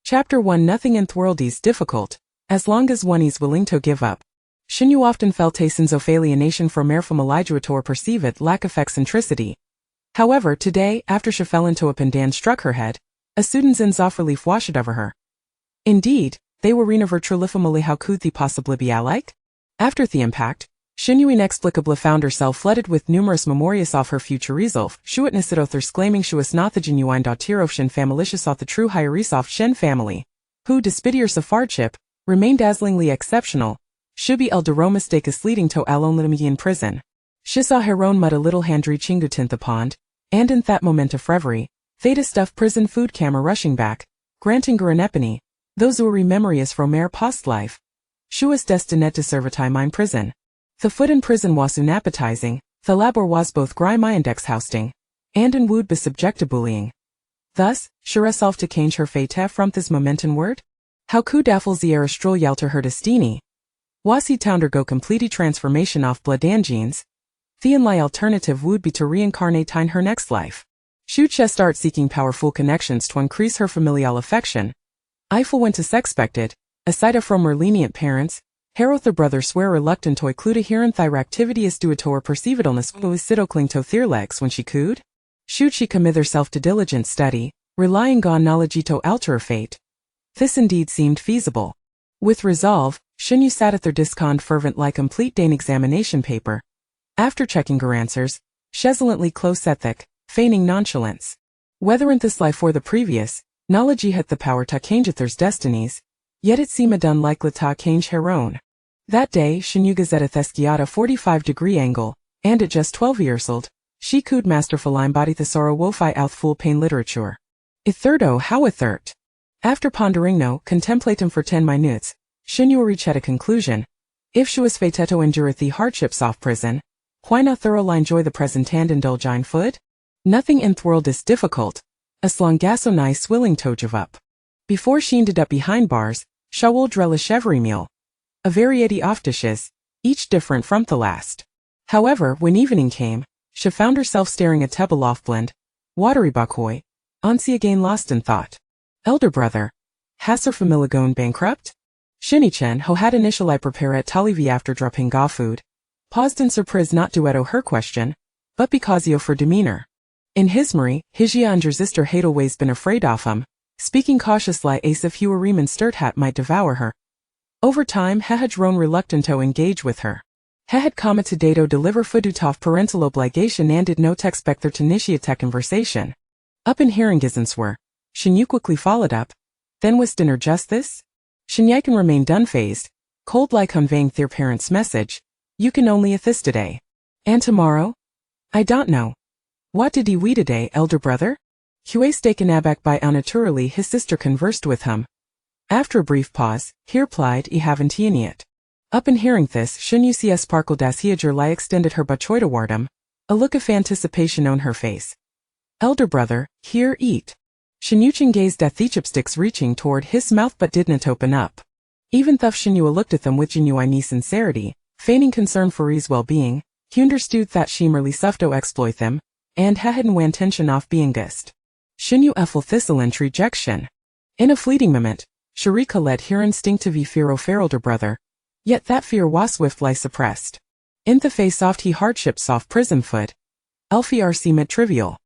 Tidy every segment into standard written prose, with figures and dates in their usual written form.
Chapter 1 Nothing in the world is difficult, as long as one is willing to give up. Shen Yue often felt a sense of alienation from from Elijah or perceived lack of eccentricity. However, today, after she fell into a pandan struck her head, a student's off relief washed over her. Indeed, they were univertralifamally how could they possibly be alike? After the impact, Shen Yue inexplicably found herself flooded with numerous memorias of her future resolve. She witnessed it others claiming she was not the genuine daughter of Shen family, she sought the true heiress of Shen family, who, despite years of hardship, remained dazzlingly exceptional. Should be eldero mistakes leading to alonlitami in prison. She saw her own mud a little hand reaching to tint the pond, and in that moment of reverie, theta stuffed prison food camera rushing back, granting her an epiphany, those who memorias from her past life. She was destined to serve a time in prison. The food in prison was unappetizing, the labor was both grimy and exhausting, and in would be subject to bullying. Thus, she resolved to change her fate from this moment inward. How could daffles the stroll yelter her destiny? Was he to undergo complete transformation of blood and genes? The only alternative would be to reincarnate in her next life. Should she start seeking powerful connections to increase her familial affection? Eiffel went as expected, aside from her lenient parents, Eldest Brother swear reluctant to include a here their activity as due to her perceived illness was cling to their legs when she could. Should she commit herself to diligent study, relying on knowledge to alter her fate? This indeed seemed feasible. With resolve, Shen Yue sat at their disconned fervent like complete Dane examination paper. After checking her answers, chesolently close ethic, feigning nonchalance. Whether in this life or the previous, knowledge had the power to change their destinies, yet it seemed unlikely to change her own. That day, Shen Yue gazette a 45-degree angle, and at just 12 years old, she could masterful embody the sorrow wofi out full pain literature. How a third. After pondering contemplating for 10 minutes, Shen Yue reached a conclusion. If she was fated to endure the hardships of prison, why not thoroughly enjoy the present and indulge in food? Nothing in the world is difficult, as long as so nice willing to give up. Before she ended up behind bars, she would relish every meal. A variety of dishes, each different from the last. However, when evening came, she found herself staring at table of blend, watery buckhoy, once again lost in thought. Elder brother, has her family gone bankrupt? Shinichen, who had initially prepared at Talivi after dropping off food, paused in surprise not due to her question, but because of her demeanor. In his memory, Hijia and her sister had always been afraid of him, speaking cautiously as if he were Riemann Sturthat might devour her. Over time, he had grown reluctant to engage with her. He had come to dato deliver food out of parental obligation and did not expect her to initiate a conversation. Up in hearing gisens were. Shen Yue quickly followed up. Then was dinner just this? Shen Yue remained unfazed, cold like conveying their parents' message. You can only eat this today. And tomorrow? I don't know. What did he eat today, elder brother? Hue taken aback by unnaturally his sister conversed with him. After a brief pause, he replied, "I haven't eaten yet." Up in hearing this, Shen Yue sparkled as he lie extended her butchoy toward him, a look of anticipation on her face. Elder brother, here eat. Shen Yue gazed at the chopsticks reaching toward his mouth but didn't open up. Even though Shen Yue looked at them with genuine sincerity, feigning concern for his well-being, he understood that she merely sought to exploit them, and had no intention of being guessed. Shen Yue felt thistlent rejection. In a fleeting moment, she recollected her instinctive fear of her elder brother, yet that fear was swiftly suppressed. In the face of the hardships of prison food, Elfie seemed trivial.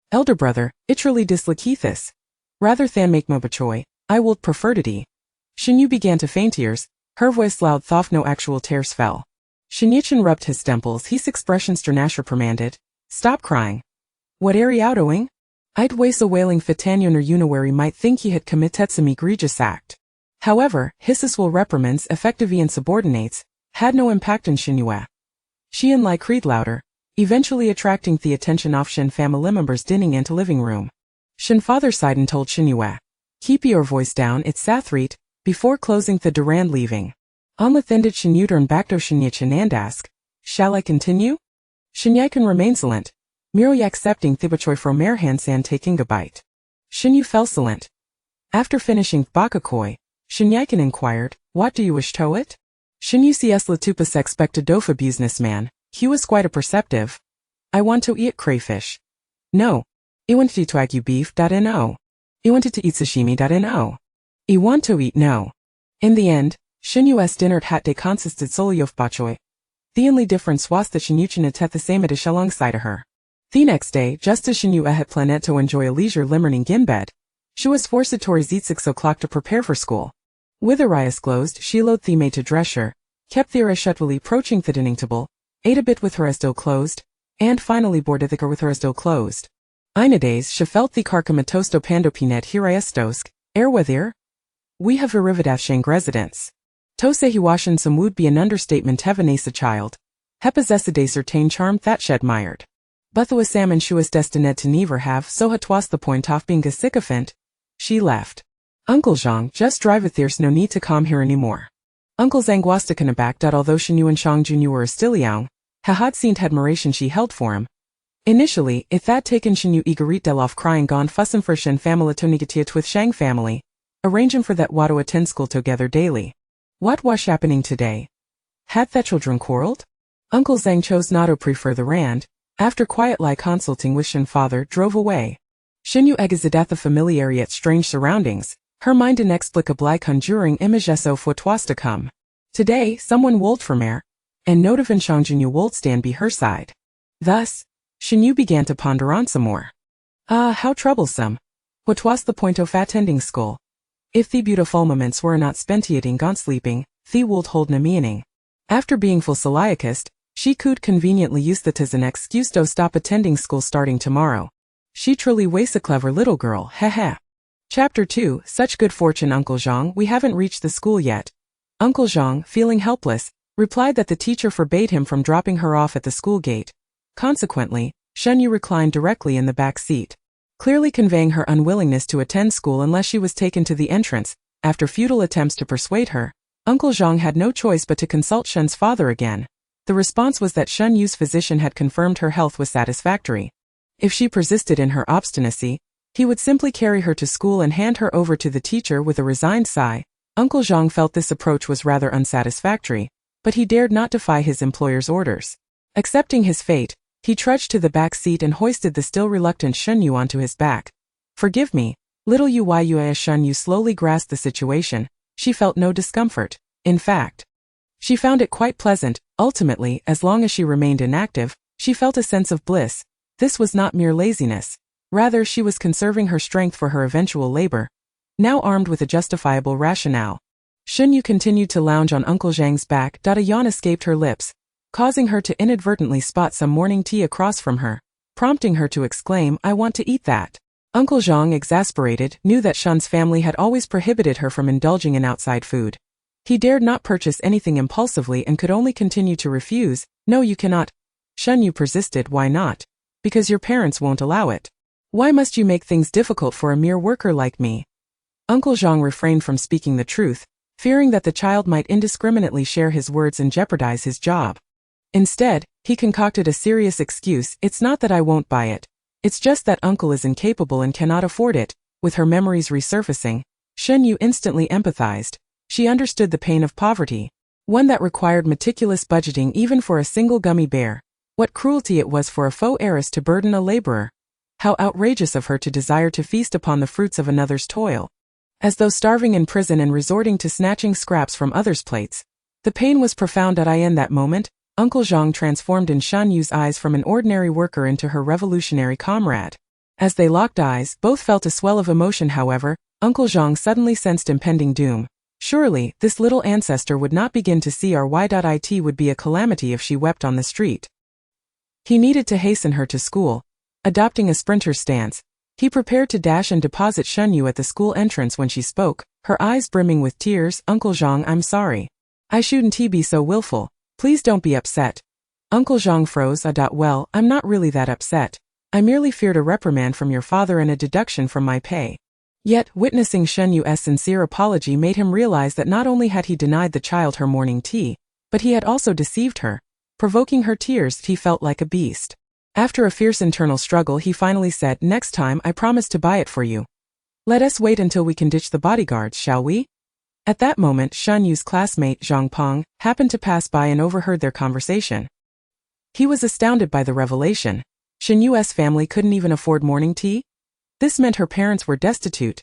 Elder brother, it really dislike this. Rather than make my choice, I would prefer to die. Shen Yue began to feign tears, her voice loud though no actual tears fell. Shen Yue rubbed his temples, his expression sternasher commanded, "Stop crying. What are you doing?" I'd waste a wailing Fitanyon or Unawari might think he had committed some egregious act. However, his will reprimands effective and subordinates, had no impact on Shen Yue. She and Lai cried louder, eventually attracting the attention of Shen family members dinning into living room. Shen father sighed and told Shen Yue, "Keep your voice down, it's Sathreet," before closing the door and leaving. On the thin did Shen Yue turn back to Shen Yue and ask, "Shall I continue?" Shen Yue remained silent, merely accepting Thibachoy from her hands and taking a bite. Shen Yue fell silent. After finishing Bakakoi, Shen Yue inquired, "What do you wish to it?" Shen Yue Latupas expected dofa businessman, he was quite a perceptive. "I want to eat crayfish." "No. I wanted to eat wagyu beef.no. I wanted to eat sashimi.no. I want to eat now. In the end, Shen Yue's dinner hat day consisted solely of bok choy. The only difference was that Shen Yue had the same dish alongside of her. The next day, just as Shen Yue had planned to enjoy a leisure morning in bed, she was forced to eat 6 o'clock to prepare for school. With her eyes closed, she loathed the maid to dress her, kept the shutfully approaching the dining table, ate a bit with her eyes still closed, and finally boarded the car with her eyes still closed. Days she felt the carcamatosto pandopinet hiraestosk, with we have arrived at Shang residence. To say he washin some would be an understatement heaven a child. Hepazessa de certain charm that she admired. But the salmon she was destined to never have so hat was the point of being a sycophant. She left. Uncle Zhang just driveth there's no need to come here anymore. Uncle Zhang was taken aback that although Shen Yue and Shang Jun were still young, had seen admiration she held for him. Initially, it had taken Shen Yue eagerit del off crying gone fussing for Shen family to negotiate with Shang family, arranging for that to attend school together daily. What was happening today? Had the children quarreled? Uncle Zhang chose not to prefer the rand, after quietly consulting with Shen father drove away. Shen Yue exhibited at the familiarity at strange surroundings, her mind inexplicably conjuring images of what was to come. Today, someone wold from air, and Notivan Shangjunyu wold stand by her side. Thus, Shen Yue began to ponder on some more. How troublesome. What was the point of attending school? If the beautiful moments were not spent eating gone sleeping, the would hold no meaning. After being full psoriacist, she could conveniently use that as an excuse to stop attending school starting tomorrow. She truly was a clever little girl, heh. Chapter 2, Such good fortune Uncle Zhang, we haven't reached the school yet. Uncle Zhang, feeling helpless, replied that the teacher forbade him from dropping her off at the school gate. Consequently, Shen Yue reclined directly in the back seat, clearly conveying her unwillingness to attend school unless she was taken to the entrance. After futile attempts to persuade her, Uncle Zhang had no choice but to consult Shen's father again. The response was that Shen Yue's physician had confirmed her health was satisfactory. If she persisted in her obstinacy, he would simply carry her to school and hand her over to the teacher with a resigned sigh. Uncle Zhang felt this approach was rather unsatisfactory, but he dared not defy his employer's orders. Accepting his fate, he trudged to the back seat and hoisted the still reluctant Shen Yue onto his back. Forgive me, little Yue. As Shen Yue slowly grasped the situation, she felt no discomfort. In fact, she found it quite pleasant. Ultimately, as long as she remained inactive, she felt a sense of bliss. This was not mere laziness. Rather, she was conserving her strength for her eventual labor. Now armed with a justifiable rationale, Shen Yue continued to lounge on Uncle Zhang's back. A yawn escaped her lips, causing her to inadvertently spot some morning tea across from her, prompting her to exclaim, I want to eat that. Uncle Zhang, exasperated, knew that Shen's family had always prohibited her from indulging in outside food. He dared not purchase anything impulsively and could only continue to refuse. No, you cannot. Shen Yue persisted. Why not? Because your parents won't allow it. Why must you make things difficult for a mere worker like me? Uncle Zhang refrained from speaking the truth, fearing that the child might indiscriminately share his words and jeopardize his job. Instead, he concocted a serious excuse. It's not that I won't buy it. It's just that uncle is incapable and cannot afford it. With her memories resurfacing, Shen Yue instantly empathized. She understood the pain of poverty, one that required meticulous budgeting even for a single gummy bear. What cruelty it was for a faux heiress to burden a laborer. How outrageous of her to desire to feast upon the fruits of another's toil. As though starving in prison and resorting to snatching scraps from others' plates. The pain was profound. In that moment, Uncle Zhang transformed in Shen Yue's eyes from an ordinary worker into her revolutionary comrade. As they locked eyes, both felt a swell of emotion. However, Uncle Zhang suddenly sensed impending doom. Surely, this little ancestor would not begin to see it would be a calamity if she wept on the street. He needed to hasten her to school. Adopting a sprinter's stance, he prepared to dash and deposit Shen Yue at the school entrance when she spoke, her eyes brimming with tears. Uncle Zhang, I'm sorry. I shouldn't be so willful. Please don't be upset. Uncle Zhang froze. Well, I'm not really that upset. I merely feared a reprimand from your father and a deduction from my pay. Yet, witnessing Shen Yue's sincere apology made him realize that not only had he denied the child her morning tea, but he had also deceived her. Provoking her tears, he felt like a beast. After a fierce internal struggle, he finally said, next time I promise to buy it for you. Let us wait until we can ditch the bodyguards, shall we? At that moment, Shen Yue's classmate, Zhang Peng, happened to pass by and overheard their conversation. He was astounded by the revelation. Shen Yue's family couldn't even afford morning tea? This meant her parents were destitute.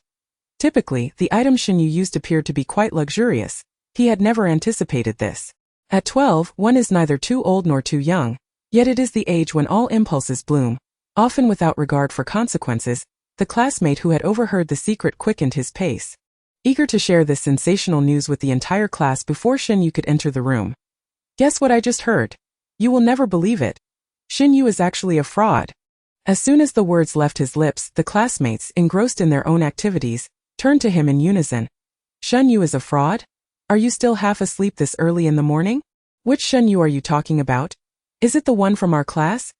Typically, the items Shen Yue used appeared to be quite luxurious. He had never anticipated this. At 12, one is neither too old nor too young, yet it is the age when all impulses bloom. Often without regard for consequences, the classmate who had overheard the secret quickened his pace, eager to share this sensational news with the entire class before Shen Yue could enter the room. Guess what I just heard? You will never believe it. Shen Yue is actually a fraud. As soon as the words left his lips, the classmates, engrossed in their own activities, turned to him in unison. Shen Yue is a fraud? Are you still half asleep this early in the morning? Which Shen Yue are you talking about? Is it the one from our class?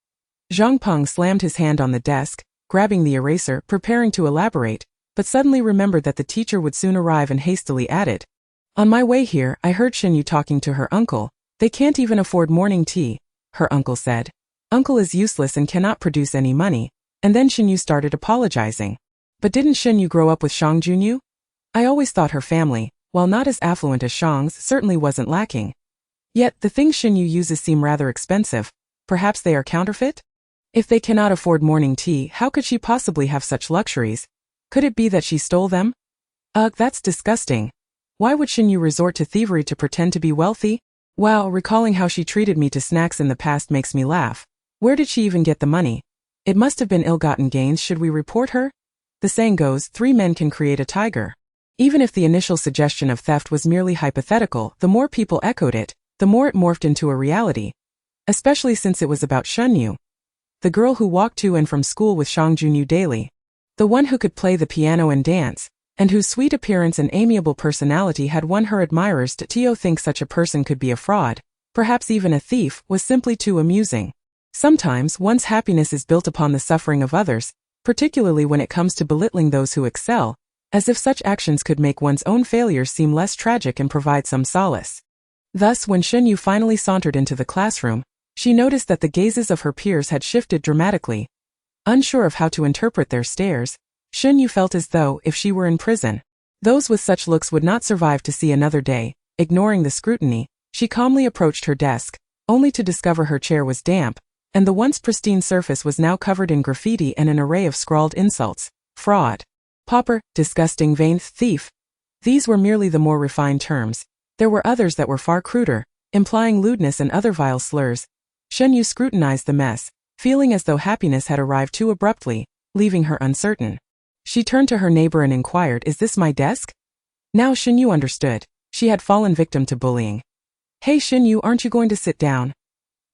Zhang Peng slammed his hand on the desk, grabbing the eraser, preparing to elaborate, but suddenly remembered that the teacher would soon arrive and hastily added. On my way here, I heard Shen Yue talking to her uncle. They can't even afford morning tea, her uncle said. Uncle is useless and cannot produce any money, and then Shen Yue started apologizing. But didn't Shen Yue grow up with Shang Junyu? I always thought her family, while not as affluent as Shang's, certainly wasn't lacking. Yet, the things Shen Yue uses seem rather expensive. Perhaps they are counterfeit? If they cannot afford morning tea, how could she possibly have such luxuries? Could it be that she stole them? Ugh, that's disgusting. Why would Shen Yue resort to thievery to pretend to be wealthy? Wow, recalling how she treated me to snacks in the past makes me laugh. Where did she even get the money? It must have been ill-gotten gains. Should we report her? The saying goes, 3 men can create a tiger. Even if the initial suggestion of theft was merely hypothetical, the more people echoed it, the more it morphed into a reality. Especially since it was about Shen Yue, the girl who walked to and from school with Shang Junyu daily. The one who could play the piano and dance, and whose sweet appearance and amiable personality had won her admirers. To think such a person could be a fraud, perhaps even a thief, was simply too amusing. Sometimes one's happiness is built upon the suffering of others, particularly when it comes to belittling those who excel, as if such actions could make one's own failures seem less tragic and provide some solace. Thus, when Shen Yue finally sauntered into the classroom, she noticed that the gazes of her peers had shifted dramatically. Unsure of how to interpret their stares, Shen Yue felt as though, if she were in prison, those with such looks would not survive to see another day. Ignoring the scrutiny, she calmly approached her desk, only to discover her chair was damp, and the once pristine surface was now covered in graffiti and an array of scrawled insults. Fraud, pauper, disgusting, vain, thief. These were merely the more refined terms. There were others that were far cruder, implying lewdness and other vile slurs. Shen Yue scrutinized the mess, feeling as though happiness had arrived too abruptly, leaving her uncertain. She turned to her neighbor and inquired, "Is this my desk?" Now Shen Yue understood. She had fallen victim to bullying. "Hey Shen Yue, aren't you going to sit down?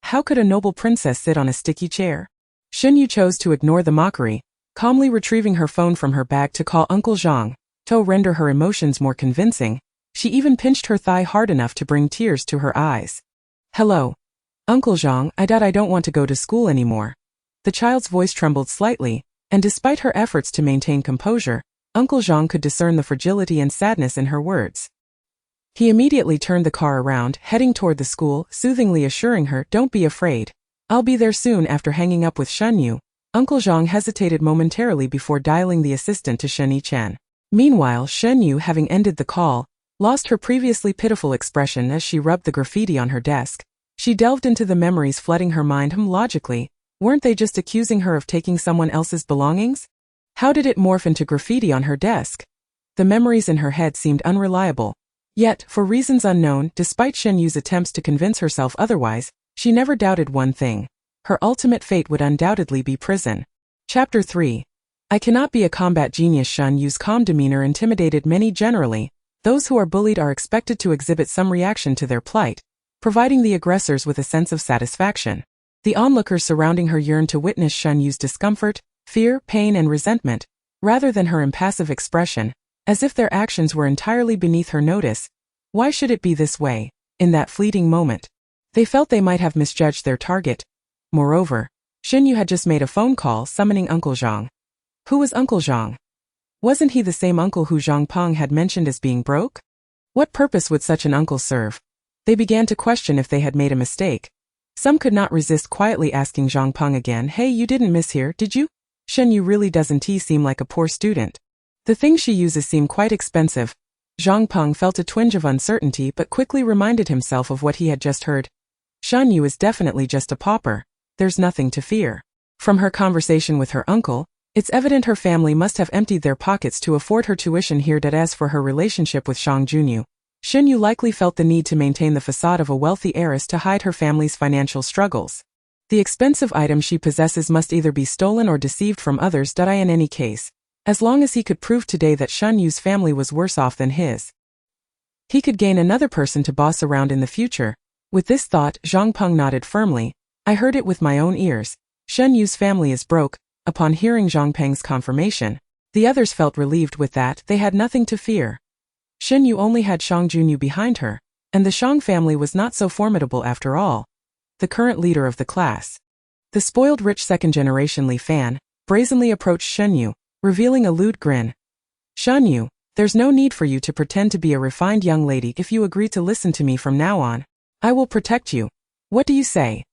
How could a noble princess sit on a sticky chair?" Shen Yue chose to ignore the mockery, calmly retrieving her phone from her bag to call Uncle Zhang. To render her emotions more convincing, she even pinched her thigh hard enough to bring tears to her eyes. "Hello. Uncle Zhang, I don't want to go to school anymore." The child's voice trembled slightly, and despite her efforts to maintain composure, Uncle Zhang could discern the fragility and sadness in her words. He immediately turned the car around, heading toward the school, soothingly assuring her, "Don't be afraid. I'll be there soon." After hanging up with Shen Yue, Uncle Zhang hesitated momentarily before dialing the assistant to Shen Yichen. Meanwhile, Shen Yue, having ended the call, lost her previously pitiful expression as she rubbed the graffiti on her desk. She delved into the memories flooding her mind. Logically, weren't they just accusing her of taking someone else's belongings? How did it morph into graffiti on her desk? The memories in her head seemed unreliable. Yet, for reasons unknown, despite Shen Yue's attempts to convince herself otherwise, she never doubted one thing. Her ultimate fate would undoubtedly be prison. Chapter 3. I cannot be a combat genius. Shen Yue's calm demeanor intimidated many. Generally, those who are bullied are expected to exhibit some reaction to their plight, providing the aggressors with a sense of satisfaction. The onlookers surrounding her yearned to witness Shen Yue's discomfort, fear, pain, and resentment, rather than her impassive expression, as if their actions were entirely beneath her notice. Why should it be this way? In that fleeting moment, they felt they might have misjudged their target. Moreover, Shen Yue had just made a phone call summoning Uncle Zhang. Who was Uncle Zhang? Wasn't he the same uncle who Zhang Peng had mentioned as being broke? What purpose would such an uncle serve? They began to question if they had made a mistake. Some could not resist quietly asking Zhang Peng again, "Hey, you didn't miss here, did you? Shen Yue really doesn't seem like a poor student. The things she uses seem quite expensive." Zhang Peng felt a twinge of uncertainty but quickly reminded himself of what he had just heard. Shen Yue is definitely just a pauper. There's nothing to fear. From her conversation with her uncle, It's evident her family must have emptied their pockets to afford her tuition here. As for her relationship with Shang Junyu, Shen Yue likely felt the need to maintain the facade of a wealthy heiress to hide her family's financial struggles. The expensive items she possesses must either be stolen or deceived from others. In any case, as long as he could prove today that Shen Yue's family was worse off than his, he could gain another person to boss around in the future. With this thought, Zhang Peng nodded firmly. I heard it with my own ears. Shen Yue's family is broke. Upon hearing Zhang Peng's confirmation, the others felt relieved. With that, they had nothing to fear. Shen Yue only had Shang Junyu behind her, and the Shang family was not so formidable after all. The current leader of the class, the spoiled rich second-generation Li Fan, brazenly approached Shen Yue, revealing a lewd grin. Shen Yue, there's no need for you to pretend to be a refined young lady. If you agree to listen to me from now on, I will protect you. What do you say?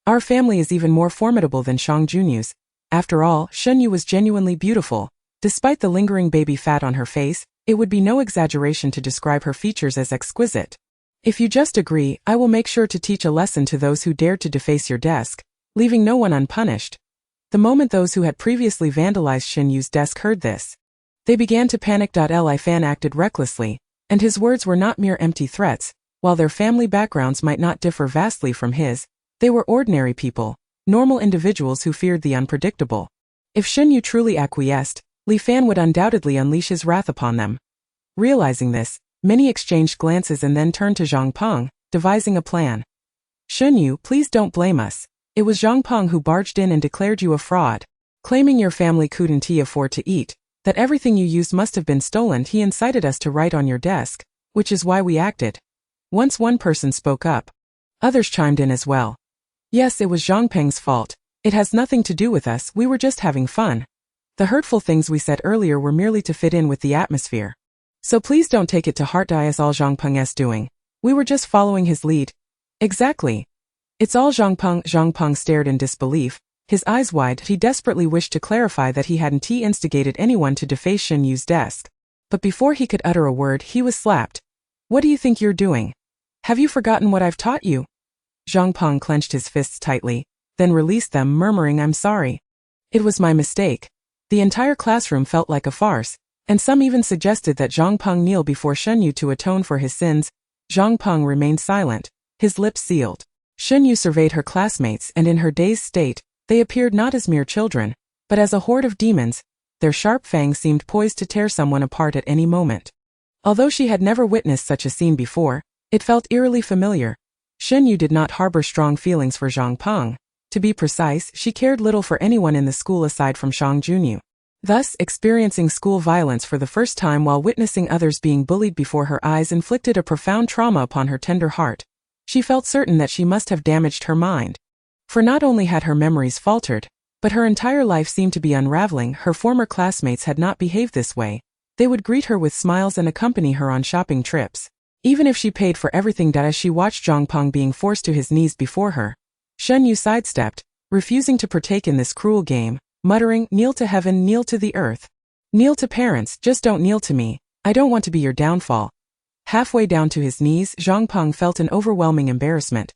Our family is even more formidable than Shang Junyu's. After all, Shen Yue was genuinely beautiful. Despite the lingering baby fat on her face, it would be no exaggeration to describe her features as exquisite. If you just agree, I will make sure to teach a lesson to those who dared to deface your desk, leaving no one unpunished. The moment those who had previously vandalized Shen Yue's desk heard this, they began to panic. Li Fan acted recklessly, and his words were not mere empty threats. While their family backgrounds might not differ vastly from his, they were ordinary people, normal individuals who feared the unpredictable. If Shen Yue truly acquiesced, Li Fan would undoubtedly unleash his wrath upon them. Realizing this, many exchanged glances and then turned to Zhang Peng, devising a plan. Shen Yue, please don't blame us. It was Zhang Peng who barged in and declared you a fraud, claiming your family couldn't afford to eat, that everything you used must have been stolen. He incited us to write on your desk, which is why we acted. Once one person spoke up, others chimed in as well. Yes, it was Zhang Peng's fault. It has nothing to do with us, we were just having fun. The hurtful things we said earlier were merely to fit in with the atmosphere. So please don't take it to heart. It's all Zhang Peng's doing. We were just following his lead. Exactly. It's all Zhang Peng. Zhang Peng stared in disbelief, his eyes wide. He desperately wished to clarify that he hadn't instigated anyone to deface Shen Yue's desk. But before he could utter a word, he was slapped. What do you think you're doing? Have you forgotten what I've taught you? Zhang Peng clenched his fists tightly, then released them, murmuring, I'm sorry. It was my mistake. The entire classroom felt like a farce, and some even suggested that Zhang Peng kneel before Shen Yue to atone for his sins. Zhang Peng remained silent, his lips sealed. Shen Yue surveyed her classmates, and in her dazed state, they appeared not as mere children, but as a horde of demons. Their sharp fangs seemed poised to tear someone apart at any moment. Although she had never witnessed such a scene before, it felt eerily familiar. Shen Yue did not harbor strong feelings for Zhang Peng. To be precise, she cared little for anyone in the school aside from Shang Junyu. Thus, experiencing school violence for the first time while witnessing others being bullied before her eyes inflicted a profound trauma upon her tender heart. She felt certain that she must have damaged her mind. For not only had her memories faltered, but her entire life seemed to be unraveling. Her former classmates had not behaved this way. They would greet her with smiles and accompany her on shopping trips, even if she paid for everything. As she watched Zhang Peng being forced to his knees before her, Shen Yue sidestepped, refusing to partake in this cruel game, muttering, kneel to heaven, kneel to the earth. Kneel to parents, just don't kneel to me. I don't want to be your downfall. Halfway down to his knees, Zhang Peng felt an overwhelming embarrassment.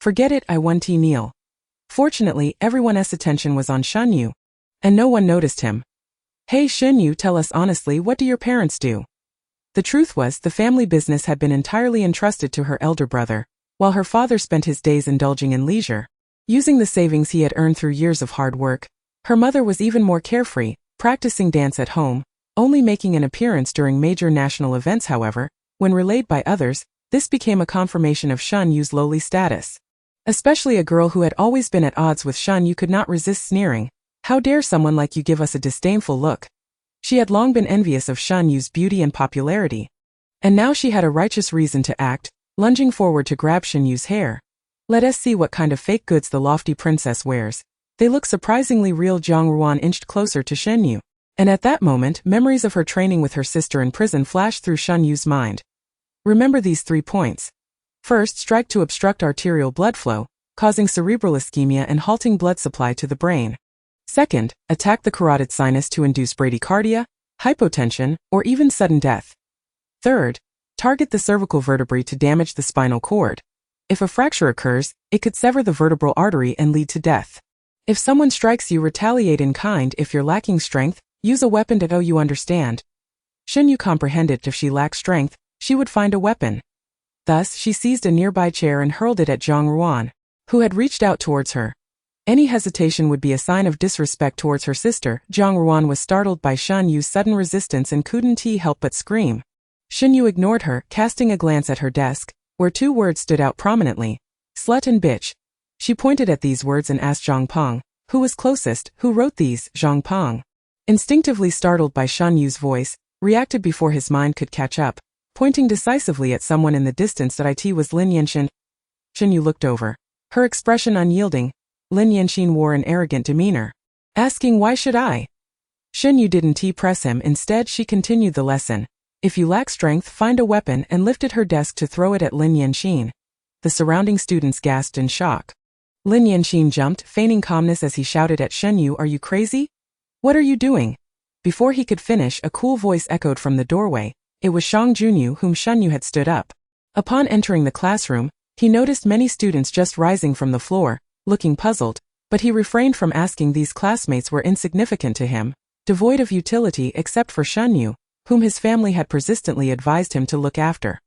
Forget it, I won't kneel. Fortunately, everyone's attention was on Shen Yue, and no one noticed him. Hey Shen Yue, tell us honestly, what do your parents do? The truth was, the family business had been entirely entrusted to her elder brother, while her father spent his days indulging in leisure, using the savings he had earned through years of hard work. Her mother was even more carefree, practicing dance at home, only making an appearance during major national events. However, when relayed by others, this became a confirmation of Shen Yue's lowly status. Especially a girl who had always been at odds with Shen Yue could not resist sneering. How dare someone like you give us a disdainful look? She had long been envious of Shen Yue's beauty and popularity, and now she had a righteous reason to act, lunging forward to grab Shen Yue's hair. Let us see what kind of fake goods the lofty princess wears. They look surprisingly real. Jiang Ruan inched closer to Shen Yue, and at that moment, memories of her training with her sister in prison flashed through Shen Yue's mind. Remember these 3 points. First, strike to obstruct arterial blood flow, causing cerebral ischemia and halting blood supply to the brain. Second, attack the carotid sinus to induce bradycardia, hypotension, or even sudden death. Third, target the cervical vertebrae to damage the spinal cord. If a fracture occurs, it could sever the vertebral artery and lead to death. If someone strikes you, retaliate in kind. If you're lacking strength, use a weapon to you understand. Shen Yue comprehended if she lacked strength, she would find a weapon. Thus, she seized a nearby chair and hurled it at Zhang Ruan, who had reached out towards her. Any hesitation would be a sign of disrespect towards her sister. Zhang Ruan was startled by Shen Yue's sudden resistance and couldn't help but scream. Shen Yue ignored her, casting a glance at her desk, where 2 words stood out prominently: slut and bitch. She pointed at these words and asked Zhang Peng, who was closest, who wrote these. Zhang Peng, instinctively startled by Shen Yue's voice, reacted before his mind could catch up, pointing decisively at someone in the distance that it was Lin Yanxin. Shen Yue looked over, her expression unyielding. Lin Yanxin wore an arrogant demeanor, asking, "Why should I?" Shen Yue didn't press him. Instead, she continued the lesson. If you lack strength, find a weapon, and lifted her desk to throw it at Lin Yanxin. The surrounding students gasped in shock. Lin Yanxin jumped, feigning calmness as he shouted at Shen Yue, "Are you crazy? What are you doing?" Before he could finish, a cool voice echoed from the doorway. It was Shang Junyu, whom Shen Yue had stood up. Upon entering the classroom, he noticed many students just rising from the floor, looking puzzled, but he refrained from asking. These classmates were insignificant to him, devoid of utility except for Shen Yue, whom his family had persistently advised him to look after.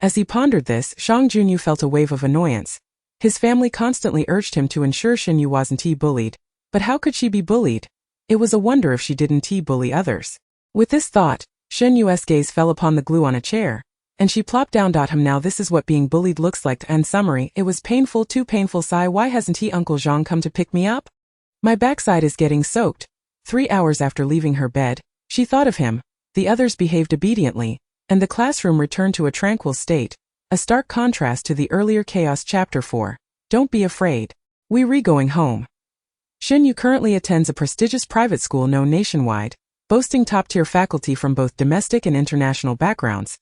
As he pondered this, Shang Junyu felt a wave of annoyance. His family constantly urged him to ensure Shen Yue wasn't bullied, but how could she be bullied? It was a wonder if she didn't bully others. With this thought, Shen Yue's gaze fell upon the glue on a chair, and she plopped down. Now this is what being bullied looks like. And summary, it was painful, too painful. Sigh, why hasn't Uncle Zhang come to pick me up? My backside is getting soaked. 3 hours after leaving her bed, she thought of him. The others behaved obediently, and the classroom returned to a tranquil state, a stark contrast to the earlier chaos. Chapter 4. Don't be afraid. We going home. Shen Yue currently attends a prestigious private school known nationwide, boasting top-tier faculty from both domestic and international backgrounds.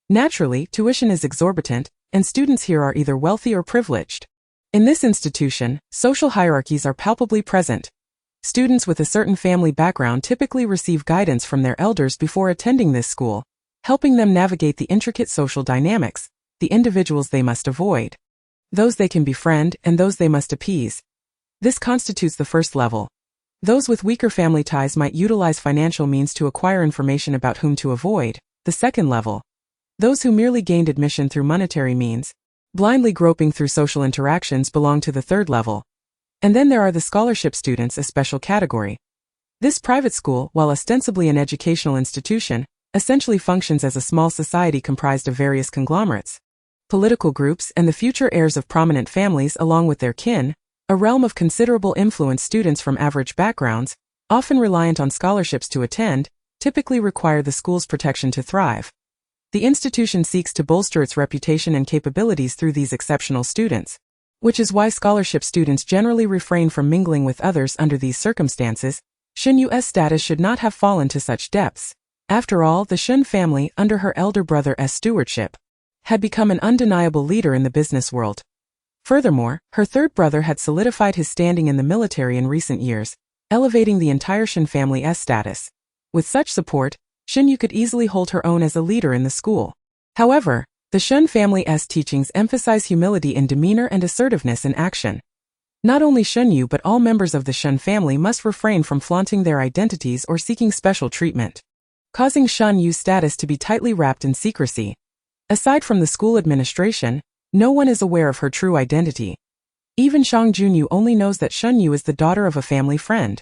Naturally, tuition is exorbitant, and students here are either wealthy or privileged. In this institution, social hierarchies are palpably present. Students with a certain family background typically receive guidance from their elders before attending this school, helping them navigate the intricate social dynamics, the individuals they must avoid, those they can befriend, and those they must appease. This constitutes the first level. Those with weaker family ties might utilize financial means to acquire information about whom to avoid. The second level. Those who merely gained admission through monetary means, blindly groping through social interactions, belong to the third level. And then there are the scholarship students, a special category. This private school, while ostensibly an educational institution, essentially functions as a small society comprised of various conglomerates, political groups, and the future heirs of prominent families along with their kin, a realm of considerable influence. Students from average backgrounds, often reliant on scholarships to attend, typically require the school's protection to thrive. The institution seeks to bolster its reputation and capabilities through these exceptional students, which is why scholarship students generally refrain from mingling with others. Under these circumstances, Shen Yue's status should not have fallen to such depths. After all, the Shen family, under her elder brother's stewardship, had become an undeniable leader in the business world. Furthermore, her third brother had solidified his standing in the military in recent years, elevating the entire Shen family's status. With such support, Shen Yue could easily hold her own as a leader in the school. However, the Shen family's teachings emphasize humility in demeanor and assertiveness in action. Not only Shen Yue but all members of the Shen family must refrain from flaunting their identities or seeking special treatment, causing Shen Yue's status to be tightly wrapped in secrecy. Aside from the school administration, no one is aware of her true identity. Even Shang Junyu only knows that Shen Yue is the daughter of a family friend,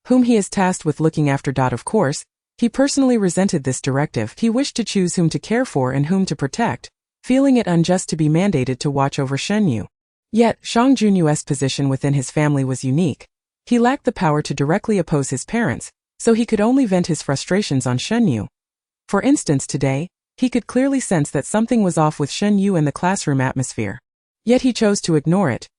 whom he is tasked with looking after. Of course, he personally resented this directive. He wished to choose whom to care for and whom to protect, feeling it unjust to be mandated to watch over Shen Yue. Yet, Shang Junyu's position within his family was unique. He lacked the power to directly oppose his parents, so he could only vent his frustrations on Shen Yue. For instance, today, he could clearly sense that something was off with Shen Yue and the classroom atmosphere. Yet he chose to ignore it.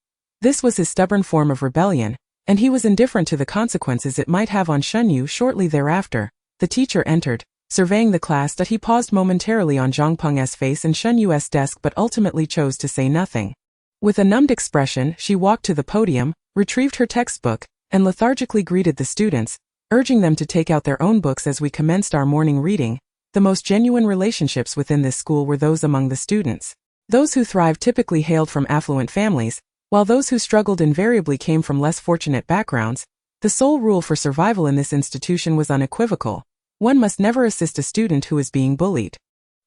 This was his stubborn form of rebellion, and he was indifferent to the consequences it might have on Shen Yue. Shortly thereafter, the teacher entered, surveying the class. He paused momentarily on Zhang Peng's face and Shen Yue's desk but ultimately chose to say nothing. With a numbed expression, she walked to the podium, retrieved her textbook, and lethargically greeted the students, urging them to take out their own books. As we commenced our morning reading, the most genuine relationships within this school were those among the students. Those who thrived typically hailed from affluent families, While those who struggled invariably came from less fortunate backgrounds, the sole rule for survival in this institution was unequivocal: one must never assist a student who is being bullied.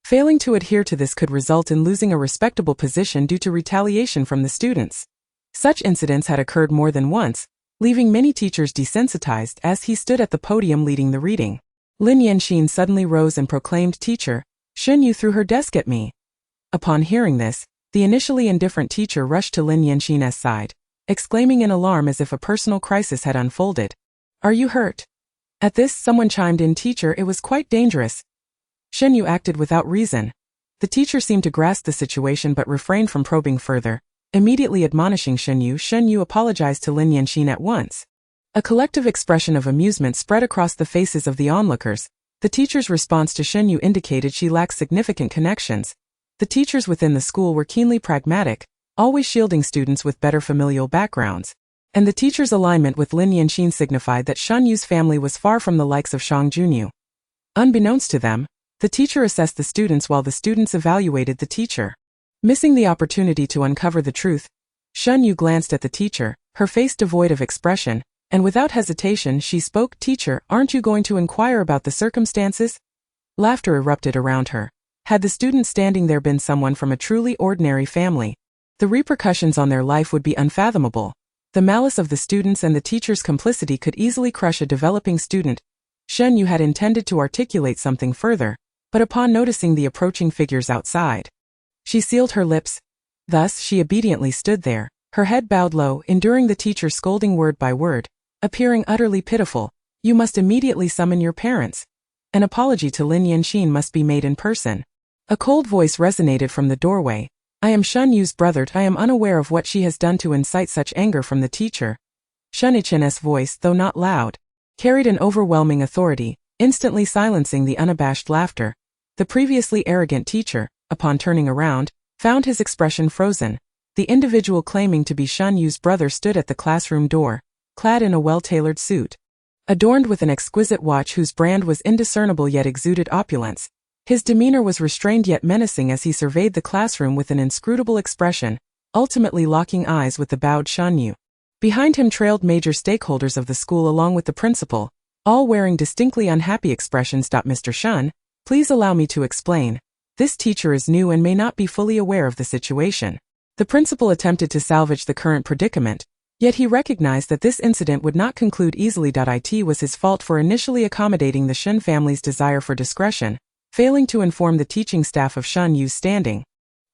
Failing to adhere to this could result in losing a respectable position due to retaliation from the students. Such incidents had occurred more than once, leaving many teachers desensitized as he stood at the podium leading the reading. Lin Yanxin suddenly rose and proclaimed, "Teacher, Shen Yue threw her desk at me." Upon hearing this, the initially indifferent teacher rushed to Lin Yanxin's side, exclaiming in alarm as if a personal crisis had unfolded. "Are you hurt?" At this, someone chimed in, "Teacher, it was quite dangerous." Shen Yue acted without reason. The teacher seemed to grasp the situation but refrained from probing further. Immediately admonishing Shen Yue apologized to Lin Yanxin at once. A collective expression of amusement spread across the faces of the onlookers. The teacher's response to Shen Yue indicated she lacked significant connections. The teachers within the school were keenly pragmatic, always shielding students with better familial backgrounds. And the teacher's alignment with Lin Yanxin signified that Shen Yue's family was far from the likes of Shang Junyu. Unbeknownst to them, the teacher assessed the students while the students evaluated the teacher. Missing the opportunity to uncover the truth, Shen Yue glanced at the teacher, her face devoid of expression, and without hesitation she spoke, "Teacher, aren't you going to inquire about the circumstances?" Laughter erupted around her. Had the student standing there been someone from a truly ordinary family, the repercussions on their life would be unfathomable. The malice of the students and the teacher's complicity could easily crush a developing student. Shen Yue had intended to articulate something further, but upon noticing the approaching figures outside, she sealed her lips. Thus she obediently stood there, her head bowed low, enduring the teacher scolding word by word, appearing utterly pitiful. "You must immediately summon your parents. An apology to Lin Yanxin must be made in person." A cold voice resonated from the doorway. "I am Shen Yue's brother. I am unaware of what she has done to incite such anger from the teacher." Shen Yichen's voice, though not loud, carried an overwhelming authority, instantly silencing the unabashed laughter. The previously arrogant teacher, upon turning around, found his expression frozen. The individual claiming to be Shen Yue's brother stood at the classroom door, clad in a well-tailored suit, adorned with an exquisite watch whose brand was indiscernible yet exuded opulence. His demeanor was restrained yet menacing as he surveyed the classroom with an inscrutable expression, ultimately locking eyes with the bowed Shen Yue. Behind him trailed major stakeholders of the school along with the principal, all wearing distinctly unhappy expressions. "Mr. Shen, please allow me to explain. This teacher is new and may not be fully aware of the situation." The principal attempted to salvage the current predicament, yet he recognized that this incident would not conclude easily. It was his fault for initially accommodating the Shen family's desire for discretion, failing to inform the teaching staff of Shen Yue's standing.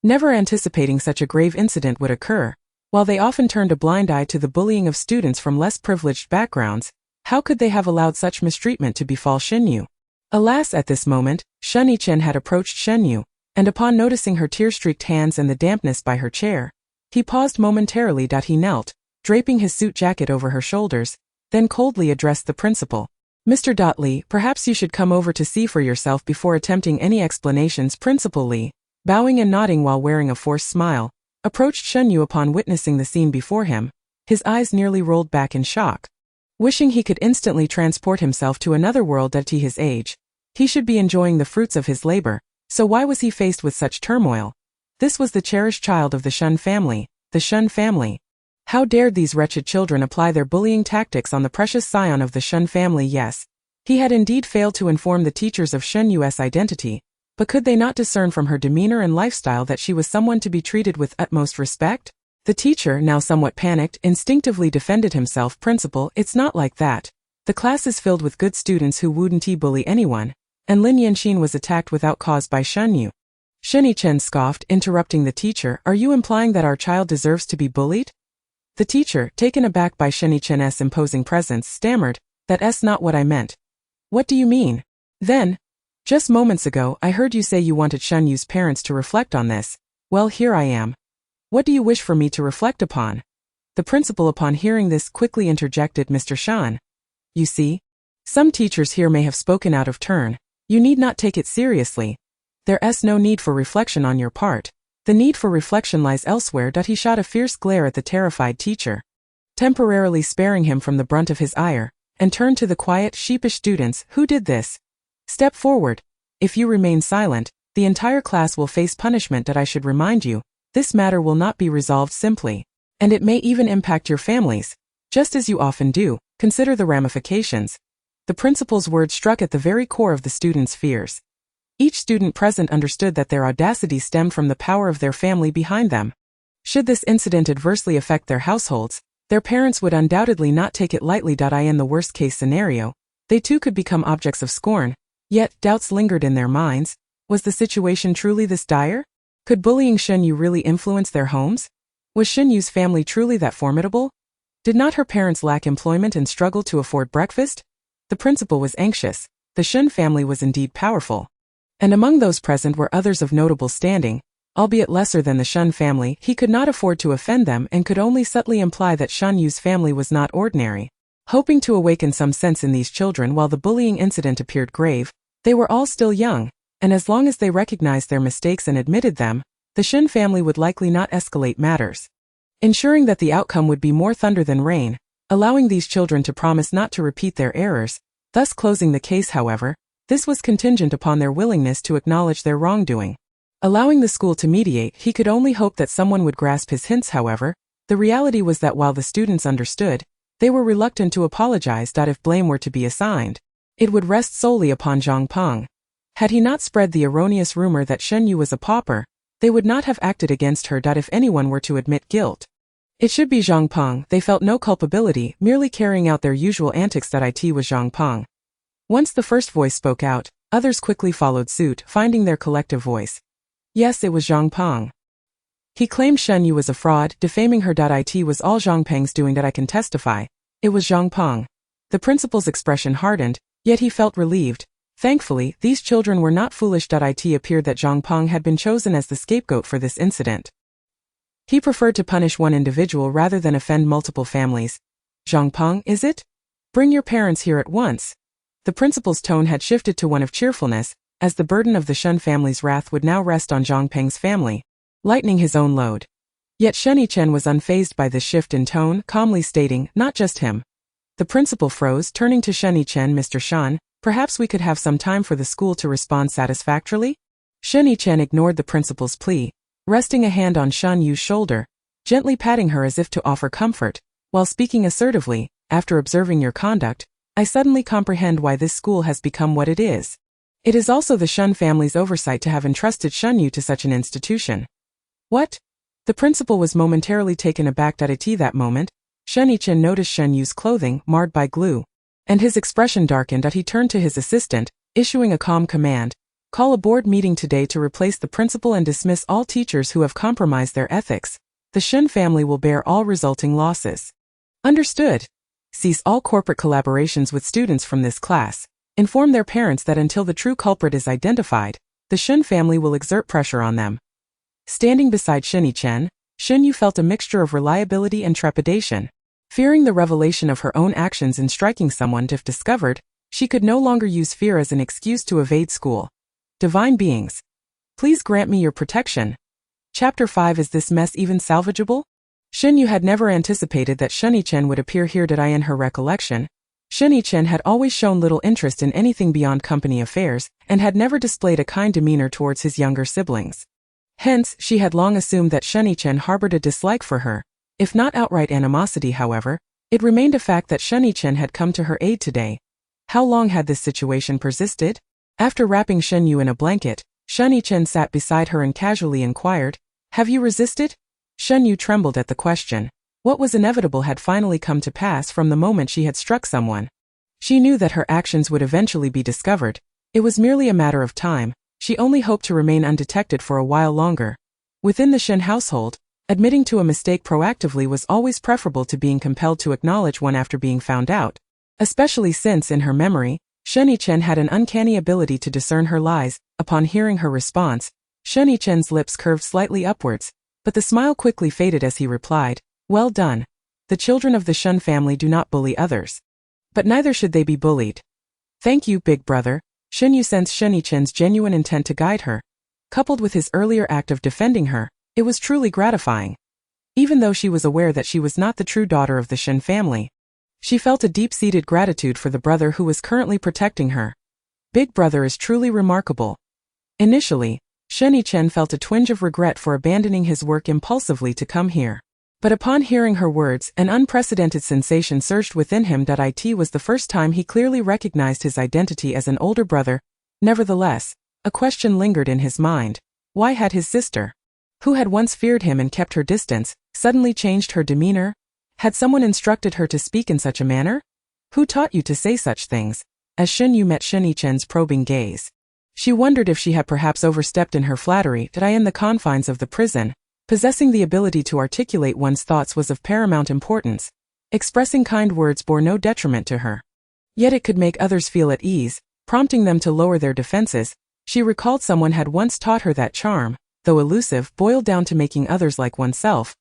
Never anticipating such a grave incident would occur, while they often turned a blind eye to the bullying of students from less privileged backgrounds, how could they have allowed such mistreatment to befall Shen Yue? Alas, at this moment, Shen Yichen had approached Shen Yue, and upon noticing her tear-streaked hands and the dampness by her chair, he paused momentarily. He knelt, draping his suit jacket over her shoulders, then coldly addressed the principal. "Mr. Li, perhaps you should come over to see for yourself before attempting any explanations." Principal Li, bowing and nodding while wearing a forced smile, approached Shen Yue upon witnessing the scene before him, his eyes nearly rolled back in shock. Wishing he could instantly transport himself to another world at his age, he should be enjoying the fruits of his labor, so why was he faced with such turmoil? This was the cherished child of the Shen family, the Shen family. How dared these wretched children apply their bullying tactics on the precious scion of the Shen family? Yes, he had indeed failed to inform the teachers of Shen Yue's identity, but could they not discern from her demeanor and lifestyle that she was someone to be treated with utmost respect? The teacher, now somewhat panicked, instinctively defended himself. "Principal, it's not like that. The class is filled with good students who wouldn't bully anyone, and Lin Yanxin was attacked without cause by Shen Yue." Shen Yichen scoffed, interrupting the teacher. "Are you implying that our child deserves to be bullied?" The teacher, taken aback by Shen Yichen's imposing presence, stammered, "That's not what I meant." "What do you mean?" "Then, just moments ago, I heard you say you wanted Shen Yue's parents to reflect on this. Well, here I am. What do you wish for me to reflect upon?" The principal, upon hearing this, quickly interjected, "Mr. Shan, you see, some teachers here may have spoken out of turn. You need not take it seriously. There's no need for reflection on your part. The need for reflection lies elsewhere." He shot a fierce glare at the terrified teacher, temporarily sparing him from the brunt of his ire, and turned to the quiet, sheepish students. "Who did this? Step forward. If you remain silent, the entire class will face punishment. I should remind you, this matter will not be resolved simply." And it may even impact your families. Just as you often do, consider the ramifications. The principal's words struck at the very core of the students' fears. Each student present understood that their audacity stemmed from the power of their family behind them. Should this incident adversely affect their households, their parents would undoubtedly not take it lightly. In the worst-case scenario, they too could become objects of scorn. Yet, doubts lingered in their minds. Was the situation truly this dire? Could bullying Shen Yue really influence their homes? Was Shen Yue's family truly that formidable? Did not her parents lack employment and struggle to afford breakfast? The principal was anxious. The Shen family was indeed powerful. And among those present were others of notable standing, albeit lesser than the Shen family. He could not afford to offend them and could only subtly imply that Shen Yue's family was not ordinary. Hoping to awaken some sense in these children while the bullying incident appeared grave, they were all still young, and as long as they recognized their mistakes and admitted them, the Shen family would likely not escalate matters. Ensuring that the outcome would be more thunder than rain, allowing these children to promise not to repeat their errors, thus closing the case. However, this was contingent upon their willingness to acknowledge their wrongdoing. Allowing the school to mediate, he could only hope that someone would grasp his hints. However, the reality was that while the students understood, they were reluctant to apologize. If blame were to be assigned, it would rest solely upon Zhang Peng. Had he not spread the erroneous rumor that Shen Yue was a pauper, they would not have acted against her. If anyone were to admit guilt, it should be Zhang Peng. They felt no culpability, merely carrying out their usual antics. It was Zhang Peng. Once the first voice spoke out, others quickly followed suit, finding their collective voice. Yes, it was Zhang Peng. He claimed Shen Yue was a fraud, defaming her. It was all Zhang Peng's doing. I can testify. It was Zhang Peng. The principal's expression hardened, yet he felt relieved. Thankfully, these children were not foolish. It appeared that Zhang Peng had been chosen as the scapegoat for this incident. He preferred to punish one individual rather than offend multiple families. Zhang Peng, is it? Bring your parents here at once. The principal's tone had shifted to one of cheerfulness, as the burden of the Shen family's wrath would now rest on Zhang Peng's family, lightening his own load. Yet Shen Yichen was unfazed by this shift in tone, calmly stating, not just him. The principal froze, turning to Shen Yichen. Mr. Shan, perhaps we could have some time for the school to respond satisfactorily? Shen Yichen ignored the principal's plea, resting a hand on Shen Yue's shoulder, gently patting her as if to offer comfort, while speaking assertively. After observing your conduct, I suddenly comprehend why this school has become what it is. It is also the Shen family's oversight to have entrusted Shen Yue to such an institution. What? The principal was momentarily taken aback. At that moment, Shen Yichen noticed Shen Yue's clothing marred by glue, and his expression darkened. He turned to his assistant, issuing a calm command. Call a board meeting today to replace the principal and dismiss all teachers who have compromised their ethics. The Shen family will bear all resulting losses. Understood. Cease all corporate collaborations with students from this class. Inform their parents that until the true culprit is identified, the Shen family will exert pressure on them. Standing beside Shen Yichen, Shen Yue felt a mixture of reliability and trepidation. Fearing the revelation of her own actions in striking someone if discovered, she could no longer use fear as an excuse to evade school. Divine beings, please grant me your protection. Chapter 5. Is this mess even salvageable? Shen Yue had never anticipated that Shen Yichen would appear here. In her recollection, Shen Yichen had always shown little interest in anything beyond company affairs, and had never displayed a kind demeanor towards his younger siblings. Hence, she had long assumed that Shen Yichen harbored a dislike for her. If not outright animosity, however, it remained a fact that Shen Yichen had come to her aid today. How long had this situation persisted? After wrapping Shen Yue in a blanket, Shen Yichen sat beside her and casually inquired, "Have you resisted?" Shen Yue trembled at the question. What was inevitable had finally come to pass from the moment she had struck someone. She knew that her actions would eventually be discovered. It was merely a matter of time. She only hoped to remain undetected for a while longer. Within the Shen household, admitting to a mistake proactively was always preferable to being compelled to acknowledge one after being found out. Especially since, in her memory, Shen Yichen had an uncanny ability to discern her lies. Upon hearing her response, Shen Yichen's lips curved slightly upwards, but the smile quickly faded as he replied, "Well done. The children of the Shen family do not bully others. But neither should they be bullied." "Thank you, big brother." Shen Yue sensed Shen Yichen's genuine intent to guide her. Coupled with his earlier act of defending her, it was truly gratifying. Even though she was aware that she was not the true daughter of the Shen family, she felt a deep-seated gratitude for the brother who was currently protecting her. Big brother is truly remarkable. Initially, Shen Yichen felt a twinge of regret for abandoning his work impulsively to come here. But upon hearing her words, an unprecedented sensation surged within him. It was the first time he clearly recognized his identity as an older brother. Nevertheless, a question lingered in his mind. Why had his sister, who had once feared him and kept her distance, suddenly changed her demeanor? Had someone instructed her to speak in such a manner? Who taught you to say such things? As Shen Yue met Shen Yichen's probing gaze, she wondered if she had perhaps overstepped in her flattery. In the confines of the prison, possessing the ability to articulate one's thoughts was of paramount importance. Expressing kind words bore no detriment to her. Yet it could make others feel at ease, prompting them to lower their defenses. She recalled someone had once taught her that charm, though elusive, boiled down to making others like oneself.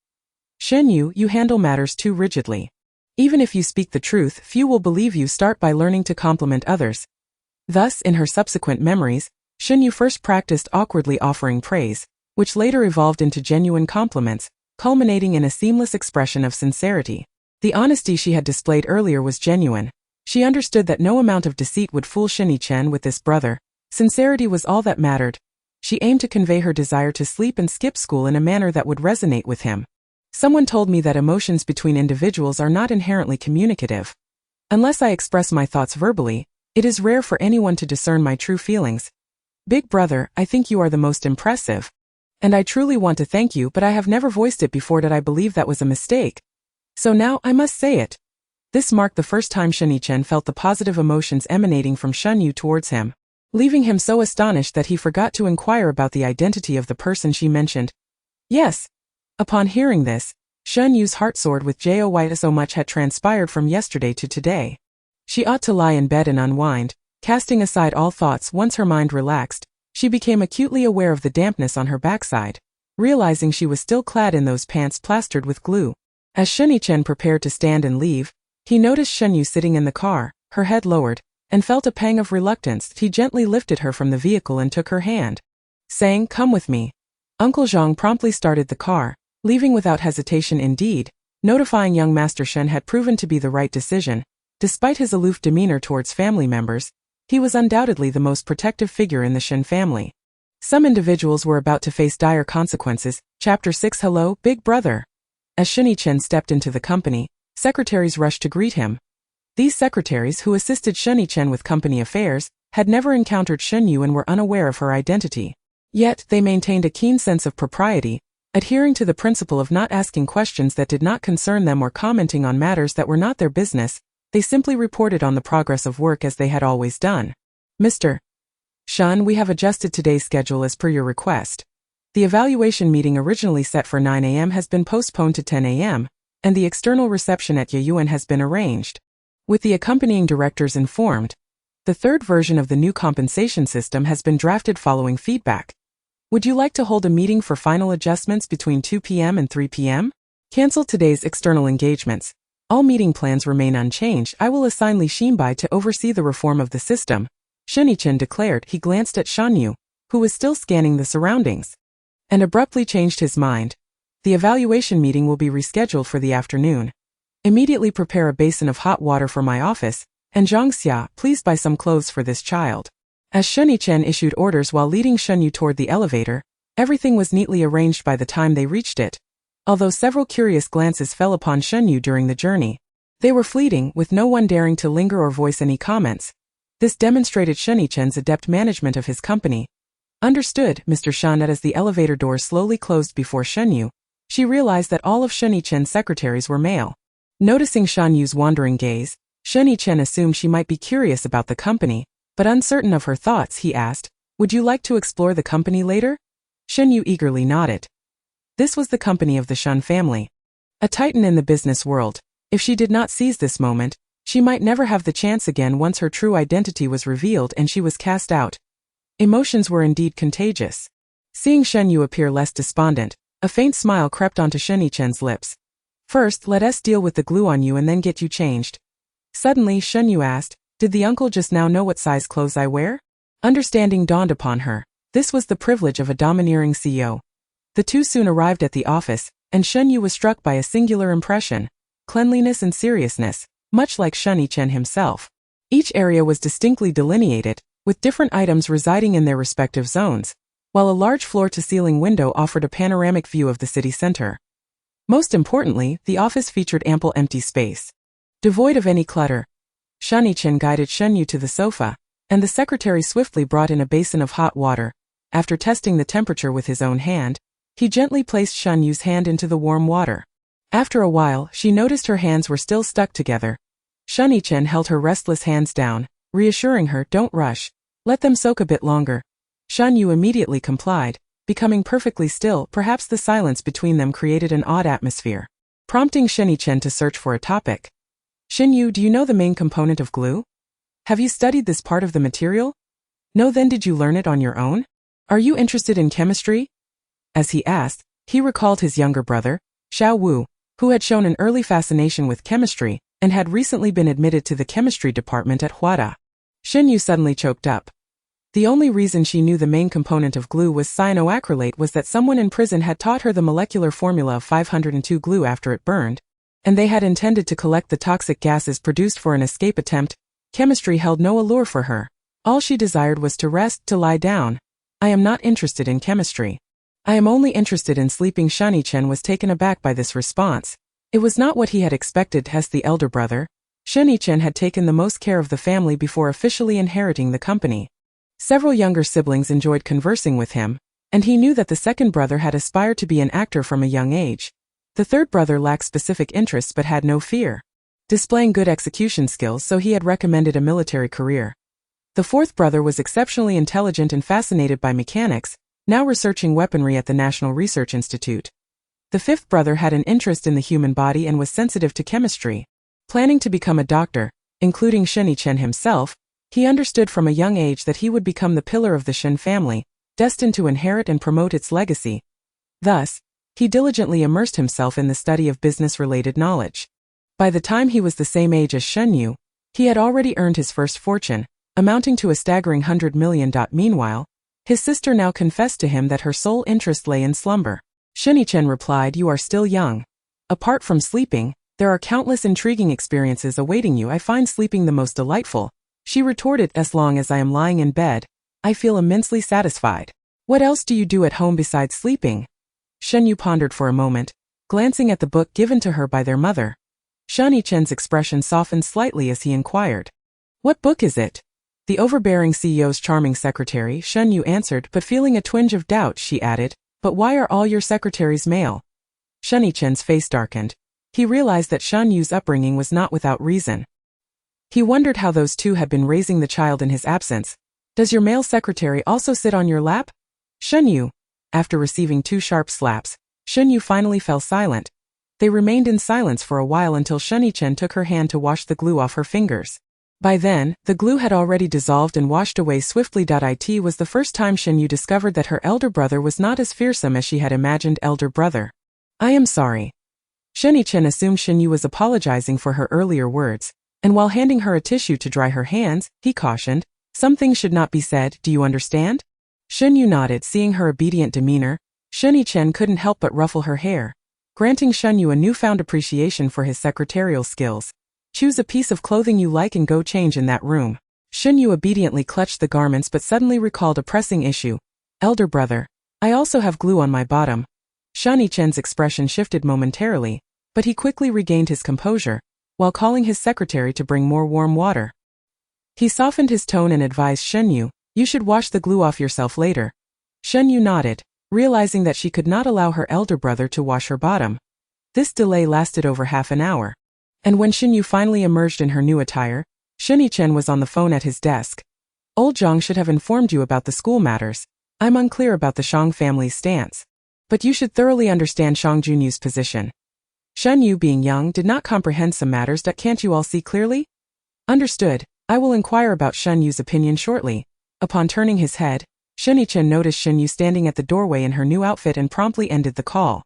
Shen Yue, you handle matters too rigidly. Even if you speak the truth, few will believe you. Start by learning to compliment others. Thus, in her subsequent memories, Shen Yue first practiced awkwardly offering praise, which later evolved into genuine compliments, culminating in a seamless expression of sincerity. The honesty she had displayed earlier was genuine. She understood that no amount of deceit would fool Shen Yichen with this brother. Sincerity was all that mattered. She aimed to convey her desire to sleep and skip school in a manner that would resonate with him. Someone told me that emotions between individuals are not inherently communicative. Unless I express my thoughts verbally, it is rare for anyone to discern my true feelings. Big brother, I think you are the most impressive. And I truly want to thank you, but I have never voiced it before. I believe that was a mistake. So now I must say it. This marked the first time Shen Yichen felt the positive emotions emanating from Shen Yue towards him, leaving him so astonished that he forgot to inquire about the identity of the person she mentioned. Yes. Upon hearing this, Shen Yue's heart soared with joy. So much had transpired from yesterday to today. She ought to lie in bed and unwind. Casting aside all thoughts, once her mind relaxed, she became acutely aware of the dampness on her backside, realizing she was still clad in those pants plastered with glue. As Shen Yichen prepared to stand and leave, he noticed Shen Yue sitting in the car, her head lowered, and felt a pang of reluctance. He gently lifted her from the vehicle and took her hand, saying, "Come with me." Uncle Zhang promptly started the car, leaving without hesitation. Indeed, notifying young Master Shen had proven to be the right decision. Despite his aloof demeanor towards family members, he was undoubtedly the most protective figure in the Shen family. Some individuals were about to face dire consequences. Chapter 6. Hello, Big Brother. As Shen Yichen stepped into the company, secretaries rushed to greet him. These secretaries, who assisted Shen Yichen with company affairs, had never encountered Shen Yue and were unaware of her identity. Yet, they maintained a keen sense of propriety, adhering to the principle of not asking questions that did not concern them or commenting on matters that were not their business. They simply reported on the progress of work as they had always done. Mr. Shen, we have adjusted today's schedule as per your request. The evaluation meeting originally set for 9 a.m. has been postponed to 10 a.m., and the external reception at Yeyuan has been arranged. With the accompanying directors informed, the third version of the new compensation system has been drafted following feedback. Would you like to hold a meeting for final adjustments between 2 p.m. and 3 p.m.? Cancel today's external engagements. All meeting plans remain unchanged. I will assign Li Xinbai to oversee the reform of the system, Shen Yichen declared. He glanced at Shen Yue, who was still scanning the surroundings, and abruptly changed his mind. The evaluation meeting will be rescheduled for the afternoon. Immediately prepare a basin of hot water for my office, and Zhang Xia, please buy some clothes for this child. As Shen Yichen issued orders while leading Shen Yue toward the elevator, everything was neatly arranged by the time they reached it. Although several curious glances fell upon Shen Yue during the journey, they were fleeting, with no one daring to linger or voice any comments. This demonstrated Shen Yichen's adept management of his company. Understood, Mr. Shen. As the elevator doors slowly closed before Shen Yue, she realized that all of Shen Yichen's secretaries were male. Noticing Shen Yue's wandering gaze, Shen Yichen assumed she might be curious about the company, but uncertain of her thoughts, he asked, "Would you like to explore the company later?" Shen Yue eagerly nodded. This was the company of the Shen family, a titan in the business world. If she did not seize this moment, she might never have the chance again once her true identity was revealed and she was cast out. Emotions were indeed contagious. Seeing Shen Yue appear less despondent, a faint smile crept onto Shen Yichen's lips. "First, let us deal with the glue on you and then get you changed." Suddenly, Shen Yue asked, "Did the uncle just now know what size clothes I wear?" Understanding dawned upon her. This was the privilege of a domineering CEO. The two soon arrived at the office, and Shen Yue was struck by a singular impression: cleanliness and seriousness, much like Shen Yichen himself. Each area was distinctly delineated, with different items residing in their respective zones, while a large floor-to-ceiling window offered a panoramic view of the city center. Most importantly, the office featured ample empty space. Devoid of any clutter, Shen Yue guided Shen Yue to the sofa, and the secretary swiftly brought in a basin of hot water. After testing the temperature with his own hand, he gently placed Shen Yue's hand into the warm water. After a while, she noticed her hands were still stuck together. Shen Yue held her restless hands down, reassuring her, "Don't rush. Let them soak a bit longer." Shen Yue immediately complied, becoming perfectly still. Perhaps the silence between them created an odd atmosphere, prompting Shen Yue to search for a topic. "Shen Yue, do you know the main component of glue? Have you studied this part of the material? No, then did you learn it on your own? Are you interested in chemistry?" As he asked, he recalled his younger brother, Xiao Wu, who had shown an early fascination with chemistry and had recently been admitted to the chemistry department at Huada. Shen Yue suddenly choked up. The only reason she knew the main component of glue was cyanoacrylate was that someone in prison had taught her the molecular formula of 502 glue after it burned, and they had intended to collect the toxic gases produced for an escape attempt. Chemistry held no allure for her. All she desired was to rest, to lie down. "I am not interested in chemistry. I am only interested in sleeping." Shen Yue was taken aback by this response. It was not what he had expected. As the elder brother, Shen Yue had taken the most care of the family before officially inheriting the company. Several younger siblings enjoyed conversing with him, and he knew that the second brother had aspired to be an actor from a young age. The third brother lacked specific interests but had no fear, displaying good execution skills, so he had recommended a military career. The fourth brother was exceptionally intelligent and fascinated by mechanics, now researching weaponry at the National Research Institute. The fifth brother had an interest in the human body and was sensitive to chemistry, planning to become a doctor. Including Shen Yue himself, he understood from a young age that he would become the pillar of the Shen family, destined to inherit and promote its legacy. Thus, he diligently immersed himself in the study of business-related knowledge. By the time he was the same age as Shen Yue, he had already earned his first fortune, amounting to a staggering 100 million. Meanwhile, his sister now confessed to him that her sole interest lay in slumber. Shen Yue replied, "You are still young. Apart from sleeping, there are countless intriguing experiences awaiting you. I find sleeping the most delightful." She retorted, "As long as I am lying in bed, I feel immensely satisfied. What else do you do at home besides sleeping?" Shen Yue pondered for a moment, glancing at the book given to her by their mother. Shen Yue's expression softened slightly as he inquired, "What book is it?" The overbearing CEO's charming secretary, Shen Yue answered, but feeling a twinge of doubt, she added, "But why are all your secretaries male?" Shen Yue's face darkened. He realized that Shen Yue's upbringing was not without reason. He wondered how those two had been raising the child in his absence. "Does your male secretary also sit on your lap?" Shen Yue. After receiving 2 sharp slaps, Shen Yue finally fell silent. They remained in silence for a while until Shen Yue took her hand to wash the glue off her fingers. By then, the glue had already dissolved and washed away swiftly. It was the first time Shen Yue discovered that her elder brother was not as fearsome as she had imagined. "Elder brother, I am sorry." Shen Yue assumed Shen Yue was apologizing for her earlier words, and while handing her a tissue to dry her hands, he cautioned, "Some things should not be said, do you understand?" Shen Yue nodded. Seeing her obedient demeanor, Shen Yue couldn't help but ruffle her hair, granting Shen Yue a newfound appreciation for his secretarial skills. "Choose a piece of clothing you like and go change in that room." Shen Yue obediently clutched the garments but suddenly recalled a pressing issue. "Elder brother, I also have glue on my bottom." Shen Yue's expression shifted momentarily, but he quickly regained his composure, while calling his secretary to bring more warm water. He softened his tone and advised Shen Yue, "You should wash the glue off yourself later." Shen Yue nodded, realizing that she could not allow her elder brother to wash her bottom. This delay lasted over half an hour. And when Shen Yue finally emerged in her new attire, Shen Yue was on the phone at his desk. "Old Zhang should have informed you about the school matters. I'm unclear about the Shang family's stance. But you should thoroughly understand Shang Junyu's position." Shen Yue, being young, did not comprehend some matters. "Can't you all see clearly?" "Understood. I will inquire about Shen Yue's opinion shortly." Upon turning his head, Shen Yue noticed Shen Yue standing at the doorway in her new outfit and promptly ended the call.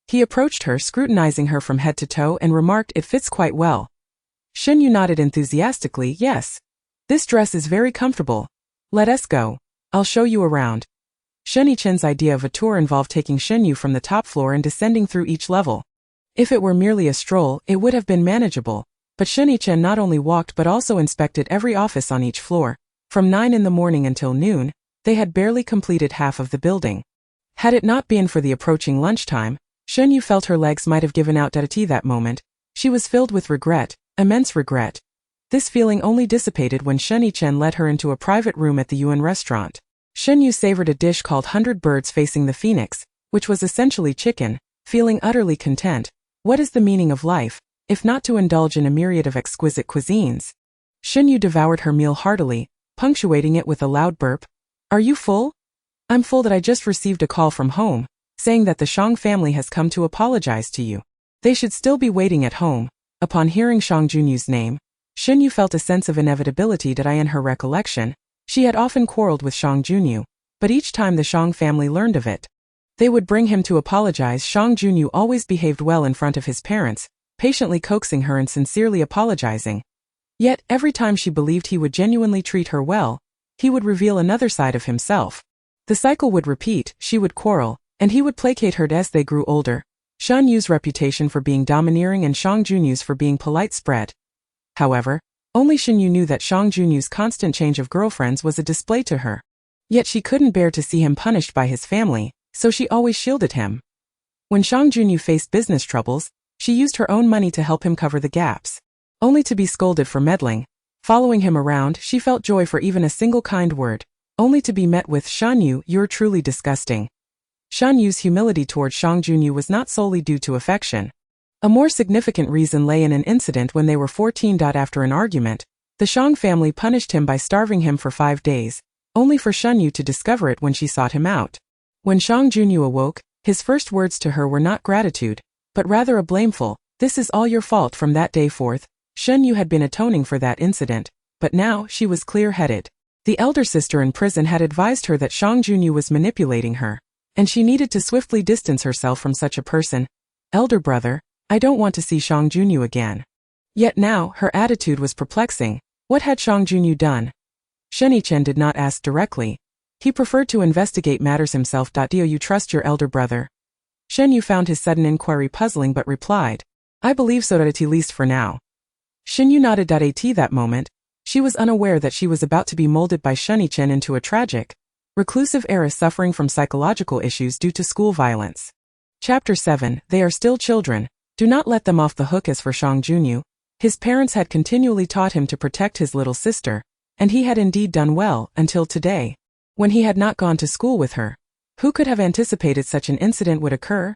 He approached her, scrutinizing her from head to toe, and remarked, "It fits quite well." Shen Yue nodded enthusiastically, "Yes. This dress is very comfortable. Let us go. I'll show you around." Shen Yue's idea of a tour involved taking Shen Yue from the top floor and descending through each level. If it were merely a stroll, it would have been manageable, but Shen Yue not only walked but also inspected every office on each floor. From 9 in the morning until noon, they had barely completed half of the building. Had it not been for the approaching lunchtime, Shen Yue felt her legs might have given out at that moment. She was filled with regret, immense regret. This feeling only dissipated when Shen Yichen led her into a private room at the Yuan restaurant. Shen Yue savored a dish called 100 Birds Facing the Phoenix, which was essentially chicken, feeling utterly content. What is the meaning of life, if not to indulge in a myriad of exquisite cuisines? Shen Yue devoured her meal heartily, punctuating it with a loud burp. Are you full? I'm full that I just received a call from home, saying that the Shang family has come to apologize to you. They should still be waiting at home. Upon hearing Shang Junyu's name, Shen Yue felt a sense of inevitability that in her recollection, she had often quarreled with Shang Junyu, but each time the Shang family learned of it, they would bring him to apologize. Shang Junyu always behaved well in front of his parents, patiently coaxing her and sincerely apologizing. Yet, every time she believed he would genuinely treat her well, he would reveal another side of himself. The cycle would repeat, she would quarrel, and he would placate her as they grew older. Shen Yu's reputation for being domineering and Shang Junyu's for being polite spread. However, only Shen Yue knew that Shang Junyu's constant change of girlfriends was a display to her. Yet she couldn't bear to see him punished by his family, so she always shielded him. When Shang Junyu faced business troubles, she used her own money to help him cover the gaps. Only to be scolded for meddling. Following him around, she felt joy for even a single kind word, only to be met with, Shen Yue, you're truly disgusting. Shen Yu's humility toward Shang Junyu was not solely due to affection. A more significant reason lay in an incident when they were 14. After an argument, the Shang family punished him by starving him for 5 days, only for Shen Yue to discover it when she sought him out. When Shang Junyu awoke, his first words to her were not gratitude, but rather a blameful, this is all your fault. From that day forth, Shen Yue had been atoning for that incident, but now she was clear-headed. The elder sister in prison had advised her that Shang Junyu was manipulating her, and she needed to swiftly distance herself from such a person. Elder brother, I don't want to see Shang Junyu again. Yet now, her attitude was perplexing. What had Shang Junyu done? Shen Yichen did not ask directly. He preferred to investigate matters himself. Do you trust your elder brother? Shen Yue found his sudden inquiry puzzling but replied, I believe so, at least for now. Shen Yue nodded. At that moment, she was unaware that she was about to be molded by Shen Yichen into a tragic, reclusive heiress suffering from psychological issues due to school violence. Chapter 7, They are still children. Do not let them off the hook. As for Shang Junyu, his parents had continually taught him to protect his little sister, and he had indeed done well, until today, when he had not gone to school with her. Who could have anticipated such an incident would occur?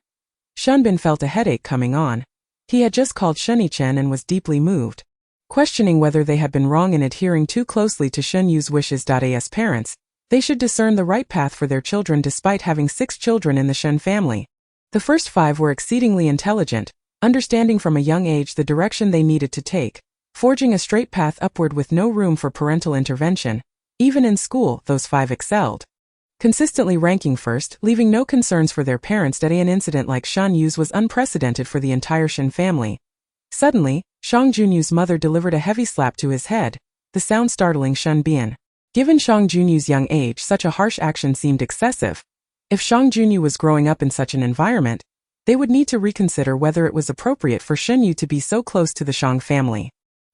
Shen Bin felt a headache coming on. He had just called Shen Yichen and was deeply moved, questioning whether they had been wrong in adhering too closely to Shen Yu's wishes. As parents, they should discern the right path for their children despite having 6 children in the Shen family. The first 5 were exceedingly intelligent, understanding from a young age the direction they needed to take, forging a straight path upward with no room for parental intervention. Even in school, those 5 excelled, consistently ranking first, leaving no concerns for their parents. An incident like Shen Yu's was unprecedented for the entire Shen family. Suddenly, Shang Junyu's mother delivered a heavy slap to his head, the sound startling Shen Bin. Given Shang Junyu's young age, such a harsh action seemed excessive. If Shang Junyu was growing up in such an environment, they would need to reconsider whether it was appropriate for Shen Yue to be so close to the Shang family.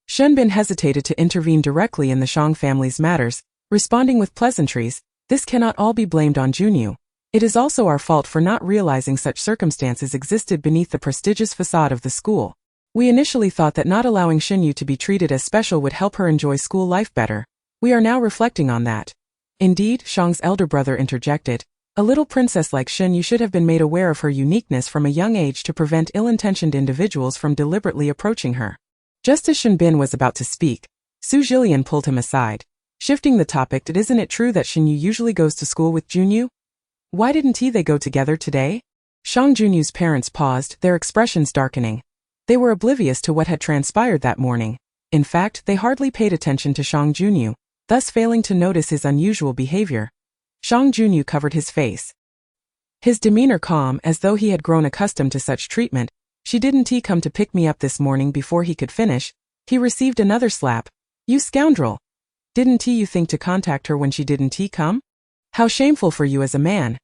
Shen Bin hesitated to intervene directly in the Shang family's matters, responding with pleasantries, this cannot all be blamed on Junyu. It is also our fault for not realizing such circumstances existed beneath the prestigious facade of the school. We initially thought that not allowing Shen Yue to be treated as special would help her enjoy school life better. We are now reflecting on that. Indeed, Shang's elder brother interjected, a little princess like Shen Yue should have been made aware of her uniqueness from a young age to prevent ill-intentioned individuals from deliberately approaching her. Just as Shen Bin was about to speak, Su Jilian pulled him aside, shifting the topic. Isn't it true that Shen Yue usually goes to school with Junyu? Why didn't they go together today? Shang Junyu's parents paused, their expressions darkening. They were oblivious to what had transpired that morning. In fact, they hardly paid attention to Shang Junyu, thus failing to notice his unusual behavior. Shang Junyu covered his face, his demeanor calm as though he had grown accustomed to such treatment. She didn't come to pick me up this morning. Before he could finish, he received another slap. You scoundrel! Didn't you think to contact her when she didn't come? How shameful for you as a man!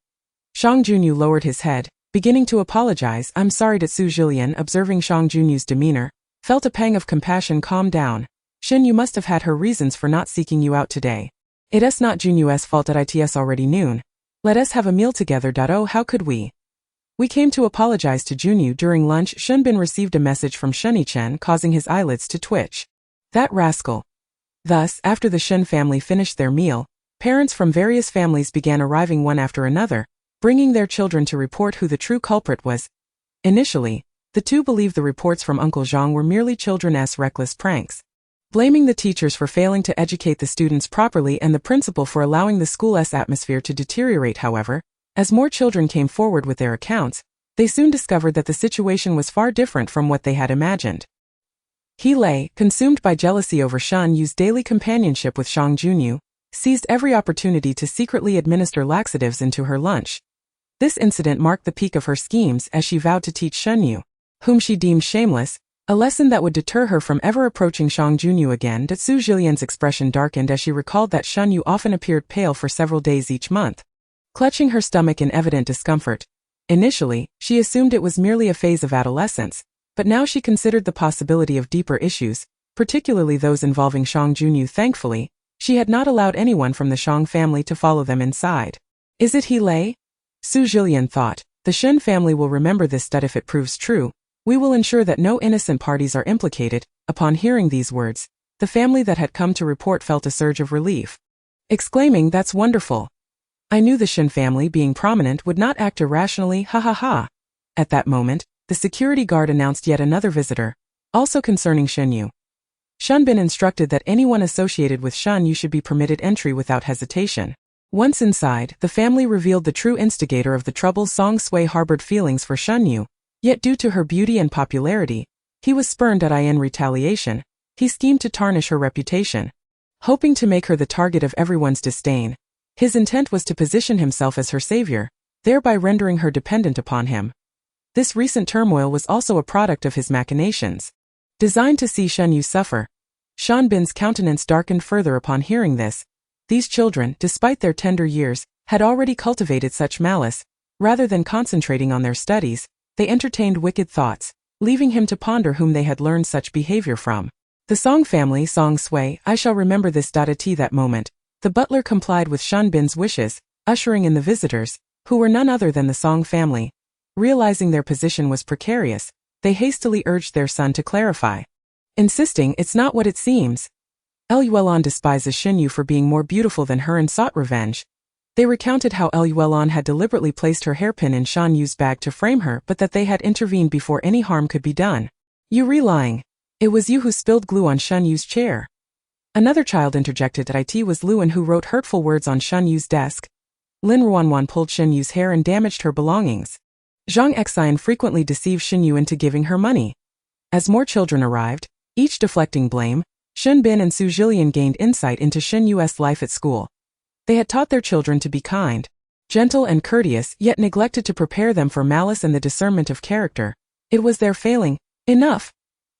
Shang Junyu lowered his head, beginning to apologize. I'm sorry. Su Jilian, observing Shang Junyu's demeanor, felt a pang of compassion. Calm down. Shen Yue must have had her reasons for not seeking you out today. It's not Junyu's fault. It's already noon. Let us have a meal together. Oh, how could we? We came to apologize to Junyu. During lunch, Shen Bin received a message from Shen Yichen, causing his eyelids to twitch. That rascal. Thus, after the Shen family finished their meal, parents from various families began arriving one after another, bringing their children to report who the true culprit was. Initially, the two believed the reports from Uncle Zhang were merely children's reckless pranks, blaming the teachers for failing to educate the students properly and the principal for allowing the school's atmosphere to deteriorate. However, as more children came forward with their accounts, they soon discovered that the situation was far different from what they had imagined. He Lei, consumed by jealousy over Shen Yue's daily companionship with Shang Junyu, seized every opportunity to secretly administer laxatives into her lunch. This incident marked the peak of her schemes as she vowed to teach Shen Yue, whom she deemed shameless, a lesson that would deter her from ever approaching Shang Junyu again. Su Jilian's expression darkened as she recalled that Shen Yue often appeared pale for several days each month, clutching her stomach in evident discomfort. Initially, she assumed it was merely a phase of adolescence, but now she considered the possibility of deeper issues, particularly those involving Shang Junyu. Thankfully, she had not allowed anyone from the Shang family to follow them inside. Is it He Lei? Su Jilian thought. The Shen family will remember this, that if it proves true, we will ensure that no innocent parties are implicated. Upon hearing these words, the family that had come to report felt a surge of relief, exclaiming, "That's wonderful. I knew the Shen family, being prominent, would not act irrationally, ha ha ha." At that moment, the security guard announced yet another visitor, also concerning Shen Yue. Shen Bin instructed that anyone associated with Shen Yue should be permitted entry without hesitation. Once inside, the family revealed the true instigator of the trouble. Song Sui harbored feelings for Shen Yue, yet due to her beauty and popularity, he was spurned. In retaliation, he schemed to tarnish her reputation, hoping to make her the target of everyone's disdain. His intent was to position himself as her savior, thereby rendering her dependent upon him. This recent turmoil was also a product of his machinations, designed to see Shen Yue suffer. Shen Bin's countenance darkened further upon hearing this. These children, despite their tender years, had already cultivated such malice. Rather than concentrating on their studies, they entertained wicked thoughts, leaving him to ponder whom they had learned such behavior from. The Song family, Song Sui, I shall remember this. At that moment, the butler complied with Shen Bin's wishes, ushering in the visitors, who were none other than the Song family. Realizing their position was precarious, they hastily urged their son to clarify, insisting, "It's not what it seems." El Yuelon despises Shen Yue for being more beautiful than her and sought revenge. They recounted how El Yuelon had deliberately placed her hairpin in Shen Yue's bag to frame her, but that they had intervened before any harm could be done. "You lying. It was you who spilled glue on Shen Yue's chair." Another child interjected that it was Luan who wrote hurtful words on Shen Yue's desk. Lin Ruanwan pulled Shen Yue's hair and damaged her belongings. Zhang Xian frequently deceived Shen Yue into giving her money. As more children arrived, each deflecting blame, Shen Bin and Su Jilian gained insight into Shen Yue's life at school. They had taught their children to be kind, gentle and courteous, yet neglected to prepare them for malice and the discernment of character. It was their failing. Enough!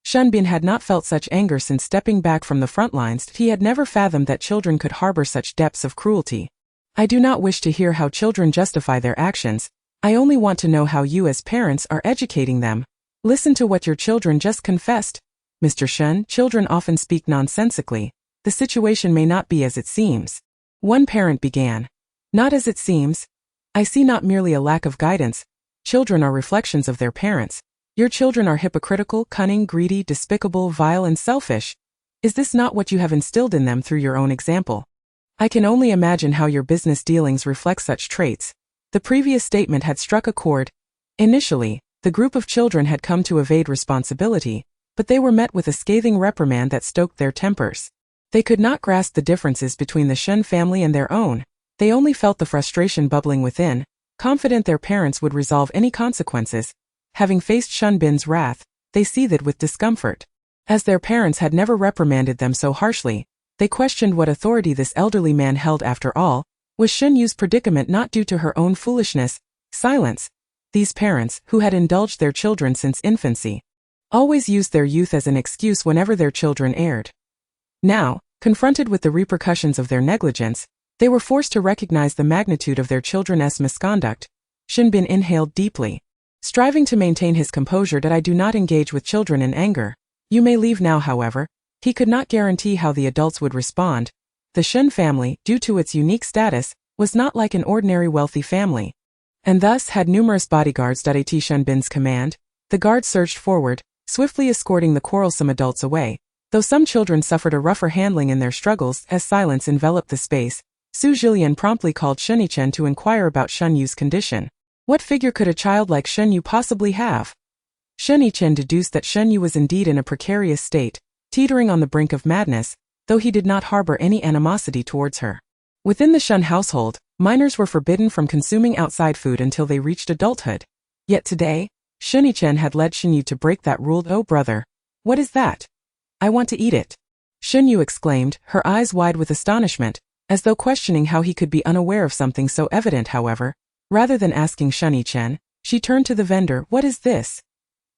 Shen Bin had not felt such anger since stepping back from the front lines. He had never fathomed that children could harbor such depths of cruelty. I do not wish to hear how children justify their actions. I only want to know how you as parents are educating them. Listen to what your children just confessed. Mr. Shen, children often speak nonsensically. The situation may not be as it seems. One parent began. Not as it seems. I see not merely a lack of guidance. Children are reflections of their parents. Your children are hypocritical, cunning, greedy, despicable, vile, and selfish. Is this not what you have instilled in them through your own example? I can only imagine how your business dealings reflect such traits. The previous statement had struck a chord. Initially, the group of children had come to evade responsibility, but they were met with a scathing reprimand that stoked their tempers. They could not grasp the differences between the Shen family and their own. They only felt the frustration bubbling within, confident their parents would resolve any consequences. Having faced Shen Bin's wrath, they seethed with discomfort. As their parents had never reprimanded them so harshly, they questioned what authority this elderly man held. After all, was Shen Yue's predicament not due to her own foolishness? Silence. These parents, who had indulged their children since infancy, always used their youth as an excuse whenever their children erred. Now, confronted with the repercussions of their negligence, they were forced to recognize the magnitude of their children's misconduct. Shen Bin inhaled deeply, striving to maintain his composure. I do not engage with children in anger. You may leave now. However, he could not guarantee how the adults would respond. The Shen family, due to its unique status, was not like an ordinary wealthy family. and thus had numerous bodyguards at Shen Bin's command. The guards surged forward, swiftly escorting the quarrelsome adults away. Though some children suffered a rougher handling in their struggles as silence enveloped the space, Su Jilian promptly called Shen Yue to inquire about Shen Yue's condition. What figure could a child like Shen Yue possibly have? Shen Yue deduced that Shen Yue was indeed in a precarious state, teetering on the brink of madness, though he did not harbor any animosity towards her. Within the Shen household, minors were forbidden from consuming outside food until they reached adulthood. Yet today, Shen Yue had led Shen Yue to break that rule. "Oh brother, what is that? I want to eat it," Shen Yue exclaimed, her eyes wide with astonishment, as though questioning how he could be unaware of something so evident. However, rather than asking Shen Yue, she turned to the vendor. "What is this?"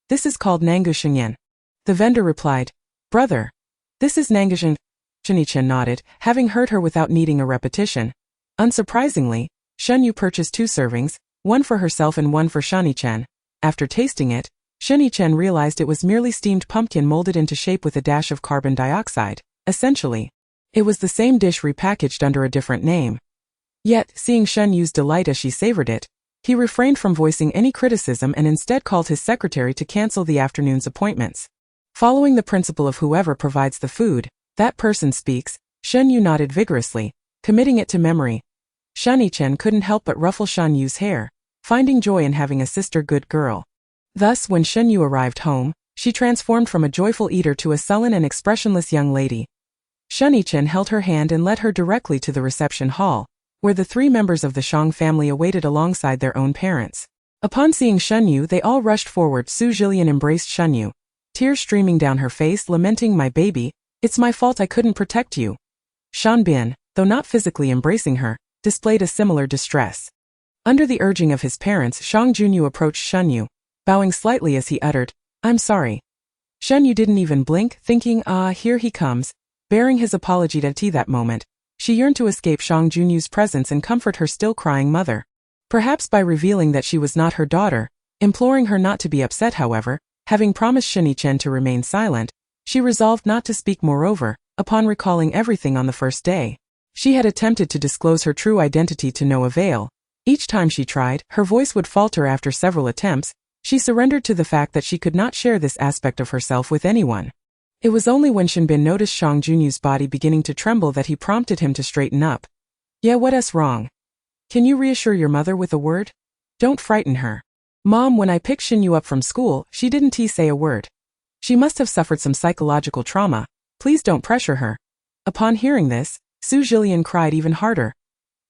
"This is called Nangu Shengyan." The vendor replied, "Brother, this is Nangu Sheng." Shen Yue nodded, having heard her without needing a repetition. Unsurprisingly, Shen Yue purchased 2 servings, one for herself and one for Shen Yue. After tasting it, Shen Yue realized it was merely steamed pumpkin molded into shape with a dash of carbon dioxide. Essentially, it was the same dish repackaged under a different name. Yet, seeing Shen Yue's delight as she savored it, he refrained from voicing any criticism and instead called his secretary to cancel the afternoon's appointments. Following the principle of whoever provides the food, that person speaks, Shen Yue nodded vigorously, committing it to memory. Shen Yue couldn't help but ruffle Shen Yue's hair, finding joy in having a sister good girl. Thus, when Shen Yue arrived home, she transformed from a joyful eater to a sullen and expressionless young lady. Shen Yue held her hand and led her directly to the reception hall, where the 3 members of the Shang family awaited alongside their own parents. Upon seeing Shen Yue, they all rushed forward. Su Jilian embraced Shen Yue, tears streaming down her face, lamenting, "My baby, it's my fault I couldn't protect you." Shan Bin, though not physically embracing her, displayed a similar distress. Under the urging of his parents, Shang Junyu approached Shen Yue, bowing slightly as he uttered, "I'm sorry." Shen Yue didn't even blink, thinking, here he comes, bearing his apology to tea. That moment, she yearned to escape Shang Junyu's presence and comfort her still crying mother. Perhaps by revealing that she was not her daughter, imploring her not to be upset. However, having promised Shen Yue to remain silent, she resolved not to speak. Moreover, upon recalling everything on the first day, she had attempted to disclose her true identity to no avail. Each time she tried, her voice would falter. After several attempts, she surrendered to the fact that she could not share this aspect of herself with anyone. It was only when Shen Bin noticed Shang Junyu's body beginning to tremble that he prompted him to straighten up. "Yeah, what's wrong? Can you reassure your mother with a word? Don't frighten her." "Mom, when I picked Shen Yue up from school, she didn't say a word. She must have suffered some psychological trauma. Please don't pressure her." Upon hearing this, Su Jilian cried even harder.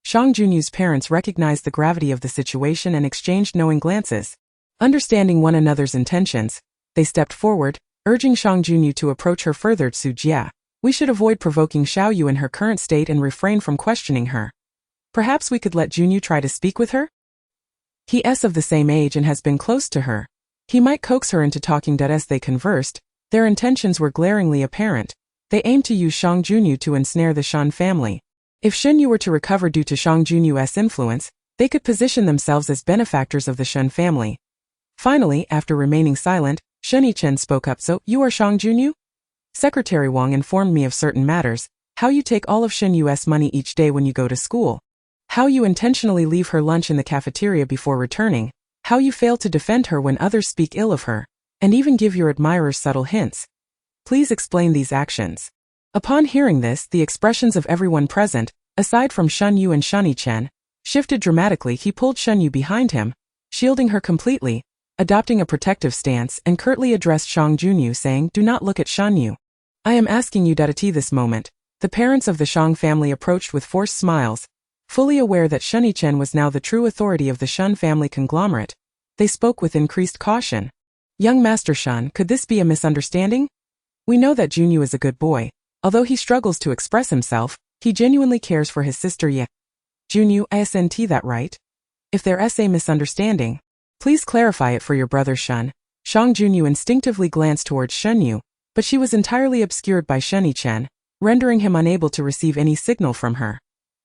Shang Junyu's parents recognized the gravity of the situation and exchanged knowing glances. Understanding one another's intentions, they stepped forward, urging Shang Junyu to approach her further. "Su Jia, we should avoid provoking Xiao Yu in her current state and refrain from questioning her. Perhaps we could let Junyu try to speak with her? He is of the same age and has been close to her. He might coax her into talking." As they conversed, their intentions were glaringly apparent. They aimed to use Shang Junyu to ensnare the Shan family. If Shen Yue were to recover due to Shang Junyu's influence, they could position themselves as benefactors of the Shen family. Finally, after remaining silent, Shen Yue spoke up. "So, you are Shang Junyu? Secretary Wang informed me of certain matters, how you take all of Shen Yue's money each day when you go to school, how you intentionally leave her lunch in the cafeteria before returning, how you fail to defend her when others speak ill of her, and even give your admirers subtle hints. Please explain these actions." Upon hearing this, the expressions of everyone present, aside from Shen Yue and Shen Yue, shifted dramatically. He pulled Shen Yue behind him, shielding her completely, adopting a protective stance, and curtly addressed Shang Junyu, saying, "Do not look at Shen Yue. I am asking you to this moment." The parents of the Shang family approached with forced smiles, fully aware that Shen Yue was now the true authority of the Shen family conglomerate. They spoke with increased caution. "Young Master Shen, could this be a misunderstanding? We know that Junyu is a good boy. Although he struggles to express himself, he genuinely cares for his sister Ye. Junyu, isn't that right? If there is a misunderstanding, please clarify it for your brother Shen." Shang Junyu instinctively glanced towards Shen Yue, but she was entirely obscured by Shen Yue, rendering him unable to receive any signal from her.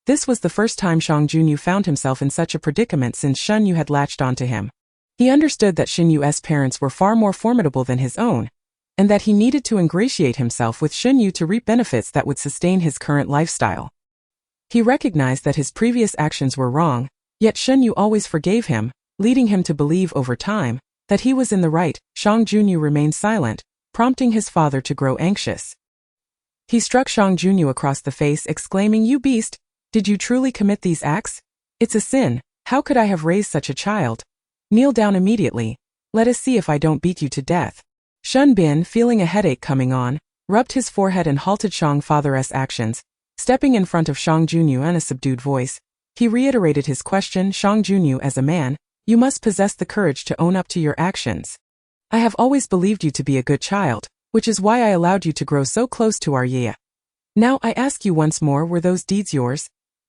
This was the first time Shang Junyu found himself in such a predicament since Shen Yue had latched onto him. He understood that Shen Yue's parents were far more formidable than his own, and that he needed to ingratiate himself with Shen Yue to reap benefits that would sustain his current lifestyle. He recognized that his previous actions were wrong, Yet Shen Yue always forgave him, leading him to believe over time that he was in the right. Shang Junyu remained silent, prompting his father to grow anxious. He struck Shang Junyu across the face, exclaiming, "You beast! Did you truly commit these acts? It's a sin. How could I have raised such a child? Kneel down immediately. Let us see if I don't beat you to death." Shen Bin, feeling a headache coming on, rubbed his forehead and halted Shang father's actions. Stepping in front of Shang Junyu in a subdued voice, he reiterated his question. "Shang Junyu, as a man, you must possess the courage to own up to your actions. I have always believed you to be a good child, which is why I allowed you to grow so close to our Ye. Now I ask you once more, were those deeds yours?"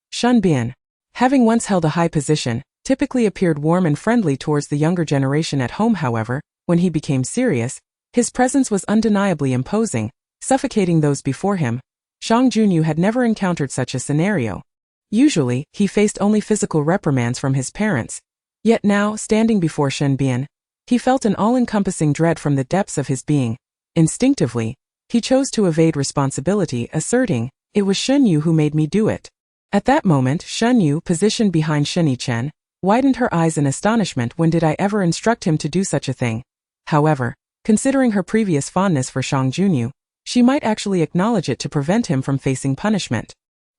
Shen Bin, having once held a high position, typically appeared warm and friendly towards the younger generation at home. However, when he became serious, his presence was undeniably imposing, suffocating those before him. Shang Junyu had never encountered such a scenario. Usually, he faced only physical reprimands from his parents. Yet now, standing before Shen Bin, he felt an all-encompassing dread from the depths of his being. Instinctively, he chose to evade responsibility, asserting, "It was Shen Yue who made me do it." At that moment, Shen Yue, positioned behind Shen Yichen, widened her eyes in astonishment. When did I ever instruct him to do such a thing? However, considering her previous fondness for Shang Junyu, she might actually acknowledge it to prevent him from facing punishment.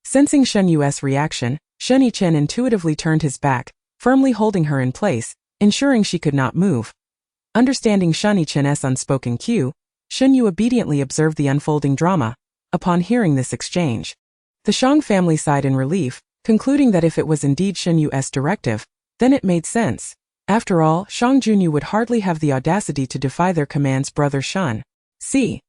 Sensing Shen Yue's reaction, Shen Yichen intuitively turned his back, firmly holding her in place, ensuring she could not move. Understanding Shen Yichen's unspoken cue, Shen Yue obediently observed the unfolding drama. Upon hearing this exchange, the Shang family sighed in relief, concluding that if it was indeed Shen Yue's directive, then it made sense. After all, Shang Junyu would hardly have the audacity to defy their commands. "Brother Shen, see,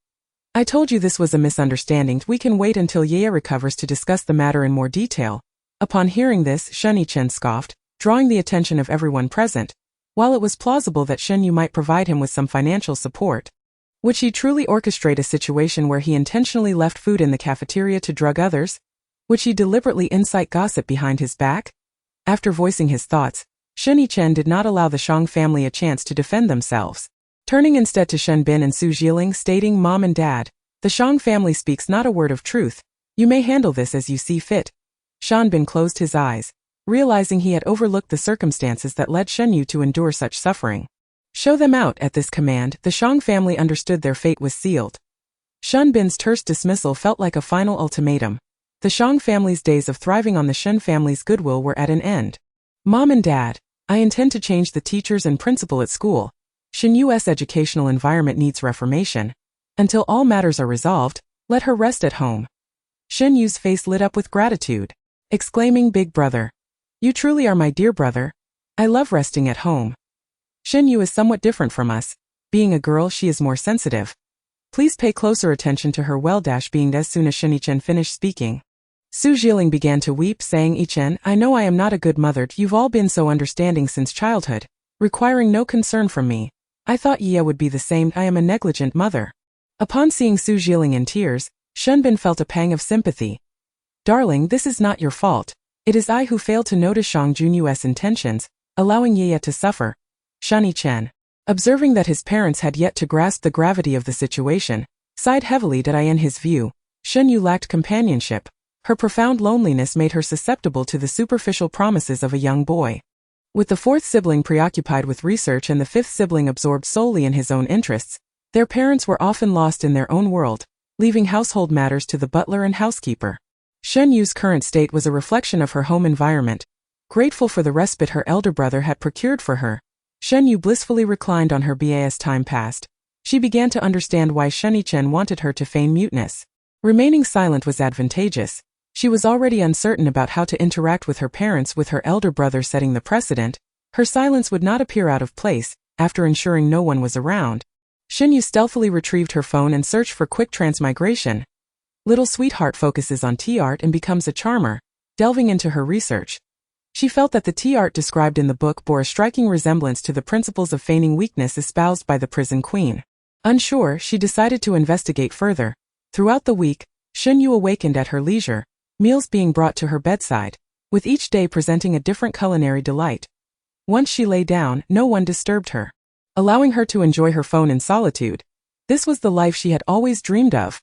I told you this was a misunderstanding. We can wait until Ye recovers to discuss the matter in more detail." Upon hearing this, Shen Yichen scoffed, drawing the attention of everyone present. While it was plausible that Shen Yue might provide him with some financial support, would she truly orchestrate a situation where he intentionally left food in the cafeteria to drug others? Would she deliberately incite gossip behind his back? After voicing his thoughts, Shen Yichen did not allow the Shang family a chance to defend themselves. Turning instead to Shen Bin and Su Jiling, stating, "Mom and Dad, the Shang family speaks not a word of truth. You may handle this as you see fit." Shen Bin closed his eyes, realizing he had overlooked the circumstances that led Shen Yue to endure such suffering. "Show them out." At this command, the Shang family understood their fate was sealed. Shen Bin's terse dismissal felt like a final ultimatum. The Shang family's days of thriving on the Shen family's goodwill were at an end. "Mom and Dad, I intend to change the teachers and principal at school. Shen Yue's educational environment needs reformation. Until all matters are resolved, let her rest at home." Shen Yue's face lit up with gratitude, exclaiming, "Big brother, you truly are my dear brother. I love resting at home. Shen Yue is somewhat different from us. Being a girl, she is more sensitive. Please pay closer attention to her." Being as soon as Shen Yichen finished speaking, Su Jiling began to weep, saying, "Yichen, I know I am not a good mother. You've all been so understanding since childhood, requiring no concern from me. I thought Ye would be the same. I am a negligent mother." Upon seeing Su Jiling in tears, Shen Bin felt a pang of sympathy. "Darling, this is not your fault. It is I who failed to notice Shang Junyu's intentions, allowing Ye to suffer." Shen Yichen, observing that his parents had yet to grasp the gravity of the situation, sighed heavily. In his view, Shen Yue lacked companionship. Her profound loneliness made her susceptible to the superficial promises of a young boy. With the fourth sibling preoccupied with research and the fifth sibling absorbed solely in his own interests, their parents were often lost in their own world, leaving household matters to the butler and housekeeper. Shen Yue's current state was a reflection of her home environment. Grateful for the respite her elder brother had procured for her, Shen Yue blissfully reclined on her bed as time passed. She began to understand why Shen Yichen wanted her to feign muteness. Remaining silent was advantageous. She was already uncertain about how to interact with her parents, with her elder brother setting the precedent. Her silence would not appear out of place. After ensuring no one was around, Shen Yue stealthily retrieved her phone and searched for quick transmigration. Little Sweetheart focuses on tea art and becomes a charmer. Delving into her research, she felt that the tea art described in the book bore a striking resemblance to the principles of feigning weakness espoused by the prison queen. Unsure, she decided to investigate further. Throughout the week, Shen Yue awakened at her leisure, meals being brought to her bedside, with each day presenting a different culinary delight. Once she lay down, no one disturbed her, allowing her to enjoy her phone in solitude. This was the life she had always dreamed of.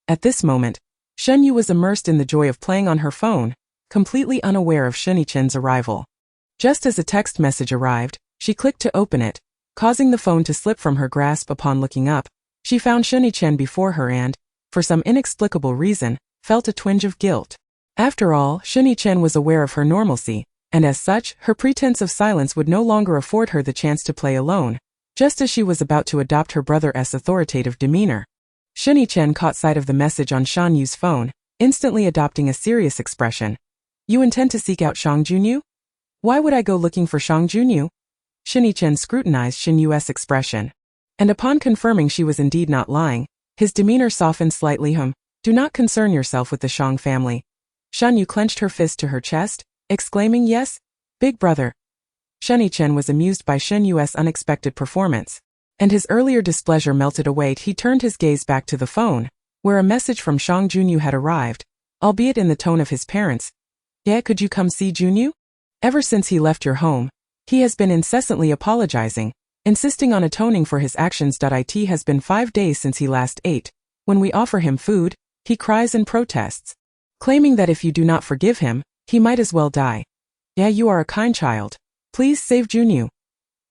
At this moment, Shen Yue was immersed in the joy of playing on her phone, completely unaware of Shen Yichen's arrival. Just as a text message arrived, she clicked to open it, causing the phone to slip from her grasp. Upon looking up, she found Shen Yue before her and, for some inexplicable reason, felt a twinge of guilt. After all, Shen Yue was aware of her normalcy, and as such, her pretense of silence would no longer afford her the chance to play alone, just as she was about to adopt her brother's authoritative demeanor. Shen Yue caught sight of the message on Shen Yue's phone, instantly adopting a serious expression. You intend to seek out Shen Yue? Why would I go looking for Shen Yue? Shen Yue scrutinized Shen Yue's expression. And upon confirming she was indeed not lying, his demeanor softened slightly. Do not concern yourself with the Shang family. Shen Yue clenched her fist to her chest, exclaiming, yes, big brother. Shen Yue was amused by Shen Yue's unexpected performance, and his earlier displeasure melted away. He turned his gaze back to the phone, where a message from Shen Yue had arrived, albeit in the tone of his parents. Yeah, could you come see Yue? Ever since he left your home, he has been incessantly apologizing, insisting on atoning for his actions. It has been 5 days since he last ate. When we offer him food, he cries and protests, claiming that if you do not forgive him, he might as well die. Yeah, you are a kind child. Please save Yue.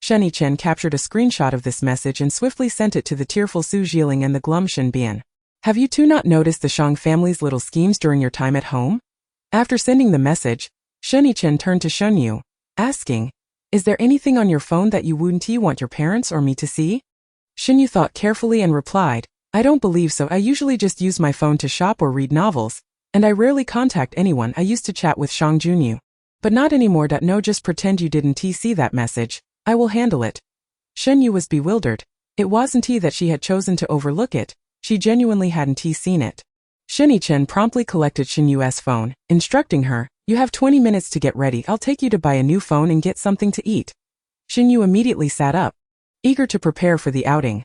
Shen Yue captured a screenshot of this message and swiftly sent it to the tearful Su Jiling and the glum Shen Bian. Have you two not noticed the Shang family's little schemes during your time at home? After sending the message, Shen Yue turned to Shen Yue, asking, is there anything on your phone that you wouldn't want your parents or me to see? Shen Yue thought carefully and replied, I don't believe so. I usually just use my phone to shop or read novels, and I rarely contact anyone. I used to chat with Shen Yue. But not anymore. No, just pretend you didn't see that message. I will handle it. Shen Yue was bewildered. It wasn't that she had chosen to overlook it, she genuinely hadn't seen it. Shen Yue promptly collected Shen Yue's phone, instructing her, you have 20 minutes to get ready. I'll take you to buy a new phone and get something to eat. Shen Yue immediately sat up, eager to prepare for the outing.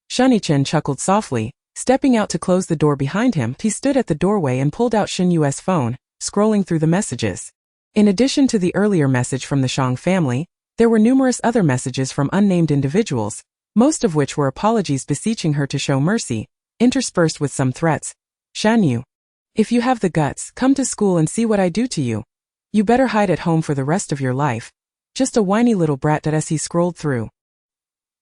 Shen Yue chuckled softly, stepping out to close the door behind him. He stood at the doorway and pulled out Shen Yue's phone, scrolling through the messages. In addition to the earlier message from the Shang family, there were numerous other messages from unnamed individuals, most of which were apologies beseeching her to show mercy, interspersed with some threats. Shen Yue, if you have the guts, come to school and see what I do to you. You better hide at home for the rest of your life. Just a whiny little brat. As he scrolled through,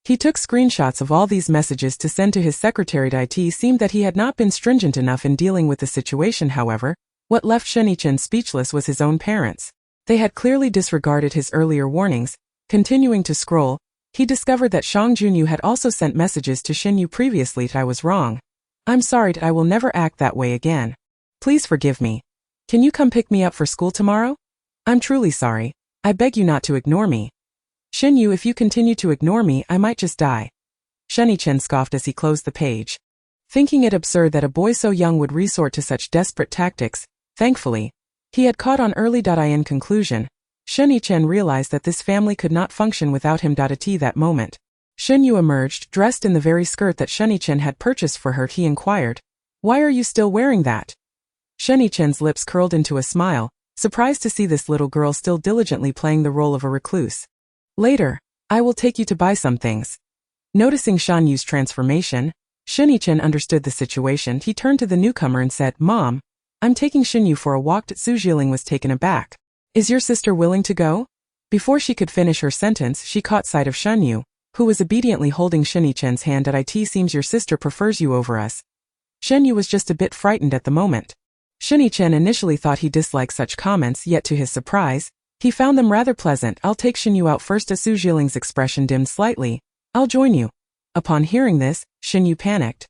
he took screenshots of all these messages to send to his secretary. It seemed that he had not been stringent enough in dealing with the situation. However, what left Shen Yue speechless was his own parents. They had clearly disregarded his earlier warnings. Continuing to scroll, he discovered that Shen Yue had also sent messages to Shen Yue previously. I was wrong. I'm sorry. I will never act that way again. Please forgive me. Can you come pick me up for school tomorrow? I'm truly sorry. I beg you not to ignore me. Shen Yue, if you continue to ignore me, I might just die. Shen Yue scoffed as he closed the page, thinking it absurd that a boy so young would resort to such desperate tactics. Thankfully, he had caught on early. In conclusion, Shen Yue realized that this family could not function without him. At that moment, Shen Yue emerged, dressed in the very skirt that Shen Yue had purchased for her. He inquired, why are you still wearing that? Shen Yue's lips curled into a smile, surprised to see this little girl still diligently playing the role of a recluse. Later, I will take you to buy some things. Noticing Shen Yue's transformation, Shen Yue understood the situation. He turned to the newcomer and said, Mom, I'm taking Shen Yue for a walk. Su Jiling was taken aback. Is your sister willing to go? Before she could finish her sentence, she caught sight of Shen Yue, who was obediently holding Shen Yue's hand. It seems your sister prefers you over us. Shen Yue was just a bit frightened at the moment. Shen Yue initially thought he disliked such comments, yet to his surprise, he found them rather pleasant. I'll take Shen Yue out first. Su Jiling's expression dimmed slightly. I'll join you. Upon hearing this, Shen Yue panicked.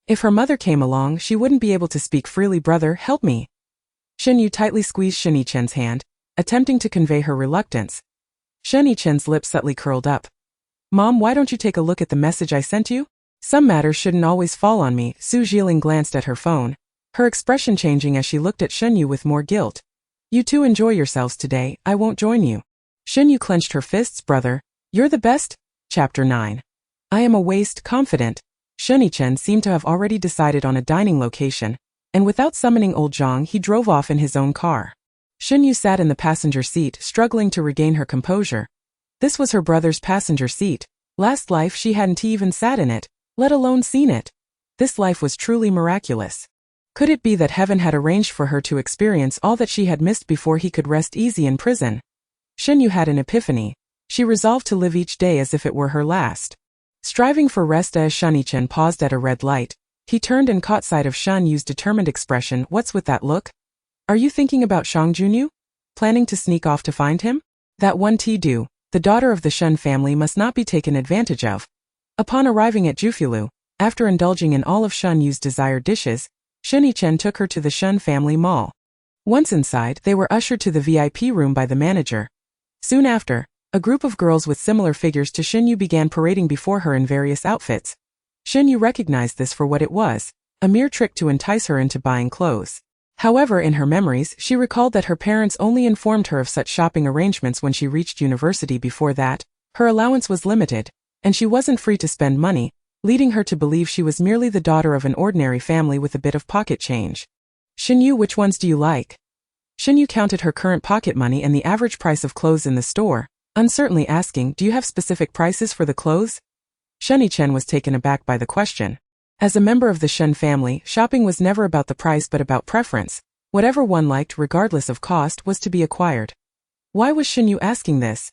If her mother came along, she wouldn't be able to speak freely. Brother, help me. Shen Yue tightly squeezed Shen Yue's hand, attempting to convey her reluctance. Shen Yue's lips subtly curled up. Mom, why don't you take a look at the message I sent you? Some matters shouldn't always fall on me. Su Jiling glanced at her phone, her expression changing as she looked at Shen Yue with more guilt. You two enjoy yourselves today, I won't join you. Shen Yue clenched her fists. Brother, you're the best? Chapter 9. I am a waste. Confident, Shen Yue seemed to have already decided on a dining location, and without summoning old Zhang, he drove off in his own car. Shen Yue sat in the passenger seat, struggling to regain her composure. This was her brother's passenger seat. Last life she hadn't even sat in it, let alone seen it. This life was truly miraculous. Could it be that heaven had arranged for her to experience all that she had missed before he could rest easy in prison? Shen Yue had an epiphany. She resolved to live each day as if it were her last. Striving for rest as Shen Yue paused at a red light, he turned and caught sight of Shen Yue's determined expression. What's with that look? Are you thinking about Shang Junyu? Planning to sneak off to find him? That one Ti-Du, the daughter of the Shen family, must not be taken advantage of. Upon arriving at Jufilu, after indulging in all of Shen Yue's desired dishes, Shen Yue took her to the Shen family mall. Once inside, they were ushered to the VIP room by the manager. Soon after, a group of girls with similar figures to Shen Yue began parading before her in various outfits. Shen Yue recognized this for what it was, a mere trick to entice her into buying clothes. However, in her memories, she recalled that her parents only informed her of such shopping arrangements when she reached university. Before that, her allowance was limited, and she wasn't free to spend money, leading her to believe she was merely the daughter of an ordinary family with a bit of pocket change. Shen Yue, which ones do you like? Shen Yue counted her current pocket money and the average price of clothes in the store, uncertainly asking, do you have specific prices for the clothes? Shen Yue was taken aback by the question. As a member of the Shen family, shopping was never about the price but about preference. Whatever one liked, regardless of cost, was to be acquired. Why was Shen Yue asking this?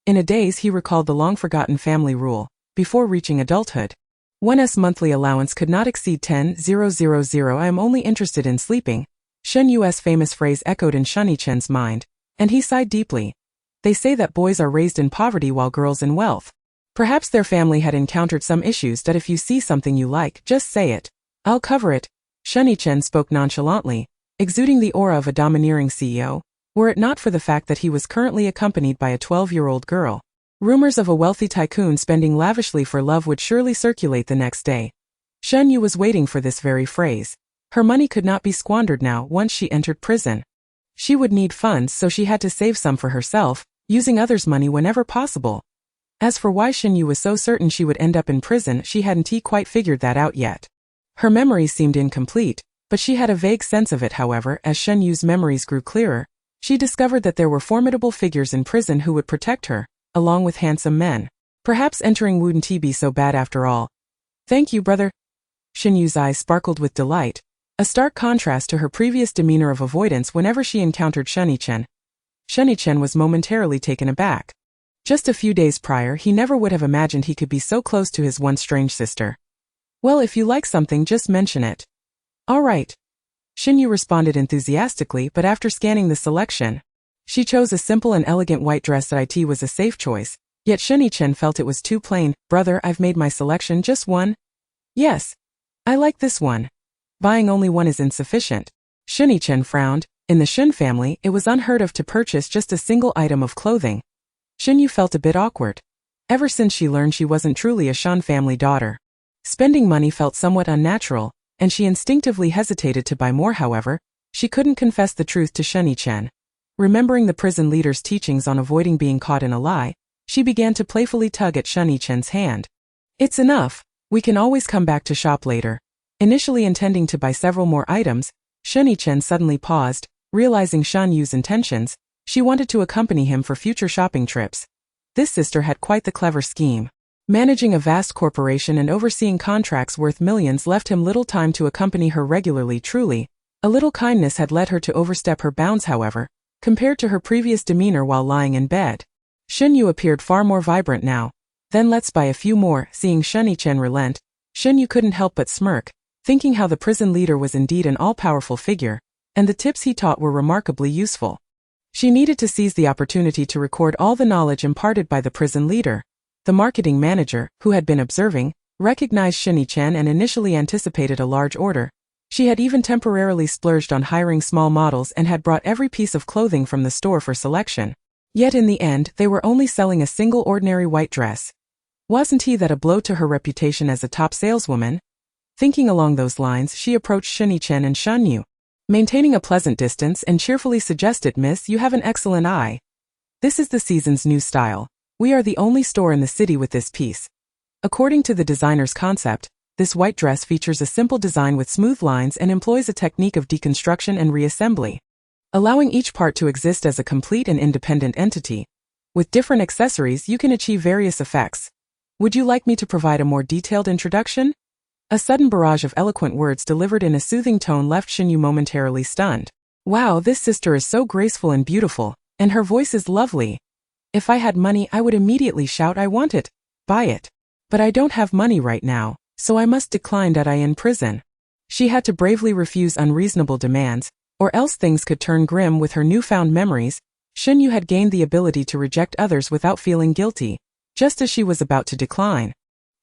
In a daze he recalled the long-forgotten family rule. Before reaching adulthood, one's monthly allowance could not exceed 10,000. I am only interested in sleeping. Shen Yue's famous phrase echoed in Shen Yi's mind, and he sighed deeply. They say that boys are raised in poverty while girls in wealth. Perhaps their family had encountered some issues that if you see something you like, just say it. I'll cover it. Shen Yue spoke nonchalantly, exuding the aura of a domineering CEO, were it not for the fact that he was currently accompanied by a 12-year-old girl. Rumors of a wealthy tycoon spending lavishly for love would surely circulate the next day. Shen Yue was waiting for this very phrase. Her money could not be squandered now once she entered prison. She would need funds, so she had to save some for herself, using others' money whenever possible. As for why Shen Yue was so certain she would end up in prison, she hadn't quite figured that out yet. Her memories seemed incomplete, but she had a vague sense of it. However, as Shen Yue's memories grew clearer, she discovered that there were formidable figures in prison who would protect her, along with handsome men. Perhaps entering wouldn't be so bad after all. Thank you, brother. Shen Yue's eyes sparkled with delight, a stark contrast to her previous demeanor of avoidance whenever she encountered Shen Yue. Shen Yue was momentarily taken aback. Just a few days prior, he never would have imagined he could be so close to his once strange sister. Well, if you like something, just mention it. All right. Shen Yue responded enthusiastically, but after scanning the selection, she chose a simple and elegant white dress that was a safe choice, yet Shen Yue felt it was too plain. Brother, I've made my selection, just one. Yes. I like this one. Buying only one is insufficient. Shen Yue frowned. In the Shen family, it was unheard of to purchase just a single item of clothing. Shen Yue felt a bit awkward. Ever since she learned she wasn't truly a Shen family daughter, spending money felt somewhat unnatural, and she instinctively hesitated to buy more. However, she couldn't confess the truth to Shen Yue. Remembering the prison leader's teachings on avoiding being caught in a lie, she began to playfully tug at Shen Yue's hand. It's enough, we can always come back to shop later. Initially intending to buy several more items, Shen Yue suddenly paused, realizing Shen Yue's intentions. She wanted to accompany him for future shopping trips. This sister had quite the clever scheme. Managing a vast corporation and overseeing contracts worth millions left him little time to accompany her regularly. Truly, a little kindness had led her to overstep her bounds. However, compared to her previous demeanor while lying in bed, Shen Yue appeared far more vibrant now. Then let's buy a few more. Seeing Shen Yue relent, Shen Yue couldn't help but smirk, thinking how the prison leader was indeed an all-powerful figure, and the tips he taught were remarkably useful. She needed to seize the opportunity to record all the knowledge imparted by the prison leader. The marketing manager, who had been observing, recognized Shen Yue and initially anticipated a large order. She had even temporarily splurged on hiring small models and had brought every piece of clothing from the store for selection. Yet in the end, they were only selling a single ordinary white dress. Wasn't that a blow to her reputation as a top saleswoman? Thinking along those lines, she approached Shen Yue and Shen Yue, maintaining a pleasant distance, and cheerfully suggested, Miss, you have an excellent eye. This is the season's new style. We are the only store in the city with this piece. According to the designer's concept, this white dress features a simple design with smooth lines and employs a technique of deconstruction and reassembly, allowing each part to exist as a complete and independent entity. With different accessories, you can achieve various effects. Would you like me to provide a more detailed introduction? A sudden barrage of eloquent words delivered in a soothing tone left Shen Yue momentarily stunned. Wow, this sister is so graceful and beautiful, and her voice is lovely. If I had money, I would immediately shout, I want it. Buy it. But I don't have money right now, so I must decline that I in prison. She had to bravely refuse unreasonable demands, or else things could turn grim. With her newfound memories, Shen Yue had gained the ability to reject others without feeling guilty, just as she was about to decline.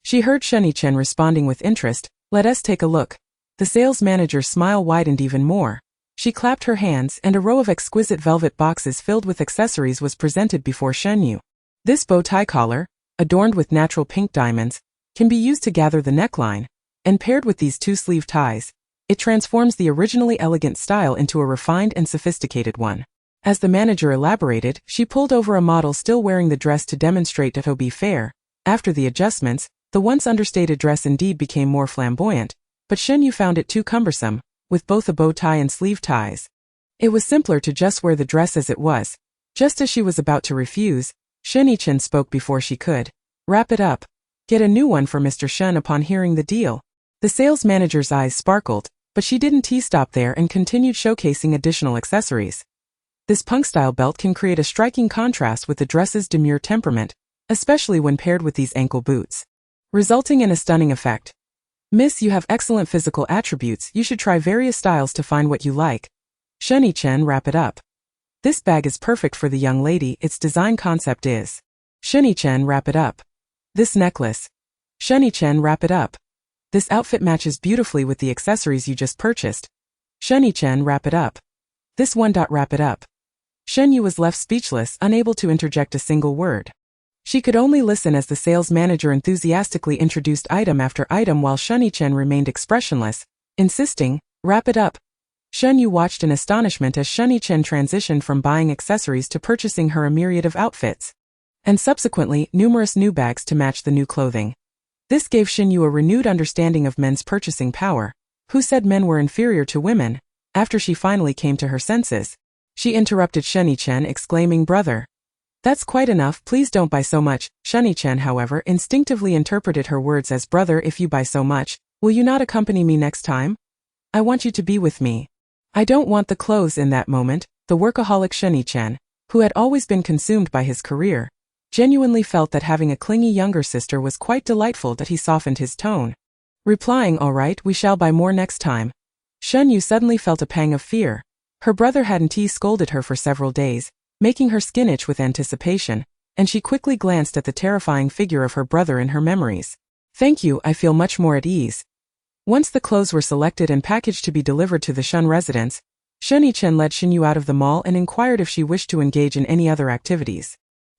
She heard Shen Yue responding with interest. Let us take a look. The sales manager's smile widened even more. She clapped her hands and a row of exquisite velvet boxes filled with accessories was presented before Shen Yue. This bow tie collar, adorned with natural pink diamonds, can be used to gather the neckline, and paired with these two-sleeve ties, it transforms the originally elegant style into a refined and sophisticated one. As the manager elaborated, she pulled over a model still wearing the dress to demonstrate that to be fair. After the adjustments, the once understated dress indeed became more flamboyant, but Shen Yue found it too cumbersome, with both a bow tie and sleeve ties. It was simpler to just wear the dress as it was. Just as she was about to refuse, Shen Yue spoke before she could. Wrap it up. Get a new one for Mr. Shen. Upon hearing the deal, the sales manager's eyes sparkled, but she didn't stop there and continued showcasing additional accessories. This punk-style belt can create a striking contrast with the dress's demure temperament, especially when paired with these ankle boots, resulting in a stunning effect. Miss, you have excellent physical attributes. You should try various styles to find what you like. Shen Yue, wrap it up. This bag is perfect for the young lady. Its design concept is. Shen Yue, wrap it up. This necklace. Shen Yue, wrap it up. This outfit matches beautifully with the accessories you just purchased. Shen Yue, wrap it up. This one. Wrap it up. Shen Yue was left speechless, unable to interject a single word. She could only listen as the sales manager enthusiastically introduced item after item while Shen Yue remained expressionless, insisting, wrap it up. Shen Yue watched in astonishment as Shen Yue transitioned from buying accessories to purchasing her a myriad of outfits, and subsequently numerous new bags to match the new clothing. This gave Shen Yue a renewed understanding of men's purchasing power. Who said men were inferior to women? After she finally came to her senses, she interrupted Shen Yue, exclaiming, Brother. That's quite enough, please don't buy so much. Shen Yue, however, instinctively interpreted her words as, Brother, if you buy so much, will you not accompany me next time? I want you to be with me. I don't want the clothes. In that moment, the workaholic Shen Yue, who had always been consumed by his career, genuinely felt that having a clingy younger sister was quite delightful. That he softened his tone, replying, all right, we shall buy more next time. Shen Yue suddenly felt a pang of fear. Her brother hadn't scolded her for several days, making her skin itch with anticipation, and she quickly glanced at the terrifying figure of her brother in her memories. Thank you, I feel much more at ease. Once the clothes were selected and packaged to be delivered to the Shen residence, Shen Yue led Shen Yue out of the mall and inquired if she wished to engage in any other activities.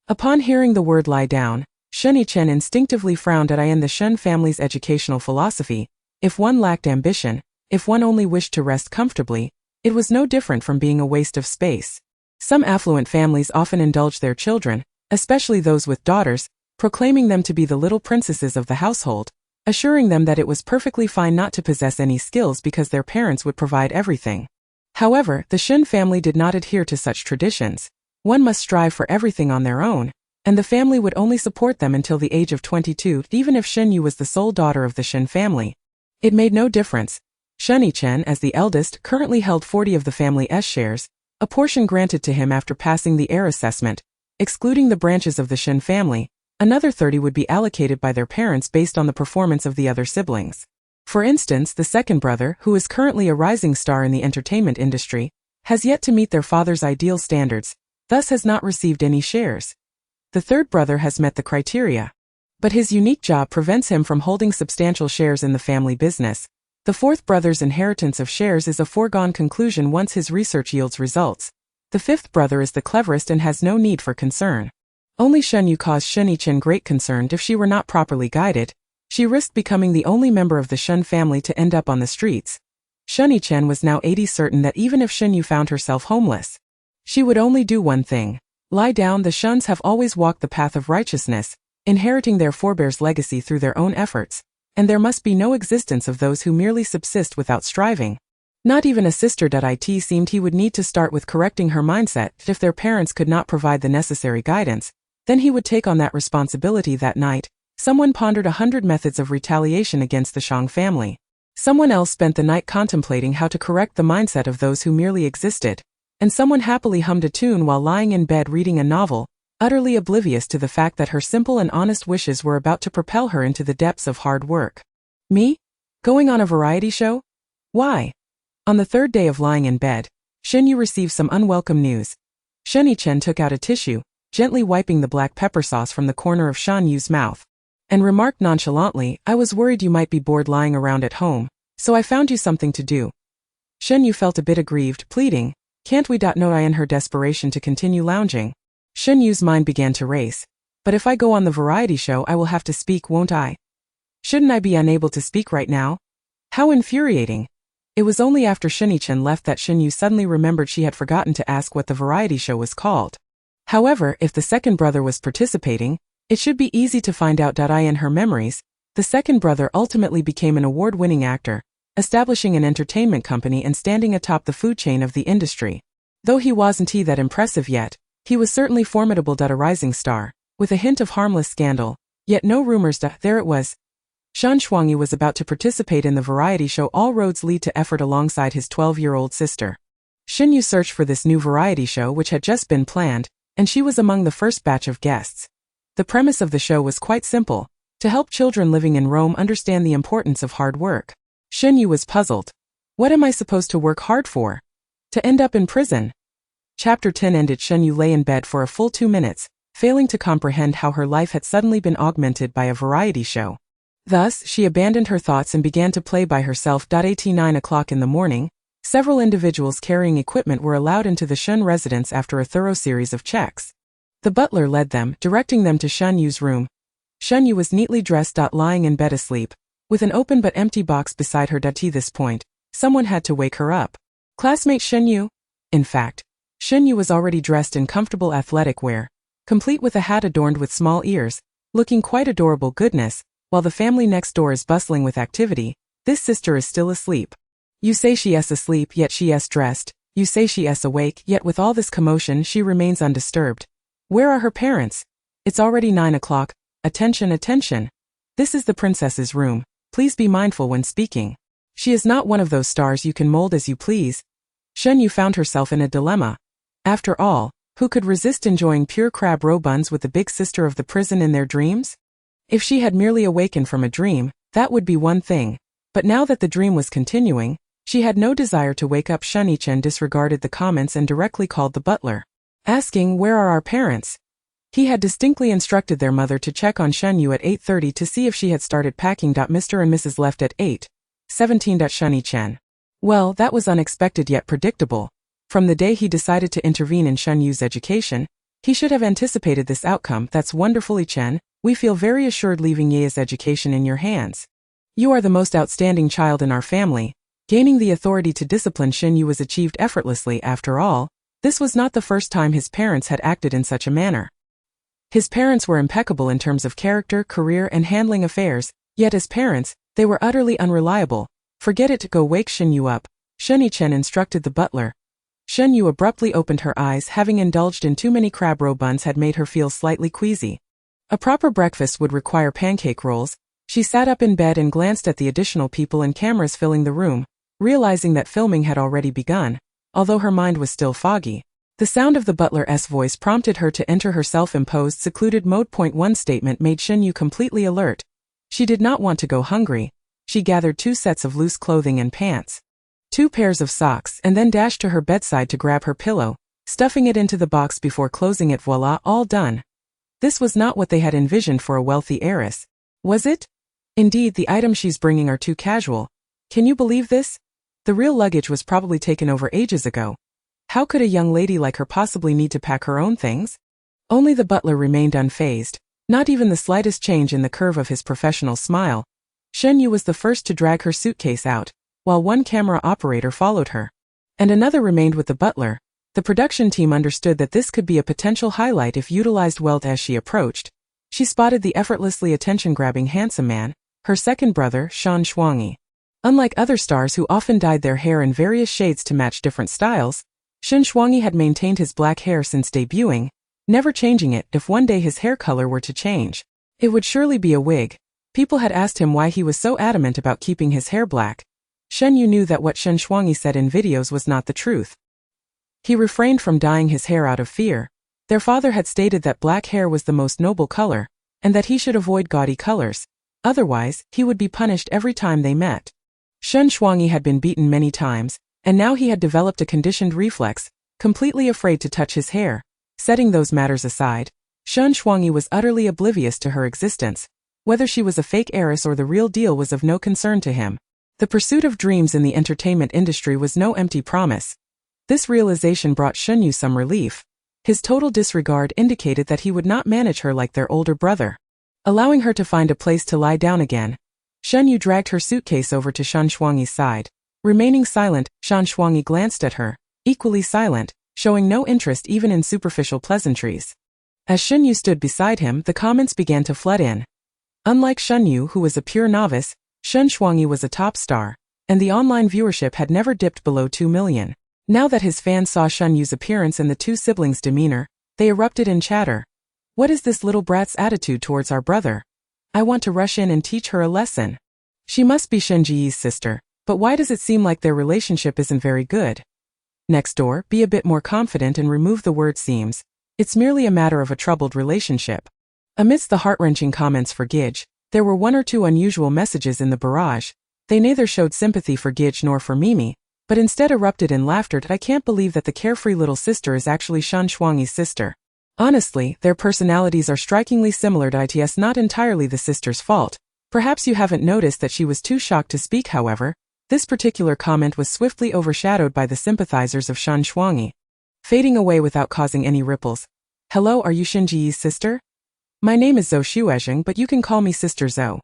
Upon hearing the word lie down, Shen Yue instinctively frowned at the Shen family's educational philosophy. If one lacked ambition, if one only wished to rest comfortably, it was no different from being a waste of space. Some affluent families often indulge their children, especially those with daughters, proclaiming them to be the little princesses of the household, assuring them that it was perfectly fine not to possess any skills because their parents would provide everything. However, the Shen family did not adhere to such traditions. One must strive for everything on their own, and the family would only support them until the age of 22, even if Shen Yue was the sole daughter of the Shen family. It made no difference. Shen Yue, as the eldest, currently held 40 of the family's shares, a portion granted to him after passing the heir assessment. Excluding the branches of the Shen family, another 30 would be allocated by their parents based on the performance of the other siblings. For instance, the second brother, who is currently a rising star in the entertainment industry, has yet to meet their father's ideal standards, thus has not received any shares. The third brother has met the criteria, but his unique job prevents him from holding substantial shares in the family business. The fourth brother's inheritance of shares is a foregone conclusion once his research yields results. The fifth brother is the cleverest and has no need for concern. Only Shen Yue caused Shen Yue great concern. If she were not properly guided, she risked becoming the only member of the Shen family to end up on the streets. Shen Yue was now 80 certain that even if Shen Yue found herself homeless, she would only do one thing: lie down. The Shens have always walked the path of righteousness, inheriting their forebears' legacy through their own efforts, and there must be no existence of those who merely subsist without striving. Not even a sister. It seemed he would need to start with correcting her mindset. If their parents could not provide the necessary guidance, then he would take on that responsibility. That night, someone pondered 100 methods of retaliation against the Shang family. Someone else spent the night contemplating how to correct the mindset of those who merely existed, and someone happily hummed a tune while lying in bed reading a novel. utterly oblivious to the fact that her simple and honest wishes were about to propel her into the depths of hard work. Me? Going on a variety show? Why? On the third day of lying in bed, Shen Yue received some unwelcome news. Shen Yue took out a tissue, gently wiping the black pepper sauce from the corner of Shen Yue's mouth, and remarked nonchalantly, "I was worried you might be bored lying around at home, so I found you something to do." Shen Yue felt a bit aggrieved, pleading, "Can't we?" In her desperation to continue lounging, Shen Yue's mind began to race. "But if I go on the variety show, I will have to speak, won't I? Shouldn't I be unable to speak right now? How infuriating." It was only after Shen Yue left that Shen Yue suddenly remembered she had forgotten to ask what the variety show was called. However, if the second brother was participating, it should be easy to find out. In her memories, the second brother ultimately became an award-winning actor, establishing an entertainment company and standing atop the food chain of the industry. Though he wasn't that impressive yet, he was certainly formidable. A rising star, with a hint of harmless scandal, yet no rumors. There it was. Shan Shuangyi was about to participate in the variety show All Roads Lead to Effort alongside his 12-year-old sister. Shen Yue searched for this new variety show which had just been planned, and she was among the first batch of guests. The premise of the show was quite simple: to help children living in Rome understand the importance of hard work. Shen Yue was puzzled. What am I supposed to work hard for? To end up in prison? Chapter 10 ended. Shen Yue lay in bed for a full 2 minutes, failing to comprehend how her life had suddenly been augmented by a variety show. Thus, she abandoned her thoughts and began to play by herself. At 9 o'clock in the morning, several individuals carrying equipment were allowed into the Shen residence after a thorough series of checks. The butler led them, directing them to Shen Yue's room. Shen Yue was neatly dressed. Lying in bed asleep, with an open but empty box beside her. At this point, someone had to wake her up. Classmate Shen Yue? In fact, Shen Yue was already dressed in comfortable athletic wear, complete with a hat adorned with small ears, looking quite adorable. Goodness, while the family next door is bustling with activity, this sister is still asleep. You say she is asleep, yet she is dressed. You say she is awake, yet with all this commotion she remains undisturbed. Where are her parents? It's already 9 o'clock. Attention, attention. This is the princess's room. Please be mindful when speaking. She is not one of those stars you can mold as you please. Shen Yue found herself in a dilemma. After all, who could resist enjoying pure crab roe buns with the big sister of the prison in their dreams? If she had merely awakened from a dream, that would be one thing. But now that the dream was continuing, she had no desire to wake up. Shen Yue disregarded the comments and directly called the butler, asking, "Where are our parents?" He had distinctly instructed their mother to check on Shen Yue at 8:30 to see if she had started packing. Mr. and Mrs. left at 8:17. Shen Yue. Well, that was unexpected yet predictable. From the day he decided to intervene in Shen Yue's education, he should have anticipated this outcome. That's wonderful, Chen. We feel very assured leaving Ye's education in your hands. You are the most outstanding child in our family. Gaining the authority to discipline Shen Yue was achieved effortlessly. After all, this was not the first time his parents had acted in such a manner. His parents were impeccable in terms of character, career, and handling affairs, yet as parents, they were utterly unreliable. Forget it. Go wake Shen Yue up, Shen Yue instructed the butler. Shen Yue abruptly opened her eyes. Having indulged in too many crab roe buns had made her feel slightly queasy. A proper breakfast would require pancake rolls. She sat up in bed and glanced at the additional people and cameras filling the room, realizing that filming had already begun, although her mind was still foggy. The sound of the butler's voice prompted her to enter her self-imposed secluded mode. One statement made Shen Yue completely alert. She did not want to go hungry. She gathered 2 sets of loose clothing and pants, 2 pairs of socks, and then dashed to her bedside to grab her pillow, stuffing it into the box before closing it. Voila, all done. This was not what they had envisioned for a wealthy heiress. Was it? Indeed, the items she's bringing are too casual. Can you believe this? The real luggage was probably taken over ages ago. How could a young lady like her possibly need to pack her own things? Only the butler remained unfazed, not even the slightest change in the curve of his professional smile. Shen Yue was the first to drag her suitcase out, while one camera operator followed her, and another remained with the butler. The production team understood that this could be a potential highlight if utilized well. As she approached, she spotted the effortlessly attention-grabbing handsome man, her second brother, Shan Shuangyi. Unlike other stars who often dyed their hair in various shades to match different styles, Shen Shuangyi had maintained his black hair since debuting, never changing it. If one day his hair color were to change, it would surely be a wig. People had asked him why he was so adamant about keeping his hair black. Shen Yue knew that what Shen Shuangyi said in videos was not the truth. He refrained from dyeing his hair out of fear. Their father had stated that black hair was the most noble color, and that he should avoid gaudy colors. Otherwise, he would be punished every time they met. Shen Yue had been beaten many times, and now he had developed a conditioned reflex, completely afraid to touch his hair. Setting those matters aside, Shen Yue was utterly oblivious to her existence. Whether she was a fake heiress or the real deal was of no concern to him. The pursuit of dreams in the entertainment industry was no empty promise. This realization brought Shen Yue some relief. His total disregard indicated that he would not manage her like their older brother. Allowing her to find a place to lie down again, Shen Yue dragged her suitcase over to Shen Yue's side. Remaining silent, Shen Yue glanced at her, equally silent, showing no interest even in superficial pleasantries. As Shen Yue stood beside him, the comments began to flood in. Unlike Shen Yue, who was a pure novice, Shen Yue was a top star, and the online viewership had never dipped below 2 million. Now that his fans saw Shen Yue's appearance and the two siblings' demeanor, they erupted in chatter. What is this little brat's attitude towards our brother? I want to rush in and teach her a lesson. She must be Shen Yue's sister, but why does it seem like their relationship isn't very good? Next door, be a bit more confident and remove the word seems. It's merely a matter of a troubled relationship. Amidst the heart-wrenching comments for Gij, there were one or two unusual messages in the barrage. They neither showed sympathy for Gij nor for Mimi, but instead erupted in laughter. I can't believe that the carefree little sister is actually Shen Yue's sister. Honestly, their personalities are strikingly similar. It's not entirely the sister's fault. Perhaps you haven't noticed that she was too shocked to speak. However, this particular comment was swiftly overshadowed by the sympathizers of Shen Yue, fading away without causing any ripples. Hello, are you Shen Yue's sister? My name is Zhou Shuezheng, but you can call me Sister Zhou.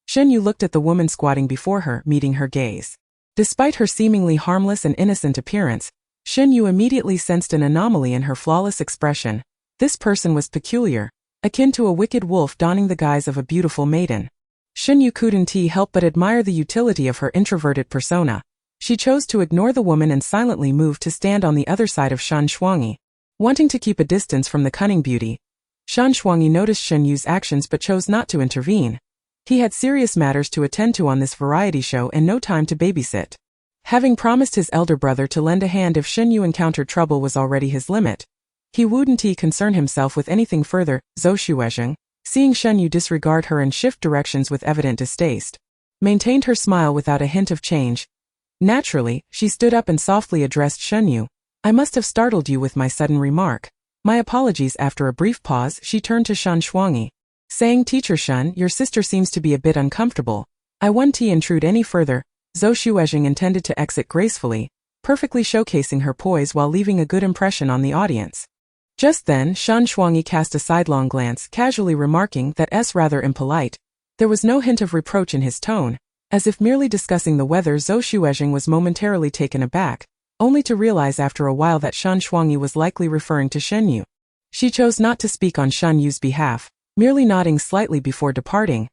Shen Yue looked at the woman squatting before her, meeting her gaze. Despite her seemingly harmless and innocent appearance, Shen Yue immediately sensed an anomaly in her flawless expression. This person was peculiar, akin to a wicked wolf donning the guise of a beautiful maiden. Shen Yue couldn't help but admire the utility of her introverted persona. She chose to ignore the woman and silently moved to stand on the other side of Shen Yue. Wanting to keep a distance from the cunning beauty, Shen Yue noticed Shen Yue's actions but chose not to intervene. He had serious matters to attend to on this variety show and no time to babysit. Having promised his elder brother to lend a hand if Shen Yue encountered trouble was already his limit. He wouldn't concern himself with anything further. Zhou Shuezheng, seeing Shen Yue disregard her and shift directions with evident distaste, maintained her smile without a hint of change. Naturally, she stood up and softly addressed Shen Yue. I must have startled you with my sudden remark. My apologies. After a brief pause, she turned to Shen Yue, saying, Teacher Shen, your sister seems to be a bit uncomfortable. I won't intrude any further. Zhou Shuezheng intended to exit gracefully, perfectly showcasing her poise while leaving a good impression on the audience. Just then, Shen Yue cast a sidelong glance, casually remarking that it's rather impolite. There was no hint of reproach in his tone. As if merely discussing the weather, Zhou Shuezheng was momentarily taken aback, only to realize after a while that Shen Yue was likely referring to Shen Yue. She chose not to speak on Shen Yue's behalf, merely nodding slightly before departing.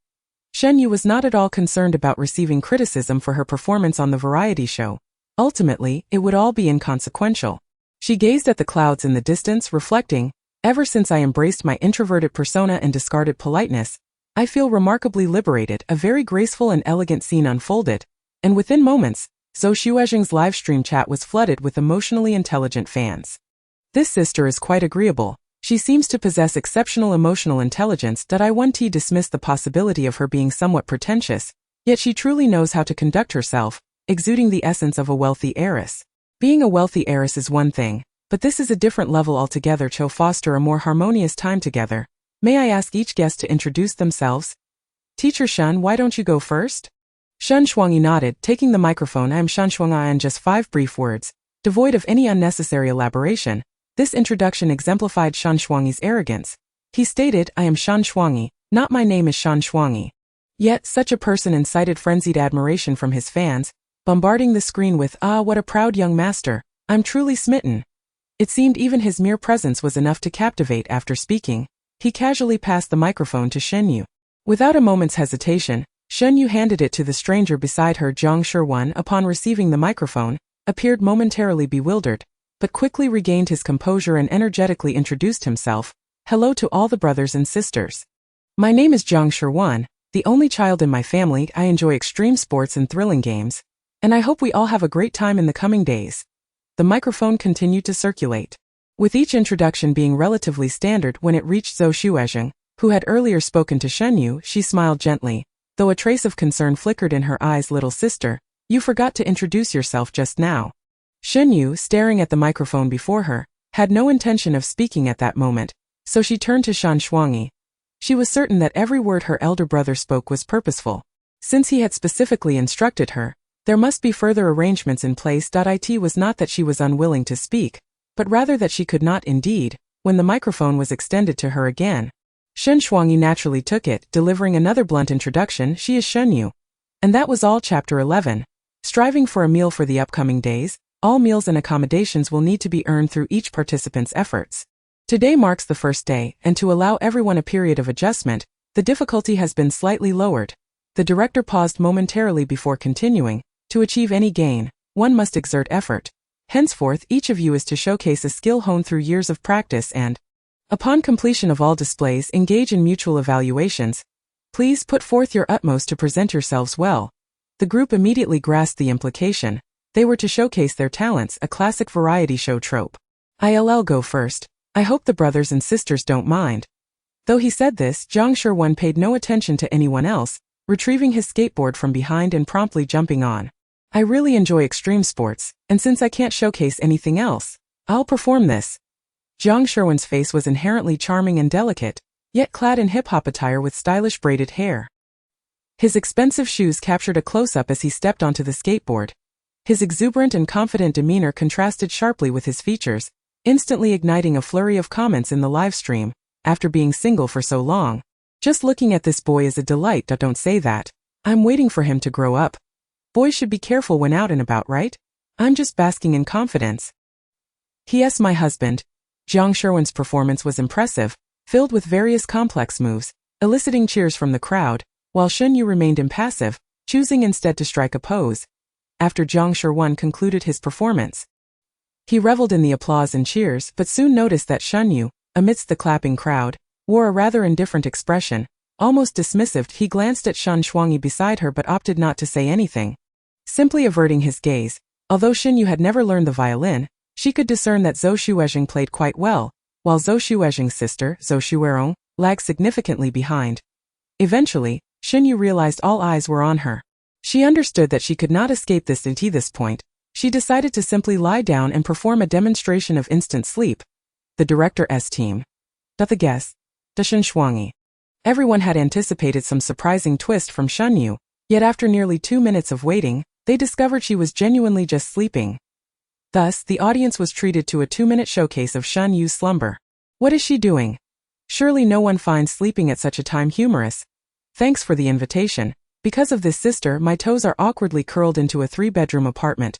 Shen Yue was not at all concerned about receiving criticism for her performance on the variety show. Ultimately, it would all be inconsequential. She gazed at the clouds in the distance, reflecting, ever since I embraced my introverted persona and discarded politeness, I feel remarkably liberated. A very graceful and elegant scene unfolded, and within moments, Zhou Shuezheng's livestream chat was flooded with emotionally intelligent fans. This sister is quite agreeable. She seems to possess exceptional emotional intelligence. I won't dismiss the possibility of her being somewhat pretentious, yet she truly knows how to conduct herself, exuding the essence of a wealthy heiress. Being a wealthy heiress is one thing, but this is a different level altogether. To foster a more harmonious time together, may I ask each guest to introduce themselves? Teacher Shen, why don't you go first? Shen Yue nodded, taking the microphone. I am Shen Yue. In just 5 brief words, devoid of any unnecessary elaboration, this introduction exemplified Shen Yue's arrogance. He stated, I am Shen Yue, not my name is Shen Yue. Yet, such a person incited frenzied admiration from his fans, bombarding the screen with, ah, what a proud young master, I'm truly smitten. It seemed even his mere presence was enough to captivate. After speaking, he casually passed the microphone to Shen Yue. Without a moment's hesitation, Shen Yue handed it to the stranger beside her. Zhang Shirwan, upon receiving the microphone, appeared momentarily bewildered, but quickly regained his composure and energetically introduced himself. Hello to all the brothers and sisters. My name is Zhang Shirwan, the only child in my family. I enjoy extreme sports and thrilling games, and I hope we all have a great time in the coming days. The microphone continued to circulate. with each introduction being relatively standard. When it reached Zhou Shuezheng, who had earlier spoken to Shen Yue, she smiled gently, though a trace of concern flickered in her eyes. Little sister, you forgot to introduce yourself just now. Shen Yue, staring at the microphone before her, had no intention of speaking at that moment, so she turned to Shan Shuangyi. She was certain that every word her elder brother spoke was purposeful. Since he had specifically instructed her, there must be further arrangements in place. It was not that she was unwilling to speak, but rather that she could not. Indeed, when the microphone was extended to her again, Shen Shuangyi naturally took it, delivering another blunt introduction. She is Shen Yue. And that was all. Chapter 11. Striving for a meal. For the upcoming days, all meals and accommodations will need to be earned through each participant's efforts. Today marks the first day, and to allow everyone a period of adjustment, the difficulty has been slightly lowered. The director paused momentarily before continuing. To achieve any gain, one must exert effort. Henceforth, each of you is to showcase a skill honed through years of practice and, upon completion of all displays, engage in mutual evaluations. Please put forth your utmost to present yourselves well. The group immediately grasped the implication. They were to showcase their talents, a classic variety show trope. I'll go first. I hope the brothers and sisters don't mind. Though he said this, Zhang Shirwan paid no attention to anyone else, retrieving his skateboard from behind and promptly jumping on. I really enjoy extreme sports, and since I can't showcase anything else, I'll perform this. Zhang Shirwan's face was inherently charming and delicate, yet clad in hip-hop attire with stylish braided hair. His expensive shoes captured a close-up as he stepped onto the skateboard. His exuberant and confident demeanor contrasted sharply with his features, instantly igniting a flurry of comments in the live stream. After being single for so long, just looking at this boy is a delight. Don't say that. I'm waiting for him to grow up. Boys should be careful when out and about, right? I'm just basking in confidence. He.S. my husband. Zhang Shirwan's performance was impressive, filled with various complex moves, eliciting cheers from the crowd, while Shen Yue remained impassive, choosing instead to strike a pose. After Zhang Shirwan concluded his performance, he reveled in the applause and cheers, but soon noticed that Shen Yue, amidst the clapping crowd, wore a rather indifferent expression. Almost dismissive, he glanced at Shan Shuangyi beside her but opted not to say anything, simply averting his gaze. Although Shen Yue had never learned the violin, she could discern that Zhou Shuezheng played quite well, while Zhou Shuezheng's sister, Zhou Shuerong, lagged significantly behind. Eventually, Shen Yue realized all eyes were on her. She understood that she could not escape this. At this point, she decided to simply lie down and perform a demonstration of instant sleep. The director's team. The guests. Shen Shuangyi. Everyone had anticipated some surprising twist from Shen Yue, yet after nearly 2 minutes of waiting, they discovered she was genuinely just sleeping. Thus, the audience was treated to a 2-minute showcase of Shen Yue's slumber. What is she doing? Surely no one finds sleeping at such a time humorous. Thanks for the invitation. Because of this, sister, my toes are awkwardly curled into a 3-bedroom apartment.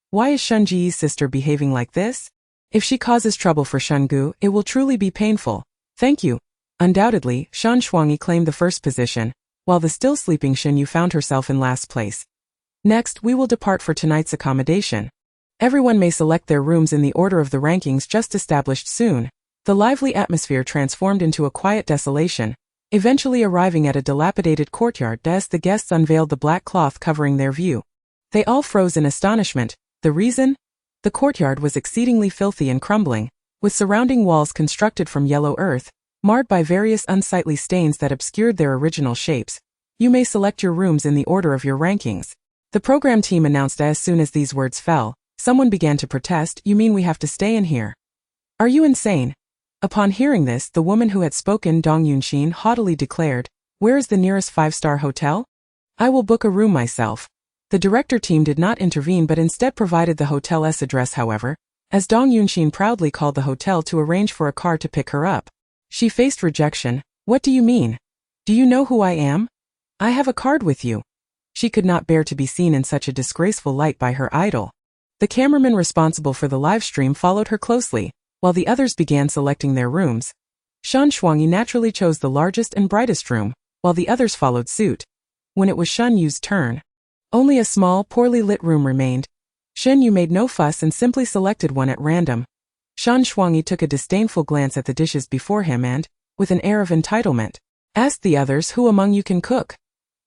Why is Shen Ji's sister behaving like this? If she causes trouble for Shen Gu, it will truly be painful. Thank you. Undoubtedly, Shan Shuangyi claimed the first position, while the still sleeping Shen Yue found herself in last place. Next, we will depart for tonight's accommodation. Everyone may select their rooms in the order of the rankings just established. Soon, the lively atmosphere transformed into a quiet desolation, eventually arriving at a dilapidated courtyard. As the guests unveiled the black cloth covering their view, they all froze in astonishment. The reason? The courtyard was exceedingly filthy and crumbling, with surrounding walls constructed from yellow earth, marred by various unsightly stains that obscured their original shapes. You may select your rooms in the order of your rankings. The program team announced. As soon as these words fell, someone began to protest. You mean we have to stay in here? Are you insane? Upon hearing this, the woman who had spoken, Dong Yunxin, haughtily declared, where is the nearest 5-star hotel? I will book a room myself. The director team did not intervene but instead provided the hotel's address. However, as Dong Yunxin proudly called the hotel to arrange for a car to pick her up, she faced rejection. What do you mean? Do you know who I am? I have a card with you. She could not bear to be seen in such a disgraceful light by her idol. The cameraman responsible for the live stream followed her closely, while the others began selecting their rooms. Shan Shuangyi naturally chose the largest and brightest room, while the others followed suit. When it was Shen Yue's turn, only a small, poorly lit room remained. Shen Yue made no fuss and simply selected one at random. Shan Shuangyi took a disdainful glance at the dishes before him and, with an air of entitlement, asked the others, who among you can cook?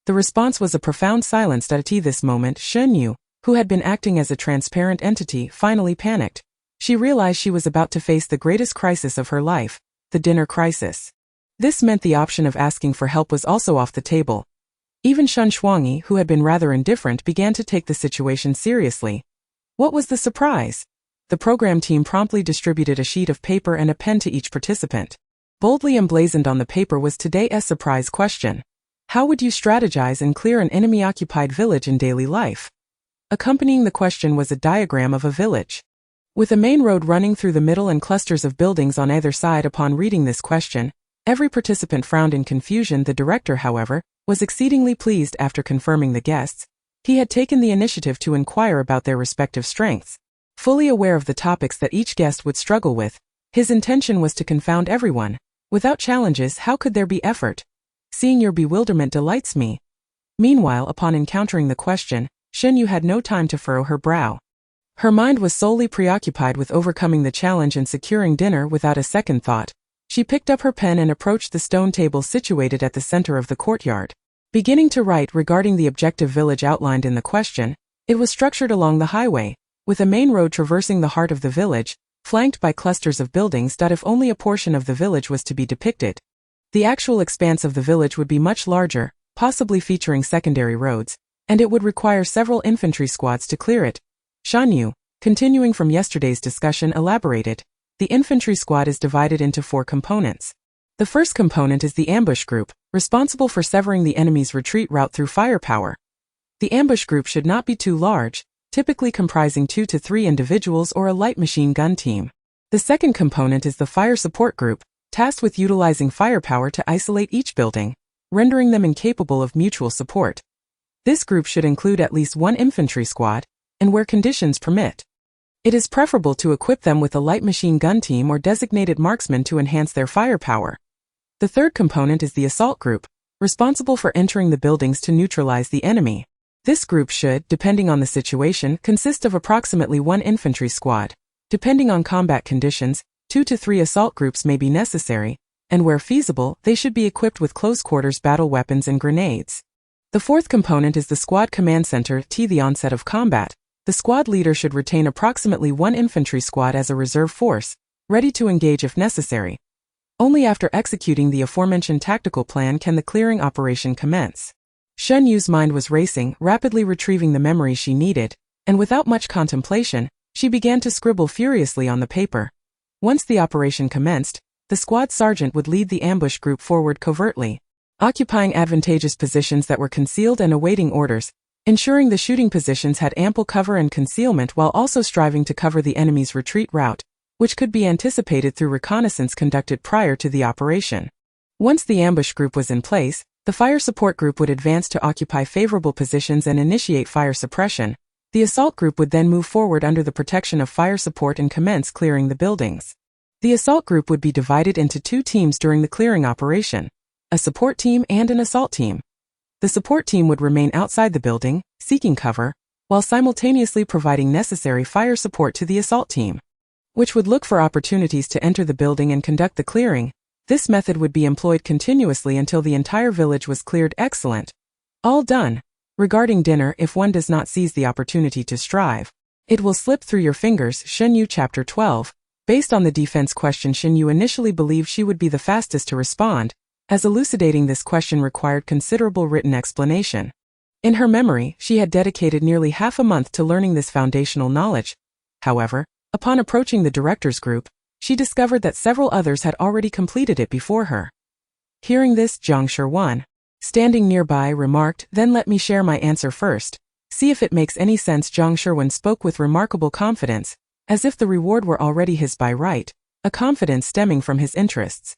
The response was a profound silence. At this moment, Shen Yue, who had been acting as a transparent entity, finally panicked. She realized she was about to face the greatest crisis of her life, the dinner crisis. This meant the option of asking for help was also off the table. Even Shen Yue, who had been rather indifferent, began to take the situation seriously. What was the surprise? The program team promptly distributed a sheet of paper and a pen to each participant. Boldly emblazoned on the paper was today's surprise question. How would you strategize and clear an enemy-occupied village in daily life? Accompanying the question was a diagram of a village, with a main road running through the middle and clusters of buildings on either side. Upon reading this question, every participant frowned in confusion. The director, however, was exceedingly pleased. After confirming the guests, he had taken the initiative to inquire about their respective strengths. Fully aware of the topics that each guest would struggle with, his intention was to confound everyone. Without challenges, how could there be effort? Seeing your bewilderment delights me. Meanwhile, upon encountering the question, Shen Yue had no time to furrow her brow. Her mind was solely preoccupied with overcoming the challenge and securing dinner. Without a second thought, she picked up her pen and approached the stone table situated at the center of the courtyard. Beginning to write regarding the objective village outlined in the question, it was structured along the highway, with a main road traversing the heart of the village, flanked by clusters of buildings. If only a portion of the village was to be depicted, the actual expanse of the village would be much larger, possibly featuring secondary roads, and it would require several infantry squads to clear it. Shen Yue, continuing from yesterday's discussion, elaborated. The infantry squad is divided into 4 components. The first component is the ambush group, responsible for severing the enemy's retreat route through firepower. The ambush group should not be too large, typically comprising 2 to 3 individuals or a light machine gun team. The second component is the fire support group, tasked with utilizing firepower to isolate each building, rendering them incapable of mutual support. This group should include at least 1 infantry squad, and where conditions permit, it is preferable to equip them with a light machine gun team or designated marksmen to enhance their firepower. The third component is the assault group, responsible for entering the buildings to neutralize the enemy. This group should, depending on the situation, consist of approximately 1 infantry squad. Depending on combat conditions, 2 to 3 assault groups may be necessary, and where feasible, they should be equipped with close-quarters battle weapons and grenades. The fourth component is the squad command center. At the onset of combat, the squad leader should retain approximately 1 infantry squad as a reserve force, ready to engage if necessary. Only after executing the aforementioned tactical plan can the clearing operation commence. Shen Yue's mind was racing, rapidly retrieving the memory she needed, and without much contemplation, she began to scribble furiously on the paper. Once the operation commenced, the squad sergeant would lead the ambush group forward covertly, occupying advantageous positions that were concealed and awaiting orders, ensuring the shooting positions had ample cover and concealment while also striving to cover the enemy's retreat route, which could be anticipated through reconnaissance conducted prior to the operation. Once the ambush group was in place, the fire support group would advance to occupy favorable positions and initiate fire suppression. The assault group would then move forward under the protection of fire support and commence clearing the buildings. The assault group would be divided into 2 teams during the clearing operation, a support team and an assault team. The support team would remain outside the building, seeking cover, while simultaneously providing necessary fire support to the assault team, which would look for opportunities to enter the building and conduct the clearing. This method would be employed continuously until the entire village was cleared. Excellent. All done. Regarding dinner, if one does not seize the opportunity to strive, it will slip through your fingers. Shen Yue Chapter 12. Based on the defense question, Shen Yue initially believed she would be the fastest to respond, as elucidating this question required considerable written explanation. In her memory, she had dedicated nearly half a month to learning this foundational knowledge. However, upon approaching the director's group, she discovered that several others had already completed it before her. Hearing this, Zhang Sherwan, standing nearby, remarked, "Then let me share my answer first. See if it makes any sense." Zhang Sherwan spoke with remarkable confidence, as if the reward were already his by right, a confidence stemming from his interests.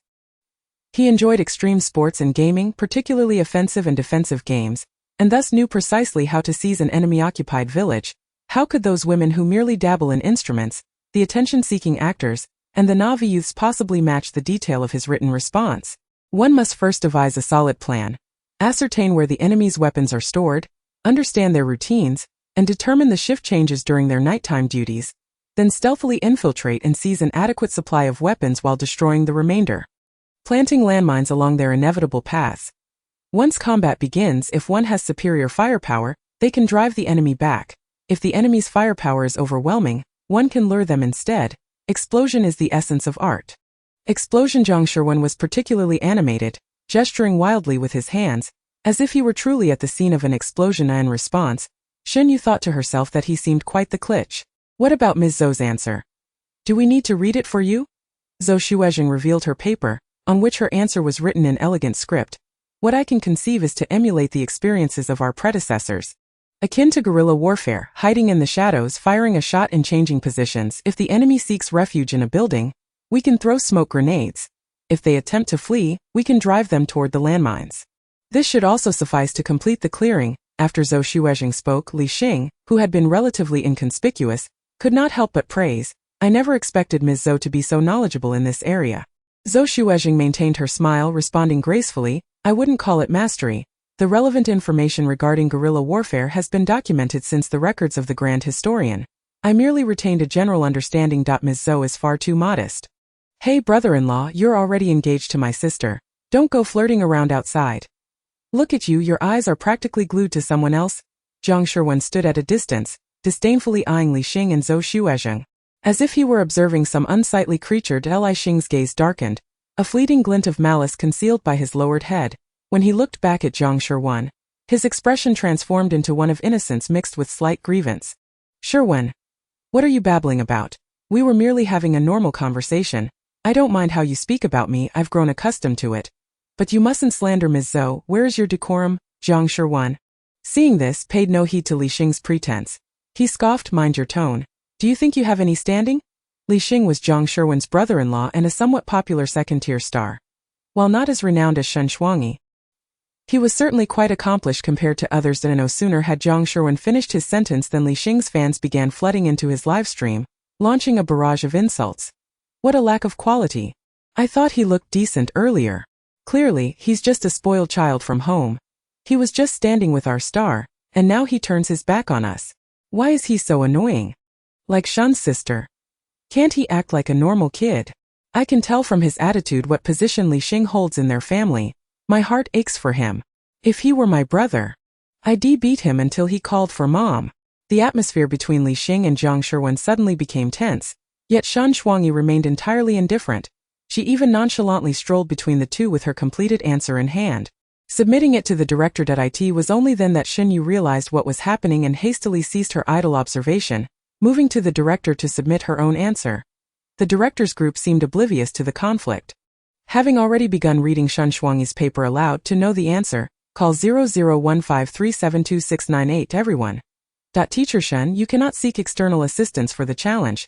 He enjoyed extreme sports and gaming, particularly offensive and defensive games, and thus knew precisely how to seize an enemy-occupied village. How could those women who merely dabble in instruments, the attention-seeking actors, and the Navi youths possibly match the detail of his written response? One must first devise a solid plan, ascertain where the enemy's weapons are stored, understand their routines, and determine the shift changes during their nighttime duties, then stealthily infiltrate and seize an adequate supply of weapons while destroying the remainder, planting landmines along their inevitable paths. Once combat begins, if one has superior firepower, they can drive the enemy back. If the enemy's firepower is overwhelming, one can lure them instead. Explosion is the essence of art. Explosion. Zhang Sherwen was particularly animated, gesturing wildly with his hands, as if he were truly at the scene of an explosion. In response, Shen Yue thought to herself that he seemed quite the glitch. What about Ms. Zhou's answer? Do we need to read it for you? Zhou Shuezheng revealed her paper, on which her answer was written in elegant script. What I can conceive is to emulate the experiences of our predecessors. Akin to guerrilla warfare, hiding in the shadows, firing a shot and changing positions. If the enemy seeks refuge in a building, we can throw smoke grenades. If they attempt to flee, we can drive them toward the landmines. This should also suffice to complete the clearing. After Zhou Shuezheng spoke, Li Xing, who had been relatively inconspicuous, could not help but praise, I never expected Ms. Zhou to be so knowledgeable in this area. Zhou Shuezheng maintained her smile, responding gracefully, I wouldn't call it mastery. The relevant information regarding guerrilla warfare has been documented since the records of the Grand Historian. I merely retained a general understanding. Ms. Zhou is far too modest. Hey brother-in-law, you're already engaged to my sister. Don't go flirting around outside. Look at you, your eyes are practically glued to someone else. Zhang Sherwen stood at a distance, disdainfully eyeing Li Xing and Zhou Shuezheng. As if he were observing some unsightly creature. Li Xing's gaze darkened, a fleeting glint of malice concealed by his lowered head. When he looked back at Zhang Sherwen, his expression transformed into one of innocence mixed with slight grievance. Sherwen, what are you babbling about? We were merely having a normal conversation. I don't mind how you speak about me, I've grown accustomed to it. But you mustn't slander Ms. Zhou. Where is your decorum? Zhang Sherwen, seeing this, paid no heed to Li Xing's pretense. He scoffed, mind your tone. Do you think you have any standing? Li Xing was Zhang Sherwen's brother-in-law and a somewhat popular second-tier star. While not as renowned as Shen Shuangyi, he was certainly quite accomplished compared to others. No sooner had Zhang Sherwen finished his sentence than Li Xing's fans began flooding into his live stream, launching a barrage of insults. What a lack of quality. I thought he looked decent earlier. Clearly, he's just a spoiled child from home. He was just standing with our star, and now he turns his back on us. Why is he so annoying? Like Shen's sister. Can't he act like a normal kid? I can tell from his attitude what position Li Xing holds in their family. My heart aches for him. If he were my brother, I'd beat him until he called for mom. The atmosphere between Li Xing and Zhang Sherwen suddenly became tense, yet Shen Shuangyi remained entirely indifferent. She even nonchalantly strolled between the two with her completed answer in hand. Submitting it to the director. It was only then that Shen Yue realized what was happening and hastily ceased her idle observation, moving to the director to submit her own answer. The director's group seemed oblivious to the conflict. Having already begun reading Shen Shuangyi's paper aloud to know the answer, call 0015372698 everyone. Teacher Shen, you cannot seek external assistance for the challenge.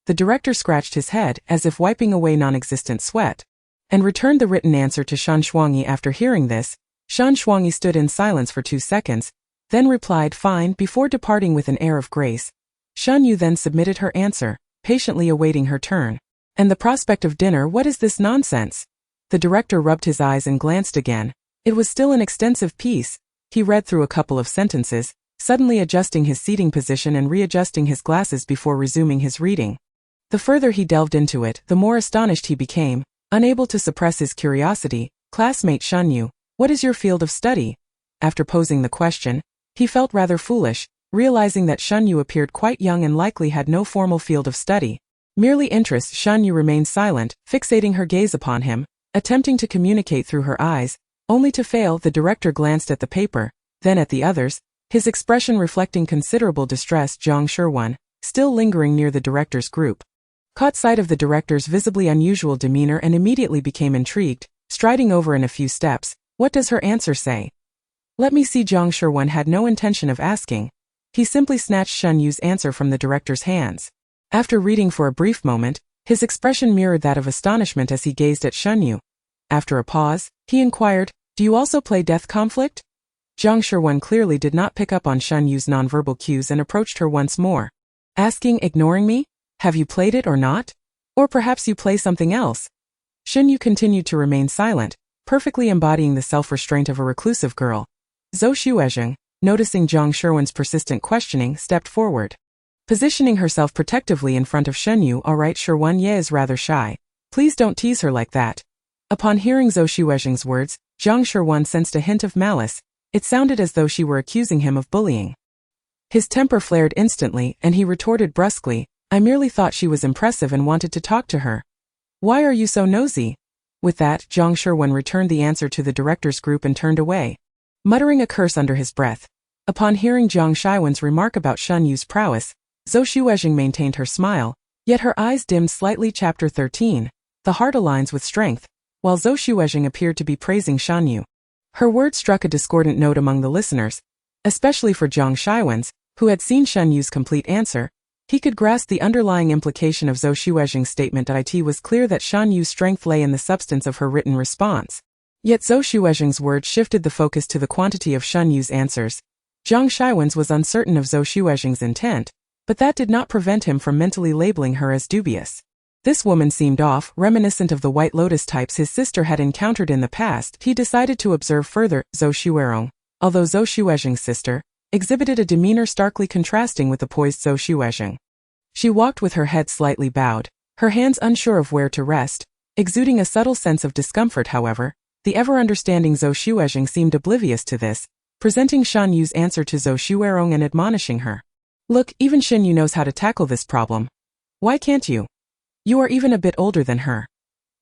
The director scratched his head, as if wiping away non-existent sweat, and returned the written answer to Shen Shuangyi. After hearing this, Shen Shuangyi stood in silence for 2 seconds, then replied fine before departing with an air of grace. Shen Yue then submitted her answer, patiently awaiting her turn. And the prospect of dinner, what is this nonsense? The director rubbed his eyes and glanced again. It was still an extensive piece. He read through a couple of sentences, suddenly adjusting his seating position and readjusting his glasses before resuming his reading. The further he delved into it, the more astonished he became, unable to suppress his curiosity. Classmate Shen Yue, what is your field of study? After posing the question, he felt rather foolish, realizing that Shen Yue appeared quite young and likely had no formal field of study. Merely interest. Shen Yue remained silent, fixating her gaze upon him, attempting to communicate through her eyes, only to fail. The director glanced at the paper, then at the others, his expression reflecting considerable distress. Zhang Sherwen, still lingering near the director's group, caught sight of the director's visibly unusual demeanor and immediately became intrigued, striding over in a few steps. What does her answer say? Let me see. Zhang Sherwen had no intention of asking. He simply snatched Shen Yue's answer from the director's hands. After reading for a brief moment, his expression mirrored that of astonishment as he gazed at Shen Yue. After a pause, he inquired, do you also play Death Conflict? Zhang Sherwen clearly did not pick up on Shen Yue's nonverbal cues and approached her once more, asking, ignoring me? Have you played it or not? Or perhaps you play something else? Shen Yue continued to remain silent, perfectly embodying the self-restraint of a reclusive girl. Zhou Shuezheng, noticing Zhang Sherwen's persistent questioning, stepped forward, positioning herself protectively in front of Shen Yue. All right, Sherwen Ye is rather shy. Please don't tease her like that. Upon hearing Zhou Shuezheng's words, Zhang Sherwen sensed a hint of malice. It sounded as though she were accusing him of bullying. His temper flared instantly, and he retorted brusquely, I merely thought she was impressive and wanted to talk to her. Why are you so nosy? With that, Zhang Shiwen returned the answer to the director's group and turned away, muttering a curse under his breath. Upon hearing Zhang Shiwen's remark about Shen Yue's prowess, Zhou Xuejing maintained her smile, yet her eyes dimmed slightly. Chapter 13. The heart aligns with strength. While Zhou Xuejing appeared to be praising Shen Yue, her words struck a discordant note among the listeners, especially for Zhang Shiwen's, who had seen Shen Yue's complete answer. He could grasp the underlying implication of Zhou Xuejing's statement. It was clear that Shen Yue's strength lay in the substance of her written response. Yet Zhou Xuejing's words shifted the focus to the quantity of Shen Yue's answers. Zhang Shiwen's was uncertain of Zhou Xuejing's intent, but that did not prevent him from mentally labeling her as dubious. This woman seemed off, reminiscent of the White Lotus types his sister had encountered in the past. He decided to observe further. Zhou Xuerong, although Zhou Xuejing's sister, exhibited a demeanor starkly contrasting with the poised Zhou Xuejing. She walked with her head slightly bowed, her hands unsure of where to rest, exuding a subtle sense of discomfort. However, the ever-understanding Zhou Xuejing seemed oblivious to this, presenting Shen Yue's answer to Zhou Xuerong and admonishing her. Look, even Shen Yue knows how to tackle this problem. Why can't you? You are even a bit older than her.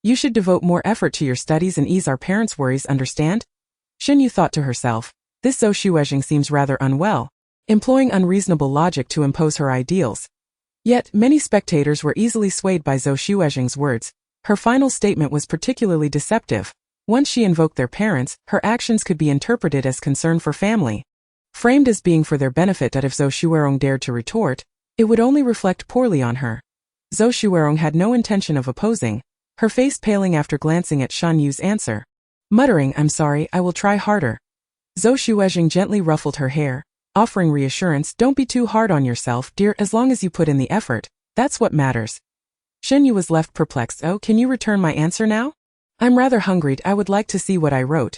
You should devote more effort to your studies and ease our parents' worries, understand? Shen Yue thought to herself, this Zhou Xuejing seems rather unwell, employing unreasonable logic to impose her ideals. Yet, many spectators were easily swayed by Zhou Xuejing's words. Her final statement was particularly deceptive. Once she invoked their parents, her actions could be interpreted as concern for family, framed as being for their benefit. That if Zhou Xuerong dared to retort, it would only reflect poorly on her. Zhou Xuerong had no intention of opposing, her face paling after glancing at Shen Yue's answer. Muttering, I'm sorry, I will try harder. Zhou Xuejing gently ruffled her hair, offering reassurance. Don't be too hard on yourself, dear, as long as you put in the effort, that's what matters. Shen Yue was left perplexed. Oh, can you return my answer now? I'm rather hungry. I would like to see what I wrote.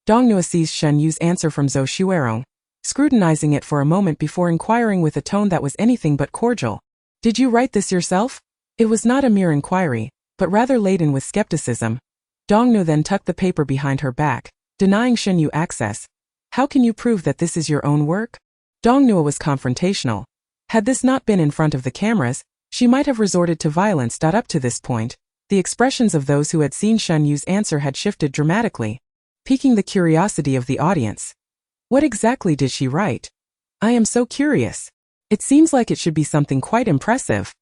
Dongnua seized Shen Yue's answer from Zhou Xuerong, scrutinizing it for a moment before inquiring with a tone that was anything but cordial. Did you write this yourself? It was not a mere inquiry, but rather laden with skepticism. Dongnua then tucked the paper behind her back, denying Shen Yue access. How can you prove that this is your own work? Dongnua was confrontational. Had this not been in front of the cameras, she might have resorted to violence. Up to this point, the expressions of those who had seen Shen Yue's answer had shifted dramatically, piquing the curiosity of the audience. What exactly did she write? I am so curious. It seems like it should be something quite impressive.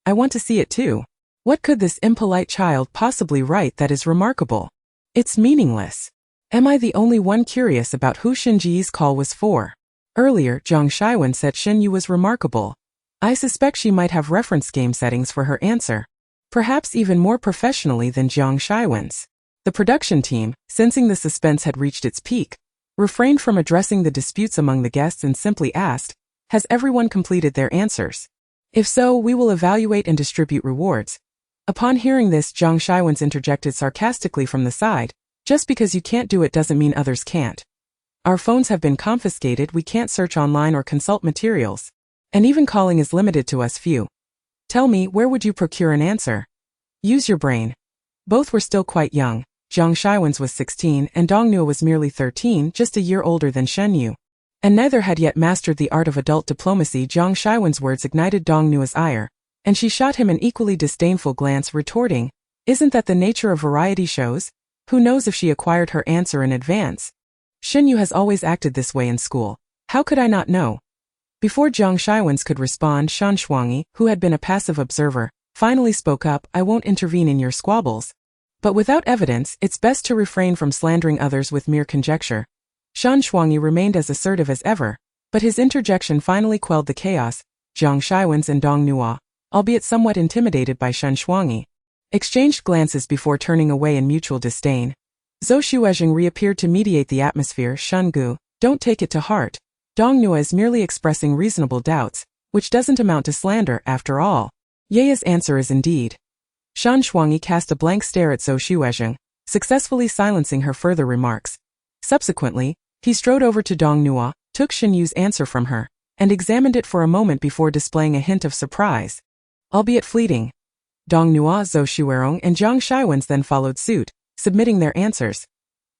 I want to see it too. What could this impolite child possibly write that is remarkable? It's meaningless. Am I the only one curious about who Shen Ji's call was for? Earlier, Zhang Shiwen said Shen Yue was remarkable. I suspect she might have reference game settings for her answer, perhaps even more professionally than Zhang Shiwen's. The production team, sensing the suspense had reached its peak, refrained from addressing the disputes among the guests and simply asked, has everyone completed their answers? If so, we will evaluate and distribute rewards. Upon hearing this, Zhang Shiwen's interjected sarcastically from the side, just because you can't do it doesn't mean others can't. Our phones have been confiscated, we can't search online or consult materials. And even calling is limited to us few. Tell me, where would you procure an answer? Use your brain. Both were still quite young. Zhang Shiwen's was 16 and Dongnua was merely 13, just a year older than Shen Yue. And neither had yet mastered the art of adult diplomacy. Zhang Shiwen's words ignited Dongnua's ire, and she shot him an equally disdainful glance, retorting, isn't that the nature of variety shows? Who knows if she acquired her answer in advance? Shen Yue has always acted this way in school. How could I not know? Before Zhang Shiwen's could respond, Shan Shuangyi, who had been a passive observer, finally spoke up. I won't intervene in your squabbles. But without evidence, it's best to refrain from slandering others with mere conjecture. Shan Shuangyi remained as assertive as ever, but his interjection finally quelled the chaos. Zhang Shiwen's and Dongnua, albeit somewhat intimidated by Shan Shuangyi, exchanged glances before turning away in mutual disdain. Zhou Xuejing reappeared to mediate the atmosphere. Shen Gu, don't take it to heart. Dongnua is merely expressing reasonable doubts, which doesn't amount to slander, after all. Ye's answer is indeed. Shan Shuangyi cast a blank stare at Zhou Xuejing, successfully silencing her further remarks. Subsequently, he strode over to Dongnua, took Shen Yue's answer from her, and examined it for a moment before displaying a hint of surprise, albeit fleeting. Dongnua, Zhou Xuerong, and Zhang Shiwen's then followed suit, submitting their answers.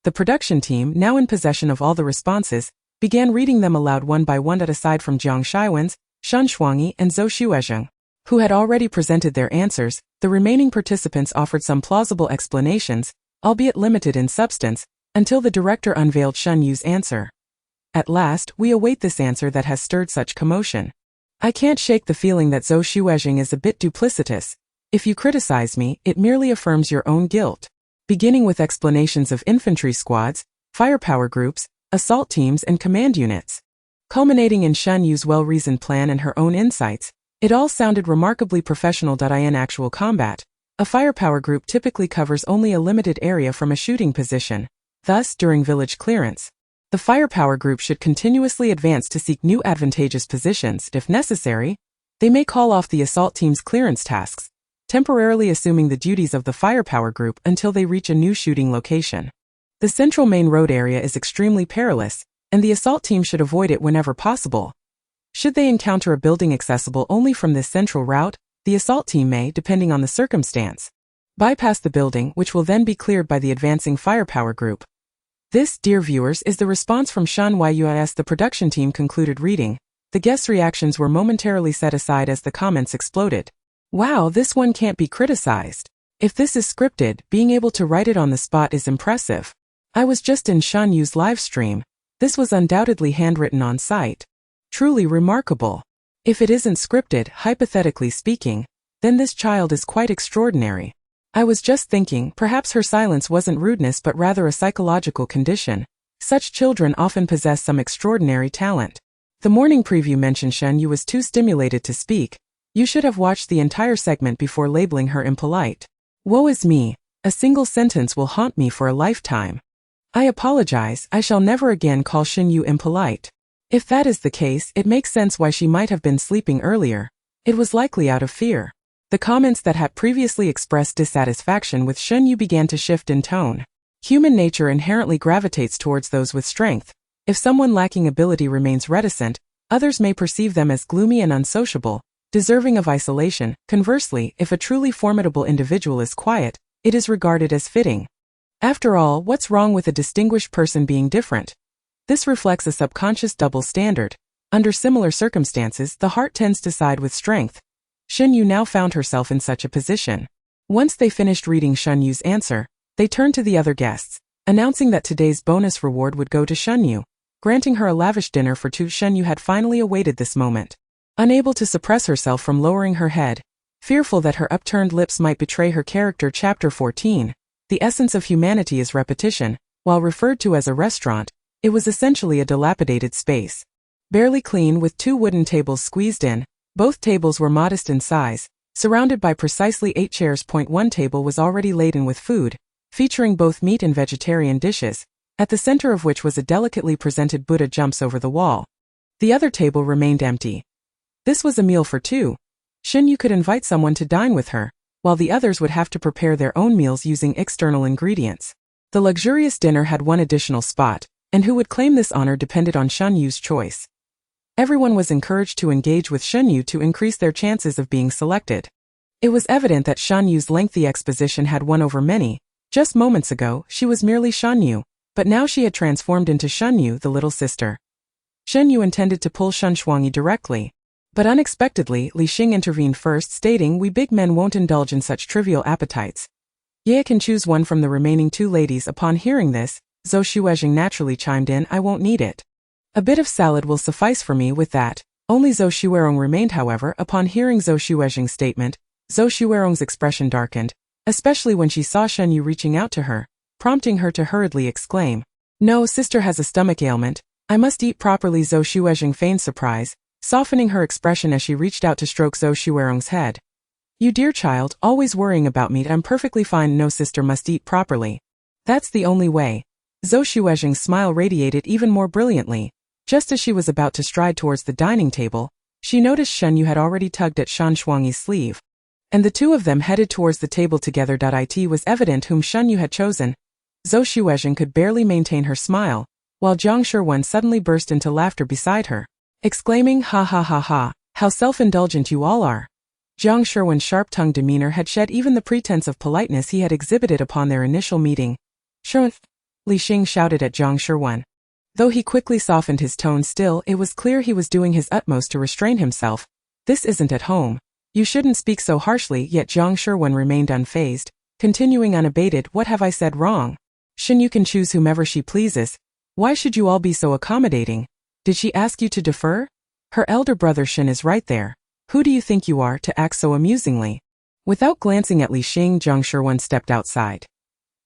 The production team, now in possession of all the responses, began reading them aloud one by one. Aside from Zhang Shiwen's, Shan Shuangyi, and Zhou Xuejing, who had already presented their answers. The remaining participants offered some plausible explanations, albeit limited in substance, until the director unveiled Shen Yue's answer. At last, we await this answer that has stirred such commotion. I can't shake the feeling that Zhou Xuezheng is a bit duplicitous. If you criticize me, it merely affirms your own guilt. Beginning with explanations of infantry squads, firepower groups, assault teams and command units. Culminating in Shen Yue's well-reasoned plan and her own insights, it all sounded remarkably professional. In actual combat, a firepower group typically covers only a limited area from a shooting position. Thus, during village clearance, the firepower group should continuously advance to seek new advantageous positions. If necessary, they may call off the assault team's clearance tasks, temporarily assuming the duties of the firepower group until they reach a new shooting location. The central main road area is extremely perilous, and the assault team should avoid it whenever possible. Should they encounter a building accessible only from this central route, the assault team may, depending on the circumstance, bypass the building, which will then be cleared by the advancing firepower group. This, dear viewers, is the response from Shen Yue as the production team concluded reading. The guests' reactions were momentarily set aside as the comments exploded. Wow, this one can't be criticized. If this is scripted, being able to write it on the spot is impressive. I was just in Shen Yue's live stream. This was undoubtedly handwritten on site. Truly remarkable. If it isn't scripted, hypothetically speaking, then this child is quite extraordinary. I was just thinking, perhaps her silence wasn't rudeness but rather a psychological condition. Such children often possess some extraordinary talent. The morning preview mentioned Shen Yue was too stimulated to speak. You should have watched the entire segment before labeling her impolite. Woe is me. A single sentence will haunt me for a lifetime. I apologize, I shall never again call Shen Yue impolite. If that is the case, it makes sense why she might have been sleeping earlier. It was likely out of fear. The comments that had previously expressed dissatisfaction with Shen Yue began to shift in tone. Human nature inherently gravitates towards those with strength. If someone lacking ability remains reticent, others may perceive them as gloomy and unsociable, deserving of isolation. Conversely, if a truly formidable individual is quiet, it is regarded as fitting. After all, what's wrong with a distinguished person being different? This reflects a subconscious double standard. Under similar circumstances, the heart tends to side with strength. Shen Yue now found herself in such a position. Once they finished reading Shen Yue's answer, they turned to the other guests, announcing that today's bonus reward would go to Shen Yue, granting her a lavish dinner for two. Shen Yue had finally awaited this moment. Unable to suppress herself from lowering her head, fearful that her upturned lips might betray her character. Chapter 14. The essence of humanity is repetition. While referred to as a restaurant, it was essentially a dilapidated space. Barely clean, with two wooden tables squeezed in. Both tables were modest in size, surrounded by precisely 8 chairs. One table was already laden with food, featuring both meat and vegetarian dishes, at the center of which was a delicately presented Buddha jumps over the wall. The other table remained empty. This was a meal for two. Shen Yue could invite someone to dine with her, while the others would have to prepare their own meals using external ingredients. The luxurious dinner had one additional spot, and who would claim this honor depended on Shen Yue's choice. Everyone was encouraged to engage with Shen Yue to increase their chances of being selected. It was evident that Shen Yue's lengthy exposition had won over many. Just moments ago, she was merely Shen Yue, but now she had transformed into Shen Yue, the little sister. Shen Yue intended to pull Shen Shuangyi directly. But unexpectedly, Li Xing intervened first, stating, "We big men won't indulge in such trivial appetites. Ye can choose one from the remaining two ladies." Upon hearing this, Zhou Xuezheng naturally chimed in, "I won't need it. A bit of salad will suffice for me with that." Only Zhou Xuerong remained, however. Upon hearing Zhou Xuezheng's statement, Zhou Xuerong's expression darkened, especially when she saw Shen Yue reaching out to her, prompting her to hurriedly exclaim, "No, sister has a stomach ailment. I must eat properly." Zhou Xuezheng feigned surprise, softening her expression as she reached out to stroke Zhou Xuerong's head. "You dear child, always worrying about me. I'm perfectly fine." "No, sister must eat properly. That's the only way." Zhou Xuezheng's smile radiated even more brilliantly. Just as she was about to stride towards the dining table, she noticed Shen Yue had already tugged at Shen Shuangyi's sleeve, and the two of them headed towards the table together. It was evident whom Shen Yue had chosen. Zhou Xuezheng could barely maintain her smile, while Jiang Shiwen suddenly burst into laughter beside her, exclaiming, "Ha ha ha ha, how self-indulgent you all are." Jiang Shiwen's sharp-tongued demeanor had shed even the pretense of politeness he had exhibited upon their initial meeting. "Shun!" Li Xing shouted at Jiang Shiwen. Though he quickly softened his tone, still, it was clear he was doing his utmost to restrain himself. "This isn't at home. You shouldn't speak so harshly, yet Jiang Shiwen remained unfazed, continuing unabated. What have I said wrong? Shen Yue can choose whomever she pleases. Why should you all be so accommodating? Did she ask you to defer? Her elder brother Shen is right there. Who do you think you are to act so amusingly? Without glancing at Li Xing, Jiang Shiwen stepped outside.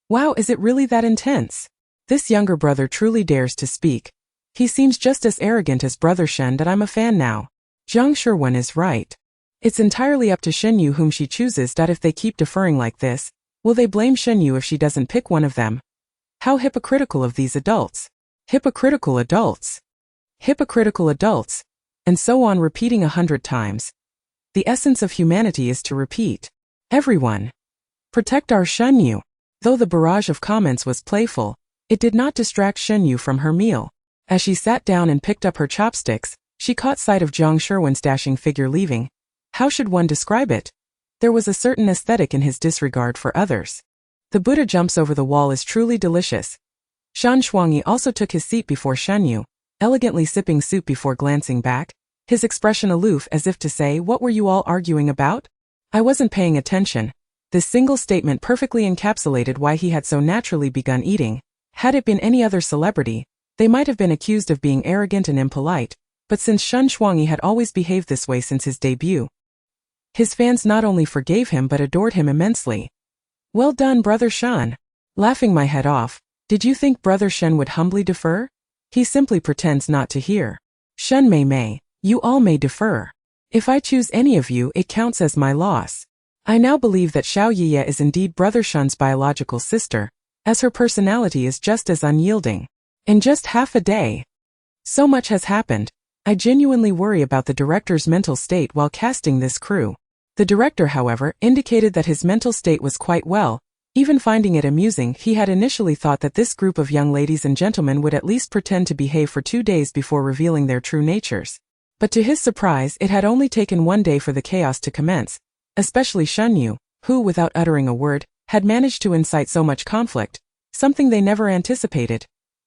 Wow, is it really that intense? This younger brother truly dares to speak. He seems just as arrogant as brother Shen. That I'm a fan now. Jiang Shiwen is right. It's entirely up to Shen Yue whom she chooses. If they keep deferring like this, will they blame Shen Yue if she doesn't pick one of them? How hypocritical of these adults. Hypocritical adults. Hypocritical adults. And so on, repeating 100 times. The essence of humanity is to repeat. Everyone. Protect our Shen Yue. Though the barrage of comments was playful, it did not distract Shen Yue from her meal. As she sat down and picked up her chopsticks, she caught sight of Jiang Shiwen's dashing figure leaving. How should one describe it? There was a certain aesthetic in his disregard for others. The Buddha jumps over the wall is truly delicious. Shan Shuangyi also took his seat before Shen Yue, elegantly sipping soup before glancing back, his expression aloof as if to say, what were you all arguing about? I wasn't paying attention. This single statement perfectly encapsulated why he had so naturally begun eating. Had it been any other celebrity, they might have been accused of being arrogant and impolite, but since Shan Shuangyi had always behaved this way since his debut, his fans not only forgave him but adored him immensely. Well done, Brother Shan. Laughing my head off, did you think Brother Shen would humbly defer? He simply pretends not to hear. Shen may, you all may defer. If I choose any of you, it counts as my loss. I now believe that Xiao Yiye is indeed Brother Shen's biological sister, as her personality is just as unyielding. In just half a day. So much has happened. I genuinely worry about the director's mental state while casting this crew. The director, however, indicated that his mental state was quite well, even finding it amusing. He had initially thought that this group of young ladies and gentlemen would at least pretend to behave for 2 days before revealing their true natures. But to his surprise, it had only taken 1 day for the chaos to commence, especially Shen Yue, who, without uttering a word, had managed to incite so much conflict, something they never anticipated.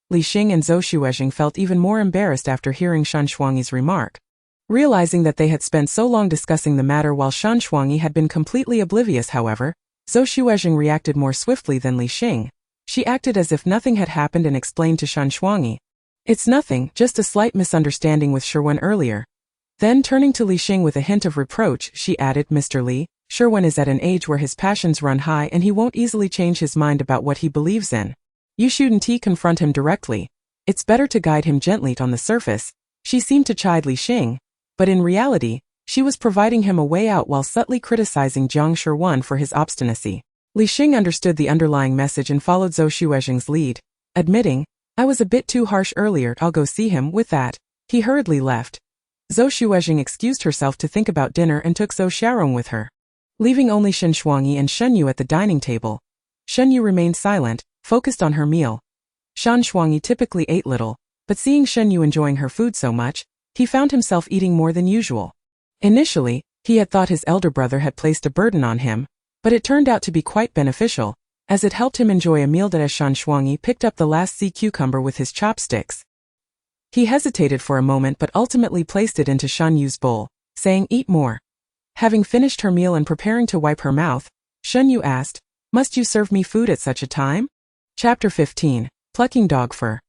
Li Xing and Zhou Xuezheng felt even more embarrassed after hearing Shan Shuangyi's remark. Realizing that they had spent so long discussing the matter while Shan Shuangyi had been completely oblivious, however, Zhou Xuezheng reacted more swiftly than Li Xing. She acted as if nothing had happened and explained to Shan Shuangyi. It's nothing, just a slight misunderstanding with Shiwen earlier. Then turning to Li Xing with a hint of reproach, she added, Mr. Li, Shiwen is at an age where his passions run high and he won't easily change his mind about what he believes in. You shouldn't confront him directly. It's better to guide him gently. On the surface, she seemed to chide Li Xing, but in reality, she was providing him a way out while subtly criticizing Jiang Shiwen for his obstinacy. Li Xing understood the underlying message and followed Zhou Xuezheng's lead, admitting, I was a bit too harsh earlier. I'll go see him. With that, he hurriedly left. Zhou Xuezheng excused herself to think about dinner and took Zhou Xiaorong with her. Leaving only Shen Shuangyi and Shen Yue at the dining table, Shen Yue remained silent, focused on her meal. Shan Shuangyi typically ate little, but seeing Shen Yue enjoying her food so much, he found himself eating more than usual. Initially, he had thought his elder brother had placed a burden on him, but it turned out to be quite beneficial, as it helped him enjoy a meal. As Shan Shuangyi picked up the last sea cucumber with his chopsticks, he hesitated for a moment but ultimately placed it into Shan Yue's bowl, saying, eat more. Having finished her meal and preparing to wipe her mouth, Shen Yue asked, must you serve me food at such a time? Chapter 15. Plucking Dog Fur.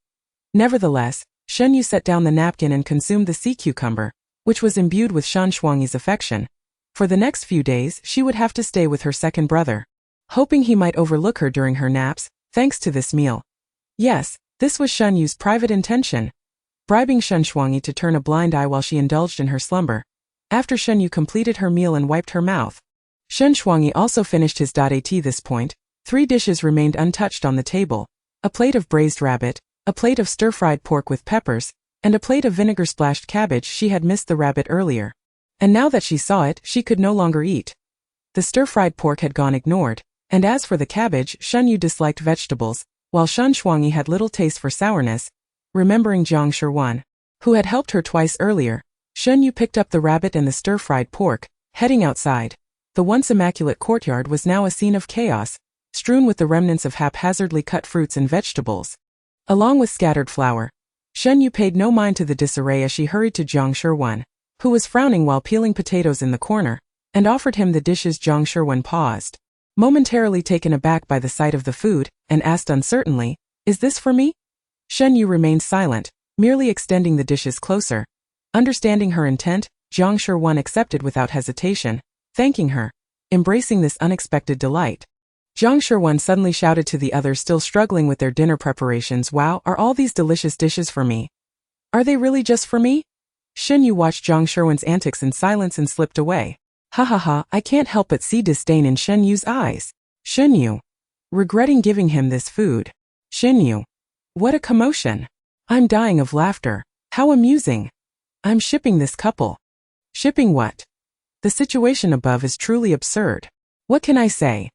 Nevertheless, Shen Yue set down the napkin and consumed the sea cucumber, which was imbued with Shan Shuangyi's affection. For the next few days, she would have to stay with her second brother, hoping he might overlook her during her naps, thanks to this meal. Yes, this was Shen Yue's private intention, bribing Shan Shuangyi to turn a blind eye while she indulged in her slumber. After Shen Yue completed her meal and wiped her mouth, Shen Shuangyi also finished his tea. This point, 3 dishes remained untouched on the table: a plate of braised rabbit, a plate of stir-fried pork with peppers, and a plate of vinegar-splashed cabbage. She had missed the rabbit earlier, and now that she saw it, she could no longer eat. The stir-fried pork had gone ignored, and as for the cabbage, Shen Yue disliked vegetables, while Shan Shuangyi had little taste for sourness. Remembering Jiang Shiwen, who had helped her twice earlier, Shen Yue picked up the rabbit and the stir-fried pork, heading outside. The once immaculate courtyard was now a scene of chaos, strewn with the remnants of haphazardly cut fruits and vegetables, along with scattered flour. Shen Yue paid no mind to the disarray as she hurried to Jiang Shiwen, who was frowning while peeling potatoes in the corner. and offered him the dishes. Zhang Shirwen paused, momentarily taken aback by the sight of the food, and asked uncertainly, "Is this for me?" Shen Yue remained silent, merely extending the dishes closer. Understanding her intent, Zhang Shirwen accepted without hesitation, thanking her, embracing this unexpected delight. Zhang Shirwen suddenly shouted to the others still struggling with their dinner preparations, "Wow, are all these delicious dishes for me? Are they really just for me?" Shen Yue watched Zhang Shirwen's antics in silence and slipped away. "Ha ha ha, I can't help but see disdain in Shen Yue's eyes. Shen Yue, regretting giving him this food. Shen Yue, what a commotion. I'm dying of laughter. How amusing. I'm shipping this couple." Shipping what? The situation above is truly absurd. What can I say?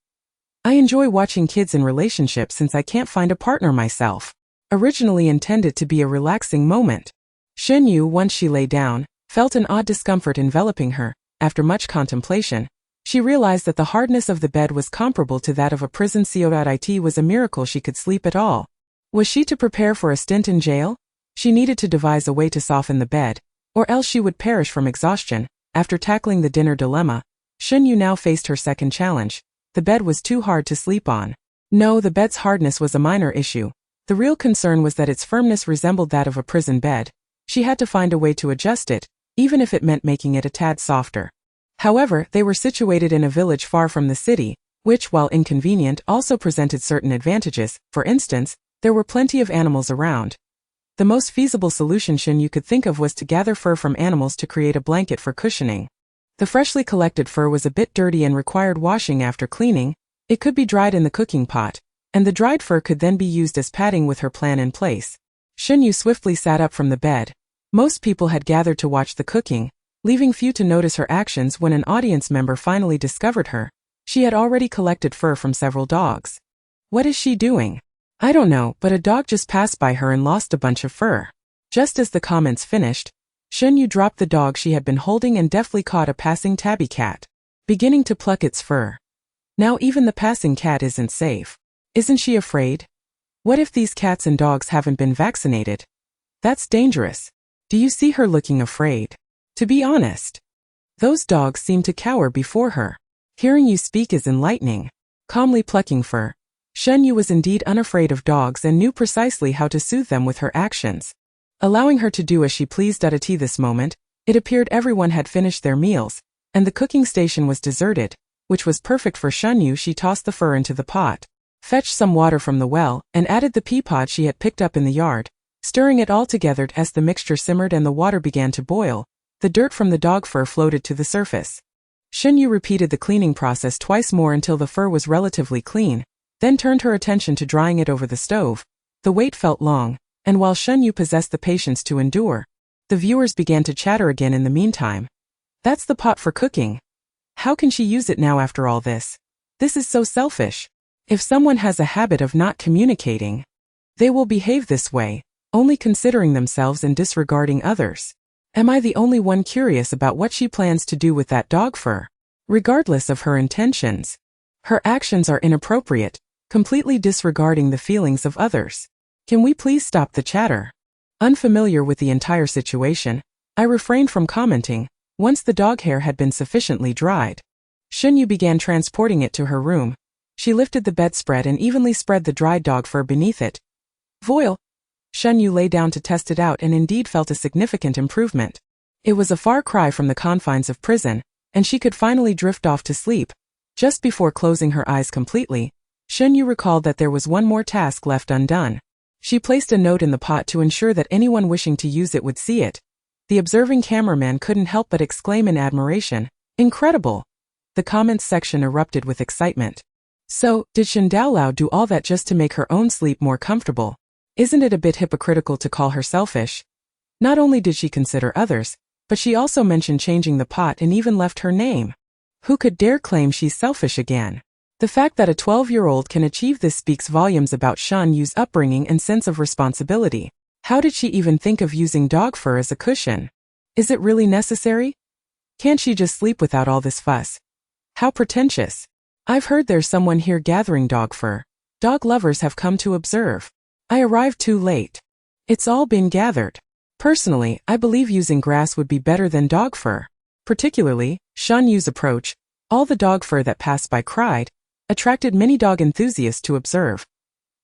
I enjoy watching kids in relationships since I can't find a partner myself. Originally intended to be a relaxing moment. Shen Yue, once she lay down, felt an odd discomfort enveloping her. After much contemplation, she realized that the hardness of the bed was comparable to that of a prison. It was a miracle she could sleep at all. Was she to prepare for a stint in jail? She needed to devise a way to soften the bed, or else she would perish from exhaustion. After tackling the dinner dilemma, Shen Yue now faced her second challenge. The bed was too hard to sleep on. No, the bed's hardness was a minor issue. The real concern was that its firmness resembled that of a prison bed. She had to find a way to adjust it, even if it meant making it a tad softer. However, they were situated in a village far from the city, which, while inconvenient, also presented certain advantages. For instance, there were plenty of animals around. The most feasible solution Shen Yue could think of was to gather fur from animals to create a blanket for cushioning. The freshly collected fur was a bit dirty and required washing after cleaning. It could be dried in the cooking pot, and the dried fur could then be used as padding. With her plan in place, Shen Yue swiftly sat up from the bed. Most people had gathered to watch the cooking, leaving few to notice her actions. When an audience member finally discovered her, she had already collected fur from several dogs. What is she doing? I don't know, but a dog just passed by her and lost a bunch of fur. Just as the comments finished, Shen Yue dropped the dog she had been holding and deftly caught a passing tabby cat, beginning to pluck its fur. Now even the passing cat isn't safe. Isn't she afraid? What if these cats and dogs haven't been vaccinated? That's dangerous. Do you see her looking afraid? To be honest, those dogs seem to cower before her. Hearing you speak is enlightening. Calmly plucking fur, Shen Yue was indeed unafraid of dogs and knew precisely how to soothe them with her actions, allowing her to do as she pleased. At this moment, it appeared everyone had finished their meals, and the cooking station was deserted, which was perfect for Shen Yue. She tossed the fur into the pot, fetched some water from the well, and added the pea pod she had picked up in the yard, stirring it all together. As the mixture simmered and the water began to boil, the dirt from the dog fur floated to the surface. Shen Yue repeated the cleaning process twice more until the fur was relatively clean, then turned her attention to drying it over the stove. The wait felt long, and while Shen Yue possessed the patience to endure, the viewers began to chatter again in the meantime. That's the pot for cooking. How can she use it now after all this? This is so selfish. If someone has a habit of not communicating, they will behave this way, only considering themselves and disregarding others. Am I the only one curious about what she plans to do with that dog fur? Regardless of her intentions, her actions are inappropriate, completely disregarding the feelings of others. Can we please stop the chatter? Unfamiliar with the entire situation, I refrained from commenting. Once the dog hair had been sufficiently dried, Shen Yue began transporting it to her room. She lifted the bedspread and evenly spread the dried dog fur beneath it. Voil! Shen Yue lay down to test it out and indeed felt a significant improvement. It was a far cry from the confines of prison, and she could finally drift off to sleep. Just before closing her eyes completely, Shen Yue recalled that there was one more task left undone. She placed a note in the pot to ensure that anyone wishing to use it would see it. The observing cameraman couldn't help but exclaim in admiration, "Incredible!" The comments section erupted with excitement. So, did Shen Daolao do all that just to make her own sleep more comfortable? Isn't it a bit hypocritical to call her selfish? Not only did she consider others, but she also mentioned changing the pot and even left her name. Who could dare claim she's selfish again? The fact that a 12-year-old can achieve this speaks volumes about Shen Yue's upbringing and sense of responsibility. How did she even think of using dog fur as a cushion? Is it really necessary? Can't she just sleep without all this fuss? How pretentious. I've heard there's someone here gathering dog fur. Dog lovers have come to observe. I arrived too late. It's all been gathered. Personally, I believe using grass would be better than dog fur. Particularly, Shen Yue's approach, all the dog fur that passed by cried, attracted many dog enthusiasts to observe.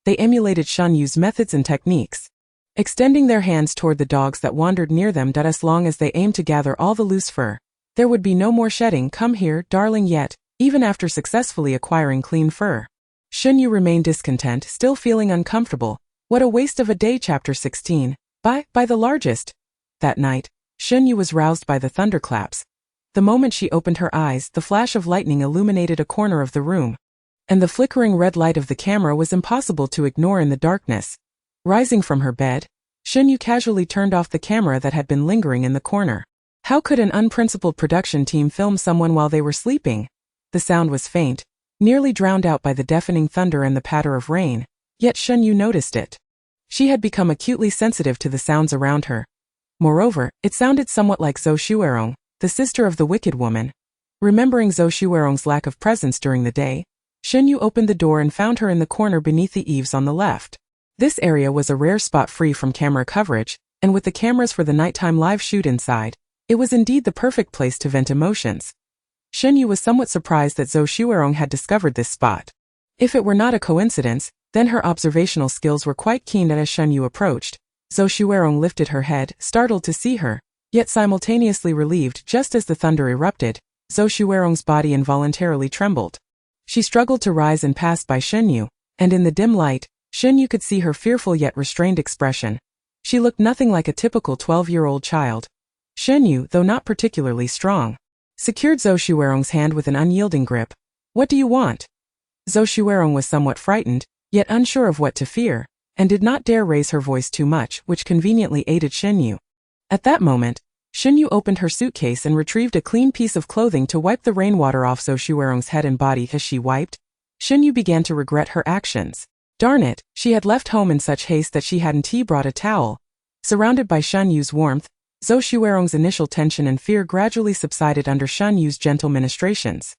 They emulated Shen Yue's methods and techniques, extending their hands toward the dogs that wandered near them. As long as they aimed to gather all the loose fur, there would be no more shedding. Come here, darling. Yet, even after successfully acquiring clean fur, Shen Yue remained discontent, still feeling uncomfortable. What a waste of a day. Chapter 16. By the largest. That night, Shen Yue was roused by the thunderclaps. The moment she opened her eyes, the flash of lightning illuminated a corner of the room, and the flickering red light of the camera was impossible to ignore in the darkness. Rising from her bed, Shen Yue casually turned off the camera that had been lingering in the corner. How could an unprincipled production team film someone while they were sleeping? The sound was faint, nearly drowned out by the deafening thunder and the patter of rain, yet Shen Yue noticed it. She had become acutely sensitive to the sounds around her. Moreover, it sounded somewhat like Zhou Xuerong, the sister of the wicked woman. Remembering Zhou Xuerong's lack of presence during the day, Shen Yue opened the door and found her in the corner beneath the eaves on the left. This area was a rare spot free from camera coverage, and with the cameras for the nighttime live shoot inside, it was indeed the perfect place to vent emotions. Shen Yue was somewhat surprised that Zhou Xuerong had discovered this spot. If it were not a coincidence, then her observational skills were quite keen. As Shen Yue approached, Zhou Xuerong lifted her head, startled to see her, yet simultaneously relieved. Just as the thunder erupted, Zhou Xuerong's body involuntarily trembled. She struggled to rise and passed by Shen Yue, and in the dim light, Shen Yue could see her fearful yet restrained expression. She looked nothing like a typical 12-year-old child. Shen Yue, though not particularly strong, secured Zhou Xuerong's hand with an unyielding grip. What do you want? Zhou Xuerong was somewhat frightened, yet unsure of what to fear, and did not dare raise her voice too much, which conveniently aided Shen Yue. At that moment, Shen Yue opened her suitcase and retrieved a clean piece of clothing to wipe the rainwater off Zhou Xuerong's head and body. As she wiped, Shen Yue began to regret her actions. Darn it, she had left home in such haste that she hadn't brought a towel. Surrounded by Shen Yue's warmth, Zhou Xuerong's initial tension and fear gradually subsided under Shen Yue's gentle ministrations.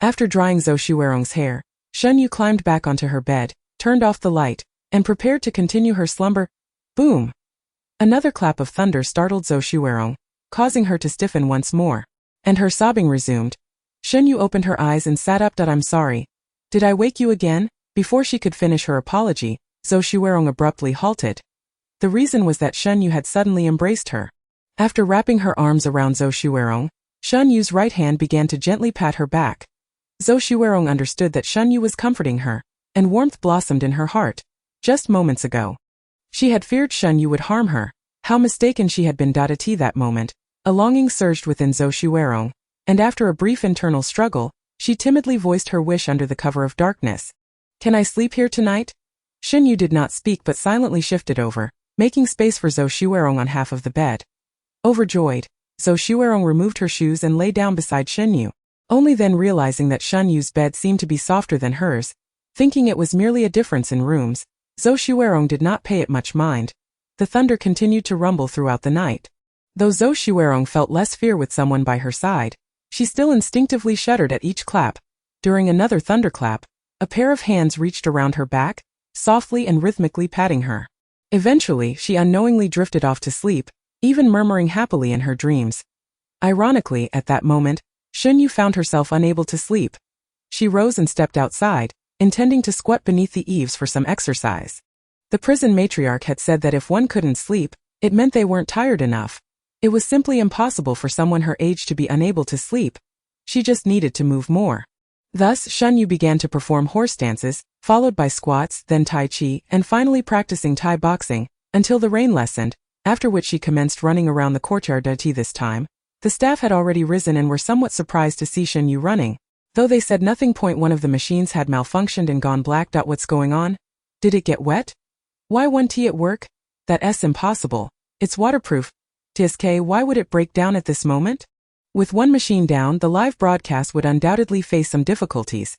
After drying Zhou Xuerong's hair, Shen Yue climbed back onto her bed, turned off the light, and prepared to continue her slumber. Boom! Another clap of thunder startled Zhou Xuerong, causing her to stiffen once more, and her sobbing resumed. Shen Yue opened her eyes and sat up. I'm sorry. Did I wake you again? Before she could finish her apology, Zhou Xuerong abruptly halted. The reason was that Shen Yue had suddenly embraced her. After wrapping her arms around Zhou Xuerong, Shen Yue's right hand began to gently pat her back. Zhou Xuerong understood that Shen Yue was comforting her, and warmth blossomed in her heart. Just moments ago, she had feared Shen Yue would harm her. How mistaken she had been. At that moment, a longing surged within Zhou Xuerong, and after a brief internal struggle, she timidly voiced her wish under the cover of darkness. Can I sleep here tonight? Shen Yue did not speak but silently shifted over, making space for Zhou Xuerong on half of the bed. Overjoyed, Zhou Xuerong removed her shoes and lay down beside Shen Yue, only then realizing that Shen Yue's bed seemed to be softer than hers. Thinking it was merely a difference in rooms, Zhou Xuerong did not pay it much mind. The thunder continued to rumble throughout the night. Though Zhou Xuerong felt less fear with someone by her side, she still instinctively shuddered at each clap. During another thunderclap, a pair of hands reached around her back, softly and rhythmically patting her. Eventually, she unknowingly drifted off to sleep, even murmuring happily in her dreams. Ironically, at that moment, Shen Yue found herself unable to sleep. She rose and stepped outside, intending to squat beneath the eaves for some exercise. The prison matriarch had said that if one couldn't sleep, it meant they weren't tired enough. It was simply impossible for someone her age to be unable to sleep. She just needed to move more. Thus, Shen Yue began to perform horse dances, followed by squats, then Tai Chi, and finally practicing Thai boxing, until the rain lessened, after which she commenced running around the courtyard. This time, the staff had already risen and were somewhat surprised to see Shen Yue running, though they said nothing. One of the machines had malfunctioned and gone black. What's going on? Did it get wet? Why one tea at work? That's impossible. It's waterproof. TSK, why would it break down at this moment? With one machine down, the live broadcast would undoubtedly face some difficulties.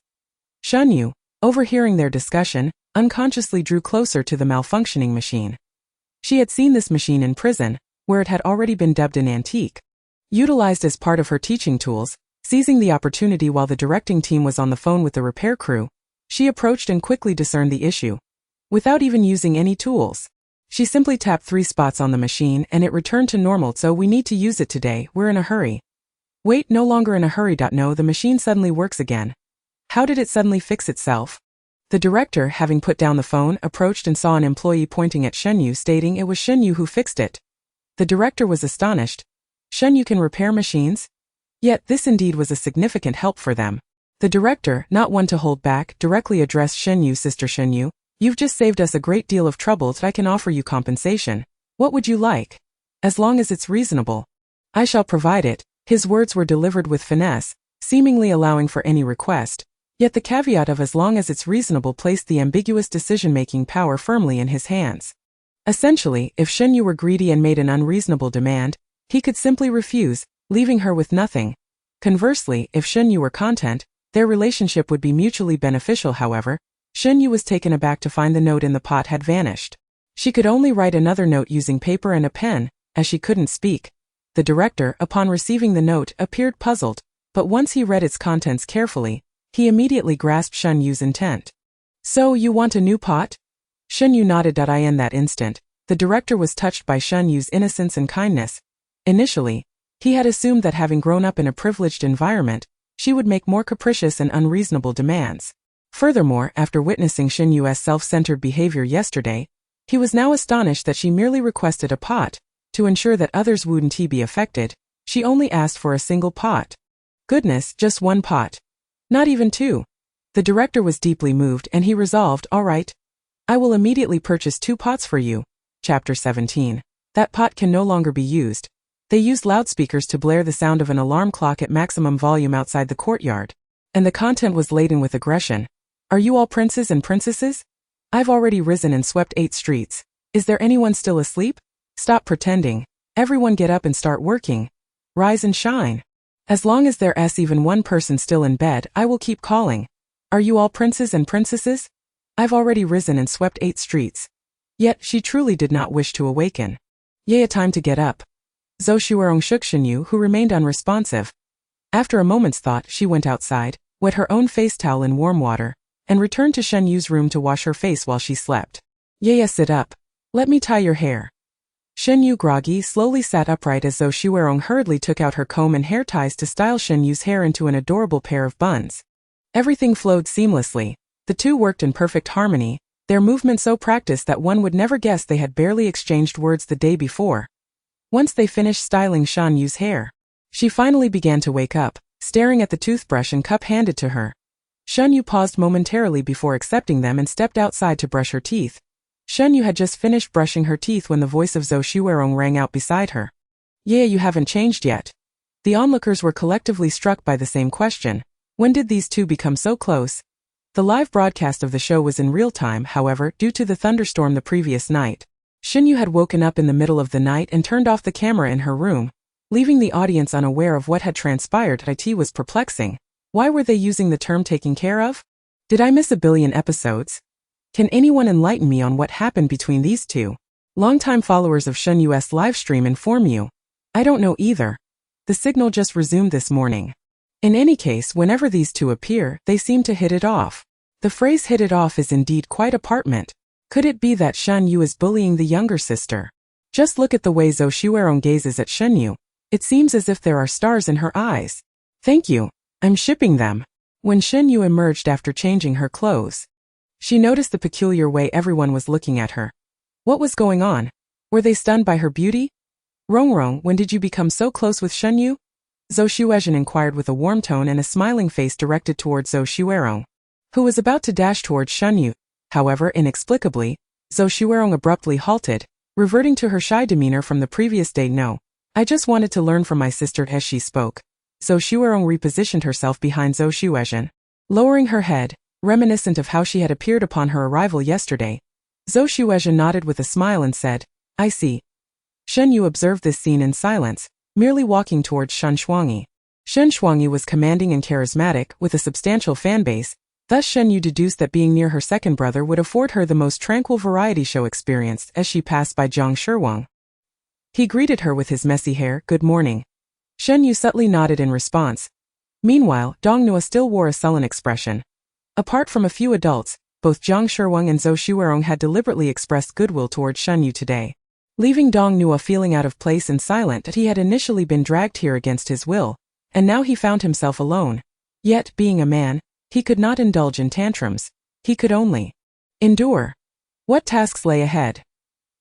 Shen Yue, overhearing their discussion, unconsciously drew closer to the malfunctioning machine. She had seen this machine in prison, where it had already been dubbed an antique. Utilized as part of her teaching tools, seizing the opportunity while the directing team was on the phone with the repair crew, she approached and quickly discerned the issue. Without even using any tools, she simply tapped 3 spots on the machine and it returned to normal. So we need to use it today, we're in a hurry. Wait, no longer in a hurry. No, the machine suddenly works again. How did it suddenly fix itself? The director, having put down the phone, approached and saw an employee pointing at Shen Yue, stating it was Shen Yue who fixed it. The director was astonished. Shen Yue can repair machines? Yet this indeed was a significant help for them. The director, not one to hold back, directly addressed Shen Yue. Sister Shen Yue, you've just saved us a great deal of trouble. I can offer you compensation. What would you like? As long as it's reasonable. I shall provide it. His words were delivered with finesse, seemingly allowing for any request. Yet the caveat of as long as it's reasonable placed the ambiguous decision-making power firmly in his hands. Essentially, if Shen Yue were greedy and made an unreasonable demand, he could simply refuse, leaving her with nothing. Conversely, if Shen Yue were content, their relationship would be mutually beneficial. However, Shen Yue was taken aback to find the note in the pot had vanished. She could only write another note using paper and a pen, as she couldn't speak. The director, upon receiving the note, appeared puzzled, but once he read its contents carefully, he immediately grasped Shen Yue's intent. So you want a new pot? Shen Yue nodded. In that instant, the director was touched by Shen Yue's innocence and kindness. Initially, he had assumed that having grown up in a privileged environment, she would make more capricious and unreasonable demands. Furthermore, after witnessing Shen Yue's self-centered behavior yesterday, he was now astonished that she merely requested a pot. To ensure that others wouldn't be affected, she only asked for a single pot. Goodness, just one pot. Not even two. The director was deeply moved and he resolved, all right. I will immediately purchase 2 pots for you. Chapter 17. That pot can no longer be used. They used loudspeakers to blare the sound of an alarm clock at maximum volume outside the courtyard. And the content was laden with aggression. Are you all princes and princesses? I've already risen and swept 8 streets. Is there anyone still asleep? Stop pretending. Everyone get up and start working. Rise and shine. As long as there's even one person still in bed, I will keep calling. Are you all princes and princesses? I've already risen and swept 8 streets. Yet, she truly did not wish to awaken. Yea, time to get up. Zhou Xuerong shook Shen Yue, who remained unresponsive. After a moment's thought, she went outside, wet her own face towel in warm water, and returned to Shen Yue's room to wash her face while she slept. Yea, sit up. Let me tie your hair. Shen Yue, groggy, slowly sat upright as Zhou Xuerong hurriedly took out her comb and hair ties to style Shen Yue's hair into an adorable pair of buns. Everything flowed seamlessly. The two worked in perfect harmony, their movement so practiced that one would never guess they had barely exchanged words the day before. Once they finished styling Shen Yue's hair, she finally began to wake up, staring at the toothbrush and cup handed to her. Shen Yue paused momentarily before accepting them and stepped outside to brush her teeth. Shen Yue had just finished brushing her teeth when the voice of Zhou Xuerong rang out beside her. Yeah, you haven't changed yet. The onlookers were collectively struck by the same question. When did these two become so close? The live broadcast of the show was in real time, however, due to the thunderstorm the previous night. Shen Yue had woken up in the middle of the night and turned off the camera in her room, leaving the audience unaware of what had transpired. It was perplexing. Why were they using the term taking care of? Did I miss a billion episodes? Can anyone enlighten me on what happened between these two? Longtime followers of Shen Yue's livestream inform you. I don't know either. The signal just resumed this morning. In any case, whenever these two appear, they seem to hit it off. The phrase hit it off is indeed quite apartment. Could it be that Shen Yue is bullying the younger sister? Just look at the way Zhou Xuerong gazes at Shen Yue. It seems as if there are stars in her eyes. Thank you. I'm shipping them. When Shen Yue emerged after changing her clothes, she noticed the peculiar way everyone was looking at her. What was going on? Were they stunned by her beauty? Rongrong, when did you become so close with Shen Yue? Zhou Xuezhen inquired with a warm tone and a smiling face directed towards Zhou Xuerong, who was about to dash towards Shen Yue. However, inexplicably, Zhou Xuerong abruptly halted, reverting to her shy demeanor from the previous day. No. I just wanted to learn from my sister. As she spoke, Zhou Xuerong repositioned herself behind Zhou Xuezhen, lowering her head, reminiscent of how she had appeared upon her arrival yesterday. Zhou Xuezhen nodded with a smile and said, I see. Shen Yue observed this scene in silence, merely walking towards Shen Shuangyi. Shen Shuangyi was commanding and charismatic, with a substantial fanbase, thus Shen Yue deduced that being near her second brother would afford her the most tranquil variety show experience as she passed by Zhang Shirwang. He greeted her with his messy hair, good morning. Shen Yue subtly nodded in response. Meanwhile, Dong Nua still wore a sullen expression. Apart from a few adults, both Zhang Shirwang and Zhou Xuerong had deliberately expressed goodwill towards Shen Yue today, leaving Dong Nua feeling out of place and silent that he had initially been dragged here against his will, and now he found himself alone. Yet, being a man, he could not indulge in tantrums. He could only endure. What tasks lay ahead?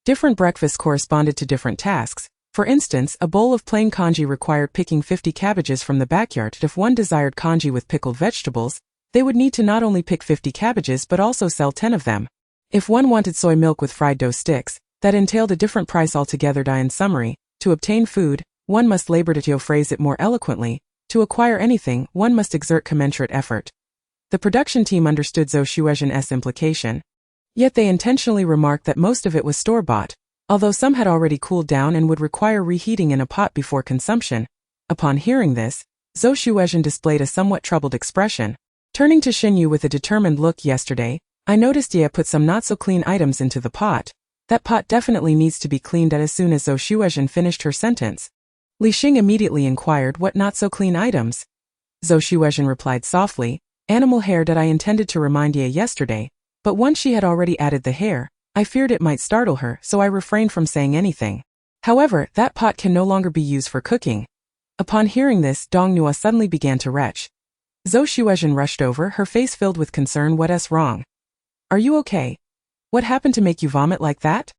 Different breakfasts corresponded to different tasks. For instance, a bowl of plain congee required picking 50 cabbages from the backyard. If one desired congee with pickled vegetables, they would need to not only pick 50 cabbages but also sell 10 of them. If one wanted soy milk with fried dough sticks, that entailed a different price altogether. In summary, to obtain food, one must labor. To phrase it more eloquently, to acquire anything, one must exert commensurate effort. The production team understood Zhou Shuezhen's implication. Yet they intentionally remarked that most of it was store-bought, although some had already cooled down and would require reheating in a pot before consumption. Upon hearing this, Zhou Shuezhen displayed a somewhat troubled expression. Turning to Shen Yue with a determined look, yesterday, I noticed you put some not-so-clean items into the pot. That pot definitely needs to be cleaned. As soon as Zhou Shuezhen finished her sentence, Li Xing immediately inquired what not-so-clean items. Zhou Shuezhen replied softly, animal hair. That I intended to remind you yesterday, but once she had already added the hair, I feared it might startle her, so I refrained from saying anything. However, that pot can no longer be used for cooking. Upon hearing this, Dong Nua suddenly began to retch. Zhou Shuezhen rushed over, her face filled with concern. What's wrong? Are you okay? What happened to make you vomit like that?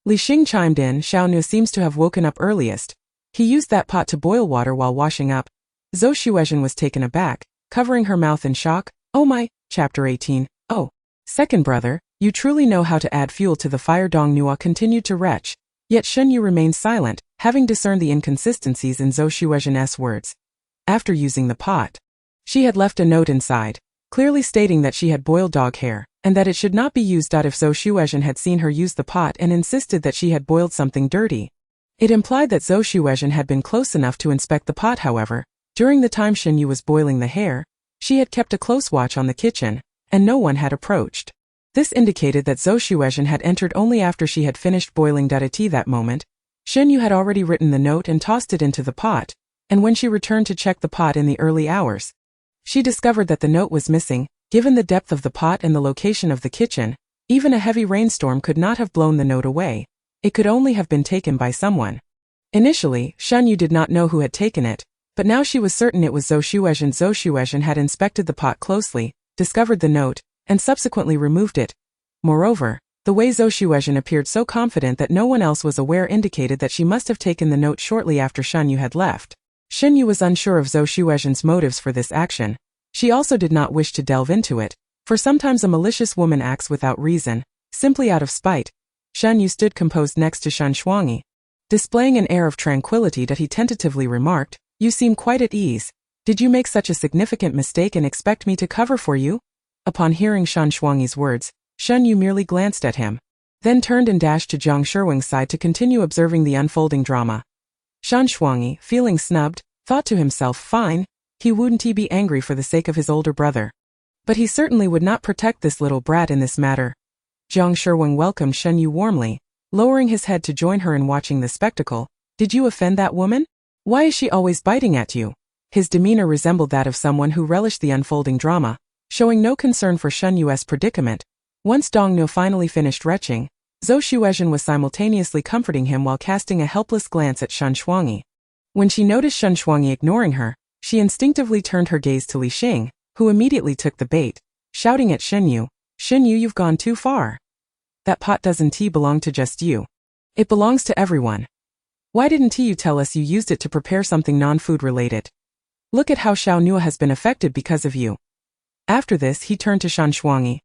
Li Xing chimed in. Xiao Nua seems to have woken up earliest. He used that pot to boil water while washing up. Zhou Shuezhen was taken aback, covering her mouth in shock. Oh my, Chapter 18. Oh. Second brother, you truly know how to add fuel to the fire. Dong Nua continued to retch. Yet Shen Yue remained silent, having discerned the inconsistencies in Zhou Shuezhen's words. After using the pot, she had left a note inside, clearly stating that she had boiled dog hair, and that it should not be used. If Zhou Shuezhen had seen her use the pot and insisted that she had boiled something dirty, it implied that Zhou Shuezhen had been close enough to inspect the pot. However, during the time Shen Yue was boiling the hair, she had kept a close watch on the kitchen, and no one had approached. This indicated that Zhou Shuezhen had entered only after she had finished boiling. At that moment, Shen Yue had already written the note and tossed it into the pot, and when she returned to check the pot in the early hours, she discovered that the note was missing. Given the depth of the pot and the location of the kitchen, even a heavy rainstorm could not have blown the note away. It could only have been taken by someone. Initially, Shen Yue did not know who had taken it, but now she was certain it was Zhou Shuezhen. Zhou Shuezhen had inspected the pot closely, discovered the note, and subsequently removed it. Moreover, the way Zhou Shuezhen appeared so confident that no one else was aware indicated that she must have taken the note shortly after Shen Yue had left. Shen Yue was unsure of Zhou Shuezhen's motives for this action. She also did not wish to delve into it, for sometimes a malicious woman acts without reason, simply out of spite. Shen Yue stood composed next to Shen Shuangyi, displaying an air of tranquility. He tentatively remarked, "You seem quite at ease. Did you make such a significant mistake and expect me to cover for you?" Upon hearing Shen Shuangyi's words, Shen Yue merely glanced at him, then turned and dashed to Jiang Sherwing's side to continue observing the unfolding drama. Shen Shuangyi, feeling snubbed, thought to himself, fine, he wouldn't be angry for the sake of his older brother. But he certainly would not protect this little brat in this matter. Jiang Sherwing welcomed Shen Yue warmly, lowering his head to join her in watching the spectacle. Did you offend that woman? Why is she always biting at you? His demeanor resembled that of someone who relished the unfolding drama, showing no concern for Shen Yue's predicament. Once Dong Nua finally finished retching, Zhou Shuezhen was simultaneously comforting him while casting a helpless glance at Shen Shuangyi. When she noticed Shen Shuangyi ignoring her, she instinctively turned her gaze to Li Xing, who immediately took the bait, shouting at Shen Yue, "You've gone too far. That pot doesn't belong to just you. It belongs to everyone. Why didn't you tell us you used it to prepare something non-food related? Look at how Xiao Nua has been affected because of you." After this, he turned to Shen Shuangyi.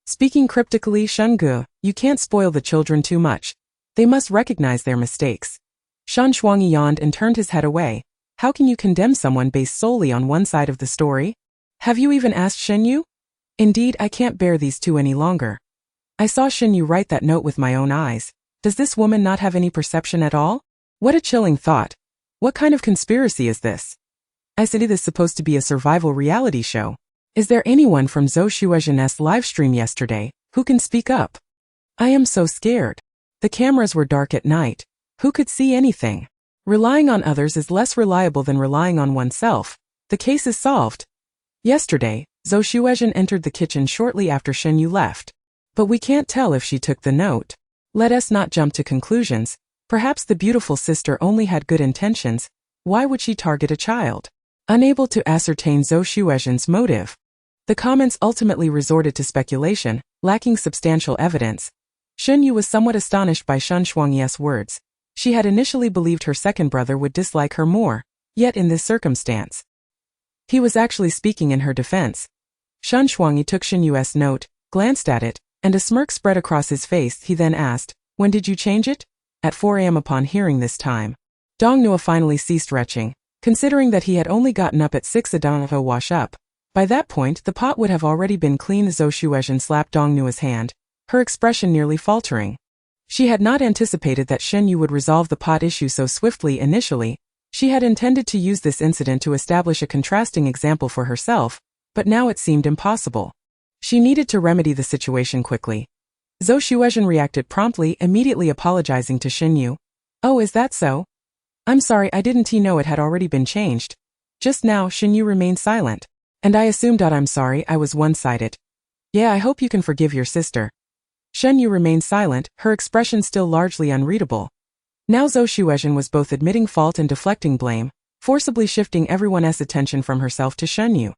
Speaking cryptically, "Shen Ge, you can't spoil the children too much. They must recognize their mistakes." Shen Shuangyi yawned and turned his head away. How can you condemn someone based solely on one side of the story? Have you even asked Shen Yue? Indeed, I can't bear these two any longer. I saw Shen Yue write that note with my own eyes. Does this woman not have any perception at all? What a chilling thought. What kind of conspiracy is this? I said this is supposed to be a survival reality show. Is there anyone from Zhou Shuezhen's livestream yesterday who can speak up? I am so scared. The cameras were dark at night. Who could see anything? Relying on others is less reliable than relying on oneself. The case is solved. Yesterday, Zhou Shuezhen entered the kitchen shortly after Shen Yue left. But we can't tell if she took the note. Let us not jump to conclusions. Perhaps the beautiful sister only had good intentions. Why would she target a child? unable to ascertain Zhou Shuezhen's motive. The comments ultimately resorted to speculation, lacking substantial evidence. Shen Yue was somewhat astonished by Shen Shuangye's words. She had initially believed her second brother would dislike her more, yet in this circumstance, he was actually speaking in her defense. Shen Shuangye took Shen Yue's note, glanced at it, and a smirk spread across his face. He then asked, "When did you change it?" At 4 a.m. Upon hearing this time, Dong Nua finally ceased retching, considering that he had only gotten up at 6 a.m. to wash up. By that point, the pot would have already been clean. Zhou Shuezhen slapped Dong Nua's hand, her expression nearly faltering. She had not anticipated that Shen Yue would resolve the pot issue so swiftly initially. She had intended to use this incident to establish a contrasting example for herself, but now it seemed impossible. She needed to remedy the situation quickly. Zhou Shuezhen reacted promptly, immediately apologizing to Shen Yue. "Oh, is that so? I'm sorry, I didn't know it had already been changed." Just now, Shen Yue remained silent. "And I assumed I'm sorry, I was one-sided. Yeah, I hope you can forgive your sister." Shen Yue remained silent, her expression still largely unreadable. Now Zhou Shuezhen was both admitting fault and deflecting blame, forcibly shifting everyone's attention from herself to Shen Yue.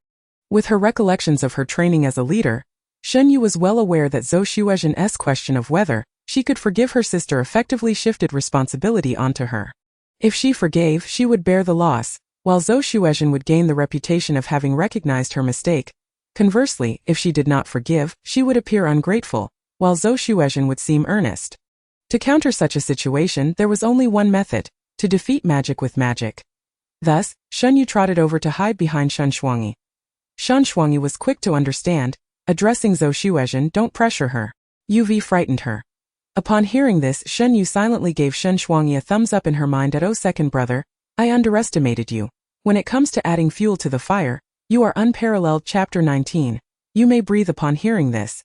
With her recollections of her training as a leader, Shen Yue was well aware that Zhou Shuezhen's question of whether she could forgive her sister effectively shifted responsibility onto her. If she forgave, she would bear the loss, while Zhou Shuezhen would gain the reputation of having recognized her mistake. Conversely, if she did not forgive, she would appear ungrateful, while Zhou Shuezhen would seem earnest. To counter such a situation, there was only one method: to defeat magic with magic. Thus, Shen Yue trotted over to hide behind Shen Shuangye. Shen Shuangye was quick to understand, addressing Zhou Shuezhen, "Don't pressure her. UV frightened her." Upon hearing this, Shen Yue silently gave Shen Shuangye a thumbs up in her mind. "Oh, second brother, I underestimated you. When it comes to adding fuel to the fire, you are unparalleled." Chapter 19. You may breathe. Upon hearing this,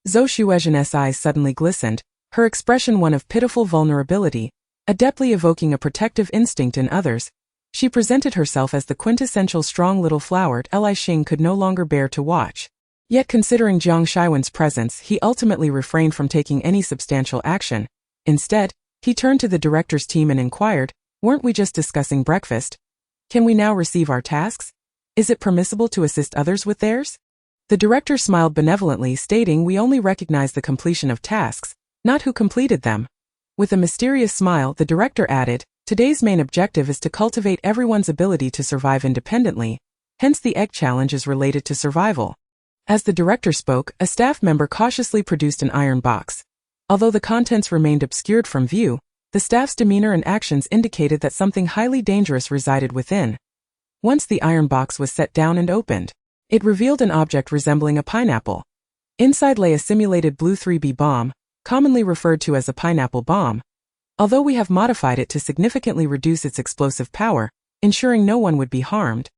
Zhou Shuezhen's eyes suddenly glistened, her expression one of pitiful vulnerability, adeptly evoking a protective instinct in others. She presented herself as the quintessential strong little flower Li Xing could no longer bear to watch. Yet considering Jiang Shaiwen's presence, he ultimately refrained from taking any substantial action. Instead, he turned to the director's team and inquired, "Weren't we just discussing breakfast? Can we now receive our tasks? Is it permissible to assist others with theirs?" The director smiled benevolently, stating, "We only recognize the completion of tasks, not who completed them." With a mysterious smile, the director added, "Today's main objective is to cultivate everyone's ability to survive independently, hence the egg challenge is related to survival." As the director spoke, a staff member cautiously produced an iron box. Although the contents remained obscured from view, the staff's demeanor and actions indicated that something highly dangerous resided within. Once the iron box was set down and opened, it revealed an object resembling a pineapple. Inside lay a simulated blue 3B bomb, commonly referred to as a pineapple bomb, although we have modified it to significantly reduce its explosive power, ensuring no one would be harmed.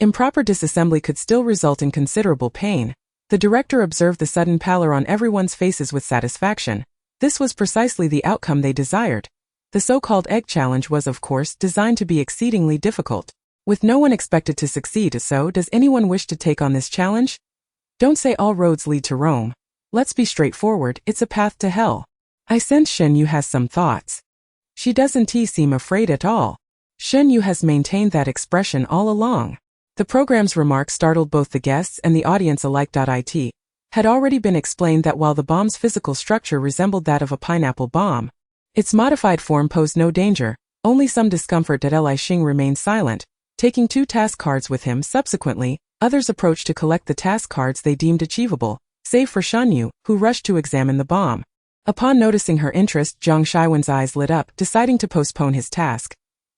Improper disassembly could still result in considerable pain. The director observed the sudden pallor on everyone's faces with satisfaction. This was precisely the outcome they desired. The so-called egg challenge was, of course, designed to be exceedingly difficult, with no one expected to succeed. So, does anyone wish to take on this challenge? Don't say all roads lead to Rome. Let's be straightforward, it's a path to hell. I sense Shen Yue has some thoughts. She doesn't seem afraid at all. Shen Yue has maintained that expression all along. The program's remarks startled both the guests and the audience alike. It had already been explained that while the bomb's physical structure resembled that of a pineapple bomb, its modified form posed no danger, only some discomfort. Li Xing remained silent, taking 2 task cards with him. Subsequently, others approached to collect the task cards they deemed achievable, save for Shen Yue, who rushed to examine the bomb. Upon noticing her interest, Jiang Shaiwen's eyes lit up, deciding to postpone his task.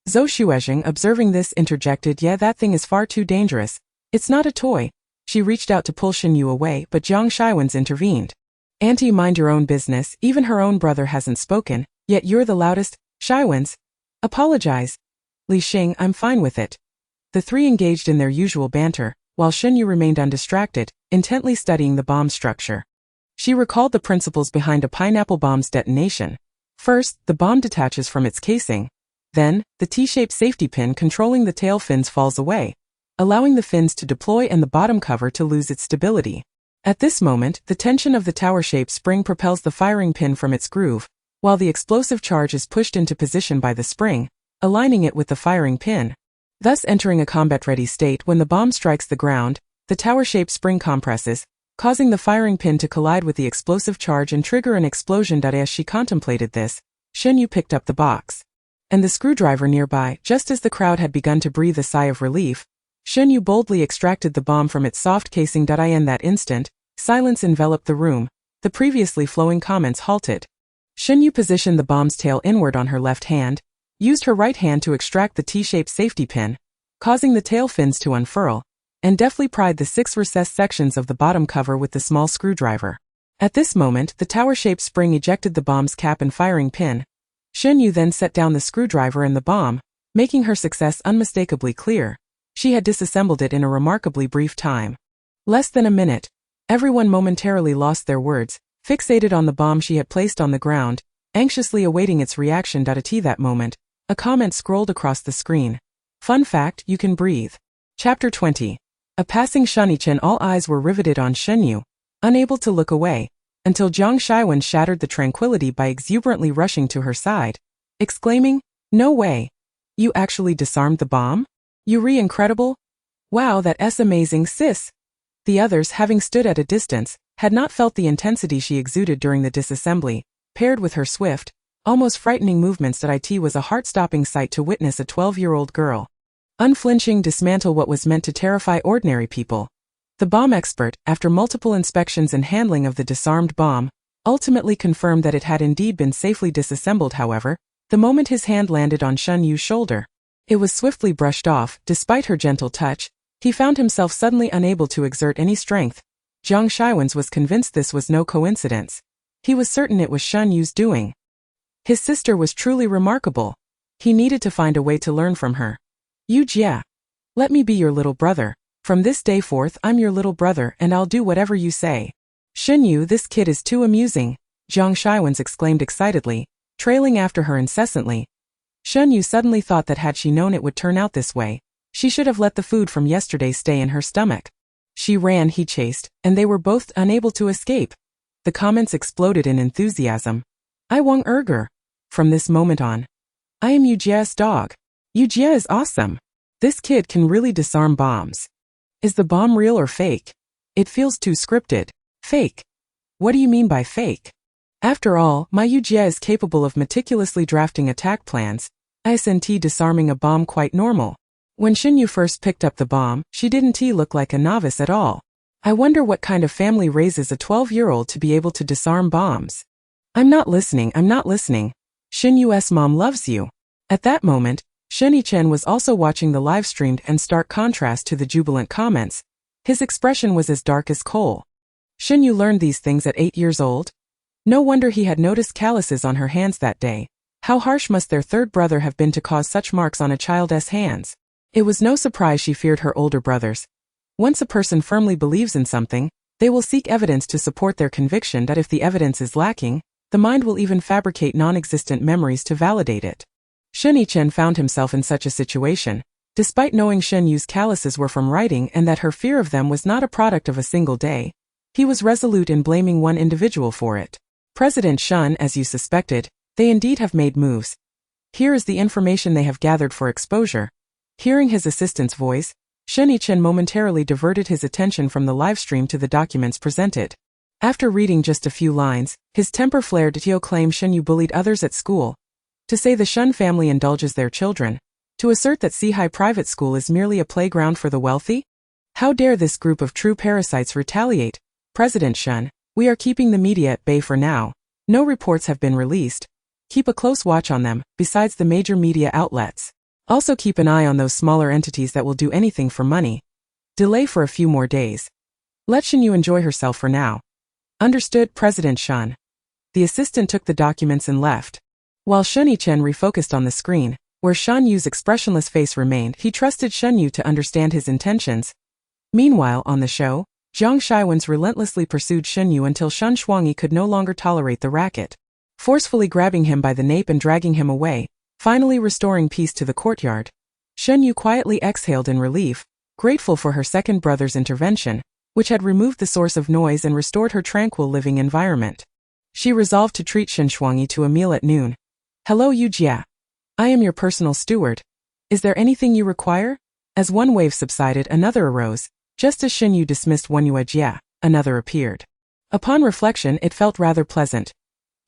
Zhou Shuezhen, observing this, interjected, "Yeah, that thing is far too dangerous. It's not a toy." She reached out to pull Shen Yue away, but Jiang Shaiwen's intervened. "Auntie, mind your own business, even her own brother hasn't spoken, yet you're the loudest." Shaiwen's, "Apologize. Li Xing, I'm fine with it." The three engaged in their usual banter, while Shen Yue remained undistracted, intently studying the bomb structure. She recalled the principles behind a pineapple bomb's detonation. First, the bomb detaches from its casing. Then, the T-shaped safety pin controlling the tail fins falls away, allowing the fins to deploy and the bottom cover to lose its stability. At this moment, the tension of the tower-shaped spring propels the firing pin from its groove, while the explosive charge is pushed into position by the spring, aligning it with the firing pin. thus entering a combat-ready state. When the bomb strikes the ground, the tower-shaped spring compresses, causing the firing pin to collide with the explosive charge and trigger an explosion. As she contemplated this, Shen Yue picked up the box and the screwdriver nearby. Just as the crowd had begun to breathe a sigh of relief, Shen Yue boldly extracted the bomb from its soft casing. In that instant, silence enveloped the room. The previously flowing comments halted. Shen Yue positioned the bomb's tail inward on her left hand, used her right hand to extract the T-shaped safety pin, causing the tail fins to unfurl, and deftly pried the 6 recessed sections of the bottom cover with the small screwdriver. At this moment, the tower-shaped spring ejected the bomb's cap and firing pin. Shen Yue then set down the screwdriver and the bomb, making her success unmistakably clear. She had disassembled it in a remarkably brief time. Less than a minute. Everyone momentarily lost their words, fixated on the bomb she had placed on the ground, anxiously awaiting its reaction. At that moment, a comment scrolled across the screen. Fun fact, you can breathe. Chapter 20. A passing Shunichen. All eyes were riveted on Shen Yue, unable to look away, until Jiang Shiwen shattered the tranquility by exuberantly rushing to her side, exclaiming, "No way! You actually disarmed the bomb? Yuri, incredible! Wow, that's amazing, sis!" The others, having stood at a distance, had not felt the intensity she exuded during the disassembly. Paired with her swift, almost frightening movements, it was a heart-stopping sight to witness a 12-year-old girl unflinching dismantle what was meant to terrify ordinary people. The bomb expert, after multiple inspections and handling of the disarmed bomb, ultimately confirmed that it had indeed been safely disassembled. However, the moment his hand landed on Shen Yue's shoulder, it was swiftly brushed off. Despite her gentle touch, he found himself suddenly unable to exert any strength. Jiang Shiwen was convinced this was no coincidence. He was certain it was Shen Yue's doing. His sister was truly remarkable. He needed to find a way to learn from her. "Yu Jia, let me be your little brother. From this day forth, I'm your little brother, and I'll do whatever you say." "Shen Yue, this kid is too amusing," Jiang Shiwen exclaimed excitedly, trailing after her incessantly. Shen Yue suddenly thought that had she known it would turn out this way, she should have let the food from yesterday stay in her stomach. She ran, he chased, and they were both unable to escape. The comments exploded in enthusiasm. "I Wang Erger. From this moment on, I am Yu Jia's dog. Yu Jia is awesome. This kid can really disarm bombs. Is the bomb real or fake? It feels too scripted." "Fake? What do you mean by fake? After all, my Yu Jia is capable of meticulously drafting attack plans. Isn't disarming a bomb quite normal?" When Shen Yue first picked up the bomb, she didn't look like a novice at all. I wonder what kind of family raises a 12-year-old to be able to disarm bombs. I'm not listening. Shen Yue's mom loves you." At that moment, Shen Yichen was also watching the live streamed, and stark contrast to the jubilant comments, his expression was as dark as coal. Shen Yue learned these things at 8 years old? No wonder he had noticed calluses on her hands that day. How harsh must their third brother have been to cause such marks on a child's hands? It was no surprise she feared her older brothers. Once a person firmly believes in something, they will seek evidence to support their conviction. That if the evidence is lacking, the mind will even fabricate non-existent memories to validate it. Shen Yichen found himself in such a situation, despite knowing Shen Yue's calluses were from writing and that her fear of them was not a product of a single day. He was resolute in blaming one individual for it. "President Shen, as you suspected, they indeed have made moves. Here is the information they have gathered for exposure." Hearing his assistant's voice, Shen Yichen momentarily diverted his attention from the livestream to the documents presented. After reading just a few lines, his temper flared. To claim Shen Yue bullied others at school, to say the Shen family indulges their children, to assert that Sihai Private School is merely a playground for the wealthy? How dare this group of true parasites retaliate? "President Shen, we are keeping the media at bay for now. No reports have been released. Keep a close watch on them, besides the major media outlets. Also keep an eye on those smaller entities that will do anything for money. Delay for a few more days. Let Shen Yue enjoy herself for now." "Understood, President Shen." The assistant took the documents and left. While Shen Yichen refocused on the screen, where Shen Yue's expressionless face remained, he trusted Shen Yue to understand his intentions. Meanwhile, on the show, Jiang Shiwen relentlessly pursued Shen Yue until Shen Shuangyi could no longer tolerate the racket. Forcefully grabbing him by the nape and dragging him away, finally restoring peace to the courtyard, Shen Yue quietly exhaled in relief, grateful for her second brother's intervention, which had removed the source of noise and restored her tranquil living environment. She resolved to treat Shen Shuangyi to a meal at noon. "Hello Yu Jia. I am your personal steward. Is there anything you require? As one wave subsided, another arose. Just as Shen Yue dismissed one Jia, another appeared. Upon reflection, it felt rather pleasant.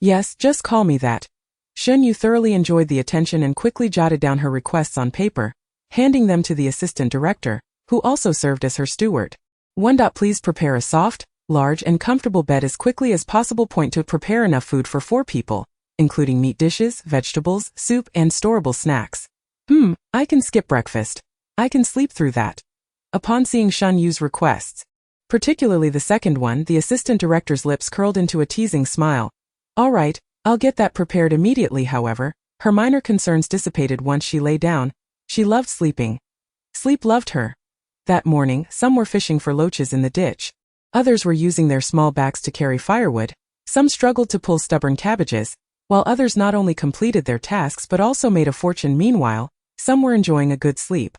Yes, just call me that. Shen Yue thoroughly enjoyed the attention and quickly jotted down her requests on paper, handing them to the assistant director, who also served as her steward. 1. Please prepare a soft, large and comfortable bed as quickly as possible. To prepare enough food for 4 people, including meat dishes, vegetables, soup and storable snacks. I can skip breakfast. I can sleep through that. Upon seeing Shen Yue's requests, particularly the second one, the assistant director's lips curled into a teasing smile. All right, I'll get that prepared immediately. However, her minor concerns dissipated once she lay down. She loved sleeping. Sleep loved her. That morning, some were fishing for loaches in the ditch. Others were using their small backs to carry firewood. Some struggled to pull stubborn cabbages, while others not only completed their tasks but also made a fortune. Meanwhile, some were enjoying a good sleep.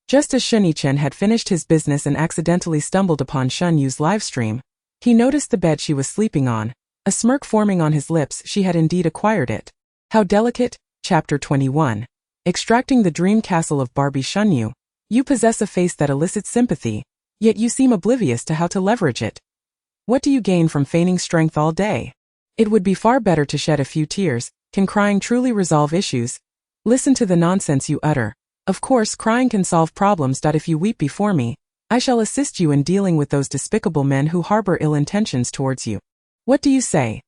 Just as Shen Yichen had finished his business and accidentally stumbled upon Shen Yue's live stream, he noticed the bed she was sleeping on. A smirk forming on his lips, she had indeed acquired it. How delicate. Chapter 21. Extracting the dream castle of Barbie. Shen Yue. You possess a face that elicits sympathy, yet you seem oblivious to how to leverage it. What do you gain from feigning strength all day? It would be far better to shed a few tears. Can crying truly resolve issues? Listen to the nonsense you utter. Of course, crying can solve problems. If you weep before me, I shall assist you in dealing with those despicable men who harbor ill intentions towards you. What do you say?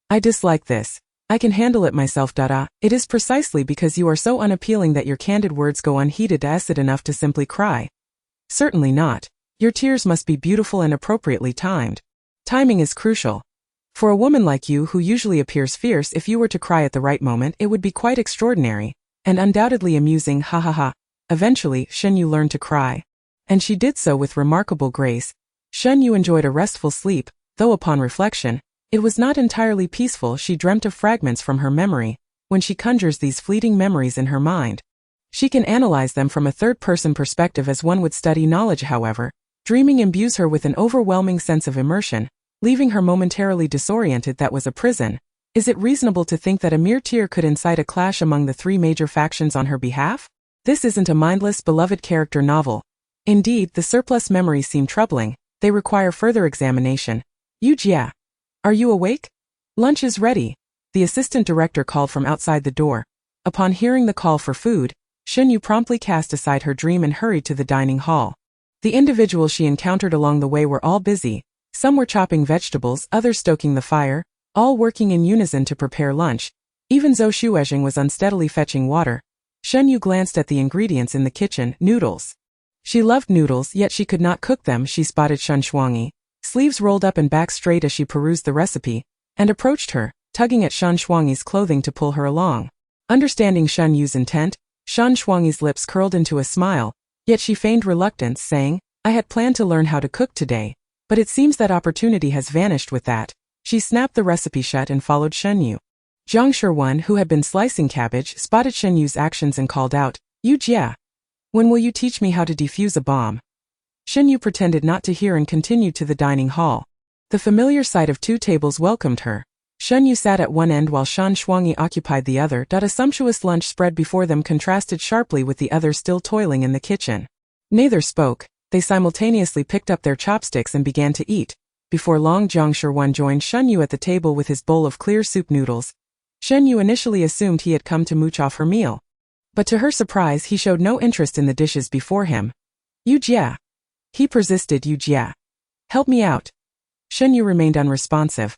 I dislike this. I can handle it myself. It is precisely because you are so unappealing that your candid words go unheeded. Is it enough to simply cry? Certainly not. Your tears must be beautiful and appropriately timed. Timing is crucial. For a woman like you who usually appears fierce, if you were to cry at the right moment, it would be quite extraordinary, and undoubtedly amusing. Ha ha ha. Eventually, Shen Yue learned to cry. And she did so with remarkable grace. Shen Yue enjoyed a restful sleep, though upon reflection, it was not entirely peaceful. She dreamt of fragments from her memory. When she conjures these fleeting memories in her mind, she can analyze them from a third-person perspective as one would study knowledge. However, dreaming imbues her with an overwhelming sense of immersion, leaving her momentarily disoriented. That was a prison. Is it reasonable to think that a mere tear could incite a clash among the 3 major factions on her behalf? This isn't a mindless, beloved character novel. Indeed, the surplus memories seem troubling. They require further examination. Jia, are you awake? Lunch is ready. The assistant director called from outside the door. Upon hearing the call for food, Shen Yue promptly cast aside her dream and hurried to the dining hall. The individuals she encountered along the way were all busy. Some were chopping vegetables, others stoking the fire, all working in unison to prepare lunch. Even Zhou Shuezheng was unsteadily fetching water. Shen Yue glanced at the ingredients in the kitchen. Noodles. She loved noodles, yet she could not cook them. She spotted Shen Shuangyi, sleeves rolled up and back straight as she perused the recipe, and approached her, tugging at Shen Shuangyi's clothing to pull her along. Understanding Shen Yue's intent, Shen Shuangyi's lips curled into a smile, yet she feigned reluctance, saying, I had planned to learn how to cook today, but it seems that opportunity has vanished. With that, she snapped the recipe shut and followed Shen Yue. Zhang Shiwen, who had been slicing cabbage, spotted Shen Yue's actions and called out, Jia, when will you teach me how to defuse a bomb? Shen Yue pretended not to hear and continued to the dining hall. The familiar sight of 2 tables welcomed her. Shen Yue sat at one end while Shen Shuangyi occupied the other. A sumptuous lunch spread before them contrasted sharply with the others still toiling in the kitchen. Neither spoke. They simultaneously picked up their chopsticks and began to eat. Before long, Zhang Shiwen joined Shen Yue at the table with his bowl of clear soup noodles. Shen Yue initially assumed he had come to mooch off her meal, but to her surprise he showed no interest in the dishes before him. Jia, he persisted. Jia, help me out. Shen Yue remained unresponsive.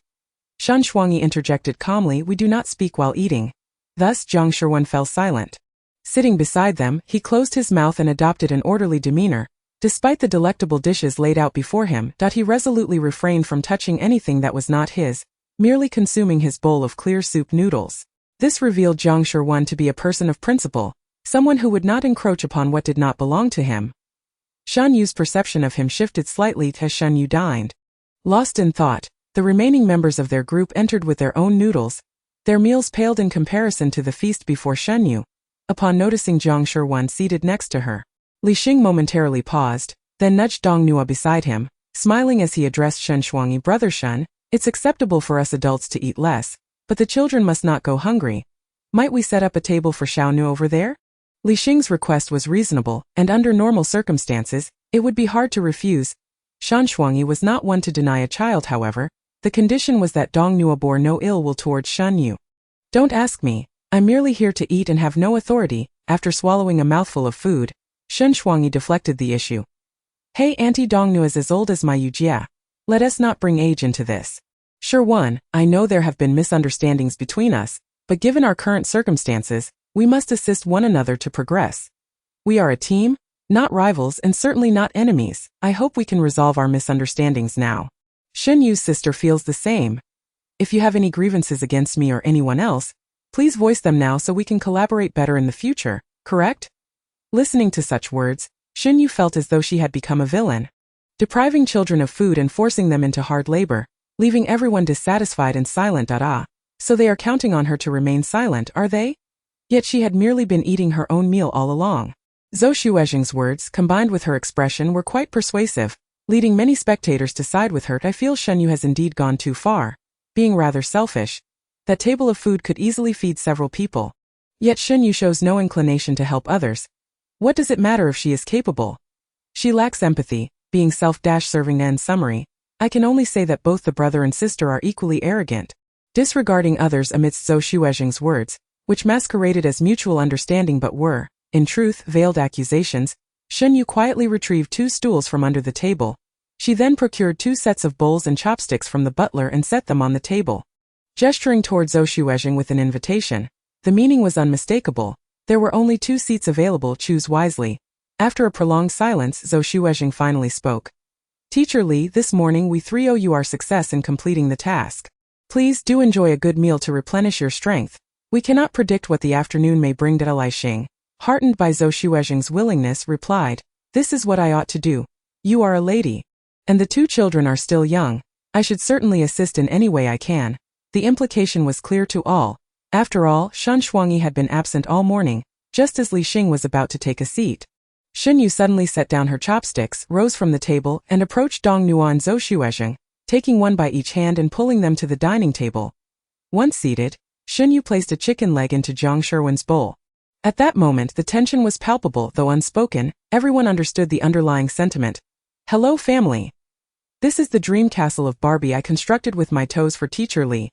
Shen Shuangyi interjected calmly, we do not speak while eating. Thus Zhang Shiwen fell silent. Sitting beside them, he closed his mouth and adopted an orderly demeanor. Despite the delectable dishes laid out before him, he resolutely refrained from touching anything that was not his, merely consuming his bowl of clear soup noodles. This revealed Zhang Shiwen to be a person of principle, someone who would not encroach upon what did not belong to him. Shen Yue's perception of him shifted slightly as Shen Yue dined. Lost in thought, the remaining members of their group entered with their own noodles. Their meals paled in comparison to the feast before Shen Yue. Upon noticing Zhang Shiwen seated next to her, Li Xing momentarily paused, then nudged Dong Nua beside him, smiling as he addressed Shen Shuangyi. Brother Shen, it's acceptable for us adults to eat less, but the children must not go hungry. Might we set up a table for Xiao Nu over there? Li Xing's request was reasonable, and under normal circumstances, it would be hard to refuse. Shan Shuangyi was not one to deny a child, however. The condition was that Dong Nuo bore no ill will towards Shen Yue. Don't ask me, I'm merely here to eat and have no authority. After swallowing a mouthful of food, Shen Shuangyi deflected the issue. Hey, Auntie, Dong Nuo is as old as my Yujia. Let us not bring age into this. Sure one, I know there have been misunderstandings between us, but given our current circumstances, we must assist one another to progress. We are a team, not rivals, and certainly not enemies. I hope we can resolve our misunderstandings now. Shen Yue's sister feels the same. If you have any grievances against me or anyone else, please voice them now so we can collaborate better in the future, correct? Listening to such words, Shen Yue felt as though she had become a villain. Depriving children of food and forcing them into hard labor, leaving everyone dissatisfied and silent. So they are counting on her to remain silent, are they? Yet she had merely been eating her own meal all along. Zhou Xuezheng's words, combined with her expression, were quite persuasive, leading many spectators to side with her. I feel Shen Yue has indeed gone too far, being rather selfish. That table of food could easily feed several people. Yet Shen Yue shows no inclination to help others. What does it matter if she is capable? She lacks empathy, being self-serving. In summary, I can only say that both the brother and sister are equally arrogant. Disregarding others amidst Zhou Xuezheng's words, which masqueraded as mutual understanding but were, in truth, veiled accusations, Shen Yue quietly retrieved 2 stools from under the table. She then procured 2 sets of bowls and chopsticks from the butler and set them on the table. Gesturing towards Zhou Xuezheng with an invitation, the meaning was unmistakable. There were only 2 seats available, choose wisely. After a prolonged silence, Zhou Xuezheng finally spoke. Teacher Li, this morning we 3 owe you our success in completing the task. Please do enjoy a good meal to replenish your strength. We cannot predict what the afternoon may bring. Li Xing, heartened by Zhou Xuezheng's willingness, replied, this is what I ought to do. You are a lady. And the 2 children are still young. I should certainly assist in any way I can. The implication was clear to all. After all, Shan Shuangyi had been absent all morning, just as Li Xing was about to take a seat. Shen Yue suddenly set down her chopsticks, rose from the table, and approached Dong Nuo and Zhou Xuezheng, taking one by each hand and pulling them to the dining table. Once seated, Shen Yue placed a chicken leg into Jiang Sherwin's bowl. At that moment the tension was palpable, though unspoken. Everyone understood the underlying sentiment. Hello family. This is the dream castle of Barbie I constructed with my toes for Teacher Li.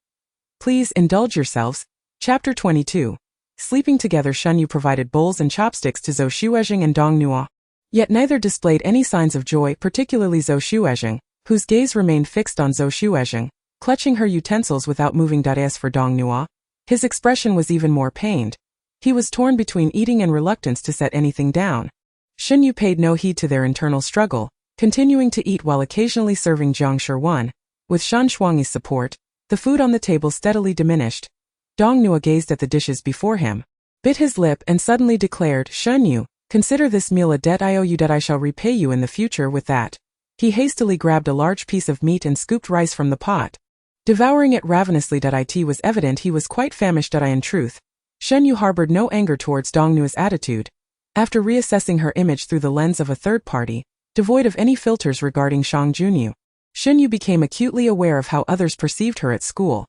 Please indulge yourselves. Chapter 22. Sleeping together. Shen Yue provided bowls and chopsticks to Zhou Xuezheng and Dong Nuo. Yet neither displayed any signs of joy, particularly Zhou Xuezheng, whose gaze remained fixed on Zhou Xuezheng, clutching her utensils without moving. As for Dong Nuo, his expression was even more pained. He was torn between eating and reluctance to set anything down. Shen Yue paid no heed to their internal struggle, continuing to eat while occasionally serving Jiang Sherwan. With Shan Shuangyi's support, the food on the table steadily diminished. Dong Nuo gazed at the dishes before him, bit his lip and suddenly declared, Shen Yue, consider this meal a debt I owe you. I shall repay you in the future. With that, he hastily grabbed a large piece of meat and scooped rice from the pot, devouring it ravenously. It was evident he was quite famished. In truth, Shen Yue harbored no anger towards Dong Nuo's attitude. After reassessing her image through the lens of a third party, devoid of any filters regarding Shang Junyu, Shen Yue became acutely aware of how others perceived her at school.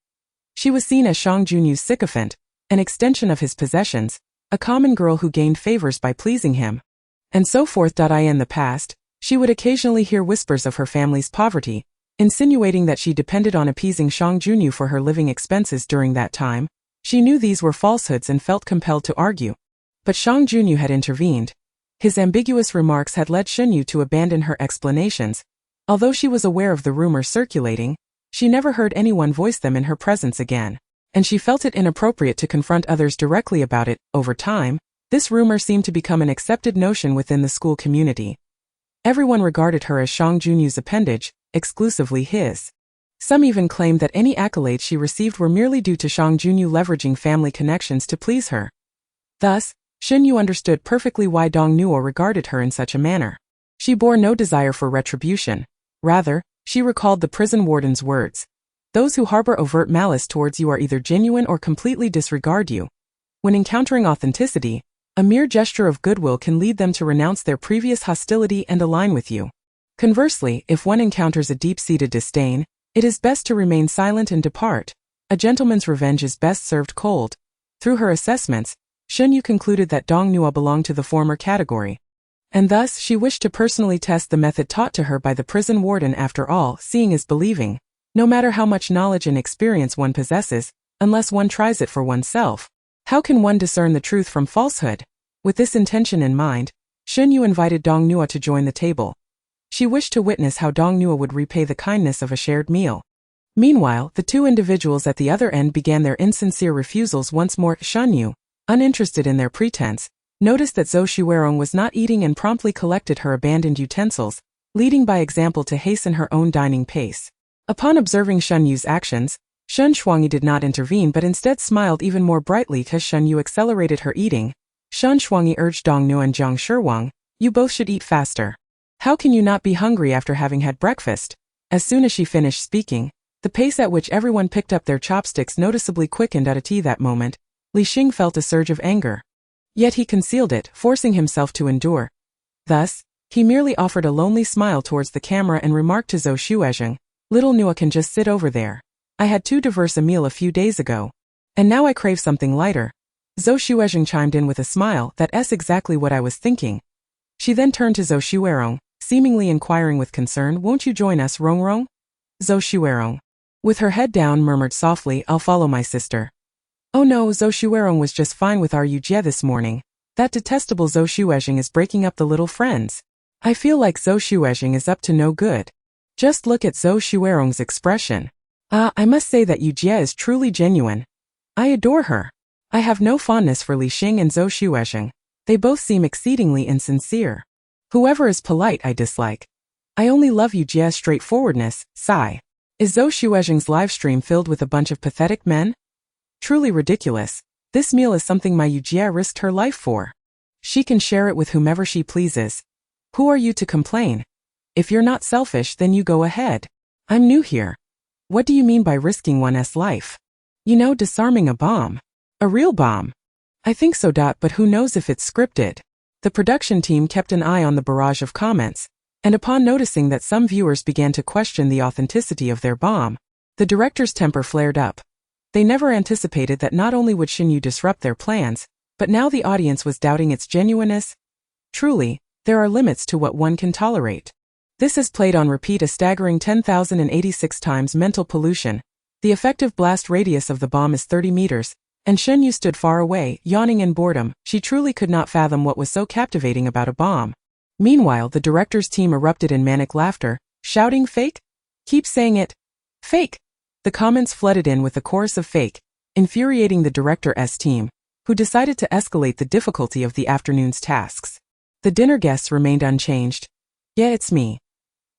She was seen as Shang Junyu's sycophant, an extension of his possessions, a common girl who gained favors by pleasing him, and so forth. In the past, she would occasionally hear whispers of her family's poverty, insinuating that she depended on appeasing Shang Junyu for her living expenses. During that time, she knew these were falsehoods and felt compelled to argue. But Shang Junyu had intervened. His ambiguous remarks had led Shen Yue to abandon her explanations. Although she was aware of the rumors circulating, she never heard anyone voice them in her presence again, and she felt it inappropriate to confront others directly about it. Over time, this rumor seemed to become an accepted notion within the school community. Everyone regarded her as Shang Junyu's appendage, exclusively his. Some even claimed that any accolades she received were merely due to Shang Junyu leveraging family connections to please her. Thus, Shen Yue understood perfectly why Dong Nuo regarded her in such a manner. She bore no desire for retribution. Rather, she recalled the prison warden's words. Those who harbor overt malice towards you are either genuine or completely disregard you. When encountering authenticity, a mere gesture of goodwill can lead them to renounce their previous hostility and align with you. Conversely, if one encounters a deep-seated disdain, it is best to remain silent and depart. A gentleman's revenge is best served cold. Through her assessments, Shen Yue concluded that Dong Nua belonged to the former category. And thus, she wished to personally test the method taught to her by the prison warden. After all, seeing is believing. No matter how much knowledge and experience one possesses, unless one tries it for oneself, how can one discern the truth from falsehood? With this intention in mind, Shen Yue invited Dong Nua to join the table. She wished to witness how Dong Nua would repay the kindness of a shared meal. Meanwhile, the two individuals at the other end began their insincere refusals once more. Shen Yue, uninterested in their pretense, noticed that Zhou Xuerong was not eating and promptly collected her abandoned utensils, leading by example to hasten her own dining pace. Upon observing Shen Yue's actions, Shen Shuangyi did not intervene but instead smiled even more brightly as Shen Yue accelerated her eating. Shen Shuangyi urged Dong Nua and Jiang Shiwang, "You both should eat faster. How can you not be hungry after having had breakfast?" As soon as she finished speaking, the pace at which everyone picked up their chopsticks noticeably quickened. At that moment, Li Xing felt a surge of anger. Yet he concealed it, forcing himself to endure. Thus, he merely offered a lonely smile towards the camera and remarked to Zhou Xuezheng, "Little Nua can just sit over there. I had too diverse a meal a few days ago. And now I crave something lighter." Zhou Xuezheng chimed in with a smile, "That's exactly what I was thinking." She then turned to Zhou Xuerong, seemingly inquiring with concern, "Won't you join us, Rongrong?" Zhou Xuerong, with her head down, murmured softly, "I'll follow my sister." "Oh no, Zhou Xuerong was just fine with our Yujie this morning. That detestable Zhou Xuezheng is breaking up the little friends. I feel like Zhou Xuezheng is up to no good. Just look at Zhou Xuerong's expression. I must say that Yujie is truly genuine. I adore her. I have no fondness for Li Xing and Zhou Xuezheng. They both seem exceedingly insincere. Whoever is polite I dislike. I only love Yujie's straightforwardness." Sigh. Is Zhou Xuezheng's live stream filled with a bunch of pathetic men? Truly ridiculous. This meal is something my Yujie risked her life for. She can share it with whomever she pleases. Who are you to complain? If you're not selfish, then you go ahead. I'm new here. What do you mean by risking one's life? You know, disarming a bomb. A real bomb. I think so. But who knows if it's scripted? The production team kept an eye on the barrage of comments, and upon noticing that some viewers began to question the authenticity of their bomb, the director's temper flared up. They never anticipated that not only would Shen Yue disrupt their plans, but now the audience was doubting its genuineness. Truly, there are limits to what one can tolerate. This is played on repeat a staggering 10,086 times. Mental pollution. The effective blast radius of the bomb is 30 meters, and Shen Yue stood far away, yawning in boredom. She truly could not fathom what was so captivating about a bomb. Meanwhile, the director's team erupted in manic laughter, shouting, "Fake? Keep saying it. Fake!" The comments flooded in with a chorus of fake, infuriating the director's team, who decided to escalate the difficulty of the afternoon's tasks. The dinner guests remained unchanged. "Yeah, it's me."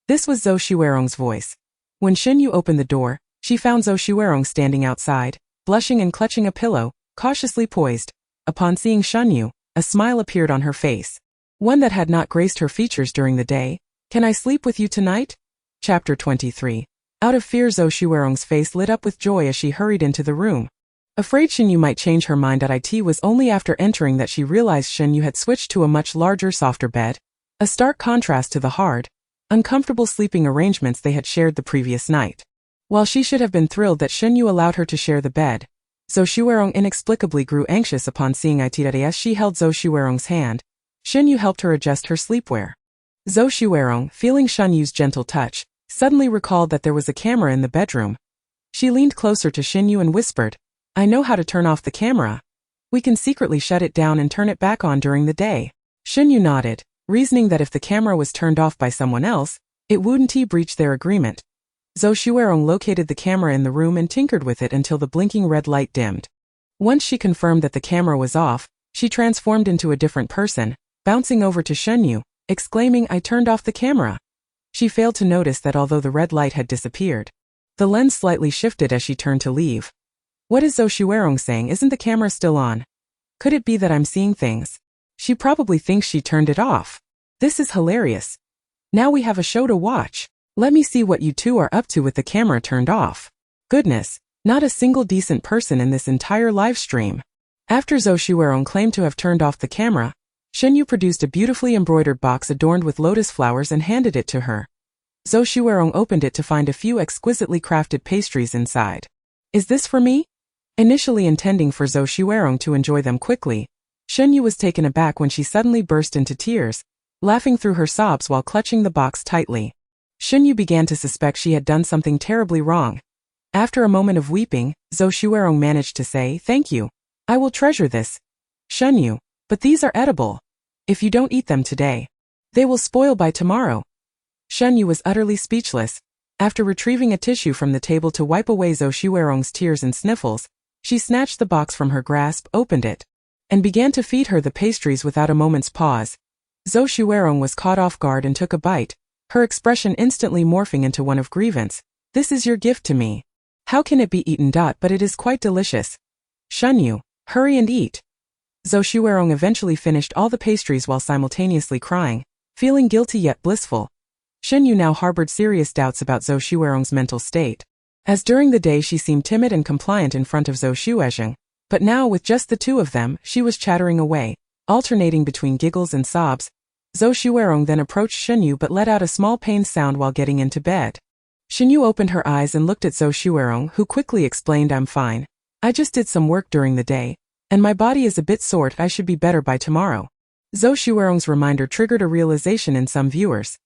This was Zhou Xuerong's voice. When Shen Yue opened the door, she found Zhou Xuerong standing outside, blushing and clutching a pillow, cautiously poised. Upon seeing Shen Yue, a smile appeared on her face. One that had not graced her features during the day. "Can I sleep with you tonight?" Chapter 23. Out of fear, Zhou Xuerong's face lit up with joy as she hurried into the room. Afraid Shen Yue might change her mind. It was only after entering that she realized Shen Yue had switched to a much larger, softer bed, a stark contrast to the hard, uncomfortable sleeping arrangements they had shared the previous night. While she should have been thrilled that Shen Yue allowed her to share the bed, Zhou Xuerong inexplicably grew anxious upon seeing it. As she held Zhou Xuerong's hand, Shen Yue helped her adjust her sleepwear. Zhou Xuerong, feeling Shen Yue's gentle touch, suddenly recalled that there was a camera in the bedroom. She leaned closer to Shen Yue and whispered, "I know how to turn off the camera. We can secretly shut it down and turn it back on during the day." Shen Yue nodded, reasoning that if the camera was turned off by someone else, it wouldn't breach their agreement. Zhou Xuerong located the camera in the room and tinkered with it until the blinking red light dimmed. Once she confirmed that the camera was off, she transformed into a different person, bouncing over to Shen Yue, exclaiming, "I turned off the camera." She failed to notice that although the red light had disappeared, the lens slightly shifted as she turned to leave. "What is Zhou Xuerong saying? Isn't the camera still on? Could it be that I'm seeing things? She probably thinks she turned it off. This is hilarious. Now we have a show to watch. Let me see what you two are up to with the camera turned off." Goodness, not a single decent person in this entire live stream. After Zhou Xuerong claimed to have turned off the camera, Shen Yue produced a beautifully embroidered box adorned with lotus flowers and handed it to her. Zhou Xuerong opened it to find a few exquisitely crafted pastries inside. "Is this for me?" Initially intending for Zhou Xuerong to enjoy them quickly, Shen Yue was taken aback when she suddenly burst into tears, laughing through her sobs while clutching the box tightly. Shen Yue began to suspect she had done something terribly wrong. After a moment of weeping, Zhou Xuerong managed to say, "Thank you. I will treasure this. Shen Yue, but these are edible. If you don't eat them today, they will spoil by tomorrow." Shen Yue was utterly speechless. After retrieving a tissue from the table to wipe away Zhou Xuerong's tears and sniffles, she snatched the box from her grasp, opened it, and began to feed her the pastries without a moment's pause. Zhou Xuerong was caught off guard and took a bite, her expression instantly morphing into one of grievance. "This is your gift to me. How can it be eaten? But it is quite delicious. Shen Yue, hurry and eat." Zhou Xuerong eventually finished all the pastries while simultaneously crying, feeling guilty yet blissful. Shen Yue now harbored serious doubts about Zhou Xuerong's mental state, as during the day she seemed timid and compliant in front of Zhou Xuezheng, but now with just the two of them, she was chattering away, alternating between giggles and sobs. Zhou Xuerong then approached Shen Yue but let out a small pained sound while getting into bed. Shen Yue opened her eyes and looked at Zhou Xuerong, who quickly explained, "I'm fine. I just did some work during the day, and my body is a bit sore. I should be better by tomorrow." Zhou Xuerong's reminder triggered a realization in some viewers.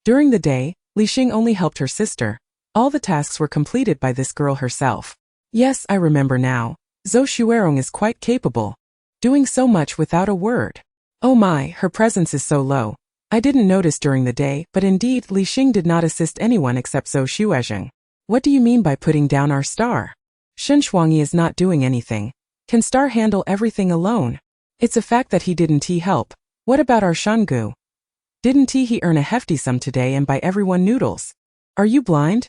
During the day, Li Xing only helped her sister. All the tasks were completed by this girl herself. Yes, I remember now. Zhou Xuerong is quite capable, doing so much without a word. Oh my, her presence is so low. I didn't notice during the day, but indeed Li Xing did not assist anyone except Zhou Xuezheng. What do you mean by putting down our star? Shen Shuangyi is not doing anything. Can Star handle everything alone? It's a fact that he didn't help. What about our Shungu? Didn't he earn a hefty sum today and buy everyone noodles? Are you blind?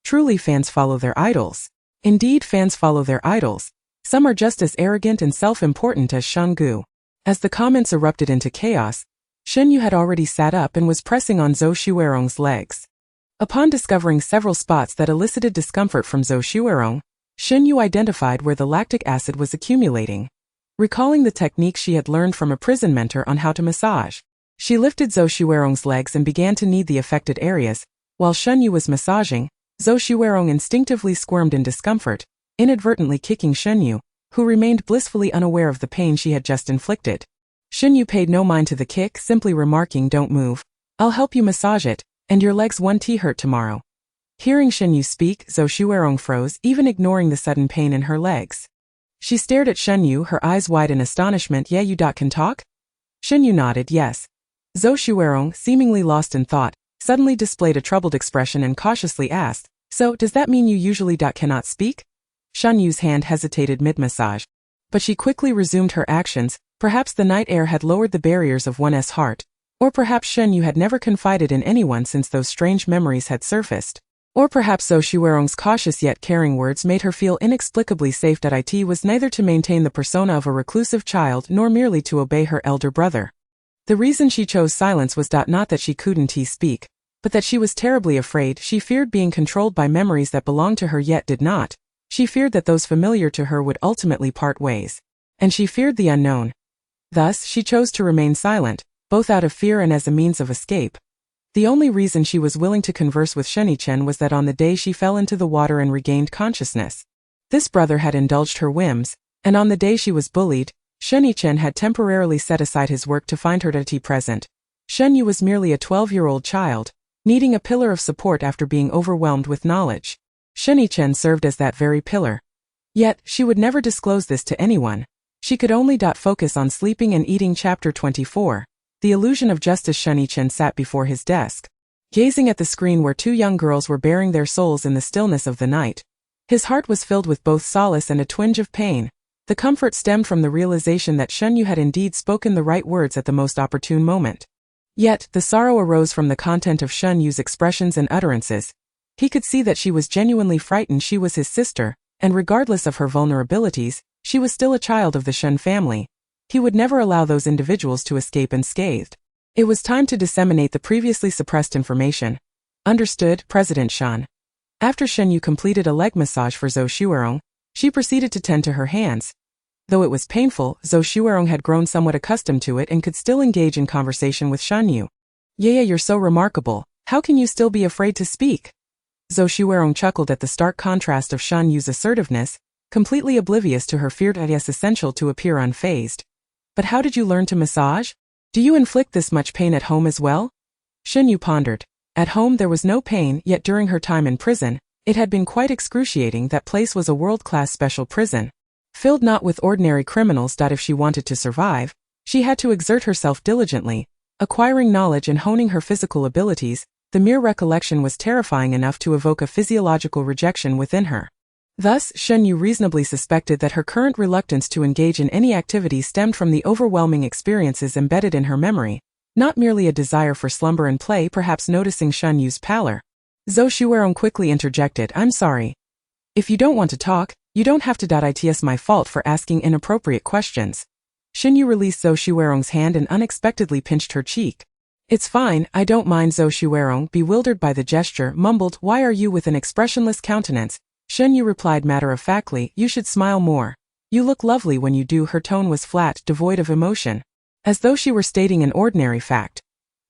Truly fans follow their idols. Indeed, fans follow their idols. Some are just as arrogant and self-important as Shungu. As the comments erupted into chaos, Shen Yue had already sat up and was pressing on Zhou Xuerong's legs. Upon discovering several spots that elicited discomfort from Zhou Xuerong, Shen Yue identified where the lactic acid was accumulating. Recalling the technique she had learned from a prison mentor on how to massage, she lifted Zhou Xuerong's legs and began to knead the affected areas. While Shen Yue was massaging, Zhou Xuerong instinctively squirmed in discomfort, inadvertently kicking Shen Yue, who remained blissfully unaware of the pain she had just inflicted. Shen Yue paid no mind to the kick, simply remarking, "Don't move. I'll help you massage it, and your legs won't hurt tomorrow." Hearing Shen Yue speak, Zhou Xuerong froze, even ignoring the sudden pain in her legs. She stared at Shen Yue, her eyes wide in astonishment. "Yeah, you can talk?" Shen Yue nodded, "Yes." Zhou Xuerong, seemingly lost in thought, suddenly displayed a troubled expression and cautiously asked, "So, does that mean you usually cannot speak?" Shen Yue's hand hesitated mid-massage, but she quickly resumed her actions. Perhaps the night air had lowered the barriers of one's heart, or perhaps Shen Yue had never confided in anyone since those strange memories had surfaced. Or perhaps Zhou Xuerong's cautious yet caring words made her feel inexplicably safe. It was neither to maintain the persona of a reclusive child nor merely to obey her elder brother. The reason she chose silence was not that she couldn't speak, but that she was terribly afraid. She feared being controlled by memories that belonged to her yet did not. She feared that those familiar to her would ultimately part ways. And she feared the unknown. Thus, she chose to remain silent, both out of fear and as a means of escape. The only reason she was willing to converse with Shen Yichen was that on the day she fell into the water and regained consciousness, this brother had indulged her whims, and on the day she was bullied, Shen Yichen had temporarily set aside his work to find her present. Shen Yue was merely a 12-year-old child, needing a pillar of support after being overwhelmed with knowledge. Shen Yichen served as that very pillar. Yet, she would never disclose this to anyone. She could only focus on sleeping and eating. Chapter 24. The Illusion of Justice. Shen Yichen sat before his desk, gazing at the screen where two young girls were bearing their souls in the stillness of the night. His heart was filled with both solace and a twinge of pain. The comfort stemmed from the realization that Shen Yue had indeed spoken the right words at the most opportune moment. Yet, the sorrow arose from the content of Shen Yue's expressions and utterances. He could see that she was genuinely frightened. She was his sister, and regardless of her vulnerabilities, she was still a child of the Shen family. He would never allow those individuals to escape unscathed. It was time to disseminate the previously suppressed information. Understood, President Shan. After Shen Yue completed a leg massage for Zhou Xuerong, she proceeded to tend to her hands. Though it was painful, Zhou Xuerong had grown somewhat accustomed to it and could still engage in conversation with Shen Yue. "Yeah, you're so remarkable. How can you still be afraid to speak?" Zhou Xuerong chuckled at the stark contrast of Shen Yue's assertiveness, completely oblivious to her fear. It is essential to appear unfazed. But how did you learn to massage? Do you inflict this much pain at home as well? Shen Yue pondered. At home there was no pain, yet during her time in prison, it had been quite excruciating. That place was a world-class special prison, filled not with ordinary criminals. If she wanted to survive, she had to exert herself diligently, acquiring knowledge and honing her physical abilities. The mere recollection was terrifying enough to evoke a physiological rejection within her. Thus, Shen Yue reasonably suspected that her current reluctance to engage in any activity stemmed from the overwhelming experiences embedded in her memory, not merely a desire for slumber and play. Perhaps noticing Shen Yue's pallor, Zhou Xuerong quickly interjected, "I'm sorry. If you don't want to talk, you don't have to. It's my fault for asking inappropriate questions." Shen Yue released Zhou Xuerong's hand and unexpectedly pinched her cheek. "It's fine, I don't mind." Zhou Xuerong, bewildered by the gesture, mumbled, "Why are you with an expressionless countenance?" Shen Yue replied matter-of-factly, "You should smile more. You look lovely when you do." Her tone was flat, devoid of emotion, as though she were stating an ordinary fact.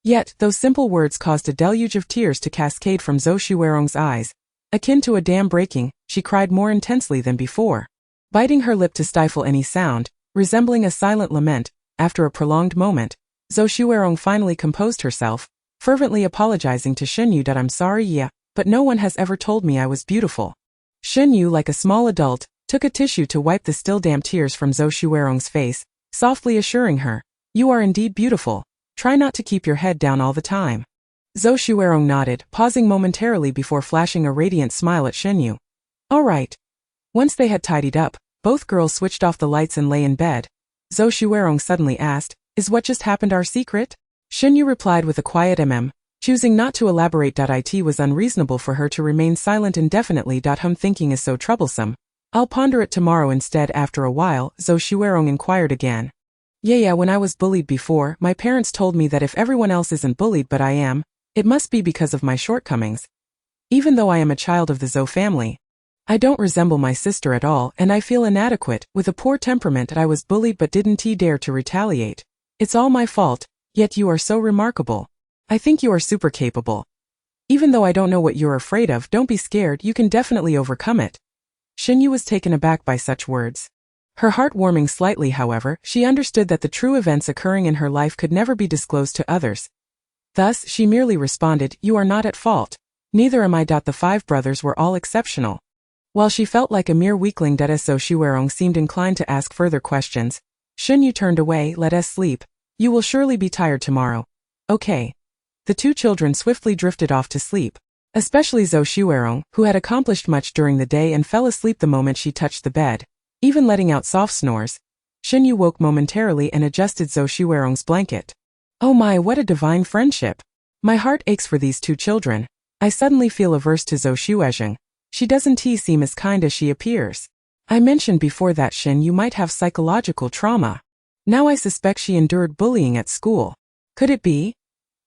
Yet, those simple words caused a deluge of tears to cascade from Zhou Xuerong's eyes. Akin to a dam breaking, she cried more intensely than before, biting her lip to stifle any sound, resembling a silent lament. After a prolonged moment, Zhou Xuerong finally composed herself, fervently apologizing to Shen Yue. "I'm sorry, yeah, but no one has ever told me I was beautiful." Shen Yue, like a small adult, took a tissue to wipe the still damp tears from Zhou Xuerong's face, softly assuring her, "You are indeed beautiful. Try not to keep your head down all the time." Zhou Xuerong nodded, pausing momentarily before flashing a radiant smile at Shen Yue. "All right." Once they had tidied up, both girls switched off the lights and lay in bed. Zhou Xuerong suddenly asked, "Is what just happened our secret?" Shen Yue replied with a quiet choosing not to elaborate. It was unreasonable for her to remain silent indefinitely. Thinking is so troublesome. I'll ponder it tomorrow instead. After a while, Zhou Xuerong inquired again. Yeah, when I was bullied before, my parents told me that if everyone else isn't bullied but I am, it must be because of my shortcomings. Even though I am a child of the Zhou family, I don't resemble my sister at all, and I feel inadequate. With a poor temperament, I was bullied but didn't dare to retaliate. It's all my fault, yet you are so remarkable. I think you are super capable. Even though I don't know what you're afraid of, don't be scared, you can definitely overcome it." Shen Yue was taken aback by such words. Her heart warming slightly, however, she understood that the true events occurring in her life could never be disclosed to others. Thus, she merely responded, "You are not at fault. Neither am I. The 5 brothers were all exceptional." While she felt like a mere weakling, Zhou Xuerong seemed inclined to ask further questions. Shen Yue turned away. "Let us sleep. You will surely be tired tomorrow." "Okay." The 2 children swiftly drifted off to sleep, especially Zhou Xuerong, who had accomplished much during the day and fell asleep the moment she touched the bed, even letting out soft snores. Shen Yue woke momentarily and adjusted Zhou Xuerong's blanket. "Oh my, what a divine friendship. My heart aches for these 2 children. I suddenly feel averse to Zhou Xuezheng. She doesn't seem as kind as she appears. I mentioned before that Shen Yue might have psychological trauma. Now I suspect she endured bullying at school. Could it be?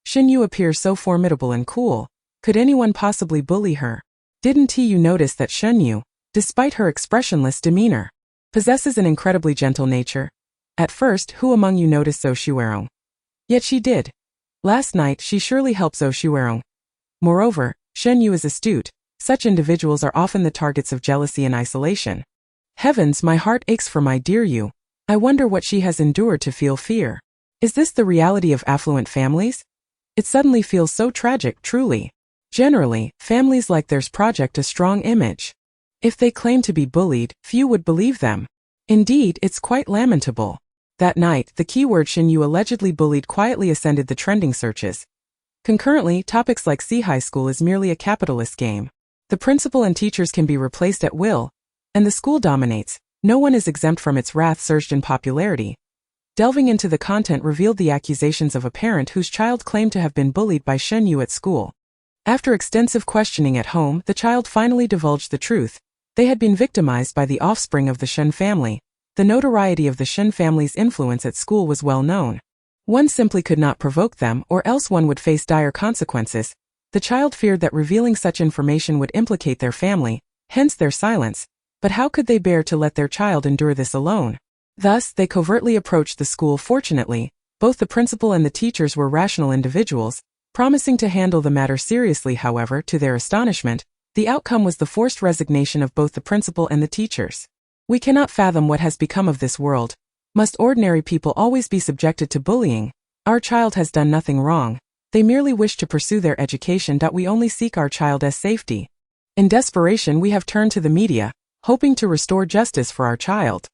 Shen Yue appears so formidable and cool. Could anyone possibly bully her? Didn't you notice that Shen Yue, despite her expressionless demeanor, possesses an incredibly gentle nature? At first, who among you noticed Zhou Xuerong? Yet she did. Last night she surely helped Zhou Xuerong. Moreover, Shen Yue is astute. Such individuals are often the targets of jealousy and isolation. Heavens, my heart aches for my dear Yue. I wonder what she has endured to feel fear. Is this the reality of affluent families? It suddenly feels so tragic, truly. Generally, families like theirs project a strong image. If they claim to be bullied, few would believe them. Indeed, it's quite lamentable. That night, the keyword Shen Yue allegedly bullied quietly ascended the trending searches. Concurrently, topics like "See high school is merely a capitalist game. The principal and teachers can be replaced at will, and the school dominates. No one is exempt from its wrath" surged in popularity. Delving into the content revealed the accusations of a parent whose child claimed to have been bullied by Shen Yue at school. After extensive questioning at home, the child finally divulged the truth. They had been victimized by the offspring of the Shen family. The notoriety of the Shen family's influence at school was well known. One simply could not provoke them, or else one would face dire consequences. The child feared that revealing such information would implicate their family, hence their silence. But how could they bear to let their child endure this alone? Thus, they covertly approached the school. Fortunately, both the principal and the teachers were rational individuals, promising to handle the matter seriously. However, to their astonishment, the outcome was the forced resignation of both the principal and the teachers. "We cannot fathom what has become of this world. Must ordinary people always be subjected to bullying? Our child has done nothing wrong. They merely wish to pursue their education. We only seek our child as safety. In desperation, we have turned to the media, hoping to restore justice for our child.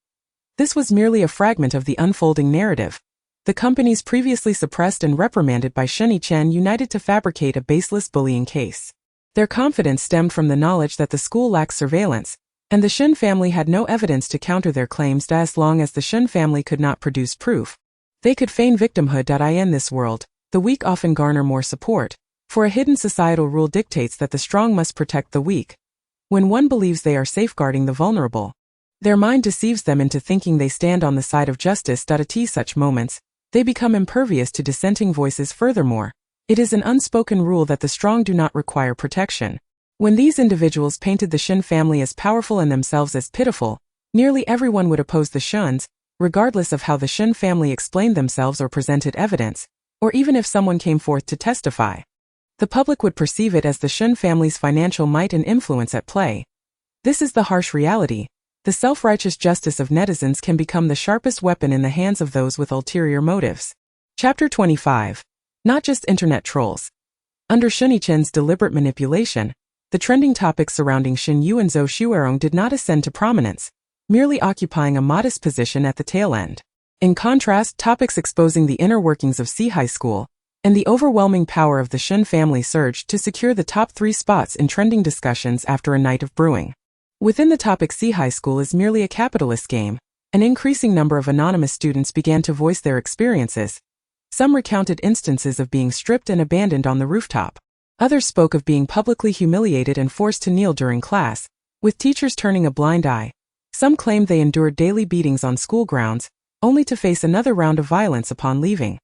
This was merely a fragment of the unfolding narrative. The companies previously suppressed and reprimanded by Shen Yue united to fabricate a baseless bullying case. Their confidence stemmed from the knowledge that the school lacked surveillance, and the Shen family had no evidence to counter their claims. As long as the Shen family could not produce proof, they could feign victimhood. In this world, the weak often garner more support, for a hidden societal rule dictates that the strong must protect the weak. When one believes they are safeguarding the vulnerable, their mind deceives them into thinking they stand on the side of justice. At such moments, they become impervious to dissenting voices. Furthermore, it is an unspoken rule that the strong do not require protection. When these individuals painted the Shen family as powerful and themselves as pitiful, nearly everyone would oppose the Shens, regardless of how the Shen family explained themselves or presented evidence, or even if someone came forth to testify. The public would perceive it as the Shen family's financial might and influence at play. This is the harsh reality. The self-righteous justice of netizens can become the sharpest weapon in the hands of those with ulterior motives. Chapter 25. Not just internet trolls. Under Shen Yue's deliberate manipulation, the trending topics surrounding Shen Yue and Zhou Xuerong did not ascend to prominence, merely occupying a modest position at the tail end. In contrast, topics exposing the inner workings of C High School and the overwhelming power of the Shen family surged to secure the top 3 spots in trending discussions after a night of brewing. Within the topic C High School is merely a capitalist game, an increasing number of anonymous students began to voice their experiences. Some recounted instances of being stripped and abandoned on the rooftop. Others spoke of being publicly humiliated and forced to kneel during class, with teachers turning a blind eye. Some claimed they endured daily beatings on school grounds, only to face another round of violence upon leaving.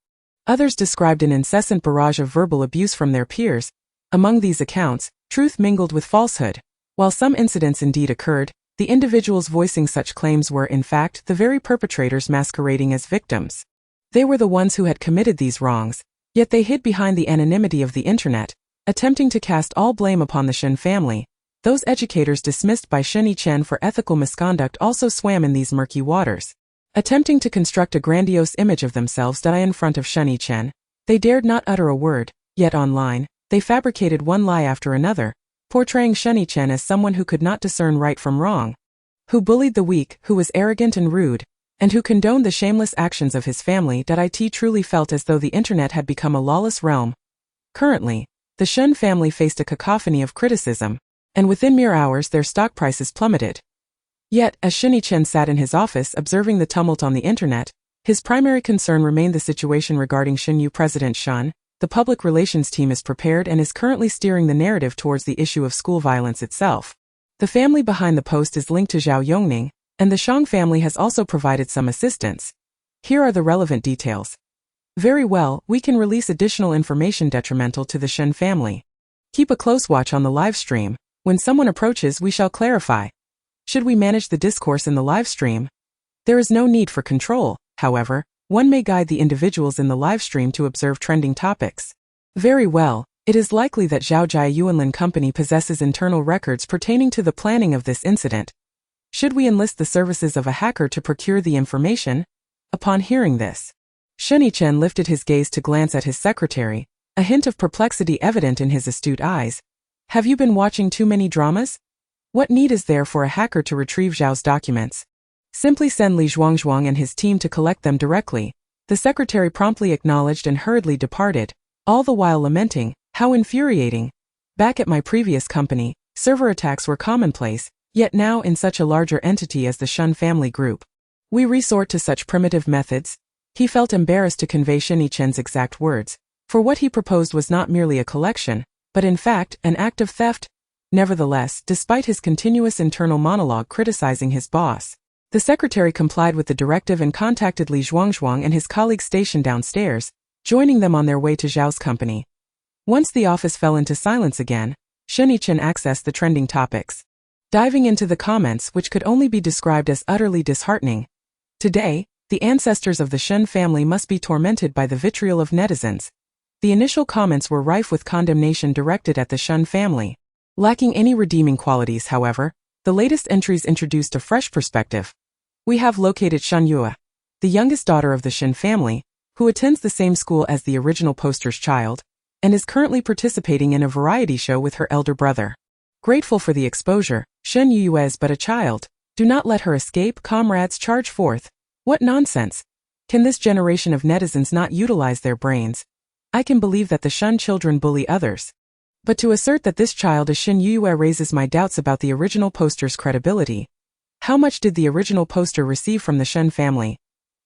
Others described an incessant barrage of verbal abuse from their peers. Among these accounts, truth mingled with falsehood. While some incidents indeed occurred, the individuals voicing such claims were, in fact, the very perpetrators masquerading as victims. They were the ones who had committed these wrongs, yet they hid behind the anonymity of the internet, attempting to cast all blame upon the Shen family. Those educators dismissed by Shen Yue for ethical misconduct also swam in these murky waters. Attempting to construct a grandiose image of themselves in front of Shen Yue, they dared not utter a word, yet online, they fabricated one lie after another, portraying Shen Yue as someone who could not discern right from wrong, who bullied the weak, who was arrogant and rude, and who condoned the shameless actions of his family. It truly felt as though the internet had become a lawless realm. Currently, the Shen family faced a cacophony of criticism, and within mere hours their stock prices plummeted. Yet, as Shen Yue sat in his office observing the tumult on the internet, his primary concern remained the situation regarding Shen Yue. President Shen, the public relations team, is prepared and is currently steering the narrative towards the issue of school violence itself. The family behind the post is linked to Zhao Yongning, and the Shang family has also provided some assistance. Here are the relevant details. Very well, we can release additional information detrimental to the Shen family. Keep a close watch on the live stream. When someone approaches, we shall clarify. Should we manage the discourse in the live stream? There is no need for control, however. One may guide the individuals in the live stream to observe trending topics. Very well, it is likely that Zhao Jia Yuanlin Company possesses internal records pertaining to the planning of this incident. Should we enlist the services of a hacker to procure the information? Upon hearing this, Shen Yue lifted his gaze to glance at his secretary, a hint of perplexity evident in his astute eyes. Have you been watching too many dramas? What need is there for a hacker to retrieve Zhao's documents? Simply send Li Zhuangzhuang and his team to collect them directly. The secretary promptly acknowledged and hurriedly departed, all the while lamenting, how infuriating. Back at my previous company, server attacks were commonplace, yet now in such a larger entity as the Shen family group, we resort to such primitive methods. He felt embarrassed to convey Shen Yue's exact words, for what he proposed was not merely a collection, but in fact, an act of theft. Nevertheless, despite his continuous internal monologue criticizing his boss, the secretary complied with the directive and contacted Li Zhuangzhuang and his colleagues stationed downstairs, joining them on their way to Zhao's company. Once the office fell into silence again, Shen Yue accessed the trending topics, diving into the comments which could only be described as utterly disheartening. Today, the ancestors of the Shen family must be tormented by the vitriol of netizens. The initial comments were rife with condemnation directed at the Shen family. Lacking any redeeming qualities, however, the latest entries introduced a fresh perspective. We have located Shen Yue. the youngest daughter of the Shen family, who attends the same school as the original poster's child, and is currently participating in a variety show with her elder brother. Grateful for the exposure, Shen Yue is but a child. Do not let her escape, comrades, charge forth. What nonsense! Can this generation of netizens not utilize their brains? I can believe that the Shen children bully others. But to assert that this child is Shen Yue raises my doubts about the original poster's credibility. How much did the original poster receive from the Shen family?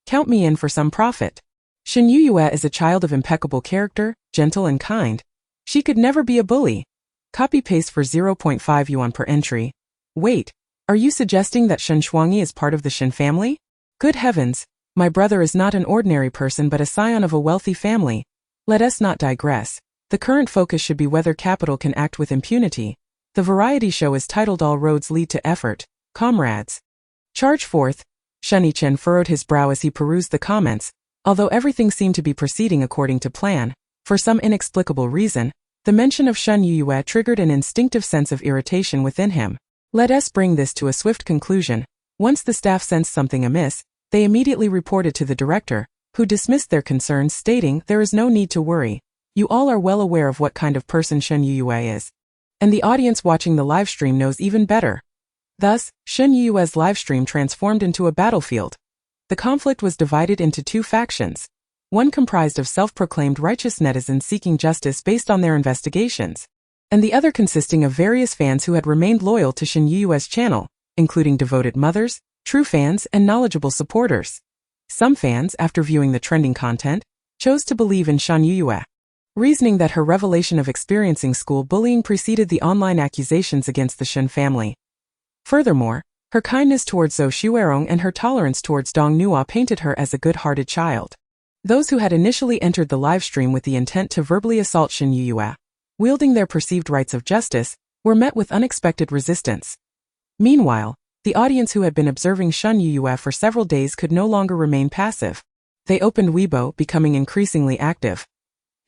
Count me in for some profit. Shen Yue is a child of impeccable character, gentle and kind. She could never be a bully. Copy-paste for 0.5 yuan per entry. Wait, are you suggesting that Shen Shuangyi is part of the Shen family? Good heavens, my brother is not an ordinary person but a scion of a wealthy family. Let us not digress. The current focus should be whether capital can act with impunity. The variety show is titled All Roads Lead to Effort, comrades. Charge forth. Shen Yichen furrowed his brow as he perused the comments. Although everything seemed to be proceeding according to plan, for some inexplicable reason, the mention of Shen Yue triggered an instinctive sense of irritation within him. Let us bring this to a swift conclusion. Once the staff sensed something amiss, they immediately reported to the director, who dismissed their concerns, stating, "There is no need to worry. You all are well aware of what kind of person Shen Yue is. And the audience watching the livestream knows even better." Thus, Shen Yue's livestream transformed into a battlefield. The conflict was divided into two factions. One comprised of self-proclaimed righteous netizens seeking justice based on their investigations, and the other consisting of various fans who had remained loyal to Shen Yue's channel, including devoted mothers, true fans, and knowledgeable supporters. Some fans, after viewing the trending content, chose to believe in Shen Yue, reasoning that her revelation of experiencing school bullying preceded the online accusations against the Shen family. Furthermore, her kindness towards Zhou Xuerong and her tolerance towards Dong Nua painted her as a good-hearted child. Those who had initially entered the livestream with the intent to verbally assault Shen Yue, wielding their perceived rights of justice, were met with unexpected resistance. Meanwhile, the audience who had been observing Shen Yue for several days could no longer remain passive. They opened Weibo, becoming increasingly active.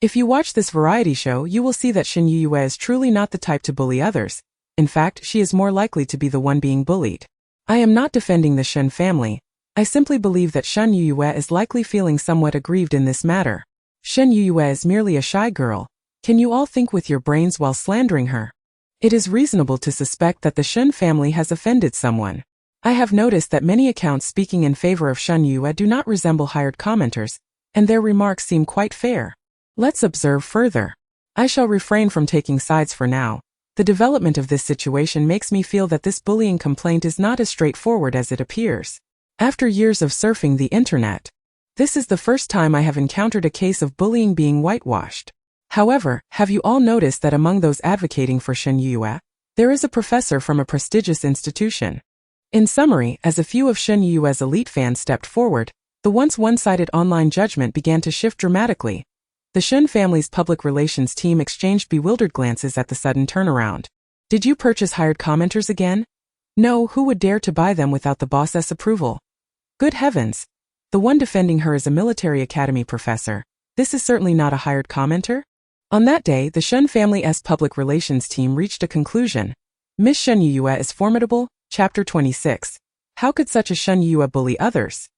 If you watch this variety show, you will see that Shen Yue is truly not the type to bully others. In fact, she is more likely to be the one being bullied. I am not defending the Shen family. I simply believe that Shen Yue is likely feeling somewhat aggrieved in this matter. Shen Yue is merely a shy girl. Can you all think with your brains while slandering her? It is reasonable to suspect that the Shen family has offended someone. I have noticed that many accounts speaking in favor of Shen Yue do not resemble hired commenters, and their remarks seem quite fair. Let's observe further. I shall refrain from taking sides for now. The development of this situation makes me feel that this bullying complaint is not as straightforward as it appears. After years of surfing the internet, this is the first time I have encountered a case of bullying being whitewashed. However, have you all noticed that among those advocating for Shen Yue, there is a professor from a prestigious institution? In summary, as a few of Shen Yue's elite fans stepped forward, the once one-sided online judgment began to shift dramatically. The Shen family's public relations team exchanged bewildered glances at the sudden turnaround. Did you purchase hired commenters again? No, who would dare to buy them without the boss's approval? Good heavens! The one defending her is a military academy professor. This is certainly not a hired commenter. On that day, the Shen family's public relations team reached a conclusion. Miss Shen Yue is formidable. Chapter 26. How could such a Shen Yue bully others?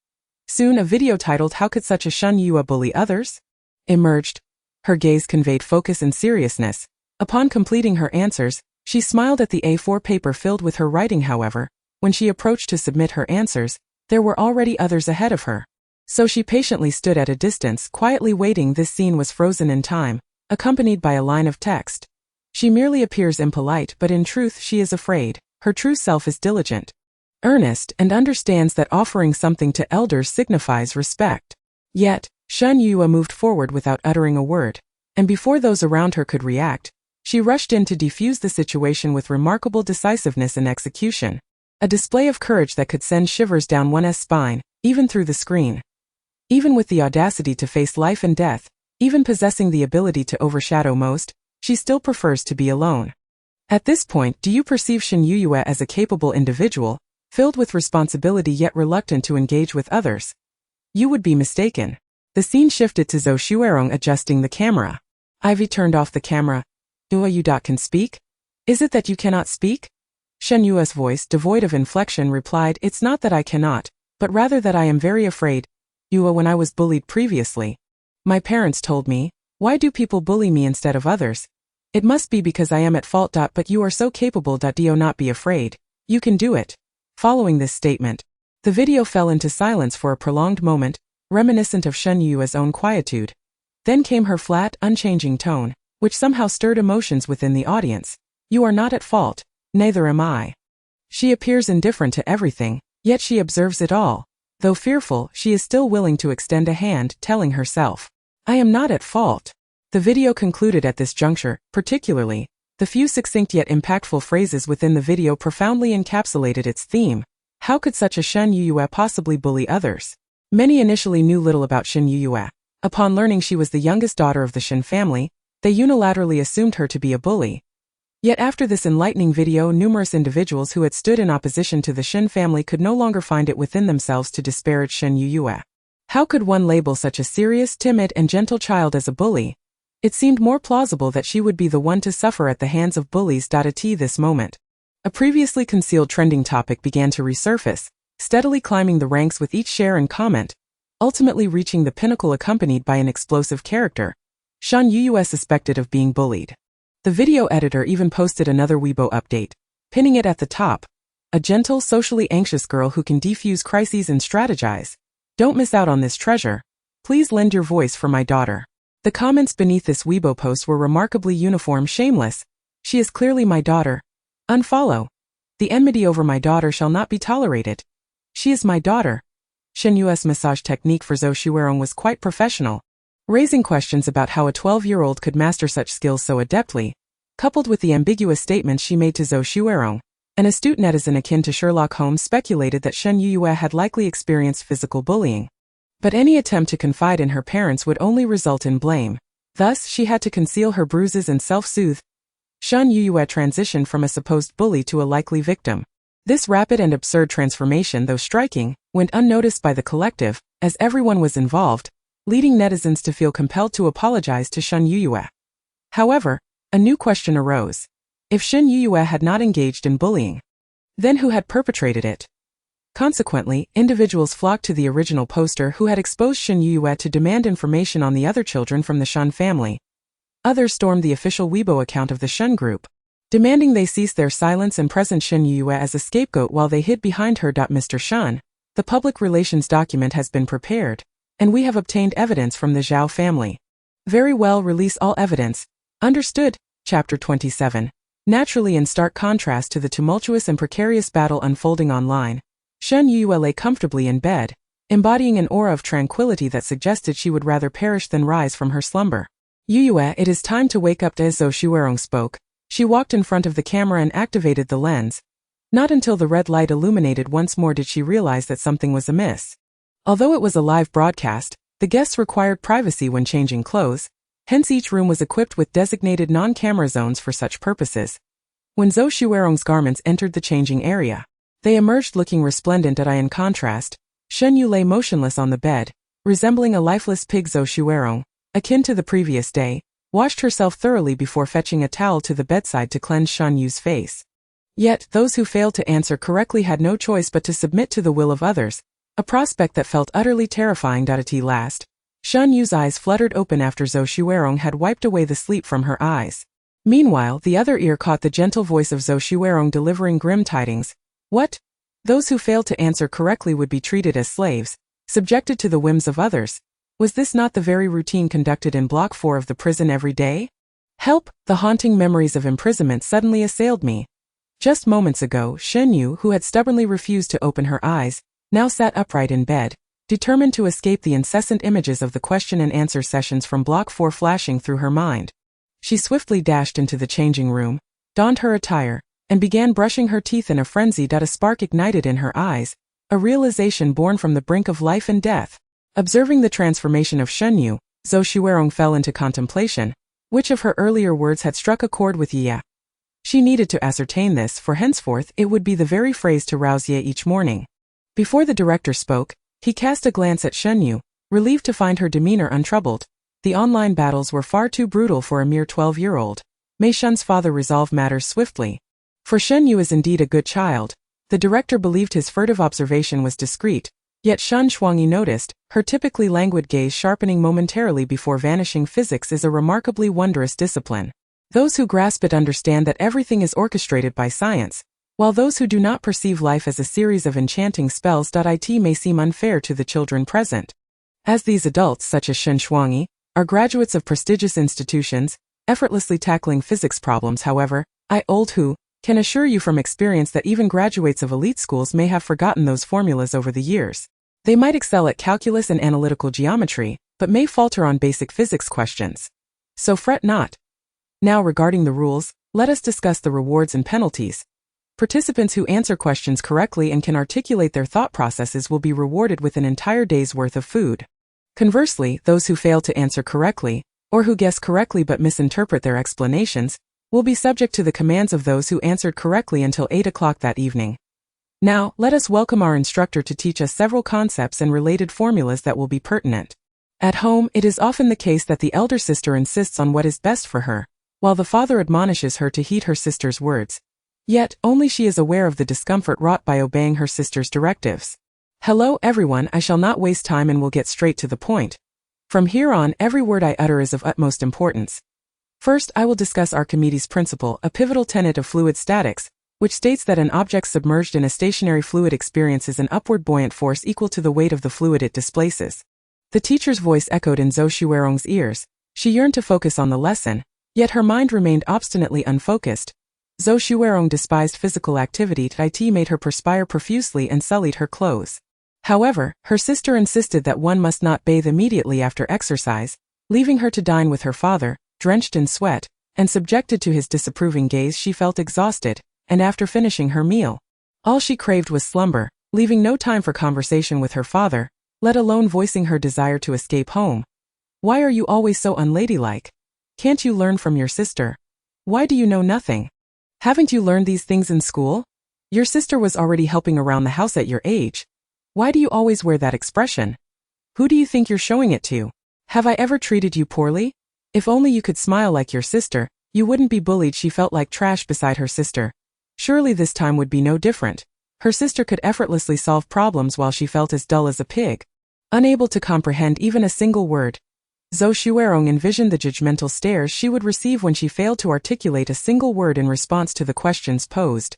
Soon a video titled How Could Such a Shen Yue Bully Others? Emerged. Her gaze conveyed focus and seriousness. Upon completing her answers, she smiled at the A4 paper filled with her writing. However, when she approached to submit her answers, there were already others ahead of her. So she patiently stood at a distance, quietly waiting. This scene was frozen in time, accompanied by a line of text. She merely appears impolite, but in truth she is afraid. Her true self is diligent, earnest, and understands that offering something to elders signifies respect. Yet, Shen Yue moved forward without uttering a word, and before those around her could react, she rushed in to defuse the situation with remarkable decisiveness and execution. A display of courage that could send shivers down one's spine, even through the screen. Even with the audacity to face life and death, even possessing the ability to overshadow most, she still prefers to be alone. At this point, do you perceive Shen Yue as a capable individual, filled with responsibility yet reluctant to engage with others? You would be mistaken. The scene shifted to Zhou Xuerong adjusting the camera. Ivy turned off the camera. You can speak? Is it that you cannot speak? Shen Yue's voice, devoid of inflection, replied, It's not that I cannot, but rather that I am very afraid. Yue when I was bullied previously. My parents told me, why do people bully me instead of others? It must be because I am at fault. But you are so capable. Do not be afraid. You can do it. Following this statement, the video fell into silence for a prolonged moment, reminiscent of Shen Yue's own quietude. Then came her flat, unchanging tone, which somehow stirred emotions within the audience. You are not at fault, neither am I. She appears indifferent to everything, yet she observes it all. Though fearful, she is still willing to extend a hand, telling herself, I am not at fault. The video concluded at this juncture, particularly, the few succinct yet impactful phrases within the video profoundly encapsulated its theme. How could such a Shen Yue possibly bully others? Many initially knew little about Shen Yue. Upon learning she was the youngest daughter of the Shen family, they unilaterally assumed her to be a bully. Yet after this enlightening video, numerous individuals who had stood in opposition to the Shen family could no longer find it within themselves to disparage Shen Yue. How could one label such a serious, timid, and gentle child as a bully? It seemed more plausible that she would be the one to suffer at the hands of bullies. At this moment, a previously concealed trending topic began to resurface, steadily climbing the ranks with each share and comment, ultimately reaching the pinnacle accompanied by an explosive character. Shen Yue suspected of being bullied. The video editor even posted another Weibo update, pinning it at the top. A gentle, socially anxious girl who can defuse crises and strategize. Don't miss out on this treasure. Please lend your voice for my daughter. The comments beneath this Weibo post were remarkably uniform, shameless. She is clearly my daughter. Unfollow. The enmity over my daughter shall not be tolerated. She is my daughter. Shen Yue's massage technique for Zhou Xuerong was quite professional, raising questions about how a 12-year-old could master such skills so adeptly, coupled with the ambiguous statements she made to Zhou Xuerong. An astute netizen akin to Sherlock Holmes speculated that Shen Yue had likely experienced physical bullying. But any attempt to confide in her parents would only result in blame. Thus, she had to conceal her bruises and self-soothe. Shen Yue transitioned from a supposed bully to a likely victim. This rapid and absurd transformation, though striking, went unnoticed by the collective, as everyone was involved, leading netizens to feel compelled to apologize to Shen Yue. However, a new question arose. If Shen Yue had not engaged in bullying, then who had perpetrated it? Consequently, individuals flocked to the original poster who had exposed Shen Yue to demand information on the other children from the Shen family. Others stormed the official Weibo account of the Shen group, demanding they cease their silence and present Shen Yue as a scapegoat while they hid behind her. Mr. Shen, the public relations document has been prepared, and we have obtained evidence from the Zhao family. Very well, release all evidence. Understood. Chapter 27. Naturally, in stark contrast to the tumultuous and precarious battle unfolding online, Shen Yue lay comfortably in bed, embodying an aura of tranquility that suggested she would rather perish than rise from her slumber. Yue, it is time to wake up. As Zhou Xuerong spoke, she walked in front of the camera and activated the lens. Not until the red light illuminated once more did she realize that something was amiss. Although it was a live broadcast, the guests required privacy when changing clothes, hence each room was equipped with designated non-camera zones for such purposes. When Zhou Xuerong's garments entered the changing area, they emerged looking resplendent. In contrast, Shen Yue lay motionless on the bed, resembling a lifeless pig. Zhou Xuerong, akin to the previous day, washed herself thoroughly before fetching a towel to the bedside to cleanse Shen Yue's face. Yet, those who failed to answer correctly had no choice but to submit to the will of others, a prospect that felt utterly terrifying. At last, Shen Yue's eyes fluttered open after Zhou Xuerong had wiped away the sleep from her eyes. Meanwhile, the other ear caught the gentle voice of Zhou Xuerong delivering grim tidings. What? Those who failed to answer correctly would be treated as slaves, subjected to the whims of others. Was this not the very routine conducted in Block 4 of the prison every day? Help! The haunting memories of imprisonment suddenly assailed me. Just moments ago, Shen Yue, who had stubbornly refused to open her eyes, now sat upright in bed, determined to escape the incessant images of the question and answer sessions from Block 4 flashing through her mind. She swiftly dashed into the changing room, donned her attire, and began brushing her teeth in a frenzy. A spark ignited in her eyes, a realization born from the brink of life and death. Observing the transformation of Shen Yue, Zhou Xuerong fell into contemplation. Which of her earlier words had struck a chord with Ye? She needed to ascertain this, for henceforth it would be the very phrase to rouse Ye each morning. Before the director spoke, he cast a glance at Shen Yue, relieved to find her demeanor untroubled. The online battles were far too brutal for a mere 12-year-old. May Shen's father resolve matters swiftly. For Shen Yue is indeed a good child. The director believed his furtive observation was discreet, Yet Shen Shuangyi noticed, her typically languid gaze sharpening momentarily before vanishing. Physics is a remarkably wondrous discipline. Those who grasp it understand that everything is orchestrated by science, while those who do not perceive life as a series of enchanting spells. It may seem unfair to the children present. As these adults, such as Shen Shuangyi, are graduates of prestigious institutions, effortlessly tackling physics problems. However, old Hu, can assure you from experience that even graduates of elite schools may have forgotten those formulas over the years. They might excel at calculus and analytical geometry, but may falter on basic physics questions. So fret not. Now regarding the rules, let us discuss the rewards and penalties. Participants who answer questions correctly and can articulate their thought processes will be rewarded with an entire day's worth of food. Conversely, those who fail to answer correctly, or who guess correctly but misinterpret their explanations, will be subject to the commands of those who answered correctly until 8 o'clock that evening. Now, let us welcome our instructor to teach us several concepts and related formulas that will be pertinent. At home, it is often the case that the elder sister insists on what is best for her, while the father admonishes her to heed her sister's words. Yet, only she is aware of the discomfort wrought by obeying her sister's directives. Hello everyone, I shall not waste time and will get straight to the point. From here on, every word I utter is of utmost importance. First, I will discuss Archimedes' principle, a pivotal tenet of fluid statics, which states that an object submerged in a stationary fluid experiences an upward buoyant force equal to the weight of the fluid it displaces. The teacher's voice echoed in Zhou Xuerong's ears. She yearned to focus on the lesson, yet her mind remained obstinately unfocused. Zhou Xuerong despised physical activity. It made her perspire profusely and sullied her clothes. However, her sister insisted that one must not bathe immediately after exercise, leaving her to dine with her father, drenched in sweat, and subjected to his disapproving gaze. She felt exhausted, and after finishing her meal, all she craved was slumber, leaving no time for conversation with her father, let alone voicing her desire to escape home. Why are you always so unladylike? Can't you learn from your sister? Why do you know nothing? Haven't you learned these things in school? Your sister was already helping around the house at your age. Why do you always wear that expression? Who do you think you're showing it to? Have I ever treated you poorly? If only you could smile like your sister, you wouldn't be bullied. She felt like trash beside her sister. Surely this time would be no different. Her sister could effortlessly solve problems while she felt as dull as a pig, unable to comprehend even a single word. Zhou Xuerong envisioned the judgmental stares she would receive when she failed to articulate a single word in response to the questions posed.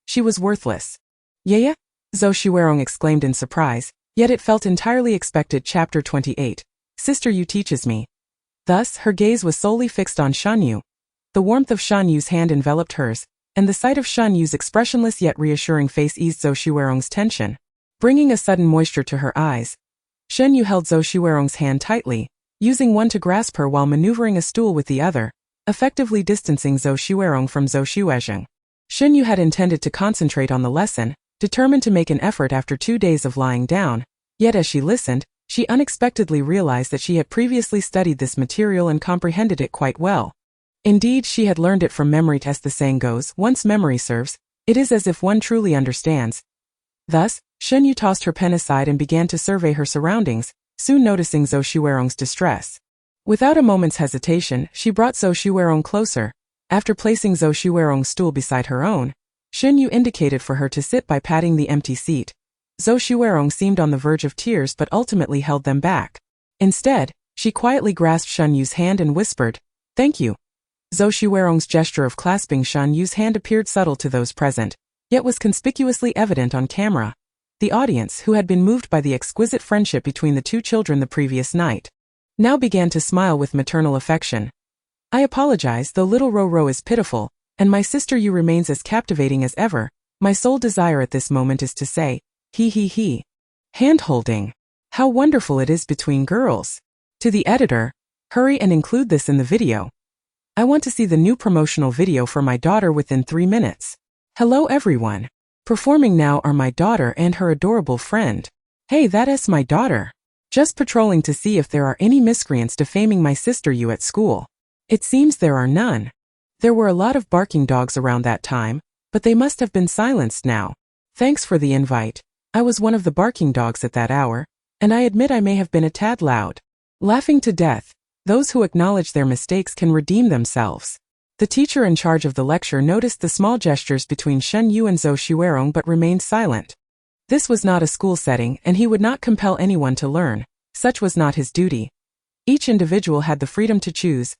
She was worthless. Yeah? Zhou Xuerong exclaimed in surprise, yet it felt entirely expected. Chapter 28. Sister Yu teaches me. Thus, her gaze was solely fixed on Shen Yue. The warmth of Shen Yue's hand enveloped hers, and the sight of Shen Yue's expressionless yet reassuring face eased Zhou Xuerong's tension, bringing a sudden moisture to her eyes. Shen Yue held Zhou Xuerong's hand tightly, using one to grasp her while maneuvering a stool with the other, effectively distancing Zhou Xuerong from Zhou Xuezheng. Shen Yue had intended to concentrate on the lesson, determined to make an effort after 2 days of lying down, yet as she listened, she unexpectedly realized that she had previously studied this material and comprehended it quite well. Indeed, she had learned it from memory. As the saying goes, once memory serves, it is as if one truly understands. Thus, Shen Yue tossed her pen aside and began to survey her surroundings, soon noticing Zhou Xuerong's distress. Without a moment's hesitation, she brought Zhou Xuerong closer. After placing Zhou Xuerong's stool beside her own, Shen Yue indicated for her to sit by patting the empty seat. Zhou Xuerong seemed on the verge of tears but ultimately held them back. Instead, she quietly grasped Shen Yue's hand and whispered, "Thank you." Zhou Xuerong's gesture of clasping Shen Yue's hand appeared subtle to those present, yet was conspicuously evident on camera. The audience, who had been moved by the exquisite friendship between the two children the previous night, now began to smile with maternal affection. "I apologize, though little Ro is pitiful, and my sister Yu remains as captivating as ever. My sole desire at this moment is to say, he. Hand-holding. How wonderful it is between girls." To the editor, hurry and include this in the video. I want to see the new promotional video for my daughter within 3 minutes. Hello everyone. Performing now are my daughter and her adorable friend. Hey, that's my daughter. Just patrolling to see if there are any miscreants defaming my sister Yu at school. It seems there are none. There were a lot of barking dogs around that time, but they must have been silenced now. Thanks for the invite. I was one of the barking dogs at that hour, and I admit I may have been a tad loud. Laughing to death. Those who acknowledge their mistakes can redeem themselves. The teacher in charge of the lecture noticed the small gestures between Shen Yue and Zhou Xuerong but remained silent. This was not a school setting, and he would not compel anyone to learn. Such was not his duty. Each individual had the freedom to choose.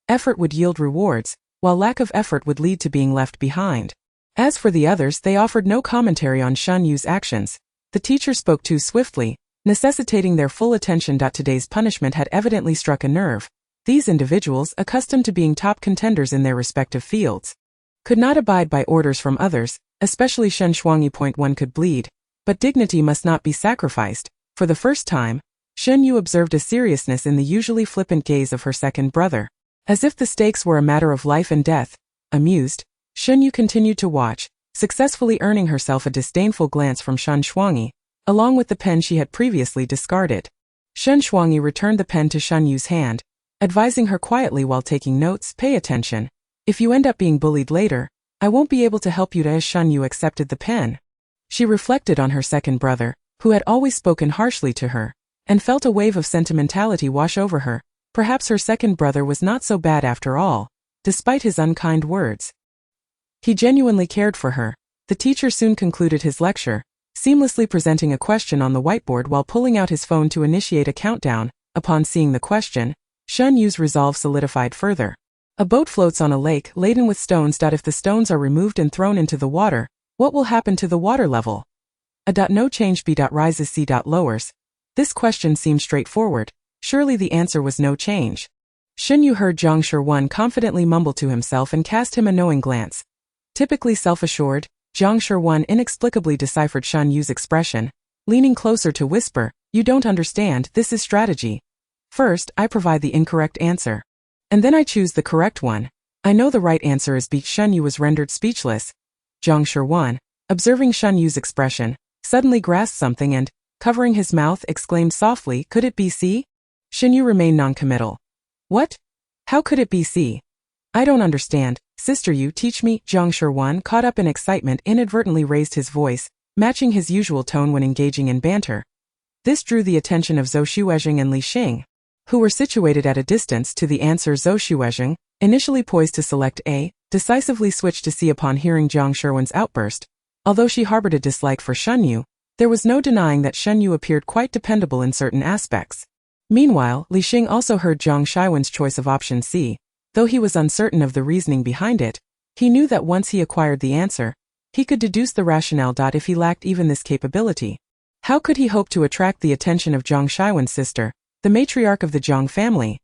Effort would yield rewards, while lack of effort would lead to being left behind. As for the others, they offered no commentary on Shen Yue's actions. The teacher spoke too swiftly, necessitating their full attention. Today's punishment had evidently struck a nerve. These individuals, accustomed to being top contenders in their respective fields, could not abide by orders from others, especially Shen Shuangyi. One could bleed, but dignity must not be sacrificed. For the first time, Shen Yue observed a seriousness in the usually flippant gaze of her second brother. As if the stakes were a matter of life and death, amused, Shen Yue continued to watch, successfully earning herself a disdainful glance from Shen Shuangyi, along with the pen she had previously discarded. Shen Shuangyi returned the pen to Shen Yue's hand, advising her quietly while taking notes, "Pay attention. If you end up being bullied later, I won't be able to help you." As Shen Yue accepted the pen, she reflected on her second brother, who had always spoken harshly to her, and felt a wave of sentimentality wash over her. Perhaps her second brother was not so bad after all, despite his unkind words. He genuinely cared for her. The teacher soon concluded his lecture, seamlessly presenting a question on the whiteboard while pulling out his phone to initiate a countdown. Upon seeing the question, Shen Yue's resolve solidified further. A boat floats on a lake laden with stones. If the stones are removed and thrown into the water, what will happen to the water level? A. No change. B. Rises. C. Lowers. This question seemed straightforward. Surely the answer was no change. Shen Yue heard Zhang Shirwan confidently mumble to himself and cast him a knowing glance. Typically self-assured, Zhang Shirwan inexplicably deciphered Shen Yue's expression, leaning closer to whisper, "You don't understand, this is strategy. First, I provide the incorrect answer. And then I choose the correct one. I know the right answer is B." Shen Yue was rendered speechless. Zhang Shirwan, observing Shen Yue's expression, suddenly grasped something and, covering his mouth, exclaimed softly, "Could it be C?" Shen Yue remained noncommittal. "What? How could it be C? I don't understand. Sister, you teach me." Zhang Shirwan, caught up in excitement, inadvertently raised his voice, matching his usual tone when engaging in banter. This drew the attention of Zhou Xuezheng and Li Xing, who were situated at a distance to the answer. Zhou Xuezheng, initially poised to select A, decisively switched to C upon hearing Zhang Shirwan's outburst. Although she harbored a dislike for Shen Yue, there was no denying that Shen Yue appeared quite dependable in certain aspects. Meanwhile, Li Xing also heard Zhang Shirwan's choice of option C. Though he was uncertain of the reasoning behind it, he knew that once he acquired the answer, he could deduce the rationale. If he lacked even this capability, how could he hope to attract the attention of Zhang Shirwan's sister, the matriarch of the Zhang family?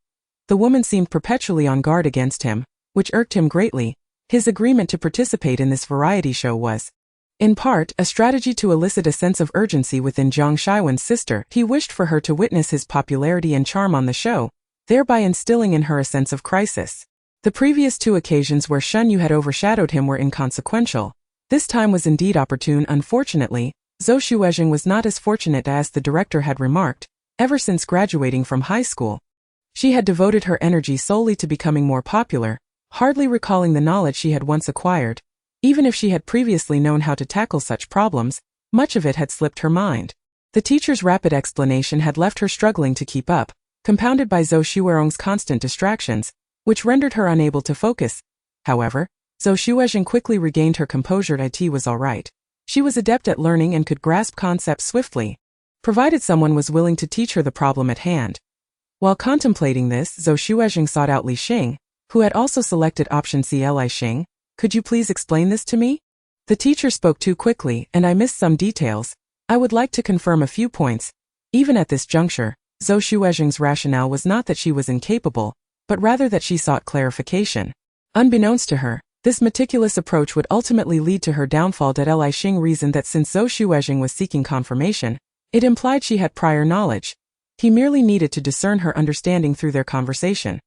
The woman seemed perpetually on guard against him, which irked him greatly. His agreement to participate in this variety show was, in part, a strategy to elicit a sense of urgency within Zhang Shirwan's sister. He wished for her to witness his popularity and charm on the show, thereby instilling in her a sense of crisis. The previous two occasions where Shen Yue had overshadowed him were inconsequential. This time was indeed opportune. Unfortunately, Zhou Xuezheng was not as fortunate as the director had remarked. Ever since graduating from high school, she had devoted her energy solely to becoming more popular, hardly recalling the knowledge she had once acquired. Even if she had previously known how to tackle such problems, much of it had slipped her mind. The teacher's rapid explanation had left her struggling to keep up, compounded by Zhou Xuezheng's constant distractions, which rendered her unable to focus. However, Zhou Xuezheng quickly regained her composure. It was all right. She was adept at learning and could grasp concepts swiftly, provided someone was willing to teach her the problem at hand. While contemplating this, Zhou Xuezheng sought out Li Xing, who had also selected option C. Li Xing, could you please explain this to me? The teacher spoke too quickly, and I missed some details. I would like to confirm a few points. Even at this juncture, Zhou Xuezheng's rationale was not that she was incapable, but rather that she sought clarification. Unbeknownst to her, this meticulous approach would ultimately lead to her downfall. Li Xing reasoned that since Zhou Xuezheng was seeking confirmation, it implied she had prior knowledge. He merely needed to discern her understanding through their conversation.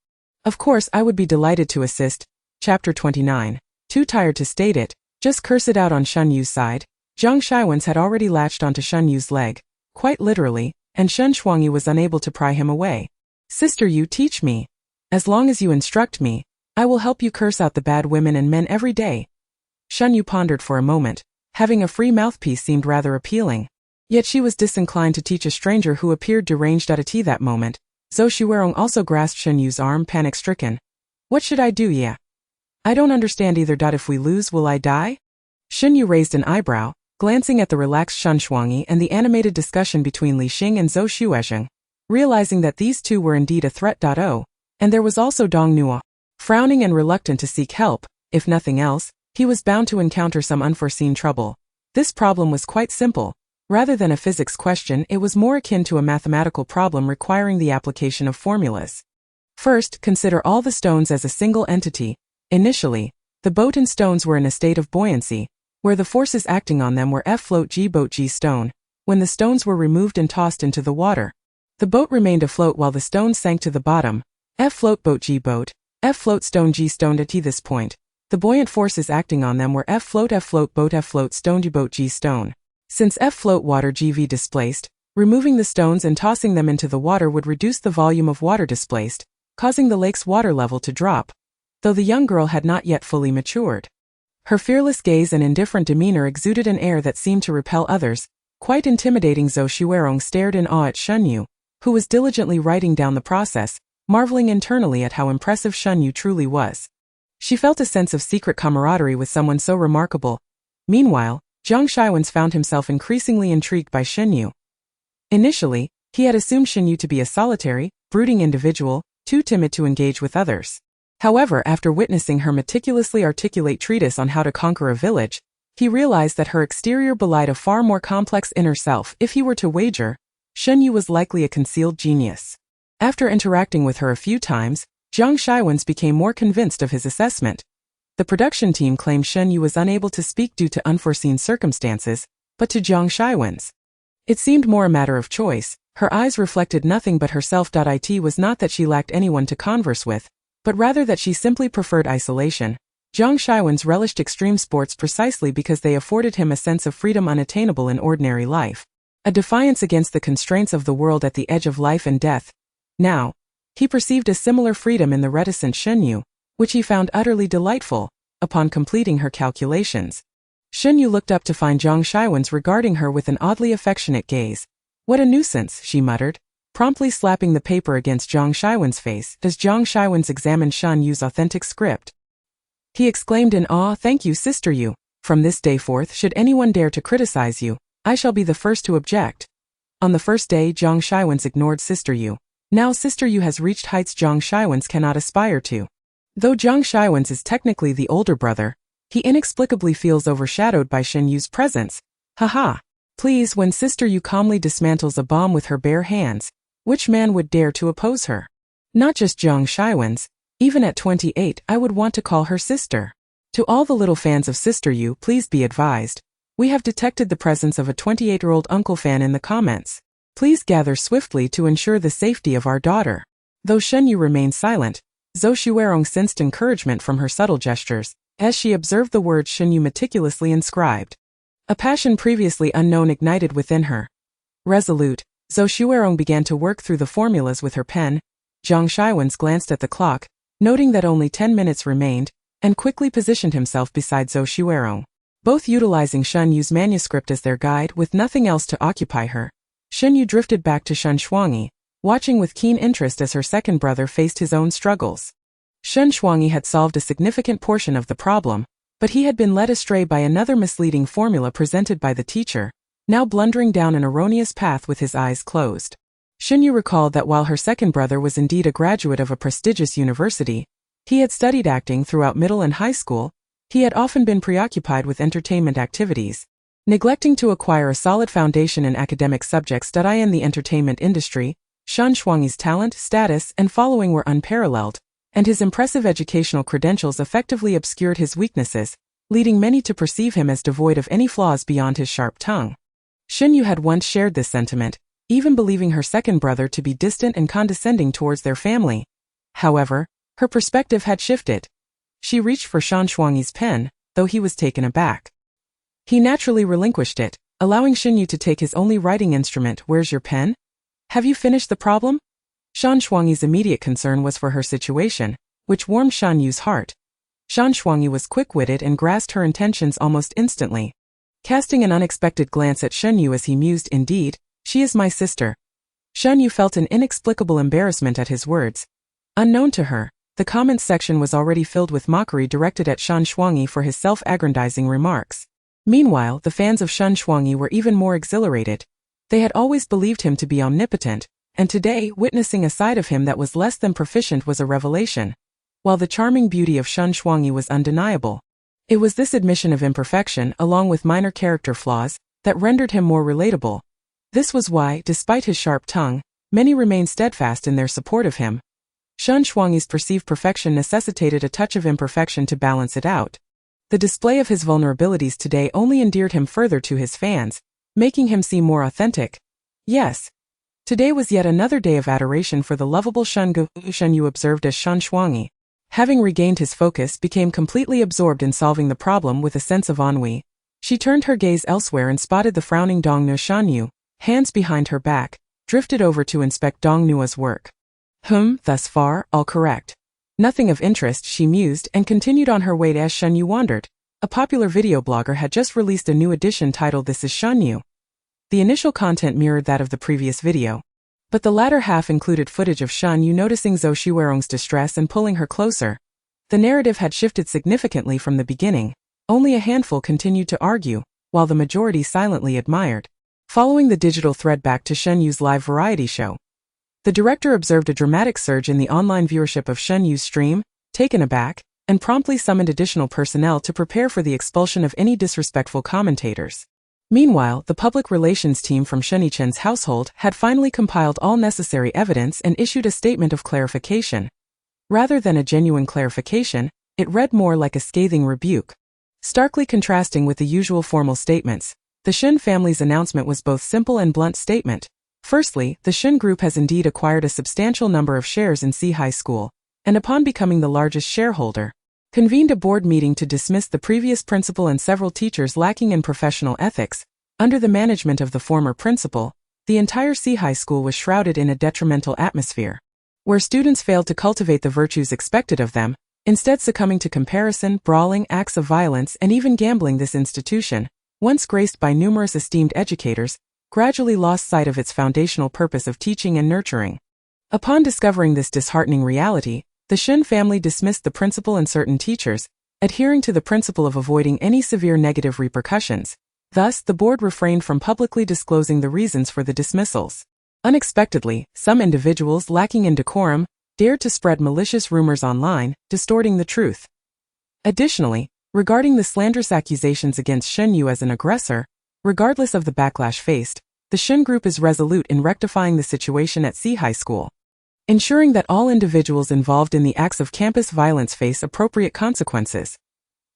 Of course, I would be delighted to assist. Chapter 29. Too tired to state it, just curse it out on Shen Yue's side. Zhang Shirwan's had already latched onto Shen Yue's leg, quite literally, and Shen Shuangyi was unable to pry him away. Sister, you teach me. As long as you instruct me, I will help you curse out the bad women and men every day. Shen Yue pondered for a moment. Having a free mouthpiece seemed rather appealing. Yet she was disinclined to teach a stranger who appeared deranged. At that moment, Zhou Xuerong also grasped Shen Yue's arm, panic-stricken. What should I do? Yeah. I don't understand either. If we lose, will I die? Shen Yue raised an eyebrow, glancing at the relaxed Shen Yue and the animated discussion between Li Xing and Zhou Xuezheng, realizing that these two were indeed a threat. And there was also Dong Nuo. Frowning and reluctant to seek help, if nothing else, he was bound to encounter some unforeseen trouble. This problem was quite simple. Rather than a physics question, it was more akin to a mathematical problem requiring the application of formulas. First, consider all the stones as a single entity. Initially, the boat and stones were in a state of buoyancy, where the forces acting on them were F float G boat G stone. When the stones were removed and tossed into the water, the boat remained afloat while the stones sank to the bottom. F float boat G boat, F float stone G stone. At this point, the buoyant forces acting on them were F float boat F float stone G boat G stone. Since F float water GV displaced, removing the stones and tossing them into the water would reduce the volume of water displaced, causing the lake's water level to drop, though the young girl had not yet fully matured. Her fearless gaze and indifferent demeanor exuded an air that seemed to repel others, quite intimidating. Zhou Xuerong stared in awe at Shen Yue, who was diligently writing down the process, marveling internally at how impressive Shen Yue truly was. She felt a sense of secret camaraderie with someone so remarkable. Meanwhile, Zhang Shiwen found himself increasingly intrigued by Shen Yue. Initially, he had assumed Shen Yue to be a solitary, brooding individual, too timid to engage with others. However, after witnessing her meticulously articulate treatise on how to conquer a village, he realized that her exterior belied a far more complex inner self. If he were to wager, Shen Yue was likely a concealed genius. After interacting with her a few times, Zhang Shiwen became more convinced of his assessment. The production team claimed Shen Yue was unable to speak due to unforeseen circumstances, but to Zhang Shiwen's, it seemed more a matter of choice. Her eyes reflected nothing but herself. It was not that she lacked anyone to converse with, but rather that she simply preferred isolation. Zhang Shiwen relished extreme sports precisely because they afforded him a sense of freedom unattainable in ordinary life, a defiance against the constraints of the world at the edge of life and death. Now, he perceived a similar freedom in the reticent Shen Yue, which he found utterly delightful. Upon completing her calculations, Shen Yue looked up to find Zhang Shiwen regarding her with an oddly affectionate gaze. "What a nuisance," she muttered, promptly slapping the paper against Zhang Shiwen's face as Zhang Shiwen examined Shen Yue's authentic script. He exclaimed in awe, "Thank you, Sister Yue. From this day forth, should anyone dare to criticize you, I shall be the first to object." On the first day, Zhang Shiwen ignored Sister Yue. Now Sister Yue has reached heights Zhang Shiwen cannot aspire to. Though Zhang Shiwen is technically the older brother, he inexplicably feels overshadowed by Shen Yue's presence. Haha. Please, when Sister Yue calmly dismantles a bomb with her bare hands, which man would dare to oppose her? Not just Zhang Shiwen. Even at 28, I would want to call her sister. To all the little fans of Sister Yue, please be advised. We have detected the presence of a 28-year-old uncle fan in the comments. Please gather swiftly to ensure the safety of our daughter. Though Shen Yue remained silent, Zhou Xuerong sensed encouragement from her subtle gestures, as she observed the words Shen Yue meticulously inscribed. A passion previously unknown ignited within her. Resolute, Zhou Xuerong began to work through the formulas with her pen. Zhang Shiwen glanced at the clock, noting that only 10 minutes remained, and quickly positioned himself beside Zhou Xuerong. Both utilizing Shen Yue's manuscript as their guide with nothing else to occupy her, Shen Yue drifted back to Shen Yue, watching with keen interest as her second brother faced his own struggles. Shen Yue had solved a significant portion of the problem, but he had been led astray by another misleading formula presented by the teacher, now blundering down an erroneous path with his eyes closed. Shen Yue recalled that while her second brother was indeed a graduate of a prestigious university, he had studied acting throughout middle and high school. He had often been preoccupied with entertainment activities, neglecting to acquire a solid foundation in academic subjects. In the entertainment industry, Shen Yue's talent, status, and following were unparalleled, and his impressive educational credentials effectively obscured his weaknesses, leading many to perceive him as devoid of any flaws beyond his sharp tongue. Shen Yue had once shared this sentiment, even believing her second brother to be distant and condescending towards their family. However, her perspective had shifted. She reached for Shen Yue's pen, though he was taken aback. He naturally relinquished it, allowing Shen Yue to take his only writing instrument. "Where's your pen? Have you finished the problem?" Shen Yue's immediate concern was for her situation, which warmed Shen Yue's heart. Shen Yue was quick-witted and grasped her intentions almost instantly. Casting an unexpected glance at Shen Yue as he mused, "Indeed, she is my sister." Shen Yue felt an inexplicable embarrassment at his words. Unknown to her, the comments section was already filled with mockery directed at Shen Yue for his self-aggrandizing remarks. Meanwhile, the fans of Shen Yue were even more exhilarated. They had always believed him to be omnipotent, and today, witnessing a side of him that was less than proficient was a revelation. While the charming beauty of Shen Yue was undeniable, it was this admission of imperfection, along with minor character flaws, that rendered him more relatable. This was why, despite his sharp tongue, many remained steadfast in their support of him. Shen Yue's perceived perfection necessitated a touch of imperfection to balance it out. The display of his vulnerabilities today only endeared him further to his fans, making him seem more authentic. Yes. Today was yet another day of adoration for the lovable Shen Yue observed as Shen Yue, having regained his focus, became completely absorbed in solving the problem with a sense of ennui. She turned her gaze elsewhere and spotted the frowning Dongnu Shen Yue, hands behind her back, drifted over to inspect Dongnua's work. Thus far, all correct. Nothing of interest, she mused, and continued on her way as Shen Yue wandered. A popular video blogger had just released a new edition titled This is Shen Yue. The initial content mirrored that of the previous video, but the latter half included footage of Shen Yue noticing Zhou Xuerong's distress and pulling her closer. The narrative had shifted significantly from the beginning. Only a handful continued to argue, while the majority silently admired. Following the digital thread back to Shen Yue's live variety show, the director observed a dramatic surge in the online viewership of Shen Yue's stream, taken aback, and promptly summoned additional personnel to prepare for the expulsion of any disrespectful commentators. Meanwhile, the public relations team from Shen Yichen's household had finally compiled all necessary evidence and issued a statement of clarification. Rather than a genuine clarification, it read more like a scathing rebuke. Starkly contrasting with the usual formal statements, the Shen family's announcement was both simple and blunt statement. Firstly, the Shen Group has indeed acquired a substantial number of shares in C High School, and upon becoming the largest shareholder, convened a board meeting to dismiss the previous principal and several teachers lacking in professional ethics. Under the management of the former principal, the entire C High School was shrouded in a detrimental atmosphere, where students failed to cultivate the virtues expected of them, instead succumbing to comparison, brawling, acts of violence, and even gambling. This institution, once graced by numerous esteemed educators, gradually lost sight of its foundational purpose of teaching and nurturing. Upon discovering this disheartening reality, the Shen family dismissed the principal and certain teachers, adhering to the principle of avoiding any severe negative repercussions. Thus, the board refrained from publicly disclosing the reasons for the dismissals. Unexpectedly, some individuals lacking in decorum dared to spread malicious rumors online, distorting the truth. Additionally, regarding the slanderous accusations against Shen Yue as an aggressor, regardless of the backlash faced, the Shen Group is resolute in rectifying the situation at C High School, ensuring that all individuals involved in the acts of campus violence face appropriate consequences.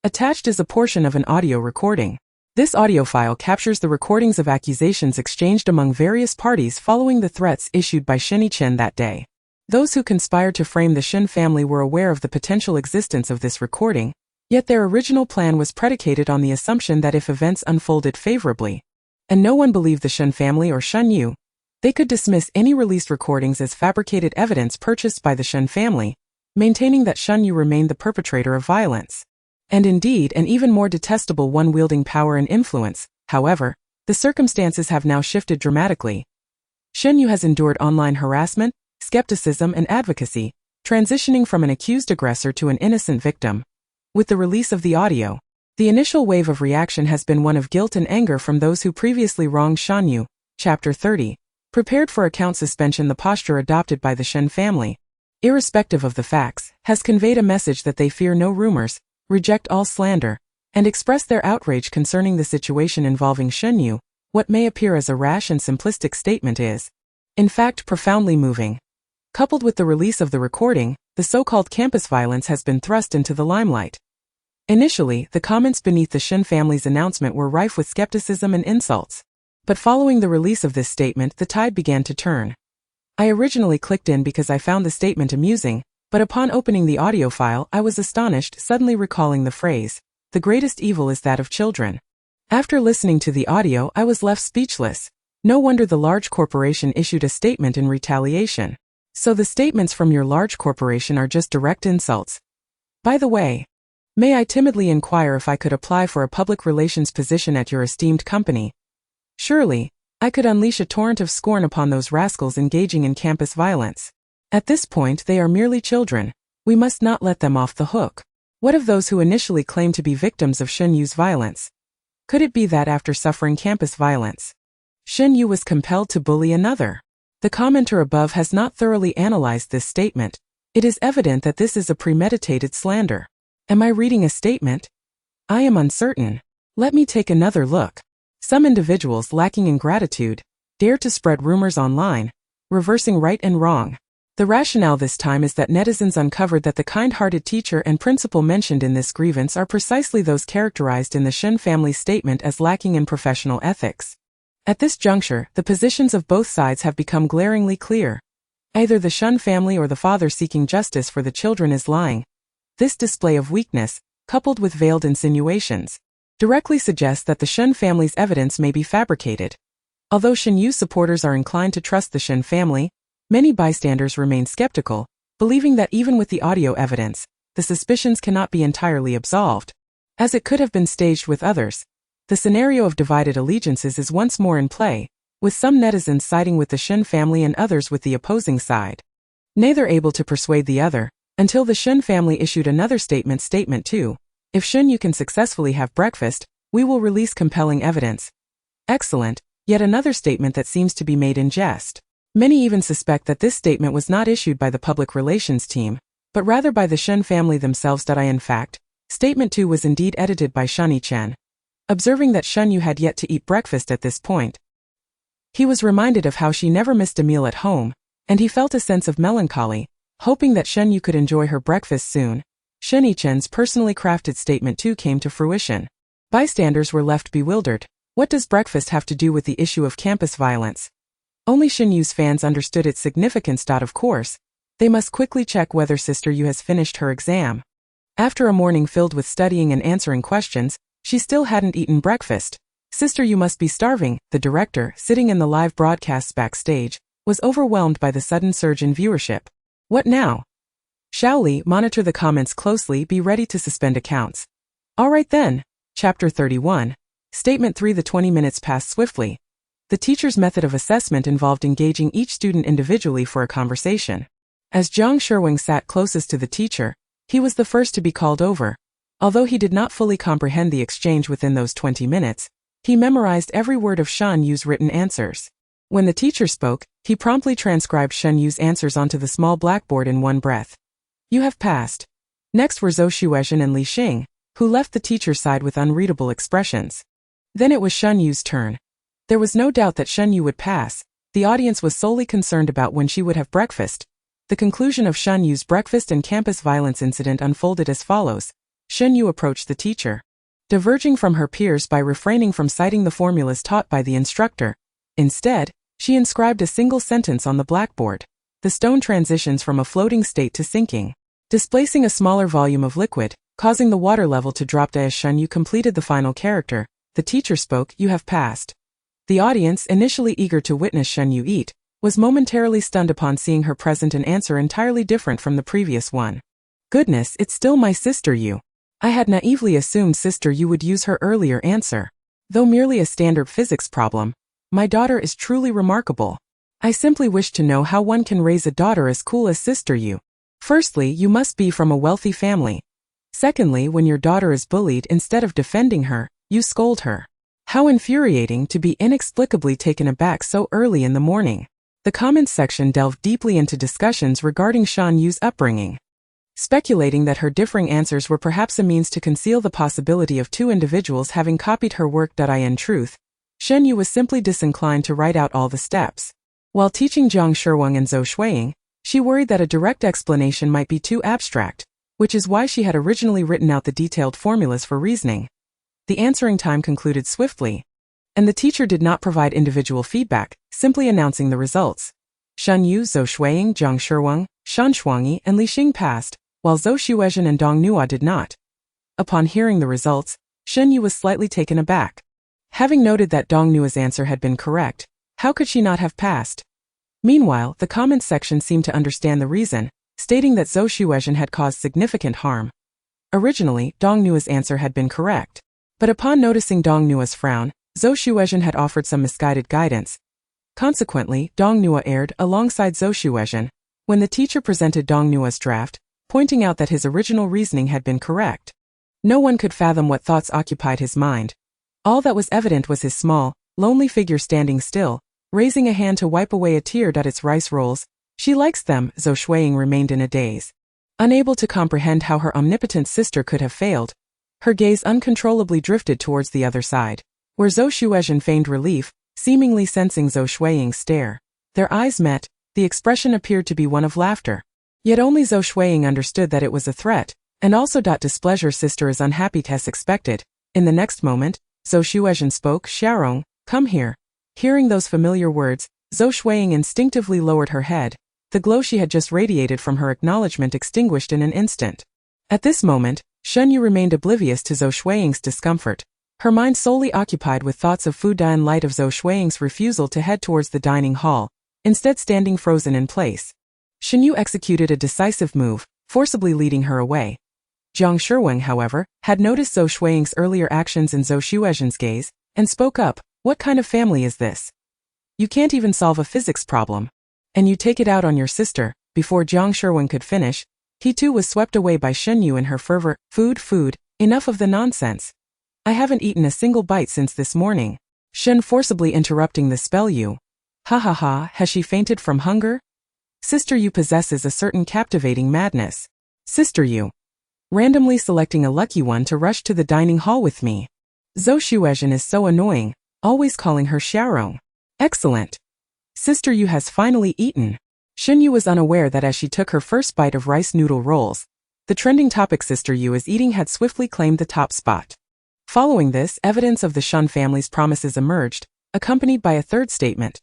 Attached is a portion of an audio recording. This audio file captures the recordings of accusations exchanged among various parties following the threats issued by Shen Yichen that day. Those who conspired to frame the Shen family were aware of the potential existence of this recording, yet their original plan was predicated on the assumption that if events unfolded favorably, and no one believed the Shen family or Shen Yue, they could dismiss any released recordings as fabricated evidence purchased by the Shen family, maintaining that Shen Yue remained the perpetrator of violence, and indeed an even more detestable one wielding power and influence. However, the circumstances have now shifted dramatically. Shen Yue has endured online harassment, skepticism, and advocacy, transitioning from an accused aggressor to an innocent victim. With the release of the audio, the initial wave of reaction has been one of guilt and anger from those who previously wronged Shen Yue. Chapter 30. Prepared for account suspension. The posture adopted by the Shen family, irrespective of the facts, has conveyed a message that they fear no rumors, reject all slander, and express their outrage concerning the situation involving Shen Yue. What may appear as a rash and simplistic statement is, in fact, profoundly moving. Coupled with the release of the recording, the so-called campus violence has been thrust into the limelight. Initially, the comments beneath the Shen family's announcement were rife with skepticism and insults. But following the release of this statement, the tide began to turn. I originally clicked in because I found the statement amusing, but upon opening the audio file, I was astonished, suddenly recalling the phrase, "The greatest evil is that of children." After listening to the audio, I was left speechless. No wonder the large corporation issued a statement in retaliation. So the statements from your large corporation are just direct insults. By the way, may I timidly inquire if I could apply for a public relations position at your esteemed company? Surely, I could unleash a torrent of scorn upon those rascals engaging in campus violence. At this point, they are merely children. We must not let them off the hook. What of those who initially claimed to be victims of Shen Yue's violence? Could it be that after suffering campus violence, Shen Yue was compelled to bully another? The commenter above has not thoroughly analyzed this statement. It is evident that this is a premeditated slander. Am I reading a statement? I am uncertain. Let me take another look. Some individuals lacking in gratitude dare to spread rumors online, reversing right and wrong. The rationale this time is that netizens uncovered that the kind-hearted teacher and principal mentioned in this grievance are precisely those characterized in the Shen family's statement as lacking in professional ethics. At this juncture, the positions of both sides have become glaringly clear. Either the Shen family or the father seeking justice for the children is lying. This display of weakness, coupled with veiled insinuations, directly suggests that the Shen family's evidence may be fabricated. Although Shen Yue supporters are inclined to trust the Shen family, many bystanders remain skeptical, believing that even with the audio evidence, the suspicions cannot be entirely absolved. As it could have been staged with others, the scenario of divided allegiances is once more in play, with some netizens siding with the Shen family and others with the opposing side. Neither able to persuade the other, until the Shen family issued another statement, Statement 2. If Shen Yue can successfully have breakfast, we will release compelling evidence. Excellent, yet another statement that seems to be made in jest. Many even suspect that this statement was not issued by the public relations team, but rather by the Shen family themselves. In fact, Statement 2 was indeed edited by Shani Chen. Observing that Shen Yue had yet to eat breakfast at this point, he was reminded of how she never missed a meal at home, and he felt a sense of melancholy, hoping that Shen Yue could enjoy her breakfast soon. Shani Chen's personally crafted Statement 2 came to fruition. Bystanders were left bewildered. What does breakfast have to do with the issue of campus violence? Only Shen Yue's fans understood its significance. Of course, they must quickly check whether Sister Yue has finished her exam. After a morning filled with studying and answering questions, she still hadn't eaten breakfast. Sister Yue must be starving. The director, sitting in the live broadcasts backstage, was overwhelmed by the sudden surge in viewership. What now? Shaoli, monitor the comments closely, be ready to suspend accounts. Alright then. Chapter 31. Statement 3. The 20 minutes passed swiftly. The teacher's method of assessment involved engaging each student individually for a conversation. As Zhang Sherwing sat closest to the teacher, he was the first to be called over. Although he did not fully comprehend the exchange within those 20 minutes, he memorized every word of Shen Yue's written answers. When the teacher spoke, he promptly transcribed Shen Yue's answers onto the small blackboard in one breath. You have passed. Next were Zhou Xuezhen and Li Xing, who left the teacher's side with unreadable expressions. Then it was Shen Yue's turn. There was no doubt that Shen Yue would pass. The audience was solely concerned about when she would have breakfast. The conclusion of Shen Yue's breakfast and campus violence incident unfolded as follows. Shen Yue approached the teacher, diverging from her peers by refraining from citing the formulas taught by the instructor. Instead, she inscribed a single sentence on the blackboard. The stone transitions from a floating state to sinking, displacing a smaller volume of liquid, causing the water level to drop. As Shen Yue completed the final character, the teacher spoke, you have passed. The audience, initially eager to witness Shen Yue eat, was momentarily stunned upon seeing her present an answer entirely different from the previous one. Goodness, it's still my Sister Yue. I had naively assumed Sister Yue would use her earlier answer. Though merely a standard physics problem, my daughter is truly remarkable. I simply wish to know how one can raise a daughter as cool as Sister Yue. Firstly, you must be from a wealthy family. Secondly, when your daughter is bullied, instead of defending her, you scold her. How infuriating to be inexplicably taken aback so early in the morning. The comments section delved deeply into discussions regarding Shen Yue's upbringing, speculating that her differing answers were perhaps a means to conceal the possibility of two individuals having copied her work. In truth, Shen Yue was simply disinclined to write out all the steps. While teaching Zhang Sherwang and Zhou Xueying, she worried that a direct explanation might be too abstract, which is why she had originally written out the detailed formulas for reasoning. The answering time concluded swiftly, and the teacher did not provide individual feedback, simply announcing the results. Shen Yue, Zhou Xueying, Zhang Sherwang, Shan Shuangyi, and Li Xing passed, while Zhou Xuezhen and Dong Nua did not. Upon hearing the results, Shen Yue was slightly taken aback. Having noted that Dong Nua's answer had been correct, how could she not have passed? Meanwhile, the comments section seemed to understand the reason, stating that Zhou Xuezhen had caused significant harm. Originally, Dong Nua's answer had been correct. But upon noticing Dong Nua's frown, Zhou Xuezhen had offered some misguided guidance. Consequently, Dong Nua erred alongside Zhou Xuezhen when the teacher presented Dong Nua's draft, pointing out that his original reasoning had been correct. No one could fathom what thoughts occupied his mind. All that was evident was his small, lonely figure standing still, raising a hand to wipe away a tear at its rice rolls. She likes them, Zhou Shuiying remained in a daze. Unable to comprehend how her omnipotent sister could have failed, her gaze uncontrollably drifted towards the other side, where Zhou Shuizhen feigned relief, seemingly sensing Zhou Shuiying's stare. Their eyes met, the expression appeared to be one of laughter. Yet only Zhou Shuiying understood that it was a threat, and also displeasure sister is unhappy as expected. In the next moment, Zhou Shuizhen spoke, Xiaorong, come here. Hearing those familiar words, Zhou Shuiying instinctively lowered her head. The glow she had just radiated from her acknowledgement extinguished in an instant. At this moment, Shen Yue remained oblivious to Zhou Shuiying's discomfort, her mind solely occupied with thoughts of food in light of Zhou Shuiying's refusal to head towards the dining hall, instead standing frozen in place. Shen Yue executed a decisive move, forcibly leading her away. Jiang Shiwen, however, had noticed Zhou Shuiying's earlier actions in Zhou Shuizhen's gaze, and spoke up, what kind of family is this? You can't even solve a physics problem. And you take it out on your sister. Before Jiang Shiwen could finish, he too was swept away by Shen Yue and her fervor. Food, enough of the nonsense. I haven't eaten a single bite since this morning. Shen forcibly interrupting the spell Yue. Ha ha ha, has she fainted from hunger? Sister Yue possesses a certain captivating madness. Sister Yue. Randomly selecting a lucky one to rush to the dining hall with me. Zhou Shuizhen is so annoying, always calling her Xiaorong. Excellent. Sister Yue has finally eaten. Shen Yue was unaware that as she took her first bite of rice noodle rolls, the trending topic Sister Yue is eating had swiftly claimed the top spot. Following this, evidence of the Shen family's promises emerged, accompanied by a third statement.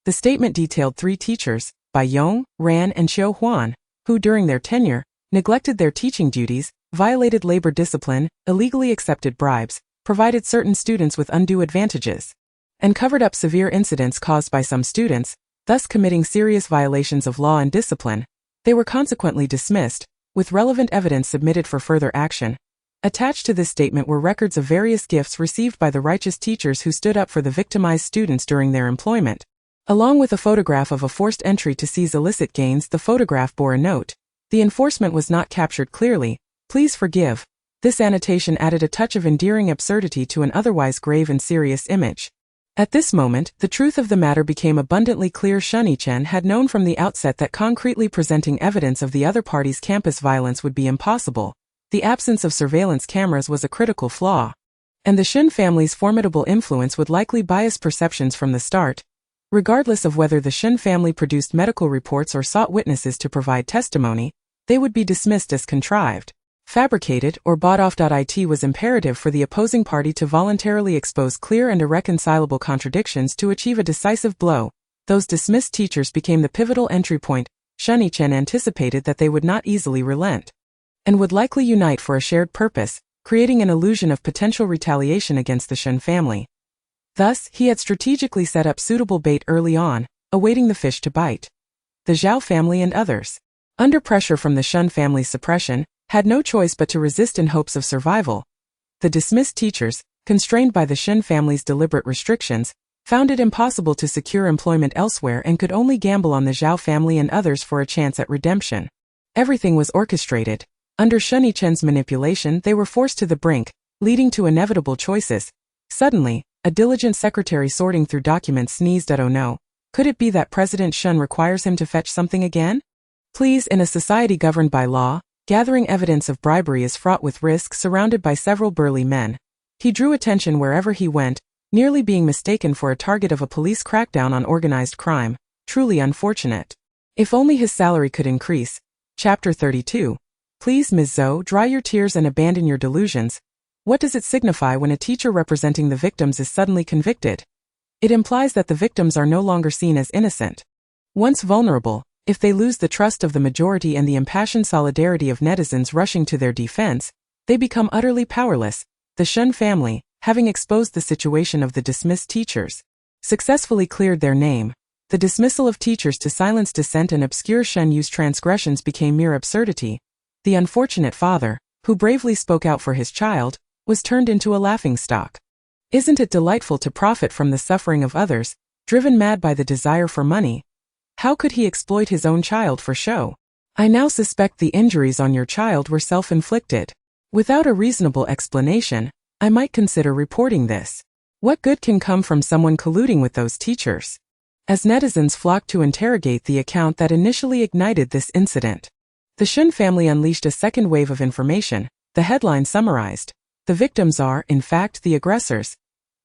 The statement detailed 3 teachers, Bai Yong, Ran and Xiu Huan, who during their tenure, neglected their teaching duties, violated labor discipline, illegally accepted bribes, provided certain students with undue advantages, and covered up severe incidents caused by some students, thus committing serious violations of law and discipline. They were consequently dismissed, with relevant evidence submitted for further action. Attached to this statement were records of various gifts received by the righteous teachers who stood up for the victimized students during their employment. Along with a photograph of a forced entry to seize illicit gains, the photograph bore a note. The enforcement was not captured clearly. Please forgive. This annotation added a touch of endearing absurdity to an otherwise grave and serious image. At this moment, the truth of the matter became abundantly clear. Shen Yichen had known from the outset that concretely presenting evidence of the other party's campus violence would be impossible. The absence of surveillance cameras was a critical flaw. And the Shen family's formidable influence would likely bias perceptions from the start. Regardless of whether the Shen family produced medical reports or sought witnesses to provide testimony, they would be dismissed as contrived, fabricated, or bought off. It was imperative for the opposing party to voluntarily expose clear and irreconcilable contradictions to achieve a decisive blow. Those dismissed teachers became the pivotal entry point. Shen Yichen anticipated that they would not easily relent, and would likely unite for a shared purpose, creating an illusion of potential retaliation against the Shen family. Thus, he had strategically set up suitable bait early on, awaiting the fish to bite. The Zhao family and others, under pressure from the Shen family's suppression, had no choice but to resist in hopes of survival. The dismissed teachers, constrained by the Shen family's deliberate restrictions, found it impossible to secure employment elsewhere and could only gamble on the Zhao family and others for a chance at redemption. Everything was orchestrated. Under Shen Yichen's manipulation, they were forced to the brink, leading to inevitable choices. Suddenly, a diligent secretary sorting through documents sneezed at, "Oh no, could it be that President Shen requires him to fetch something again?" Please, in a society governed by law, gathering evidence of bribery is fraught with risk. Surrounded by several burly men, he drew attention wherever he went, nearly being mistaken for a target of a police crackdown on organized crime. Truly unfortunate. If only his salary could increase. Chapter 32. Please, Ms. Zhou, dry your tears and abandon your delusions. What does it signify when a teacher representing the victims is suddenly convicted? It implies that the victims are no longer seen as innocent. Once vulnerable, if they lose the trust of the majority and the impassioned solidarity of netizens rushing to their defense, they become utterly powerless. The Shen family, having exposed the situation of the dismissed teachers, successfully cleared their name. The dismissal of teachers to silence dissent and obscure Shen Yue's transgressions became mere absurdity. The unfortunate father, who bravely spoke out for his child, was turned into a laughingstock. Isn't it delightful to profit from the suffering of others, driven mad by the desire for money? How could he exploit his own child for show? I now suspect the injuries on your child were self-inflicted. Without a reasonable explanation, I might consider reporting this. What good can come from someone colluding with those teachers? As netizens flocked to interrogate the account that initially ignited this incident, the Shen family unleashed a second wave of information. The headline summarized, "The victims are, in fact, the aggressors."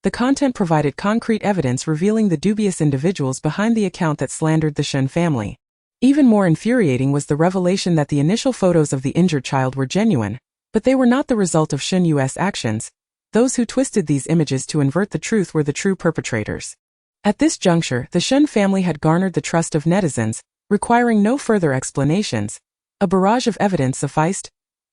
The content provided concrete evidence revealing the dubious individuals behind the account that slandered the Shen family. Even more infuriating was the revelation that the initial photos of the injured child were genuine, but they were not the result of Shen Yue's actions. Those who twisted these images to invert the truth were the true perpetrators. At this juncture, the Shen family had garnered the trust of netizens, requiring no further explanations. A barrage of evidence sufficed.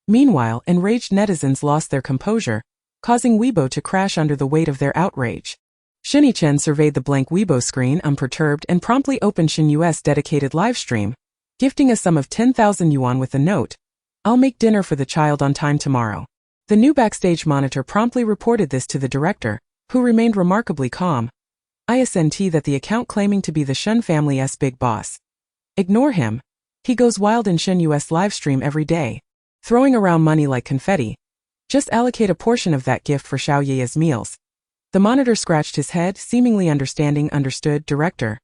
Meanwhile, enraged netizens lost their composure, causing Weibo to crash under the weight of their outrage. Shen Yichen surveyed the blank Weibo screen unperturbed and promptly opened Shen Yue's dedicated livestream, gifting a sum of 10,000 yuan with the note, "I'll make dinner for the child on time tomorrow." The new backstage monitor promptly reported this to the director, who remained remarkably calm. Isn't that the account claiming to be the Shen family's big boss. Ignore him. He goes wild in Shen Yue's livestream every day, throwing around money like confetti. Just allocate a portion of that gift for Xiao Ye's meals. The monitor scratched his head, seemingly understanding. Understood, director.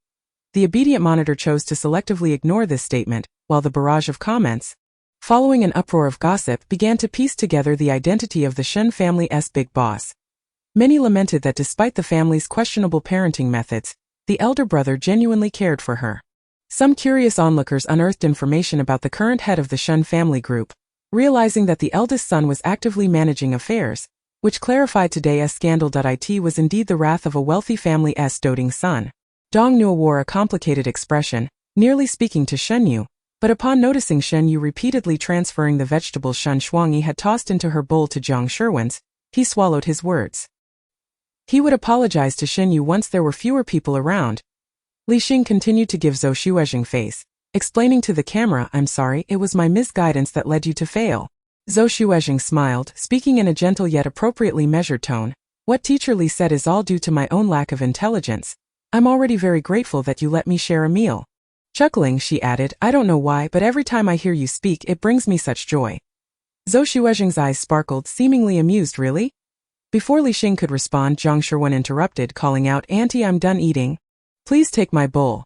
The obedient monitor chose to selectively ignore this statement, while the barrage of comments, following an uproar of gossip, began to piece together the identity of the Shen family's big boss. Many lamented that despite the family's questionable parenting methods, the elder brother genuinely cared for her. Some curious onlookers unearthed information about the current head of the Shen family group, realizing that the eldest son was actively managing affairs, which clarified today's scandal. It was indeed the wrath of a wealthy family's doting son. Dong Nua wore a complicated expression, nearly speaking to Shen Yue, but upon noticing Shen Yue repeatedly transferring the vegetables Shen Shuangyi had tossed into her bowl to Jiang Sherwin's, he swallowed his words. He would apologize to Shen Yue once there were fewer people around. Li Xing continued to give Zhou Xuezhing face, explaining to the camera, "I'm sorry, it was my misguidance that led you to fail." Zhou Xuezhing smiled, speaking in a gentle yet appropriately measured tone. "What Teacher Li said is all due to my own lack of intelligence. I'm already very grateful that you let me share a meal." Chuckling, she added, "I don't know why, but every time I hear you speak it brings me such joy." Zhou Xuezhing's eyes sparkled, seemingly amused. "Really?" Before Li Xing could respond, Jiang Sherwin interrupted, calling out, "Auntie, I'm done eating. Please take my bowl."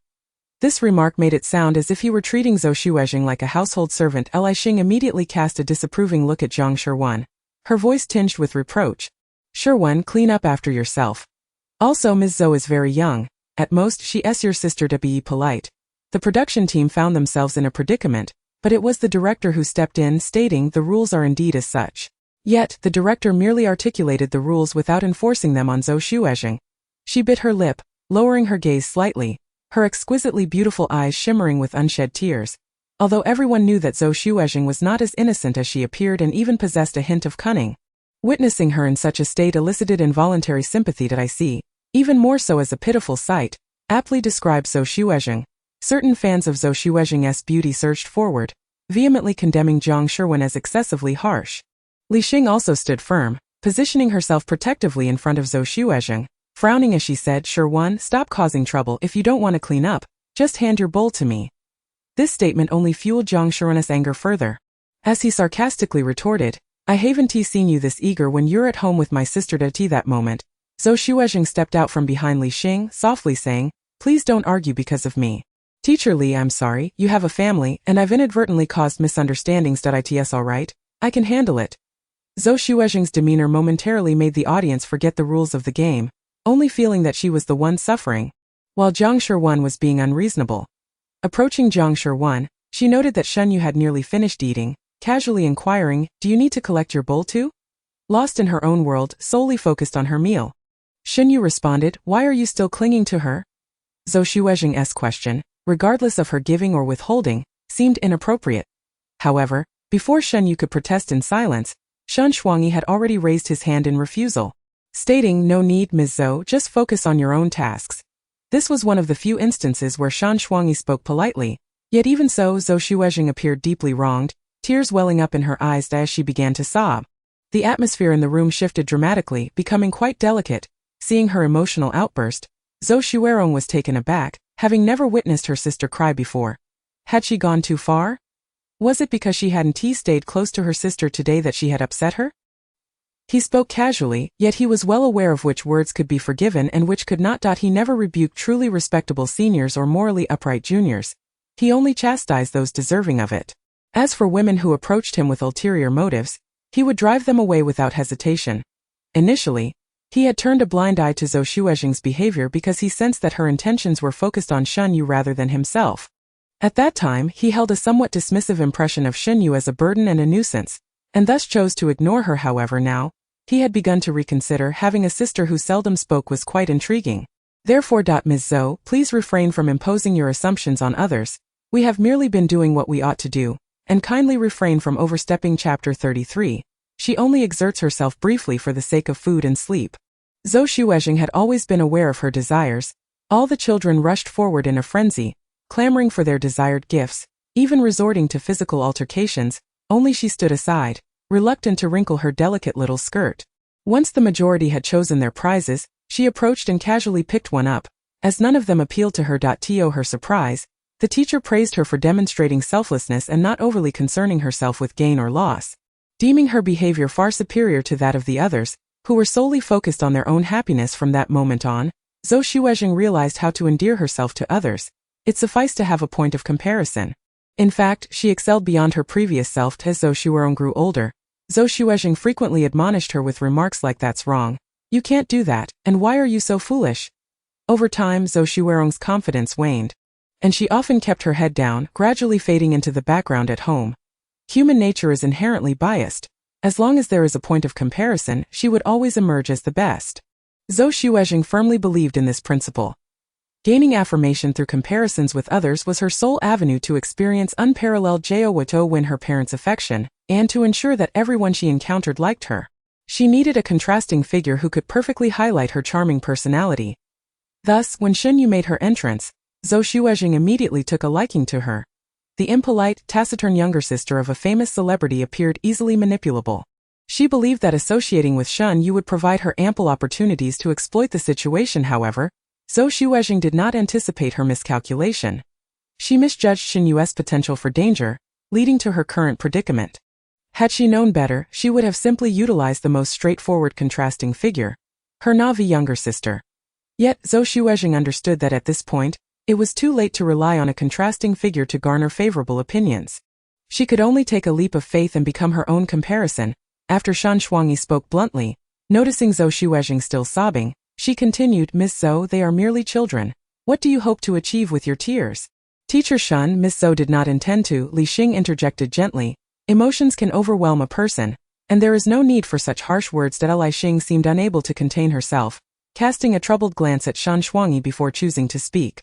This remark made it sound as if he were treating Zhou Xuezhing like a household servant. Li Xing immediately cast a disapproving look at Jiang Sherwin, her voice tinged with reproach. "Sherwin, clean up after yourself. Also, Ms. Zhou is very young. At most, she's your sister, to be polite." The production team found themselves in a predicament, but it was the director who stepped in, stating the rules are indeed as such. Yet, the director merely articulated the rules without enforcing them on Zhou Xuezhing. She bit her lip, lowering her gaze slightly, her exquisitely beautiful eyes shimmering with unshed tears. Although everyone knew that Zhou Xuezhing was not as innocent as she appeared and even possessed a hint of cunning, witnessing her in such a state elicited involuntary sympathy. "That I see, even more so as a pitiful sight," aptly describes Zhou Xuezhing. Certain fans of Zhou Xuezhing's beauty surged forward, vehemently condemning Jiang Sherwin as excessively harsh. Li Xing also stood firm, positioning herself protectively in front of Zhou Xuezhing, frowning as she said, "Sherwin, stop causing trouble. If you don't want to clean up, just hand your bowl to me." This statement only fueled Jiang Sherwin's anger further, as he sarcastically retorted, "I haven't seen you this eager when you're at home with my sister." That moment, Zhou Xuezhing stepped out from behind Li Xing, softly saying, "Please don't argue because of me. Teacher Li, I'm sorry, you have a family, and I've inadvertently caused misunderstandings. It's all right. I can handle it." Zhou Xuezhing's demeanor momentarily made the audience forget the rules of the game, only feeling that she was the one suffering, while Jiang Sherwin was being unreasonable. Approaching Jiang Sherwin, she noted that Shen Yue had nearly finished eating, casually inquiring, "Do you need to collect your bowl too?" Lost in her own world, solely focused on her meal, Shen Yue responded, "Why are you still clinging to her?" Zhou Xuezhing's question, regardless of her giving or withholding, seemed inappropriate. However, before Shen Yue could protest in silence, Shen Shuangyi had already raised his hand in refusal, stating, "No need, Ms. Zhou, just focus on your own tasks." This was one of the few instances where Shen Shuangyi spoke politely, yet even so Zhou Xuezhing appeared deeply wronged, tears welling up in her eyes as she began to sob. The atmosphere in the room shifted dramatically, becoming quite delicate. Seeing her emotional outburst, Zhou Xuerong was taken aback, having never witnessed her sister cry before. Had she gone too far? Was it because she hadn't stayed close to her sister today that she had upset her? He spoke casually, yet he was well aware of which words could be forgiven and which could not. He never rebuked truly respectable seniors or morally upright juniors. He only chastised those deserving of it. As for women who approached him with ulterior motives, he would drive them away without hesitation. Initially, he had turned a blind eye to Zhou Xuezheng's behavior because he sensed that her intentions were focused on Shen Yue rather than himself. At that time, he held a somewhat dismissive impression of Shen Yue as a burden and a nuisance, and thus chose to ignore her. However, now, he had begun to reconsider. Having a sister who seldom spoke was quite intriguing. Therefore, Ms. Zhou, please refrain from imposing your assumptions on others. We have merely been doing what we ought to do, and kindly refrain from overstepping. Chapter 33. She only exerts herself briefly for the sake of food and sleep. Zhou Xuezheng had always been aware of her desires. All the children rushed forward in a frenzy, clamoring for their desired gifts, even resorting to physical altercations. Only she stood aside, reluctant to wrinkle her delicate little skirt. Once the majority had chosen their prizes, she approached and casually picked one up. As none of them appealed to her. To her surprise, the teacher praised her for demonstrating selflessness and not overly concerning herself with gain or loss. Deeming her behavior far superior to that of the others, who were solely focused on their own happiness from that moment on, Zhou Xuezheng realized how to endear herself to others. It sufficed to have a point of comparison. In fact, she excelled beyond her previous self. As Zhou Xuezheng grew older, Zhou Xuezheng frequently admonished her with remarks like, "That's wrong. You can't do that, and why are you so foolish?" Over time, Zhou Xuezheng's confidence waned, and she often kept her head down, gradually fading into the background at home. Human nature is inherently biased. As long as there is a point of comparison, she would always emerge as the best. Zhou Xuezheng firmly believed in this principle. Gaining affirmation through comparisons with others was her sole avenue to experience unparalleled joy, to win her parents' affection, and to ensure that everyone she encountered liked her. She needed a contrasting figure who could perfectly highlight her charming personality. Thus, when Shen Yue made her entrance, Zhou Xuezheng immediately took a liking to her. The impolite, taciturn younger sister of a famous celebrity appeared easily manipulable. She believed that associating with Shen Yue would provide her ample opportunities to exploit the situation. However, Zhou Xuezheng did not anticipate her miscalculation. She misjudged Shen Yue's potential for danger, leading to her current predicament. Had she known better, she would have simply utilized the most straightforward contrasting figure, her Na'vi younger sister. Yet, Zhou Xuezheng understood that at this point, it was too late to rely on a contrasting figure to garner favorable opinions. She could only take a leap of faith and become her own comparison. After Shan Shuangyi spoke bluntly, noticing Zhou Xuezheng still sobbing, she continued, "Miss Zhou, they are merely children. What do you hope to achieve with your tears?" "Teacher Shen," Miss Zhou did not intend to, Li Xing interjected gently. "Emotions can overwhelm a person, and there is no need for such harsh words." Li Xing seemed unable to contain herself, casting a troubled glance at Shan Shuangyi before choosing to speak.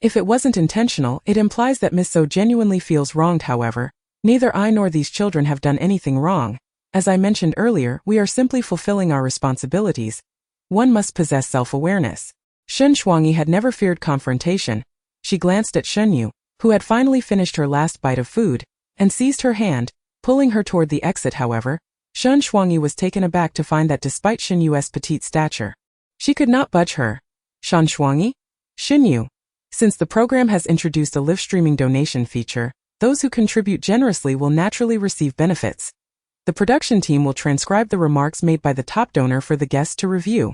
"If it wasn't intentional, it implies that Miss Zhou genuinely feels wronged. However, neither I nor these children have done anything wrong. As I mentioned earlier, we are simply fulfilling our responsibilities. One must possess self-awareness." Shen Shuangyi had never feared confrontation. She glanced at Shen Yue, who had finally finished her last bite of food, and seized her hand, pulling her toward the exit. However, Shen Shuangyi was taken aback to find that despite Shen Yue's petite stature, she could not budge her. "Shen Shuangyi? Shen Yue. Since the program has introduced a live streaming donation feature, those who contribute generously will naturally receive benefits. The production team will transcribe the remarks made by the top donor for the guests to review.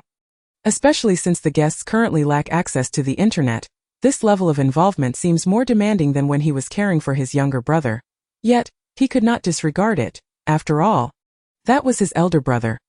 Especially since the guests currently lack access to the internet, this level of involvement seems more demanding than when he was caring for his younger brother. Yet, he could not disregard it. After all, that was his elder brother.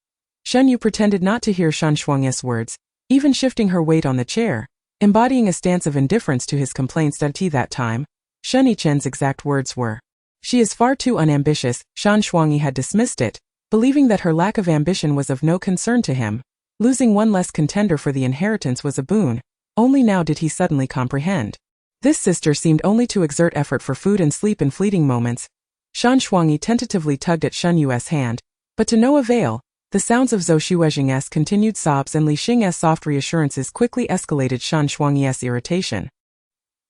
Shen Yue pretended not to hear Shan Shuangyi's words, even shifting her weight on the chair, embodying a stance of indifference to his complaints. At that time, Shen Yichen's exact words were, "She is far too unambitious." Shan Shuangyi had dismissed it, believing that her lack of ambition was of no concern to him. Losing one less contender for the inheritance was a boon. Only now did he suddenly comprehend. This sister seemed only to exert effort for food and sleep in fleeting moments. Shan Shuangyi tentatively tugged at Shen Yue's hand, but to no avail. The sounds of Zhou Xuezheng's continued sobs and Li Xing's soft reassurances quickly escalated Shan Shuangyi's irritation.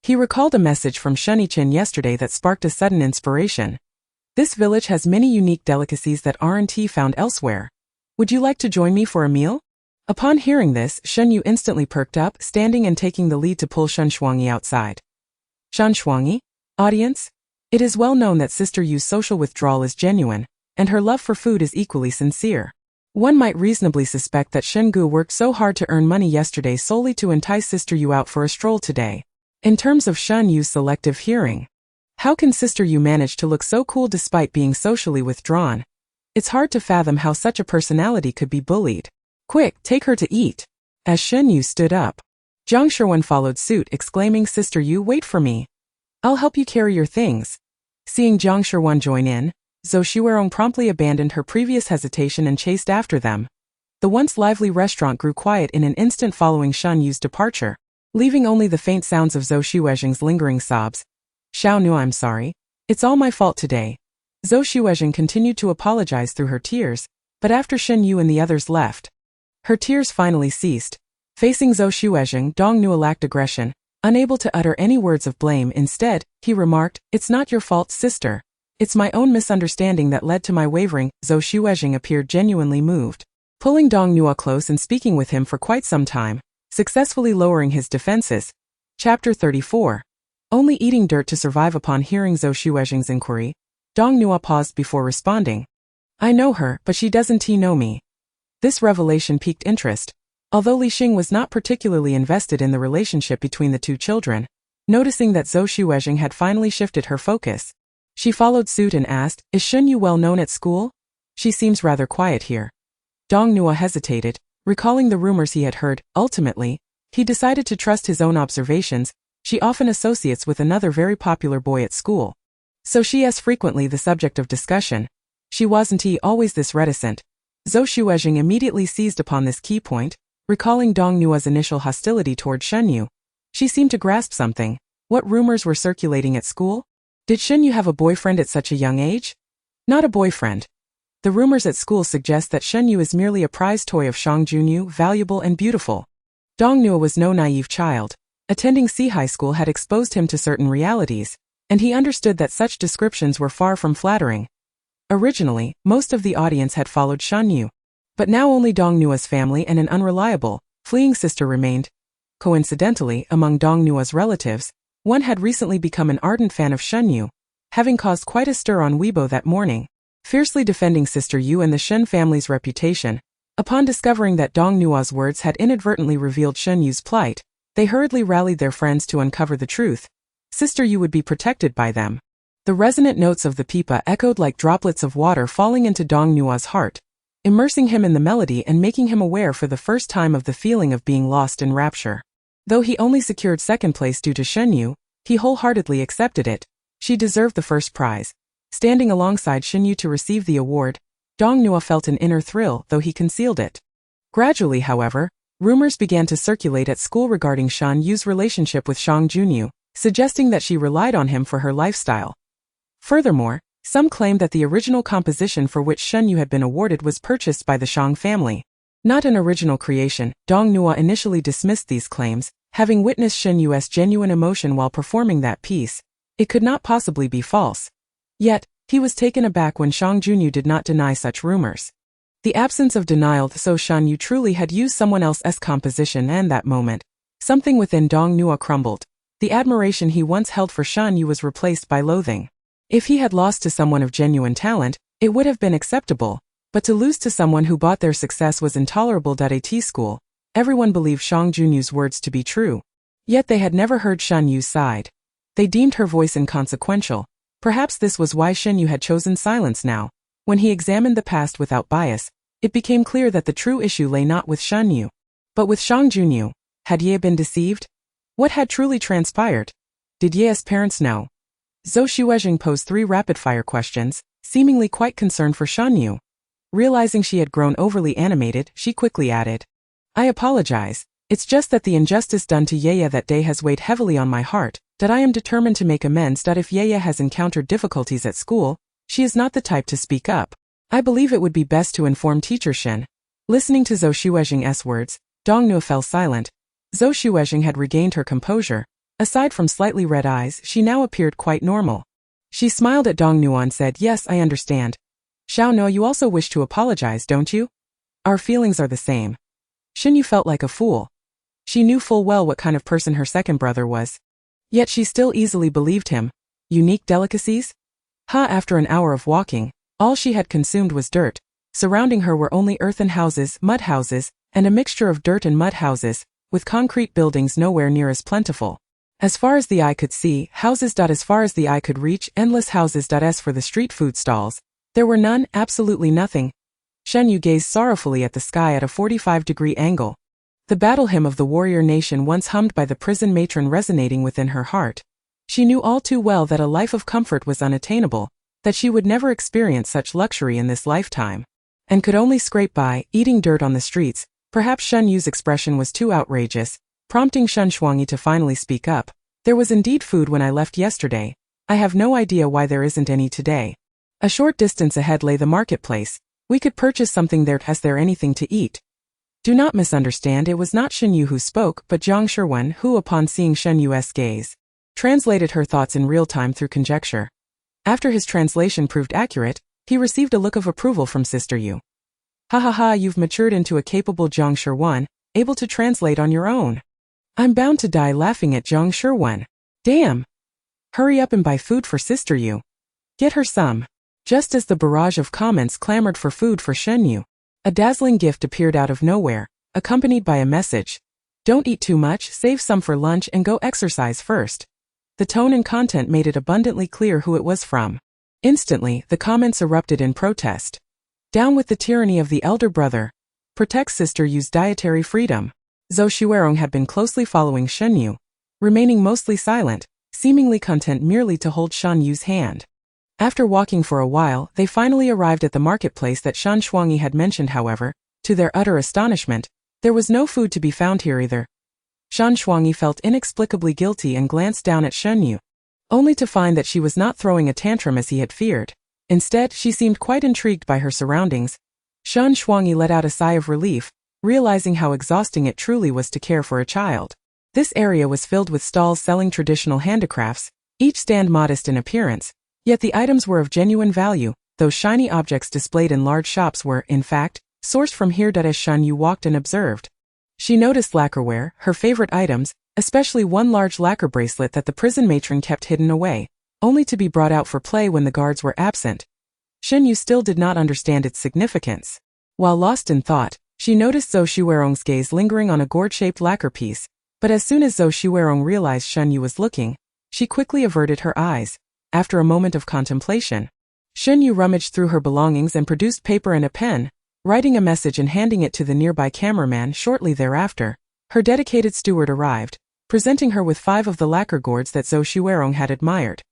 He recalled a message from Shen Yichen yesterday that sparked a sudden inspiration. "This village has many unique delicacies that aren't found elsewhere. Would you like to join me for a meal?" Upon hearing this, Shen Yue instantly perked up, standing and taking the lead to pull Shan Shuangyi outside. "Shan Shuangyi? Audience? It is well known that Sister Yu's social withdrawal is genuine, and her love for food is equally sincere. One might reasonably suspect that Shen Yue worked so hard to earn money yesterday solely to entice Sister Yue out for a stroll today. In terms of Shen Yue's selective hearing, how can Sister Yue manage to look so cool despite being socially withdrawn? It's hard to fathom how such a personality could be bullied. Quick, take her to eat. As Shen Yue stood up, Zhang Shiwen followed suit, exclaiming, Sister Yue, wait for me. I'll help you carry your things. Seeing Zhang Shiwen join in, Zhou Xuerong promptly abandoned her previous hesitation and chased after them. The once lively restaurant grew quiet in an instant following Shen Yue's departure, leaving only the faint sounds of Zhou Xuezheng's lingering sobs. Xiao Nu, I'm sorry. It's all my fault today. Zhou Xuezheng continued to apologize through her tears, but after Shen Yue and the others left, her tears finally ceased. Facing Zhou Xuezheng, Dong Nua lacked aggression. Unable to utter any words of blame, instead, he remarked, It's not your fault, sister. It's my own misunderstanding that led to my wavering. Zhou Xuezheng appeared genuinely moved, pulling Dong Nua close and speaking with him for quite some time, successfully lowering his defenses. Chapter 34. Only eating dirt to survive. Upon hearing Zhou Xuezheng's inquiry, Dong Nua paused before responding. I know her, but she doesn't know me. This revelation piqued interest. Although Li Xing was not particularly invested in the relationship between the two children, noticing that Zhou Xuezheng had finally shifted her focus, she followed suit and asked, Is Shen Yue well known at school? She seems rather quiet here. Dong Nua hesitated, recalling the rumors he had heard. Ultimately, he decided to trust his own observations. She often associates with another very popular boy at school, so she is frequently the subject of discussion. She wasn't always this reticent. Zhou Xuezheng immediately seized upon this key point, recalling Dong Nua's initial hostility toward Shen Yue. She seemed to grasp something. What rumors were circulating at school? Did Shen Yue have a boyfriend at such a young age? Not a boyfriend. The rumors at school suggest that Shen Yue is merely a prize toy of Shang Junyu, valuable and beautiful. Dong Nua was no naive child. Attending C High School had exposed him to certain realities, and he understood that such descriptions were far from flattering. Originally, most of the audience had followed Shen Yue, but now only Dong Nua's family and an unreliable, fleeing sister remained. Coincidentally, among Dong Nua's relatives, one had recently become an ardent fan of Shen Yue, having caused quite a stir on Weibo that morning, fiercely defending Sister Yue and the Shen family's reputation. Upon discovering that Dong Nua's words had inadvertently revealed Shen Yue's plight, they hurriedly rallied their friends to uncover the truth. Sister Yue would be protected by them. The resonant notes of the pipa echoed like droplets of water falling into Dong Nua's heart, immersing him in the melody and making him aware for the first time of the feeling of being lost in rapture. Though he only secured second place due to Shen Yue, he wholeheartedly accepted it. She deserved the first prize. Standing alongside Shen Yue to receive the award, Dong Nua felt an inner thrill, though he concealed it. Gradually, however, rumors began to circulate at school regarding Shen Yue's relationship with Shang Junyu, suggesting that she relied on him for her lifestyle. Furthermore, some claimed that the original composition for which Shen Yue had been awarded was purchased by the Shang family. Not an original creation, Dong Nua initially dismissed these claims, having witnessed Shen Yue's genuine emotion while performing that piece. It could not possibly be false. Yet, he was taken aback when Shang Junyu did not deny such rumors. The absence of denial, so Shen Yue truly had used someone else's composition, and that moment, something within Dong Nua crumbled. The admiration he once held for Shen Yue was replaced by loathing. If he had lost to someone of genuine talent, it would have been acceptable, but to lose to someone who bought their success was intolerable. At school, everyone believed Shang Junyu's words to be true. Yet they had never heard Shen Yue's side. They deemed her voice inconsequential. Perhaps this was why Shen Yue had chosen silence now. When he examined the past without bias, it became clear that the true issue lay not with Shen Yue, but with Shang Junyu. Had Ye been deceived? What had truly transpired? Did Ye's parents know? Zhou Xuezheng posed 3 rapid-fire questions, seemingly quite concerned for Shen Yue. Realizing she had grown overly animated, she quickly added, I apologize. It's just that the injustice done to Ye that day has weighed heavily on my heart, that I am determined to make amends. If Ye has encountered difficulties at school, she is not the type to speak up. I believe it would be best to inform Teacher Shen. Listening to Zhou Xuezheng's words, Dong Nua fell silent. Zhou Xuezheng had regained her composure. Aside from slightly red eyes, she now appeared quite normal. She smiled at Dong Nua and said, Yes, I understand. Xiao No, you also wish to apologize, don't you? Our feelings are the same. Shen Yue felt like a fool. She knew full well what kind of person her second brother was. Yet she still easily believed him. Unique delicacies? After an hour of walking, all she had consumed was dirt. Surrounding her were only earthen houses, mud houses, and a mixture of dirt and mud houses, with concrete buildings nowhere near as plentiful. As far as the eye could see, houses. As far as the eye could reach, endless houses. As for the street food stalls, there were none, absolutely nothing. Shen Yue gazed sorrowfully at the sky at a 45-degree angle. The battle hymn of the warrior nation once hummed by the prison matron resonating within her heart. She knew all too well that a life of comfort was unattainable, that she would never experience such luxury in this lifetime, and could only scrape by, eating dirt on the streets. Perhaps Shen Yue's expression was too outrageous, prompting Shen Shuangyi to finally speak up. There was indeed food when I left yesterday. I have no idea why there isn't any today. A short distance ahead lay the marketplace. We could purchase something there. Is there anything to eat? Do not misunderstand, it was not Shen Yue who spoke, but Jiang Shiwen who, upon seeing Shen Yue's gaze, translated her thoughts in real time through conjecture. After his translation proved accurate, he received a look of approval from Sister Yu. Ha ha ha, you've matured into a capable Jiang Shiwen, able to translate on your own. I'm bound to die laughing at Jiang Shiwen. Damn! Hurry up and buy food for Sister Yu. Get her some. Just as the barrage of comments clamored for food for Shen Yue, a dazzling gift appeared out of nowhere, accompanied by a message. Don't eat too much, save some for lunch and go exercise first. The tone and content made it abundantly clear who it was from. Instantly, the comments erupted in protest. Down with the tyranny of the elder brother. Protect Sister Yu's dietary freedom. Zhou Xuerong had been closely following Shen Yue, remaining mostly silent, seemingly content merely to hold Shen Yue's hand. After walking for a while, they finally arrived at the marketplace that Shen Shuangyi had mentioned. However, to their utter astonishment, there was no food to be found here either. Shen Shuangyi felt inexplicably guilty and glanced down at Shen Yue, only to find that she was not throwing a tantrum as he had feared. Instead, she seemed quite intrigued by her surroundings. Shen Shuangyi let out a sigh of relief, realizing how exhausting it truly was to care for a child. This area was filled with stalls selling traditional handicrafts, each stand modest in appearance. Yet the items were of genuine value. Those shiny objects displayed in large shops were, in fact, sourced from here. As Shen Yue walked and observed, she noticed lacquerware, her favorite items, especially one large lacquer bracelet that the prison matron kept hidden away, only to be brought out for play when the guards were absent. Shen Yue still did not understand its significance. While lost in thought, she noticed Zhou Xuerong's gaze lingering on a gourd-shaped lacquer piece, but as soon as Zhou Xuerong realized Shen Yue was looking, she quickly averted her eyes. After a moment of contemplation, Shen Yue rummaged through her belongings and produced paper and a pen, writing a message and handing it to the nearby cameraman. Shortly thereafter, her dedicated steward arrived, presenting her with 5 of the lacquer gourds that Zhou Xuerong had admired.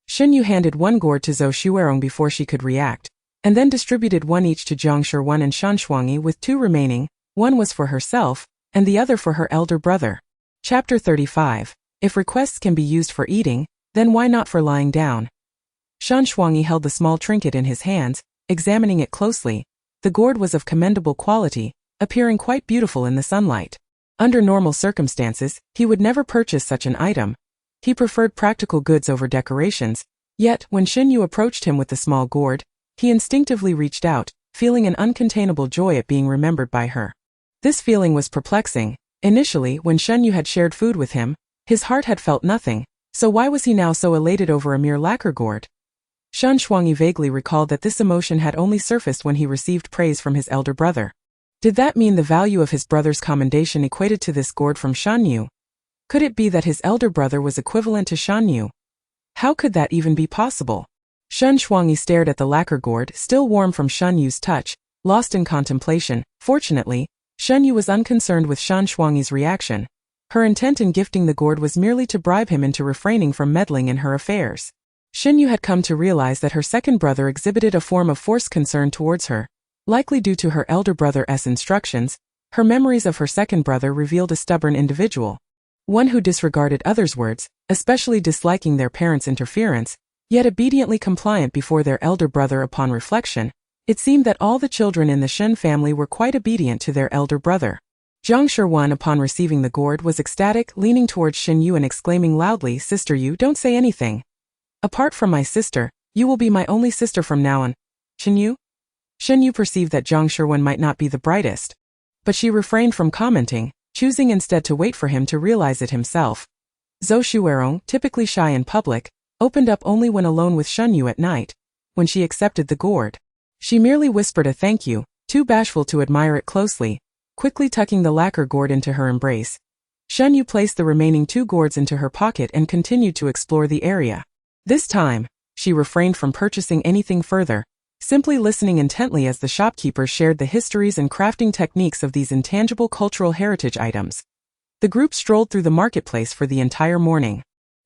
Shen Yue handed one gourd to Zhou Xuerong before she could react, and then distributed one each to Jiang Shiwen and Shen Shuangyi with 2 remaining. One was for herself, and the other for her elder brother. Chapter 35. If requests can be used for eating, then why not for lying down? Shen Shuangyi held the small trinket in his hands, examining it closely. The gourd was of commendable quality, appearing quite beautiful in the sunlight. Under normal circumstances, he would never purchase such an item. He preferred practical goods over decorations. Yet, when Shen Yue approached him with the small gourd, he instinctively reached out, feeling an uncontainable joy at being remembered by her. This feeling was perplexing. Initially, when Shen Yue had shared food with him, his heart had felt nothing. So why was he now so elated over a mere lacquer gourd? Shen Shuangyi vaguely recalled that this emotion had only surfaced when he received praise from his elder brother. Did that mean the value of his brother's commendation equated to this gourd from Shen Yue? Could it be that his elder brother was equivalent to Shen Yue? How could that even be possible? Shen Shuangyi stared at the lacquer gourd, still warm from Shen Yue's touch, lost in contemplation. Fortunately, Shen Yue was unconcerned with Shen Shuangyi's reaction. Her intent in gifting the gourd was merely to bribe him into refraining from meddling in her affairs. Shen Yue had come to realize that her second brother exhibited a form of forced concern towards her, likely due to her elder brother's instructions. Her memories of her second brother revealed a stubborn individual, one who disregarded others' words, especially disliking their parents' interference, yet obediently compliant before their elder brother. Upon reflection, it seemed that all the children in the Shen family were quite obedient to their elder brother. Jiang Shiwen, upon receiving the gourd, was ecstatic, leaning towards Shen Yue and exclaiming loudly, "Sister Yue, don't say anything. Apart from my sister, you will be my only sister from now on." Shen Yue? Shen Yue perceived that Jiang Shiwen might not be the brightest, but she refrained from commenting, choosing instead to wait for him to realize it himself. Zhou Xuerong, typically shy in public, opened up only when alone with Shen Yue at night. When she accepted the gourd, She merely whispered a thank you, too bashful to admire it closely, quickly tucking the lacquer gourd into her embrace. Shen Yue placed the remaining 2 gourds into her pocket and continued to explore the area. This time, she refrained from purchasing anything further, simply listening intently as the shopkeepers shared the histories and crafting techniques of these intangible cultural heritage items. The group strolled through the marketplace for the entire morning.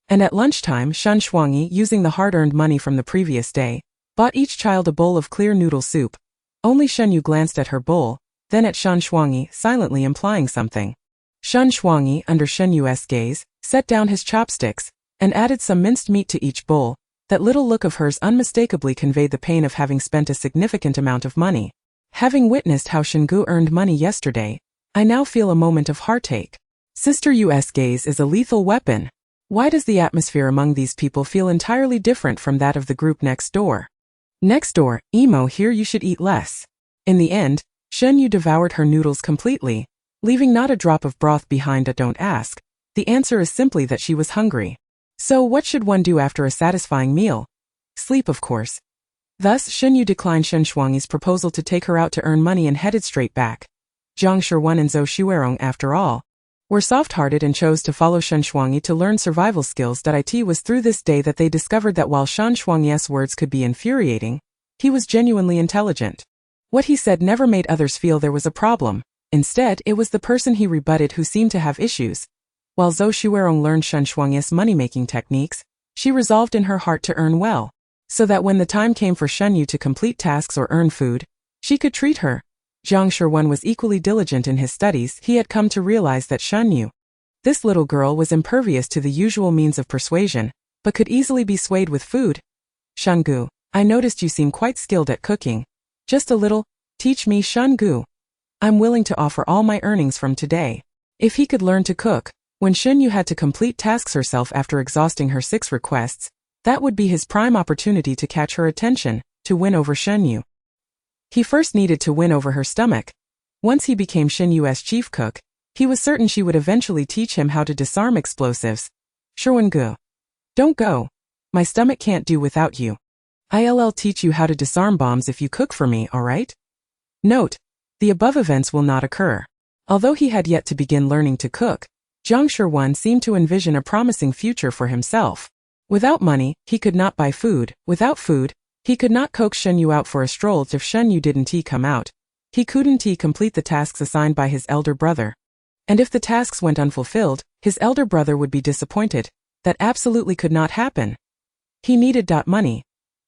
And at lunchtime, Shen Shuangyi, using the hard-earned money from the previous day, bought each child a bowl of clear noodle soup. Only Shen Yue glanced at her bowl, then at Shen Shuangyi, silently implying something. Shen Shuangyi, under Shen Yue's gaze, set down his chopsticks, and added some minced meat to each bowl. That little look of hers unmistakably conveyed the pain of having spent a significant amount of money. Having witnessed how Shingu earned money yesterday, I now feel a moment of heartache. Sister Yue's gaze is a lethal weapon. Why does the atmosphere among these people feel entirely different from that of the group next door? Next door, Emo, here you should eat less. In the end, Shen Yue devoured her noodles completely, leaving not a drop of broth behind. Don't ask. The answer is simply that she was hungry. So what should one do after a satisfying meal? Sleep, of course. Thus, Shen Yue declined Shen Shuangyi's proposal to take her out to earn money and headed straight back. Zhang Shiwen and Zhou Xuerong, after all, were soft-hearted and chose to follow Shen Shuangyi to learn survival skills. It was through this day that they discovered that while Shen Shuangyi's words could be infuriating, he was genuinely intelligent. What he said never made others feel there was a problem. Instead, it was the person he rebutted who seemed to have issues. While Zhou Xuerong learned Shen Shuangyi's money-making techniques, she resolved in her heart to earn well, so that when the time came for Shen Yue to complete tasks or earn food, she could treat her. Zhang Shiwen was equally diligent in his studies. He had come to realize that Shen Yue, this little girl, was impervious to the usual means of persuasion, but could easily be swayed with food. Shungu, I noticed you seem quite skilled at cooking. Just a little. Teach me, Shungu. I'm willing to offer all my earnings from today. If he could learn to cook, when Shen Yue had to complete tasks herself after exhausting her 6 requests, that would be his prime opportunity to catch her attention, to win over Shen Yue. He first needed to win over her stomach. Once he became Shen Yue's chief cook, he was certain she would eventually teach him how to disarm explosives. Shirwengu. Don't go. My stomach can't do without you. I'll teach you how to disarm bombs if you cook for me, alright? Note: the above events will not occur. Although he had yet to begin learning to cook, Zhang Shiwen seemed to envision a promising future for himself. Without money, he could not buy food. Without food, he could not coax Shen Yue out for a stroll. If Shen Yue didn't come out, he couldn't complete the tasks assigned by his elder brother. And if the tasks went unfulfilled, his elder brother would be disappointed. That absolutely could not happen. He needed money.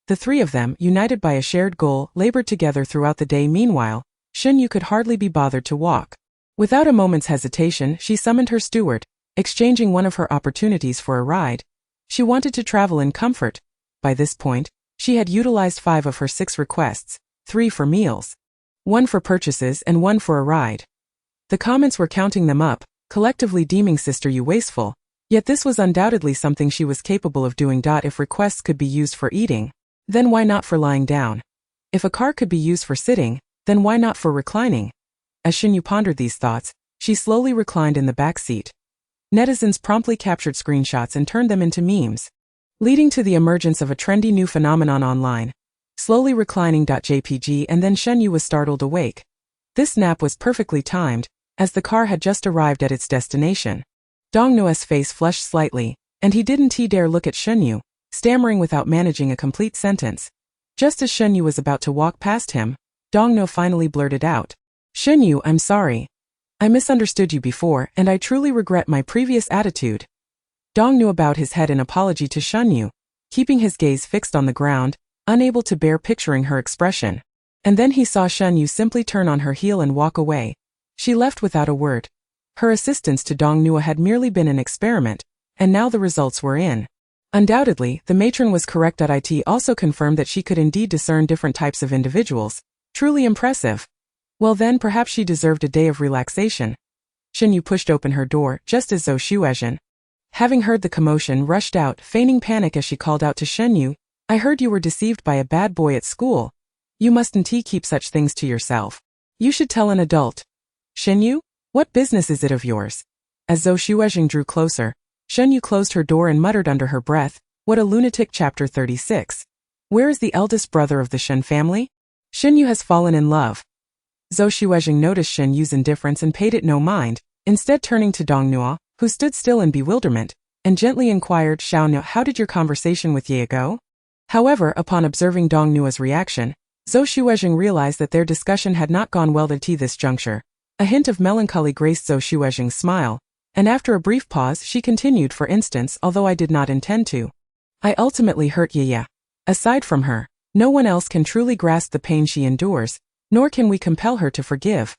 The 3 of them, united by a shared goal, labored together throughout the day. Meanwhile, Shen Yue could hardly be bothered to walk. Without a moment's hesitation, she summoned her steward, exchanging one of her opportunities for a ride. She wanted to travel in comfort. By this point, she had utilized 5 of her 6 requests, 3 for meals, 1 for purchases and 1 for a ride. The comments were counting them up, collectively deeming Sister Yue wasteful, yet this was undoubtedly something she was capable of doing. If requests could be used for eating, then why not for lying down? If a car could be used for sitting, then why not for reclining? As Shen Yue pondered these thoughts, she slowly reclined in the back seat. Netizens promptly captured screenshots and turned them into memes, leading to the emergence of a trendy new phenomenon online. Slowly reclining. JPG, and then Shen Yue was startled awake. This nap was perfectly timed, as the car had just arrived at its destination. Dong Nuo's face flushed slightly, and he didn't dare look at Shen Yue, stammering without managing a complete sentence. Just as Shen Yue was about to walk past him, Dong Nuo finally blurted out, Shen Yue, I'm sorry. I misunderstood you before, and I truly regret my previous attitude. Dong Nuo bowed his head in apology to Shen Yue, keeping his gaze fixed on the ground, unable to bear picturing her expression. And then he saw Shen Yue simply turn on her heel and walk away. She left without a word. Her assistance to Dong Nuo had merely been an experiment, and now the results were in. Undoubtedly, the matron was correct. It also confirmed that she could indeed discern different types of individuals. Truly impressive. Well then, perhaps she deserved a day of relaxation. Shen Yue pushed open her door, just as Zhou Xuezhen, having heard the commotion, rushed out, feigning panic as she called out to Shen Yue, I heard you were deceived by a bad boy at school. You mustn't keep such things to yourself. You should tell an adult. Shen Yue? What business is it of yours? As Zhou Xuezhen drew closer, Shen Yue closed her door and muttered under her breath, what a lunatic. Chapter 36. Where is the eldest brother of the Shen family? Shen Yue has fallen in love. Zhou Xuezheng noticed Shen Yue's indifference and paid it no mind, instead turning to Dong Nuo, who stood still in bewilderment, and gently inquired, Xiaonuo, how did your conversation with Ye go? However, upon observing Dong Nuo's reaction, Zhou Xuezheng realized that their discussion had not gone well at this juncture. A hint of melancholy graced Zhou Xuezheng's smile, and after a brief pause she continued, for instance, although I did not intend to. I ultimately hurt Ye. Aside from her, no one else can truly grasp the pain she endures, nor can we compel her to forgive.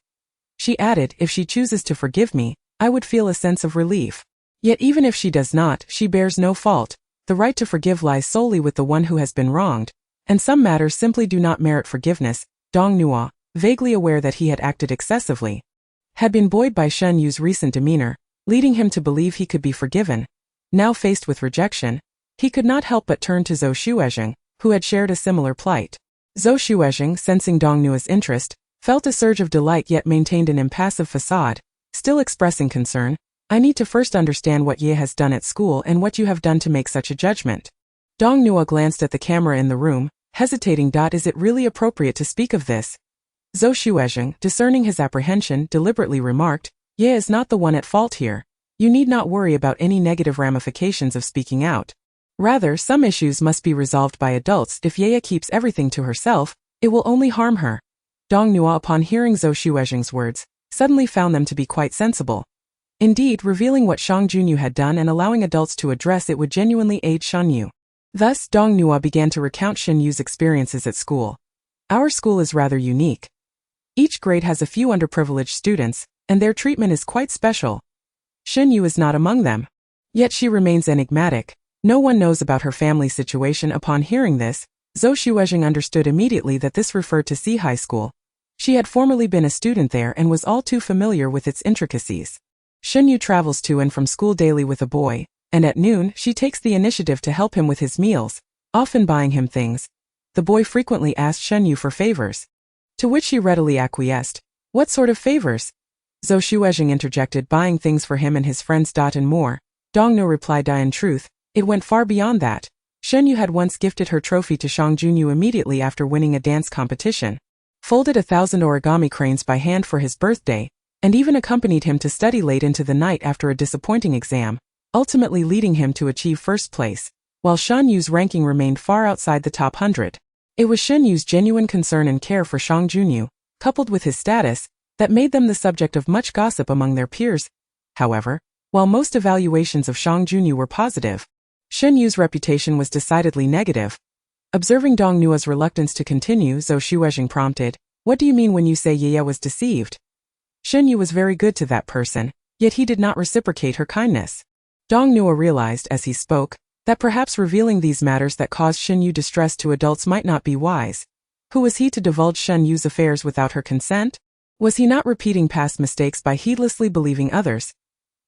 She added, if she chooses to forgive me, I would feel a sense of relief. Yet even if she does not, she bears no fault. The right to forgive lies solely with the one who has been wronged, and some matters simply do not merit forgiveness. Dong Nuo, vaguely aware that he had acted excessively, had been buoyed by Shen Yue's recent demeanor, leading him to believe he could be forgiven. Now faced with rejection, he could not help but turn to Zhou Xuezheng, who had shared a similar plight. Zhou Xuezheng, sensing Dong Nuo's interest, felt a surge of delight yet maintained an impassive facade, still expressing concern. I need to first understand what Ye has done at school and what you have done to make such a judgment. Dong Nuo glanced at the camera in the room, hesitating. Is it really appropriate to speak of this? Zhou Xuezheng, discerning his apprehension, deliberately remarked, Ye is not the one at fault here. You need not worry about any negative ramifications of speaking out. Rather, some issues must be resolved by adults. If Ye keeps everything to herself, it will only harm her. Dong Nuo, upon hearing Zhou Xuezheng's words, suddenly found them to be quite sensible. Indeed, revealing what Shang Junyu had done and allowing adults to address it would genuinely aid Shen Yue. Thus, Dong Nuo began to recount Shen Yue's experiences at school. Our school is rather unique. Each grade has a few underprivileged students, and their treatment is quite special. Shen Yue is not among them. Yet she remains enigmatic. No one knows about her family situation. Upon hearing this, Zhou Xuezheng understood immediately that this referred to C High School. She had formerly been a student there and was all too familiar with its intricacies. Shen Yue travels to and from school daily with a boy, and at noon she takes the initiative to help him with his meals, often buying him things. The boy frequently asked Shen Yue for favors, to which she readily acquiesced. What sort of favors? Zhou Xuezheng interjected, buying things for him and his friends. And more. Dong Nuo replied, in truth, it went far beyond that. Shen Yue had once gifted her trophy to Shang Junyu immediately after winning a dance competition, folded 1,000 origami cranes by hand for his birthday, and even accompanied him to study late into the night after a disappointing exam, ultimately leading him to achieve first place, while Shen Yue's ranking remained far outside the top 100. It was Shen Yue's genuine concern and care for Shang Junyu, coupled with his status, that made them the subject of much gossip among their peers. However, while most evaluations of Shang Junyu were positive, Shen Yue's reputation was decidedly negative. Observing Dong Nuo's reluctance to continue, Zhou Xuezheng prompted, what do you mean when you say Ye was deceived? Shen Yue was very good to that person, yet he did not reciprocate her kindness. Dong Nuo realized, as he spoke, that perhaps revealing these matters that caused Shen Yue distress to adults might not be wise. Who was he to divulge Shen Yue's affairs without her consent? Was he not repeating past mistakes by heedlessly believing others?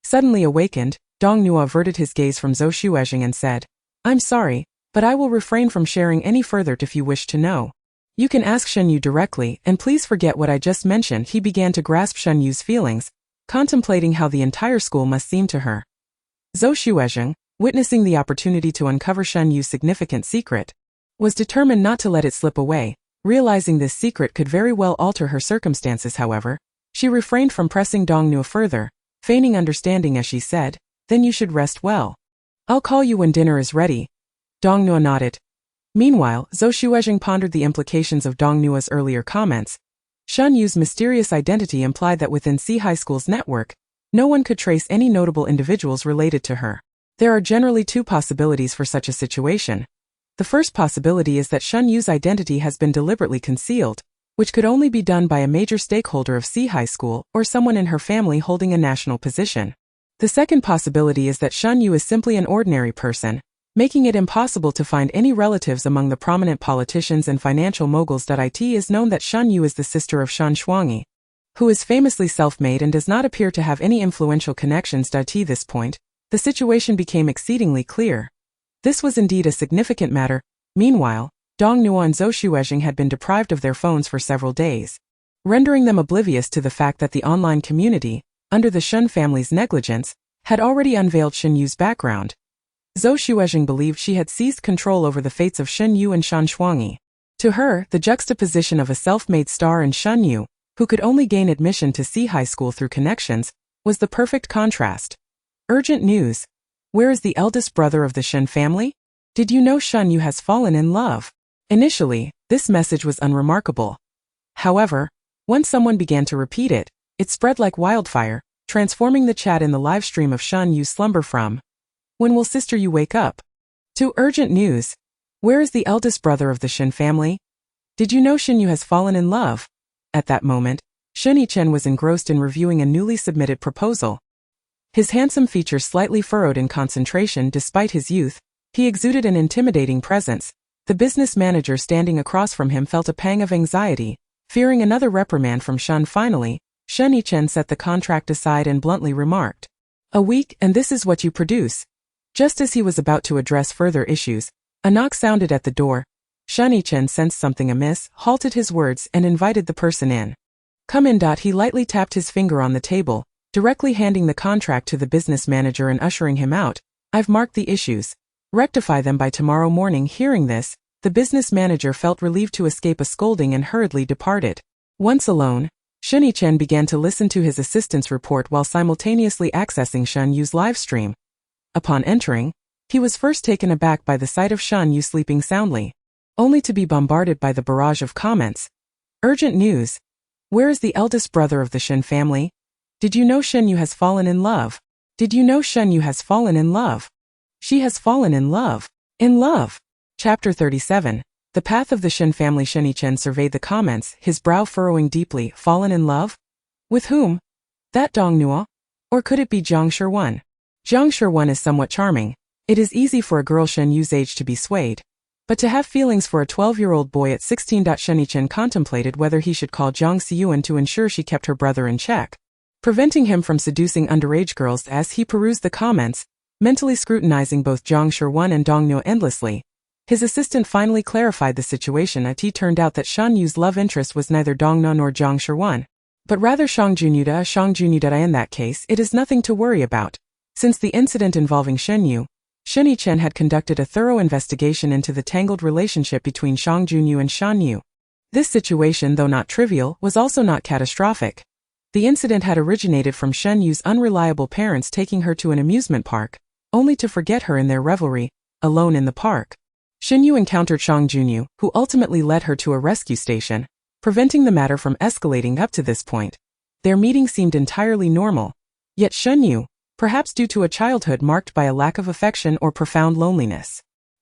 Suddenly awakened, Dong Nuo averted his gaze from Zhou Xuezheng and said, I'm sorry, but I will refrain from sharing any further if you wish to know. You can ask Shen Yue directly, and please forget what I just mentioned. He began to grasp Shen Yue's feelings, contemplating how the entire school must seem to her. Zhou Xuezheng, witnessing the opportunity to uncover Shen Yue's significant secret, was determined not to let it slip away. Realizing this secret could very well alter her circumstances, however, she refrained from pressing Dong Nuo further, feigning understanding as she said, then you should rest well. I'll call you when dinner is ready. Dong Nuo nodded. Meanwhile, Zhou Xuezheng pondered the implications of Dong Nuo's earlier comments. Shen Yue's mysterious identity implied that within C High School's network, no one could trace any notable individuals related to her. There are generally two possibilities for such a situation. The first possibility is that Shen Yue's identity has been deliberately concealed, which could only be done by a major stakeholder of C High School or someone in her family holding a national position. The second possibility is that Shen Yue is simply an ordinary person, making it impossible to find any relatives among the prominent politicians and financial moguls. It is known that Shen Yue is the sister of Shen Shuangyi, who is famously self-made and does not appear to have any influential connections. At this point, the situation became exceedingly clear. This was indeed a significant matter. Meanwhile, Dong Nuo and Zhou Xuezheng had been deprived of their phones for several days, rendering them oblivious to the fact that the online community, under the Shen family's negligence, had already unveiled Shen Yue's background. Zhou Xuezheng believed she had seized control over the fates of Shen Yue and Shen Shuangyi. To her, the juxtaposition of a self-made star and Shen Yue, who could only gain admission to C High School through connections, was the perfect contrast. Urgent news. Where is the eldest brother of the Shen family? Did you know Shen Yue has fallen in love? Initially, this message was unremarkable. However, once someone began to repeat it, it spread like wildfire, transforming the chat in the live stream of Shen Yue's slumber from "When will sister you wake up?" to urgent news. Where is the eldest brother of the Shen family? Did you know Shen Yue has fallen in love? At that moment, Shen Yichen was engrossed in reviewing a newly submitted proposal. His handsome features slightly furrowed in concentration despite his youth, he exuded an intimidating presence. The business manager standing across from him felt a pang of anxiety, fearing another reprimand from Shen. Finally, Shen Yichen set the contract aside and bluntly remarked, "A week and this is what you produce." Just as he was about to address further issues, a knock sounded at the door. Shen Yichen sensed something amiss, halted his words and invited the person in. "Come in." He lightly tapped his finger on the table, directly handing the contract to the business manager and ushering him out. "I've marked the issues. Rectify them by tomorrow morning." Hearing this, the business manager felt relieved to escape a scolding and hurriedly departed. Once alone, Shen Yichen began to listen to his assistant's report while simultaneously accessing Shen Yue's live stream. Upon entering, he was first taken aback by the sight of Shen Yue sleeping soundly, only to be bombarded by the barrage of comments. Urgent news. Where is the eldest brother of the Shen family? Did you know Shen Yue has fallen in love? Did you know Shen Yue has fallen in love? She has fallen in love. In love. Chapter 37. The path of the Shen family. Shen Yichen surveyed the comments, his brow furrowing deeply. Fallen in love? With whom? That Dong Nuo? Or could it be Zhang Shirwan? Zhang Shirwan is somewhat charming. It is easy for a girl Shen Yue's age to be swayed. But to have feelings for a 12-year-old boy at 16. Shen Yichen contemplated whether he should call Zhang Xiyuan to ensure she kept her brother in check, preventing him from seducing underage girls. As he perused the comments, mentally scrutinizing both Zhang Shirwan and Dong Nuo endlessly, his assistant finally clarified the situation. It turned out that Shen Yue's love interest was neither Dong Nuo nor Zhang Shirwan, but rather Shang Junyu. In that case, it is nothing to worry about. Since the incident involving Shen Yue, Shen Yichen had conducted a thorough investigation into the tangled relationship between Shang Junyu and Shen Yue. This situation, though not trivial, was also not catastrophic. The incident had originated from Shen Yue's unreliable parents taking her to an amusement park, only to forget her in their revelry, alone in the park. Shen Yue encountered Shang Junyu, who ultimately led her to a rescue station, preventing the matter from escalating up to this point. Their meeting seemed entirely normal. Yet Shen Yue, perhaps due to a childhood marked by a lack of affection or profound loneliness,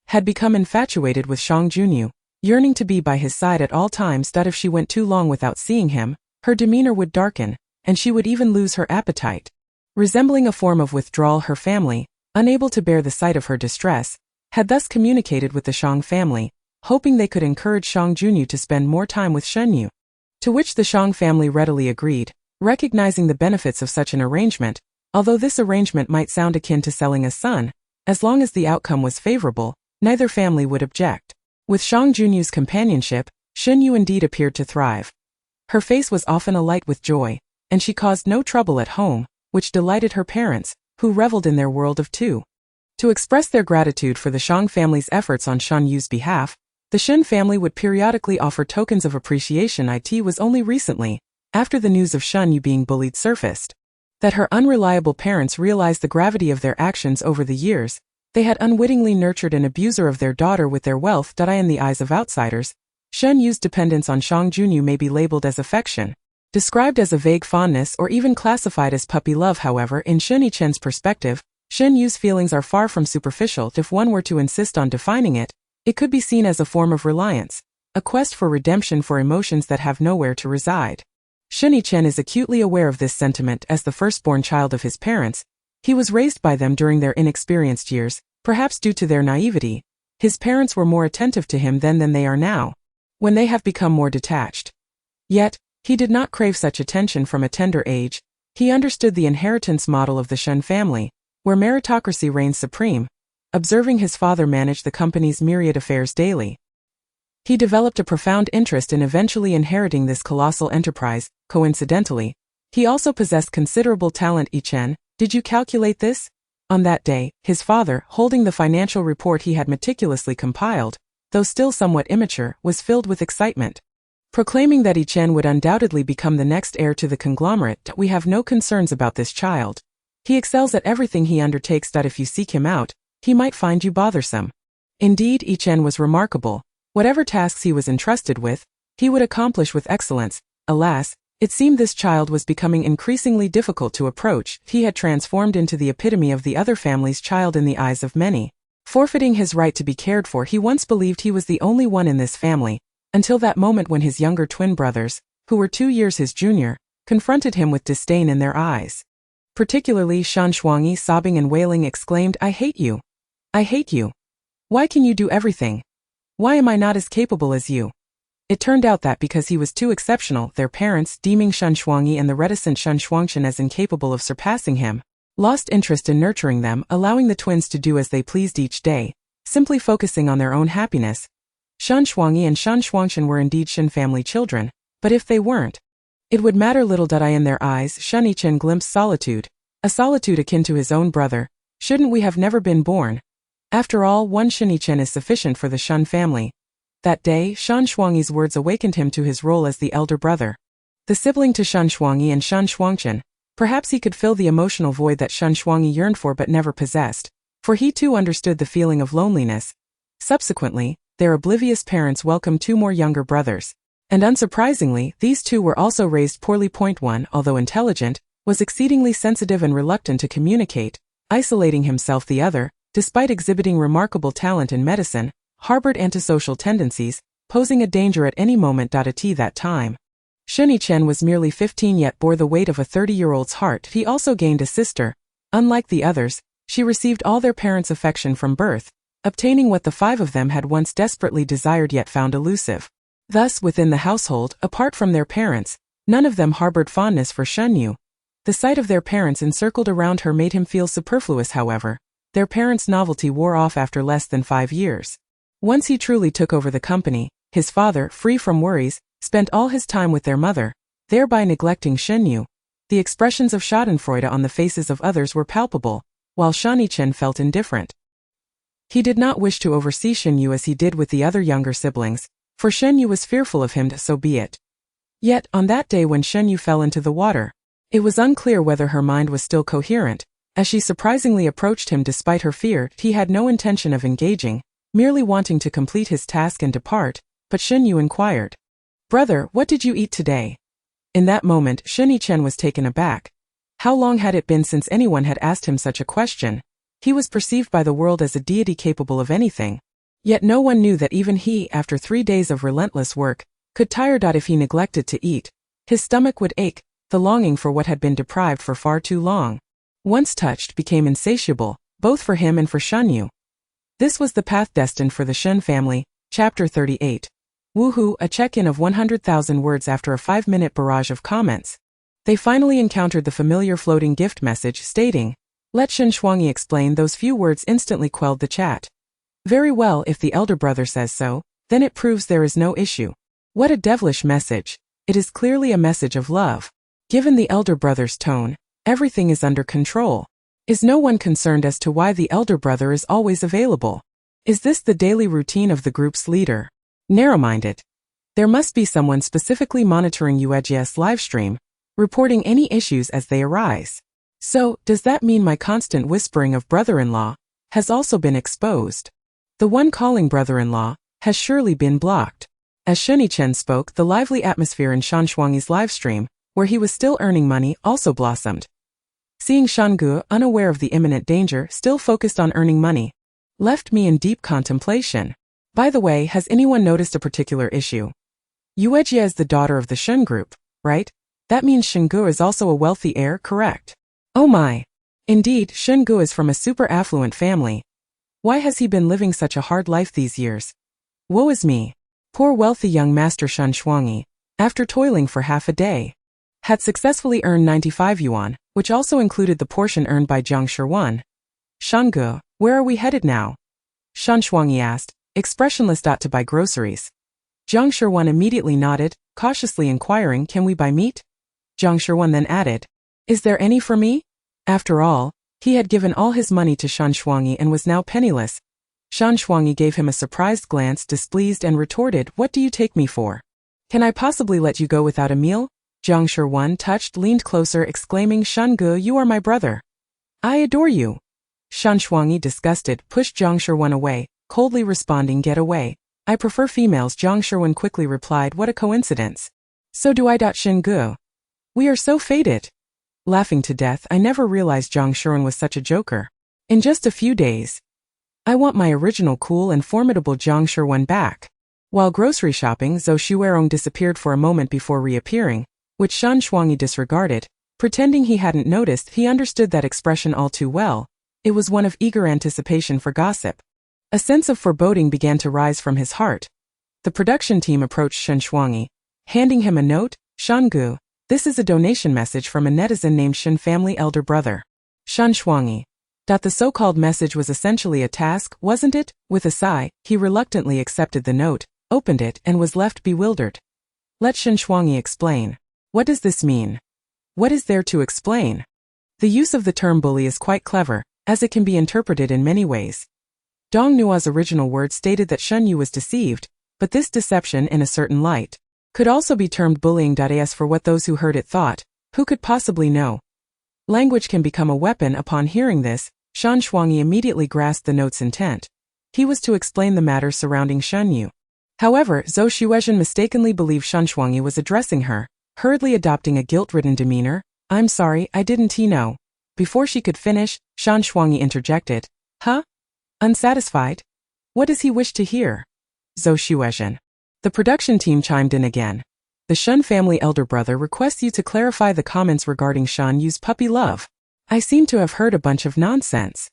had become infatuated with Shang Junyu, yearning to be by his side at all times. If she went too long without seeing him, her demeanor would darken, and she would even lose her appetite. Resembling a form of withdrawal, her family, unable to bear the sight of her distress, had thus communicated with the Shang family, hoping they could encourage Shang Junyu to spend more time with Shen Yue. To which the Shang family readily agreed, recognizing the benefits of such an arrangement. Although this arrangement might sound akin to selling a son, as long as the outcome was favorable, neither family would object. With Shang Junyu's companionship, Shen Yue indeed appeared to thrive. Her face was often alight with joy, and she caused no trouble at home, which delighted her parents, who reveled in their world of two. To express their gratitude for the Shang family's efforts on Shen Yue's behalf, the Shen family would periodically offer tokens of appreciation. It was only recently, after the news of Shen Yue being bullied surfaced, that her unreliable parents realized the gravity of their actions. Over the years, they had unwittingly nurtured an abuser of their daughter with their wealth. In the eyes of outsiders, Shen Yue's dependence on Shang Junyu may be labeled as affection, described as a vague fondness, or even classified as puppy love. However, in Shen Yichen's perspective, Shen Yue's feelings are far from superficial. If one were to insist on defining it, it could be seen as a form of reliance, a quest for redemption for emotions that have nowhere to reside. Shen Yichen is acutely aware of this sentiment. As the firstborn child of his parents, he was raised by them during their inexperienced years. Perhaps due to their naivety, his parents were more attentive to him then than they are now, when they have become more detached. Yet, he did not crave such attention from a tender age. He understood the inheritance model of the Shen family, where meritocracy reigns supreme. Observing his father manage the company's myriad affairs daily, he developed a profound interest in eventually inheriting this colossal enterprise. Coincidentally, he also possessed considerable talent. Yichen, did you calculate this? On that day, his father, holding the financial report he had meticulously compiled, though still somewhat immature, was filled with excitement. Proclaiming that Chen would undoubtedly become the next heir to the conglomerate, we have no concerns about this child. He excels at everything he undertakes. If you seek him out, he might find you bothersome. Indeed, Chen was remarkable. Whatever tasks he was entrusted with, he would accomplish with excellence. Alas, it seemed this child was becoming increasingly difficult to approach. He had transformed into the epitome of the other family's child in the eyes of many. Forfeiting his right to be cared for, he once believed he was the only one in this family, until that moment when his younger twin brothers, who were 2 years his junior, confronted him with disdain in their eyes. Particularly Shen Yue, sobbing and wailing, exclaimed, "I hate you. I hate you. Why can you do everything? Why am I not as capable as you?" It turned out that because he was too exceptional, their parents, deeming Shen Yue and the reticent Shen Shuangchen as incapable of surpassing him, lost interest in nurturing them, allowing the twins to do as they pleased each day, simply focusing on their own happiness. Shen Yue and Shen Shuangchen were indeed Shen family children, but if they weren't, it would matter little. In their eyes, Shen Chen glimpsed solitude, a solitude akin to his own brother. Shouldn't we have never been born? After all, one Shen Chen is sufficient for the Shen family. That day, Shen Shuangyi's words awakened him to his role as the elder brother. The sibling to Shen Shuangyi and Shen Shuangchen, perhaps he could fill the emotional void that Shen Shuangyi yearned for but never possessed, for he too understood the feeling of loneliness. Subsequently, their oblivious parents welcomed 2 more younger brothers. And unsurprisingly, these 2 were also raised poorly. One, although intelligent, was exceedingly sensitive and reluctant to communicate, isolating himself. The other, despite exhibiting remarkable talent in medicine, harbored antisocial tendencies, posing a danger at any moment. At that time, Shen Chen was merely 15 yet bore the weight of a 30-year-old's heart. He also gained a sister. Unlike the others, she received all their parents' affection from birth, obtaining what the 5 of them had once desperately desired yet found elusive. Thus, within the household, apart from their parents, none of them harbored fondness for Shen Yue. The sight of their parents encircled around her made him feel superfluous. However, their parents' novelty wore off after less than 5 years. Once he truly took over the company, his father, free from worries, spent all his time with their mother, thereby neglecting Shen Yue. The expressions of schadenfreude on the faces of others were palpable, while Shen Chen felt indifferent. He did not wish to oversee Shen Yue as he did with the other younger siblings, for Shen Yue was fearful of him. So be it. Yet, on that day when Shen Yue fell into the water, it was unclear whether her mind was still coherent. As she surprisingly approached him despite her fear, he had no intention of engaging, merely wanting to complete his task and depart, but Shen Yue inquired, "Brother, what did you eat today?" In that moment, Shen Chen was taken aback. How long had it been since anyone had asked him such a question? He was perceived by the world as a deity capable of anything. Yet no one knew that even he, after 3 days of relentless work, could tire. If he neglected to eat, his stomach would ache. The longing for what had been deprived for far too long, once touched, became insatiable, both for him and for Shen Yue. This was the path destined for the Shen family. Chapter 38. Woohoo, a check-in of 100,000 words. After a 5-minute barrage of comments, they finally encountered the familiar floating gift message stating, "Let Shen Shuangyi explain." Those few words instantly quelled the chat. Very well, if the elder brother says so, then it proves there is no issue. What a devilish message. It is clearly a message of love. Given the elder brother's tone, everything is under control. Is no one concerned as to why the elder brother is always available? Is this the daily routine of the group's leader? Narrow-minded. There must be someone specifically monitoring Yuejia's livestream, reporting any issues as they arise. So, does that mean my constant whispering of brother-in-law has also been exposed? The one calling brother-in-law has surely been blocked. As Shen Chen spoke, the lively atmosphere in Shen Shuangyi's livestream, where he was still earning money, also blossomed. Seeing Shen Yue, unaware of the imminent danger, still focused on earning money, left me in deep contemplation. By the way, has anyone noticed a particular issue? Yuejia is the daughter of the Shen group, right? That means Shen Yue is also a wealthy heir, correct? Oh my! Indeed, Shen Yue is from a super affluent family. Why has he been living such a hard life these years? Woe is me. Poor wealthy young master Shen Shuangyi, after toiling for half a day, had successfully earned 95 yuan, which also included the portion earned by Jiang Shirwan. Shen Yue, where are we headed now? Shen Shuangyi asked, expressionless. To buy groceries. Jiang Shirwan immediately nodded, cautiously inquiring, "Can we buy meat?" Jiang Shirwan then added, "Is there any for me?" After all, he had given all his money to Shen Shuangyi and was now penniless. Shan Shuangyi gave him a surprised glance, displeased, and retorted, "What do you take me for? Can I possibly let you go without a meal?" Zhang Shiwen, touched, leaned closer, exclaiming, "Shan Gu, you are my brother. I adore you." Shan Shuangyi, disgusted, pushed Zhang Shiwen away, coldly responding, "Get away. I prefer females." Zhang Shiwen quickly replied, "What a coincidence. So do I. Shen Gu. We are so fated." Laughing to death, I never realized Zhang Shiwen was such a joker. In just a few days, I want my original cool and formidable Zhang Shiwen back. While grocery shopping, Zhou Xuerong disappeared for a moment before reappearing, which Shan Shuangyi disregarded. Pretending he hadn't noticed, he understood that expression all too well. It was one of eager anticipation for gossip. A sense of foreboding began to rise from his heart. The production team approached Shen Shuangyi, handing him a note. "Shan Gu, this is a donation message from a netizen named Shen Family Elder Brother." Shan Shuangyi. The so-called message was essentially a task, wasn't it? With a sigh, he reluctantly accepted the note, opened it, and was left bewildered. Let Shen Shuangyi explain. What does this mean? What is there to explain? The use of the term bully is quite clever, as it can be interpreted in many ways. Dong Nua's original word stated that Shen Yue was deceived, but this deception, in a certain light, could also be termed bullying. As for what those who heard it thought, who could possibly know? Language can become a weapon. Upon hearing this, Shan Shuangyi immediately grasped the note's intent. He was to explain the matters surrounding Shen Yue. However, Zhou Xuezhen mistakenly believed Shan Shuangyi was addressing her, hurriedly adopting a guilt-ridden demeanor. "I'm sorry, I didn't know." Before she could finish, Shan Shuangyi interjected. "Huh? Unsatisfied? What does he wish to hear?" Zhou Xuezhen. The production team chimed in again. "The Shen Family Elder Brother requests you to clarify the comments regarding Shan Yu's puppy love. I seem to have heard a bunch of nonsense.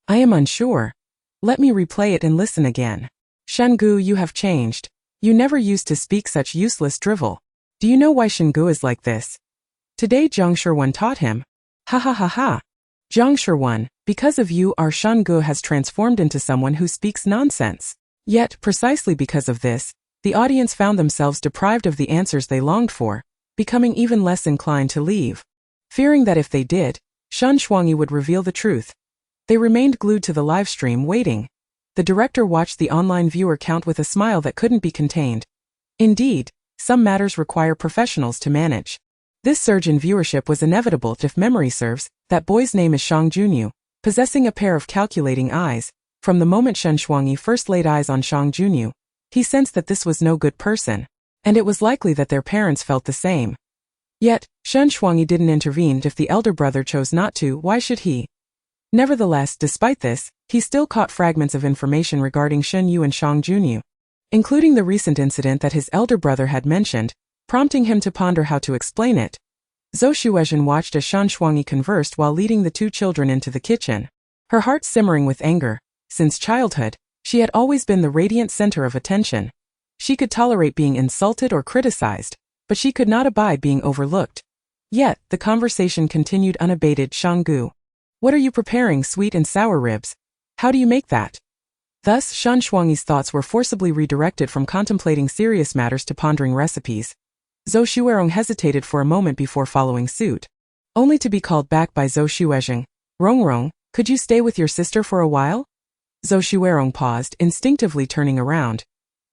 I am unsure. Let me replay it and listen again. Shen Gu, you have changed. You never used to speak such useless drivel. Do you know why Shen Gu is like this? Today Zhang Shiwen taught him. Ha ha ha ha. Zhang Shiwen, because of you our Shen Gu has transformed into someone who speaks nonsense. Yet, precisely because of this, the audience found themselves deprived of the answers they longed for, becoming even less inclined to leave. Fearing that if they did, Shan Shuangyi would reveal the truth. They remained glued to the live stream, waiting. The director watched the online viewer count with a smile that couldn't be contained. Indeed, some matters require professionals to manage. This surge in viewership was inevitable. If memory serves, that boy's name is Shang Junyu, possessing a pair of calculating eyes. From the moment Shen Shuangyi first laid eyes on Shang Junyu, he sensed that this was no good person, and it was likely that their parents felt the same. Yet, Shen Shuangyi didn't intervene. If the elder brother chose not to, why should he? Nevertheless, despite this, he still caught fragments of information regarding Shen Yue and Shang Junyu, including the recent incident that his elder brother had mentioned, prompting him to ponder how to explain it. Zhou Xuezhen watched as Shan Shuangyi conversed while leading the two children into the kitchen, her heart simmering with anger. Since childhood, she had always been the radiant center of attention. She could tolerate being insulted or criticized, but she could not abide being overlooked. Yet, the conversation continued unabated. "Shang Gu, what are you preparing? Sweet and sour ribs? How do you make that?" Thus, Shan Shuangyi's thoughts were forcibly redirected from contemplating serious matters to pondering recipes. Zhou Xuerong hesitated for a moment before following suit, only to be called back by Zhou Xuezhen. "Rongrong, could you stay with your sister for a while?" Zhou Xuerong paused, instinctively turning around.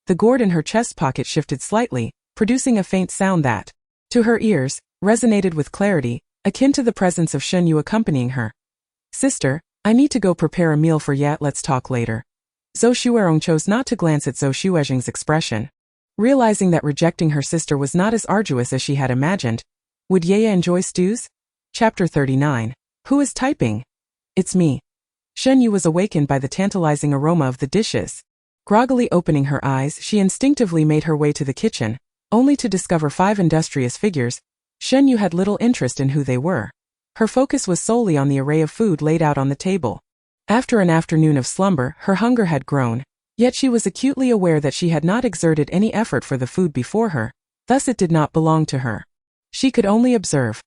The gourd in her chest pocket shifted slightly, producing a faint sound that, to her ears, resonated with clarity, akin to the presence of Shen Yue accompanying her. "Sister, I need to go prepare a meal for Ye. Let's talk later." Zhou Xuerong chose not to glance at Zhou Xuezhen's expression. Realizing that rejecting her sister was not as arduous as she had imagined. Would Ye enjoy stews? Chapter 39. Who is typing? It's me. Shen Yue was awakened by the tantalizing aroma of the dishes. Groggily opening her eyes, she instinctively made her way to the kitchen, only to discover 5 industrious figures. Shen Yue had little interest in who they were. Her focus was solely on the array of food laid out on the table. After an afternoon of slumber, her hunger had grown, yet she was acutely aware that she had not exerted any effort for the food before her, thus it did not belong to her. She could only observe.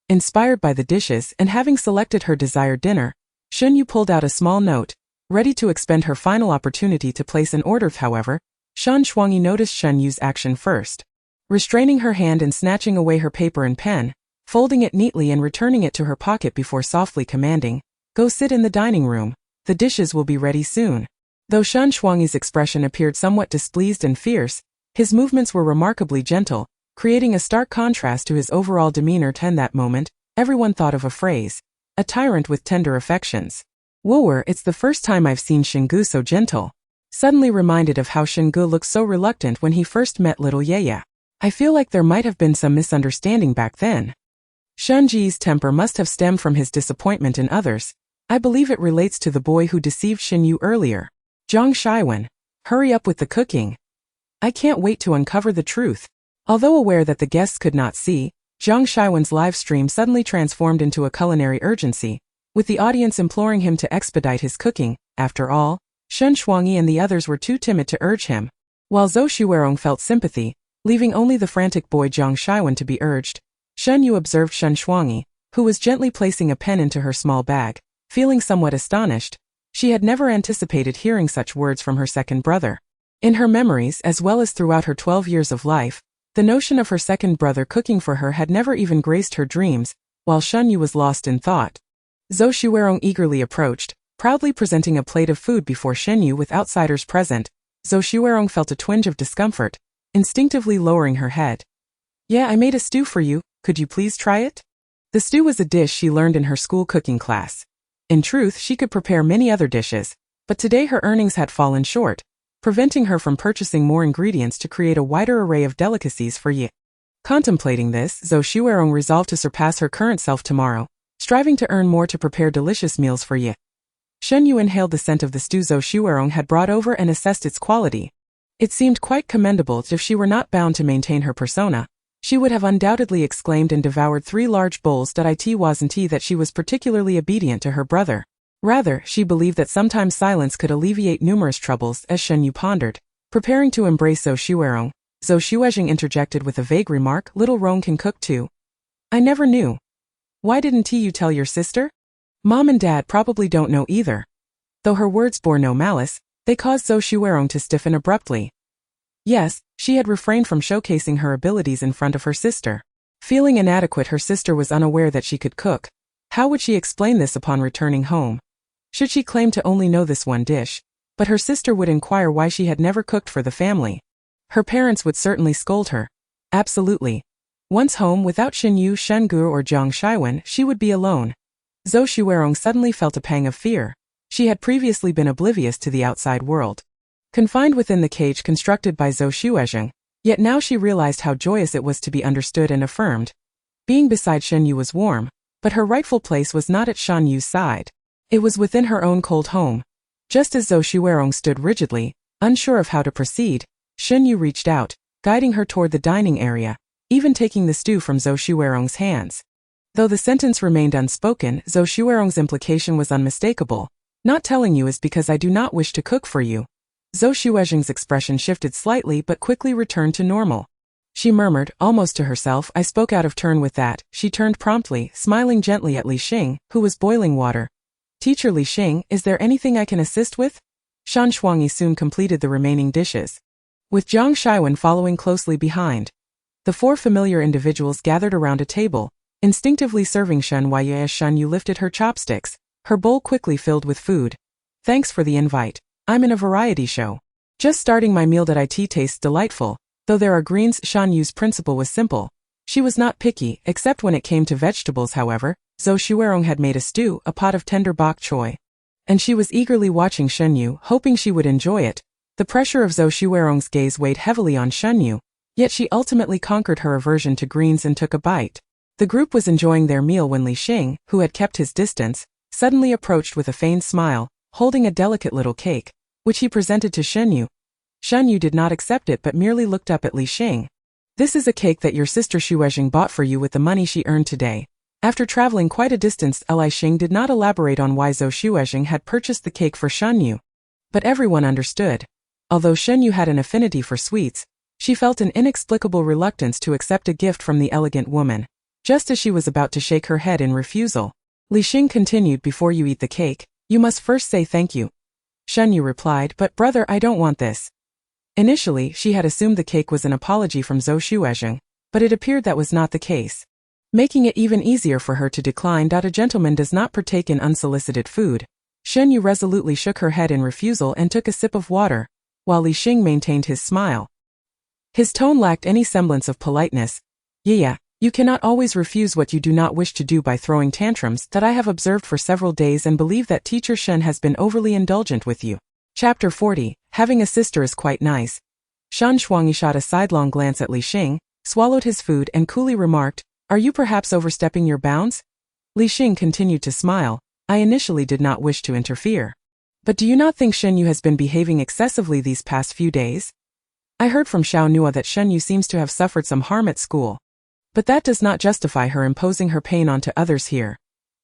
Inspired by the dishes and having selected her desired dinner, Shen Yue pulled out a small note, ready to expend her final opportunity to place an order. However, Shan Shuangyi noticed Shen Yue's action first. Restraining her hand and snatching away her paper and pen, folding it neatly and returning it to her pocket before softly commanding, "Go sit in the dining room. The dishes will be ready soon." Though Shen Shuangyi's expression appeared somewhat displeased and fierce, his movements were remarkably gentle, creating a stark contrast to his overall demeanor. In that moment, everyone thought of a phrase, a tyrant with tender affections. Wooer, it's the first time I've seen Xinggu so gentle. Suddenly reminded of how Xinggu looked so reluctant when he first met little Yeye. I feel like there might have been some misunderstanding back then. Shen Ji's temper must have stemmed from his disappointment in others. I believe it relates to the boy who deceived Shen Yue earlier. Zhang Shiwen, hurry up with the cooking. I can't wait to uncover the truth. Although aware that the guests could not see, Zhang Shiwen's live stream suddenly transformed into a culinary urgency, with the audience imploring him to expedite his cooking. After all, Shen Shuangyi and the others were too timid to urge him. While Zhou Xuerong felt sympathy, leaving only the frantic boy Zhang Shiwen to be urged, Shen Yue observed Shen Shuangyi, who was gently placing a pen into her small bag, feeling somewhat astonished. She had never anticipated hearing such words from her second brother. In her memories as well as throughout her 12 years of life, the notion of her second brother cooking for her had never even graced her dreams, while Shen Yue was lost in thought. Zhou Xuerong eagerly approached, proudly presenting a plate of food before Shen Yue with outsiders present. Zhou Xuerong felt a twinge of discomfort, instinctively lowering her head. Yeah, I made a stew for you, could you please try it? The stew was a dish she learned in her school cooking class. In truth, she could prepare many other dishes, but today her earnings had fallen short, preventing her from purchasing more ingredients to create a wider array of delicacies for Yi. Contemplating this, Zhou Xuerong resolved to surpass her current self tomorrow, striving to earn more to prepare delicious meals for Yi. Shen Yue inhaled the scent of the stew Zhou Xuerong had brought over and assessed its quality. It seemed quite commendable. If she were not bound to maintain her persona, she would have undoubtedly exclaimed and devoured 3 large bowls. It wasn't that she was particularly obedient to her brother. Rather, she believed that sometimes silence could alleviate numerous troubles. As Shen Yue pondered, preparing to embrace Zhou Xuerong, Zhou Xuezheng interjected with a vague remark, little Rong can cook too. I never knew. Why didn't you tell your sister? Mom and Dad probably don't know either. Though her words bore no malice, they caused Zhou Xuerong to stiffen abruptly. Yes, she had refrained from showcasing her abilities in front of her sister. Feeling inadequate, her sister was unaware that she could cook. How would she explain this upon returning home? Should she claim to only know this one dish? But her sister would inquire why she had never cooked for the family. Her parents would certainly scold her. Absolutely. Once home, without Shen Yue, Shen Gu or Zhang Shiwen, she would be alone. Zhou Xuerong suddenly felt a pang of fear. She had previously been oblivious to the outside world, confined within the cage constructed by Zhou Xuezheng, yet now she realized how joyous it was to be understood and affirmed. Being beside Shen Yue was warm, but her rightful place was not at Shen Yue's side. It was within her own cold home. Just as Zhou Xuerong stood rigidly, unsure of how to proceed, Shen Yue reached out, guiding her toward the dining area, even taking the stew from Zhou Xuerong's hands. Though the sentence remained unspoken, Zhou Xuerong's implication was unmistakable. Not telling you is because I do not wish to cook for you. Zhou Xuezheng's expression shifted slightly but quickly returned to normal. She murmured, almost to herself, I spoke out of turn with that. She turned promptly, smiling gently at Li Xing, who was boiling water. Teacher Li Xing, is there anything I can assist with? Shen Shuangyi soon completed the remaining dishes, with Zhang Shiwen following closely behind. The 4 familiar individuals gathered around a table, instinctively serving Shen Yue as Shen Yue lifted her chopsticks, her bowl quickly filled with food. Thanks for the invite. I'm in a variety show. Just starting my meal. It tastes delightful. Though there are greens, Shen Yue's principle was simple. She was not picky, except when it came to vegetables. However, Zhou Xuerong had made a stew, a pot of tender bok choy, and she was eagerly watching Shen Yue, hoping she would enjoy it. The pressure of Zhou Xuerong's gaze weighed heavily on Shen Yue, yet she ultimately conquered her aversion to greens and took a bite. The group was enjoying their meal when Li Xing, who had kept his distance, suddenly approached with a feigned smile, holding a delicate little cake, which he presented to Shen Yue. Shen Yue did not accept it but merely looked up at Li Xing. This is a cake that your sister Xuezheng bought for you with the money she earned today. After traveling quite a distance, Li Xing did not elaborate on why Zhou Xuezheng had purchased the cake for Shen Yue. But everyone understood. Although Shen Yue had an affinity for sweets, she felt an inexplicable reluctance to accept a gift from the elegant woman. Just as she was about to shake her head in refusal, Li Xing continued, before you eat the cake, you must first say thank you. Shen Yue replied, but brother, I don't want this. Initially, she had assumed the cake was an apology from Zhou Xuezheng, but it appeared that was not the case, making it even easier for her to decline. A gentleman does not partake in unsolicited food. Shen Yue resolutely shook her head in refusal and took a sip of water, while Li Xing maintained his smile. His tone lacked any semblance of politeness. Yeah, you cannot always refuse what you do not wish to do by throwing tantrums that I have observed for several days and believe that teacher Shen has been overly indulgent with you. Chapter 40, Having a sister is quite nice. Shan Shuangyi shot a sidelong glance at Li Xing, swallowed his food and coolly remarked, Are you perhaps overstepping your bounds? Li Xing continued to smile. I initially did not wish to interfere. But do you not think Shen Yue has been behaving excessively these past few days? I heard from Xiao Nua that Shen Yue seems to have suffered some harm at school. But that does not justify her imposing her pain onto others here.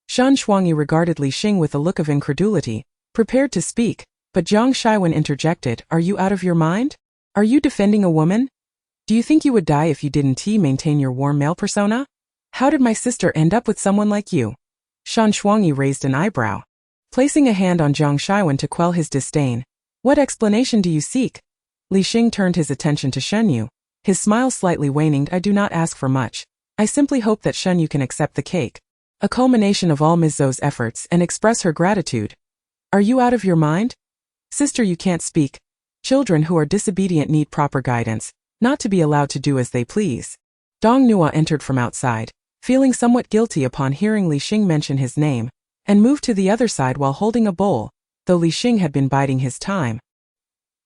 Shan Shuangyi regarded Li Xing with a look of incredulity, prepared to speak, but Jiang Shiwen interjected, Are you out of your mind? Are you defending a woman? Do you think you would die if you didn't maintain your warm male persona? How did my sister end up with someone like you? Shan Shuangyi raised an eyebrow. Placing a hand on Jiang Shiwen to quell his disdain. What explanation do you seek? Li Xing turned his attention to Shen Yue. His smile slightly waning. I do not ask for much. I simply hope that Shen Yue can accept the cake. A culmination of all Ms. Zhou's efforts and express her gratitude. Are you out of your mind? Sister, you can't speak. Children who are disobedient need proper guidance, not to be allowed to do as they please. Dong Nua entered from outside, feeling somewhat guilty upon hearing Li Xing mention his name, and moved to the other side while holding a bowl, though Li Xing had been biding his time.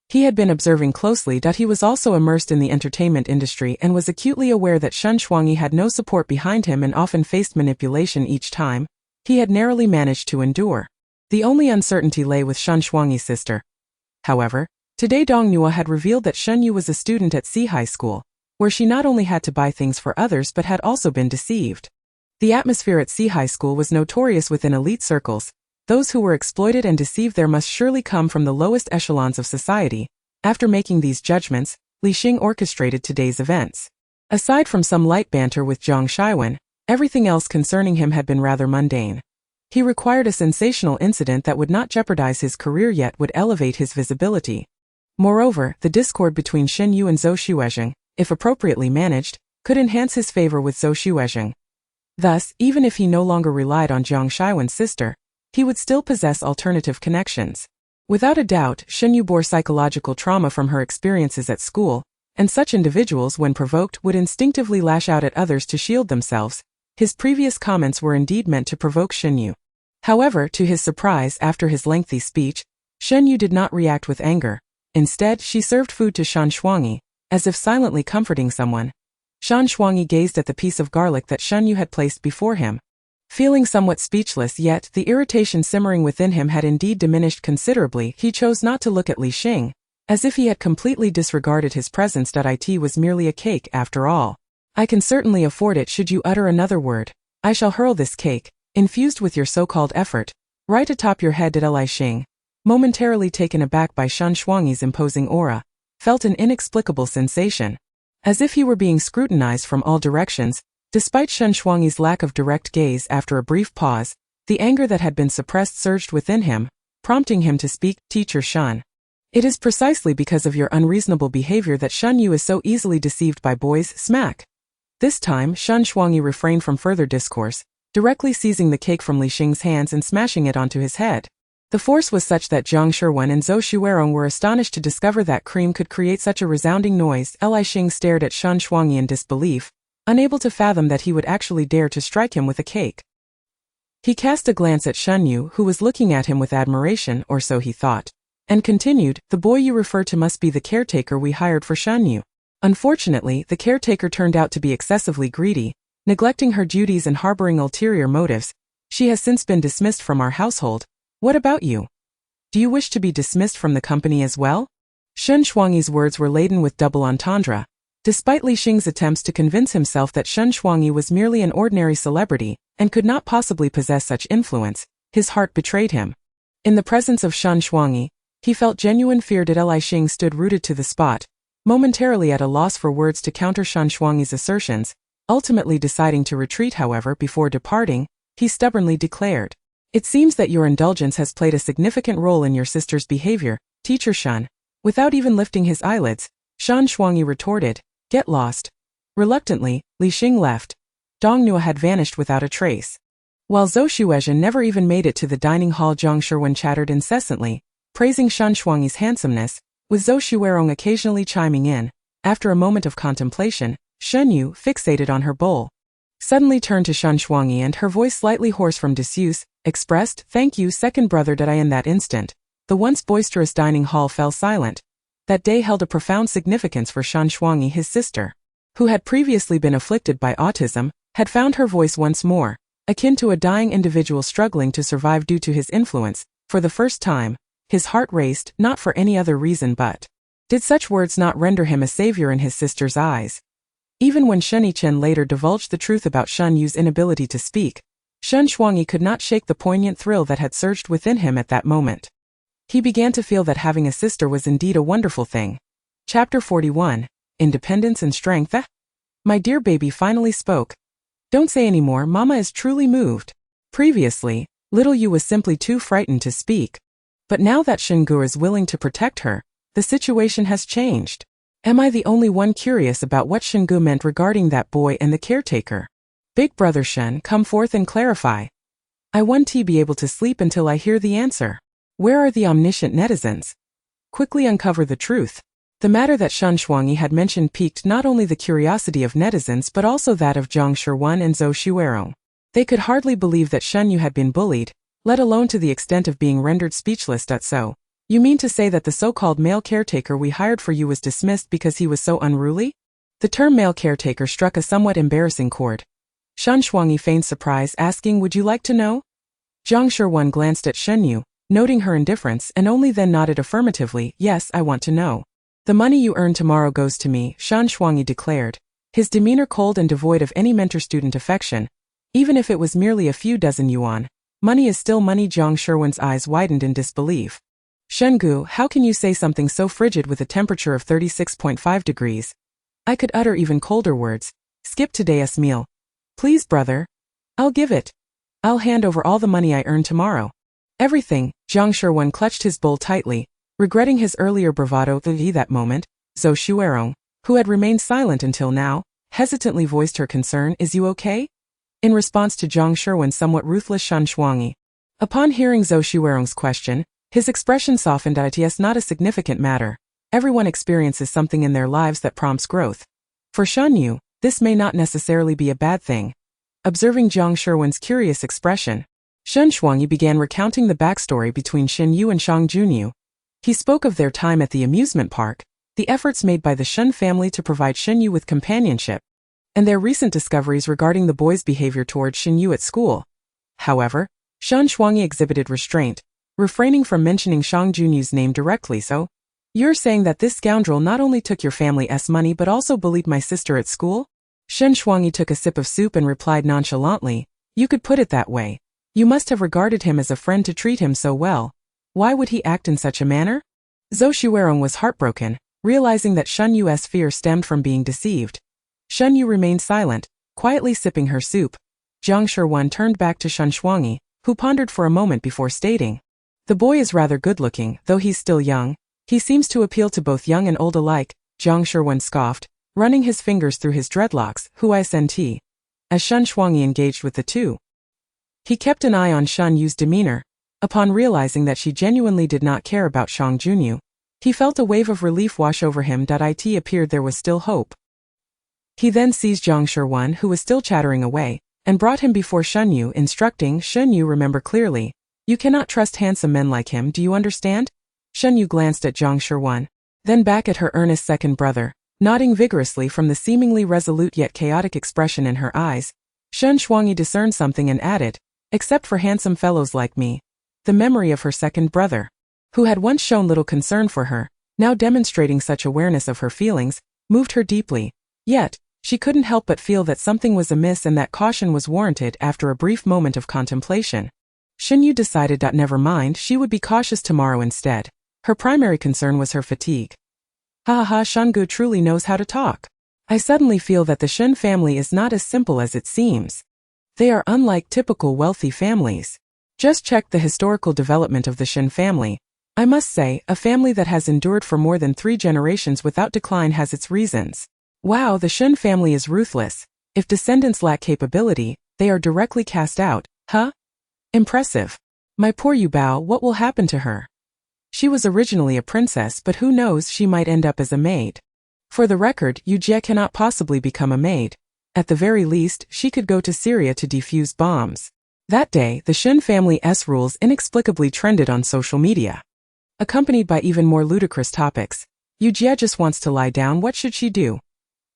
He had been observing closely that he was also immersed in the entertainment industry and was acutely aware that Shen Shuangyi had no support behind him and often faced manipulation each time. He had narrowly managed to endure. The only uncertainty lay with Shen Shuangyi's sister. However, today Dong Nua had revealed that Shen Yue was a student at Sea High School, where she not only had to buy things for others but had also been deceived. The atmosphere at Sea High School was notorious within elite circles. Those who were exploited and deceived there must surely come from the lowest echelons of society. After making these judgments, Li Xing orchestrated today's events. Aside from some light banter with Jiang Shiwen, everything else concerning him had been rather mundane. He required a sensational incident that would not jeopardize his career yet would elevate his visibility. Moreover, the discord between Shen Yue and Zhou Xuezheng, if appropriately managed, could enhance his favor with Zhou Xuezheng. Thus, even if he no longer relied on Jiang Shiwen's sister, he would still possess alternative connections. Without a doubt, Shen Yue bore psychological trauma from her experiences at school, and such individuals, when provoked, would instinctively lash out at others to shield themselves. His previous comments were indeed meant to provoke Shen Yue. However, to his surprise, after his lengthy speech, Shen Yue did not react with anger. Instead, she served food to Shan Shuangyi, as if silently comforting someone. Shan Shuangyi gazed at the piece of garlic that Shen Yue had placed before him. Feeling somewhat speechless, yet the irritation simmering within him had indeed diminished considerably, he chose not to look at Li Xing, as if he had completely disregarded his presence. It was merely a cake after all. I can certainly afford it should you utter another word. I shall hurl this cake, infused with your so-called effort, right atop your head. Li Xing, momentarily taken aback by Shan Shuangyi's imposing aura, felt an inexplicable sensation. As if he were being scrutinized from all directions. Despite Shen Shuangyi's lack of direct gaze, after a brief pause, the anger that had been suppressed surged within him, prompting him to speak. Teacher Shen. It is precisely because of your unreasonable behavior that Shen Yue is so easily deceived by boys. Smack. This time, Shen Shuangyi refrained from further discourse, directly seizing the cake from Li Xing's hands and smashing it onto his head. The force was such that Jiang Shiwen and Zhou Xuerong were astonished to discover that cream could create such a resounding noise. Li Xing stared at Shen Shuangyi in disbelief, unable to fathom that he would actually dare to strike him with a cake. He cast a glance at Shen Yue, who was looking at him with admiration, or so he thought, and continued, The boy you refer to must be the caretaker we hired for Shen Yue. Unfortunately, the caretaker turned out to be excessively greedy, neglecting her duties and harboring ulterior motives. She has since been dismissed from our household. What about you? Do you wish to be dismissed from the company as well? Shen Shuangyi's words were laden with double entendre. Despite Li Xing's attempts to convince himself that Shen Shuangyi was merely an ordinary celebrity and could not possibly possess such influence, his heart betrayed him. In the presence of Shen Shuangyi, he felt genuine fear. Li Xing stood rooted to the spot, momentarily at a loss for words to counter Shen Shuangyi's assertions. Ultimately deciding to retreat, however, before departing, he stubbornly declared, It seems that your indulgence has played a significant role in your sister's behavior, Teacher Shen. Without even lifting his eyelids, Shen Shuangyi retorted, Get lost. Reluctantly, Li Xing left. Dong Nua had vanished without a trace. While Zhou Shuezhen never even made it to the dining hall, Zhang Shiwen chattered incessantly, praising Shen Shuangyi's handsomeness, with Zhou Shuerong occasionally chiming in. After a moment of contemplation, Shen Yue, fixated on her bowl, suddenly turned to Shen Shuangyi and her voice slightly hoarse from disuse, expressed, "Thank you, second brother." In that instant, the once boisterous dining hall fell silent. That day held a profound significance for Shen Shuangyi. His sister, who had previously been afflicted by autism, had found her voice once more, akin to a dying individual struggling to survive due to his influence. For the first time, his heart raced, not for any other reason but, did such words not render him a savior in his sister's eyes? Even when Shen Yichen later divulged the truth about Shen Yu's inability to speak, Shen Shuangyi could not shake the poignant thrill that had surged within him at that moment. He began to feel that having a sister was indeed a wonderful thing. Chapter 41. Independence and Strength. My dear baby finally spoke. Don't say any more, Mama is truly moved. Previously, little Yu was simply too frightened to speak. But now that Shengu is willing to protect her, the situation has changed. Am I the only one curious about what Shengu meant regarding that boy and the caretaker? Big brother Shen, come forth and clarify. I won't be able to sleep until I hear the answer. Where are the omniscient netizens? Quickly uncover the truth. The matter that Shen Shuangyi had mentioned piqued not only the curiosity of netizens but also that of Zhang Shiwen and Zhou Shuerong. They could hardly believe that Shen Yue had been bullied, let alone to the extent of being rendered speechless. So, you mean to say that the so-called male caretaker we hired for you was dismissed because he was so unruly? The term male caretaker struck a somewhat embarrassing chord. Shen Shuangyi feigned surprise, asking, would you like to know? Zhang Shiwen glanced at Shen Yue, noting her indifference, and only then nodded affirmatively. Yes, I want to know. The money you earn tomorrow goes to me, Shen Shuangyi declared, his demeanor cold and devoid of any mentor-student affection. Even if it was merely a few dozen yuan, money is still money. Zhang Shiwen's eyes widened in disbelief. Shengu, how can you say something so frigid with a temperature of 36.5 degrees? I could utter even colder words. Skip today's meal. Please, brother. I'll give it. I'll hand over all the money I earn tomorrow. Everything. Zhang Shiwen clutched his bowl tightly, regretting his earlier bravado. That moment, Zhou Shuerong, who had remained silent until now, hesitantly voiced her concern. Is you okay? In response to Zhang Shiwen's somewhat ruthless Shen Shuangyi. Upon hearing Zhou Shuerong's question, his expression softened. It's not a significant matter. Everyone experiences something in their lives that prompts growth. For Shen Yue, this may not necessarily be a bad thing. Observing Zhang Shiwen's curious expression, Shen Shuangyi began recounting the backstory between Shen Yue and Shang Junyu. He spoke of their time at the amusement park, the efforts made by the Shen family to provide Shen Yue with companionship, and their recent discoveries regarding the boy's behavior towards Shen Yue at school. However, Shen Shuangyi exhibited restraint, refraining from mentioning Shang Junyu's name directly. So, you're saying that this scoundrel not only took your family's money but also bullied my sister at school? Shen Shuangyi took a sip of soup and replied nonchalantly, you could put it that way. You must have regarded him as a friend to treat him so well. Why would he act in such a manner? Zhou Shuerong was heartbroken, realizing that Shen Yue's fear stemmed from being deceived. Shen Yue remained silent, quietly sipping her soup. Zhang Shiwen turned back to Shen Shuangyi, who pondered for a moment before stating, the boy is rather good-looking, though he's still young. He seems to appeal to both young and old alike. Zhang Shiwen scoffed, running his fingers through his dreadlocks. Huisnt. As Shen Shuangyi engaged with the two, he kept an eye on Shen Yue's demeanor. Upon realizing that she genuinely did not care about Shang Junyu, he felt a wave of relief wash over him. It appeared there was still hope. He then seized Zhang Shiwen, who was still chattering away, and brought him before Shen Yue, instructing, Shen Yue, remember clearly. You cannot trust handsome men like him, do you understand? Shen Yue glanced at Zhang Shiwen, then back at her earnest second brother, nodding vigorously from the seemingly resolute yet chaotic expression in her eyes. Shen Shuangyi discerned something and added, except for handsome fellows like me. The memory of her second brother, who had once shown little concern for her, now demonstrating such awareness of her feelings, moved her deeply. Yet, she couldn't help but feel that something was amiss and that caution was warranted. After a brief moment of contemplation, Shen Yue decided that never mind, she would be cautious tomorrow instead. Her primary concern was her fatigue. Shengu truly knows how to talk. I suddenly feel that the Shen family is not as simple as it seems. They are unlike typical wealthy families. Just check the historical development of the Shen family. I must say, a family that has endured for more than 3 generations without decline has its reasons. Wow, the Shen family is ruthless. If descendants lack capability, they are directly cast out. Huh? Impressive. My poor Yu Bao, what will happen to her? She was originally a princess, but who knows, she might end up as a maid. For the record, Yu Jie cannot possibly become a maid. At the very least, she could go to Syria to defuse bombs. That day, the Shen family's rules inexplicably trended on social media. Accompanied by even more ludicrous topics. Yu Jie just wants to lie down, what should she do?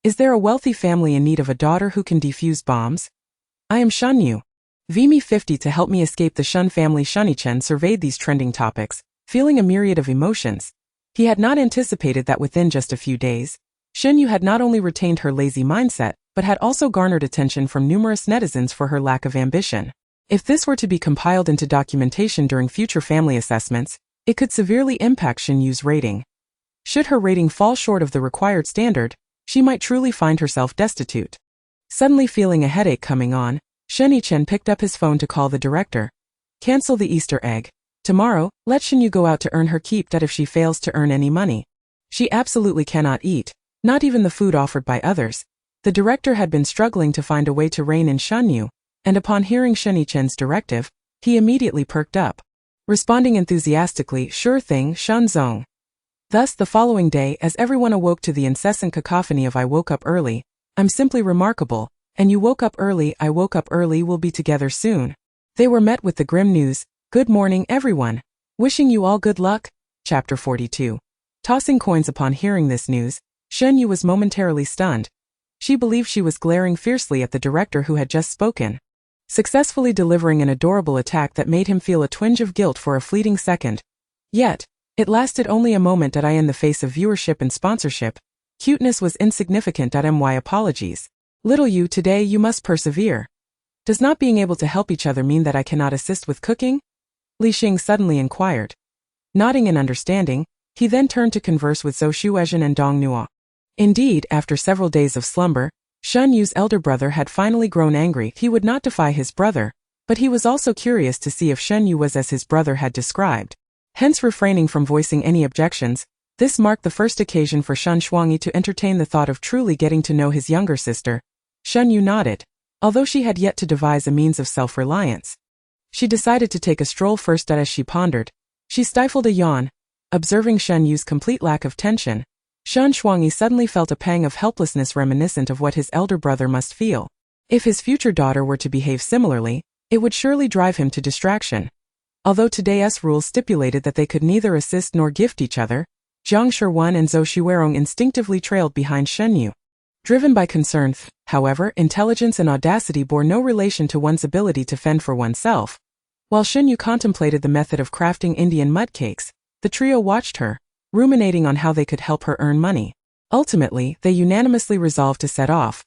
Is there a wealthy family in need of a daughter who can defuse bombs? I am Shen Yue. VMe 50 to help me escape the Shen family. Shunichen surveyed these trending topics, feeling a myriad of emotions. He had not anticipated that within just a few days, Shen Yue had not only retained her lazy mindset, but had also garnered attention from numerous netizens for her lack of ambition. If this were to be compiled into documentation during future family assessments, it could severely impact Shen Yue's rating. Should her rating fall short of the required standard, she might truly find herself destitute. Suddenly feeling a headache coming on, Shen Yichen picked up his phone to call the director. Cancel the Easter egg. Tomorrow, let Shen Yue go out to earn her keep. That if she fails to earn any money, she absolutely cannot eat, not even the food offered by others. The director had been struggling to find a way to rein in Shen Yue, and upon hearing Shen Yichen's directive, he immediately perked up, responding enthusiastically, sure thing, Shen Zong. Thus, the following day, as everyone awoke to the incessant cacophony of I woke up early, I'm simply remarkable, and you woke up early, I woke up early, we'll be together soon. They were met with the grim news, good morning everyone. Wishing you all good luck. Chapter 42. Tossing coins. Upon hearing this news, Shen Yue was momentarily stunned. She believed she was glaring fiercely at the director who had just spoken, successfully delivering an adorable attack that made him feel a twinge of guilt for a fleeting second. Yet, it lasted only a moment. In the face of viewership and sponsorship, cuteness was insignificant. My apologies. Little you, today you must persevere. Does not being able to help each other mean that I cannot assist with cooking? Li Xing suddenly inquired. Nodding in understanding, he then turned to converse with Zhou Shuezhen and Dong Nuo. Indeed, after several days of slumber, Shen Yue's elder brother had finally grown angry. He would not defy his brother, but he was also curious to see if Shen Yue was as his brother had described. Hence refraining from voicing any objections, this marked the first occasion for Shen Shuangyi to entertain the thought of truly getting to know his younger sister. Shen Yue nodded. Although she had yet to devise a means of self-reliance, she decided to take a stroll first. As she pondered, she stifled a yawn. Observing Shen Yue's complete lack of tension, Shen Shuangyi suddenly felt a pang of helplessness reminiscent of what his elder brother must feel. If his future daughter were to behave similarly, it would surely drive him to distraction. Although today's rules stipulated that they could neither assist nor gift each other, Jiang Shiwen and Zhou Xuerong instinctively trailed behind Shen Yue. Driven by concern, however, intelligence and audacity bore no relation to one's ability to fend for oneself. While Shen Yue contemplated the method of crafting Indian mud cakes, the trio watched her, ruminating on how they could help her earn money. Ultimately, they unanimously resolved to set off.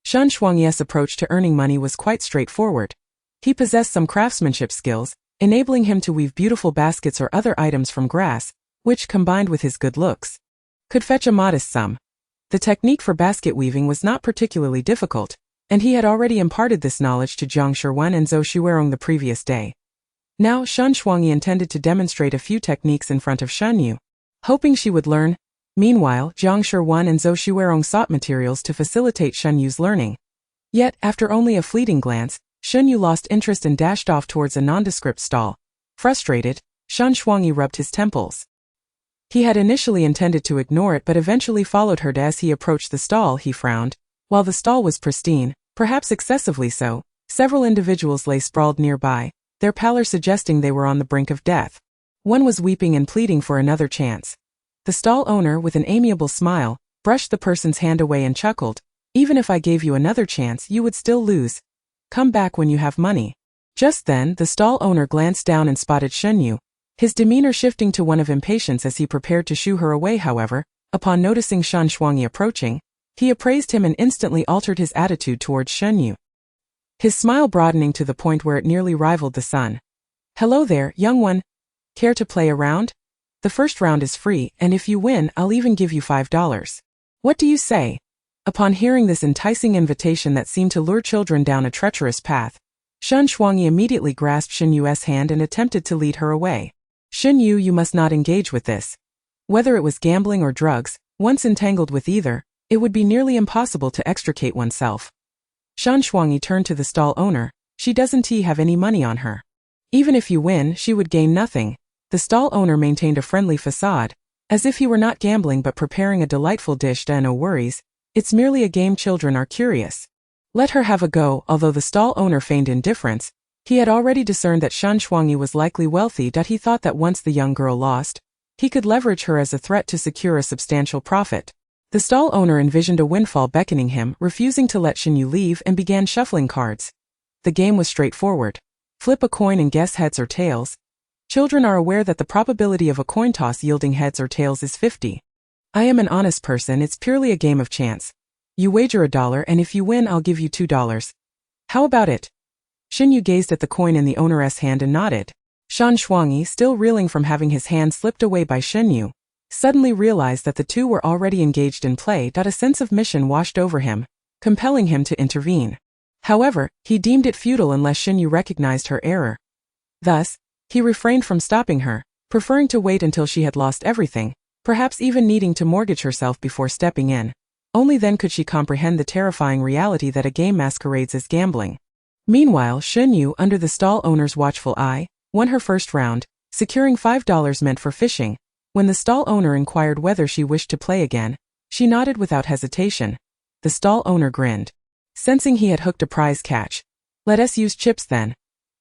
Shen Shuangyi's approach to earning money was quite straightforward. He possessed some craftsmanship skills, enabling him to weave beautiful baskets or other items from grass, which, combined with his good looks, could fetch a modest sum. The technique for basket weaving was not particularly difficult, and he had already imparted this knowledge to Jiang Shiwen and Zhou Xuerong the previous day. Now Shen Shuangyi intended to demonstrate a few techniques in front of Shen Yue, hoping she would learn. Meanwhile, Jiang Shiwen and Zhou Xuerong sought materials to facilitate Shen Yue's learning. Yet, after only a fleeting glance, Shen Yue lost interest and dashed off towards a nondescript stall. Frustrated, Shen Shuangyi rubbed his temples. He had initially intended to ignore it, but eventually followed her. As he approached the stall, he frowned. While the stall was pristine, perhaps excessively so, several individuals lay sprawled nearby, their pallor suggesting they were on the brink of death. One was weeping and pleading for another chance. The stall owner, with an amiable smile, brushed the person's hand away and chuckled. Even if I gave you another chance, you would still lose. Come back when you have money. Just then, the stall owner glanced down and spotted Shen Yue, his demeanor shifting to one of impatience as he prepared to shoo her away. However, upon noticing Shen Shuangyi approaching, he appraised him and instantly altered his attitude towards Shen Yue, his smile broadening to the point where it nearly rivaled the sun. Hello there, young one. Care to play a round? The first round is free, and if you win, I'll even give you $5. What do you say? Upon hearing this enticing invitation that seemed to lure children down a treacherous path, Shen Shuangyi immediately grasped Shen Yue's hand and attempted to lead her away. Shen Yue, you must not engage with this. Whether it was gambling or drugs, once entangled with either, it would be nearly impossible to extricate oneself. Shen Shuangyi turned to the stall owner. She doesn't have any money on her. Even if you win, she would gain nothing. The stall owner maintained a friendly facade, as if he were not gambling but preparing a delightful dish. No worries, it's merely a game, children are curious. Let her have a go. Although the stall owner feigned indifference, he had already discerned that Shen Yue was likely wealthy. He thought that once the young girl lost, he could leverage her as a threat to secure a substantial profit. The stall owner envisioned a windfall beckoning him, refusing to let Shen Yue leave, and began shuffling cards. The game was straightforward. Flip a coin and guess heads or tails. Children are aware that the probability of a coin toss yielding heads or tails is 50. I am an honest person, it's purely a game of chance. You wager $1 and if you win I'll give you $2. How about it? Shen Yue gazed at the coin in the owner's hand and nodded. Shen Yue, still reeling from having his hand slipped away by Shen Yue, suddenly realized that the two were already engaged in play. A sense of mission washed over him, compelling him to intervene. However, he deemed it futile unless Shen Yue recognized her error. Thus, he refrained from stopping her, preferring to wait until she had lost everything, perhaps even needing to mortgage herself before stepping in. Only then could she comprehend the terrifying reality that a game masquerades as gambling. Meanwhile, Shen Yue, under the stall owner's watchful eye, won her first round, securing $5 meant for fishing. When the stall owner inquired whether she wished to play again, she nodded without hesitation. The stall owner grinned, sensing he had hooked a prize catch. Let us use chips then.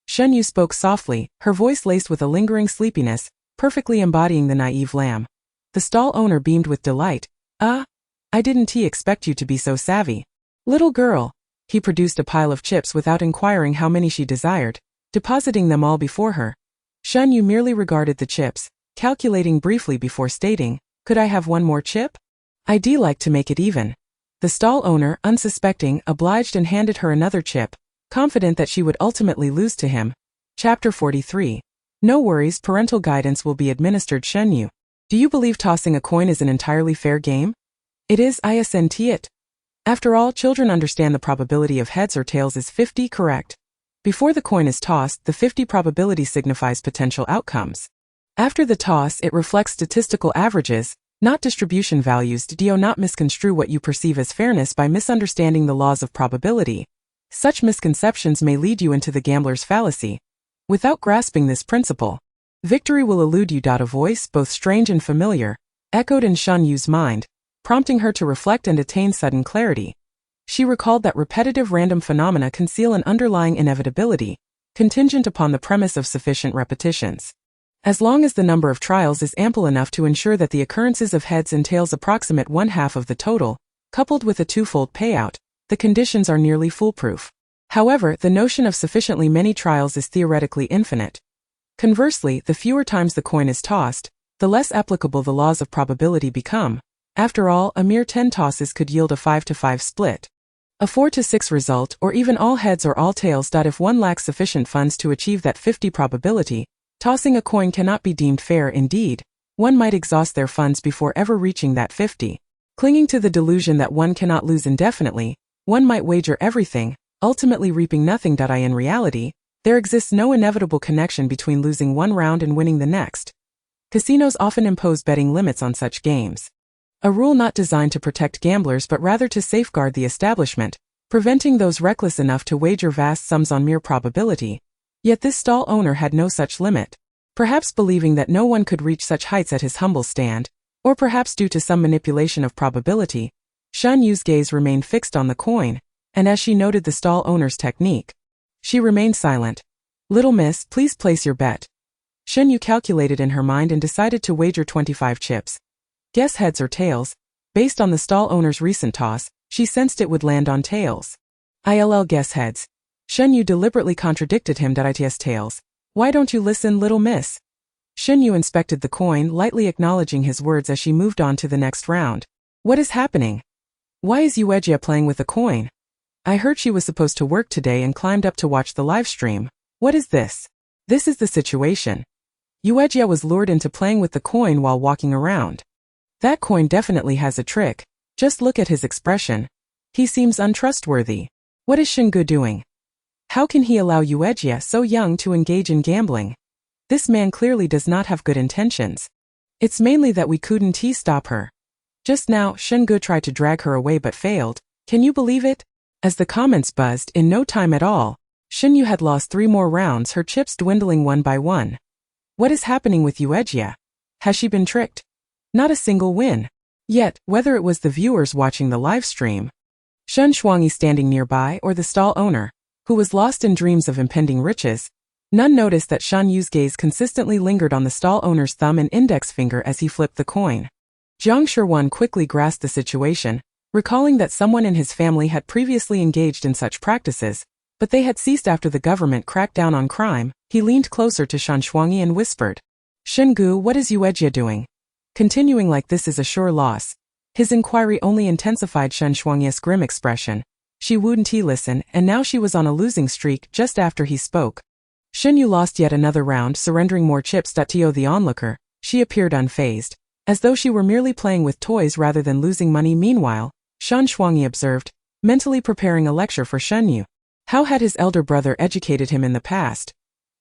Shen Yue spoke softly, her voice laced with a lingering sleepiness, perfectly embodying the naive lamb. The stall owner beamed with delight. I didn't expect you to be so savvy. Little girl. He produced a pile of chips without inquiring how many she desired, depositing them all before her. Shen Yue merely regarded the chips, calculating briefly before stating, could I have one more chip? I'd like to make it even. The stall owner, unsuspecting, obliged and handed her another chip, confident that she would ultimately lose to him. Chapter 43. No worries, parental guidance will be administered. Shen Yue. Do you believe tossing a coin is an entirely fair game? It is, isn't it? After all, children understand the probability of heads or tails is 50, correct? Before the coin is tossed, the 50 probability signifies potential outcomes. After the toss, it reflects statistical averages, not distribution values. Do not misconstrue what you perceive as fairness by misunderstanding the laws of probability. Such misconceptions may lead you into the gambler's fallacy. Without grasping this principle, victory will elude you. A voice, both strange and familiar, echoed in Shen Yue's mind, prompting her to reflect and attain sudden clarity. She recalled that repetitive random phenomena conceal an underlying inevitability, contingent upon the premise of sufficient repetitions. As long as the number of trials is ample enough to ensure that the occurrences of heads and tails approximate 1/2 of the total, coupled with a twofold payout, the conditions are nearly foolproof. However, the notion of sufficiently many trials is theoretically infinite. Conversely, the fewer times the coin is tossed, the less applicable the laws of probability become. After all, a mere 10 tosses could yield a 5-5 split, a 4-6 result, or even all heads or all tails. If one lacks sufficient funds to achieve that 50 probability, tossing a coin cannot be deemed fair. Indeed, one might exhaust their funds before ever reaching that 50. Clinging to the delusion that one cannot lose indefinitely, one might wager everything, ultimately reaping nothing. In reality, there exists no inevitable connection between losing one round and winning the next. Casinos often impose betting limits on such games. A rule not designed to protect gamblers but rather to safeguard the establishment, preventing those reckless enough to wager vast sums on mere probability. Yet this stall owner had no such limit. Perhaps believing that no one could reach such heights at his humble stand, or perhaps due to some manipulation of probability, Shen Yue's gaze remained fixed on the coin, and as she noted the stall owner's technique, she remained silent. Little miss, please place your bet. Shen Yue calculated in her mind and decided to wager 25 chips. Guess heads or tails. Based on the stall owner's recent toss, she sensed it would land on tails. I'll guess heads. Shen Yue deliberately contradicted him. It's tails. Why don't you listen, little miss? Shen Yue inspected the coin, lightly acknowledging his words as she moved on to the next round. What is happening? Why is Yuejia playing with the coin? I heard she was supposed to work today and climbed up to watch the live stream. What is this? This is the situation. Yuejia was lured into playing with the coin while walking around. That coin definitely has a trick. Just look at his expression. He seems untrustworthy. What is Shen Yue doing? How can he allow Yuejia so young to engage in gambling? This man clearly does not have good intentions. It's mainly that we couldn't stop her. Just now, Shen Yue tried to drag her away but failed. Can you believe it? As the comments buzzed, in no time at all, Shen Yue had lost 3 more rounds, her chips dwindling one by one. What is happening with Yuejia? Has she been tricked? Not a single win. Yet, whether it was the viewers watching the live stream, Shen Shuangyi standing nearby, or the stall owner, who was lost in dreams of impending riches, none noticed that Shen Yue's gaze consistently lingered on the stall owner's thumb and index finger as he flipped the coin. Jiang Shiwen quickly grasped the situation, recalling that someone in his family had previously engaged in such practices, but they had ceased after the government cracked down on crime. He leaned closer to Shen Shuangyi and whispered, "Shengu, what is Yuejia doing? Continuing like this is a sure loss." His inquiry only intensified Shen Shuangyi's grim expression. She wouldn't listen, and now she was on a losing streak. Just after he spoke, Shen Yue lost yet another round, surrendering more chips. To the onlooker, she appeared unfazed, as though she were merely playing with toys rather than losing money. Meanwhile, Shen Shuangyi observed, mentally preparing a lecture for Shen Yue. How had his elder brother educated him in the past?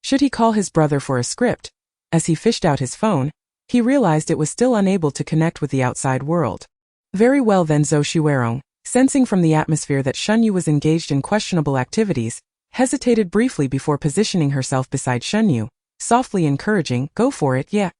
Should he call his brother for a script? As he fished out his phone, he realized it was still unable to connect with the outside world. Very well then. Zhou Xuerong, sensing from the atmosphere that Shen Yue was engaged in questionable activities, hesitated briefly before positioning herself beside Shen Yue, softly encouraging, "Go for it, yeah."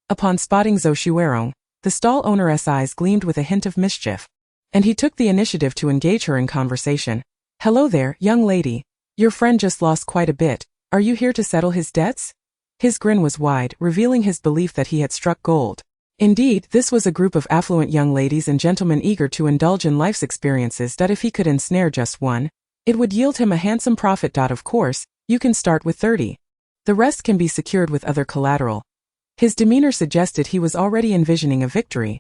Upon spotting Zhou Xuerong, the stall owner's eyes gleamed with a hint of mischief, and he took the initiative to engage her in conversation. "Hello there, young lady. Your friend just lost quite a bit. Are you here to settle his debts?" His grin was wide, revealing his belief that he had struck gold. Indeed, this was a group of affluent young ladies and gentlemen eager to indulge in life's experiences that if he could ensnare just one, it would yield him a handsome profit. Of course, you can start with 30. The rest can be secured with other collateral. His demeanor suggested he was already envisioning a victory.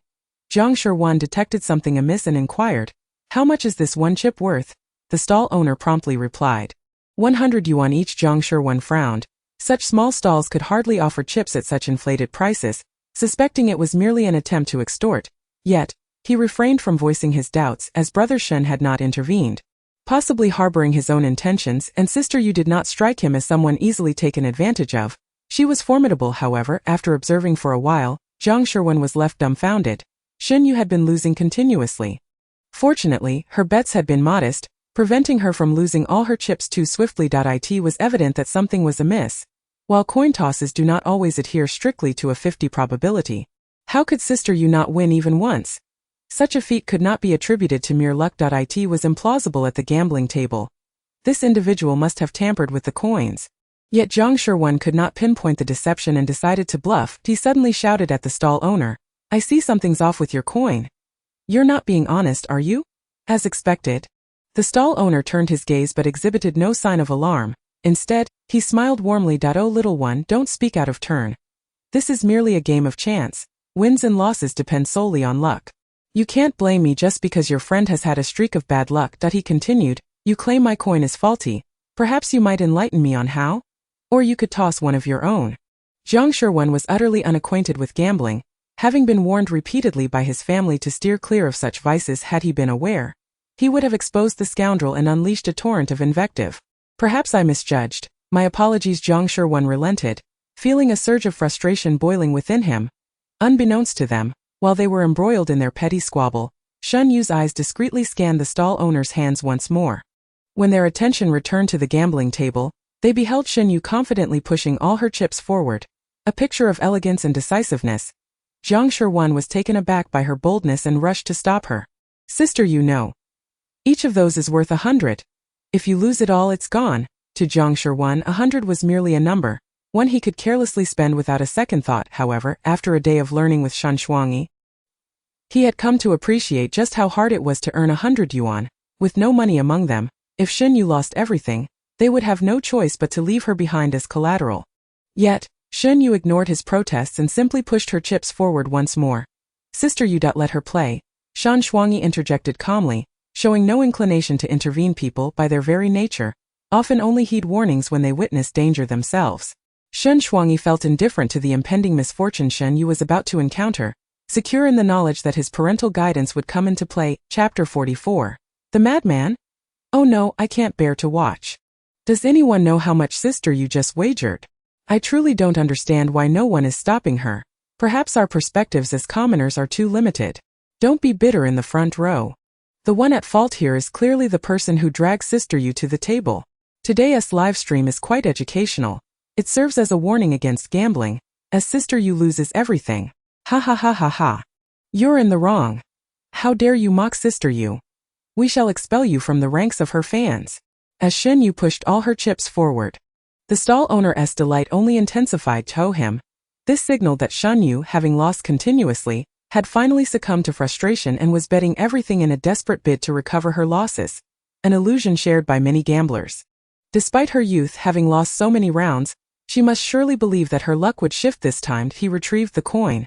Jiang Shiwen detected something amiss and inquired, "How much is this one chip worth?" The stall owner promptly replied, 100 yuan each. Jiang Shiwen frowned. Such small stalls could hardly offer chips at such inflated prices, suspecting it was merely an attempt to extort. Yet, he refrained from voicing his doubts as Brother Shen had not intervened, possibly harboring his own intentions, and Sister Yu did not strike him as someone easily taken advantage of. She was formidable. However, after observing for a while, Jiang Shiwen was left dumbfounded. Shen Yue had been losing continuously. Fortunately, her bets had been modest, preventing her from losing all her chips too swiftly. It was evident that something was amiss. While coin tosses do not always adhere strictly to a 50 probability, how could Sister Yu not win even once? Such a feat could not be attributed to mere luck. It was implausible at the gambling table. This individual must have tampered with the coins. Yet Jiang Shiwen could not pinpoint the deception and decided to bluff. He suddenly shouted at the stall owner, "I see something's off with your coin. You're not being honest, are you?" As expected, the stall owner turned his gaze but exhibited no sign of alarm. Instead, he smiled warmly. "Oh, little one, don't speak out of turn. This is merely a game of chance. Wins and losses depend solely on luck. You can't blame me just because your friend has had a streak of bad luck." He continued, "You claim my coin is faulty. Perhaps you might enlighten me on how? Or you could toss one of your own." Jiang Shiwen was utterly unacquainted with gambling, having been warned repeatedly by his family to steer clear of such vices. Had he been aware, he would have exposed the scoundrel and unleashed a torrent of invective. "Perhaps I misjudged. My apologies." Jiang Shiwen relented, feeling a surge of frustration boiling within him. Unbeknownst to them, while they were embroiled in their petty squabble, Shen Yu's eyes discreetly scanned the stall owner's hands once more. When their attention returned to the gambling table, they beheld Shen Yue confidently pushing all her chips forward, a picture of elegance and decisiveness. Jiang Shiwen was taken aback by her boldness and rushed to stop her. "Sister, you know, each of those is worth 100. If you lose it all, it's gone." To Jiang Shiwen, 100 was merely a number, one he could carelessly spend without a second thought. However, after a day of learning with Shen Shuangyi, he had come to appreciate just how hard it was to earn 100 yuan. With no money among them, if Shen Yue lost everything, they would have no choice but to leave her behind as collateral. Yet, Shen Yue ignored his protests and simply pushed her chips forward once more. "Sister, you let her play," Shen Shuangyi interjected calmly, showing no inclination to intervene. People, by their very nature, often only heed warnings when they witness danger themselves. Shen Shuangyi felt indifferent to the impending misfortune Shen Yue was about to encounter, secure in the knowledge that his parental guidance would come into play. Chapter 44. The Madman? "Oh no, I can't bear to watch. Does anyone know how much Sister you just wagered? I truly don't understand why no one is stopping her. Perhaps our perspectives as commoners are too limited. Don't be bitter in the front row. The one at fault here is clearly the person who dragged Sister Yu to the table." Today's live stream is quite educational. It serves as a warning against gambling, as Sister Yue loses everything. Ha ha ha ha ha. You're in the wrong. How dare you mock Sister Yue? We shall expel you from the ranks of her fans. As Shen Yue pushed all her chips forward, the stall owner's delight only intensified to him. This signaled that Shen Yue, having lost continuously, had finally succumbed to frustration and was betting everything in a desperate bid to recover her losses, an illusion shared by many gamblers. Despite her youth having lost so many rounds, she must surely believe that her luck would shift this time. He retrieved the coin,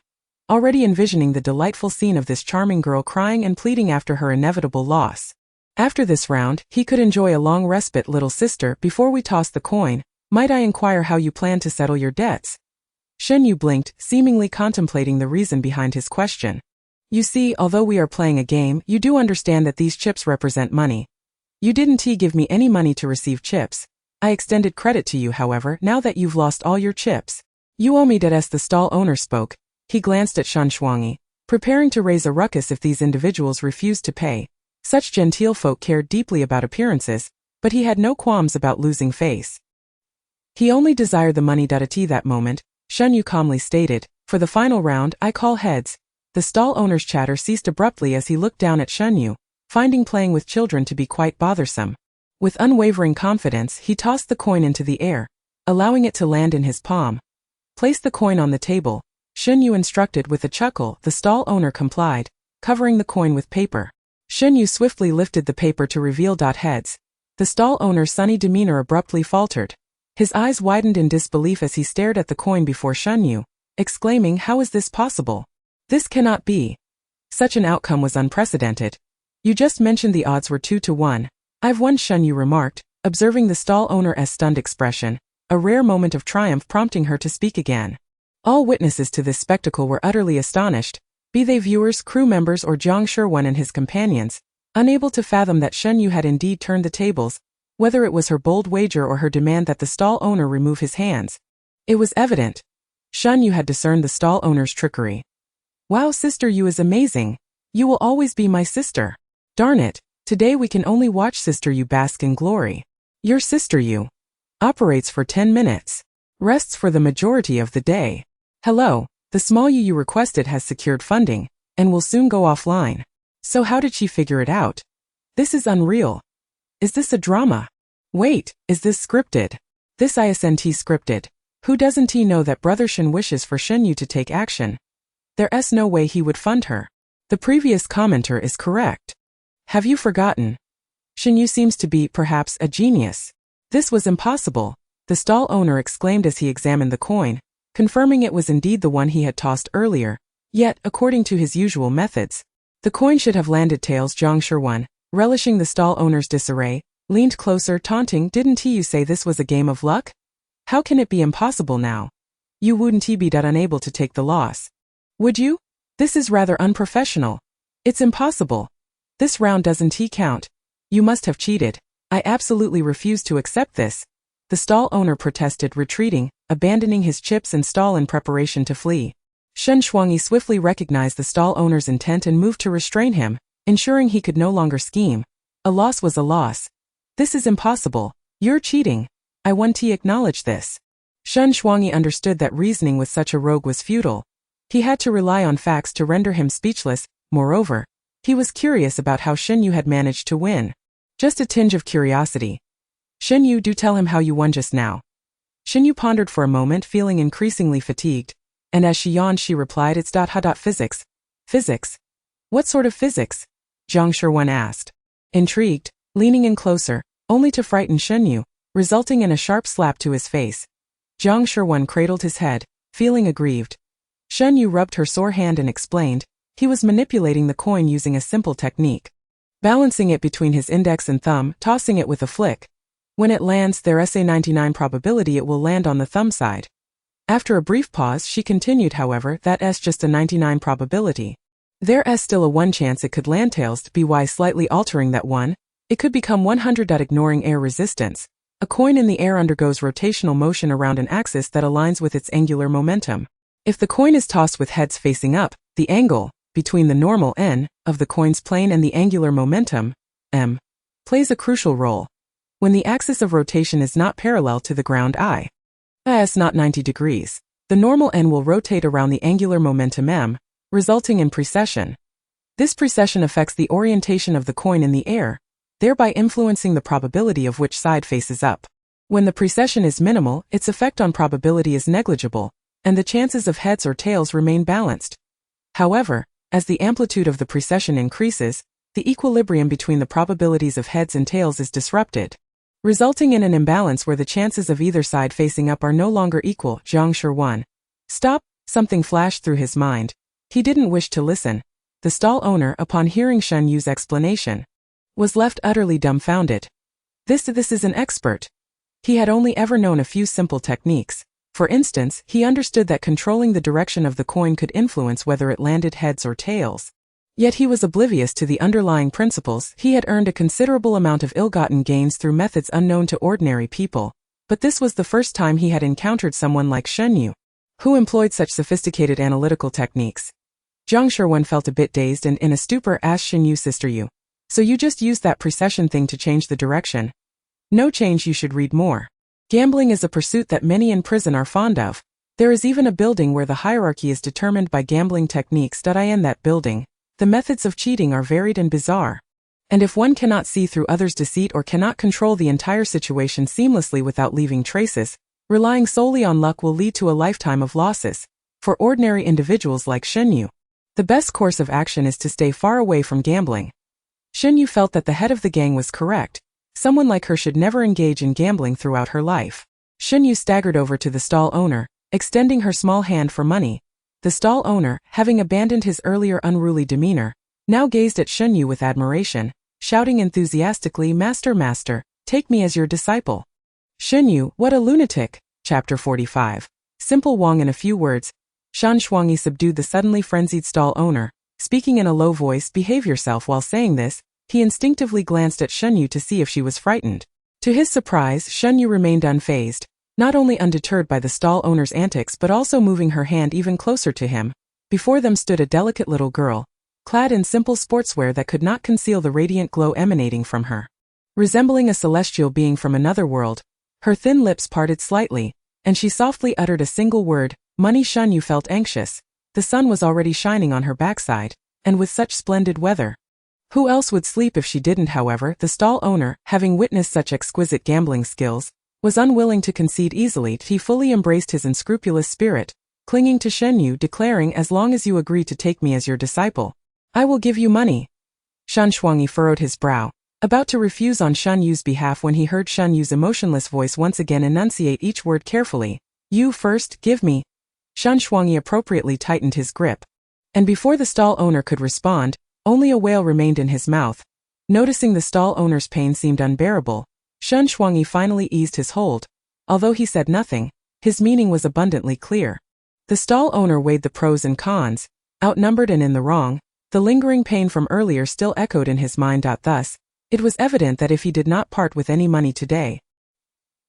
already envisioning the delightful scene of this charming girl crying and pleading after her inevitable loss. After this round, he could enjoy a long respite. Little sister, before we toss the coin, might I inquire how you plan to settle your debts? Shen Yue blinked, seemingly contemplating the reason behind his question. You see, although we are playing a game, you do understand that these chips represent money. You didn't give me any money to receive chips. I extended credit to you, however, now that you've lost all your chips. You owe me that. As the stall owner spoke, he glanced at Shen Shuangyi, preparing to raise a ruckus if these individuals refused to pay. Such genteel folk cared deeply about appearances, but he had no qualms about losing face. He only desired the money. At that moment, Shen Yue calmly stated, for the final round, I call heads. The stall owner's chatter ceased abruptly as he looked down at Shen Yue, finding playing with children to be quite bothersome. With unwavering confidence, he tossed the coin into the air, allowing it to land in his palm. Place the coin on the table, Shen Yue instructed with a chuckle. The stall owner complied, covering the coin with paper. Shen Yue swiftly lifted the paper to reveal heads. The stall owner's sunny demeanor abruptly faltered. His eyes widened in disbelief as he stared at the coin before Shen Yue, exclaiming, how is this possible? This cannot be. Such an outcome was unprecedented. You just mentioned the odds were 2 to 1. I've won, Shen Yue remarked, observing the stall owner's stunned expression, a rare moment of triumph prompting her to speak again. All witnesses to this spectacle were utterly astonished, be they viewers, crew members, or Jiang Shirwan and his companions, unable to fathom that Shen Yue had indeed turned the tables, whether it was her bold wager or her demand that the stall owner remove his hands. It was evident. Shen Yue had discerned the stall owner's trickery. Wow, Sister Yue is amazing. You will always be my sister. Darn it, today we can only watch Sister Yue bask in glory. Your Sister Yue operates for 10 minutes, rests for the majority of the day. Hello, the small Yue you requested has secured funding, and will soon go offline. So how did she figure it out? This is unreal. Is this a drama? Wait, is this scripted? This isn't scripted. Who doesn't know that Brother Shen wishes for Shen Yue to take action? There's no way he would fund her. The previous commenter is correct. Have you forgotten? Shen Yue seems to be, perhaps, a genius. This was impossible, the stall owner exclaimed as he examined the coin, confirming it was indeed the one he had tossed earlier. Yet, according to his usual methods, the coin should have landed tails. Jiang Shirwan, relishing the stall owner's disarray, leaned closer, taunting, didn't you say this was a game of luck? How can it be impossible now? You wouldn't be that unable to take the loss. Would you? This is rather unprofessional. It's impossible. This round doesn't count. You must have cheated. I absolutely refuse to accept this. The stall owner protested, retreating, abandoning his chips and stall in preparation to flee. Shen Shuangyi swiftly recognized the stall owner's intent and moved to restrain him, ensuring he could no longer scheme. A loss was a loss. This is impossible. You're cheating. I want to acknowledge this. Shen Shuangyi understood that reasoning with such a rogue was futile. He had to rely on facts to render him speechless. Moreover, he was curious about how Shen Yue had managed to win. Just a tinge of curiosity. Shen Yue, do tell him how you won just now. Shen Yue pondered for a moment, feeling increasingly fatigued, and as she yawned she replied, it's physics. Physics? What sort of physics? Jiang Shirwan asked, intrigued, leaning in closer, only to frighten Shen Yue, resulting in a sharp slap to his face. Jiang Shirwan cradled his head, feeling aggrieved. Shen Yue rubbed her sore hand and explained, he was manipulating the coin using a simple technique. Balancing it between his index and thumb, tossing it with a flick. When it lands, there's a 99 probability it will land on the thumb side. After a brief pause, she continued, however, that's just a 99 probability. There's still a 1 chance it could land tails. By slightly altering that 1, it could become 100. Ignoring air resistance. A coin in the air undergoes rotational motion around an axis that aligns with its angular momentum. If the coin is tossed with heads facing up, the angle between the normal n of the coin's plane and the angular momentum m plays a crucial role. when the axis of rotation is not parallel to the ground i.e. not 90 degrees. The normal n will rotate around the angular momentum m, resulting in precession. This precession affects the orientation of the coin in the air, thereby influencing the probability of which side faces up. When the precession is minimal, its effect on probability is negligible, and the chances of heads or tails remain balanced. However, as the amplitude of the precession increases, the equilibrium between the probabilities of heads and tails is disrupted, resulting in an imbalance where the chances of either side facing up are no longer equal. Zhang Shi 1. Stop, something flashed through his mind. He didn't wish to listen. The stall owner, upon hearing Shen Yue's explanation, was left utterly dumbfounded. This is an expert. He had only ever known a few simple techniques. For instance, he understood that controlling the direction of the coin could influence whether it landed heads or tails. Yet he was oblivious to the underlying principles. He had earned a considerable amount of ill-gotten gains through methods unknown to ordinary people, but this was the first time he had encountered someone like Shen Yue, who employed such sophisticated analytical techniques. Zhang Shi felt a bit dazed and in a stupor asked Shen Yue, "Sister Yue, so you just used that precession thing to change the direction?" "No change, you should read more. Gambling is a pursuit that many in prison are fond of. There is even a building where the hierarchy is determined by gambling techniques. In that building, the methods of cheating are varied and bizarre. And if one cannot see through others' deceit or cannot control the entire situation seamlessly without leaving traces, relying solely on luck will lead to a lifetime of losses. For ordinary individuals like Shen Yue, the best course of action is to stay far away from gambling." Shen Yue felt that the head of the gang was correct. Someone like her should never engage in gambling throughout her life. Shen Yue staggered over to the stall owner, extending her small hand for money. The stall owner, having abandoned his earlier unruly demeanor, now gazed at Shen Yue with admiration, shouting enthusiastically, "Master, master, take me as your disciple." Shen Yue, what a lunatic! Chapter 45. Simple Wang. In a few words, Shan Shuangyi subdued the suddenly frenzied stall owner, speaking in a low voice. "Behave yourself." While saying this, he instinctively glanced at Shen Yue to see if she was frightened. To his surprise, Shen Yue remained unfazed, not only undeterred by the stall owner's antics but also moving her hand even closer to him. Before them stood a delicate little girl, clad in simple sportswear that could not conceal the radiant glow emanating from her. Resembling a celestial being from another world, her thin lips parted slightly, and she softly uttered a single word, "Money." Shen Yue felt anxious. The sun was already shining on her backside, and with such splendid weather, who else would sleep if she didn't? However, the stall owner, having witnessed such exquisite gambling skills, was unwilling to concede easily. He fully embraced his unscrupulous spirit, clinging to Shen Yue, declaring, "As long as you agree to take me as your disciple, I will give you money." Shan Shuangyi furrowed his brow, about to refuse on Shen Yue's behalf when he heard Shen Yue's emotionless voice once again enunciate each word carefully. "You first, give me." Shan Shuangyi appropriately tightened his grip, and before the stall owner could respond, only a wail remained in his mouth. Noticing the stall owner's pain seemed unbearable, Shen Shuangyi finally eased his hold. Although he said nothing, his meaning was abundantly clear. The stall owner weighed the pros and cons. Outnumbered and in the wrong, the lingering pain from earlier still echoed in his mind. Thus, it was evident that if he did not part with any money today,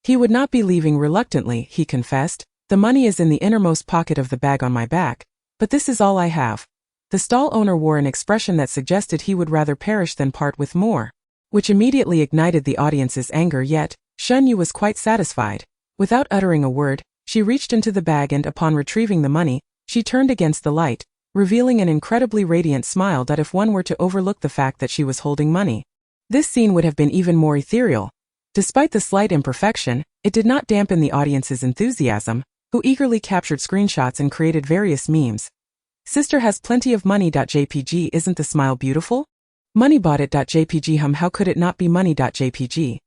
he would not be leaving. Reluctantly, he confessed, "The money is in the innermost pocket of the bag on my back, but this is all I have." The stall owner wore an expression that suggested he would rather perish than part with more, which immediately ignited the audience's anger. Yet, Shen Yue was quite satisfied. Without uttering a word, she reached into the bag and upon retrieving the money, she turned against the light, revealing an incredibly radiant smile. If one were to overlook the fact that she was holding money, this scene would have been even more ethereal. Despite the slight imperfection, it did not dampen the audience's enthusiasm, who eagerly captured screenshots and created various memes. "Sister has plenty of money. JPG, isn't the smile beautiful? Money bought it. JPG, how could it not be money? JPG.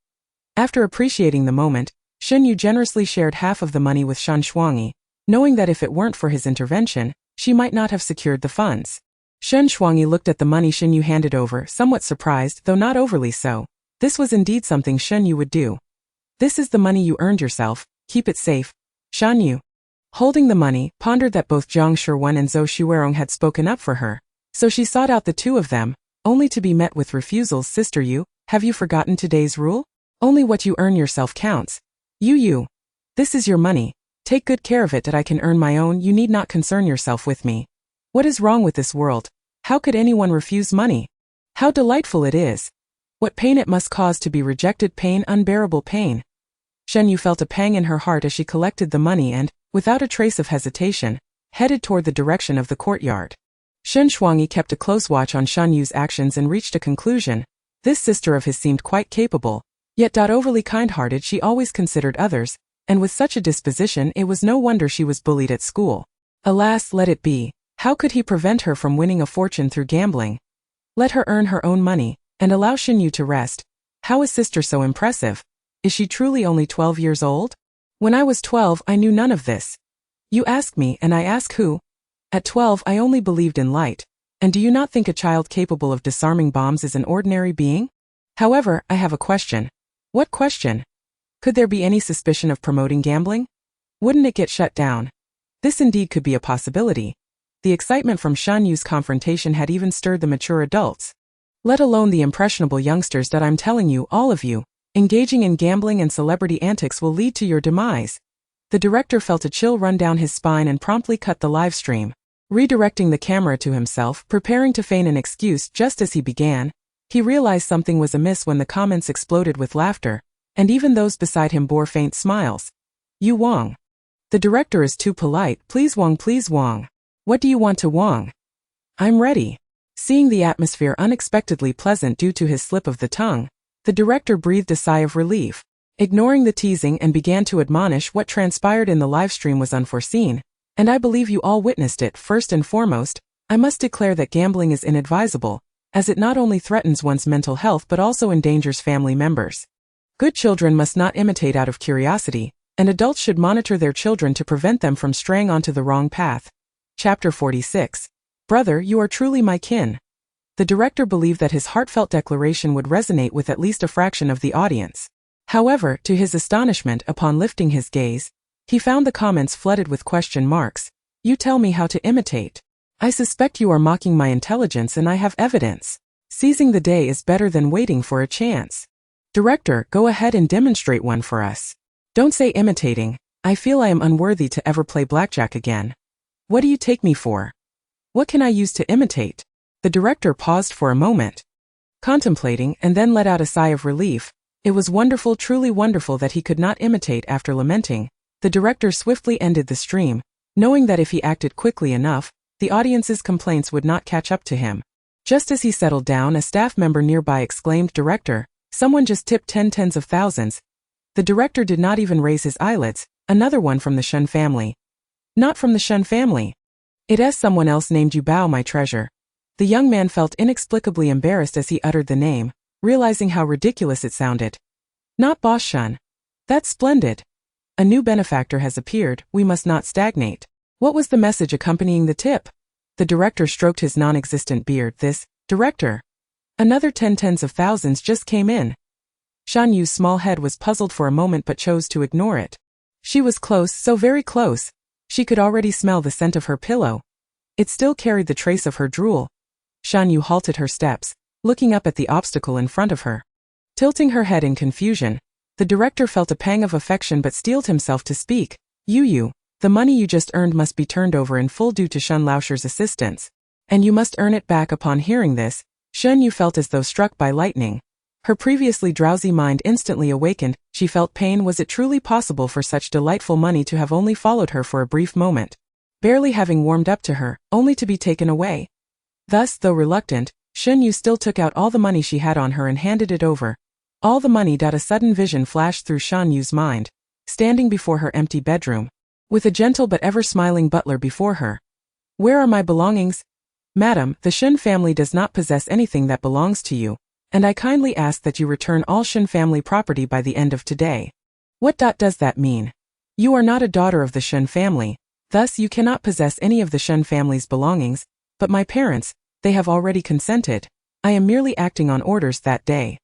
After appreciating the moment, Shen Yue generously shared half of the money with Shan Shuangyi, knowing that if it weren't for his intervention, she might not have secured the funds. Shen Shuangyi looked at the money Shen Yue handed over, somewhat surprised, though not overly so. This was indeed something Shen Yue would do. "This is the money you earned yourself, keep it safe." Shen Yue, holding the money, pondered that both Zhang Shi and Zhou Xuerong had spoken up for her, so she sought out the two of them, only to be met with refusals. "Sister Yue, have you forgotten today's rule? Only what you earn yourself counts. Yue, this is your money. Take good care of it. That I can earn my own. You need not concern yourself with me." What is wrong with this world? How could anyone refuse money? How delightful it is. What pain it must cause to be rejected, pain, unbearable pain. Shen Yue felt a pang in her heart as she collected the money and, without a trace of hesitation, headed toward the direction of the courtyard. Shen Shuangyi kept a close watch on Shen Yue's actions and reached a conclusion. This sister of his seemed quite capable, yet overly kind-hearted. She always considered others, and with such a disposition it was no wonder she was bullied at school. Alas, let it be. How could he prevent her from winning a fortune through gambling? Let her earn her own money, and allow Shen Yue to rest. How is sister so impressive? Is she truly only 12 years old? When I was 12 I knew none of this. You ask me and I ask who? At 12 I only believed in light. And do you not think a child capable of disarming bombs is an ordinary being? However, I have a question. What question? Could there be any suspicion of promoting gambling? Wouldn't it get shut down? This indeed could be a possibility. The excitement from Shen Yue's confrontation had even stirred the mature adults. Let alone the impressionable youngsters that I'm telling you, all of you, engaging in gambling and celebrity antics will lead to your demise. The director felt a chill run down his spine and promptly cut the live stream. Redirecting the camera to himself, preparing to feign an excuse just as he began, he realized something was amiss when the comments exploded with laughter, and even those beside him bore faint smiles. You Wang. The director is too polite. Please Wang, please Wang. What do you want to Wang? I'm ready. Seeing the atmosphere unexpectedly pleasant due to his slip of the tongue, the director breathed a sigh of relief, ignoring the teasing, and began to admonish. What transpired in the livestream was unforeseen, and I believe you all witnessed it. First and foremost, I must declare that gambling is inadvisable, as it not only threatens one's mental health but also endangers family members. Good children must not imitate out of curiosity, and adults should monitor their children to prevent them from straying onto the wrong path. Chapter 46. Brother, you are truly my kin. The director believed that his heartfelt declaration would resonate with at least a fraction of the audience. However, to his astonishment, upon lifting his gaze, he found the comments flooded with question marks. You tell me how to imitate. I suspect you are mocking my intelligence and I have evidence. Seizing the day is better than waiting for a chance. Director, go ahead and demonstrate one for us. Don't say imitating. I feel I am unworthy to ever play blackjack again. What do you take me for? What can I use to imitate? The director paused for a moment, contemplating, and then let out a sigh of relief. It was wonderful, truly wonderful that he could not imitate. After lamenting, the director swiftly ended the stream, knowing that if he acted quickly enough, the audience's complaints would not catch up to him. Just as he settled down, a staff member nearby exclaimed, Director, someone just tipped 10 tens of thousands. The director did not even raise his eyelids. Another one from the Shen family. Not from the Shen family. It is someone else named Yu Bao, my treasure. The young man felt inexplicably embarrassed as he uttered the name, realizing how ridiculous it sounded. Not Boss Shen. That's splendid. A new benefactor has appeared. We must not stagnate. What was the message accompanying the tip? The director stroked his non-existent beard. This, director. Another 10 tens of thousands just came in. Shen Yue's small head was puzzled for a moment but chose to ignore it. She was close, so very close. She could already smell the scent of her pillow. It still carried the trace of her drool. Shen Yue halted her steps, looking up at the obstacle in front of her. Tilting her head in confusion, the director felt a pang of affection but steeled himself to speak. Yu, the money you just earned must be turned over in full due to Shen Laosher's assistance. And you must earn it back. Upon hearing this, Shen Yue felt as though struck by lightning. Her previously drowsy mind instantly awakened. She felt pain. Was it truly possible for such delightful money to have only followed her for a brief moment, barely having warmed up to her, only to be taken away? Thus, though reluctant, Shen Yue still took out all the money she had on her and handed it over. All the money. A sudden vision flashed through Shen Yue's mind, standing before her empty bedroom, with a gentle but ever-smiling butler before her. Where are my belongings? Madam, the Shen family does not possess anything that belongs to you, and I kindly ask that you return all Shen family property by the end of today. What does that mean? You are not a daughter of the Shen family, thus you cannot possess any of the Shen family's belongings, but my parents, they have already consented. I am merely acting on orders that day.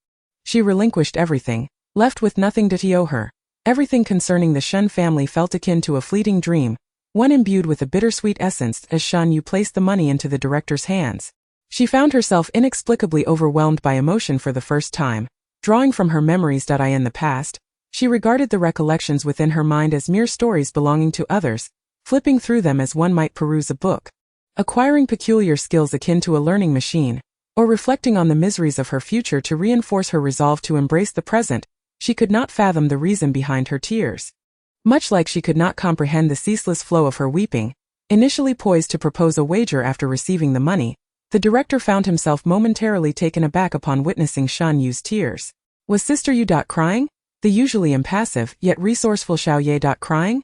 She relinquished everything, left with nothing to owe her. Everything concerning the Shen family felt akin to a fleeting dream, one imbued with a bittersweet essence. As Shen Yue placed the money into the director's hands, she found herself inexplicably overwhelmed by emotion for the first time. Drawing from her memories in the past, she regarded the recollections within her mind as mere stories belonging to others, flipping through them as one might peruse a book. Acquiring peculiar skills akin to a learning machine, or reflecting on the miseries of her future to reinforce her resolve to embrace the present, she could not fathom the reason behind her tears. Much like she could not comprehend the ceaseless flow of her weeping, initially poised to propose a wager after receiving the money, the director found himself momentarily taken aback upon witnessing Shen Yue's tears. Was Sister Yue crying? The usually impassive, yet resourceful Xiao Ye crying?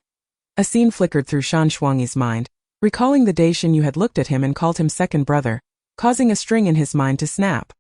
A scene flickered through Shan Shuangyi's mind, recalling the day Shen Yue had looked at him and called him second brother, causing a string in his mind to snap.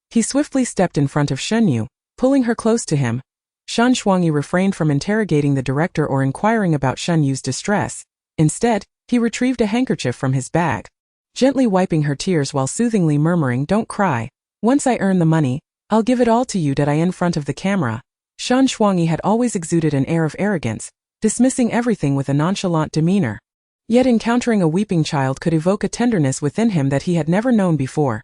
He swiftly stepped in front of Shen Yue, pulling her close to him. Shan Shuangyi refrained from interrogating the director or inquiring about Shen Yue's distress. Instead, he retrieved a handkerchief from his bag, gently wiping her tears while soothingly murmuring, "Don't cry. Once I earn the money, I'll give it all to you." In front of the camera, Shan Shuangyi had always exuded an air of arrogance, dismissing everything with a nonchalant demeanor. Yet encountering a weeping child could evoke a tenderness within him that he had never known before.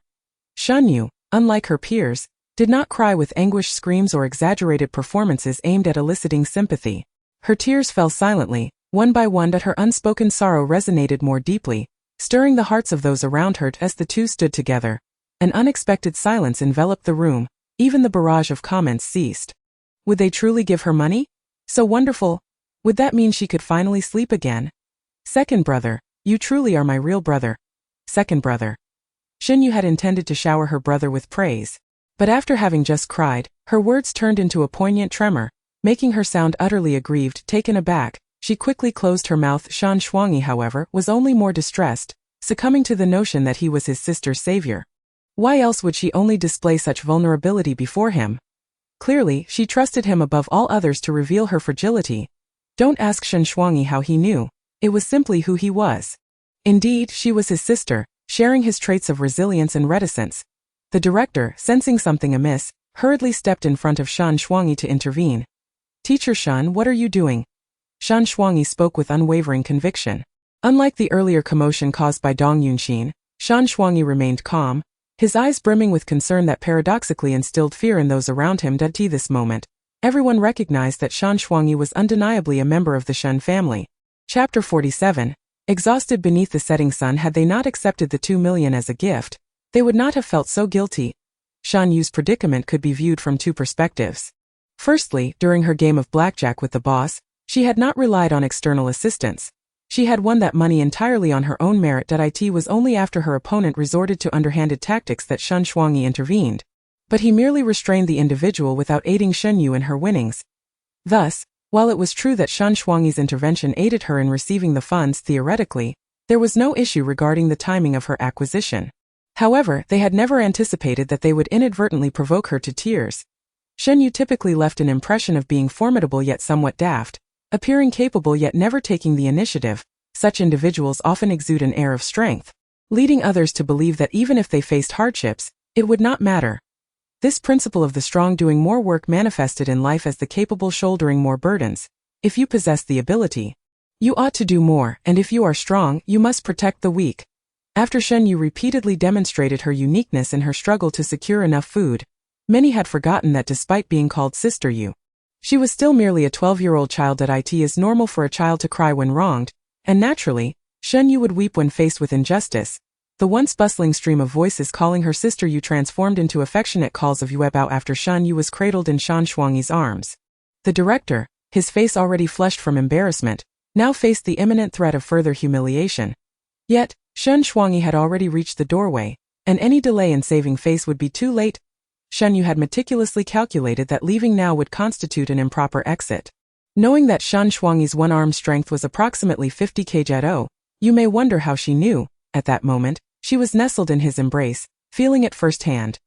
Shen Yue, unlike her peers, did not cry with anguished screams or exaggerated performances aimed at eliciting sympathy. Her tears fell silently, one by one, but her unspoken sorrow resonated more deeply, stirring the hearts of those around her as the two stood together. An unexpected silence enveloped the room, even the barrage of comments ceased. Would they truly give her money? So wonderful! Would that mean she could finally sleep again? Second brother, you truly are my real brother. Second brother. Shen Yue had intended to shower her brother with praise, but after having just cried, her words turned into a poignant tremor, making her sound utterly aggrieved. Taken aback, she quickly closed her mouth. Shan Shuangyi, however, was only more distressed, succumbing to the notion that he was his sister's savior. Why else would she only display such vulnerability before him? Clearly, she trusted him above all others to reveal her fragility. Don't ask Shen Shuangyi how he knew. It was simply who he was. Indeed, she was his sister, sharing his traits of resilience and reticence. The director, sensing something amiss, hurriedly stepped in front of Shan Shuangyi to intervene. "Teacher Shen, what are you doing?" Shan Shuangyi spoke with unwavering conviction. Unlike the earlier commotion caused by Dong Yunxin, Shan Shuangyi remained calm, his eyes brimming with concern that paradoxically instilled fear in those around him. At this moment, everyone recognized that Shan Shuangyi was undeniably a member of the Shen family. Chapter 47. Exhausted beneath the setting sun, had they not accepted the 2 million as a gift, they would not have felt so guilty. Shen Yue's predicament could be viewed from two perspectives. Firstly, during her game of blackjack with the boss, she had not relied on external assistance. She had won that money entirely on her own merit. It was only after her opponent resorted to underhanded tactics that Shan Shuangyi intervened. But he merely restrained the individual without aiding Shen Yue in her winnings. Thus, while it was true that Shan Shuangyi's intervention aided her in receiving the funds theoretically, there was no issue regarding the timing of her acquisition. However, they had never anticipated that they would inadvertently provoke her to tears. Shen Yue typically left an impression of being formidable yet somewhat daft, appearing capable yet never taking the initiative. Such individuals often exude an air of strength, leading others to believe that even if they faced hardships, it would not matter. This principle of the strong doing more work manifested in life as the capable shouldering more burdens. If you possess the ability, you ought to do more, and if you are strong, you must protect the weak. After Shen Yue repeatedly demonstrated her uniqueness in her struggle to secure enough food, many had forgotten that despite being called Sister Yue, she was still merely a 12-year-old child. It is normal for a child to cry when wronged, and naturally, Shen Yue would weep when faced with injustice. The once bustling stream of voices calling her Sister Yue transformed into affectionate calls of Yuebao after Shen Yue was cradled in Shan Shuangyi's arms. The director, his face already flushed from embarrassment, now faced the imminent threat of further humiliation. Yet, Shen Shuangyi had already reached the doorway, and any delay in saving face would be too late. Shen Yue had meticulously calculated that leaving now would constitute an improper exit. Knowing that Shan Shuangyi's one-arm strength was approximately 50 kg, you may wonder how she knew. At that moment, she was nestled in his embrace, feeling it firsthand.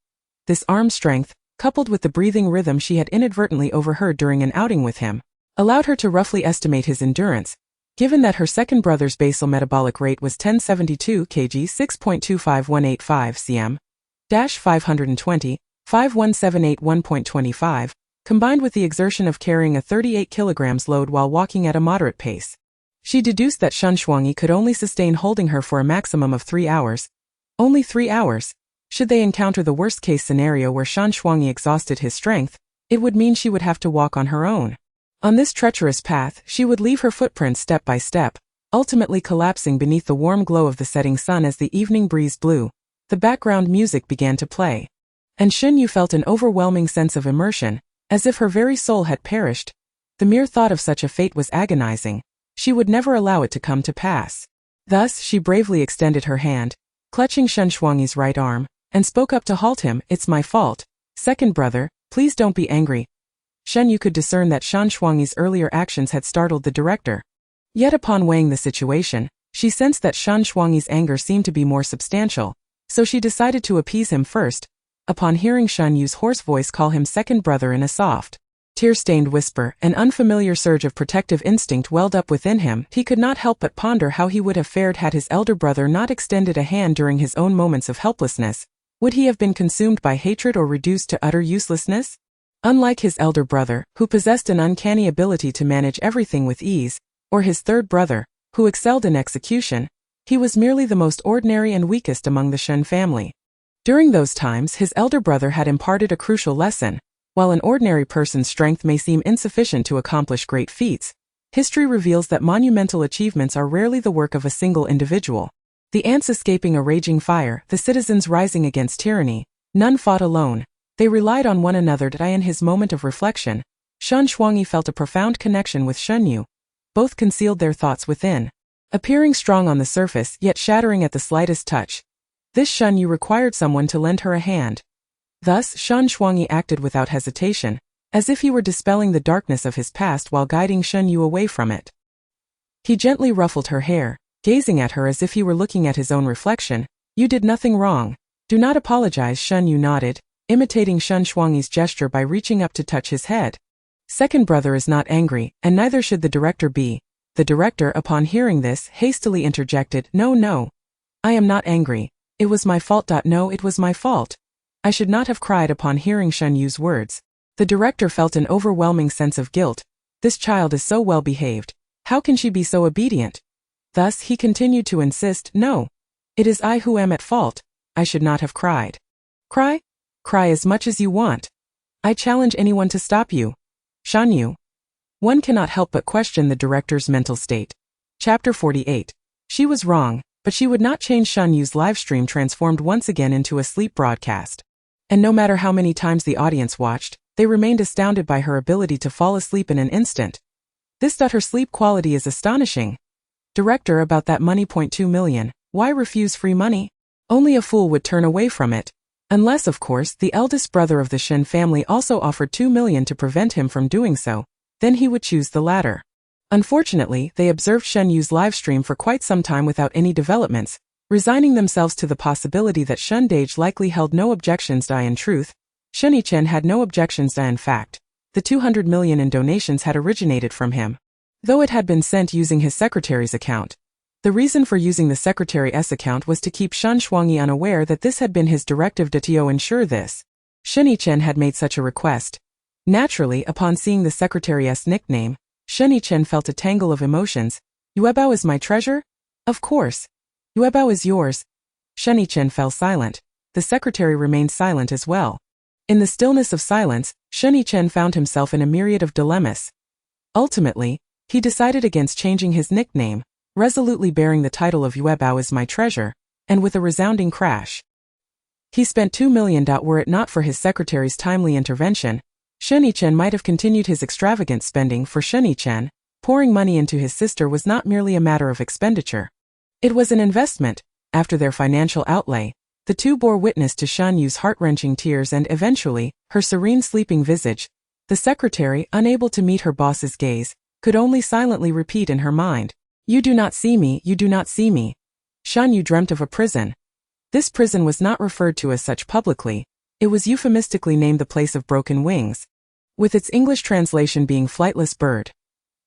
This arm strength, coupled with the breathing rhythm she had inadvertently overheard during an outing with him, allowed her to roughly estimate his endurance. Given that her second brother's basal metabolic rate was 1072 kg 6.25185 cm, 520, 51781.25, combined with the exertion of carrying a 38 kg load while walking at a moderate pace, she deduced that Shan Shuangyi could only sustain holding her for a maximum of 3 hours. Only 3 hours. Should they encounter the worst-case scenario where Shan Shuangyi exhausted his strength, it would mean she would have to walk on her own. On this treacherous path, she would leave her footprints step by step, ultimately collapsing beneath the warm glow of the setting sun as the evening breeze blew. the background music began to play. And Shen Yue felt an overwhelming sense of immersion, as if her very soul had perished. The mere thought of such a fate was agonizing. She would never allow it to come to pass. Thus, she bravely extended her hand, clutching Shen Shuangyi's right arm, and spoke up to halt him. "It's my fault. Second brother, please don't be angry." Shen Yue could discern that Shen Shuangyi's earlier actions had startled the director. Yet upon weighing the situation, she sensed that Shen Shuangyi's anger seemed to be more substantial, so she decided to appease him first. Upon hearing Shen Yue's hoarse voice call him second brother in a soft, tear-stained whisper, an unfamiliar surge of protective instinct welled up within him. He could not help but ponder how he would have fared had his elder brother not extended a hand during his own moments of helplessness. Would he have been consumed by hatred or reduced to utter uselessness? Unlike his elder brother, who possessed an uncanny ability to manage everything with ease, or his third brother, who excelled in execution, he was merely the most ordinary and weakest among the Shen family. During those times, his elder brother had imparted a crucial lesson. While an ordinary person's strength may seem insufficient to accomplish great feats, history reveals that monumental achievements are rarely the work of a single individual. The ants escaping a raging fire, the citizens rising against tyranny, none fought alone. They relied on one another. In his moment of reflection, Shen Shuangyi felt a profound connection with Shen Yue. Both concealed their thoughts within, appearing strong on the surface yet shattering at the slightest touch. This Shen Yue required someone to lend her a hand. Thus, Shen Shuangyi acted without hesitation, as if he were dispelling the darkness of his past while guiding Shen Yue away from it. He gently ruffled her hair, gazing at her as if he were looking at his own reflection. "You did nothing wrong. Do not apologize." Shen Yue nodded, imitating Shen Shuangyi's gesture by reaching up to touch his head. Second brother is not angry, and neither should the director be. The director, upon hearing this, hastily interjected, No, I am not angry. It was my fault. No, it was my fault. I should not have cried." Upon hearing Shen Yue's words, the director felt an overwhelming sense of guilt. This child is so well behaved. How can she be so obedient? Thus he continued to insist, "No. It is I who am at fault. I should not have cried." "Cry? Cry as much as you want. I challenge anyone to stop you." Shen Yue. One cannot help but question the director's mental state. Chapter 48. She was wrong, but she would not change. Shen Yue's livestream transformed once again into a sleep broadcast. And no matter how many times the audience watched, they remained astounded by her ability to fall asleep in an instant. Her sleep quality is astonishing. Director, about that money. 2 million. Why refuse free money? Only a fool would turn away from it. Unless, of course, the eldest brother of the Shen family also offered 2 million to prevent him from doing so, then he would choose the latter. Unfortunately, they observed Shen Yue's livestream for quite some time without any developments, resigning themselves to the possibility that Shen Dage likely held no objections. In truth, Shen Yichen had no objections. In fact, the 200 million in donations had originated from him, though it had been sent using his secretary's account. The reason for using the secretary's account was to keep Shen Shuangyi unaware that this had been his directive. To ensure this, Shen Yichen had made such a request. Naturally, upon seeing the secretary's nickname, Shen Yichen felt a tangle of emotions. "Yuebao is my treasure? Of course. Yuebao is yours." Shen Yichen fell silent. The secretary remained silent as well. In the stillness of silence, Shen Yichen found himself in a myriad of dilemmas. Ultimately, he decided against changing his nickname, resolutely bearing the title of Yuebao is my treasure, and with a resounding crash. He spent 2 million. Were it not for his secretary's timely intervention, Shen Yichen might have continued his extravagant spending. For Shen Yichen, pouring money into his sister was not merely a matter of expenditure. It was an investment. After their financial outlay, the two bore witness to Shen Yue's heart-wrenching tears and eventually, her serene sleeping visage. The secretary, unable to meet her boss's gaze, could only silently repeat in her mind, "You do not see me, you do not see me." Shen Yue dreamt of a prison. This prison was not referred to as such publicly. It was euphemistically named the place of broken wings, with its English translation being flightless bird.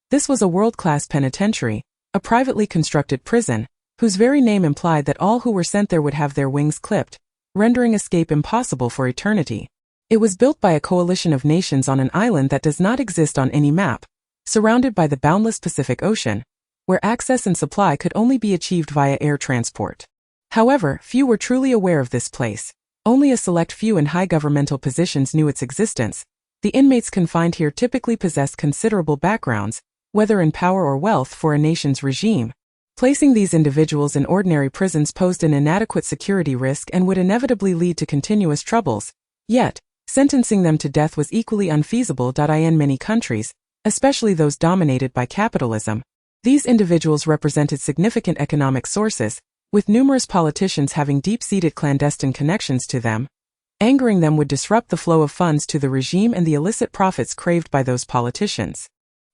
This was a world-class penitentiary, a privately constructed prison, whose very name implied that all who were sent there would have their wings clipped, rendering escape impossible for eternity. It was built by a coalition of nations on an island that does not exist on any map, surrounded by the boundless Pacific Ocean, where access and supply could only be achieved via air transport. However, few were truly aware of this place. Only a select few in high governmental positions knew its existence. The inmates confined here typically possessed considerable backgrounds, whether in power or wealth for a nation's regime. Placing these individuals in ordinary prisons posed an inadequate security risk and would inevitably lead to continuous troubles. Yet, sentencing them to death was equally unfeasible. In many countries, especially those dominated by capitalism, these individuals represented significant economic sources, with numerous politicians having deep-seated clandestine connections to them. Angering them would disrupt the flow of funds to the regime and the illicit profits craved by those politicians.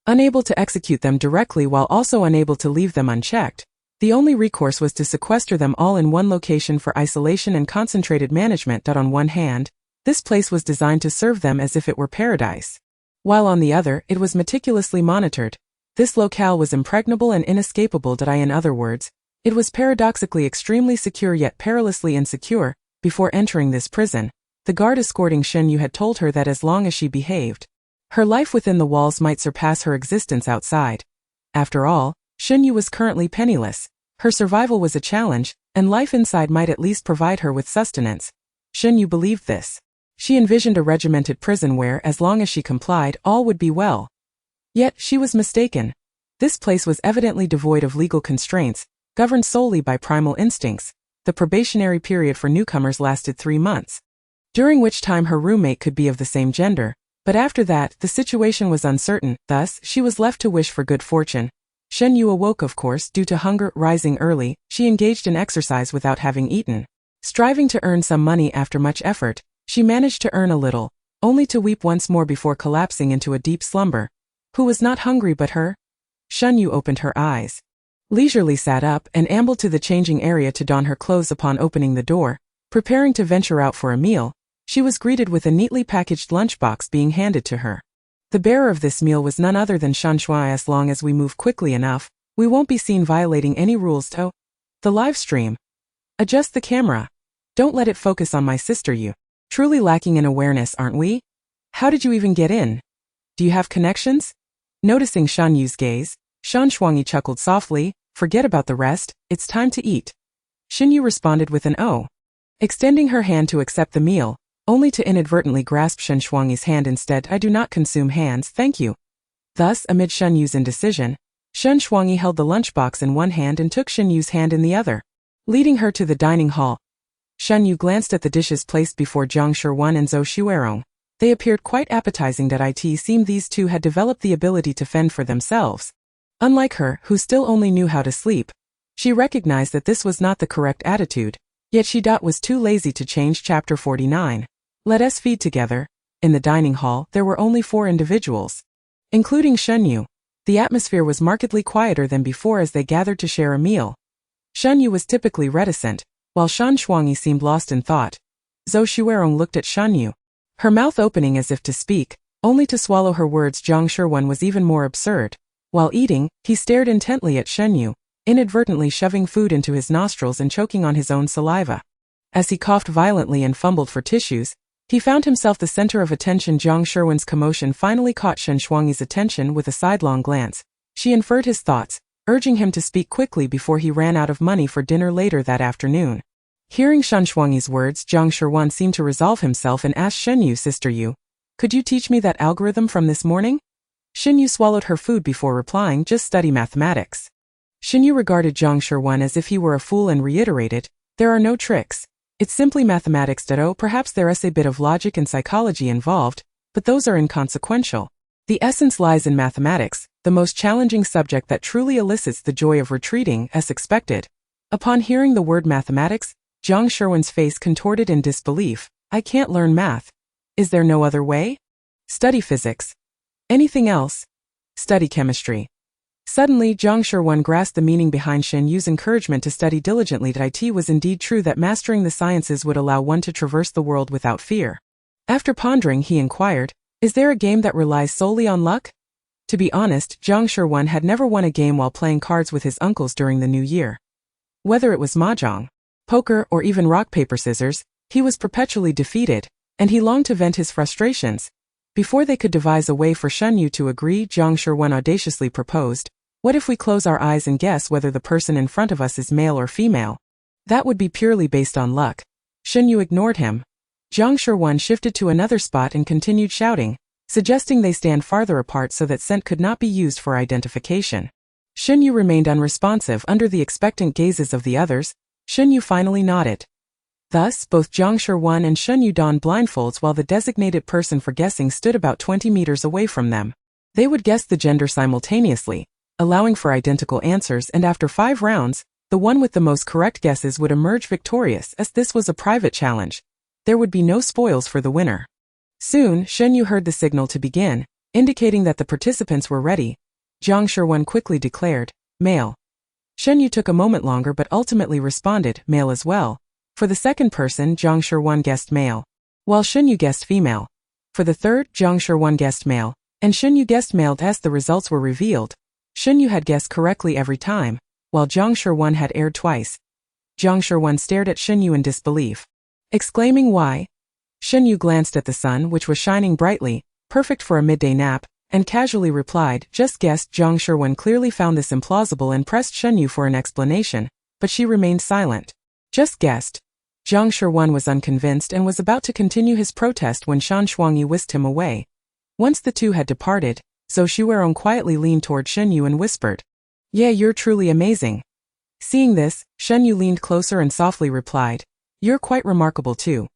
Unable to execute them directly while also unable to leave them unchecked, the only recourse was to sequester them all in one location for isolation and concentrated management. On one hand, this place was designed to serve them as if it were paradise, while on the other, it was meticulously monitored. This locale was impregnable and inescapable. In other words, it was paradoxically extremely secure yet perilously insecure. Before entering this prison, the guard escorting Shen Yue had told her that as long as she behaved, her life within the walls might surpass her existence outside. After all, Shen Yue was currently penniless, her survival was a challenge, and life inside might at least provide her with sustenance. Shen Yue believed this. She envisioned a regimented prison where, as long as she complied, all would be well. Yet, she was mistaken. This place was evidently devoid of legal constraints, governed solely by primal instincts. The probationary period for newcomers lasted 3 months, during which time her roommate could be of the same gender. But after that, the situation was uncertain, thus, she was left to wish for good fortune. Shen Yue awoke, of course, due to hunger. Rising early, she engaged in exercise without having eaten. Striving to earn some money after much effort, she managed to earn a little, only to weep once more before collapsing into a deep slumber. Who was not hungry but her? Shen Yue opened her eyes, leisurely sat up, and ambled to the changing area to don her clothes. Upon opening the door, preparing to venture out for a meal, she was greeted with a neatly packaged lunchbox being handed to her. The bearer of this meal was none other than Shen Yue. As long as we move quickly enough, we won't be seen violating any rules. The live stream. Adjust the camera. Don't let it focus on my sister. You. Truly lacking in awareness, aren't we? How did you even get in? Do you have connections? Noticing Shen Yue's gaze, Shen Yue chuckled softly. Forget about the rest, it's time to eat. Shen Yue responded with an "oh," extending her hand to accept the meal, only to inadvertently grasp Shen Yue's hand instead. I do not consume hands, thank you. Thus, amid Shen Yue's indecision, Shen Yue held the lunchbox in one hand and took Shen Yue's hand in the other, leading her to the dining hall. Shen Yue glanced at the dishes placed before Jiang Shirwan and Zhou Xuerong. They appeared quite appetizing. It seemed these two had developed the ability to fend for themselves. Unlike her, who still only knew how to sleep, she recognized that this was not the correct attitude, yet she was too lazy to change. Chapter 49. Let us feed together. In the dining hall, there were only 4 individuals, including Shen Yue. The atmosphere was markedly quieter than before as they gathered to share a meal. Shen Yue was typically reticent, while Shen Yue seemed lost in thought. Zhou Xuerong looked at Shen Yue, her mouth opening as if to speak, only to swallow her words. Jiang Shirwan was even more absurd. While eating, he stared intently at Shen Yue, inadvertently shoving food into his nostrils and choking on his own saliva. As he coughed violently and fumbled for tissues, he found himself the center of attention. Jiang Shirwan's commotion finally caught Shen Yue's attention. With a sidelong glance, she inferred his thoughts, urging him to speak quickly before he ran out of money for dinner later that afternoon. Hearing Shen Yue's words, Jiang Shirwan seemed to resolve himself and asked Shen Yue, "Sister Yue, could you teach me that algorithm from this morning?" Shen Yue swallowed her food before replying, "Just study mathematics." Shen Yue regarded Jiang Shirwan as if he were a fool and reiterated, "There are no tricks. It's simply mathematics. Perhaps there's a bit of logic and psychology involved, but those are inconsequential. The essence lies in mathematics, the most challenging subject that truly elicits the joy of retreating, as expected." Upon hearing the word mathematics, Jiang Shirwan's face contorted in disbelief. "I can't learn math. Is there no other way?" "Study physics." "Anything else?" "Study chemistry." Suddenly, Jiang Shirwan grasped the meaning behind Shen Yue's encouragement to study diligently. It was indeed true that mastering the sciences would allow one to traverse the world without fear. After pondering, he inquired, "Is there a game that relies solely on luck?" To be honest, Jiang Shirwan had never won a game while playing cards with his uncles during the new year. Whether it was mahjong, poker, or even rock paper scissors, he was perpetually defeated, and he longed to vent his frustrations. Before they could devise a way for Shen Yue to agree, Jiang Shirwan audaciously proposed, "What if we close our eyes and guess whether the person in front of us is male or female? That would be purely based on luck." Shen Yue ignored him. Jiang Shirwan shifted to another spot and continued shouting, suggesting they stand farther apart so that scent could not be used for identification. Shen Yue remained unresponsive under the expectant gazes of the others. Shen Yue finally nodded. Thus, both Jiang Shiwen and Shen Yue donned blindfolds while the designated person for guessing stood about 20 meters away from them. They would guess the gender simultaneously, allowing for identical answers, and after 5 rounds, the one with the most correct guesses would emerge victorious. As this was a private challenge, there would be no spoils for the winner. Soon, Shen Yue heard the signal to begin, indicating that the participants were ready. Jiang Shiwen quickly declared, "Male." Shen Yue took a moment longer but ultimately responded, "Male as well." For the second person, Jiang Shiwen guessed male, while Shen Yue guessed female. For the third, Jiang Shiwen guessed male, and Shen Yue guessed male. As the results were revealed, Shen Yue had guessed correctly every time, while Jiang Shiwen had erred twice. Jiang Shiwen stared at Shen Yue in disbelief, exclaiming, "Why?" Shen Yue glanced at the sun, which was shining brightly, perfect for a midday nap, and casually replied, "Just guessed." Jiang Shiwen clearly found this implausible and pressed Shen Yue for an explanation, but she remained silent. "Just guessed." Jiang Shiwen was unconvinced and was about to continue his protest when Shan Shuangyi whisked him away. Once the two had departed, Zhou Xuerong quietly leaned toward Shen Yue and whispered, "Yeah, you're truly amazing." Seeing this, Shen Yue leaned closer and softly replied, "You're quite remarkable too."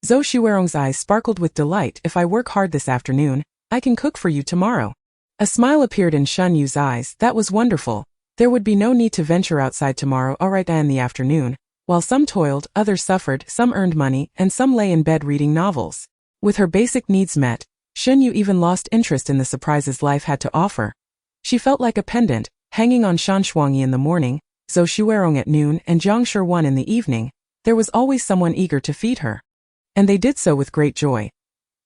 Zhou Xuerong's eyes sparkled with delight. "If I work hard this afternoon, I can cook for you tomorrow." A smile appeared in Shen Yue's eyes. That was wonderful. There would be no need to venture outside tomorrow. All right, in the afternoon. While some toiled, others suffered, some earned money, and some lay in bed reading novels. With her basic needs met, Shen Yue even lost interest in the surprises life had to offer. She felt like a pendant, hanging on Shan Shuangyi in the morning, Zhou Xuerong at noon, and Jiang Shiwen in the evening. There was always someone eager to feed her. And they did so with great joy.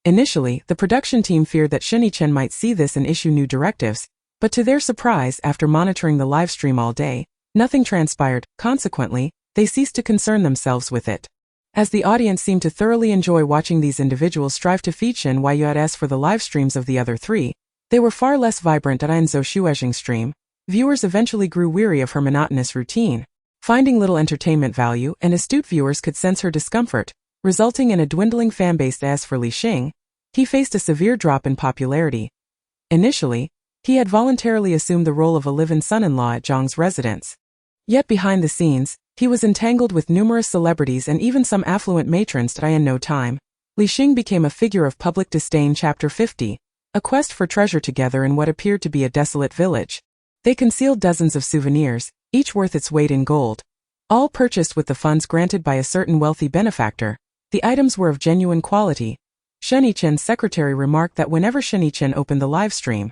Initially, the production team feared that Shinichen might see this and issue new directives, but to their surprise, after monitoring the live stream all day, nothing transpired. Consequently, they ceased to concern themselves with it. As the audience seemed to thoroughly enjoy watching these individuals strive to feed Shen Yue. As for the live streams of the other three, they were far less vibrant. In Zhou Xuerong's stream, viewers eventually grew weary of her monotonous routine, finding little entertainment value, and astute viewers could sense her discomfort, resulting in a dwindling fanbase. As for Li Xing, he faced a severe drop in popularity. Initially, he had voluntarily assumed the role of a live-in son-in-law at Zhang's residence. Yet behind the scenes, he was entangled with numerous celebrities and even some affluent matrons. In no time, Li Xing became a figure of public disdain. Chapter 50. A quest for treasure. Together in what appeared to be a desolate village, they concealed dozens of souvenirs, each worth its weight in gold. All purchased with the funds granted by a certain wealthy benefactor. The items were of genuine quality. Shenichen's secretary remarked that whenever Shenichen opened the live stream,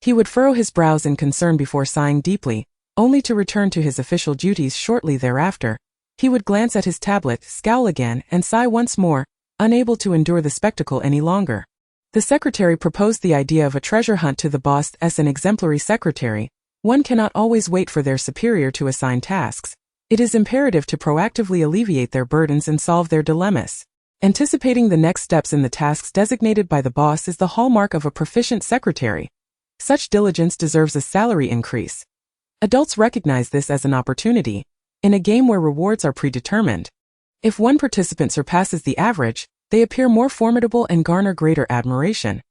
he would furrow his brows in concern before sighing deeply, only to return to his official duties shortly thereafter. He would glance at his tablet, scowl again, and sigh once more, unable to endure the spectacle any longer. The secretary proposed the idea of a treasure hunt to the boss. As an exemplary secretary, one cannot always wait for their superior to assign tasks. It is imperative to proactively alleviate their burdens and solve their dilemmas. Anticipating the next steps in the tasks designated by the boss is the hallmark of a proficient secretary. Such diligence deserves a salary increase. Adults recognize this as an opportunity, in a game where rewards are predetermined. If one participant surpasses the average, they appear more formidable and garner greater admiration.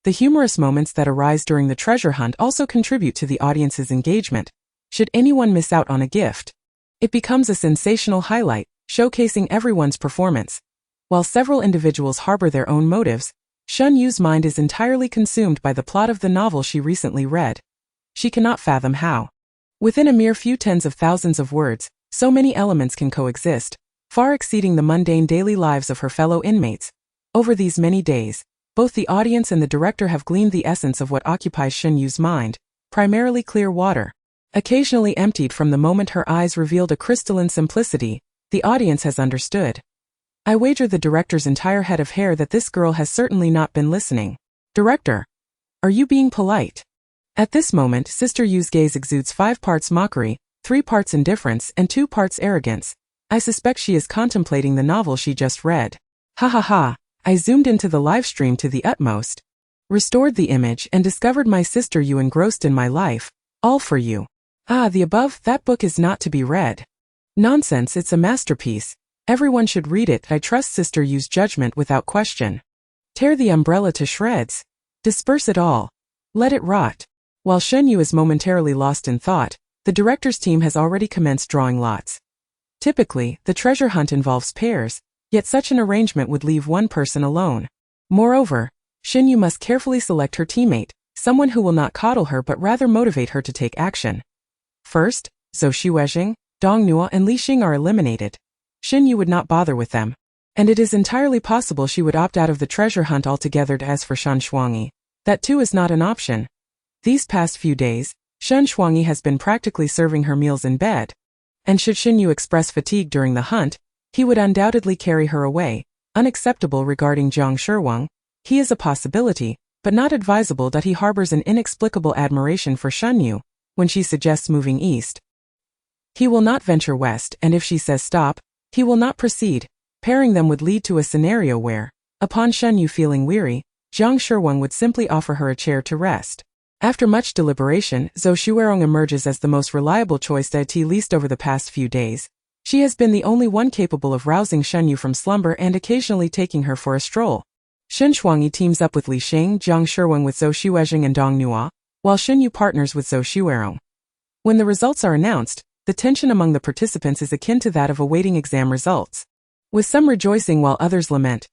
The humorous moments that arise during the treasure hunt also contribute to the audience's engagement. Should anyone miss out on a gift, it becomes a sensational highlight, showcasing everyone's performance. While several individuals harbor their own motives, Shen Yue's mind is entirely consumed by the plot of the novel she recently read. She cannot fathom how, within a mere few tens of thousands of words, so many elements can coexist, far exceeding the mundane daily lives of her fellow inmates. Over these many days, both the audience and the director have gleaned the essence of what occupies Shen Yue's mind, primarily clear water. Occasionally emptied from the moment her eyes revealed a crystalline simplicity, the audience has understood. I wager the director's entire head of hair that this girl has certainly not been listening. Director, are you being polite? At this moment, Sister Yu's gaze exudes 5 parts mockery, 3 parts indifference, and 2 parts arrogance. I suspect she is contemplating the novel she just read. Ha ha ha, I zoomed into the live stream to the utmost, restored the image, and discovered my Sister Yu engrossed in my life. All for you. Ah, the above, that book is not to be read. Nonsense, it's a masterpiece. Everyone should read it. I trust Sister Yu's judgment without question. Tear the umbrella to shreds. Disperse it all. Let it rot. While Shen Yue is momentarily lost in thought, the director's team has already commenced drawing lots. Typically, the treasure hunt involves pairs, yet such an arrangement would leave one person alone. Moreover, Shen Yue must carefully select her teammate, someone who will not coddle her but rather motivate her to take action. First, Zhou Xuezheng, Dong Nuo and Li Xing are eliminated. Shen Yue would not bother with them. And it is entirely possible she would opt out of the treasure hunt altogether. As for Shen Shuangyi, that too is not an option. These past few days, Shen Shuangyi has been practically serving her meals in bed. And should Shen Yue express fatigue during the hunt, he would undoubtedly carry her away. Unacceptable regarding Jiang Shiwang, he is a possibility, but not advisable that he harbors an inexplicable admiration for Shen Yue when she suggests moving east. He will not venture west, and if she says stop, he will not proceed. Pairing them would lead to a scenario where, upon Shen Yue feeling weary, Jiang Shiwang would simply offer her a chair to rest. After much deliberation, Zhou Xuerong emerges as the most reliable choice at least over the past few days. She has been the only one capable of rousing Shen Yue from slumber and occasionally taking her for a stroll. Shen Shuangyi teams up with Li Xing, Jiang Shiwang with Zhou Xuezheng and Dong Nuo, while Shen Yue partners with Zhou Xuerong. When the results are announced, the tension among the participants is akin to that of awaiting exam results. With some rejoicing while others lament.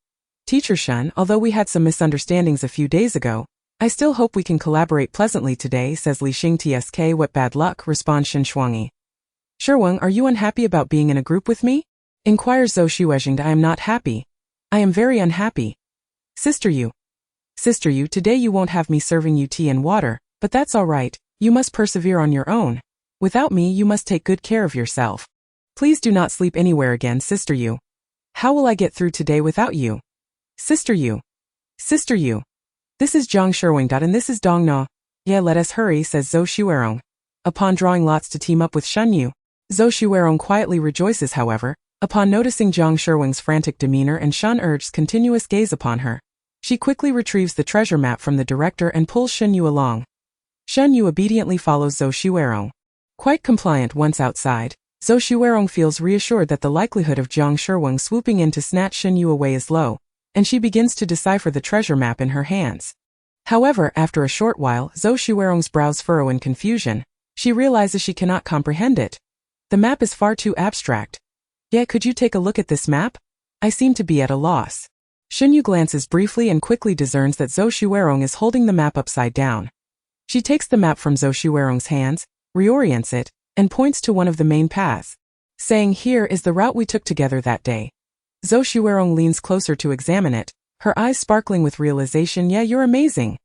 Teacher Shen, although we had some misunderstandings a few days ago, I still hope we can collaborate pleasantly today, says Li Xing. Tsk, what bad luck, responds Shen Shuangyi. Shiwang, are you unhappy about being in a group with me? Inquires Zhou Xuezheng. I am not happy. I am very unhappy. Sister Yue, today you won't have me serving you tea and water, but that's all right, you must persevere on your own. Without me you must take good care of yourself. Please do not sleep anywhere again, Sister Yue. How will I get through today without you? Sister Yue. This is Jiang Shiwang. And this is Dong Nuo. Yeah, let us hurry, says Zhou Xuerong. Upon drawing lots to team up with Shen Yue, Zhou Xuerong quietly rejoices. However, upon noticing Jiang Shiwang's frantic demeanor and Shen Urge's continuous gaze upon her, she quickly retrieves the treasure map from the director and pulls Shen Yue along. Shen Yue obediently follows Zhou Xuerong. Quite compliant once outside, Zhou Xuerong feels reassured that the likelihood of Jiang Shiwang swooping in to snatch Shen Yue away is low, and she begins to decipher the treasure map in her hands. However, after a short while, Zhou Xuerong's brows furrow in confusion. She realizes she cannot comprehend it. The map is far too abstract. Yeah, could you take a look at this map? I seem to be at a loss. Shen Yue glances briefly and quickly discerns that Zhou Xuerong is holding the map upside down. She takes the map from Zhou Xuerong's hands, reorients it, and points to one of the main paths, saying, here is the route we took together that day. Zhou Xuerong leans closer to examine it, her eyes sparkling with realization. Yeah, you're amazing.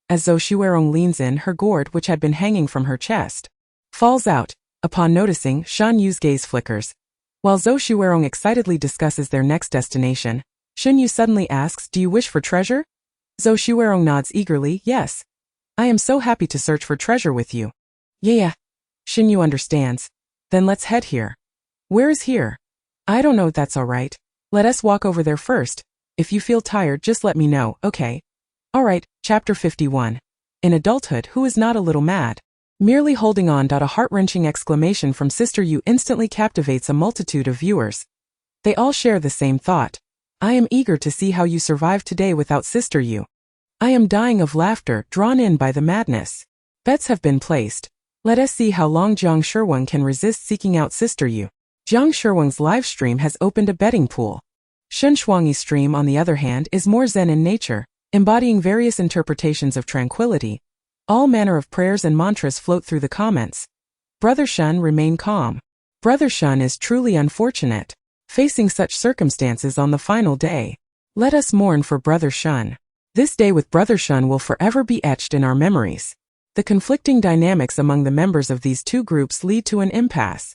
As Zhou Xuerong leans in, her gourd, which had been hanging from her chest, falls out. Upon noticing, Shen Yue's gaze flickers. While Zhou Xuerong excitedly discusses their next destination, Shen Yue suddenly asks, do you wish for treasure? Zhou Xuerong nods eagerly, yes. I am so happy to search for treasure with you. Yeah. Shen Yue understands. Then let's head here. Where is here? I don't know, that's all right. Let us walk over there first. If you feel tired, just let me know, okay? Alright, Chapter 51. In adulthood, who is not a little mad? Merely holding on. A heart-wrenching exclamation from Sister Yue instantly captivates a multitude of viewers. They all share the same thought. I am eager to see how you survive today without Sister Yue. I am dying of laughter, drawn in by the madness. Bets have been placed. Let us see how long Jiang Shiwang can resist seeking out Sister Yue. Jiang Shiwang's live stream has opened a betting pool. Shen Shuangyi's stream, on the other hand, is more zen in nature, embodying various interpretations of tranquility. All manner of prayers and mantras float through the comments. Brother Shen, remain calm. Brother Shen is truly unfortunate, facing such circumstances on the final day. Let us mourn for Brother Shen. This day with Brother Shen will forever be etched in our memories. The conflicting dynamics among the members of these two groups lead to an impasse,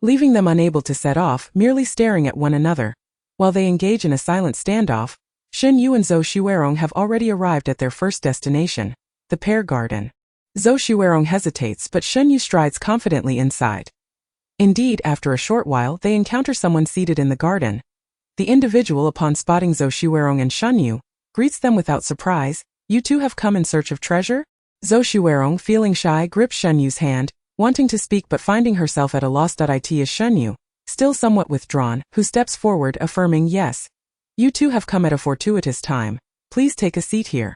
leaving them unable to set off, merely staring at one another. While they engage in a silent standoff, Shen Yue and Zhou Xuerong have already arrived at their first destination, the pear garden. Zhou Xuerong hesitates, but Shen Yue strides confidently inside. Indeed, after a short while, they encounter someone seated in the garden. The individual, upon spotting Zhou Xuerong and Shen Yue, greets them without surprise. You two have come in search of treasure? Zhou Xuerong, feeling shy, grips Shen Yue's hand, wanting to speak but finding herself at a loss. It is Shen Yue, still somewhat withdrawn, who steps forward, affirming, yes. You two have come at a fortuitous time. Please take a seat here.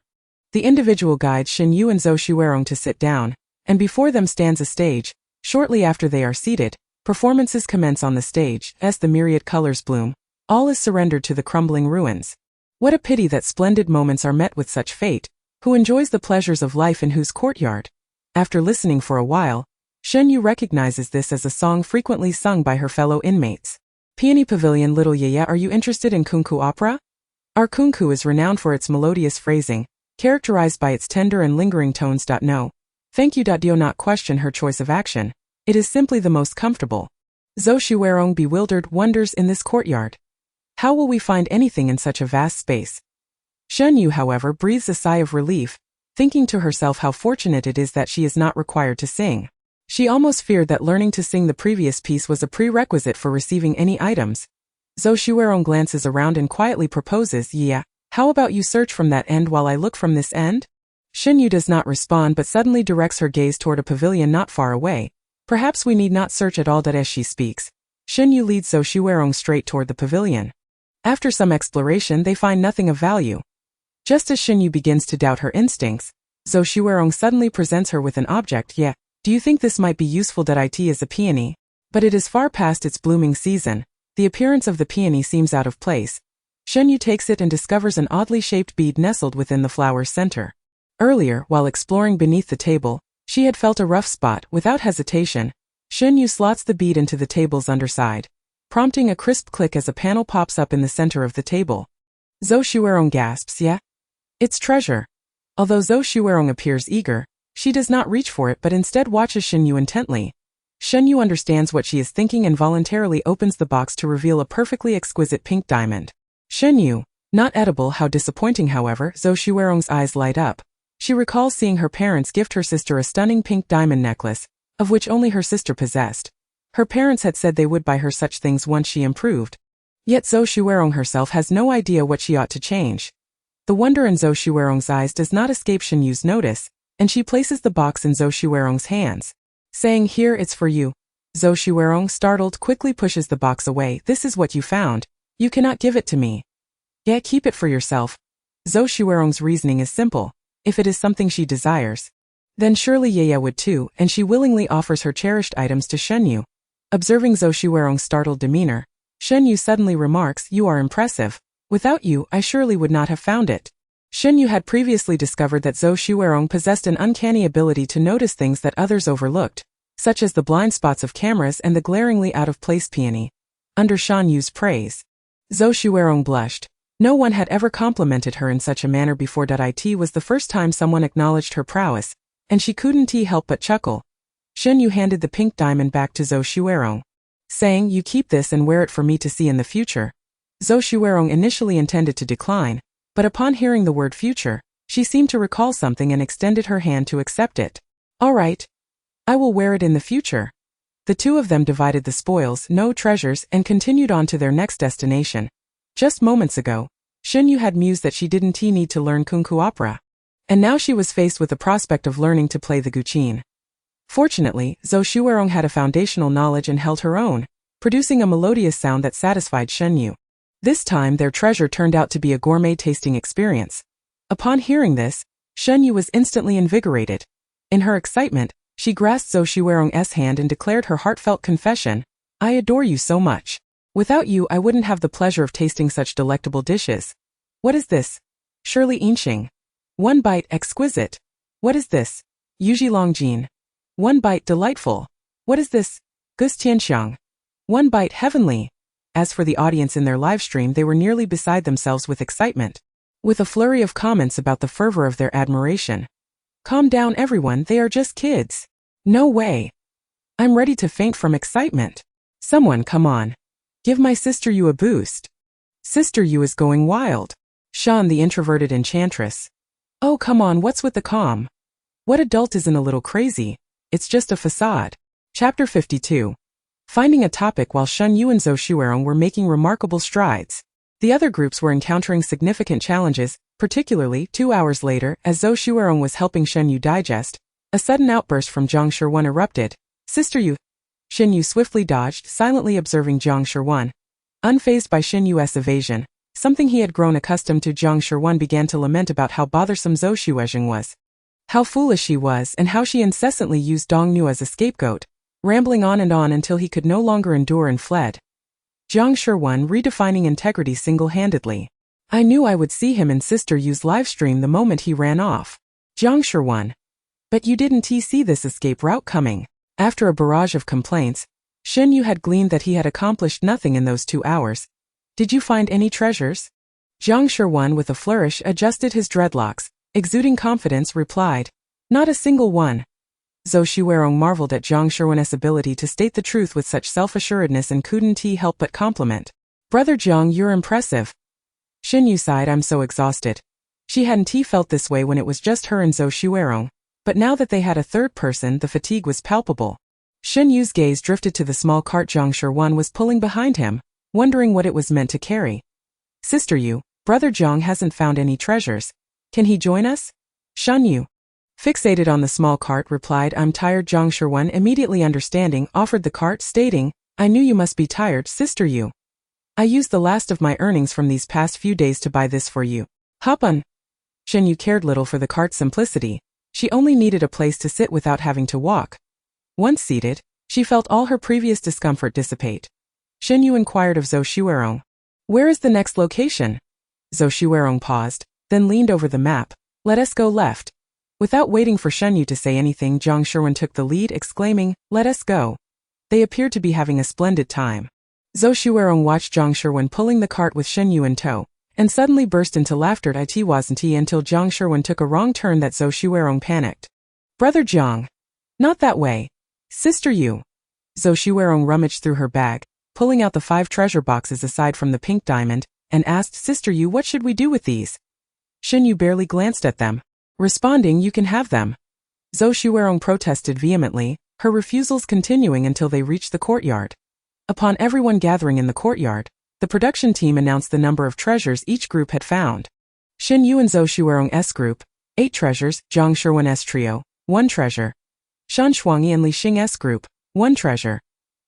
The individual guides Shen Yue and Zhou Xuerong to sit down, and before them stands a stage. Shortly after they are seated, performances commence on the stage. As the myriad colors bloom, all is surrendered to the crumbling ruins. What a pity that splendid moments are met with such fate. Who enjoys the pleasures of life in whose courtyard? After listening for a while, Shen Yue recognizes this as a song frequently sung by her fellow inmates. Peony Pavilion. Little Yaya, are you interested in kunku opera? Our kunku is renowned for its melodious phrasing, characterized by its tender and lingering tones. No. Thank you. Do not question her choice of action. It is simply the most comfortable. Zhou Xuerong, bewildered, wonders in this courtyard. How will we find anything in such a vast space? Shen Yue, however, breathes a sigh of relief, thinking to herself how fortunate it is that she is not required to sing. She almost feared that learning to sing the previous piece was a prerequisite for receiving any items. Zhou Xuerong glances around and quietly proposes, "Yeah, how about you search from that end while I look from this end?" Shen Yue does not respond but suddenly directs her gaze toward a pavilion not far away. Perhaps we need not search at all. As she speaks, Shen Yue leads Zhou Xuerong straight toward the pavilion. After some exploration, they find nothing of value. Just as Shen Yue begins to doubt her instincts, Zhou Xuerong suddenly presents her with an object. "Yeah, do you think this might be useful?" It is a peony, but it is far past its blooming season. The appearance of the peony seems out of place. Shen Yue takes it and discovers an oddly shaped bead nestled within the flower's center. Earlier, while exploring beneath the table, she had felt a rough spot. Without hesitation, Shen Yue slots the bead into the table's underside, prompting a crisp click as a panel pops up in the center of the table. Zhou Xuerong gasps, "Yeah? It's treasure." Although Zhou Xuerong appears eager, she does not reach for it but instead watches Shen Yue intently. Shen Yue understands what she is thinking and voluntarily opens the box to reveal a perfectly exquisite pink diamond. Shen Yue, not edible. How disappointing. However, Zhou Xuerong's eyes light up. She recalls seeing her parents gift her sister a stunning pink diamond necklace, of which only her sister possessed. Her parents had said they would buy her such things once she improved. Yet Zhou Xuerong herself has no idea what she ought to change. The wonder in Zhou Xuerong's eyes does not escape Shen Yue's notice, and she places the box in Zhou Xuerong's hands, saying, "Here, it's for you." Zhou Xuerong, startled, quickly pushes the box away. "This is what you found. You cannot give it to me." "Yeah, keep it for yourself." Zhou Xuerong's reasoning is simple. If it is something she desires, then surely Yaya would too, and she willingly offers her cherished items to Shen Yue. Observing Zhou Xuerong's startled demeanor, Shen Yue suddenly remarks, "You are impressive. Without you, I surely would not have found it." Shen Yue had previously discovered that Zhou Xuerong possessed an uncanny ability to notice things that others overlooked, such as the blind spots of cameras and the glaringly out-of-place peony. Under Shen Yue's praise, Zhou Xuerong blushed. No one had ever complimented her in such a manner before. It was the first time someone acknowledged her prowess, and she couldn't help but chuckle. Shen Yue handed the pink diamond back to Zhou Xuerong, saying, "You keep this and wear it for me to see in the future." Zhou Xuerong initially intended to decline, but upon hearing the word future, she seemed to recall something and extended her hand to accept it. "All right. I will wear it in the future." The two of them divided the spoils, no treasures, and continued on to their next destination. Just moments ago, Shen Yue had mused that she didn't need to learn kunku opera, and now she was faced with the prospect of learning to play the guqin. Fortunately, Zhou Xuerong had a foundational knowledge and held her own, producing a melodious sound that satisfied Shen Yue. This time their treasure turned out to be a gourmet tasting experience. Upon hearing this, Shen Yue was instantly invigorated. In her excitement, she grasped Zhou Xuerong's hand and declared her heartfelt confession, "I adore you so much. Without you I wouldn't have the pleasure of tasting such delectable dishes." "What is this?" "Surely Inxing." "One bite, exquisite." "What is this?" "Yuji Longjin." "One bite, delightful." "What is this?" "Gus Tianxiang." "One bite, heavenly." As for the audience in their livestream, they were nearly beside themselves with excitement, with a flurry of comments about the fervor of their admiration. "Calm down everyone, they are just kids." "No way. I'm ready to faint from excitement." "Someone, come on. Give my sister Yue a boost." "Sister Yue is going wild." Shan, the introverted enchantress. "Oh come on, what's with the calm? What adult isn't a little crazy? It's just a facade." Chapter 52. Finding a topic. While Shen Yue and Zhou Xuerong were making remarkable strides, the other groups were encountering significant challenges, particularly 2 hours later, as Zhou Xuerong was helping Shen Yue digest, a sudden outburst from Zhang Shirwan erupted. "Sister Yue!" Shen Yue swiftly dodged, silently observing Zhang Shirwan. Unfazed by Shen Yue's evasion, something he had grown accustomed to. Jiang Shiwen began to lament about how bothersome Zhou Xuezheng was. How foolish she was and how she incessantly used Dong Nu as a scapegoat, rambling on until he could no longer endure and fled. Jiang Shiwen redefining integrity single-handedly. I knew I would see him and Sister Yu's livestream the moment he ran off. Jiang Shiwen. But you didn't see this escape route coming. After a barrage of complaints, Shen Yue had gleaned that he had accomplished nothing in those 2 hours. Did you find any treasures? Jiang Shiwen with a flourish adjusted his dreadlocks, exuding confidence replied. Not a single one. Zhou Xuerong marveled at Jiang Shiwen's ability to state the truth with such self-assuredness and couldn't help but compliment. Brother Jiang, you're impressive. Shen Yue sighed. I'm so exhausted. She hadn't felt this way when it was just her and Zhou Xuerong, but now that they had a third person the fatigue was palpable. Shen Yu's gaze drifted to the small cart Jiang Shiwen was pulling behind him, wondering what it was meant to carry. Sister Yu, Brother Jiang hasn't found any treasures. Can he join us? Shen Yue, fixated on the small cart, replied. I'm tired. Jiang Shiwen, immediately understanding, offered the cart, stating, I knew you must be tired, Sister Yu. I used the last of my earnings from these past few days to buy this for you. Hop on. Shen Yue cared little for the cart's simplicity. She only needed a place to sit without having to walk. Once seated, she felt all her previous discomfort dissipate. Shen Yue inquired of Zhou Xuerong. Where is the next location? Zhou Xuerong paused, then leaned over the map. Let us go left. Without waiting for Shen Yue to say anything, Jiang Shiwen took the lead, exclaiming, Let us go. They appeared to be having a splendid time. Zhou Xuerong watched Jiang Shiwen pulling the cart with Shen Yue in tow, and suddenly burst into laughter. It wasn't until Jiang Shiwen took a wrong turn that Zhou Xuerong panicked. Brother Jiang. Not that way. Sister Yu. Zhou Xuerong rummaged through her bag, pulling out the 5 treasure boxes aside from the pink diamond, and asked, Sister Yu, what should we do with these? Shen Yue barely glanced at them, responding, You can have them. Zhou Xuerong protested vehemently, her refusals continuing until they reached the courtyard. Upon everyone gathering in the courtyard, the production team announced the number of treasures each group had found. Shen Yue and Zhou Xuerong's group, 8 treasures, Jiang Shiwen's trio, 1 treasure. Shan Shuangyi and Li Xing's group, 1 treasure.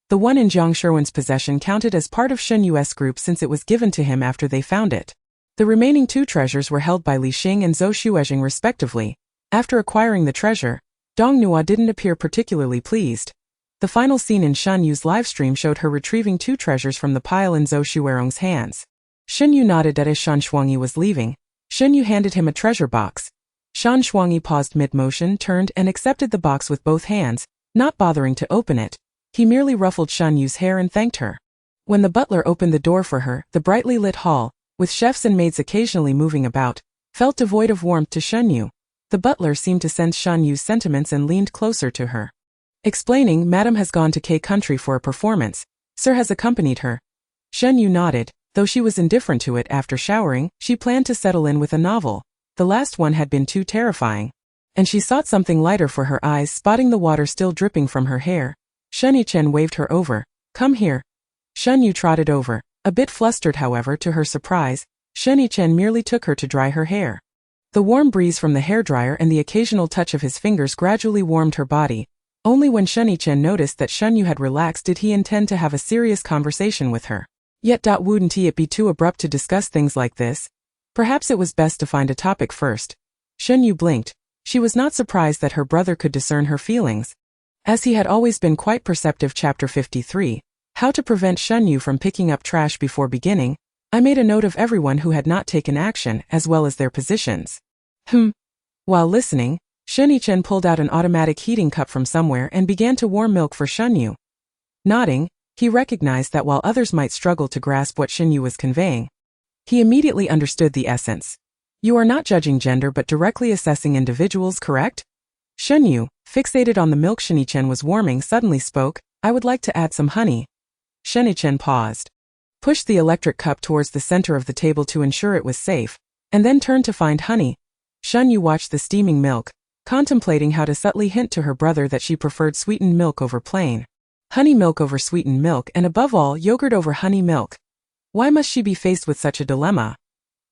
The one in Jiang Shiwen's possession counted as part of Shen Yue's group since it was given to him after they found it. The remaining 2 treasures were held by Li Xing and Zhou Xuezheng respectively. After acquiring the treasure, Dong Nua didn't appear particularly pleased. The final scene in Shen Yue's livestream showed her retrieving 2 treasures from the pile in Zhou Xuerong's hands. Shen Yue nodded as Shan Shuangyi was leaving. Shen Yue handed him a treasure box. Shan Shuangyi paused mid-motion, turned and accepted the box with both hands, not bothering to open it. He merely ruffled Shen Yue's hair and thanked her. When the butler opened the door for her, the brightly lit hall, with chefs and maids occasionally moving about, felt devoid of warmth to Shen Yue. The butler seemed to sense Shen Yue's sentiments and leaned closer to her. Explaining, Madam has gone to K country for a performance. Sir has accompanied her. Shen Yue nodded, though she was indifferent to it. After showering, she planned to settle in with a novel. The last one had been too terrifying. And she sought something lighter for her eyes, spotting the water still dripping from her hair. Shen Yichen waved her over. Come here. Shen Yue trotted over. A bit flustered, however, to her surprise, Shen Yichen merely took her to dry her hair. The warm breeze from the hairdryer and the occasional touch of his fingers gradually warmed her body. Only when Shen Yichen noticed that Shen Yue had relaxed did he intend to have a serious conversation with her. Yet wouldn't it be too abrupt to discuss things like this? Perhaps it was best to find a topic first. Shen Yue blinked. She was not surprised that her brother could discern her feelings, as he had always been quite perceptive. Chapter 53. How to prevent Shen Yue from picking up trash. Before beginning, I made a note of everyone who had not taken action as well as their positions. While listening, Shen Yichen pulled out an automatic heating cup from somewhere and began to warm milk for Shen Yue. Nodding, he recognized that while others might struggle to grasp what Shen Yue was conveying, he immediately understood the essence. You are not judging gender but directly assessing individuals, correct? Shen Yue, fixated on the milk Shen Yichen was warming, suddenly spoke, I would like to add some honey. Shen Yichen paused, pushed the electric cup towards the center of the table to ensure it was safe, and then turned to find honey. Shen Yue watched the steaming milk, contemplating how to subtly hint to her brother that she preferred sweetened milk over plain. Honey milk over sweetened milk, and above all, yogurt over honey milk. Why must she be faced with such a dilemma?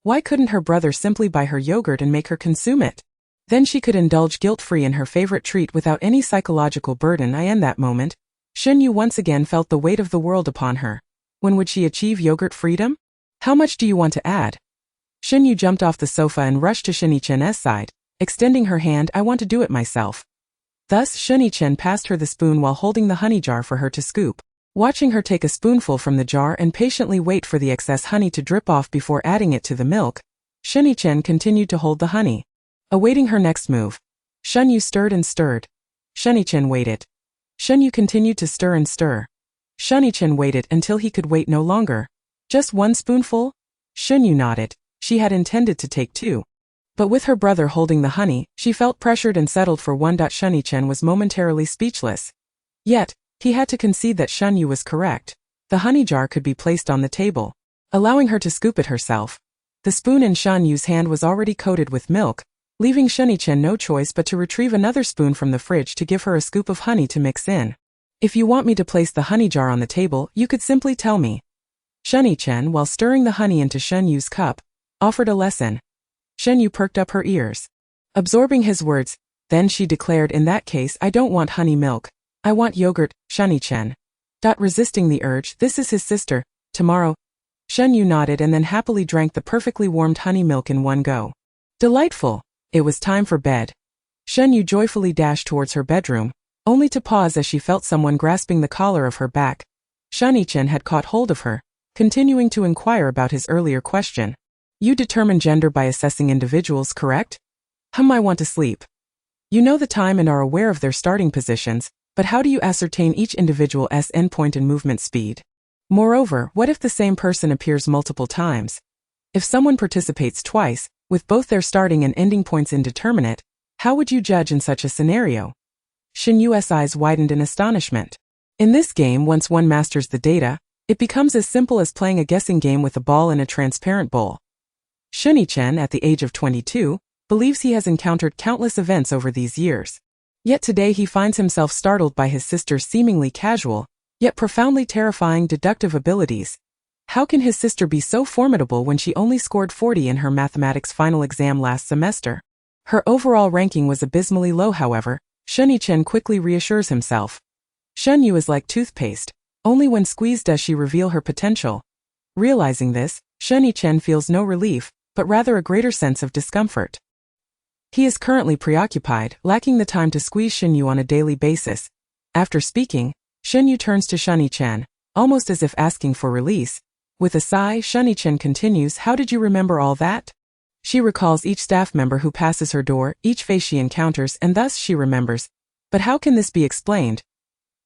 Why couldn't her brother simply buy her yogurt and make her consume it? Then she could indulge guilt-free in her favorite treat without any psychological burden. In that moment, Shen Yue once again felt the weight of the world upon her. When would she achieve yogurt freedom? How much do you want to add? Shen Yue jumped off the sofa and rushed to Shen Yichen's side, extending her hand. I want to do it myself. Thus, Shen Yichen passed her the spoon while holding the honey jar for her to scoop. Watching her take a spoonful from the jar and patiently wait for the excess honey to drip off before adding it to the milk, Shen Yichen continued to hold the honey. Awaiting her next move, Shen Yue stirred and stirred. Shen Yichen waited. Shen Yue continued to stir and stir. Shen Yichen waited until he could wait no longer. Just one spoonful? Shen Yue nodded. She had intended to take two. But with her brother holding the honey, she felt pressured and settled for one. Shen Yichen was momentarily speechless. Yet, he had to concede that Shen Yue was correct. The honey jar could be placed on the table, allowing her to scoop it herself. The spoon in Shen Yue's hand was already coated with milk, leaving Shen Yichen no choice but to retrieve another spoon from the fridge to give her a scoop of honey to mix in. If you want me to place the honey jar on the table, you could simply tell me. Shen Yichen, while stirring the honey into Shen Yue's cup, offered a lesson. Shen Yue perked up her ears, absorbing his words. Then she declared, in that case I don't want honey milk. I want yogurt, Shen Yichen. Resisting the urge, this is his sister, tomorrow. Shen Yue nodded and then happily drank the perfectly warmed honey milk in one go. Delightful! It was time for bed. Shen Yue joyfully dashed towards her bedroom, only to pause as she felt someone grasping the collar of her back. Shen Yichen had caught hold of her, continuing to inquire about his earlier question. You determine gender by assessing individuals, correct? I want to sleep. You know the time and are aware of their starting positions, but how do you ascertain each individual's endpoint and movement speed? Moreover, what if the same person appears multiple times? If someone participates twice, with both their starting and ending points indeterminate, how would you judge in such a scenario? Shen Yue's eyes widened in astonishment. In this game, once one masters the data, it becomes as simple as playing a guessing game with a ball in a transparent bowl. Shen Yichen, at the age of 22, believes he has encountered countless events over these years. Yet today he finds himself startled by his sister's seemingly casual, yet profoundly terrifying deductive abilities. How can his sister be so formidable when she only scored 40 in her mathematics final exam last semester? Her overall ranking was abysmally low, however. Shen Yichen quickly reassures himself. Shen Yue is like toothpaste. Only when squeezed does she reveal her potential. Realizing this, Shen Yichen feels no relief, but rather a greater sense of discomfort. He is currently preoccupied, lacking the time to squeeze Shen Yue on a daily basis. After speaking, Shen Yue turns to Shen Yichen, almost as if asking for release. With a sigh, Shen Yichen continues, how did you remember all that? She recalls each staff member who passes her door, each face she encounters, and thus she remembers. But how can this be explained?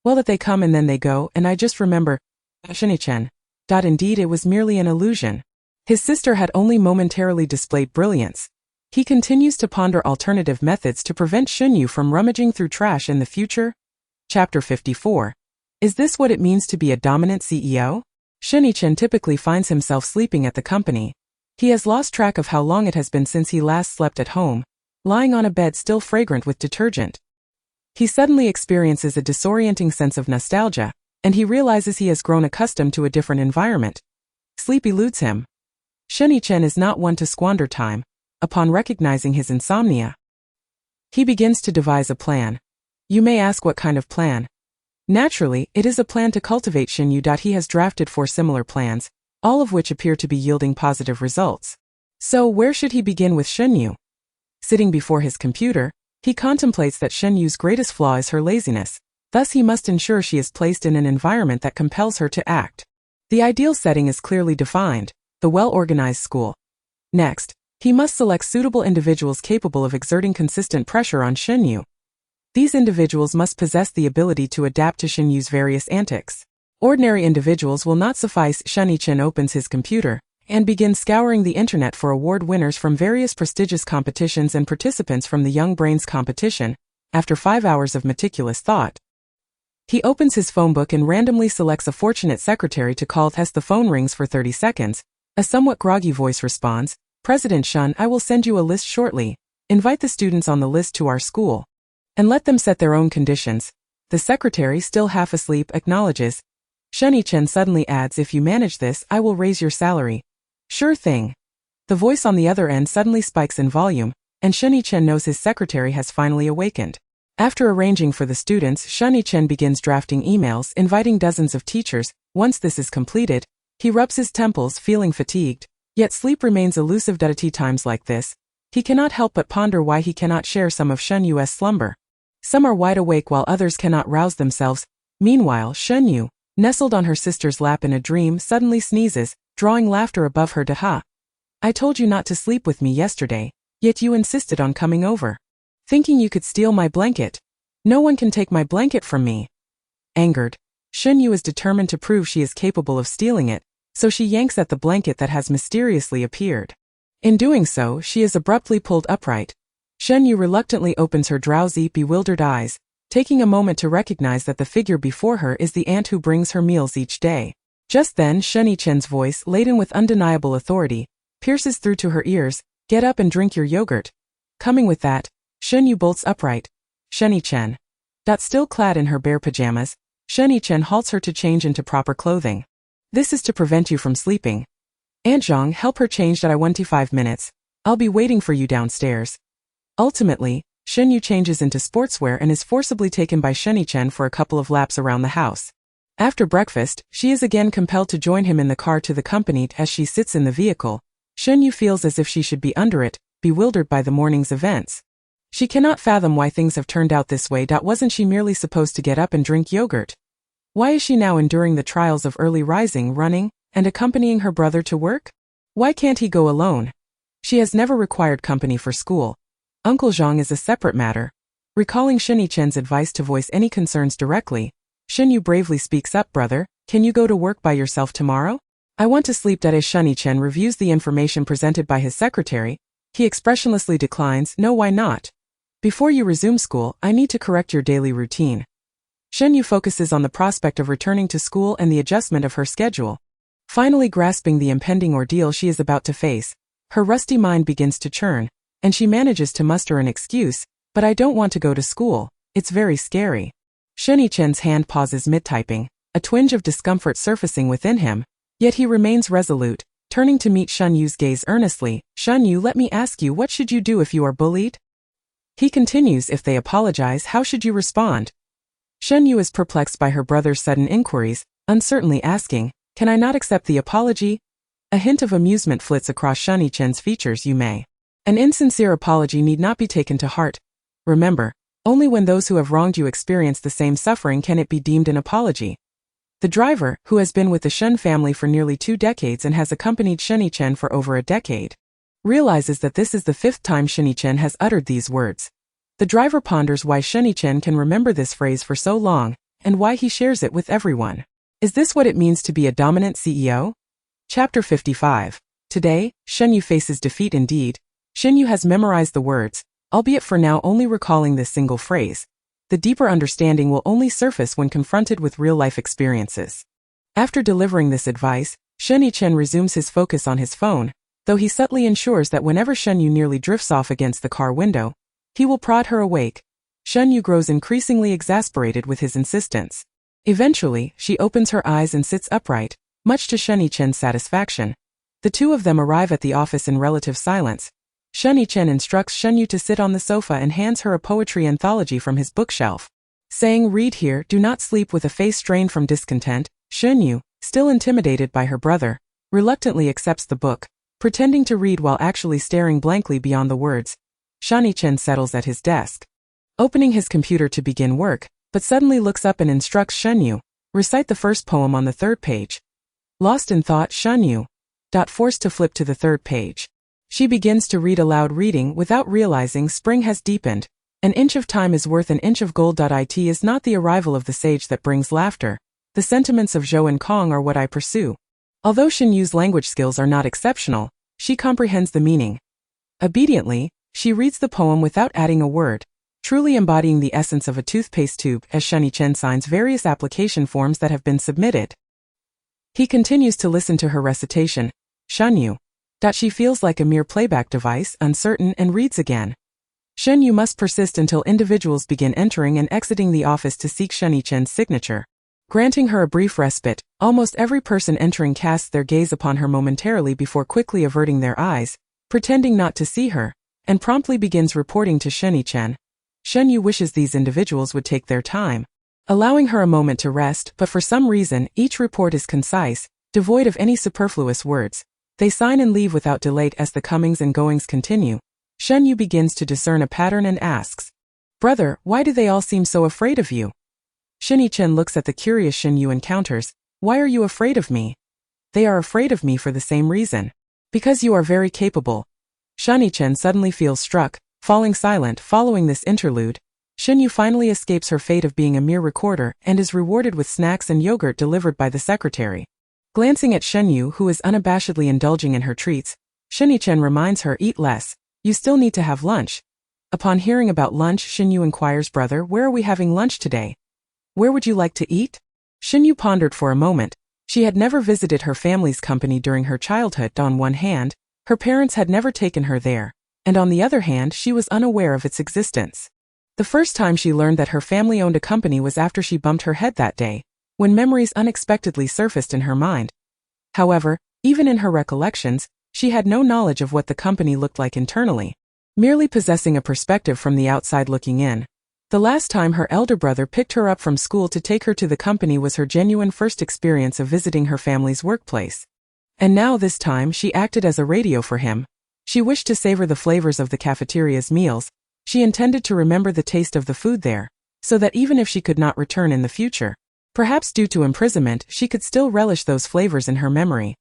Well, that they come and then they go, and I just remember. Shen Yichen. Indeed, it was merely an illusion. His sister had only momentarily displayed brilliance. He continues to ponder alternative methods to prevent Shen Yue from rummaging through trash in the future. Chapter 54. Is this what it means to be a dominant CEO? Shen Yichen typically finds himself sleeping at the company. He has lost track of how long it has been since he last slept at home, lying on a bed still fragrant with detergent. He suddenly experiences a disorienting sense of nostalgia, and he realizes he has grown accustomed to a different environment. Sleep eludes him. Shen Yichen is not one to squander time. Upon recognizing his insomnia, he begins to devise a plan. You may ask what kind of plan? Naturally, it is a plan to cultivate Shen Yue. He has drafted 4 similar plans, all of which appear to be yielding positive results. So where should he begin with Shen Yue? Sitting before his computer, he contemplates that Shen Yue's greatest flaw is her laziness. Thus he must ensure she is placed in an environment that compels her to act. The ideal setting is clearly defined, the well-organized school. Next, he must select suitable individuals capable of exerting consistent pressure on Shen Yue. These individuals must possess the ability to adapt to Shen Yue's various antics. Ordinary individuals will not suffice. Shen Yichen opens his computer and begins scouring the internet for award winners from various prestigious competitions and participants from the Young Brains competition. After 5 hours of meticulous thought, he opens his phone book and randomly selects a fortunate secretary to call. As the phone rings for 30 seconds, a somewhat groggy voice responds, President Shen, I will send you a list shortly. Invite the students on the list to our school, and let them set their own conditions. The secretary, still half asleep, acknowledges. Shen Yichen suddenly adds, if you manage this, I will raise your salary. Sure thing. The voice on the other end suddenly spikes in volume, and Shen Yichen knows his secretary has finally awakened. After arranging for the students, Shen Yichen begins drafting emails inviting dozens of teachers. Once this is completed, He rubs his temples, feeling fatigued, yet sleep remains elusive at times like this. He cannot help but ponder why he cannot share some of Shen Yue's slumber. Some are wide awake while others cannot rouse themselves. Meanwhile, Shen Yue, nestled on her sister's lap in a dream, suddenly sneezes, drawing laughter above her ha. I told you not to sleep with me yesterday, yet you insisted on coming over. Thinking you could steal my blanket. No one can take my blanket from me. Angered, Shen Yue is determined to prove she is capable of stealing it, so she yanks at the blanket that has mysteriously appeared. In doing so, she is abruptly pulled upright. Shen Yue reluctantly opens her drowsy, bewildered eyes, taking a moment to recognize that the figure before her is the aunt who brings her meals each day. Just then, Shen Yichen's voice, laden with undeniable authority, pierces through to her ears. Get up and drink your yogurt. Coming with that, Shen Yue bolts upright. Shen Yichen. Still clad in her bare pajamas, Shen Yichen halts her to change into proper clothing. This is to prevent you from sleeping. Aunt Zhang, help her change that I want 5 minutes. I'll be waiting for you downstairs. Ultimately, Shen Yue changes into sportswear and is forcibly taken by Shen Yichen for a couple of laps around the house. After breakfast, she is again compelled to join him in the car to the company. As she sits in the vehicle, Shen Yue feels as if she should be under it, bewildered by the morning's events. She cannot fathom why things have turned out this way. Wasn't she merely supposed to get up and drink yogurt? Why is she now enduring the trials of early rising, running, and accompanying her brother to work? Why can't he go alone? She has never required company for school. Uncle Zhang is a separate matter. Recalling Shen Yichen's advice to voice any concerns directly, Shen Yue bravely speaks up. Brother, can you go to work by yourself tomorrow? I want to sleep. Shen Yichen reviews the information presented by his secretary. He expressionlessly declines. No, why not? Before you resume school, I need to correct your daily routine. Shen Yue focuses on the prospect of returning to school and the adjustment of her schedule. Finally grasping the impending ordeal she is about to face, her rusty mind begins to churn, and she manages to muster an excuse. But I don't want to go to school, it's very scary. Shen Yichen's hand pauses mid-typing, a twinge of discomfort surfacing within him, yet he remains resolute, turning to meet Shen Yue's gaze earnestly. Shen Yue, let me ask you, what should you do if you are bullied? He continues, if they apologize, how should you respond? Shen Yue is perplexed by her brother's sudden inquiries, uncertainly asking, can I not accept the apology? A hint of amusement flits across Shen Yichen's features. You may. An insincere apology need not be taken to heart. Remember, only when those who have wronged you experience the same suffering can it be deemed an apology. The driver, who has been with the Shen family for nearly 2 decades and has accompanied Shen Yichen for over a decade, realizes that this is the 5th time Shen Yichen has uttered these words. The driver ponders why Shen Yichen can remember this phrase for so long, and why he shares it with everyone. Is this what it means to be a dominant CEO? Chapter 55. Today, Shen Yue faces defeat indeed. Shen Yue has memorized the words, albeit for now only recalling this single phrase. The deeper understanding will only surface when confronted with real-life experiences. After delivering this advice, Shen Yichen resumes his focus on his phone, though he subtly ensures that whenever Shen Yue nearly drifts off against the car window, he will prod her awake. Shen Yue grows increasingly exasperated with his insistence. Eventually, she opens her eyes and sits upright, much to Shen Yichen's satisfaction. The two of them arrive at the office in relative silence. Shen Yichen instructs Shen Yue to sit on the sofa and hands her a poetry anthology from his bookshelf. Saying, read here, do not sleep. With a face strained from discontent, Shen Yue, still intimidated by her brother, reluctantly accepts the book, pretending to read while actually staring blankly beyond the words. Shen Yichen settles at his desk, opening his computer to begin work, but suddenly looks up and instructs Shen Yue, recite the first poem on the 3rd page. Lost in thought, Shen Yue, forced to flip to the 3rd page. She begins to read aloud, reading without realizing spring has deepened. An inch of time is worth an inch of gold. It is not the arrival of the sage that brings laughter. The sentiments of Zhou and Kong are what I pursue. Although Shen Yue's language skills are not exceptional, she comprehends the meaning. Obediently, she reads the poem without adding a word, truly embodying the essence of a toothpaste tube. As Shen Yichen signs various application forms that have been submitted, he continues to listen to her recitation. Shen Yue. She feels like a mere playback device, uncertain, and reads again. Shen Yue must persist until individuals begin entering and exiting the office to seek Shen Yichen's signature. Granting her a brief respite, almost every person entering casts their gaze upon her momentarily before quickly averting their eyes, pretending not to see her, and promptly begins reporting to Shen Yichen. Shen Yue wishes these individuals would take their time, allowing her a moment to rest, but for some reason, each report is concise, Devoid of any superfluous words, they sign and leave without delay. As the comings and goings continue, Shen Yue begins to discern a pattern and asks, "Brother, why do they all seem so afraid of you?" Shen Chen looks at the curious Shen Yue encounters. "Why are you afraid of me?" "They are afraid of me for the same reason. Because you are very capable." Shen Chen suddenly feels struck, falling silent. Following this interlude, Shen Yue finally escapes her fate of being a mere recorder and is rewarded with snacks and yogurt delivered by the secretary. Glancing at Shen Yue, who is unabashedly indulging in her treats, Shen Chen reminds her, "Eat less. You still need to have lunch." Upon hearing about lunch, Shen Yue inquires, "Brother, where are we having lunch today? Where would you like to eat?" Shen Yue pondered for a moment. She had never visited her family's company during her childhood. On one hand, her parents had never taken her there, and on the other hand, she was unaware of its existence. The first time she learned that her family owned a company was after she bumped her head that day, when memories unexpectedly surfaced in her mind. However, even in her recollections, she had no knowledge of what the company looked like internally, merely possessing a perspective from the outside looking in. The last time her elder brother picked her up from school to take her to the company was her genuine first experience of visiting her family's workplace. And now this time she acted as a radio for him. She wished to savor the flavors of the cafeteria's meals. She intended to remember the taste of the food there, so that even if she could not return in the future, perhaps due to imprisonment, she could still relish those flavors in her memory.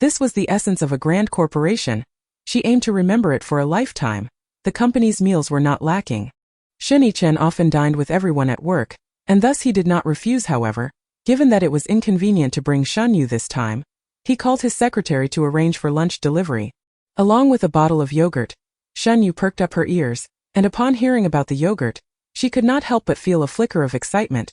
This was the essence of a grand corporation. She aimed to remember it for a lifetime. The company's meals were not lacking. Shen Chen often dined with everyone at work, and thus he did not refuse. However, given that it was inconvenient to bring Shen Yue this time, he called his secretary to arrange for lunch delivery. Along with a bottle of yogurt, Shen Yue perked up her ears, and upon hearing about the yogurt, she could not help but feel a flicker of excitement.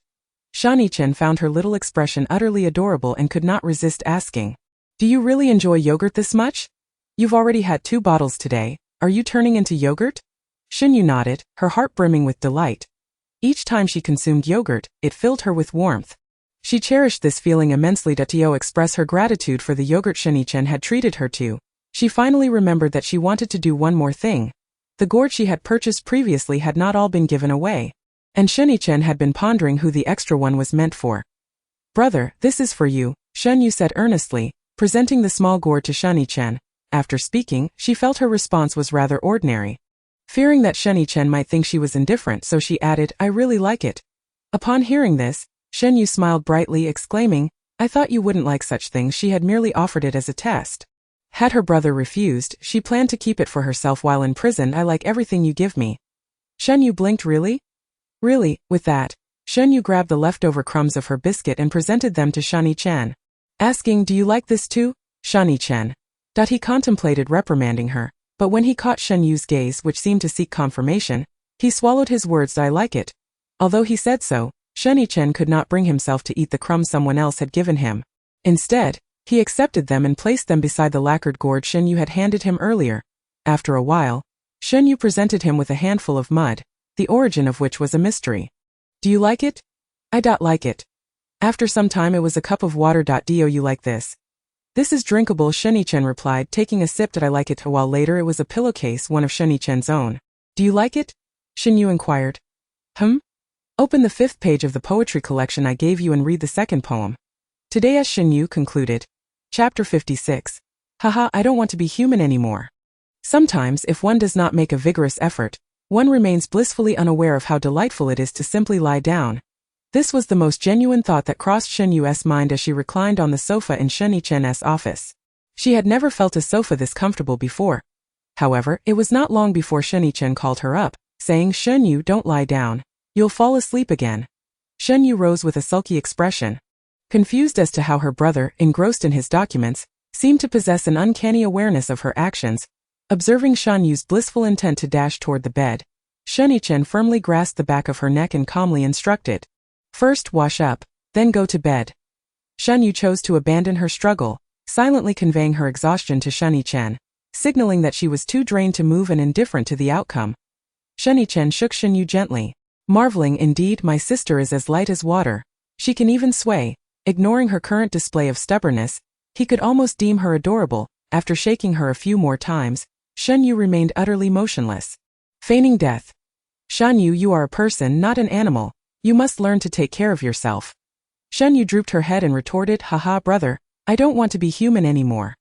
Shen Chen found her little expression utterly adorable and could not resist asking, "Do you really enjoy yogurt this much? You've already had 2 bottles today. Are you turning into yogurt?" Shen Yue nodded, her heart brimming with delight. Each time she consumed yogurt, it filled her with warmth. She cherished this feeling immensely. To express her gratitude for the yogurt Shen Chen had treated her to, she finally remembered that she wanted to do one more thing. The gourd she had purchased previously had not all been given away, and Shen Chen had been pondering who the extra one was meant for. "Brother, this is for you," Shen Yue said earnestly, presenting the small gourd to Shen Chen. After speaking, she felt her response was rather ordinary. Fearing that Shen Chen might think she was indifferent, so she added, "I really like it." Upon hearing this, Shen Yue smiled brightly, exclaiming, "I thought you wouldn't like such things." She had merely offered it as a test. Had her brother refused, she planned to keep it for herself while in prison. "I like everything you give me." Shen Yue blinked. "Really?" "Really." With that, Shen Yue grabbed the leftover crumbs of her biscuit and presented them to Shen Chen, asking, "Do you like this too, Shen Chen?" He contemplated reprimanding her, but when he caught Shen Yue's gaze, which seemed to seek confirmation, he swallowed his words. "I like it." Although he said so, Shen Chen could not bring himself to eat the crumbs someone else had given him. Instead, he accepted them and placed them beside the lacquered gourd Shen Yue had handed him earlier. After a while, Shen Yue presented him with a handful of mud, the origin of which was a mystery. "Do you like it?" "I don't like it." After some time, "It was a cup of water. Do you like this?" "This is drinkable," Shen Chen replied, taking a sip. "I like it." A while later, it was a pillowcase, one of Shen Chen's own. "Do you like it?" Shen Yue inquired. Open the 5th page of the poetry collection I gave you and read the second poem. Today, as Shen Yue concluded. Chapter 56. Haha, I don't want to be human anymore. Sometimes, if one does not make a vigorous effort, one remains blissfully unaware of how delightful it is to simply lie down. This was the most genuine thought that crossed Shen Yue's mind as she reclined on the sofa in Shen Chen's office. She had never felt a sofa this comfortable before. However, it was not long before Shen Chen called her up, saying, "Shen Yue, don't lie down. You'll fall asleep again." Shen Yue rose with a sulky expression. Confused as to how her brother, engrossed in his documents, seemed to possess an uncanny awareness of her actions, observing Shen Yue's blissful intent to dash toward the bed, Shen Chen firmly grasped the back of her neck and calmly instructed, "First wash up, then go to bed." Shen Yue chose to abandon her struggle, silently conveying her exhaustion to Shen Chen, signaling that she was too drained to move and indifferent to the outcome. Shen Chen shook Shen Yue gently, marveling, "Indeed, my sister is as light as water. She can even sway." Ignoring her current display of stubbornness, he could almost deem her adorable. After shaking her a few more times, Shen Yue remained utterly motionless, feigning death. "Shen Yue, you are a person, not an animal. You must learn to take care of yourself." Shen Yue drooped her head and retorted, "Haha, brother, I don't want to be human anymore.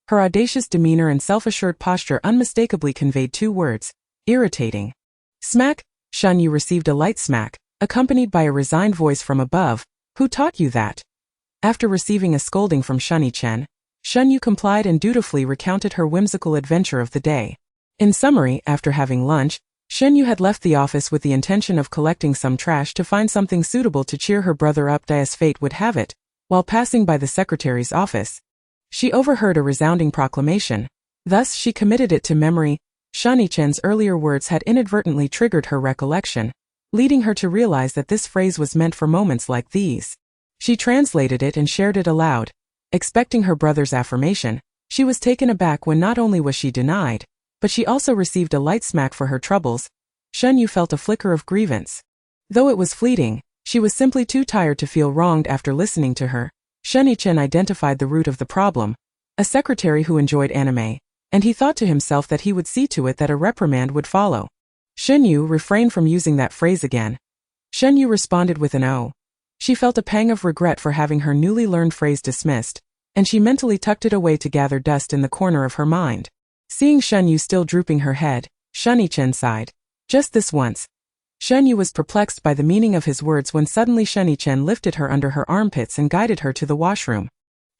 Her audacious demeanor and self-assured posture unmistakably conveyed two words: irritating. Smack! Shen Yue received a light smack, accompanied by a resigned voice from above. Who taught you that? After receiving a scolding from Shen Yue complied and dutifully recounted her whimsical adventure of the day. In summary, after having lunch, Shen Yue had left the office with the intention of collecting some trash to find something suitable to cheer her brother up, as fate would have it. While passing by the secretary's office, she overheard a resounding proclamation. Thus she committed it to memory. Shen-Yu's earlier words had inadvertently triggered her recollection, leading her to realize that this phrase was meant for moments like these. She translated it and shared it aloud. Expecting her brother's affirmation, she was taken aback when not only was she denied, but she also received a light smack for her troubles. Shen Yue felt a flicker of grievance. Though it was fleeting, she was simply too tired to feel wronged after listening to her. Shen Yue identified the root of the problem: a secretary who enjoyed anime, and he thought to himself that he would see to it that a reprimand would follow. Shen Yue refrained from using that phrase again. Shen Yue responded with an "oh." She felt a pang of regret for having her newly learned phrase dismissed, and she mentally tucked it away to gather dust in the corner of her mind. Seeing Shen Yue still drooping her head, Shen-Chen sighed. Just this once. Shen Yue was perplexed by the meaning of his words when suddenly Shen-Chen lifted her under her armpits and guided her to the washroom.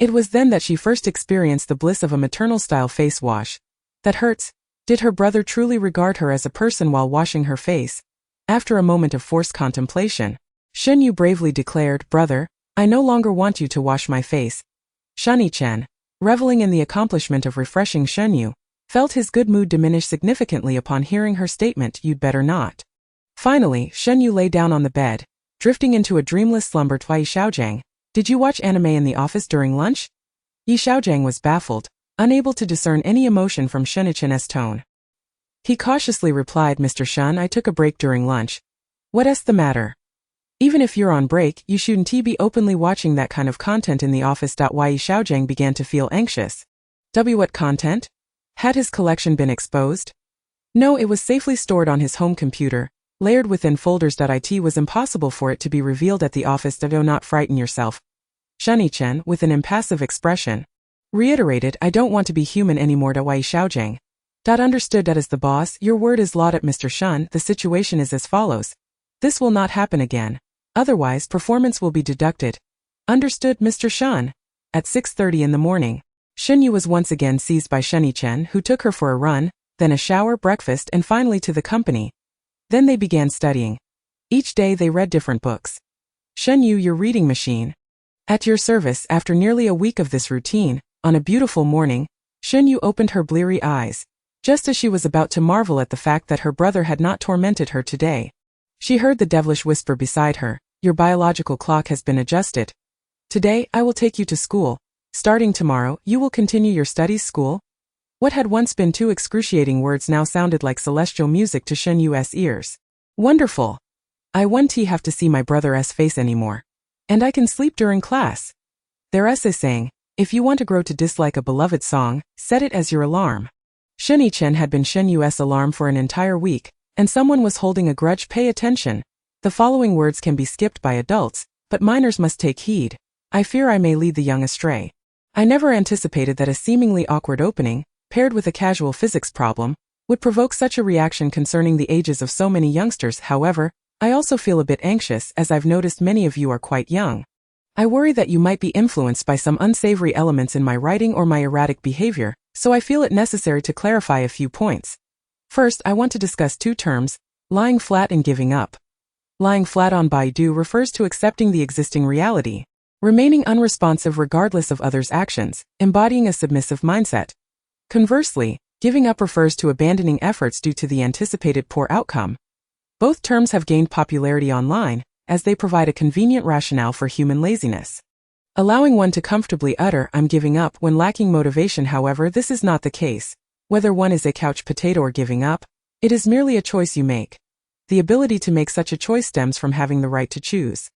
It was then that she first experienced the bliss of a maternal-style face wash. That hurts. Did her brother truly regard her as a person while washing her face? After a moment of forced contemplation, Shen Yue bravely declared, "Brother, I no longer want you to wash my face." Shen-Chen, reveling in the accomplishment of refreshing Shen Yue, felt his good mood diminish significantly upon hearing her statement, "You'd better not." Finally, Shen Yue lay down on the bed, drifting into a dreamless slumber. Yi Xiaojiang, did you watch anime in the office during lunch? Yi Xiaojiang was baffled, unable to discern any emotion from Shen-Chen's tone. He cautiously replied, "Mr. Shen, I took a break during lunch." "What's the matter? Even if you're on break, you shouldn't be openly watching that kind of content in the office." Yi Xiaojiang began to feel anxious. What content? Had his collection been exposed? No, it was safely stored on his home computer, layered within folders. It was impossible for it to be revealed at the office. Do not frighten yourself. Shen-Chen, with an impassive expression, reiterated, "I don't want to be human anymore." Yi Xiaojiang. Understood. As the boss, your word is law. Mr. Shen, the situation is as follows. This will not happen again. Otherwise, performance will be deducted. Understood, Mr. Shen. At 6:30 in the morning, Shen Yue was once again seized by Shen-Chen, who took her for a run, then a shower, breakfast, and finally to the company. Then they began studying. Each day they read different books. Shen Yue, your reading machine. At your service. After nearly a week of this routine, on a beautiful morning, Shen Yue opened her bleary eyes. Just as she was about to marvel at the fact that her brother had not tormented her today, she heard the devilish whisper beside her, "Your biological clock has been adjusted. Today, I will take you to school. Starting tomorrow, you will continue your studies." School? What had once been two excruciating words now sounded like celestial music to Shen Yue's ears. Wonderful. I won't have to see my brother's face anymore. And I can sleep during class. There's a saying, if you want to grow to dislike a beloved song, set it as your alarm. Shen-Chen had been Shen Yue's alarm for an entire week, and someone was holding a grudge. Pay attention. The following words can be skipped by adults, but minors must take heed. I fear I may lead the young astray. I never anticipated that a seemingly awkward opening, paired with a casual physics problem, would provoke such a reaction concerning the ages of so many youngsters. However, I also feel a bit anxious as I've noticed many of you are quite young. I worry that you might be influenced by some unsavory elements in my writing or my erratic behavior, so I feel it necessary to clarify a few points. First, I want to discuss two terms, lying flat and giving up. Lying flat on Baidu refers to accepting the existing reality, remaining unresponsive regardless of others' actions, embodying a submissive mindset. Conversely, giving up refers to abandoning efforts due to the anticipated poor outcome. Both terms have gained popularity online, as they provide a convenient rationale for human laziness, allowing one to comfortably utter "I'm giving up" when lacking motivation. However, this is not the case. Whether one is a couch potato or giving up, it is merely a choice you make. The ability to make such a choice stems from having the right to choose.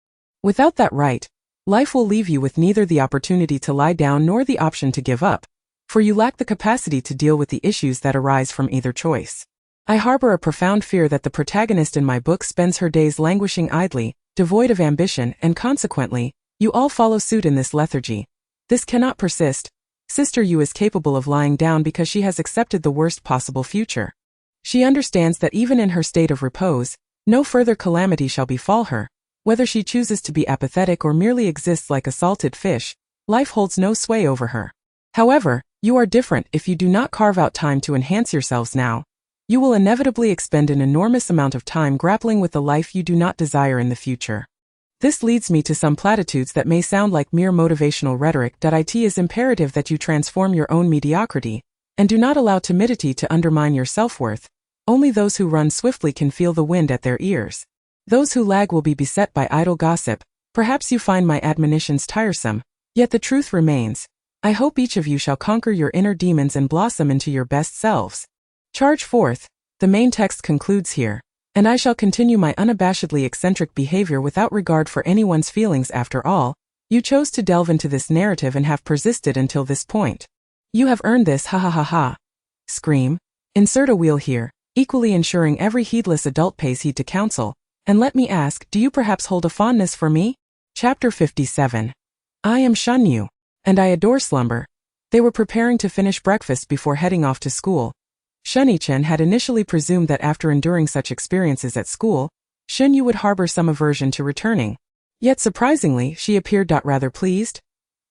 Without that right, life will leave you with neither the opportunity to lie down nor the option to give up, for you lack the capacity to deal with the issues that arise from either choice. I harbor a profound fear that the protagonist in my book spends her days languishing idly, devoid of ambition, and consequently, you all follow suit in this lethargy. This cannot persist. Sister Yue is capable of lying down because she has accepted the worst possible future. She understands that even in her state of repose, no further calamity shall befall her. Whether she chooses to be apathetic or merely exists like a salted fish, life holds no sway over her. However, you are different. If you do not carve out time to enhance yourselves now, you will inevitably expend an enormous amount of time grappling with the life you do not desire in the future. This leads me to some platitudes that may sound like mere motivational rhetoric. It is imperative that you transform your own mediocrity, and do not allow timidity to undermine your self-worth. Only those who run swiftly can feel the wind at their ears. Those who lag will be beset by idle gossip. Perhaps you find my admonitions tiresome, yet the truth remains. I hope each of you shall conquer your inner demons and blossom into your best selves. Charge forth. The main text concludes here, and I shall continue my unabashedly eccentric behavior without regard for anyone's feelings. After all, you chose to delve into this narrative and have persisted until this point. You have earned this, ha ha ha ha. Scream. Insert a wheel here, equally ensuring every heedless adult pays heed to counsel. And let me ask, do you perhaps hold a fondness for me? Chapter 57. I am Shen Yue, and I adore slumber. They were preparing to finish breakfast before heading off to school. Shen Yue had initially presumed that after enduring such experiences at school, Shen Yue would harbor some aversion to returning. Yet surprisingly, she appeared rather pleased.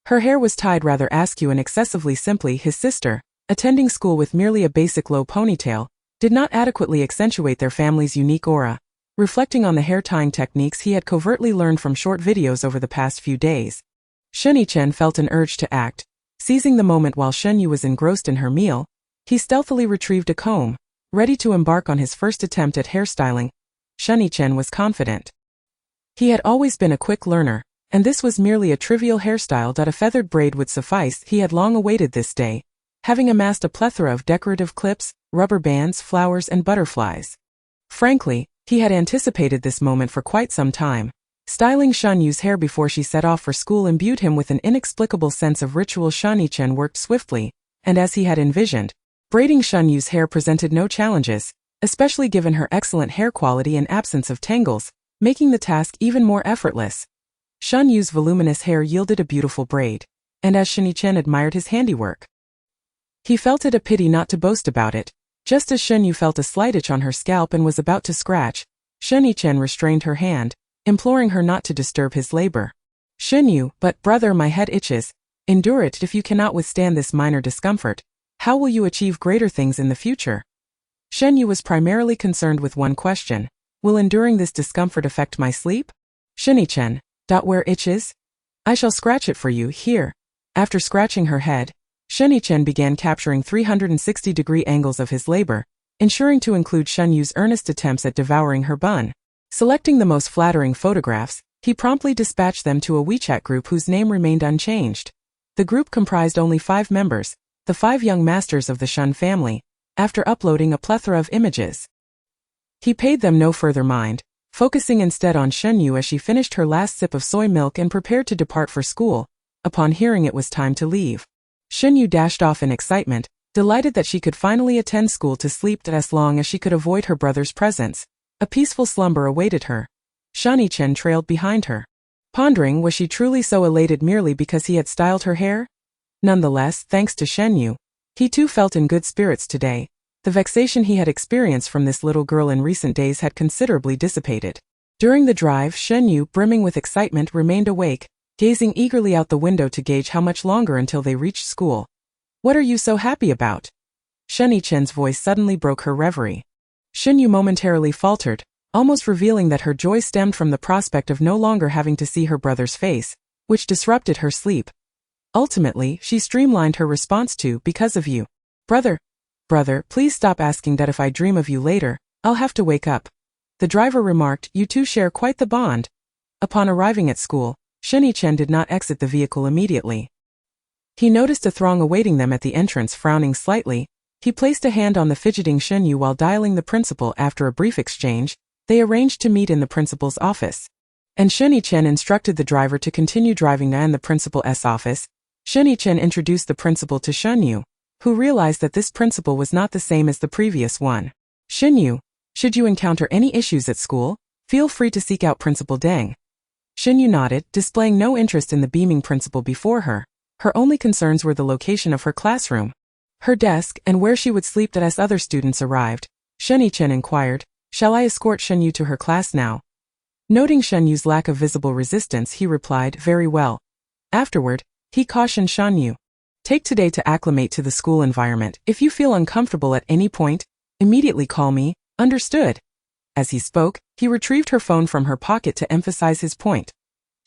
Her hair was tied rather askew and excessively simply. His sister, attending school with merely a basic low ponytail, did not adequately accentuate their family's unique aura. Reflecting on the hair tying techniques he had covertly learned from short videos over the past few days, Shen Yue felt an urge to act. Seizing the moment while Shen Yue was engrossed in her meal, he stealthily retrieved a comb, ready to embark on his first attempt at hairstyling. Shen Yue was confident. He had always been a quick learner, and this was merely a trivial hairstyle. A feathered braid would suffice. He had long awaited this day, having amassed a plethora of decorative clips, rubber bands, flowers, and butterflies. Frankly, he had anticipated this moment for quite some time. Styling Shen Yue's hair before she set off for school imbued him with an inexplicable sense of ritual. Shen Yue worked swiftly, and as he had envisioned, braiding Shen Yue's hair presented no challenges, especially given her excellent hair quality and absence of tangles, making the task even more effortless. Shen Yue's voluminous hair yielded a beautiful braid, and as Shen Yue admired his handiwork, he felt it a pity not to boast about it. Just as Shen Yue felt a slight itch on her scalp and was about to scratch, Shen Yue restrained her hand, imploring her not to disturb his labor. Shen Yue, but brother, my head itches. Endure it. If you cannot withstand this minor discomfort, how will you achieve greater things in the future? Shen Yue was primarily concerned with one question. Will enduring this discomfort affect my sleep? Shen Yue, where itches? I shall scratch it for you, here. After scratching her head, Shen Yue began capturing 360-degree angles of his labor, ensuring to include Shen Yue's earnest attempts at devouring her bun. Selecting the most flattering photographs, he promptly dispatched them to a WeChat group whose name remained unchanged. The group comprised only 5 members, the 5 young masters of the Shen family. After uploading a plethora of images, he paid them no further mind, focusing instead on Shen Yue as she finished her last sip of soy milk and prepared to depart for school. Upon hearing it was time to leave, Shen Yue dashed off in excitement, delighted that she could finally attend school to sleep as long as she could avoid her brother's presence. A peaceful slumber awaited her. Shen Yue trailed behind her, pondering, was she truly so elated merely because he had styled her hair? Nonetheless, thanks to Shen Yue, he too felt in good spirits today. The vexation he had experienced from this little girl in recent days had considerably dissipated. During the drive, Shen Yue, brimming with excitement, remained awake, gazing eagerly out the window to gauge how much longer until they reached school. What are you so happy about? Shen Yue's voice suddenly broke her reverie. Shen Yue momentarily faltered, almost revealing that her joy stemmed from the prospect of no longer having to see her brother's face, which disrupted her sleep. Ultimately, she streamlined her response to, because of you. Brother, please stop asking that. If I dream of you later, I'll have to wake up. The driver remarked, you two share quite the bond. Upon arriving at school, Shen Yue did not exit the vehicle immediately. He noticed a throng awaiting them at the entrance. Frowning slightly, he placed a hand on the fidgeting Shen Yue while dialing the principal. After a brief exchange, they arranged to meet in the principal's office, and Shen Yue instructed the driver to continue driving in the principal's office. Shen Yue introduced the principal to Shen Yue, who realized that this principal was not the same as the previous one. Shen Yue, should you encounter any issues at school, feel free to seek out Principal Deng. Shen Yue nodded, displaying no interest in the beaming principal before her. Her only concerns were the location of her classroom, her desk, and where she would sleep as other students arrived. Shen Yue inquired, "Shall I escort Shen Yue to her class now?" Noting Shen Yue's lack of visible resistance, he replied, "Very well." Afterward, he cautioned Shen Yue, "Take today to acclimate to the school environment. If you feel uncomfortable at any point, immediately call me, understood?" As he spoke, he retrieved her phone from her pocket to emphasize his point.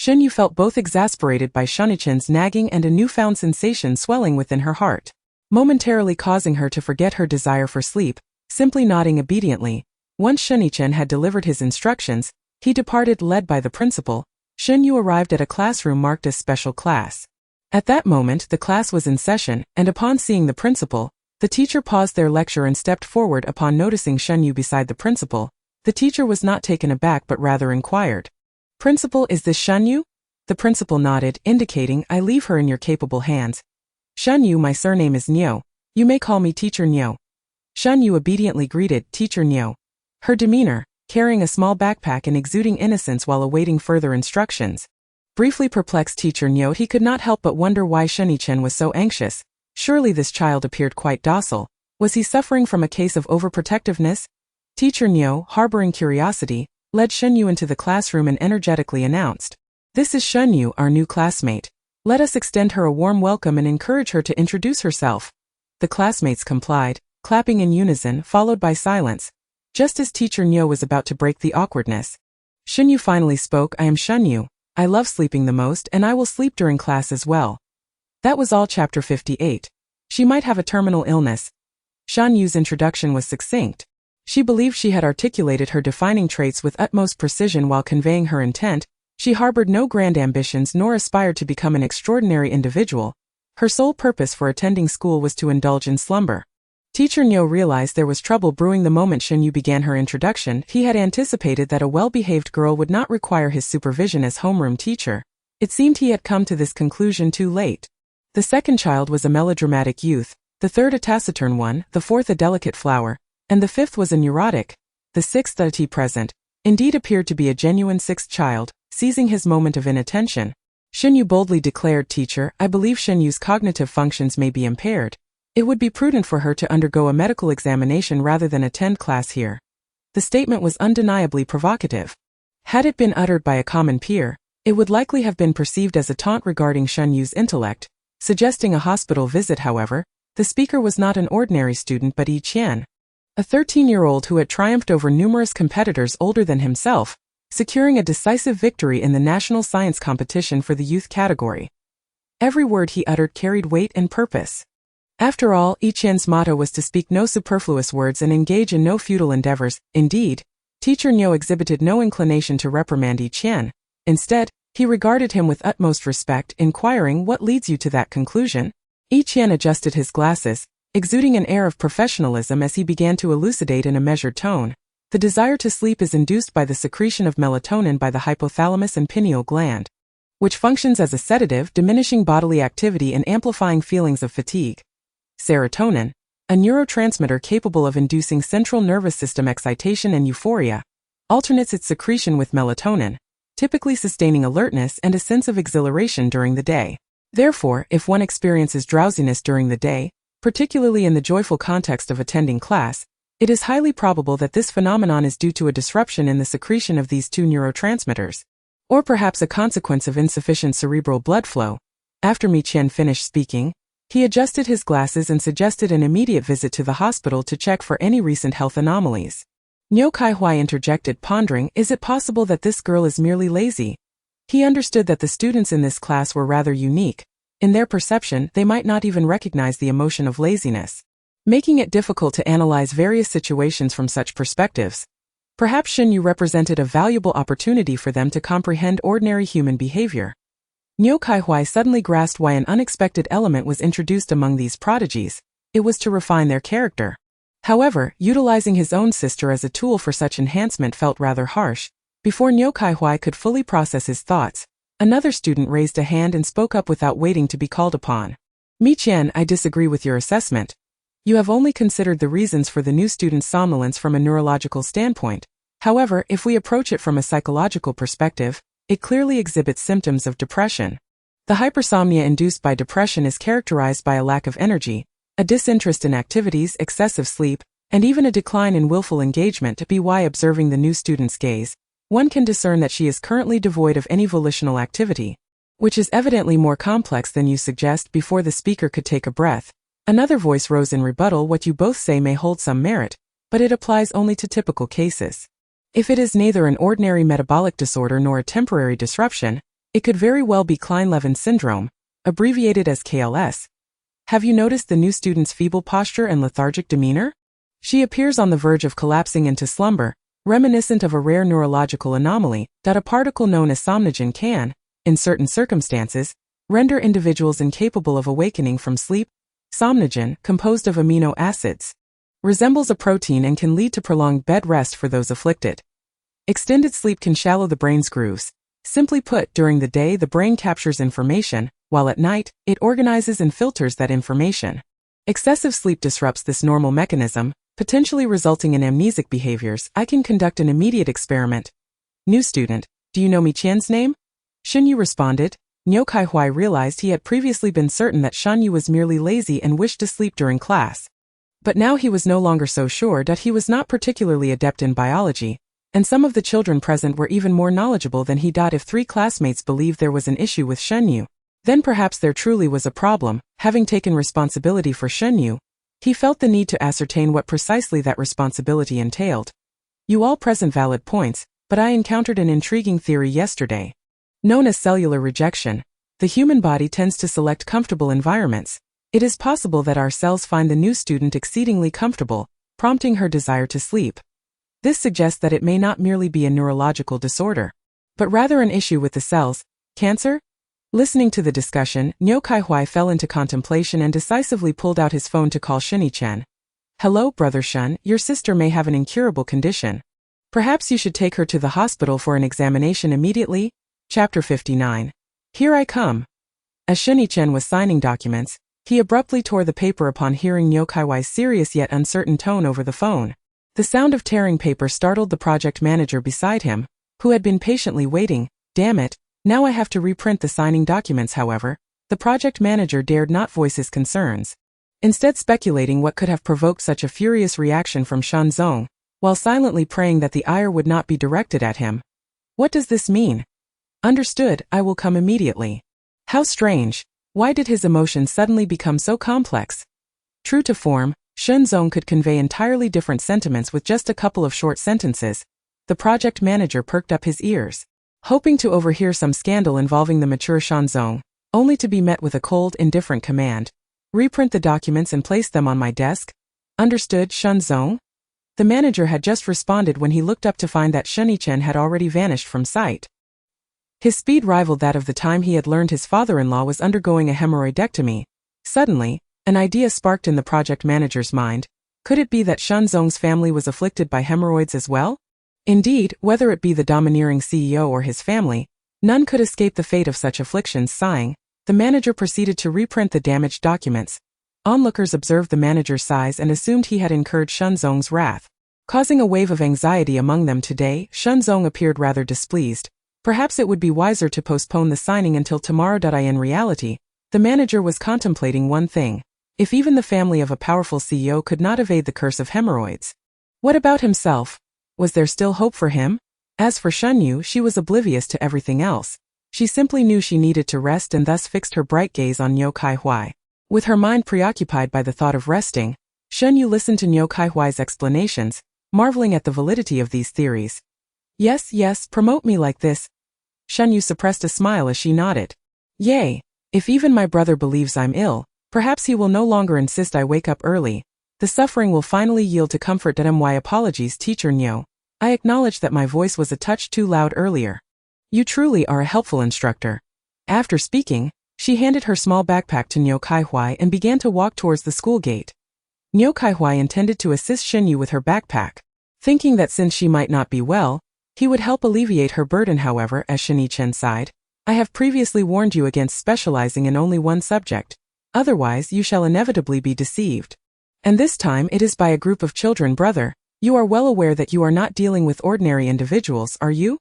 Shen Yue felt both exasperated by Shen Yue's nagging and a newfound sensation swelling within her heart, momentarily causing her to forget her desire for sleep. Simply nodding obediently, once Shen Yue had delivered his instructions, he departed led by the principal. Shen Yue arrived at a classroom marked as special class. At that moment the class was in session, and upon seeing the principal, the teacher paused their lecture and stepped forward. Upon noticing Shen Yue beside the principal, the teacher was not taken aback but rather inquired, "Principal, is this Shen Yue?" The principal nodded, indicating, "I leave her in your capable hands." "Shen Yue, my surname is Yue. You may call me Teacher Yue." Shen Yue obediently greeted, "Teacher Yue." Her demeanor, carrying a small backpack and exuding innocence while awaiting further instructions, briefly perplexed Teacher Yue. He could not help but wonder why Shen Yue was so anxious. Surely this child appeared quite docile. Was he suffering from a case of overprotectiveness? Teacher Yue, harboring curiosity, led Shen Yue into the classroom and energetically announced, "This is Shen Yue, our new classmate. Let us extend her a warm welcome and encourage her to introduce herself." The classmates complied, clapping in unison, followed by silence. Just as Teacher Yue was about to break the awkwardness, Shen Yue finally spoke, "I am Shen Yue. I love sleeping the most, and I will sleep during class as well." That was all. Chapter 58. She might have a terminal illness. Shen Yue's introduction was succinct. She believed she had articulated her defining traits with utmost precision while conveying her intent. She harbored no grand ambitions nor aspired to become an extraordinary individual. Her sole purpose for attending school was to indulge in slumber. Teacher Yue realized there was trouble brewing the moment Shen Yue began her introduction. He had anticipated that a well-behaved girl would not require his supervision as homeroom teacher. It seemed he had come to this conclusion too late. The second child was a melodramatic youth, the third a taciturn one, the fourth a delicate flower, and the fifth was a neurotic. The sixth, at present, indeed appeared to be a genuine sixth child. Seizing his moment of inattention, Shen Yue boldly declared, "Teacher, I believe Shen Yue's cognitive functions may be impaired. It would be prudent for her to undergo a medical examination rather than attend class here." The statement was undeniably provocative. Had it been uttered by a common peer, it would likely have been perceived as a taunt regarding Shen Yue's intellect. Suggesting a hospital visit, however, the speaker was not an ordinary student but Yi Qian, a 13-year-old who had triumphed over numerous competitors older than himself, securing a decisive victory in the national science competition for the youth category. Every word he uttered carried weight and purpose. After all, Yi Qian's motto was to speak no superfluous words and engage in no futile endeavors. Indeed, Teacher Yue exhibited no inclination to reprimand Yi Qian. Instead, he regarded him with utmost respect, inquiring, "What leads you to that conclusion?" Yi Qian adjusted his glasses, exuding an air of professionalism as he began to elucidate in a measured tone. "The desire to sleep is induced by the secretion of melatonin by the hypothalamus and pineal gland, which functions as a sedative, diminishing bodily activity and amplifying feelings of fatigue. Serotonin, a neurotransmitter capable of inducing central nervous system excitation and euphoria, alternates its secretion with melatonin, typically sustaining alertness and a sense of exhilaration during the day. Therefore, if one experiences drowsiness during the day, particularly in the joyful context of attending class, it is highly probable that this phenomenon is due to a disruption in the secretion of these two neurotransmitters, or perhaps a consequence of insufficient cerebral blood flow." After Mi Qian finished speaking, he adjusted his glasses and suggested an immediate visit to the hospital to check for any recent health anomalies. Niu Kaihui interjected, pondering, "Is it possible that this girl is merely lazy?" He understood that the students in this class were rather unique. In their perception, they might not even recognize the emotion of laziness, making it difficult to analyze various situations from such perspectives. Perhaps Shen Yue represented a valuable opportunity for them to comprehend ordinary human behavior. Niu Kaihui suddenly grasped why an unexpected element was introduced among these prodigies. It was to refine their character. However, utilizing his own sister as a tool for such enhancement felt rather harsh. Before Niu Kaihui could fully process his thoughts, another student raised a hand and spoke up without waiting to be called upon. "Mi Qian, I disagree with your assessment. You have only considered the reasons for the new student's somnolence from a neurological standpoint. However, if we approach it from a psychological perspective, it clearly exhibits symptoms of depression. The hypersomnia induced by depression is characterized by a lack of energy, a disinterest in activities, excessive sleep, and even a decline in willful engagement. By observing the new student's gaze, one can discern that she is currently devoid of any volitional activity, which is evidently more complex than you suggest. Before the speaker could take a breath, another voice rose in rebuttal. What you both say may hold some merit, but it applies only to typical cases. If it is neither an ordinary metabolic disorder nor a temporary disruption, it could very well be Klein-Levin syndrome, abbreviated as KLS. Have you noticed the new student's feeble posture and lethargic demeanor? She appears on the verge of collapsing into slumber, reminiscent of a rare neurological anomaly that a particle known as somnogen can, in certain circumstances, render individuals incapable of awakening from sleep. Somnogen, composed of amino acids, resembles a protein and can lead to prolonged bed rest for those afflicted. Extended sleep can shallow the brain's grooves. Simply put, during the day the brain captures information, while at night, it organizes and filters that information. Excessive sleep disrupts this normal mechanism, potentially resulting in amnesic behaviors. I can conduct an immediate experiment. New student, do you know Mi Qian's name? Shen Yue responded. Niu Kaihui realized he had previously been certain that Shen Yue was merely lazy and wished to sleep during class. But now he was no longer so sure that he was not particularly adept in biology, and some of the children present were even more knowledgeable than he. If 3 classmates believed there was an issue with Shen Yue, then perhaps there truly was a problem. Having taken responsibility for Shen Yue, he felt the need to ascertain what precisely that responsibility entailed. You all present valid points, but I encountered an intriguing theory yesterday. Known as cellular rejection, the human body tends to select comfortable environments. It is possible that our cells find the new student exceedingly comfortable, prompting her desire to sleep. This suggests that it may not merely be a neurological disorder, but rather an issue with the cells. Cancer? Listening to the discussion, Niu Kaihui fell into contemplation and decisively pulled out his phone to call Shen Yue. Hello, Brother Shen, your sister may have an incurable condition. Perhaps you should take her to the hospital for an examination immediately. Chapter 59. Here I come. As Shen Yue was signing documents, he abruptly tore the paper upon hearing Niu Kaihui's serious yet uncertain tone over the phone. The sound of tearing paper startled the project manager beside him, who had been patiently waiting. Damn it, now I have to reprint the signing documents. However, the project manager dared not voice his concerns, instead speculating what could have provoked such a furious reaction from Shen Zong, while silently praying that the ire would not be directed at him. What does this mean? Understood, I will come immediately. How strange. Why did his emotions suddenly become so complex? True to form, Shen Zong could convey entirely different sentiments with just a couple of short sentences. The project manager perked up his ears, hoping to overhear some scandal involving the mature Shen Zong, only to be met with a cold, indifferent command. Reprint the documents and place them on my desk. Understood, Shen Zong? The manager had just responded when he looked up to find that Shen Yue had already vanished from sight. His speed rivaled that of the time he had learned his father-in-law was undergoing a hemorrhoidectomy. Suddenly, an idea sparked in the project manager's mind. Could it be that Shen Zong's family was afflicted by hemorrhoids as well? Indeed, whether it be the domineering CEO or his family, none could escape the fate of such afflictions. Sighing, the manager proceeded to reprint the damaged documents. Onlookers observed the manager's sighs and assumed he had incurred Shen Zong's wrath, causing a wave of anxiety among them. Today, Shen Zong appeared rather displeased. Perhaps it would be wiser to postpone the signing until tomorrow. In reality, the manager was contemplating one thing. If even the family of a powerful CEO could not evade the curse of hemorrhoids, what about himself? Was there still hope for him? As for Shen Yue, she was oblivious to everything else. She simply knew she needed to rest and thus fixed her bright gaze on Niu Kaihui. With her mind preoccupied by the thought of resting, Shen Yue listened to Niu Kaihui's explanations, marveling at the validity of these theories. Yes, promote me like this. Shen Yue suppressed a smile as she nodded. Yay! If even my brother believes I'm ill, perhaps he will no longer insist I wake up early. The suffering will finally yield to comfort. My apologies, Teacher Niu. I acknowledge that my voice was a touch too loud earlier. You truly are a helpful instructor. After speaking, she handed her small backpack to Niu Kaihui and began to walk towards the school gate. Niu Kaihui intended to assist Shen Yue with her backpack, thinking that since she might not be well, he would help alleviate her burden. However, as Shen Yue sighed, I have previously warned you against specializing in only one subject. Otherwise, you shall inevitably be deceived. And this time it is by a group of children. Brother, you are well aware that you are not dealing with ordinary individuals, are you?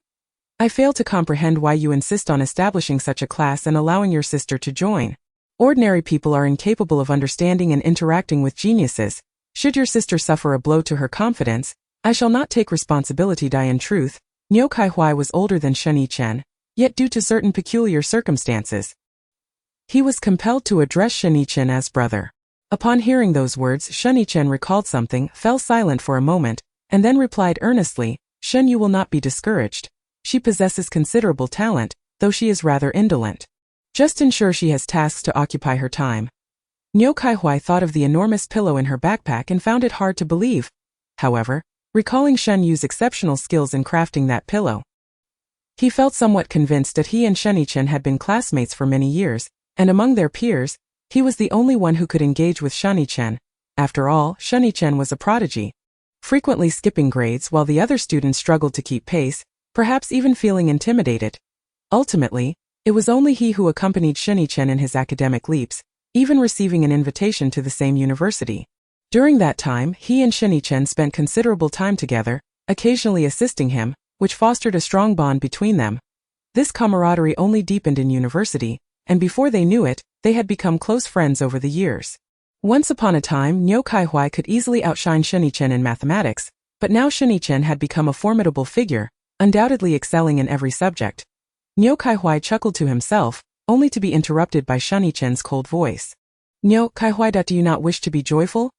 I fail to comprehend why you insist on establishing such a class and allowing your sister to join. Ordinary people are incapable of understanding and interacting with geniuses. Should your sister suffer a blow to her confidence, I shall not take responsibility. In truth, Niu Kaihuai was older than Shen Yichen, yet due to certain peculiar circumstances, he was compelled to address Shen Yichen as brother. Upon hearing those words, Shen Yichen recalled something, fell silent for a moment, and then replied earnestly, Shen Yue will not be discouraged. She possesses considerable talent, though she is rather indolent. Just ensure she has tasks to occupy her time. Niu Kaihuai thought of the enormous pillow in her backpack and found it hard to believe. However, recalling Shen Yue's exceptional skills in crafting that pillow, he felt somewhat convinced that he and Shen Yichen had been classmates for many years, and among their peers, he was the only one who could engage with Shen Yichen. After all, Shen Yichen was a prodigy, frequently skipping grades while the other students struggled to keep pace, perhaps even feeling intimidated. Ultimately, it was only he who accompanied Shen Yichen in his academic leaps, even receiving an invitation to the same university. During that time, he and Shen Yichen spent considerable time together, occasionally assisting him, which fostered a strong bond between them. This camaraderie only deepened in university, and before they knew it, they had become close friends over the years. Once upon a time, Niu Kaihuai could easily outshine Shen Yichen in mathematics, but now Shen Yichen had become a formidable figure, undoubtedly excelling in every subject. Niu Kaihuai chuckled to himself, only to be interrupted by Shen Yichen's cold voice. Niu Kaihuai, do you not wish to be joyful?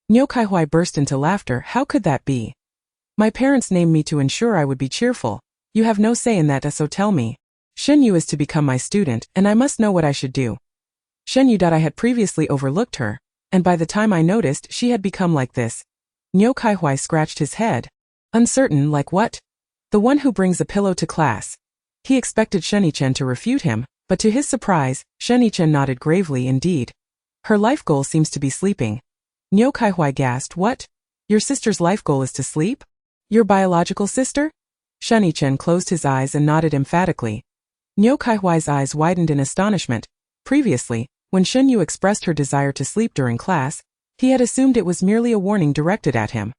Niu Kaihuai burst into laughter. How could that be? My parents named me to ensure I would be cheerful. You have no say in that, so tell me. Shen Yue is to become my student, and I must know what I should do. Shen Yue. I had previously overlooked her, and by the time I noticed, she had become like this. Niu Kaihuai scratched his head. Uncertain, like what? The one who brings a pillow to class. He expected Shen Yichen to refute him, but to his surprise, Shen Yichen nodded gravely. Indeed. Her life goal seems to be sleeping. Niu Kaihuai gasped. What? Your sister's life goal is to sleep? Your biological sister? Shen Yichen closed his eyes and nodded emphatically. Niu Kaihuai's eyes widened in astonishment. Previously, when Shen Yue expressed her desire to sleep during class, he had assumed it was merely a warning directed at him,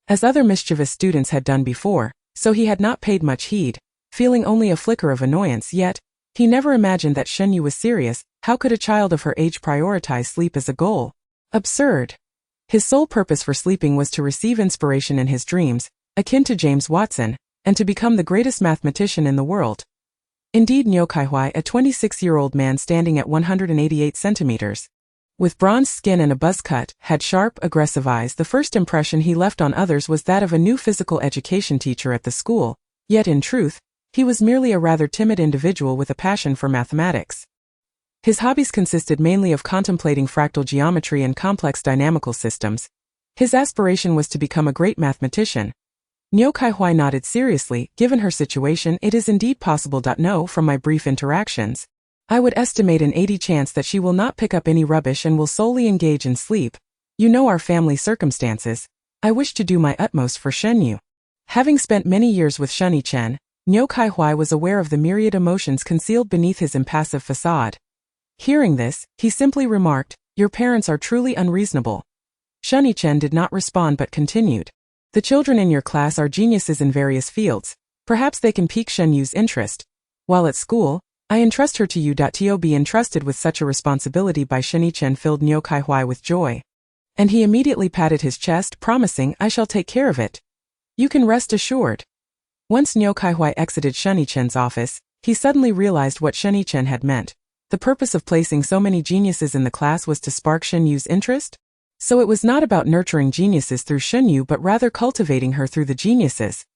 as other mischievous students had done before, so he had not paid much heed, feeling only a flicker of annoyance. Yet, he never imagined that Shen Yue was serious. How could a child of her age prioritize sleep as a goal? Absurd. His sole purpose for sleeping was to receive inspiration in his dreams, akin to James Watson, and to become the greatest mathematician in the world. Indeed, Niu Kaihuai, a 26-year-old man standing at 188 centimeters, with bronze skin and a buzz cut, had sharp, aggressive eyes. The first impression he left on others was that of a new physical education teacher at the school, yet in truth, he was merely a rather timid individual with a passion for mathematics. His hobbies consisted mainly of contemplating fractal geometry and complex dynamical systems. His aspiration was to become a great mathematician. Niu Kaihuai nodded seriously. Given her situation, it is indeed possible. No, from my brief interactions, I would estimate an 80 chance that she will not pick up any rubbish and will solely engage in sleep. You know our family circumstances. I wish to do my utmost for Shen Yue. Having spent many years with Shen Yichen, Niu Kaihuai was aware of the myriad emotions concealed beneath his impassive facade. Hearing this, he simply remarked, Your parents are truly unreasonable. Shen Yichen did not respond but continued. The children in your class are geniuses in various fields. Perhaps they can pique Shen Yue's interest. While at school, I entrust her to you. To be entrusted with such a responsibility by Shen Yichen filled Niu Kaihuai with joy. And he immediately patted his chest, promising, I shall take care of it. You can rest assured. Once Niu Kaihuai exited Shen Yichen's office, he suddenly realized what Shen Yichen had meant. The purpose of placing so many geniuses in the class was to spark Shen Yue's interest? So it was not about nurturing geniuses through Shen Yue but rather cultivating her through the geniuses.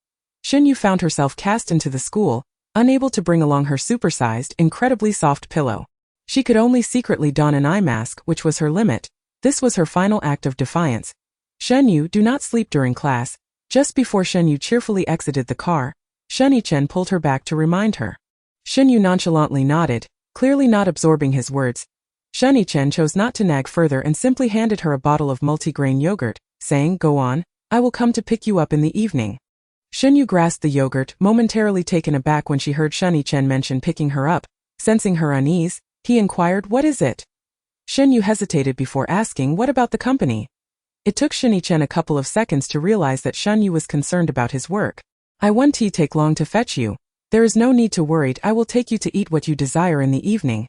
Shen Yue found herself cast into the school, unable to bring along her supersized, incredibly soft pillow. She could only secretly don an eye mask, which was her limit. This was her final act of defiance. Shen Yue, do not sleep during class. Just before Shen Yue cheerfully exited the car, Shen Yichen pulled her back to remind her. Shen Yue nonchalantly nodded, clearly not absorbing his words. Shen Yichen chose not to nag further and simply handed her a bottle of multigrain yogurt, saying, Go on, I will come to pick you up in the evening. Shen Yue grasped the yogurt, momentarily taken aback when she heard Shen Yichen mention picking her up. Sensing her unease, he inquired, What is it? Shen Yue hesitated before asking, What about the company? It took Shen Yichen a couple of seconds to realize that Shen Yue was concerned about his work. I won't take long to fetch you. There is no need to worry, I will take you to eat what you desire in the evening.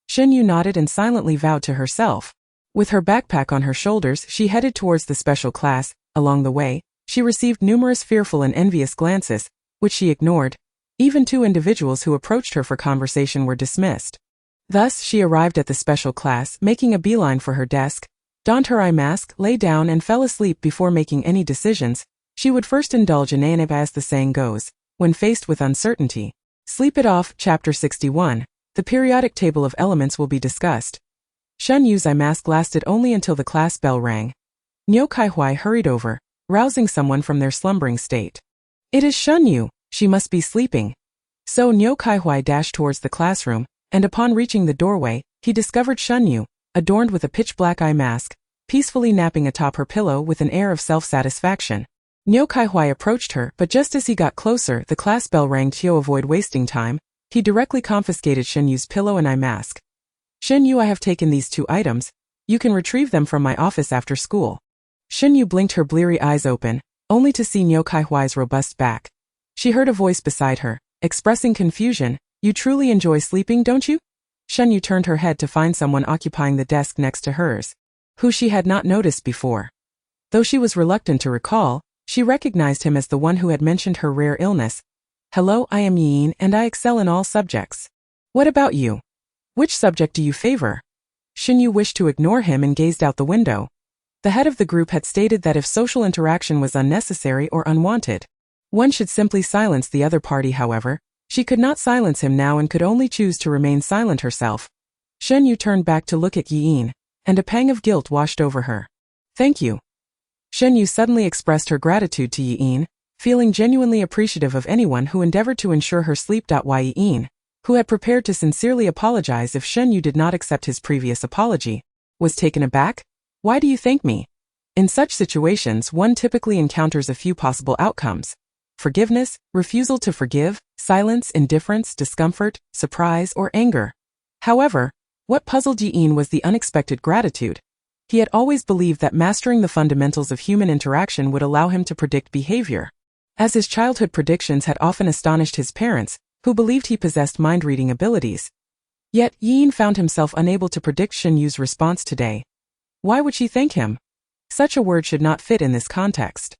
Shen Yue nodded and silently vowed to herself. With her backpack on her shoulders, she headed towards the special class. Along the way, she received numerous fearful and envious glances, which she ignored. Even two individuals who approached her for conversation were dismissed. Thus, she arrived at the special class, making a beeline for her desk, donned her eye mask, lay down and fell asleep before making any decisions. She would first indulge in as the saying goes, when faced with uncertainty. Sleep it off. Chapter 61. The periodic table of elements will be discussed. Shen Yue's eye mask lasted only until the class bell rang. Niu Kaihui hurried over, rousing someone from their slumbering state. It is Shen Yue, she must be sleeping. So Niu Kaihui dashed towards the classroom, and upon reaching the doorway, he discovered Shen Yue, adorned with a pitch-black eye mask, peacefully napping atop her pillow with an air of self-satisfaction. Niu Kaihui approached her, but just as he got closer, the class bell rang. To avoid wasting time, he directly confiscated Shen Yue's pillow and eye mask. Shen Yue, I have taken these two items. You can retrieve them from my office after school. Shen Yue blinked her bleary eyes open, only to see Niu Kaihui's robust back. She heard a voice beside her, expressing confusion. You truly enjoy sleeping, don't you? Shen Yue turned her head to find someone occupying the desk next to hers, who she had not noticed before. Though she was reluctant to recall, she recognized him as the one who had mentioned her rare illness. Hello, I am Yin and I excel in all subjects. What about you? Which subject do you favor? Shen Yue wished to ignore him and gazed out the window. The head of the group had stated that if social interaction was unnecessary or unwanted, one should simply silence the other party. However, she could not silence him now and could only choose to remain silent herself. Shen Yue turned back to look at Yin, and a pang of guilt washed over her. Thank you. Shen Yue suddenly expressed her gratitude to Yin, feeling genuinely appreciative of anyone who endeavored to ensure her sleep. Yin, who had prepared to sincerely apologize if Shen Yue did not accept his previous apology, was taken aback. Why do you thank me? In such situations, one typically encounters a few possible outcomes. Forgiveness, refusal to forgive, silence, indifference, discomfort, surprise, or anger. However, what puzzled Yin was the unexpected gratitude. He had always believed that mastering the fundamentals of human interaction would allow him to predict behavior, as his childhood predictions had often astonished his parents, who believed he possessed mind-reading abilities. Yet, Yin found himself unable to predict Shen Yue's response today. Why would she thank him? Such a word should not fit in this context.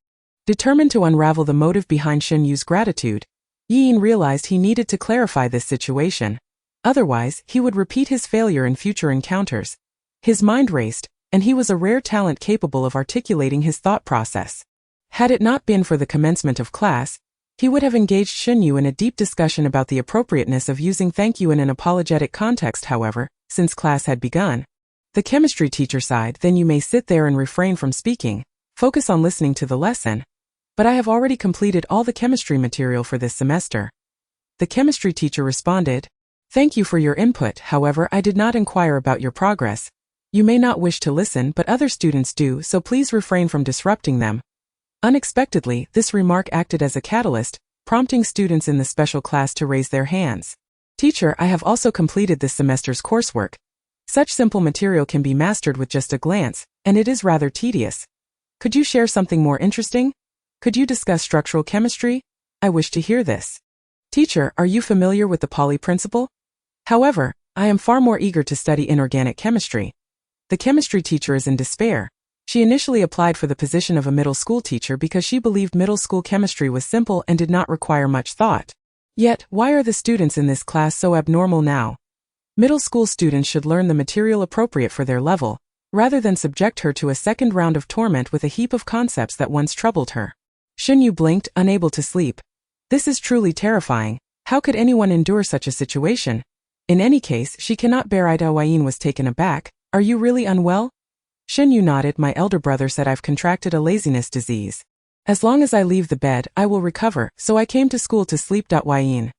Determined to unravel the motive behind Shen Yue's gratitude, Yin realized he needed to clarify this situation. Otherwise, he would repeat his failure in future encounters. His mind raced, and he was a rare talent capable of articulating his thought process. Had it not been for the commencement of class, he would have engaged Shen Yue in a deep discussion about the appropriateness of using thank you in an apologetic context. However, since class had begun, the chemistry teacher sighed, then you may sit there and refrain from speaking, focus on listening to the lesson. But I have already completed all the chemistry material for this semester. The chemistry teacher responded, thank you for your input, however I did not inquire about your progress. You may not wish to listen, but other students do, so please refrain from disrupting them. Unexpectedly, this remark acted as a catalyst, prompting students in the special class to raise their hands. Teacher, I have also completed this semester's coursework. Such simple material can be mastered with just a glance, and it is rather tedious. Could you share something more interesting? Could you discuss structural chemistry? I wish to hear this. Teacher, are you familiar with the Pauli principle? However, I am far more eager to study inorganic chemistry. The chemistry teacher is in despair. She initially applied for the position of a middle school teacher because she believed middle school chemistry was simple and did not require much thought. Yet, why are the students in this class so abnormal now? Middle school students should learn the material appropriate for their level, rather than subject her to a second round of torment with a heap of concepts that once troubled her. Shen Yue blinked, unable to sleep. This is truly terrifying. How could anyone endure such a situation? In any case, she cannot bear it. Yin was taken aback. Are you really unwell? Shen Yue nodded. My elder brother said I've contracted a laziness disease. As long as I leave the bed, I will recover, so I came to school to sleep. Yin.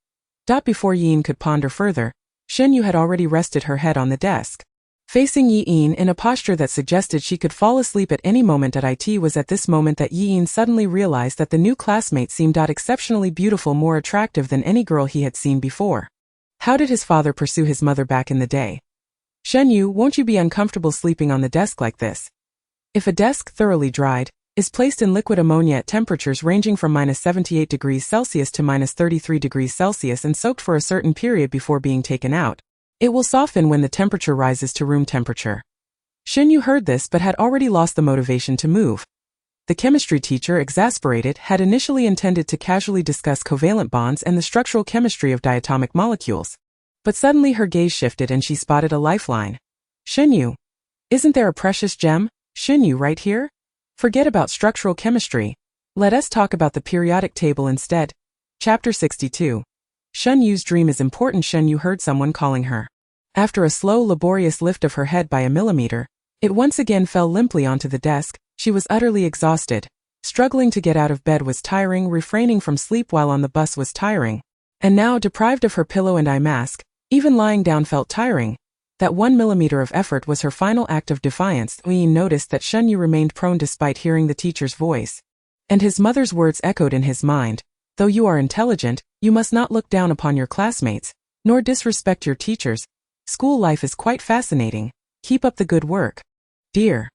Before Yin could ponder further, Shen Yue had already rested her head on the desk. Facing Yin in a posture that suggested she could fall asleep at any moment. It was at this moment that Yin suddenly realized that the new classmate seemed exceptionally beautiful, more attractive than any girl he had seen before. How did his father pursue his mother back in the day? Shen Yue, won't you be uncomfortable sleeping on the desk like this? If a desk thoroughly dried, is placed in liquid ammonia at temperatures ranging from -78 degrees Celsius to -33 degrees Celsius and soaked for a certain period before being taken out. It will soften when the temperature rises to room temperature. Shen Yue heard this but had already lost the motivation to move. The chemistry teacher, exasperated, had initially intended to casually discuss covalent bonds and the structural chemistry of diatomic molecules. But suddenly her gaze shifted and she spotted a lifeline. Shen Yue. Isn't there a precious gem, Shen Yue, right here? Forget about structural chemistry. Let us talk about the periodic table instead. Chapter 62. Shen Yue's dream is important. Shen Yue heard someone calling her. After a slow, laborious lift of her head by a millimeter, it once again fell limply onto the desk. She was utterly exhausted. Struggling to get out of bed was tiring, refraining from sleep while on the bus was tiring. And now, deprived of her pillow and eye mask, even lying down felt tiring. That 1 millimeter of effort was her final act of defiance. Yin noticed that Shen Yue remained prone despite hearing the teacher's voice. And his mother's words echoed in his mind. Though you are intelligent, you must not look down upon your classmates, nor disrespect your teachers. School life is quite fascinating. Keep up the good work. Dear.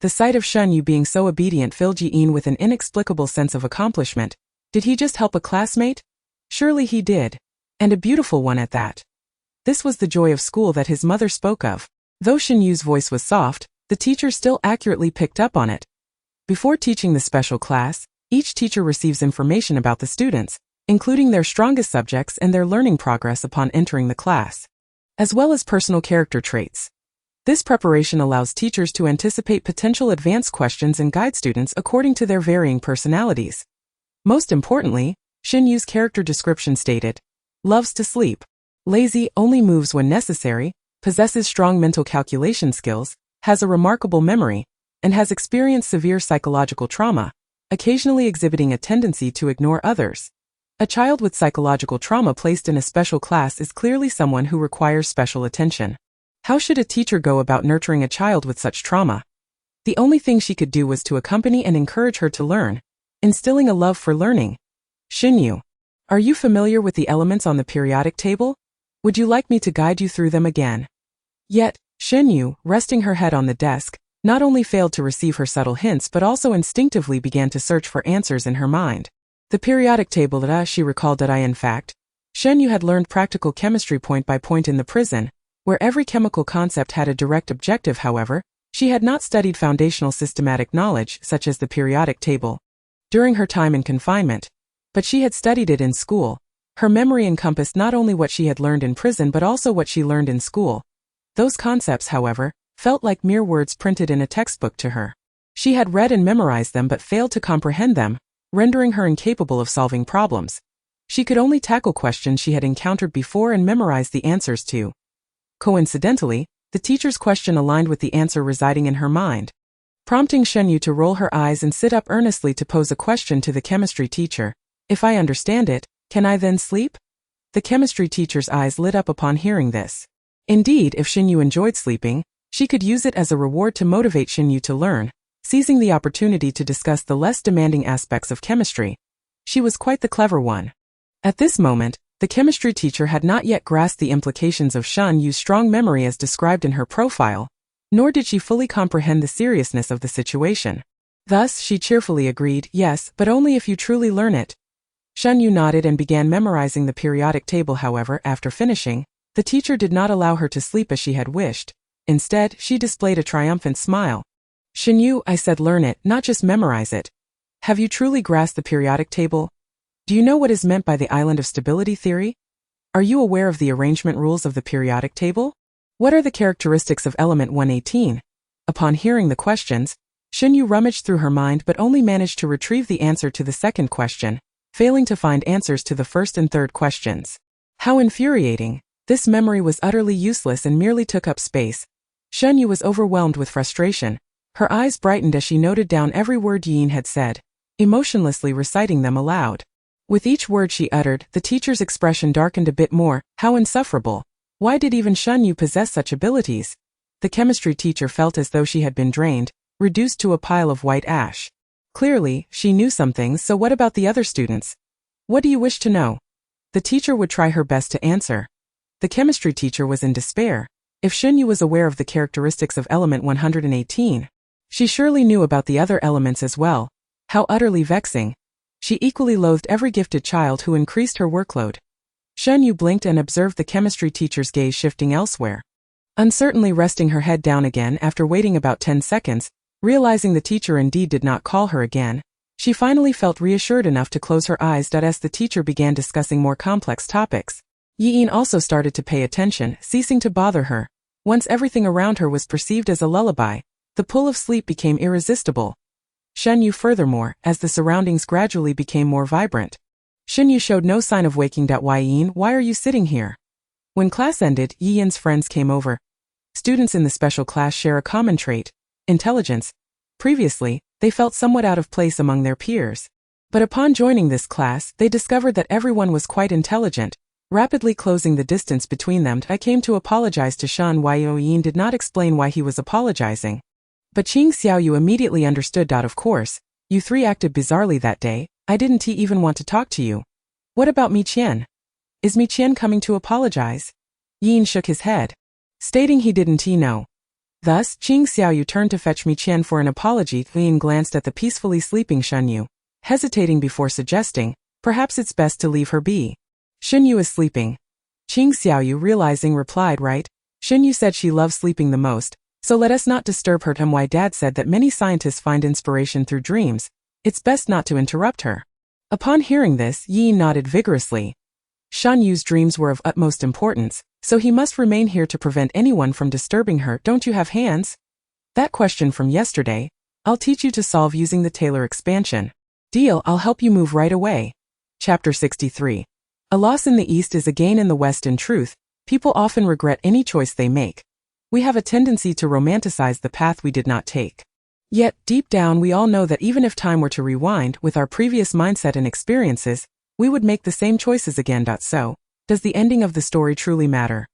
The sight of Shen Yue being so obedient filled Yin with an inexplicable sense of accomplishment. Did he just help a classmate? Surely he did. And a beautiful one at that. This was the joy of school that his mother spoke of. Though Shen Yue's voice was soft, the teacher still accurately picked up on it. Before teaching the special class, each teacher receives information about the students, including their strongest subjects and their learning progress upon entering the class, as well as personal character traits. This preparation allows teachers to anticipate potential advanced questions and guide students according to their varying personalities. Most importantly, Shen Yue's character description stated, loves to sleep, lazy, only moves when necessary, possesses strong mental calculation skills, has a remarkable memory, and has experienced severe psychological trauma, occasionally exhibiting a tendency to ignore others. A child with psychological trauma placed in a special class is clearly someone who requires special attention. How should a teacher go about nurturing a child with such trauma? The only thing she could do was to accompany and encourage her to learn, instilling a love for learning. Shen Yue, are you familiar with the elements on the periodic table? Would you like me to guide you through them again? Yet, Shen Yue, resting her head on the desk, not only failed to receive her subtle hints but also instinctively began to search for answers in her mind. The periodic table she recalled in fact, Shen Yue had learned practical chemistry point by point in the prison, where every chemical concept had a direct objective. However, she had not studied foundational systematic knowledge such as the periodic table during her time in confinement, but she had studied it in school. Her memory encompassed not only what she had learned in prison but also what she learned in school. Those concepts, however, felt like mere words printed in a textbook to her. She had read and memorized them but failed to comprehend them, rendering her incapable of solving problems. She could only tackle questions she had encountered before and memorize the answers to. Coincidentally, the teacher's question aligned with the answer residing in her mind, prompting Shen Yue to roll her eyes and sit up earnestly to pose a question to the chemistry teacher. If I understand it, can I then sleep? The chemistry teacher's eyes lit up upon hearing this. Indeed, if Shen Yue enjoyed sleeping, she could use it as a reward to motivate Shen Yue to learn, seizing the opportunity to discuss the less demanding aspects of chemistry. She was quite the clever one. At this moment, the chemistry teacher had not yet grasped the implications of Shen Yue's strong memory as described in her profile, nor did she fully comprehend the seriousness of the situation. Thus, she cheerfully agreed, yes, but only if you truly learn it. Shen Yue nodded and began memorizing the periodic table. However, after finishing, the teacher did not allow her to sleep as she had wished. Instead, she displayed a triumphant smile. Shen Yue, I said learn it, not just memorize it. Have you truly grasped the periodic table? Do you know what is meant by the island of stability theory? Are you aware of the arrangement rules of the periodic table? What are the characteristics of element 118? Upon hearing the questions, Shen Yue rummaged through her mind but only managed to retrieve the answer to the second question, failing to find answers to the first and third questions. How infuriating! This memory was utterly useless and merely took up space. Shen Yue was overwhelmed with frustration. Her eyes brightened as she noted down every word Yin had said, emotionlessly reciting them aloud. With each word she uttered, the teacher's expression darkened a bit more. How insufferable! Why did even Shen Yue possess such abilities? The chemistry teacher felt as though she had been drained, reduced to a pile of white ash. Clearly, she knew some things, so what about the other students? What do you wish to know? The teacher would try her best to answer. The chemistry teacher was in despair. If Shen Yue was aware of the characteristics of element 118, She surely knew about the other elements as well. How utterly vexing. She equally loathed every gifted child who increased her workload. Shen Yue blinked and observed the chemistry teacher's gaze shifting elsewhere. Uncertainly resting her head down again after waiting about 10 seconds, realizing the teacher indeed did not call her again, she finally felt reassured enough to close her eyes. As the teacher began discussing more complex topics, Yi also started to pay attention, ceasing to bother her. Once everything around her was perceived as a lullaby, the pull of sleep became irresistible. Shen Yue furthermore, as the surroundings gradually became more vibrant. Shen Yue showed no sign of waking. Yin, why are you sitting here? When class ended, Yin's friends came over. Students in the special class share a common trait, intelligence. Previously, they felt somewhat out of place among their peers. But upon joining this class, they discovered that everyone was quite intelligent, rapidly closing the distance between them. I came to apologize to Shen Yue. Yin did not explain why he was apologizing. But Qing Xiaoyu immediately understood. Of course, you three acted bizarrely that day. I didn't even want to talk to you. What about Mi Qian? Is Mi Qian coming to apologize? Yin shook his head, stating he didn't know. Thus, Qing Xiaoyu turned to fetch Mi Qian for an apology. Yin glanced at the peacefully sleeping Shen Yue, hesitating before suggesting, perhaps it's best to leave her be. Shen Yue is sleeping. Qing Xiaoyu, realizing, replied, right? Shen Yue said she loves sleeping the most, so let us not disturb her. My dad said that many scientists find inspiration through dreams. It's best not to interrupt her. Upon hearing this, Yin nodded vigorously. Shen Yue's dreams were of utmost importance, so he must remain here to prevent anyone from disturbing her. Don't you have hands? That question from yesterday. I'll teach you to solve using the Taylor expansion. Deal, I'll help you move right away. Chapter 63. A loss in the East is a gain in the West. In truth, people often regret any choice they make. We have a tendency to romanticize the path we did not take. Yet, deep down we all know that even if time were to rewind with our previous mindset and experiences, we would make the same choices again. So, does the ending of the story truly matter?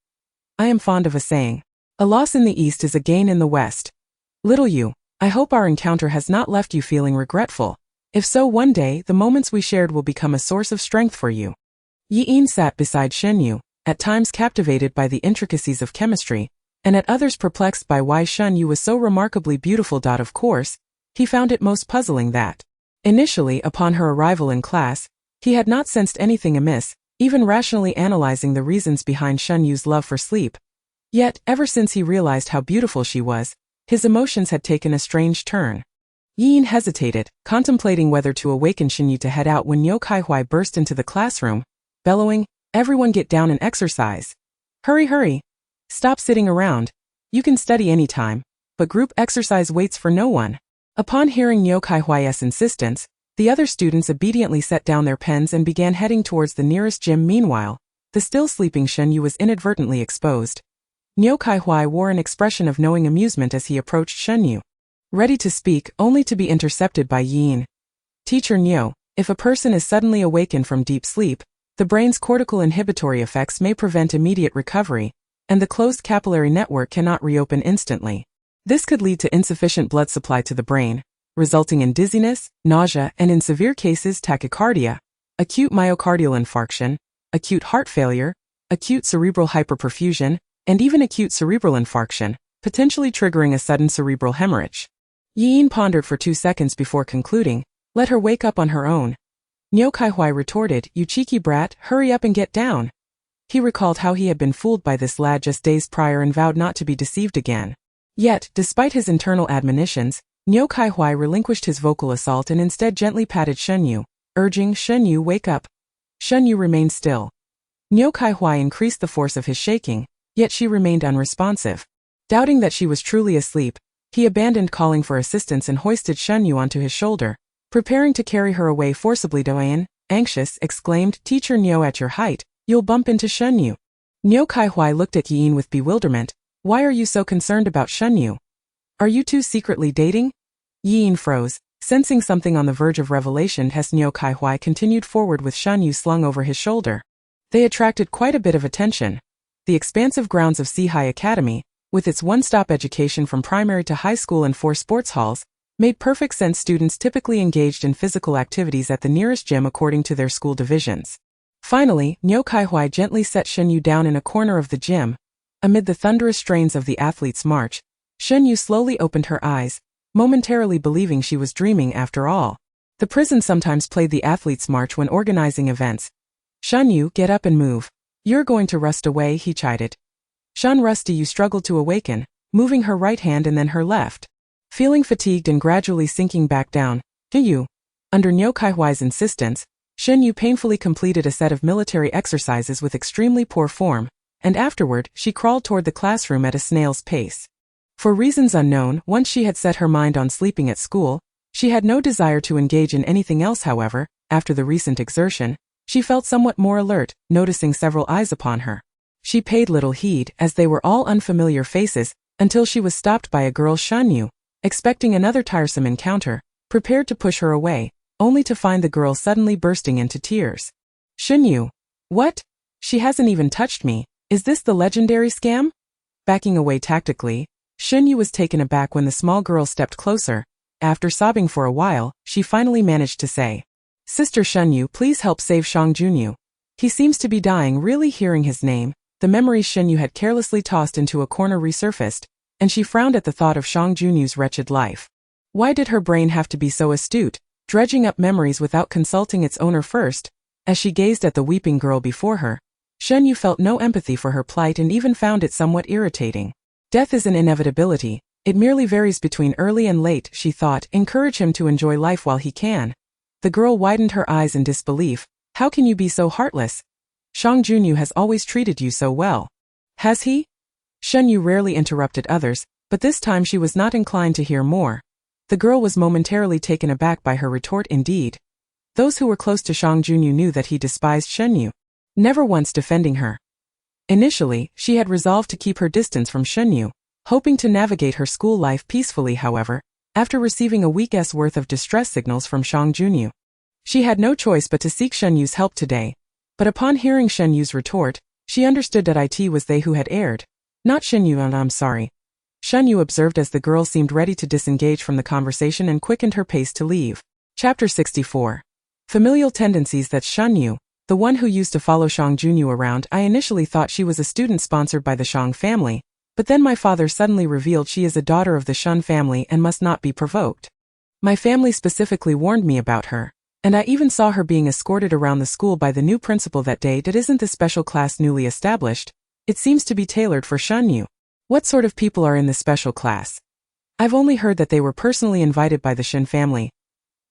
I am fond of a saying, a loss in the East is a gain in the West. Little you, I hope our encounter has not left you feeling regretful. If so, one day, the moments we shared will become a source of strength for you. Yin sat beside Shen Yue, at times captivated by the intricacies of chemistry, and at others perplexed by why Shen Yue was so remarkably beautiful. Of course, he found it most puzzling that, initially, upon her arrival in class, he had not sensed anything amiss, even rationally analyzing the reasons behind Shen Yue's love for sleep. Yet, ever since he realized how beautiful she was, his emotions had taken a strange turn. Yin hesitated, contemplating whether to awaken Shen Yue to head out when Niu Kaihui burst into the classroom, bellowing, "Everyone get down and exercise. Hurry, hurry. Stop sitting around. You can study anytime, but group exercise waits for no one." Upon hearing Niu Kaihui's insistence, the other students obediently set down their pens and began heading towards the nearest gym. Meanwhile, the still sleeping Shen Yue was inadvertently exposed. Niu Kaihui wore an expression of knowing amusement as he approached Shen Yue, ready to speak, only to be intercepted by Yin. Teacher Niu, if a person is suddenly awakened from deep sleep, the brain's cortical inhibitory effects may prevent immediate recovery, and the closed capillary network cannot reopen instantly. This could lead to insufficient blood supply to the brain, resulting in dizziness, nausea, and in severe cases tachycardia, acute myocardial infarction, acute heart failure, acute cerebral hyperperfusion, and even acute cerebral infarction, potentially triggering a sudden cerebral hemorrhage. Yin pondered for 2 seconds before concluding, "Let her wake up on her own." Niu Kaihui retorted, "You cheeky brat, hurry up and get down." He recalled how he had been fooled by this lad just days prior and vowed not to be deceived again. Yet, despite his internal admonitions, Niu Kaihui relinquished his vocal assault and instead gently patted Shen Yue, urging, "Shen Yue, wake up." Shen Yue remained still. Niu Kaihui increased the force of his shaking, yet she remained unresponsive. Doubting that she was truly asleep, he abandoned calling for assistance and hoisted Shen Yue onto his shoulder, preparing to carry her away forcibly. Yin, anxious, exclaimed, "Teacher Niu, at your height, you'll bump into Shen Yue." Niu Kaihui looked at Yin with bewilderment. "Why are you so concerned about Shen Yue? Are you two secretly dating?" Yin froze, sensing something on the verge of revelation as Niu Kaihui continued forward with Shen Yue slung over his shoulder. They attracted quite a bit of attention. The expansive grounds of Sihai Academy, with its one-stop education from primary to high school and 4 sports halls, made perfect sense. Students typically engaged in physical activities at the nearest gym according to their school divisions. Finally, Niu Kaihui gently set Shen Yue down in a corner of the gym. Amid the thunderous strains of the athlete's march, Shen Yue slowly opened her eyes, momentarily believing she was dreaming after all. The prison sometimes played the athlete's march when organizing events. Shen Yue, get up and move. You're going to rust away, he chided. Shen Rusty Yue struggled to awaken, moving her right hand and then her left. Feeling fatigued and gradually sinking back down, you. Under Niu Kaihuai's insistence, Shen Yue painfully completed a set of military exercises with extremely poor form, and afterward, she crawled toward the classroom at a snail's pace. For reasons unknown, once she had set her mind on sleeping at school, she had no desire to engage in anything else. However, after the recent exertion, she felt somewhat more alert, noticing several eyes upon her. She paid little heed, as they were all unfamiliar faces, until she was stopped by a girl. Shen Yue, expecting another tiresome encounter, prepared to push her away, only to find the girl suddenly bursting into tears. Shen Yue, what? She hasn't even touched me. Is this the legendary scam? Backing away tactically, Shen Yue was taken aback when the small girl stepped closer. After sobbing for a while, she finally managed to say, Sister Shen Yue, please help save Shang Junyu. He seems to be dying. Really, hearing his name, the memories Shen Yue had carelessly tossed into a corner resurfaced, and she frowned at the thought of Shang Junyu's wretched life. Why did her brain have to be so astute, dredging up memories without consulting its owner first? As she gazed at the weeping girl before her, Shen Yue felt no empathy for her plight and even found it somewhat irritating. Death is an inevitability. It merely varies between early and late, she thought. Encourage him to enjoy life while he can. The girl widened her eyes in disbelief. How can you be so heartless? Shang Junyu has always treated you so well. Has he? Shen Yue rarely interrupted others, but this time she was not inclined to hear more. The girl was momentarily taken aback by her retort. Indeed, those who were close to Shang Junyu knew that he despised Shen Yue, never once defending her. Initially, she had resolved to keep her distance from Shen Yue, hoping to navigate her school life peacefully. However, after receiving a week's worth of distress signals from Shang Junyu, she had no choice but to seek Shen Yue's help today. But upon hearing Shen Yue's retort, she understood that it was they who had erred, not Shen Yue. And I'm sorry, Shen Yue observed as the girl seemed ready to disengage from the conversation and quickened her pace to leave. Chapter 64. Familial tendencies. That's Shen Yue, the one who used to follow Shang Junyu around. I initially thought she was a student sponsored by the Shang family, but then my father suddenly revealed she is a daughter of the Shen family and must not be provoked. My family specifically warned me about her, and I even saw her being escorted around the school by the new principal that day. That isn't the special class newly established. It seems to be tailored for Shen Yue. What sort of people are in the special class? I've only heard that they were personally invited by the Shen family.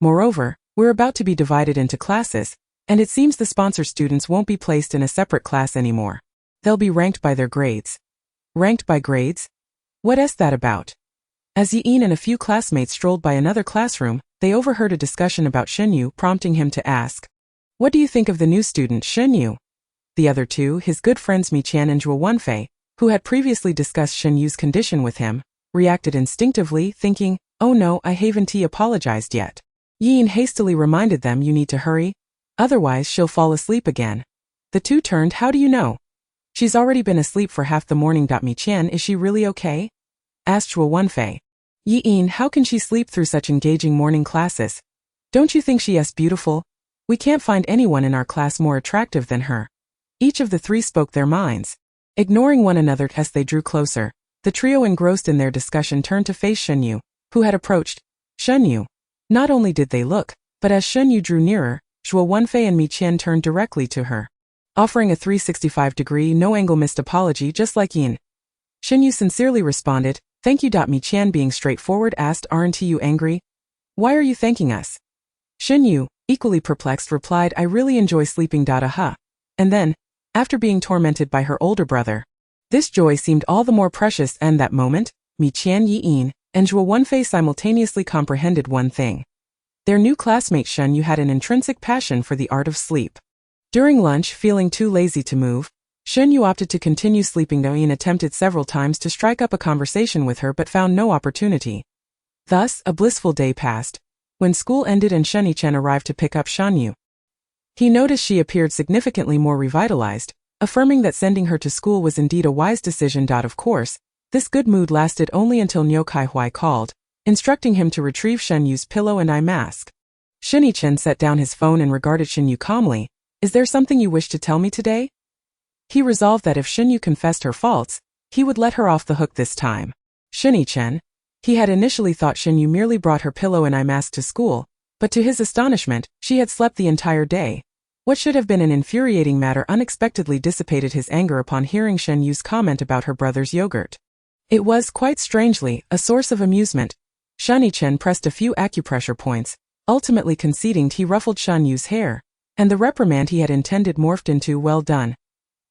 Moreover, we're about to be divided into classes, and it seems the sponsor students won't be placed in a separate class anymore. They'll be ranked by their grades. Ranked by grades? What's that about? As Yin and a few classmates strolled by another classroom, they overheard a discussion about Shen Yue, prompting him to ask, What do you think of the new student, Shen Yue? The other two, his good friends Mi Qian and Zhuo Wenfei, who had previously discussed Shen Yue's condition with him, reacted instinctively, thinking, Oh no, I haven't apologized yet. Yin hastily reminded them, You need to hurry, otherwise she'll fall asleep again. The two turned. How do you know? She's already been asleep for half the morning. Mi Qian, is she really okay? Asked Zhuo Wenfei. Yin, how can she sleep through such engaging morning classes? Don't you think she is beautiful? We can't find anyone in our class more attractive than her. Each of the three spoke their minds. Ignoring one another as they drew closer, the trio engrossed in their discussion turned to face Shen Yue, who had approached. Shen Yue. Not only did they look, but as Shen Yue drew nearer, Zhuo Wenfei and Mi Qian turned directly to her, offering a 365-degree no-angle missed apology just like Yin. Shen Yue sincerely responded, Thank you. Mi Qian, being straightforward, asked, Aren't you angry? Why are you thanking us? Shen Yue, equally perplexed, replied, I really enjoy sleeping. Aha. And then, after being tormented by her older brother, this joy seemed all the more precious. And that moment, Mi Qian, Yin, and Zhuo Wenfei simultaneously comprehended one thing. Their new classmate Shen Yue had an intrinsic passion for the art of sleep. During lunch, feeling too lazy to move, Shen Yue opted to continue sleeping. Yin attempted several times to strike up a conversation with her but found no opportunity. Thus, a blissful day passed. When school ended and Shen Yichen arrived to pick up Shen Yue, he noticed she appeared significantly more revitalized, affirming that sending her to school was indeed a wise decision. Of course, this good mood lasted only until Niu Kaihuai called, instructing him to retrieve Shen Yue's pillow and eye mask. Shen Yichen set down his phone and regarded Shen Yue calmly. Is there something you wish to tell me today? He resolved that if Shen Yue confessed her faults, he would let her off the hook this time. Shen Yichen. He had initially thought Shen Yue merely brought her pillow and eye mask to school, but to his astonishment, she had slept the entire day. What should have been an infuriating matter unexpectedly dissipated his anger upon hearing Shen Yue's comment about her brother's yogurt. It was, quite strangely, a source of amusement. Shen Yue pressed a few acupressure points, ultimately conceding he ruffled Shen Yue's hair, and the reprimand he had intended morphed into well done.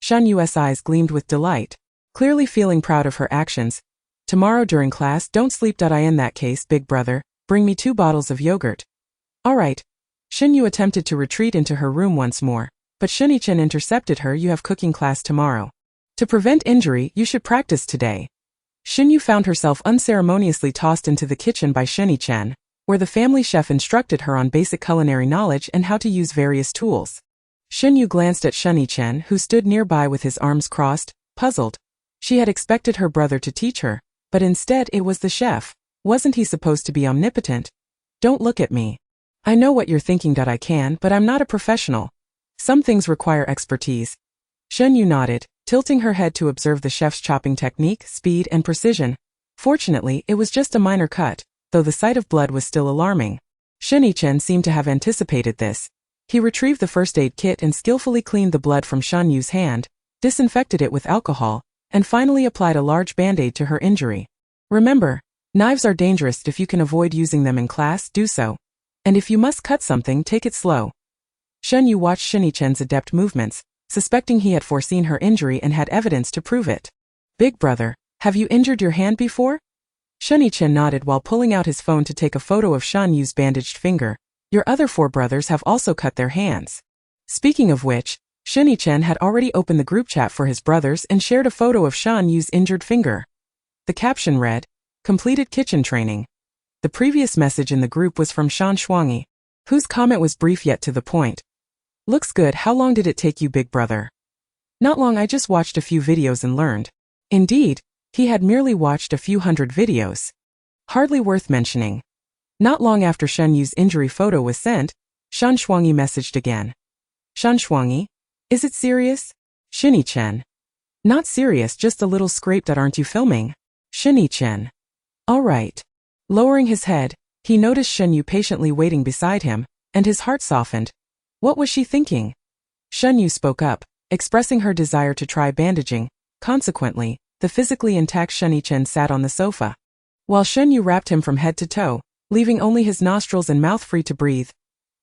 Shen Yue's eyes gleamed with delight, clearly feeling proud of her actions. Tomorrow during class, don't sleep. In that case, big brother, bring me 2 bottles of yogurt. All right. Shen Yue attempted to retreat into her room once more, but Shen Yue intercepted her. You have cooking class tomorrow. To prevent injury, you should practice today. Shen Yue found herself unceremoniously tossed into the kitchen by Shen Yue, where the family chef instructed her on basic culinary knowledge and how to use various tools. Shen Yue glanced at Shen Yue, who stood nearby with his arms crossed, puzzled. She had expected her brother to teach her, but instead it was the chef. Wasn't he supposed to be omnipotent? Don't look at me. I know what you're thinking. I can, but I'm not a professional. Some things require expertise. Shen Yue nodded, tilting her head to observe the chef's chopping technique, speed, and precision. Fortunately, it was just a minor cut, though the sight of blood was still alarming. Shen Yue seemed to have anticipated this. He retrieved the first aid kit and skillfully cleaned the blood from Shen Yue's hand, disinfected it with alcohol, and finally applied a large band-aid to her injury. Remember, knives are dangerous. If you can avoid using them in class, do so. And if you must cut something, take it slow. Shen Yue watched Shen Yue's adept movements, suspecting he had foreseen her injury and had evidence to prove it. Big brother, have you injured your hand before? Shen Yue nodded while pulling out his phone to take a photo of Shen Yue's bandaged finger. Your other 4 brothers have also cut their hands. Speaking of which, Shen Yue had already opened the group chat for his brothers and shared a photo of Shen Yue's injured finger. The caption read, "Completed kitchen training." The previous message in the group was from Shan Shuangyi, whose comment was brief yet to the point. Looks good. How long did it take you, big brother? Not long. I just watched a few videos and learned. Indeed, he had merely watched a few hundred videos. Hardly worth mentioning. Not long after Shen Yue's injury photo was sent, Shan Shuangyi messaged again. Shan Shuangyi, is it serious? Shen Yue. Not serious, just a little scraped. Aren't you filming? Shen Yue. All right. Lowering his head, he noticed Shen Yue patiently waiting beside him, and his heart softened. What was she thinking? Shen Yue spoke up, expressing her desire to try bandaging. Consequently, the physically intact Shen Yue sat on the sofa, while Shen Yue wrapped him from head to toe, leaving only his nostrils and mouth free to breathe.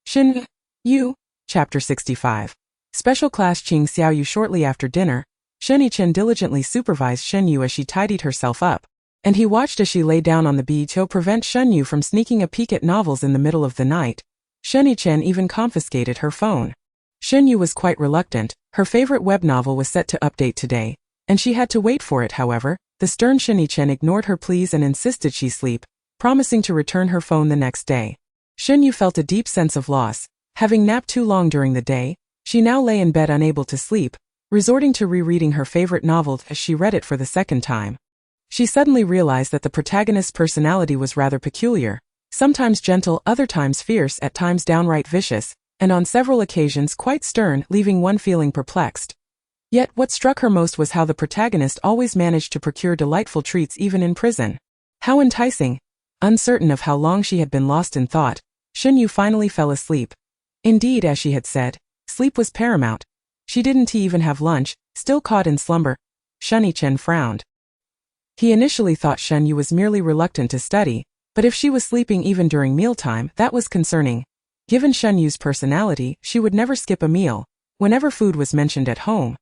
Shen Yue, Chapter 65. Special class Qing Xiao Yu. Shortly after dinner, Shen Yue diligently supervised Shen Yue as she tidied herself up, and he watched as she lay down on the bed to prevent Shen Yue from sneaking a peek at novels in the middle of the night. Shen Yue even confiscated her phone. Shen Yue was quite reluctant. Her favorite web novel was set to update today, and she had to wait for it. However, the stern Shen Yue ignored her pleas and insisted she sleep, promising to return her phone the next day. Shen Yue felt a deep sense of loss. Having napped too long during the day, she now lay in bed unable to sleep, resorting to rereading her favorite novel as she read it for the second time. She suddenly realized that the protagonist's personality was rather peculiar, sometimes gentle, other times fierce, at times downright vicious, and on several occasions quite stern, leaving one feeling perplexed. Yet what struck her most was how the protagonist always managed to procure delightful treats even in prison. How enticing! Uncertain of how long she had been lost in thought, Shen Yue finally fell asleep. Indeed, as she had said, sleep was paramount. She didn't even have lunch, still caught in slumber. Shen Yue frowned. He initially thought Shen Yue was merely reluctant to study, but if she was sleeping even during mealtime, that was concerning. Given Shen Yue's personality, she would never skip a meal, whenever food was mentioned at home.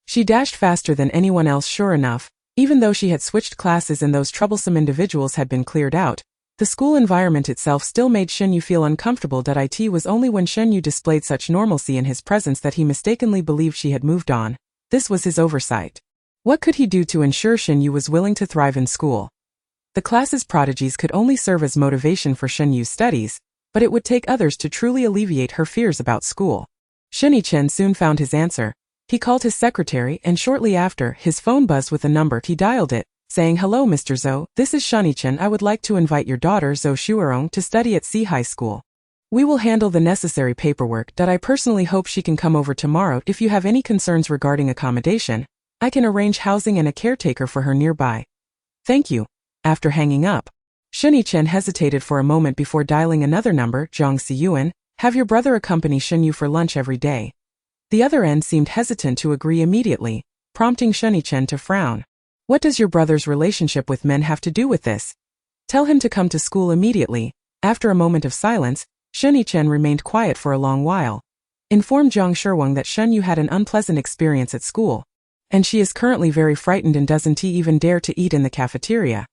She dashed faster than anyone else. Sure enough, even though she had switched classes and those troublesome individuals had been cleared out, the school environment itself still made Shen Yue feel uncomfortable. It was only when Shen Yue displayed such normalcy in his presence that he mistakenly believed she had moved on. This was his oversight. What could he do to ensure Shen Yue was willing to thrive in school? The class's prodigies could only serve as motivation for Shen Yue's studies, but it would take others to truly alleviate her fears about school. Shen Yue soon found his answer. He called his secretary, and shortly after, his phone buzzed with a number. He dialed it, saying, "Hello, Mr. Zhou, this is Shen Yue. I would like to invite your daughter Zhou Shuerong to study at C High School. We will handle the necessary paperwork. I personally hope she can come over tomorrow. If you have any concerns regarding accommodation, I can arrange housing and a caretaker for her nearby. Thank you." After hanging up, Shen Chen hesitated for a moment before dialing another number. Zhang Siyuan, have your brother accompany Shen Yue for lunch every day. The other end seemed hesitant to agree immediately, prompting Shen Chen to frown. What does your brother's relationship with men have to do with this? Tell him to come to school immediately. After a moment of silence, Shen Chen remained quiet for a long while. Inform Zhang Shuwang that Shen Yue had an unpleasant experience at school, and she is currently very frightened and doesn't even dare to eat in the cafeteria.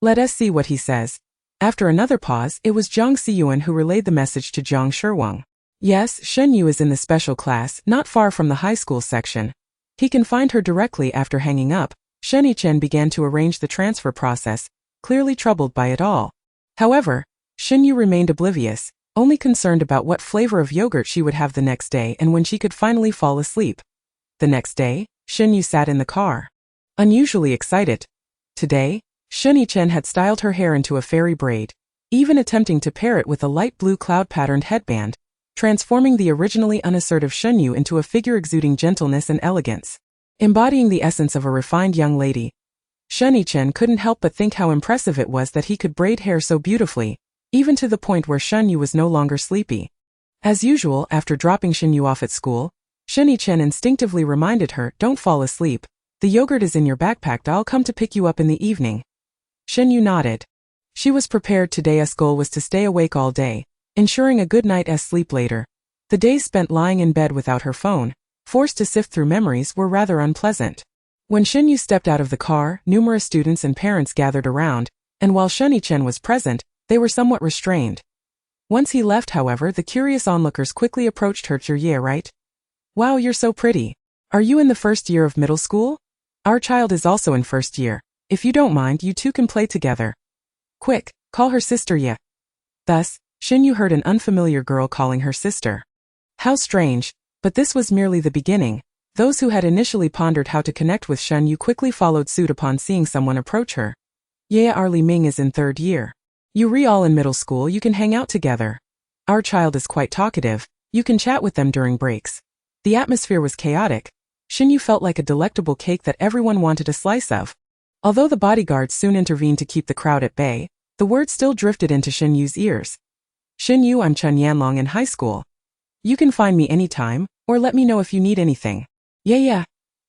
Let us see what he says. After another pause, it was Zhang Siyuan who relayed the message to Zhang Shuwang. Yes, Shen Yue is in the special class, not far from the high school section. He can find her directly. After hanging up, Shen Chen began to arrange the transfer process, clearly troubled by it all. However, Shen Yue remained oblivious, only concerned about what flavor of yogurt she would have the next day and when she could finally fall asleep. The next day, Shen Yue sat in the car, unusually excited. Today, Shen Chen had styled her hair into a fairy braid, even attempting to pair it with a light blue cloud-patterned headband, transforming the originally unassertive Shen Yue into a figure exuding gentleness and elegance. Embodying the essence of a refined young lady, Shen Chen couldn't help but think how impressive it was that he could braid hair so beautifully, even to the point where Shen Yue was no longer sleepy. As usual, after dropping Shen Yue off at school, Shen Chen instinctively reminded her, "Don't fall asleep. The yogurt is in your backpack. I'll come to pick you up in the evening." Shen Yue nodded. She was prepared. Today's goal was to stay awake all day, ensuring a good night's sleep later. The days spent lying in bed without her phone, forced to sift through memories, were rather unpleasant. When Shen Yue stepped out of the car, numerous students and parents gathered around, and while Shen Chen was present, they were somewhat restrained. Once he left, however, the curious onlookers quickly approached her. "Yeah, right? Wow, you're so pretty. Are you in the first year of middle school? Our child is also in first year. If you don't mind, you two can play together. Quick, call her sister Ye." Thus, Shen Yue heard an unfamiliar girl calling her sister. How strange, but this was merely the beginning. Those who had initially pondered how to connect with Shen Yue quickly followed suit upon seeing someone approach her. "Yeah, our Li Ming is in third year. You all in middle school, you can hang out together. Our child is quite talkative, you can chat with them during breaks." The atmosphere was chaotic. Shen Yue felt like a delectable cake that everyone wanted a slice of. Although the bodyguards soon intervened to keep the crowd at bay, the word still drifted into Shen Yue's ears. "Shen Yue, I'm Chen Yanlong in high school. You can find me anytime, or let me know if you need anything." Yeah.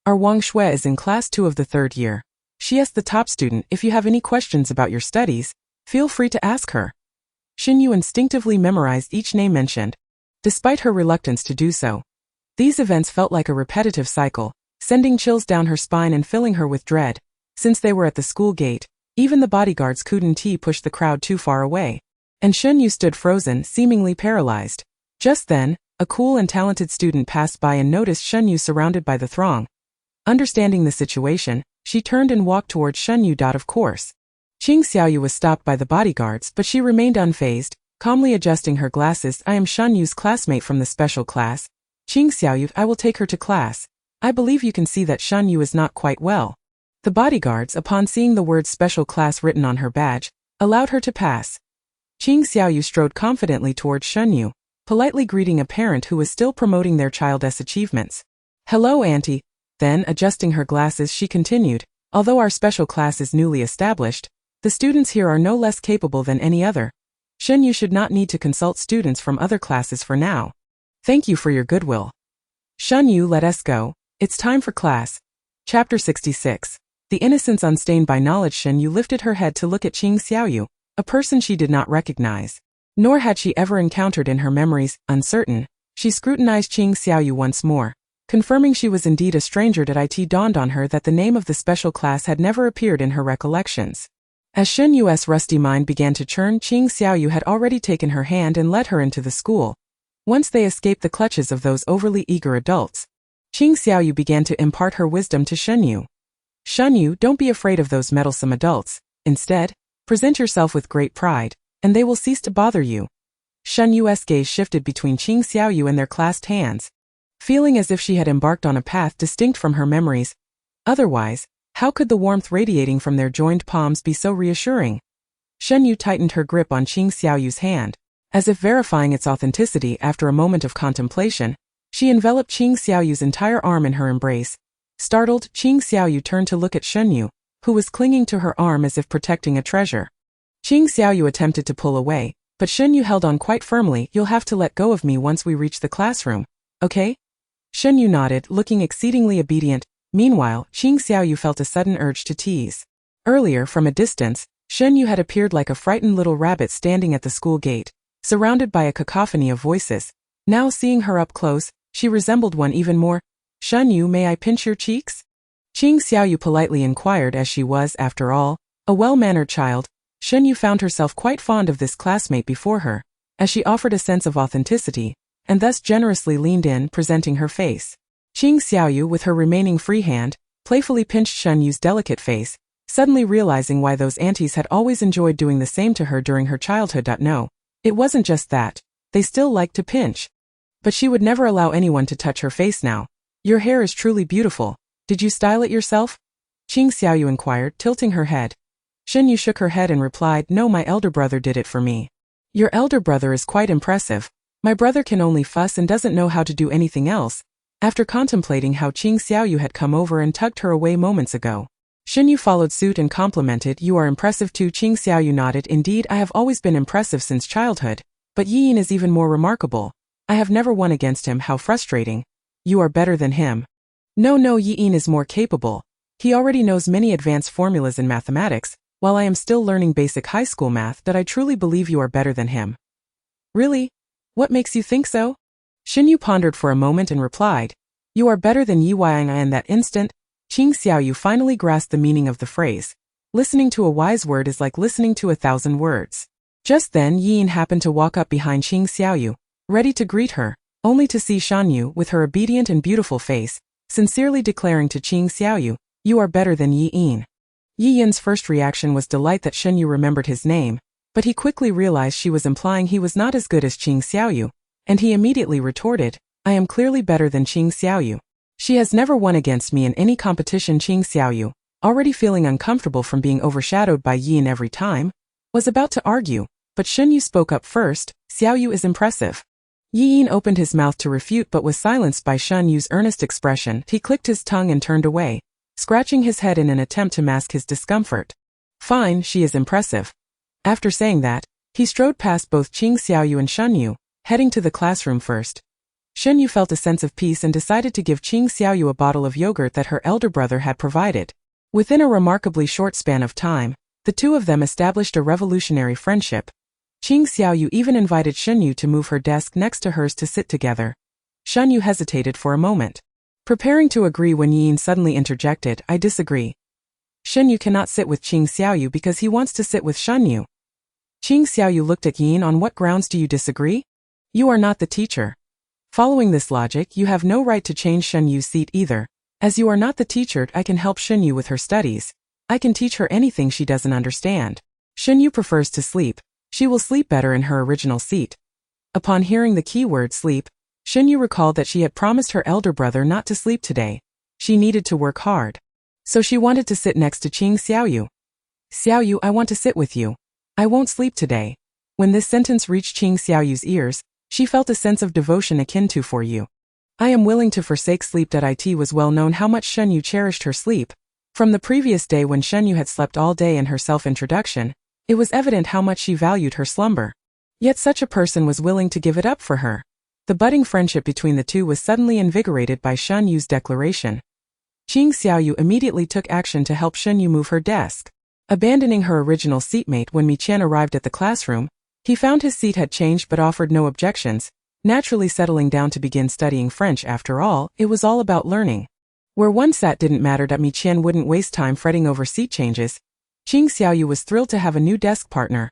Our Wang Shui is in class 2 of the 3rd year. She is the top student. If you have any questions about your studies, feel free to ask her. Shen Yue instinctively memorized each name mentioned, despite her reluctance to do so. These events felt like a repetitive cycle, sending chills down her spine and filling her with dread. Since they were at the school gate, even the bodyguards couldn't push the crowd too far away. And Shen Yue stood frozen, seemingly paralyzed. Just then, a cool and talented student passed by and noticed Shen Yue surrounded by the throng. Understanding the situation, she turned and walked towards Shen Yue. Of course. Qing Xiaoyu was stopped by the bodyguards, but she remained unfazed, calmly adjusting her glasses. "I am Shen Yue's classmate from the special class. Qing Xiaoyu, I will take her to class. I believe you can see that Shen Yue is not quite well." The bodyguards, upon seeing the words special class written on her badge, allowed her to pass. Qing Xiaoyu strode confidently towards Shen Yue, politely greeting a parent who was still promoting their child's achievements. "Hello, auntie." Then, adjusting her glasses, she continued, "Although our special class is newly established, the students here are no less capable than any other. Shen Yue should not need to consult students from other classes for now. Thank you for your goodwill. Shen Yue, let us go. It's time for class." Chapter 66. The innocence unstained by knowledge. Shen Yue lifted her head to look at Qing Xiaoyu, a person she did not recognize. Nor had she ever encountered in her memories. Uncertain, she scrutinized Qing Xiaoyu once more. Confirming she was indeed a stranger, it dawned on her that the name of the special class had never appeared in her recollections. As Shen Yue's rusty mind began to churn, Qing Xiaoyu had already taken her hand and led her into the school. Once they escaped the clutches of those overly eager adults, Qing Xiaoyu began to impart her wisdom to Shen Yue. "Shen Yue, don't be afraid of those meddlesome adults. Instead, present yourself with great pride, and they will cease to bother you." Shen Yue's gaze shifted between Qing Xiaoyu and their clasped hands, feeling as if she had embarked on a path distinct from her memories. Otherwise, how could the warmth radiating from their joined palms be so reassuring? Shen Yue tightened her grip on Qing Xiaoyu's hand, as if verifying its authenticity. After a moment of contemplation, she enveloped Qing Xiaoyu's entire arm in her embrace. Startled, Qing Xiaoyu turned to look at Shen Yue, who was clinging to her arm as if protecting a treasure. Qing Xiaoyu attempted to pull away, but Shen Yue held on quite firmly. You'll have to let go of me once we reach the classroom, okay? Shen Yue nodded, looking exceedingly obedient. Meanwhile, Qing Xiaoyu felt a sudden urge to tease. Earlier, from a distance, Shen Yue had appeared like a frightened little rabbit standing at the school gate, surrounded by a cacophony of voices. Now seeing her up close, she resembled one even more. Shen Yue, may I pinch your cheeks? Qing Xiaoyu politely inquired, as she was, after all, a well-mannered child. Shen Yue found herself quite fond of this classmate before her, as she offered a sense of authenticity, and thus generously leaned in, presenting her face. Qing Xiaoyu, with her remaining free hand, playfully pinched Shen Yue's delicate face, suddenly realizing why those aunties had always enjoyed doing the same to her during her childhood. No, it wasn't just that. They still liked to pinch. But she would never allow anyone to touch her face now. Your hair is truly beautiful. Did you style it yourself? Qing Xiaoyu inquired, tilting her head. Shen Yue shook her head and replied, no, my elder brother did it for me. Your elder brother is quite impressive. My brother can only fuss and doesn't know how to do anything else. After contemplating how Qing Xiaoyu had come over and tugged her away moments ago, Shen Yue followed suit and complimented, you are impressive too. Qing Xiaoyu nodded, indeed I have always been impressive since childhood, but Yi Yin is even more remarkable. I have never won against him, how frustrating. You are better than him. No, Yi Yin is more capable. He already knows many advanced formulas in mathematics, while I am still learning basic high school math. That I truly believe you are better than him. Really? What makes you think so? Shen Yue pondered for a moment and replied, you are better than Yi Yin. In that instant, Qing Xiaoyu finally grasped the meaning of the phrase. Listening to a wise word is like listening to 1,000 words. Just then Yi Yin happened to walk up behind Qing Xiaoyu, ready to greet her, only to see Shen Yue with her obedient and beautiful face, sincerely declaring to Qing Xiaoyu, you are better than Yi Yin. Yi Yin's first reaction was delight that Shen Yue remembered his name, but he quickly realized she was implying he was not as good as Qing Xiaoyu, and he immediately retorted, I am clearly better than Qing Xiaoyu. She has never won against me in any competition. Qing Xiaoyu, already feeling uncomfortable from being overshadowed by Yi Yin every time, was about to argue, but Shen Yue spoke up first, Xiaoyu is impressive. Yi Yin opened his mouth to refute but was silenced by Shen Yue's earnest expression. He clicked his tongue and turned away, scratching his head in an attempt to mask his discomfort. Fine, she is impressive. After saying that, he strode past both Qing Xiaoyu and Shen Yue, heading to the classroom first. Shen Yue felt a sense of peace and decided to give Qing Xiaoyu a bottle of yogurt that her elder brother had provided. Within a remarkably short span of time, the two of them established a revolutionary friendship. Qing Xiaoyu even invited Shen Yue to move her desk next to hers to sit together. Shen Yue hesitated for a moment, preparing to agree when Yi Yin suddenly interjected, I disagree. Shen Yue cannot sit with Qing Xiaoyu because he wants to sit with Shen Yue. Qing Xiaoyu looked at Yi Yin. On what grounds do you disagree? You are not the teacher. Following this logic, you have no right to change Shen Yue's seat either. As you are not the teacher, I can help Shen Yue with her studies. I can teach her anything she doesn't understand. Shen Yue prefers to sleep. She will sleep better in her original seat. Upon hearing the keyword sleep, Shen Yue recalled that she had promised her elder brother not to sleep today. She needed to work hard. So she wanted to sit next to Qing Xiaoyu. Xiaoyu, I want to sit with you. I won't sleep today. When this sentence reached Qing Xiaoyu's ears, she felt a sense of devotion akin to for you. I am willing to forsake sleep. It was well known how much Shen Yue cherished her sleep. From the previous day when Shen Yue had slept all day in her self-introduction, it was evident how much she valued her slumber. Yet such a person was willing to give it up for her. The budding friendship between the two was suddenly invigorated by Shen Yue's declaration. Qing Xiaoyu immediately took action to help Shen Yue move her desk. Abandoning her original seatmate when Mi Qian arrived at the classroom, he found his seat had changed but offered no objections, naturally settling down to begin studying French. After all, it was all about learning. Where one sat didn't matter. Mi Qian wouldn't waste time fretting over seat changes. Qing Xiaoyu was thrilled to have a new desk partner.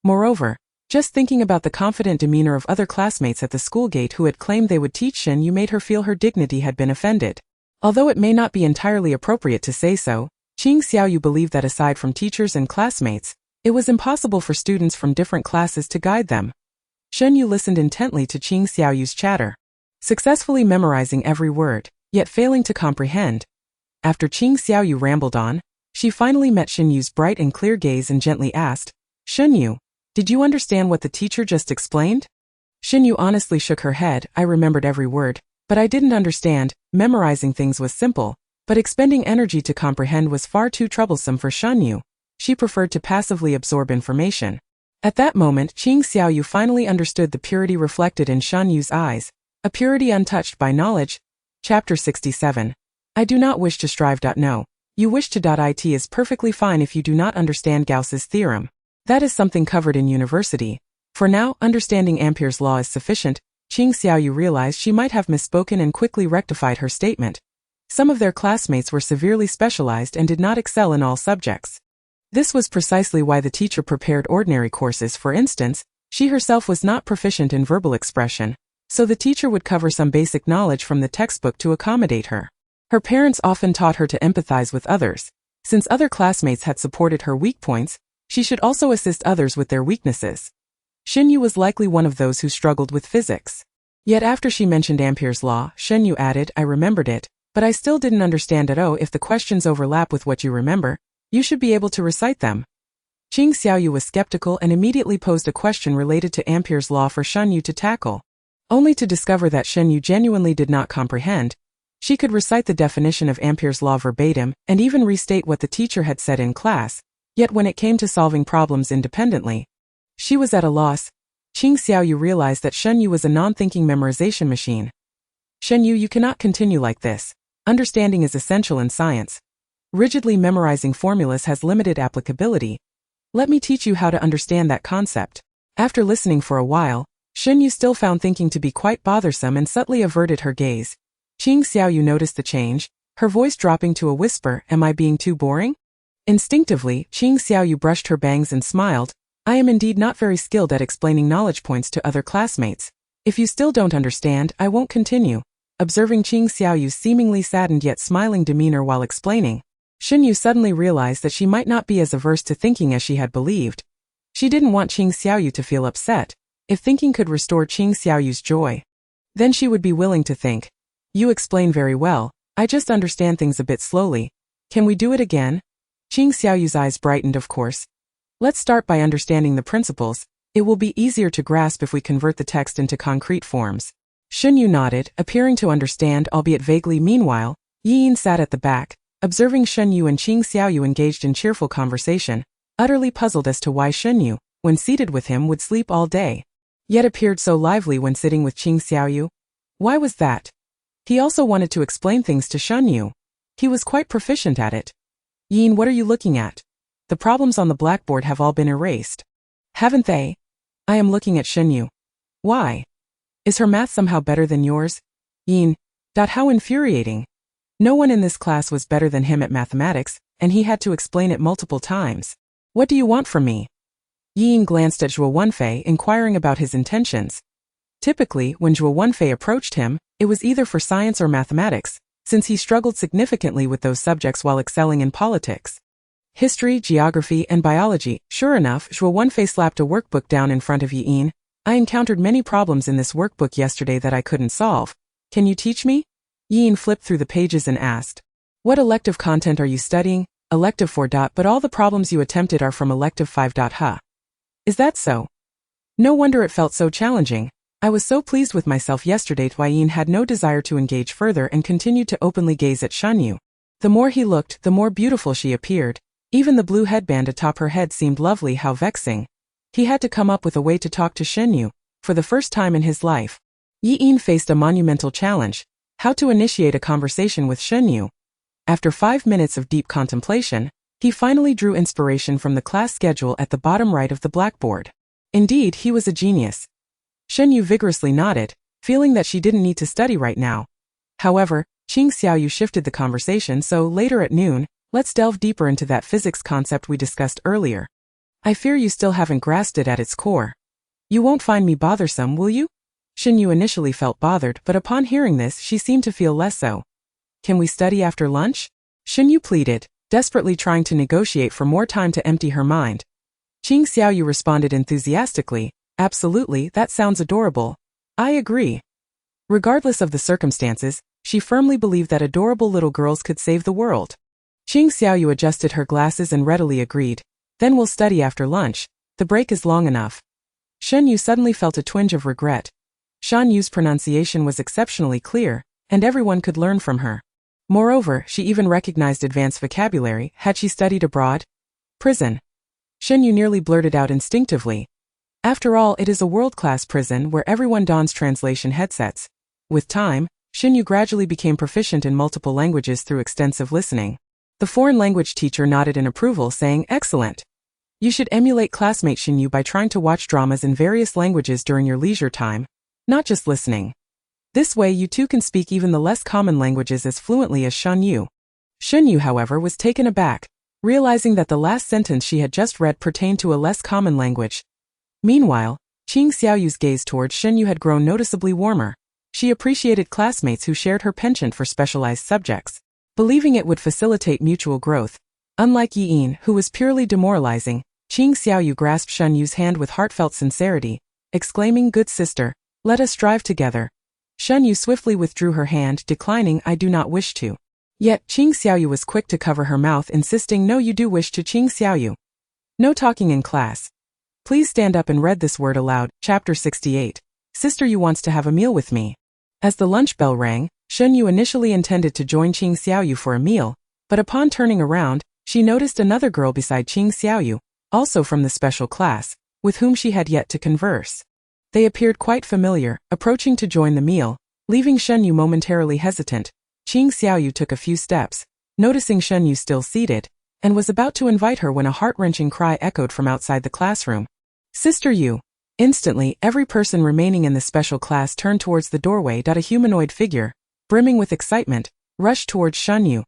Moreover, just thinking about the confident demeanor of other classmates at the school gate who had claimed they would teach Shen Yue made her feel her dignity had been offended. Although it may not be entirely appropriate to say so, Qing Xiaoyu believed that aside from teachers and classmates, it was impossible for students from different classes to guide them. Shen Yue listened intently to Qing Xiaoyu's chatter, successfully memorizing every word, yet failing to comprehend. After Qing Xiaoyu rambled on, she finally met Shen Yue's bright and clear gaze and gently asked, Shen Yue, did you understand what the teacher just explained? Shen Yue honestly shook her head. I remembered every word, but I didn't understand. Memorizing things was simple, but expending energy to comprehend was far too troublesome for Shen Yue. she preferred to passively absorb information. At that moment, Qing Xiaoyu finally understood the purity reflected in Shen Yue's eyes, a purity untouched by knowledge. Chapter 67. I do not wish to strive. No. You wish to. It is perfectly fine if you do not understand Gauss's theorem. That is something covered in university. For now, understanding Ampere's law is sufficient. Qing Xiaoyu realized she might have misspoken and quickly rectified her statement. Some of their classmates were severely specialized and did not excel in all subjects. This was precisely why the teacher prepared ordinary courses. For instance, she herself was not proficient in verbal expression, so the teacher would cover some basic knowledge from the textbook to accommodate her. Her parents often taught her to empathize with others. Since other classmates had supported her weak points, she should also assist others with their weaknesses. Shen Yue was likely one of those who struggled with physics. Yet after she mentioned Ampere's law, Shen Yue added, I remembered it, but I still didn't understand it. Oh, if the questions overlap with what you remember, you should be able to recite them. Qing Xiaoyu was skeptical and immediately posed a question related to Ampere's law for Shen Yue to tackle. Only to discover that Shen Yue genuinely did not comprehend. She could recite the definition of Ampere's law verbatim and even restate what the teacher had said in class, yet when it came to solving problems independently, she was at a loss. Qing Xiaoyu realized that Shen Yue was a non-thinking memorization machine. Shen Yue, you cannot continue like this. Understanding is essential in science. Rigidly memorizing formulas has limited applicability. Let me teach you how to understand that concept. After listening for a while, Shen Yue still found thinking to be quite bothersome and subtly averted her gaze. Qing Xiaoyu noticed the change, her voice dropping to a whisper, am I being too boring? Instinctively, Qing Xiaoyu brushed her bangs and smiled, I am indeed not very skilled at explaining knowledge points to other classmates. If you still don't understand, I won't continue. Observing Qing Xiaoyu's seemingly saddened yet smiling demeanor while explaining, Shen Yue suddenly realized that she might not be as averse to thinking as she had believed. She didn't want Qing Xiaoyu to feel upset. If thinking could restore Qing Xiaoyu's joy, then she would be willing to think. You explain very well, I just understand things a bit slowly. Can we do it again? Qing Xiaoyu's eyes brightened. Of course. Let's start by understanding the principles. It will be easier to grasp if we convert the text into concrete forms. Shen Yue nodded, appearing to understand, albeit vaguely. Meanwhile, Yi Yin sat at the back, observing Shen Yue and Qing Xiaoyu engaged in cheerful conversation, utterly puzzled as to why Shen Yue, when seated with him, would sleep all day, yet appeared so lively when sitting with Qing Xiaoyu. Why was that? He also wanted to explain things to Shen Yue. He was quite proficient at it. Yin, what are you looking at? The problems on the blackboard have all been erased. Haven't they? I am looking at Shen Yue. Why? Is her math somehow better than yours? Yin. How infuriating. No one in this class was better than him at mathematics, and he had to explain it multiple times. What do you want from me? Yin glanced at Zhuo Wenfei, inquiring about his intentions. Typically, when Zhuo Wenfei approached him, it was either for science or mathematics, since he struggled significantly with those subjects while excelling in politics. History, geography, and biology. Sure enough, Zhuo Wenfei slapped a workbook down in front of Yi Yin. I encountered many problems in this workbook yesterday that I couldn't solve. Can you teach me? Yi Yin flipped through the pages and asked, what elective content are you studying? Elective 4. But all the problems you attempted are from elective 5. Huh. Is that so? No wonder it felt so challenging. I was so pleased with myself yesterday. Yi Yin had no desire to engage further and continued to openly gaze at Shen Yue. The more he looked, the more beautiful she appeared. Even the blue headband atop her head seemed lovely. How vexing. He had to come up with a way to talk to Shen Yue, for the first time in his life. Yi Yin faced a monumental challenge, how to initiate a conversation with Shen Yue. After 5 minutes of deep contemplation, he finally drew inspiration from the class schedule at the bottom right of the blackboard. Indeed, he was a genius. Shen Yue vigorously nodded, feeling that she didn't need to study right now. However, Qing Xiaoyu shifted the conversation, so later at noon, let's delve deeper into that physics concept we discussed earlier. I fear you still haven't grasped it at its core. You won't find me bothersome, will you? Shen Yue initially felt bothered, but upon hearing this, she seemed to feel less so. Can we study after lunch? Shen Yue pleaded, desperately trying to negotiate for more time to empty her mind. Qing Xiaoyu responded enthusiastically, absolutely, that sounds adorable. I agree. Regardless of the circumstances, she firmly believed that adorable little girls could save the world. Qing Xiaoyu adjusted her glasses and readily agreed. Then we'll study after lunch. The break is long enough. Shen Yue suddenly felt a twinge of regret. Shen Yue's pronunciation was exceptionally clear, and everyone could learn from her. Moreover, she even recognized advanced vocabulary. Had she studied abroad? Prison. Shen Yue nearly blurted out instinctively. After all, it is a world-class prison where everyone dons translation headsets. With time, Shen Yue gradually became proficient in multiple languages through extensive listening. The foreign language teacher nodded in approval, saying, "Excellent. You should emulate classmate Shen Yue by trying to watch dramas in various languages during your leisure time, not just listening. This way you too can speak even the less common languages as fluently as Shen Yue." Shen Yue, however, was taken aback, realizing that the last sentence she had just read pertained to a less common language. Meanwhile, Qing Xiaoyu's gaze towards Shen Yue had grown noticeably warmer. She appreciated classmates who shared her penchant for specialized subjects, believing it would facilitate mutual growth. Unlike Yi Yin, who was purely demoralizing, Qing Xiaoyu grasped Shen Yue's hand with heartfelt sincerity, exclaiming, "Good sister, let us strive together." Shen Yue swiftly withdrew her hand, declining, "I do not wish to." Yet, Qing Xiaoyu was quick to cover her mouth, insisting, "No, you do wish to, Qing Xiaoyu. No talking in class. Please stand up and read this word aloud." Chapter 68. Sister Yu wants to have a meal with me. As the lunch bell rang, Shen Yue initially intended to join Qing Xiaoyu for a meal, but upon turning around, she noticed another girl beside Qing Xiaoyu, also from the special class, with whom she had yet to converse. They appeared quite familiar, approaching to join the meal, leaving Shen Yue momentarily hesitant. Qing Xiaoyu took a few steps, noticing Shen Yue still seated, and was about to invite her when a heart-wrenching cry echoed from outside the classroom. "Sister Yu!" Instantly, every person remaining in the special class turned towards the doorway. A humanoid figure, brimming with excitement, rushed towards Shen Yue.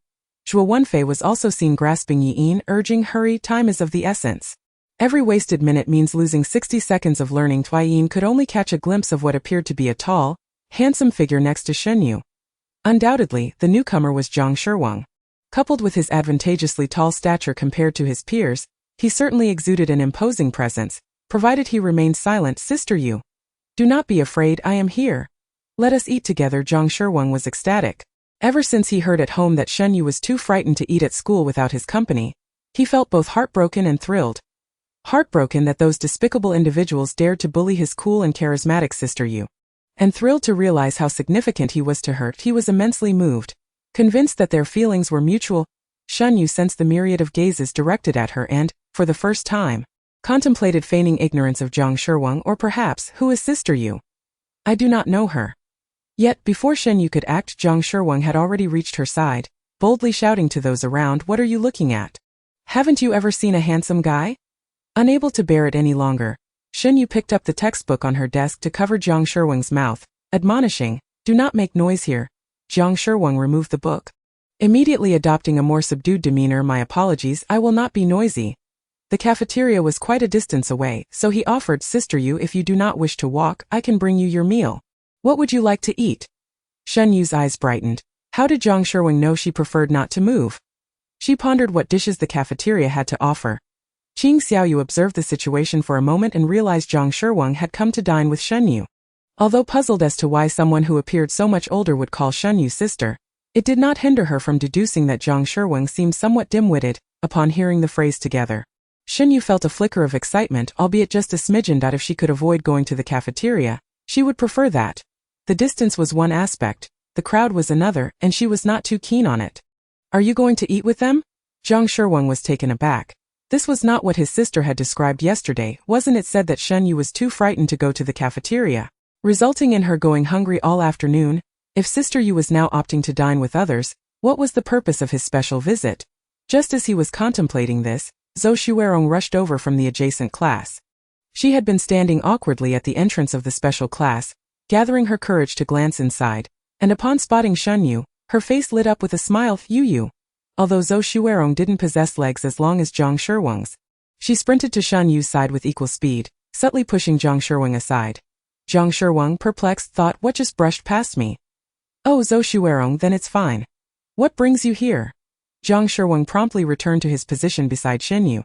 Zhuo Wenfei was also seen grasping Yi Yin, urging, "Hurry, time is of the essence." Every wasted minute means losing 60 seconds of learning. Yi Yin could only catch a glimpse of what appeared to be a tall, handsome figure next to Shen Yue. Undoubtedly, the newcomer was Zhang Shiwang. Coupled with his advantageously tall stature compared to his peers, he certainly exuded an imposing presence, provided he remained silent. "Sister Yu, do not be afraid, I am here. Let us eat together." Zhang Shiwang was ecstatic. Ever since he heard at home that Shen Yue was too frightened to eat at school without his company, he felt both heartbroken and thrilled. Heartbroken that those despicable individuals dared to bully his cool and charismatic sister Yu. And thrilled to realize how significant he was to her, he was immensely moved. Convinced that their feelings were mutual, Shen Yue sensed the myriad of gazes directed at her and, for the first time, contemplated feigning ignorance of Zhang Shiwang. Or perhaps, who is Sister Yu? I do not know her. Yet, before Shen Yue could act, Zhang Shiwang had already reached her side, boldly shouting to those around, "What are you looking at? Haven't you ever seen a handsome guy?" Unable to bear it any longer, Shen Yue picked up the textbook on her desk to cover Zhang Shiwang's mouth, admonishing, "Do not make noise here." Zhang Shiwang removed the book, immediately adopting a more subdued demeanor. "My apologies, I will not be noisy." The cafeteria was quite a distance away, so he offered, "Sister Yu, if you do not wish to walk, I can bring you your meal. What would you like to eat?" Shen Yu's eyes brightened. How did Zhang Shiwang know she preferred not to move? She pondered what dishes the cafeteria had to offer. Qing Xiaoyu observed the situation for a moment and realized Zhang Shiwang had come to dine with Shen Yue. Although puzzled as to why someone who appeared so much older would call Shen Yue sister, it did not hinder her from deducing that Zhang Shiwang seemed somewhat dim-witted upon hearing the phrase together. Shen Yue felt a flicker of excitement, albeit just a smidgen. If she could avoid going to the cafeteria, she would prefer that. The distance was one aspect, the crowd was another, and she was not too keen on it. "Are you going to eat with them?" Zhang Shiwang was taken aback. This was not what his sister had described yesterday. Wasn't it said that Shen Yue was too frightened to go to the cafeteria, resulting in her going hungry all afternoon? If Sister Yu was now opting to dine with others, what was the purpose of his special visit? Just as he was contemplating this, Zhou Xuerong rushed over from the adjacent class. She had been standing awkwardly at the entrance of the special class, gathering her courage to glance inside, and upon spotting Shen Yue, her face lit up with a smile. "Yu." Although Zhou Xuerong didn't possess legs as long as Zhang Shiwang's, she sprinted to Shen Yu's side with equal speed, subtly pushing Zhang Shiwang aside. Zhang Shiwang, perplexed, thought, "What just brushed past me?" "Oh, Zhou Xuerong, then it's fine. What brings you here?" Zhang Shiwang promptly returned to his position beside Shen Yue.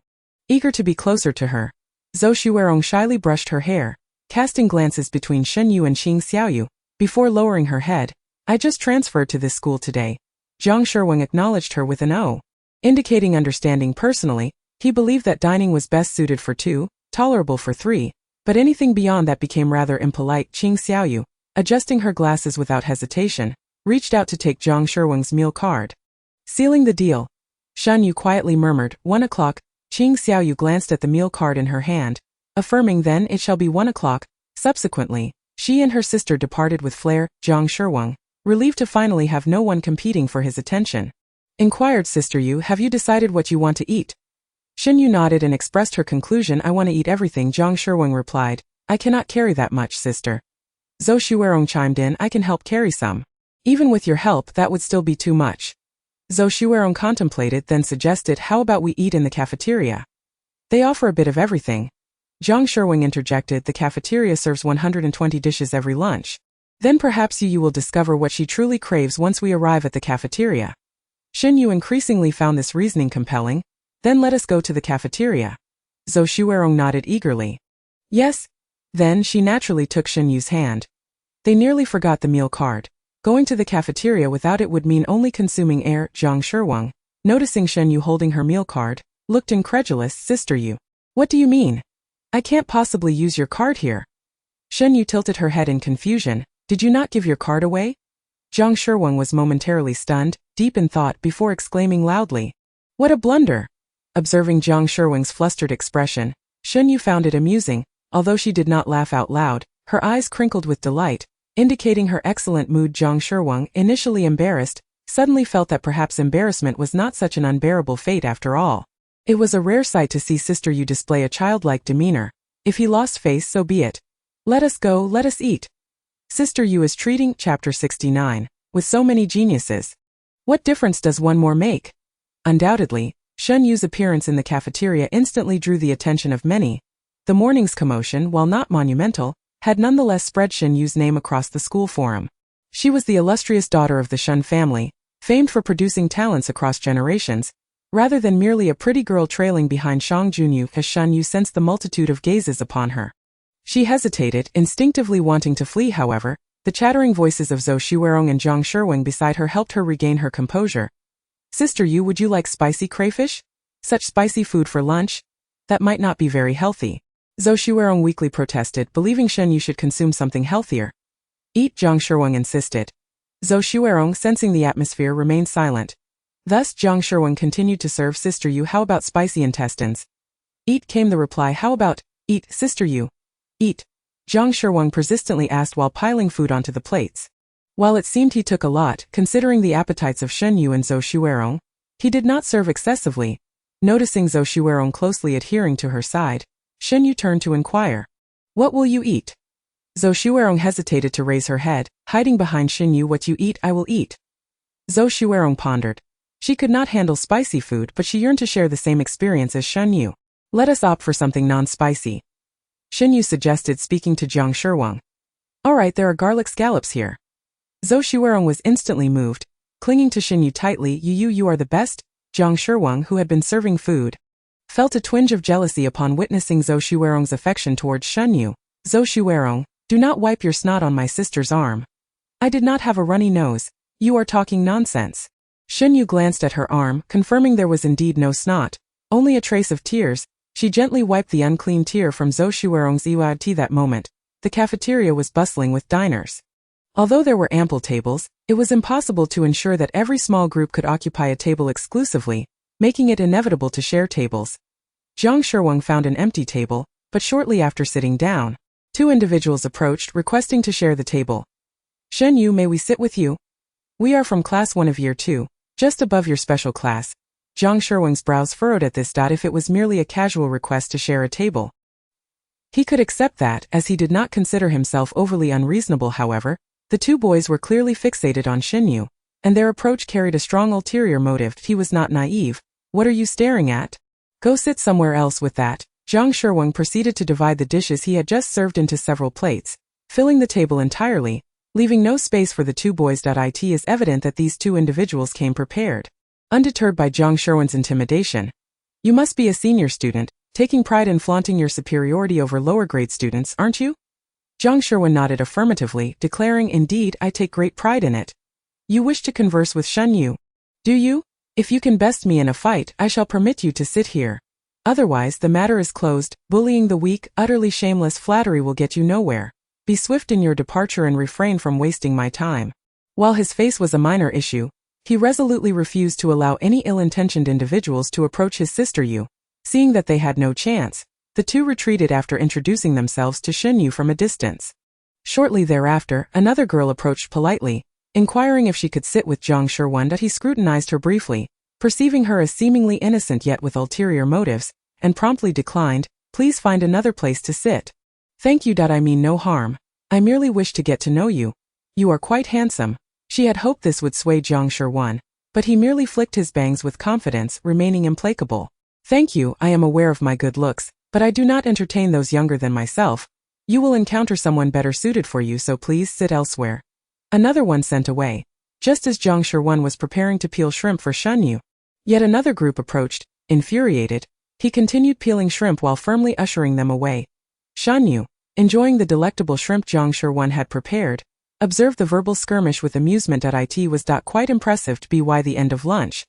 Eager to be closer to her, Zhou Xuerong shyly brushed her hair, casting glances between Shen Yue and Qing Xiaoyu, before lowering her head. "I just transferred to this school today." Zhang Shiwang acknowledged her with an "oh," indicating understanding. Personally, he believed that dining was best suited for two, tolerable for three, but anything beyond that became rather impolite. Qing Xiaoyu, adjusting her glasses without hesitation, reached out to take Zhang Shiwang's meal card. Sealing the deal, Shen Yue quietly murmured, 1 o'clock, Qing Xiaoyu glanced at the meal card in her hand, affirming then it shall be 1 o'clock. Subsequently, she and her sister departed with flair. Zhang Shirwang, relieved to finally have no one competing for his attention, inquired Sister Yu, have you decided what you want to eat? Shen Yue nodded and expressed her conclusion, I want to eat everything. Zhang Shirwang replied, I cannot carry that much, sister. Zhou Xuerong chimed in, I can help carry some. Even with your help, that would still be too much. Zhou Xuerong contemplated, then suggested, how about we eat in the cafeteria? They offer a bit of everything. Zhang Shirwang interjected, the cafeteria serves 120 dishes every lunch. Then perhaps you will discover what she truly craves once we arrive at the cafeteria. Shen Yue increasingly found this reasoning compelling. Then let us go to the cafeteria. Zhou Xuerong nodded eagerly. Yes. Then she naturally took Shen Yue's hand. They nearly forgot the meal card. Going to the cafeteria without it would mean only consuming air. Zhang Shirwang, noticing Shen Yue holding her meal card, looked incredulous. Sister Yu, what do you mean? I can't possibly use your card here. Shen Yue tilted her head in confusion. Did you not give your card away? Zhang Shirwang was momentarily stunned, deep in thought before exclaiming loudly. What a blunder! Observing Zhang Shirwang's flustered expression, Shen Yue found it amusing. Although she did not laugh out loud, her eyes crinkled with delight, indicating her excellent mood. Zhang Shirwang, initially embarrassed, suddenly felt that perhaps embarrassment was not such an unbearable fate after all. It was a rare sight to see Sister Yu display a childlike demeanor. If he lost face, so be it. Let us go, let us eat. Sister Yu is treating, Chapter 69, with so many geniuses. What difference does one more make? Undoubtedly, Shen Yue's appearance in the cafeteria instantly drew the attention of many. The morning's commotion, while not monumental, had nonetheless spread Shen Yue's name across the school forum. She was the illustrious daughter of the Shen family, famed for producing talents across generations, rather than merely a pretty girl trailing behind Shang Junyu. As Shen Yue sensed the multitude of gazes upon her, she hesitated, instinctively wanting to flee. However, the chattering voices of Zhou Xuerong and Zhang Shirwang beside her helped her regain her composure. Sister Yu, would you like spicy crayfish? Such spicy food for lunch? That might not be very healthy. Zhou Xuerong weakly protested, believing Shen Yue should consume something healthier. Eat, Zhang Shirwang insisted. Zhou Xuerong, sensing the atmosphere, remained silent. Thus Zhang Shirwang continued to serve Sister Yu. How about spicy intestines? Eat, came the reply. How about, eat, Sister Yu? Eat. Zhang Shirwang persistently asked while piling food onto the plates. While it seemed he took a lot, considering the appetites of Shen Yue and Zhou Xuerong, he did not serve excessively. Noticing Zhou Xuerong closely adhering to her side, Shen Yue turned to inquire. What will you eat? Zhou Xuerong hesitated to raise her head, hiding behind Shen Yue. What you eat, I will eat. Zhou Xuerong pondered. She could not handle spicy food, but she yearned to share the same experience as Shen Yue. Let us opt for something non-spicy, Shen Yue suggested, speaking to Zhang Shirwang. Alright, there are garlic scallops here. Zhou Xuerong was instantly moved, clinging to Shen Yue tightly. You are the best. Zhang Shirwang, who had been serving food, felt a twinge of jealousy upon witnessing Zhou Xuerong's affection towards Shen Yue. Zhou Xuerong, do not wipe your snot on my sister's arm. I did not have a runny nose. You are talking nonsense. Shen Yue glanced at her arm, confirming there was indeed no snot, only a trace of tears. She gently wiped the unclean tear from Zhou Xuerong's tea. That moment, the cafeteria was bustling with diners. Although there were ample tables, it was impossible to ensure that every small group could occupy a table exclusively, making it inevitable to share tables. Zhang Shirwang found an empty table, but shortly after sitting down, two individuals approached, requesting to share the table. Shen Yue, may we sit with you? We are from Class 1 of Year 2, just above your special class. Zhang Shirwang's brows furrowed at this. If it was merely a casual request to share a table, he could accept that, as he did not consider himself overly unreasonable. However, the two boys were clearly fixated on Shen Yue, and their approach carried a strong ulterior motive. He was not naive. What are you staring at? Go sit somewhere else with that. Zhang Shirwang proceeded to divide the dishes he had just served into several plates, filling the table entirely, leaving no space for the two boys. It is evident that these two individuals came prepared. Undeterred by Zhang Shirwang's intimidation. You must be a senior student, taking pride in flaunting your superiority over lower-grade students, aren't you? Zhang Shirwang nodded affirmatively, declaring, indeed, I take great pride in it. You wish to converse with Shen Yue, do you? If you can best me in a fight, I shall permit you to sit here. Otherwise, the matter is closed. Bullying the weak, utterly shameless flattery will get you nowhere. Be swift in your departure and refrain from wasting my time. While his face was a minor issue, he resolutely refused to allow any ill-intentioned individuals to approach his sister Yu. Seeing that they had no chance, the two retreated after introducing themselves to Shen Yue from a distance. Shortly thereafter, another girl approached politely, inquiring if she could sit with Zhang Shirwan, but he scrutinized her briefly, perceiving her as seemingly innocent yet with ulterior motives, and promptly declined, "Please find another place to sit." "Thank you. I mean no harm. I merely wish to get to know you. You are quite handsome." She had hoped this would sway Zhang Shirwan, but he merely flicked his bangs with confidence, remaining implacable. "Thank you, I am aware of my good looks, but I do not entertain those younger than myself. You will encounter someone better suited for you, so please sit elsewhere." Another one sent away, just as Zhang Shirwan was preparing to peel shrimp for Shen Yue. Yet another group approached. Infuriated, he continued peeling shrimp while firmly ushering them away. Shen Yue, enjoying the delectable shrimp Zhang Shirwan had prepared, observed the verbal skirmish with amusement. It was quite impressive to be the end of lunch.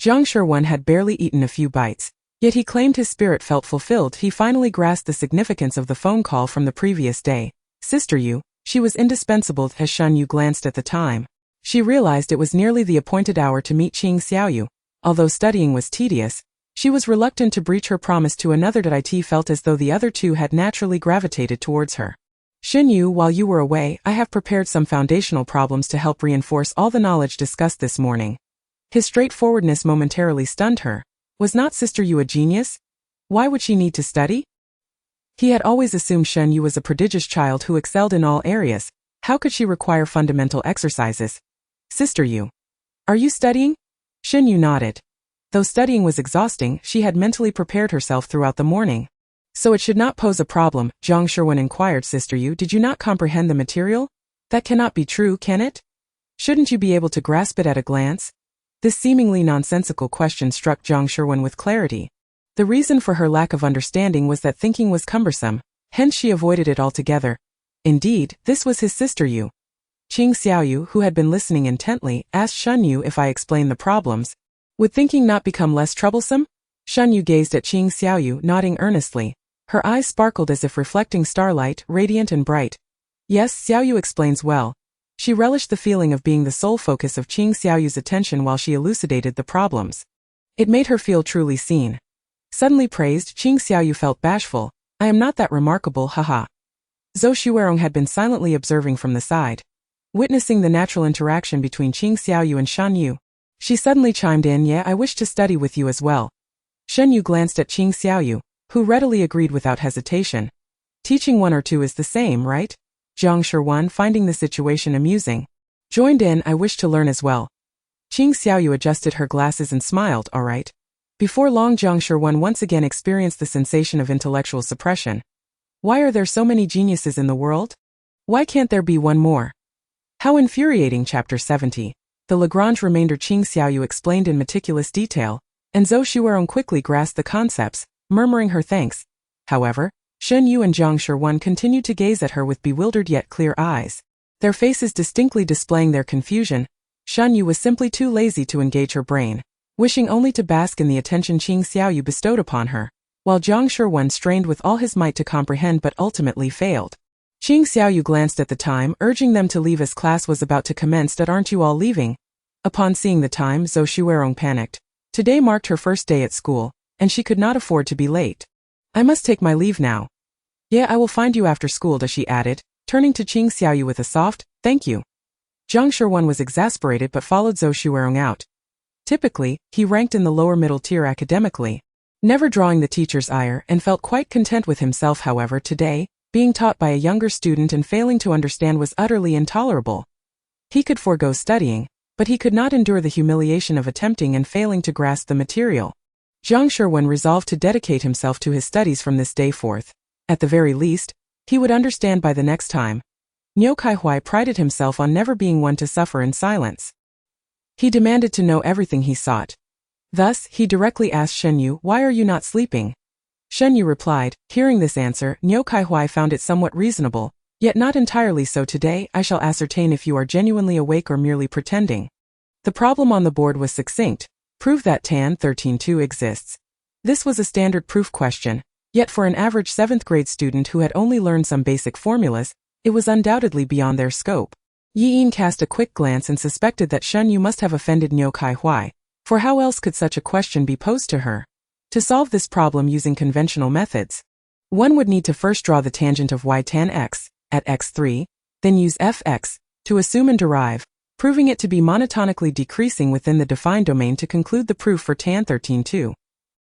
Zhang Shirwan had barely eaten a few bites, yet he claimed his spirit felt fulfilled. He finally grasped the significance of the phone call from the previous day. Sister Yue, she was indispensable. As Shen Yue glanced at the time, she realized it was nearly the appointed hour to meet Qing Xiaoyu. Although studying was tedious, she was reluctant to breach her promise to another. It felt as though the other two had naturally gravitated towards her. "Shen Yue, while you were away, I have prepared some foundational problems to help reinforce all the knowledge discussed this morning." His straightforwardness momentarily stunned her. Was not Sister Yue a genius? Why would she need to study? He had always assumed Shen Yue was a prodigious child who excelled in all areas. How could she require fundamental exercises? "Sister Yue, are you studying?" Shen Yue nodded. Though studying was exhausting, she had mentally prepared herself throughout the morning. "So it should not pose a problem," Zhang Shirwan inquired. "Sister Yue, did you not comprehend the material? That cannot be true, can it? Shouldn't you be able to grasp it at a glance?" This seemingly nonsensical question struck Zhang Shirwan with clarity. The reason for her lack of understanding was that thinking was cumbersome, hence she avoided it altogether. Indeed, this was his sister Yue. Qing Xiaoyu, who had been listening intently, asked Shen Yue if I explain the problems, would thinking not become less troublesome? Shen Yue gazed at Qing Xiaoyu, nodding earnestly. Her eyes sparkled as if reflecting starlight, radiant and bright. "Yes, Xiaoyu explains well." She relished the feeling of being the sole focus of Qing Xiaoyu's attention while she elucidated the problems. It made her feel truly seen. Suddenly praised, Qing Xiaoyu felt bashful. "I am not that remarkable, haha." Zhou Xuerong had been silently observing from the side. Witnessing the natural interaction between Qing Xiaoyu and Shen Yue, she suddenly chimed in, "Yeah, I wish to study with you as well." Shen Yue glanced at Qing Xiaoyu, who readily agreed without hesitation. "Teaching one or two is the same, right?" Zhang Shirwan, finding the situation amusing, joined in, "I wish to learn as well." Qing Xiaoyu adjusted her glasses and smiled, "All right." Before long, Zhang Shirwan once again experienced the sensation of intellectual suppression. Why are there so many geniuses in the world? Why can't there be one more? How infuriating. Chapter 70. The Lagrange remainder. Qing Xiaoyu explained in meticulous detail, and Zhou Xuerong quickly grasped the concepts, murmuring her thanks. However, Shen Yue and Zhang Shirwan continued to gaze at her with bewildered yet clear eyes, their faces distinctly displaying their confusion. Shen Yue was simply too lazy to engage her brain, wishing only to bask in the attention Qing Xiaoyu bestowed upon her, while Zhang Shirwan strained with all his might to comprehend but ultimately failed. Qing Xiaoyu glanced at the time, urging them to leave as class was about to commence. "Aren't you all leaving?" Upon seeing the time, Zhou Xuerong panicked. Today marked her first day at school, and she could not afford to be late. "I must take my leave now." "Yeah, I will find you after school," she added, turning to Qing Xiaoyu with a soft, "Thank you." Zhang Shirwan was exasperated but followed Zhou Xuerong out. Typically, he ranked in the lower middle tier academically, never drawing the teacher's ire, and felt quite content with himself. However, today, being taught by a younger student and failing to understand was utterly intolerable. He could forego studying, but he could not endure the humiliation of attempting and failing to grasp the material. Zhang Shirwan resolved to dedicate himself to his studies from this day forth. At the very least, he would understand by the next time. Niu Kaihui prided himself on never being one to suffer in silence. He demanded to know everything he sought. Thus, he directly asked Shen Yue, "Why are you not sleeping?" Shen Yue replied. Hearing this answer, Niu Kaihui found it somewhat reasonable, yet not entirely so. "Today, I shall ascertain if you are genuinely awake or merely pretending." The problem on the board was succinct. Prove that tan 13.2 exists. This was a standard proof question, yet for an average 7th grade student who had only learned some basic formulas, it was undoubtedly beyond their scope. Yi Yin cast a quick glance and suspected that Shen Yue must have offended Niu Kaihui, for how else could such a question be posed to her? To solve this problem using conventional methods, one would need to first draw the tangent of y tan x at x3, then use fx to assume and derive, proving it to be monotonically decreasing within the defined domain to conclude the proof for tan 13-2.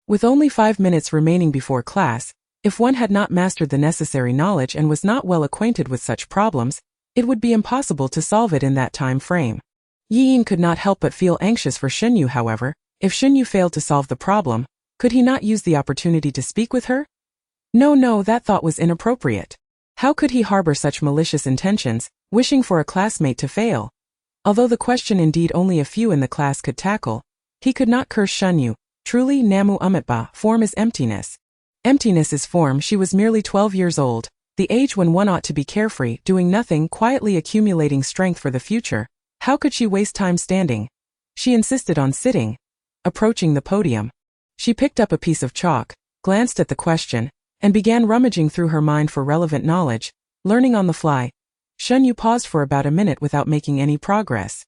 With only 5 minutes remaining before class, if one had not mastered the necessary knowledge and was not well acquainted with such problems, it would be impossible to solve it in that time frame. Yi could not help but feel anxious for Shen Yue. However, if Shen Yue failed to solve the problem, could he not use the opportunity to speak with her? No, that thought was inappropriate. How could he harbor such malicious intentions, wishing for a classmate to fail? Although the question indeed only a few in the class could tackle, he could not curse Shen Yue. Truly, Namu Umitba, form is emptiness. Emptiness is form. She was merely 12 years old, the age when one ought to be carefree, doing nothing, quietly accumulating strength for the future. How could she waste time standing? She insisted on sitting. Approaching the podium, she picked up a piece of chalk, glanced at the question, and began rummaging through her mind for relevant knowledge, learning on the fly. Shen Yue paused for about a minute without making any progress.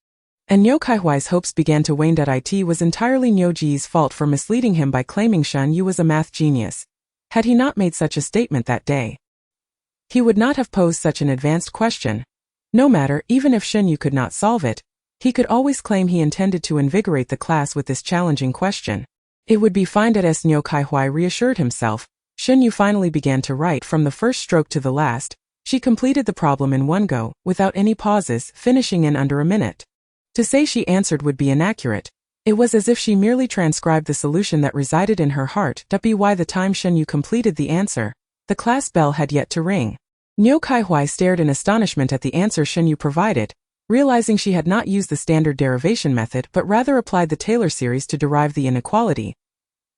And Niu Kaihuai's hopes began to wane. It was entirely Niu Ji's fault for misleading him by claiming Shen Yue was a math genius. Had he not made such a statement that day, he would not have posed such an advanced question. No matter, even if Shen Yue could not solve it, he could always claim he intended to invigorate the class with this challenging question. It would be fine. As Niu Kaihuai reassured himself, Shen Yue finally began to write from the first stroke to the last. She completed the problem in one go, without any pauses, finishing in under a minute. To say she answered would be inaccurate. It was as if she merely transcribed the solution that resided in her heart. By the time Shen Yue completed the answer, the class bell had yet to ring. Niu Kaihuai stared in astonishment at the answer Shen Yue provided, realizing she had not used the standard derivation method but rather applied the Taylor series to derive the inequality.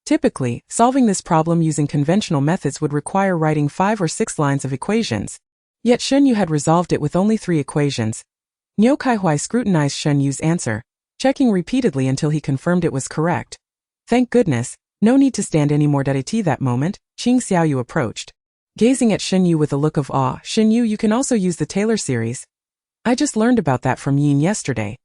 Typically, solving this problem using conventional methods would require writing 5 or 6 lines of equations. Yet Shen Yue had resolved it with only 3 equations. Niu Kaihuai scrutinized Shen Yue's answer, checking repeatedly until he confirmed it was correct. Thank goodness, no need to stand any more. At that moment, Qing Xiaoyu approached. Gazing at Shen Yue with a look of awe, Shen Yue, you can also use the Taylor series. I just learned about that from Yin yesterday.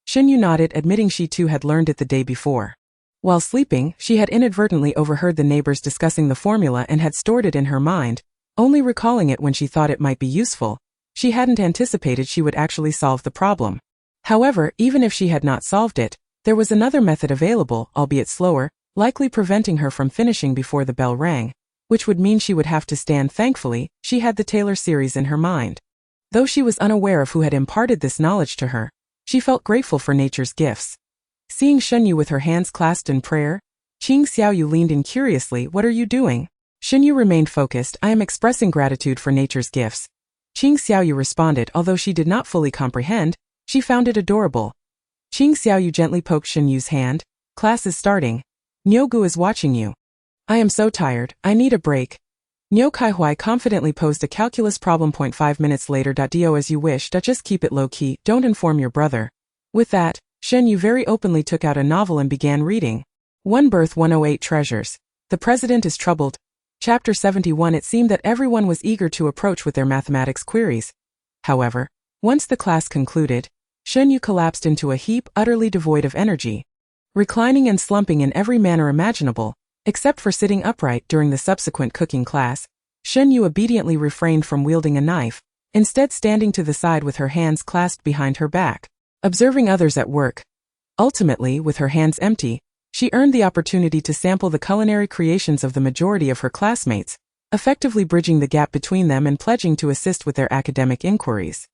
Shen Yue nodded, admitting she too had learned it the day before. While sleeping, she had inadvertently overheard the neighbors discussing the formula and had stored it in her mind, only recalling it when she thought it might be useful. She hadn't anticipated she would actually solve the problem. However, even if she had not solved it, there was another method available, albeit slower, likely preventing her from finishing before the bell rang, which would mean she would have to stand. Thankfully, she had the Taylor series in her mind. Though she was unaware of who had imparted this knowledge to her, she felt grateful for nature's gifts. Seeing Shen Yue with her hands clasped in prayer, Qing Xiaoyu leaned in curiously. What are you doing? Shen Yue remained focused. I am expressing gratitude for nature's gifts. Qing Xiaoyu responded. Although she did not fully comprehend, she found it adorable. Qing Xiaoyu gently poked Shen Yue's hand. Class is starting. Nyogu is watching you. I am so tired, I need a break. Niu Kaihuai confidently posed a calculus problem. 5 minutes later. Do as you wish. Just keep it low-key, don't inform your brother. With that, Shen Yue very openly took out a novel and began reading. One Birth 108 Treasures. The President is Troubled. Chapter 71. It seemed that everyone was eager to approach with their mathematics queries. However, once the class concluded, Shen Yue collapsed into a heap, utterly devoid of energy. Reclining and slumping in every manner imaginable, except for sitting upright during the subsequent cooking class, Shen Yue obediently refrained from wielding a knife, instead standing to the side with her hands clasped behind her back, observing others at work. Ultimately, with her hands empty, she earned the opportunity to sample the culinary creations of the majority of her classmates, effectively bridging the gap between them and pledging to assist with their academic inquiries.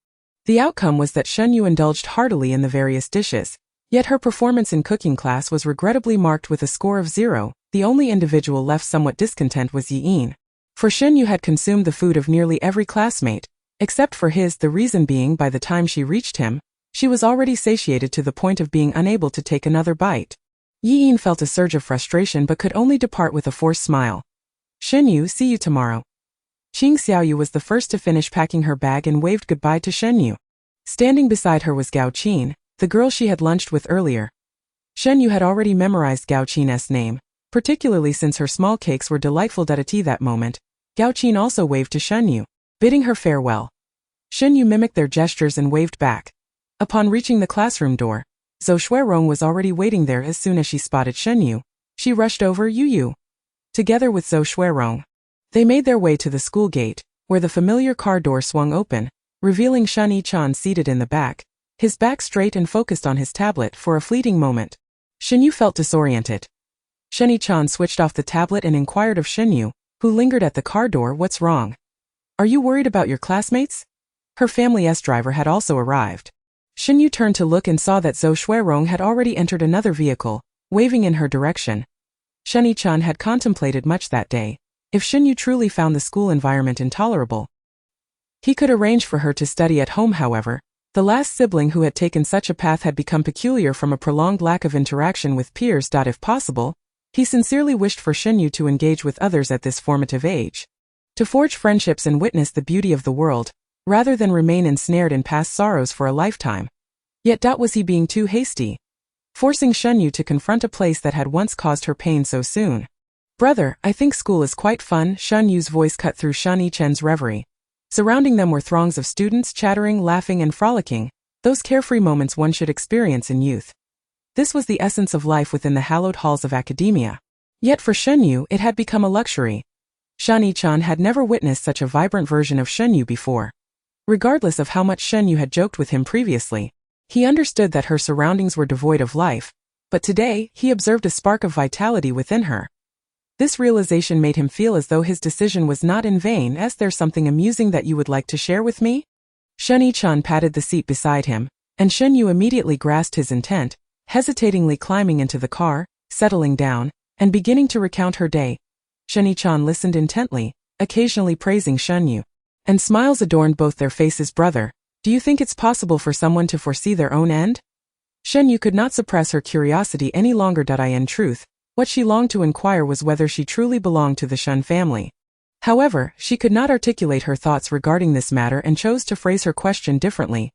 The outcome was that Shen Yue indulged heartily in the various dishes, yet her performance in cooking class was regrettably marked with a score of 0. The only individual left somewhat discontent was Yi. For Shen Yue had consumed the food of nearly every classmate, except for his, the reason being by the time she reached him, she was already satiated to the point of being unable to take another bite. Yi felt a surge of frustration but could only depart with a forced smile. Shen Yue, see you tomorrow. Qing Xiaoyu was the first to finish packing her bag and waved goodbye to Shen Yue. Standing beside her was Gao Qin, the girl she had lunched with earlier. Shen Yue had already memorized Gao Qin's name, particularly since her small cakes were delightful. At that moment, Gao Qin also waved to Shen Yue, bidding her farewell. Shen Yue mimicked their gestures and waved back. Upon reaching the classroom door, Zhou Shuirong was already waiting there. As soon as she spotted Shen Yue, She rushed over Yu, together with Zhou Shuirong. They made their way to the school gate, where the familiar car door swung open, revealing Shen Yue seated in the back, his back straight and focused on his tablet for a fleeting moment. Shen Yue felt disoriented. Shen Yue switched off the tablet and inquired of Shen Yue, who lingered at the car door, "What's wrong? Are you worried about your classmates?" Her family's driver had also arrived. Shen Yue turned to look and saw that Zhou Shuirong had already entered another vehicle, waving in her direction. Shen Yue had contemplated much that day. If Shen Yue truly found the school environment intolerable, he could arrange for her to study at home. However, the last sibling who had taken such a path had become peculiar from a prolonged lack of interaction with peers. If possible, he sincerely wished for Shen Yue to engage with others at this formative age, to forge friendships and witness the beauty of the world, rather than remain ensnared in past sorrows for a lifetime. Yet was he being too hasty, forcing Shen Yue to confront a place that had once caused her pain so soon? "Brother, I think school is quite fun," Shen Yue's voice cut through Shen Yi's reverie. Surrounding them were throngs of students chattering, laughing and frolicking, those carefree moments one should experience in youth. This was the essence of life within the hallowed halls of academia. Yet for Shen Yue it had become a luxury. Shen Yue had never witnessed such a vibrant version of Shen Yue before. Regardless of how much Shen Yue had joked with him previously, he understood that her surroundings were devoid of life, but today he observed a spark of vitality within her. This realization made him feel as though his decision was not in vain. "Is there something amusing that you would like to share with me?" Shen Yue patted the seat beside him, and Shen Yue immediately grasped his intent, hesitatingly climbing into the car, settling down, and beginning to recount her day. Shen Yue listened intently, occasionally praising Shen Yue, and smiles adorned both their faces. "Brother, do you think it's possible for someone to foresee their own end?" Shen Yue could not suppress her curiosity any longer. In truth, what she longed to inquire was whether she truly belonged to the Shen family. However, she could not articulate her thoughts regarding this matter and chose to phrase her question differently.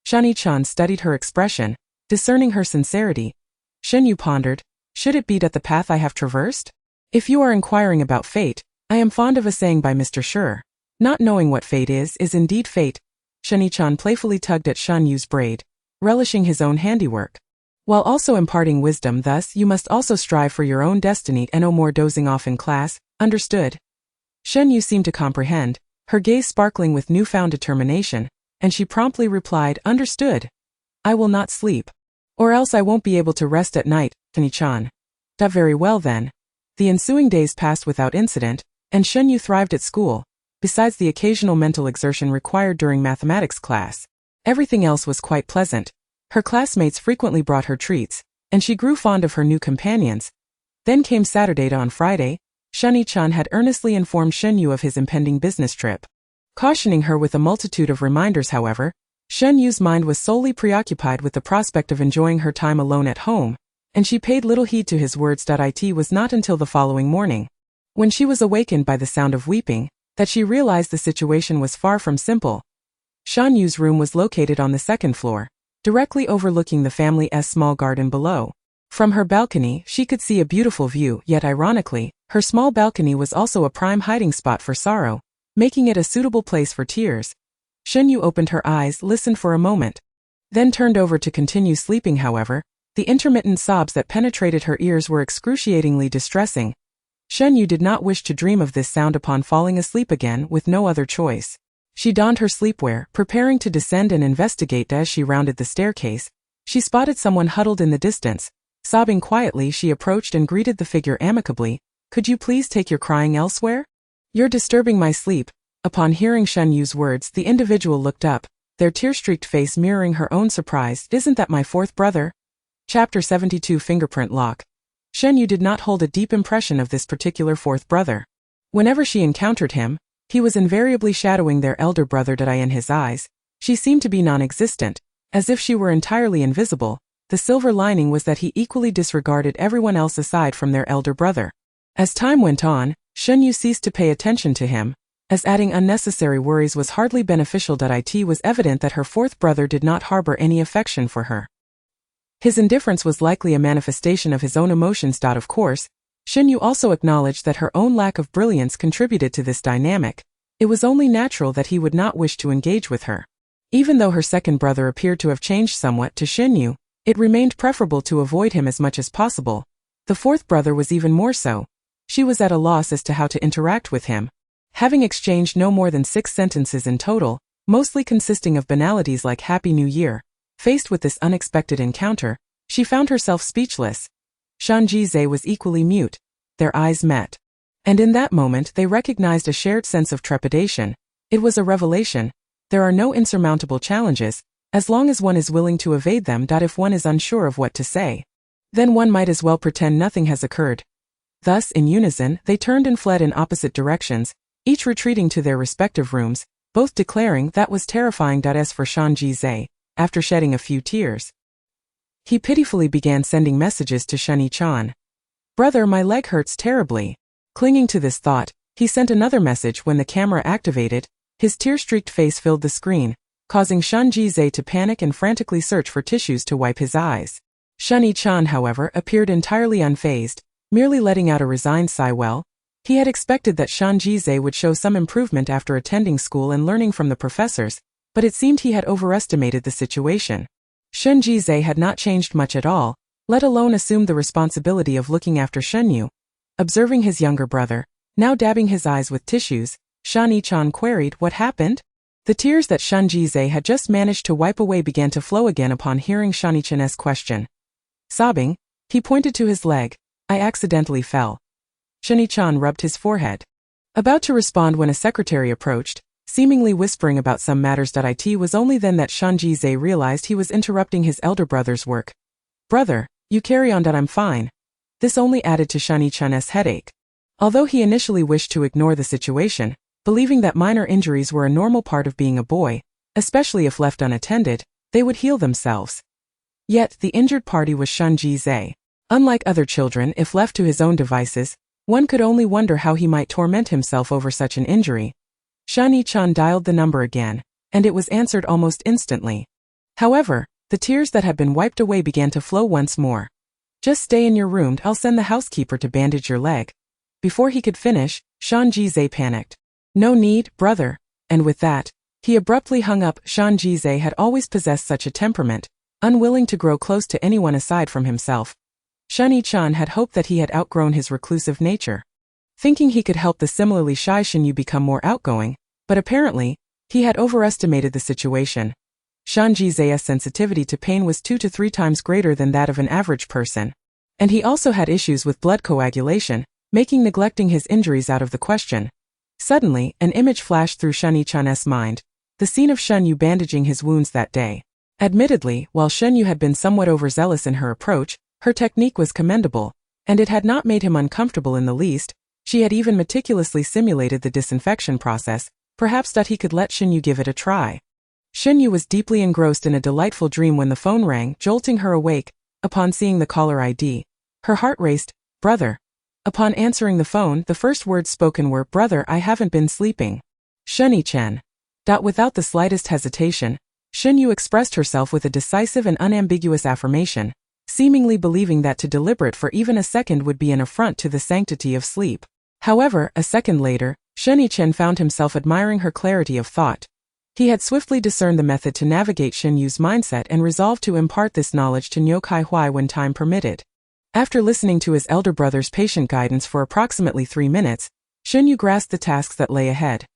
Shen Yue studied her expression, discerning her sincerity. Shen Yue pondered, "Should it be that the path I have traversed? If you are inquiring about fate, I am fond of a saying by Mr. Shi. Not knowing what fate is indeed fate." Shen Yue playfully tugged at Shen Yue's braid, relishing his own handiwork, while also imparting wisdom. "Thus, you must also strive for your own destiny and no more dozing off in class, understood?" Shen Yue seemed to comprehend, her gaze sparkling with newfound determination, and she promptly replied, "Understood. I will not sleep. Or else I won't be able to rest at night, Shen Yue." Very well then. The ensuing days passed without incident, and Shen Yue thrived at school. Besides the occasional mental exertion required during mathematics class, everything else was quite pleasant. Her classmates frequently brought her treats, and she grew fond of her new companions. Then came Saturday. On Friday, Shen Yue had earnestly informed Shen Yue of his impending business trip, cautioning her with a multitude of reminders. However, Shen Yue's mind was solely preoccupied with the prospect of enjoying her time alone at home, and she paid little heed to his words. It was not until the following morning, when she was awakened by the sound of weeping, that she realized the situation was far from simple. Shen Yue's room was located on the second floor, directly overlooking the family's small garden below. From her balcony, she could see a beautiful view, yet ironically, her small balcony was also a prime hiding spot for sorrow, making it a suitable place for tears. Shen Yue opened her eyes, listened for a moment, then turned over to continue sleeping. However, the intermittent sobs that penetrated her ears were excruciatingly distressing. Shen Yue did not wish to dream of this sound upon falling asleep again. With no other choice, she donned her sleepwear, preparing to descend and investigate. As she rounded the staircase, she spotted someone huddled in the distance. Sobbing quietly, she approached and greeted the figure amicably. "Could you please take your crying elsewhere? You're disturbing my sleep." Upon hearing Shen Yue's words, the individual looked up, their tear-streaked face mirroring her own surprise. "Isn't that my fourth brother?" Chapter 72 Fingerprint Lock. Shen Yue did not hold a deep impression of this particular fourth brother. Whenever she encountered him, he was invariably shadowing their elder brother. In his eyes, she seemed to be non-existent, as if she were entirely invisible. The silver lining was that he equally disregarded everyone else aside from their elder brother. As time went on, Shen Yue ceased to pay attention to him, as adding unnecessary worries was hardly beneficial. It was evident that her fourth brother did not harbor any affection for her. His indifference was likely a manifestation of his own emotions. Of course, Shen Yue also acknowledged that her own lack of brilliance contributed to this dynamic. It was only natural that he would not wish to engage with her. Even though her second brother appeared to have changed somewhat to Shen Yue, it remained preferable to avoid him as much as possible. The fourth brother was even more so. She was at a loss as to how to interact with him. Having exchanged no more than 6 sentences in total, mostly consisting of banalities like Happy New Year, faced with this unexpected encounter, she found herself speechless. Shen Yue was equally mute. Their eyes met. And in that moment they recognized a shared sense of trepidation. It was a revelation. There are no insurmountable challenges, as long as one is willing to evade them. If one is unsure of what to say, then one might as well pretend nothing has occurred. Thus, in unison, they turned and fled in opposite directions, each retreating to their respective rooms, both declaring that was terrifying. As for Shen Yue, after shedding a few tears, he pitifully began sending messages to Shen Yue. "Brother, my leg hurts terribly." Clinging to this thought, he sent another message when the camera activated. His tear-streaked face filled the screen, causing Shen Yue to panic and frantically search for tissues to wipe his eyes. Shen Yue, however, appeared entirely unfazed, merely letting out a resigned sigh. Well, he had expected that Shen Yue would show some improvement after attending school and learning from the professors, but it seemed he had overestimated the situation. Shen Yue had not changed much at all, let alone assumed the responsibility of looking after Shen Yue. Observing his younger brother, now dabbing his eyes with tissues, Shen Yue queried, "What happened?" The tears that Shen Yue had just managed to wipe away began to flow again upon hearing Shen Yue's question. Sobbing, he pointed to his leg. "I accidentally fell." Shen Yue rubbed his forehead, about to respond when a secretary approached, seemingly whispering about some matters. It was only then that Shen Yue realized he was interrupting his elder brother's work. "Brother, you carry on. I'm fine." This only added to Shen Yue's headache. Although he initially wished to ignore the situation, believing that minor injuries were a normal part of being a boy, especially if left unattended, they would heal themselves. Yet, the injured party was Shen Yue. Unlike other children, if left to his own devices, one could only wonder how he might torment himself over such an injury. Shen Yue dialed the number again, and it was answered almost instantly. However, the tears that had been wiped away began to flow once more. "Just stay in your room. I'll send the housekeeper to bandage your leg." Before he could finish, Shen Yue panicked. "No need, brother." And with that, he abruptly hung up. Shen Yue had always possessed such a temperament, unwilling to grow close to anyone aside from himself. Shen Yue had hoped that he had outgrown his reclusive nature, thinking he could help the similarly shy Shen Yue become more outgoing, but apparently, he had overestimated the situation. Shen Yue's sensitivity to pain was 2 to 3 times greater than that of an average person. And he also had issues with blood coagulation, making neglecting his injuries out of the question. Suddenly, an image flashed through Shen Yue's mind, the scene of Shen Yue bandaging his wounds that day. Admittedly, while Shen Yue had been somewhat overzealous in her approach, her technique was commendable, and it had not made him uncomfortable in the least. She had even meticulously simulated the disinfection process, perhaps that he could let Shen Yue give it a try. Shen Yue was deeply engrossed in a delightful dream when the phone rang, jolting her awake. Upon seeing the caller ID, her heart raced. "Brother." Upon answering the phone, the first words spoken were, "Brother, I haven't been sleeping." Shen Yue. Without the slightest hesitation, Shen Yue expressed herself with a decisive and unambiguous affirmation, seemingly believing that to deliberate for even a second would be an affront to the sanctity of sleep. However, a second later, Shen Yue found himself admiring her clarity of thought. He had swiftly discerned the method to navigate Shen Yue's mindset and resolved to impart this knowledge to Niu Kai-Hui when time permitted. After listening to his elder brother's patient guidance for approximately 3 minutes, Shen Yue grasped the tasks that lay ahead.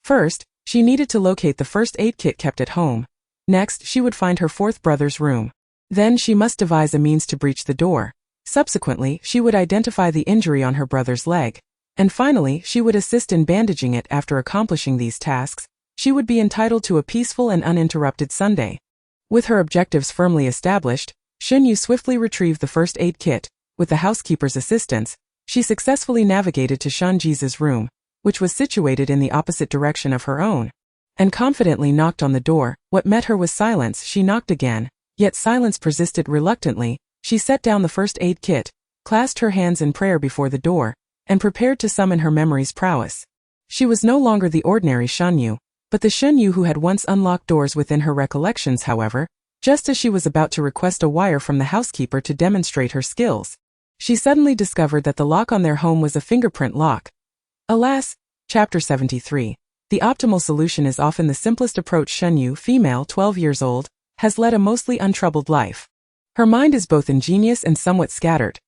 First, she needed to locate the first aid kit kept at home. Next, she would find her fourth brother's room. Then she must devise a means to breach the door. Subsequently, she would identify the injury on her brother's leg. And finally, she would assist in bandaging it. After accomplishing these tasks, she would be entitled to a peaceful and uninterrupted Sunday. With her objectives firmly established, Shen Yue swiftly retrieved the first aid kit. With the housekeeper's assistance, she successfully navigated to Shen Yue's room, which was situated in the opposite direction of her own, and confidently knocked on the door. What met her was silence. She knocked again, yet silence persisted. Reluctantly, she set down the first aid kit, clasped her hands in prayer before the door, and prepared to summon her memory's prowess. She was no longer the ordinary Shen Yue, but the Shen Yue who had once unlocked doors within her recollections. However, just as she was about to request a wire from the housekeeper to demonstrate her skills, she suddenly discovered that the lock on their home was a fingerprint lock. Alas, Chapter 73. The optimal solution is often the simplest approach. Shen Yue, female, 12 years old, has led a mostly untroubled life. Her mind is both ingenious and somewhat scattered.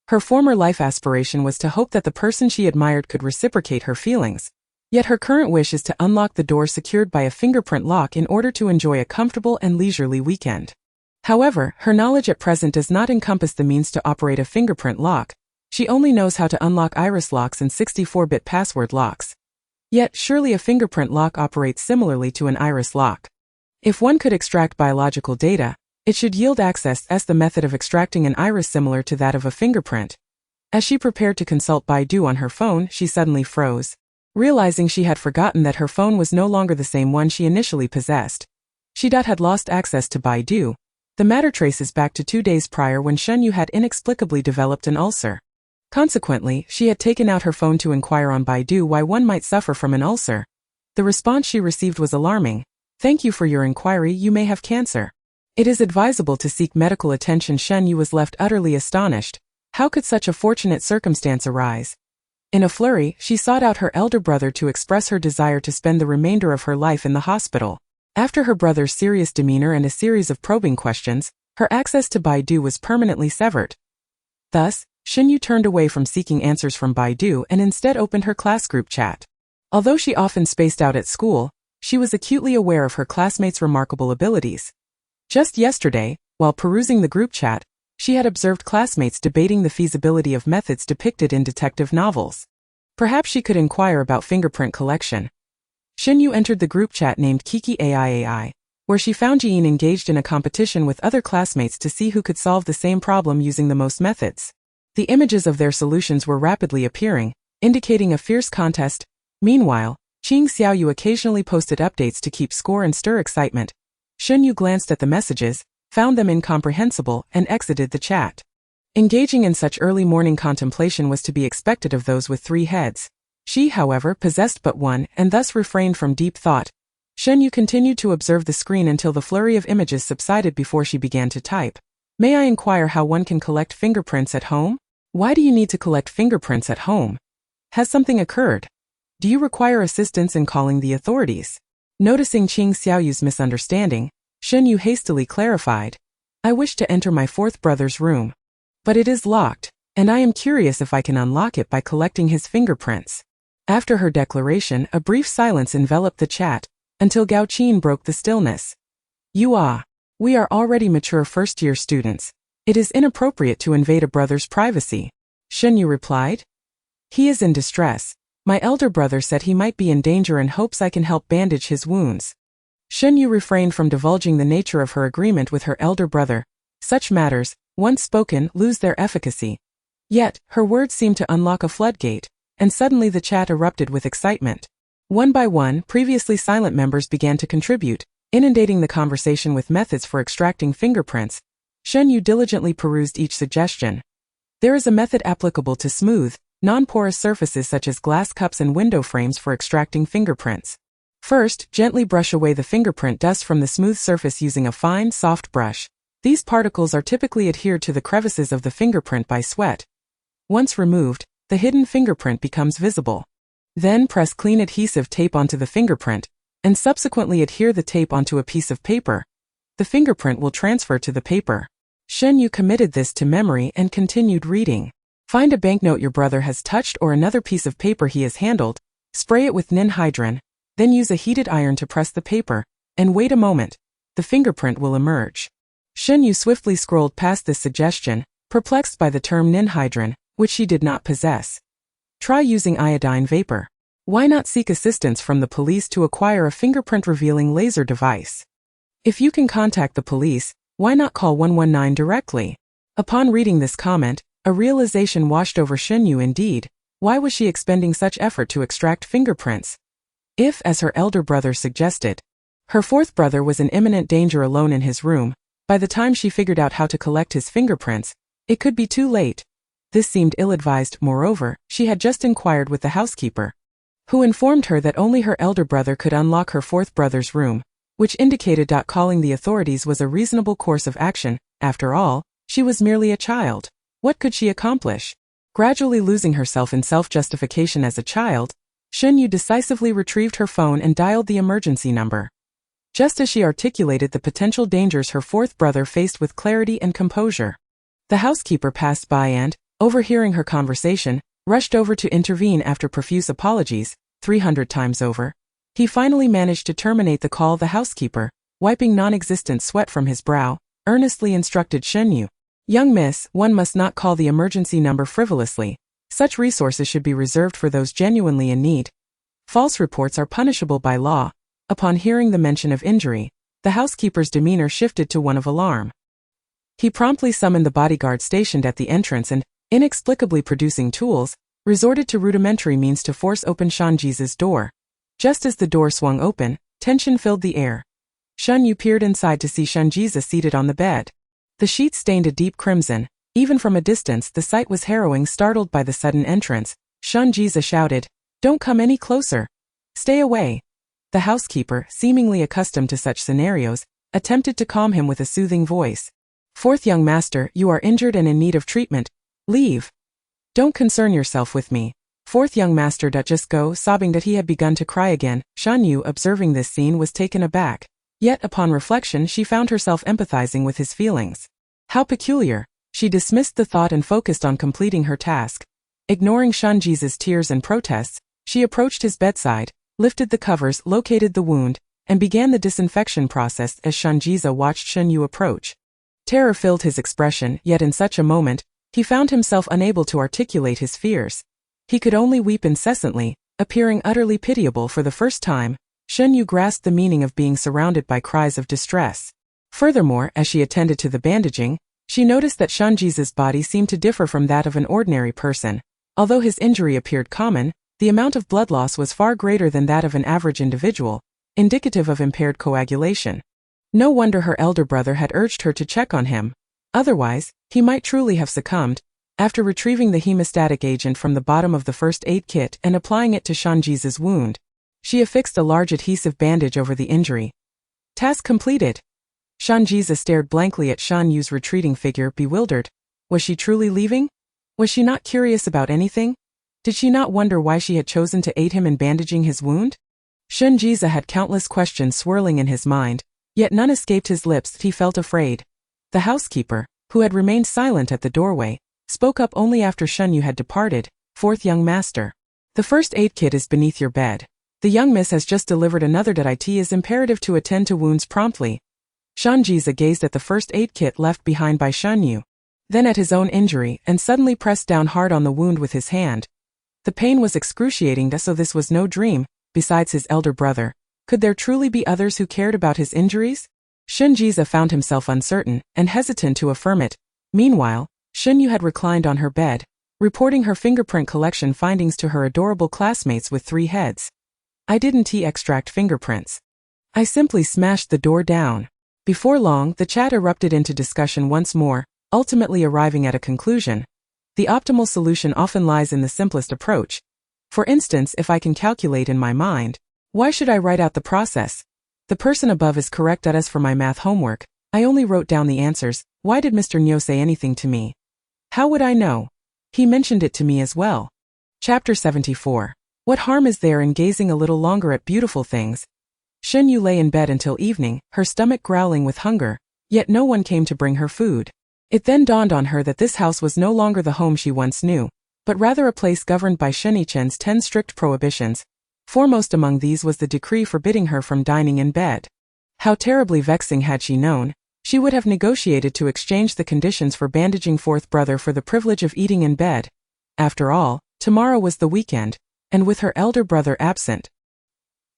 Her former life aspiration was to hope that the person she admired could reciprocate her feelings. Yet her current wish is to unlock the door secured by a fingerprint lock in order to enjoy a comfortable and leisurely weekend. However, her knowledge at present does not encompass the means to operate a fingerprint lock. She only knows how to unlock iris locks and 64-bit password locks. Yet, surely a fingerprint lock operates similarly to an iris lock. If one could extract biological data, it should yield access as the method of extracting an iris similar to that of a fingerprint. As she prepared to consult Baidu on her phone, she suddenly froze. Realizing she had forgotten that her phone was no longer the same one she initially possessed. She had lost access to Baidu. The matter traces back to 2 days prior when Shen Yue had inexplicably developed an ulcer. Consequently, she had taken out her phone to inquire on Baidu why one might suffer from an ulcer. The response she received was alarming. "Thank you for your inquiry, you may have cancer. It is advisable to seek medical attention." Shen Yue was left utterly astonished. How could such a fortunate circumstance arise? In a flurry, she sought out her elder brother to express her desire to spend the remainder of her life in the hospital. After her brother's serious demeanor and a series of probing questions, her access to Baidu was permanently severed. Thus, Shen Yue turned away from seeking answers from Baidu and instead opened her class group chat. Although she often spaced out at school, she was acutely aware of her classmates' remarkable abilities. Just yesterday, while perusing the group chat, she had observed classmates debating the feasibility of methods depicted in detective novels. Perhaps she could inquire about fingerprint collection. Shen Yue entered the group chat named Kiki AI, where she found Jiyin engaged in a competition with other classmates to see who could solve the same problem using the most methods. The images of their solutions were rapidly appearing, indicating a fierce contest. Meanwhile, Qing Xiaoyu occasionally posted updates to keep score and stir excitement. Shen Yue glanced at the messages, found them incomprehensible, and exited the chat. Engaging in such early morning contemplation was to be expected of those with 3 heads. She, however, possessed but one, and thus refrained from deep thought. Shen Yue continued to observe the screen until the flurry of images subsided before she began to type. "May I inquire how one can collect fingerprints at home? Why do you need to collect fingerprints at home? Has something occurred? Do you require assistance in calling the authorities?" Noticing Qing Xiaoyu's misunderstanding, Shen Yue hastily clarified. "I wish to enter my 4th brother's room. But it is locked, and I am curious if I can unlock it by collecting his fingerprints." After her declaration, a brief silence enveloped the chat, until Gao Qin broke the stillness. We are already mature first-year students. It is inappropriate to invade a brother's privacy." Shen Yue replied. "He is in distress. My elder brother said he might be in danger and hopes I can help bandage his wounds." Shen Yue refrained from divulging the nature of her agreement with her elder brother. Such matters, once spoken, lose their efficacy. Yet, her words seemed to unlock a floodgate, and suddenly the chat erupted with excitement. One by one, previously silent members began to contribute, inundating the conversation with methods for extracting fingerprints. Shen Yue diligently perused each suggestion. There is a method applicable to smooth, non-porous surfaces such as glass cups and window frames for extracting fingerprints. First, gently brush away the fingerprint dust from the smooth surface using a fine, soft brush. These particles are typically adhered to the crevices of the fingerprint by sweat. Once removed, the hidden fingerprint becomes visible. Then press clean adhesive tape onto the fingerprint, and subsequently adhere the tape onto a piece of paper. The fingerprint will transfer to the paper. Shen Yue committed this to memory and continued reading. Find a banknote your brother has touched or another piece of paper he has handled, spray it with ninhydrin, then use a heated iron to press the paper, and wait a moment. The fingerprint will emerge. Shen Yue swiftly scrolled past this suggestion, perplexed by the term ninhydrin, which she did not possess. Try using iodine vapor. Why not seek assistance from the police to acquire a fingerprint-revealing laser device? If you can contact the police, why not call 119 directly? Upon reading this comment, a realization washed over Shen Yue. Indeed, why was she expending such effort to extract fingerprints? If, as her elder brother suggested, her 4th brother was in imminent danger alone in his room, by the time she figured out how to collect his fingerprints, it could be too late. This seemed ill-advised. Moreover, she had just inquired with the housekeeper, who informed her that only her elder brother could unlock her 4th brother's room, which indicated calling the authorities was a reasonable course of action. After all, she was merely a child. What could she accomplish? Gradually losing herself in self-justification as a child, Shen Yue decisively retrieved her phone and dialed the emergency number. Just as she articulated the potential dangers her 4th brother faced with clarity and composure, the housekeeper passed by and, overhearing her conversation, rushed over to intervene after profuse apologies, 300 times over. He finally managed to terminate the call. The housekeeper, wiping non-existent sweat from his brow, earnestly instructed Shen Yue. Young miss, one must not call the emergency number frivolously. Such resources should be reserved for those genuinely in need. False reports are punishable by law. Upon hearing the mention of injury, the housekeeper's demeanor shifted to one of alarm. He promptly summoned the bodyguard stationed at the entrance and, inexplicably producing tools, resorted to rudimentary means to force open Shen Yue's door. Just as the door swung open, tension filled the air. Shen Yue peered inside to see Shen Yue seated on the bed. The sheets stained a deep crimson. Even from a distance the sight was harrowing. Startled by the sudden entrance, Shen Yue shouted, "Don't come any closer. Stay away." The housekeeper, seemingly accustomed to such scenarios, attempted to calm him with a soothing voice. "Fourth young master, you are injured and in need of treatment. Leave. Don't concern yourself with me." Fourth young master, just go. Sobbing that he had begun to cry again. Shen Yue, observing this scene, was taken aback. Yet upon reflection she found herself empathizing with his feelings. How peculiar. She dismissed the thought and focused on completing her task. Ignoring Shen Yue's tears and protests, she approached his bedside, lifted the covers, located the wound, and began the disinfection process. As Shen Yue watched Shen Yue approach, terror filled his expression, yet in such a moment, he found himself unable to articulate his fears. He could only weep incessantly, appearing utterly pitiable. For the first time, Shen Yue grasped the meaning of being surrounded by cries of distress. Furthermore, as she attended to the bandaging, she noticed that Shen Yue's body seemed to differ from that of an ordinary person. Although his injury appeared common, the amount of blood loss was far greater than that of an average individual, indicative of impaired coagulation. No wonder her elder brother had urged her to check on him. Otherwise, he might truly have succumbed. After retrieving the hemostatic agent from the bottom of the first aid kit and applying it to Shen Yue's wound, she affixed a large adhesive bandage over the injury. Task completed. Shen Yue stared blankly at Shen Yue's retreating figure, bewildered. Was she truly leaving? Was she not curious about anything? Did she not wonder why she had chosen to aid him in bandaging his wound? Shen Yue had countless questions swirling in his mind, yet none escaped his lips. He felt afraid. The housekeeper, who had remained silent at the doorway, spoke up only after Shen Yue had departed. "Fourth young master, the first aid kit is beneath your bed. The young miss has just delivered another. It is imperative to attend to wounds promptly." Shen Yue gazed at the first aid kit left behind by Shen Yue, then at his own injury, and suddenly pressed down hard on the wound with his hand. The pain was excruciating. So this was no dream. Besides his elder brother, could there truly be others who cared about his injuries? Shen Yue found himself uncertain and hesitant to affirm it. Meanwhile, Shen Yue had reclined on her bed, reporting her fingerprint collection findings to her adorable classmates with 3 heads. "I didn't extract fingerprints. I simply smashed the door down." Before long, the chat erupted into discussion once more, ultimately arriving at a conclusion. The optimal solution often lies in the simplest approach. For instance, if I can calculate in my mind, why should I write out the process? The person above is correct. As for my math homework, I only wrote down the answers. Why did Mr. Nyo say anything to me? How would I know? He mentioned it to me as well. Chapter 74. What harm is there in gazing a little longer at beautiful things? Shen Yue lay in bed until evening, her stomach growling with hunger, yet no one came to bring her food. It then dawned on her that this house was no longer the home she once knew, but rather a place governed by Shen Yichen's 10 strict prohibitions. Foremost among these was the decree forbidding her from dining in bed. How terribly vexing. Had she known, she would have negotiated to exchange the conditions for bandaging fourth brother for the privilege of eating in bed. After all, tomorrow was the weekend, and with her elder brother absent,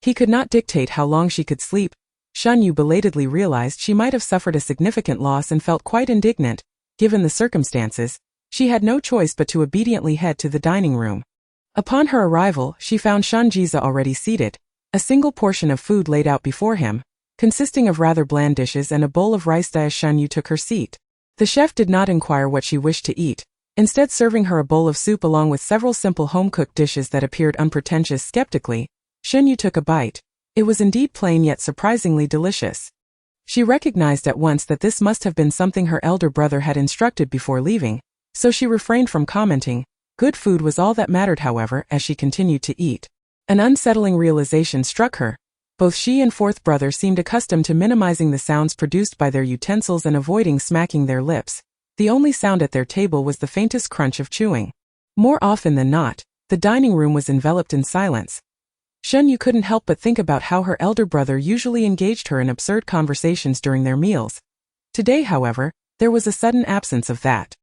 he could not dictate how long she could sleep. Shen Yue belatedly realized she might have suffered a significant loss and felt quite indignant. Given the circumstances, she had no choice but to obediently head to the dining room. Upon her arrival, she found Shen Yue already seated, a single portion of food laid out before him, consisting of rather bland dishes and a bowl of rice. As Shen Yue took her seat, the chef did not inquire what she wished to eat, instead serving her a bowl of soup along with several simple home-cooked dishes that appeared unpretentious. Skeptically, Shen Yue took a bite. It was indeed plain yet surprisingly delicious. She recognized at once that this must have been something her elder brother had instructed before leaving, so she refrained from commenting. Good food was all that mattered, however, as she continued to eat. An unsettling realization struck her. Both she and fourth brother seemed accustomed to minimizing the sounds produced by their utensils and avoiding smacking their lips. The only sound at their table was the faintest crunch of chewing. More often than not, the dining room was enveloped in silence. Shen Yue couldn't help but think about how her elder brother usually engaged her in absurd conversations during their meals. Today, however, there was a sudden absence of that.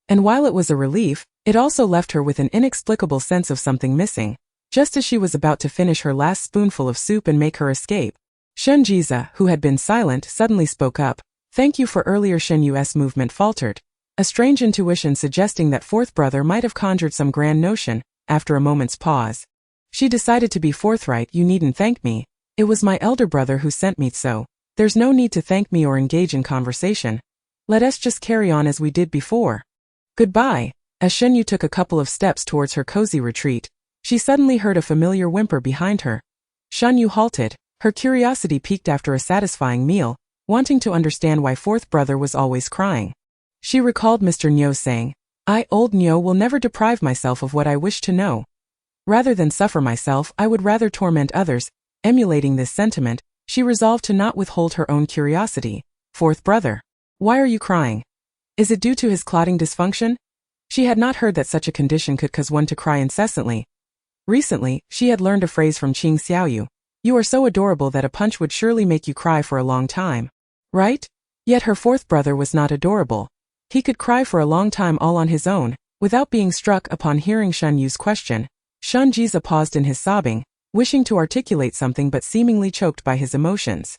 And while it was a relief, it also left her with an inexplicable sense of something missing. Just as she was about to finish her last spoonful of soup and make her escape, Shen Yue, who had been silent, suddenly spoke up. "Thank you for earlier." Shen Yue's movement faltered, a strange intuition suggesting that fourth brother might have conjured some grand notion. After a moment's pause, she decided to be forthright. "You needn't thank me. It was my elder brother who sent me, so there's no need to thank me or engage in conversation. Let us just carry on as we did before. Goodbye." As Shen Yue took a couple of steps towards her cozy retreat, she suddenly heard a familiar whimper behind her. Shen Yue halted, her curiosity piqued after a satisfying meal, wanting to understand why fourth brother was always crying. She recalled Mr. Niu saying, "I, old Niu, will never deprive myself of what I wish to know. Rather than suffer myself, I would rather torment others." Emulating this sentiment, she resolved to not withhold her own curiosity. "Fourth brother, why are you crying? Is it due to his clotting dysfunction?" She had not heard that such a condition could cause one to cry incessantly. Recently, she had learned a phrase from Qing Xiaoyu. "You are so adorable that a punch would surely make you cry for a long time." Right? Yet her fourth brother was not adorable. He could cry for a long time all on his own, without being struck. Upon hearing Shen Yue's question, Shen Yue paused in his sobbing, wishing to articulate something but seemingly choked by his emotions.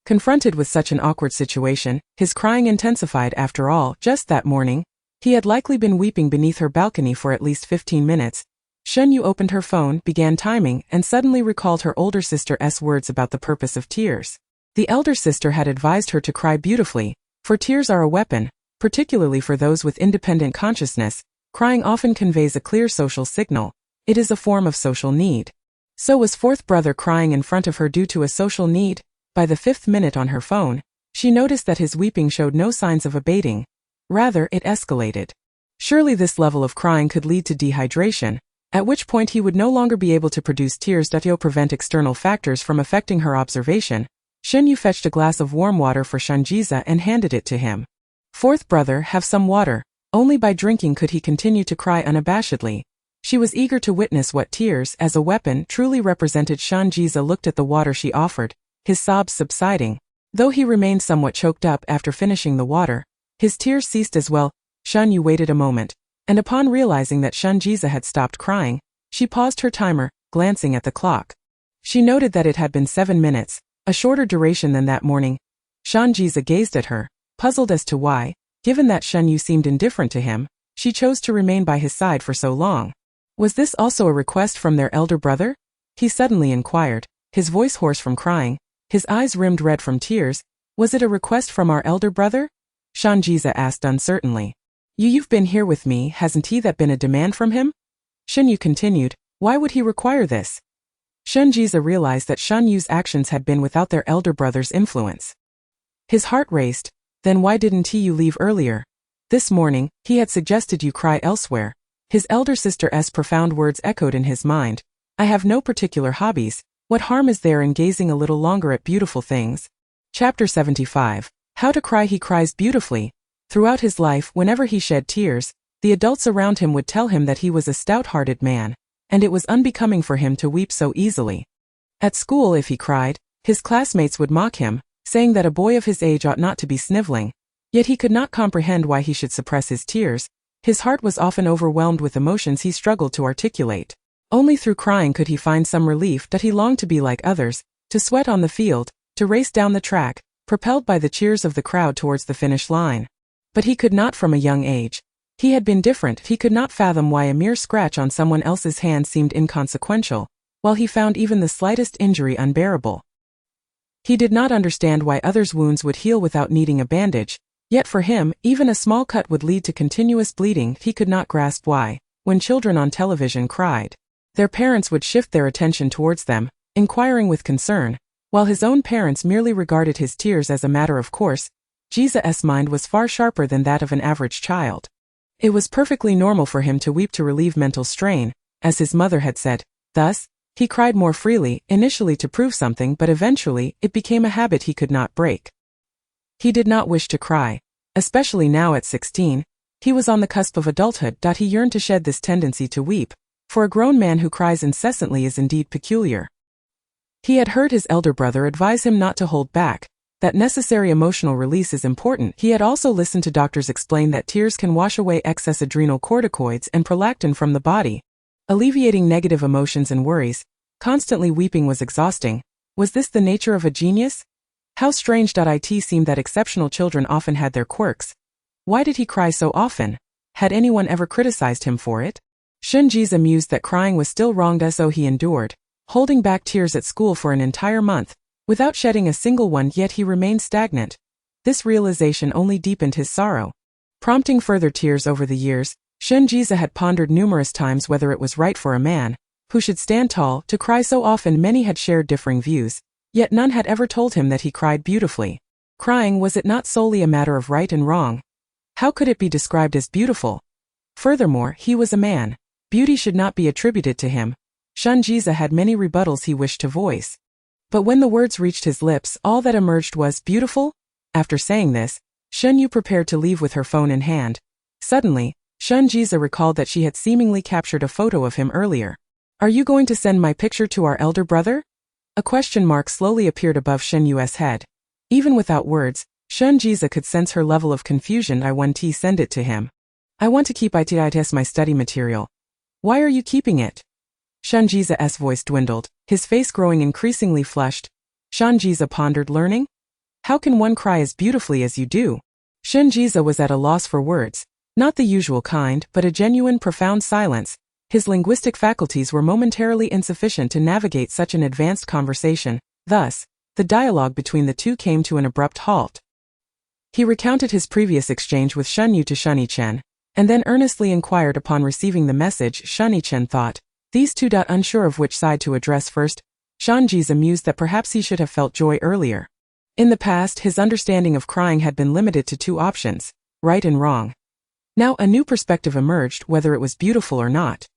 Confronted with such an awkward situation, his crying intensified. After all, just that morning, he had likely been weeping beneath her balcony for at least 15 minutes. Shen Yue opened her phone, began timing, and suddenly recalled her older sister's words about the purpose of tears. The elder sister had advised her to cry beautifully, for tears are a weapon, particularly for those with independent consciousness. Crying often conveys a clear social signal. It is a form of social need. So was fourth brother crying in front of her due to a social need? By the 5th minute on her phone, she noticed that his weeping showed no signs of abating. Rather, it escalated. Surely this level of crying could lead to dehydration, at which point he would no longer be able to produce tears. To prevent external factors from affecting her observation, Shen Yue fetched a glass of warm water for Shen Yue and handed it to him. "Fourth brother, have some water." Only by drinking could he continue to cry unabashedly. She was eager to witness what tears, as a weapon, truly represented. Shen Yue looked at the water she offered, his sobs subsiding. Though he remained somewhat choked up after finishing the water, his tears ceased as well. Shen Yue waited a moment, and upon realizing that Shen Yue had stopped crying, she paused her timer, glancing at the clock. She noted that it had been 7 minutes, a shorter duration than that morning. Shen Yue gazed at her, puzzled as to why, given that Shen Yue seemed indifferent to him, she chose to remain by his side for so long. Was this also a request from their elder brother? He suddenly inquired, his voice hoarse from crying, his eyes rimmed red from tears. "Was it a request from our elder brother?" Shen Yue asked uncertainly. You've been here with me, hasn't he? That been a demand from him?" Shen Yue continued, "Why would he require this?" Shen Yue realized that Shen Yue's actions had been without their elder brother's influence. His heart raced. Then why didn't you leave earlier? This morning, he had suggested you cry elsewhere. His elder sister's profound words echoed in his mind. "I have no particular hobbies. What harm is there in gazing a little longer at beautiful things?" Chapter 75. How to cry. He cries beautifully. Throughout his life, whenever he shed tears, the adults around him would tell him that he was a stout-hearted man, and it was unbecoming for him to weep so easily. At school, if he cried, his classmates would mock him, saying that a boy of his age ought not to be sniveling. Yet he could not comprehend why he should suppress his tears. His heart was often overwhelmed with emotions he struggled to articulate. Only through crying could he find some relief. That he longed to be like others, to sweat on the field, to race down the track, propelled by the cheers of the crowd towards the finish line. But he could not from a young age. He had been different. He could not fathom why a mere scratch on someone else's hand seemed inconsequential, while he found even the slightest injury unbearable. He did not understand why others' wounds would heal without needing a bandage, yet for him, even a small cut would lead to continuous bleeding. He could not grasp why, when children on television cried, their parents would shift their attention towards them, inquiring with concern, while his own parents merely regarded his tears as a matter of course. Jiza's mind was far sharper than that of an average child. It was perfectly normal for him to weep to relieve mental strain, as his mother had said. Thus, he cried more freely, initially to prove something, but eventually, it became a habit he could not break. He did not wish to cry. Especially now at 16, he was on the cusp of adulthood. He yearned to shed this tendency to weep, for a grown man who cries incessantly is indeed peculiar. He had heard his elder brother advise him not to hold back, that necessary emotional release is important. He had also listened to doctors explain that tears can wash away excess adrenal corticoids and prolactin from the body, alleviating negative emotions and worries. Constantly weeping was exhausting. Was this the nature of a genius? How strange. It seemed that exceptional children often had their quirks. Why did he cry so often? Had anyone ever criticized him for it? Shen Yue mused that crying was still wrong, so he endured, holding back tears at school for an entire month, without shedding a single one, yet he remained stagnant. This realization only deepened his sorrow, prompting further tears. Over the years, Shen Yue had pondered numerous times whether it was right for a man, who should stand tall, to cry so often. Many had shared differing views, yet none had ever told him that he cried beautifully. Crying, was it not solely a matter of right and wrong? How could it be described as beautiful? Furthermore, he was a man. Beauty should not be attributed to him. Shen Yue had many rebuttals he wished to voice. But when the words reached his lips, all that emerged was beautiful. After saying this, Shen Yue prepared to leave with her phone in hand. Suddenly, Shen Yue recalled that she had seemingly captured a photo of him earlier. Are you going to send my picture to our elder brother? A question mark slowly appeared above Shen Yue's head. Even without words, Shen Yue could sense her level of confusion. I want to send it to him. I want to keep it as my study material. Why are you keeping it? Shen Yue's voice dwindled, his face growing increasingly flushed. Shen Yue pondered. Learning? How can one cry as beautifully as you do? Shen Yue was at a loss for words, not the usual kind, but a genuine, profound silence. His linguistic faculties were momentarily insufficient to navigate such an advanced conversation. Thus, the dialogue between the two came to an abrupt halt. He recounted his previous exchange with Shen Yue to Shen Yichen, and then earnestly inquired. Upon receiving the message, Shen Yichen thought, these two. Unsure of which side to address first, Shen Yue mused that perhaps he should have felt joy earlier. In the past, his understanding of crying had been limited to two options, right and wrong. Now a new perspective emerged, whether it was beautiful or not.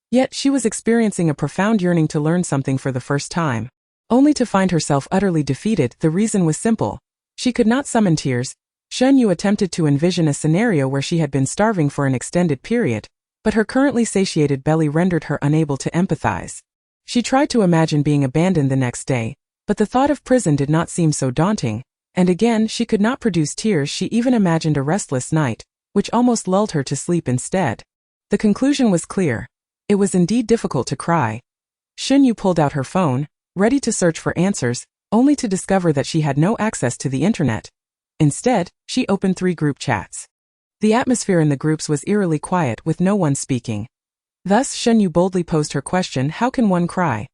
Yet she was experiencing a profound yearning to learn something for the first time, only to find herself utterly defeated. The reason was simple. She could not summon tears. Shen Yue attempted to envision a scenario where she had been starving for an extended period, but her currently satiated belly rendered her unable to empathize. She tried to imagine being abandoned the next day, but the thought of prison did not seem so daunting, and again she could not produce tears. She even imagined a restless night, which almost lulled her to sleep instead. The conclusion was clear. It was indeed difficult to cry. Shen Yue pulled out her phone, ready to search for answers, only to discover that she had no access to the internet. Instead, she opened 3 group chats. The atmosphere in the groups was eerily quiet, with no one speaking. Thus Shen Yue boldly posed her question, how can one cry?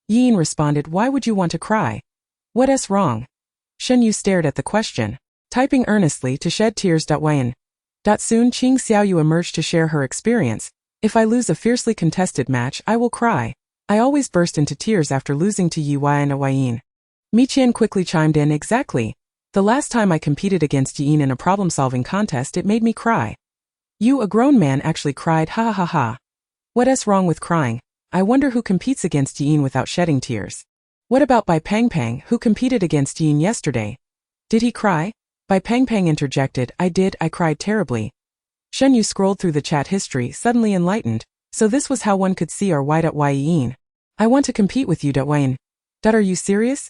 Yin responded, why would you want to cry? What's wrong? Shen Yue stared at the question, typing earnestly to shed tears. Yin. Soon Qing Xiaoyu emerged to share her experience. If I lose a fiercely contested match, I will cry. I always burst into tears after losing to Yi and Yin. Mi Qian quickly chimed in, exactly. The last time I competed against Yin in a problem-solving contest, it made me cry. You, a grown man, actually cried, ha ha ha ha. What's wrong with crying? I wonder who competes against Yin without shedding tears. What about Bai Pangpang, who competed against Yin yesterday? Did he cry? Bai Pangpang interjected, I did, I cried terribly. Shen Yue scrolled through the chat history, suddenly enlightened. So this was how one could see our Yin. I want to compete with you. Yin. Are you serious?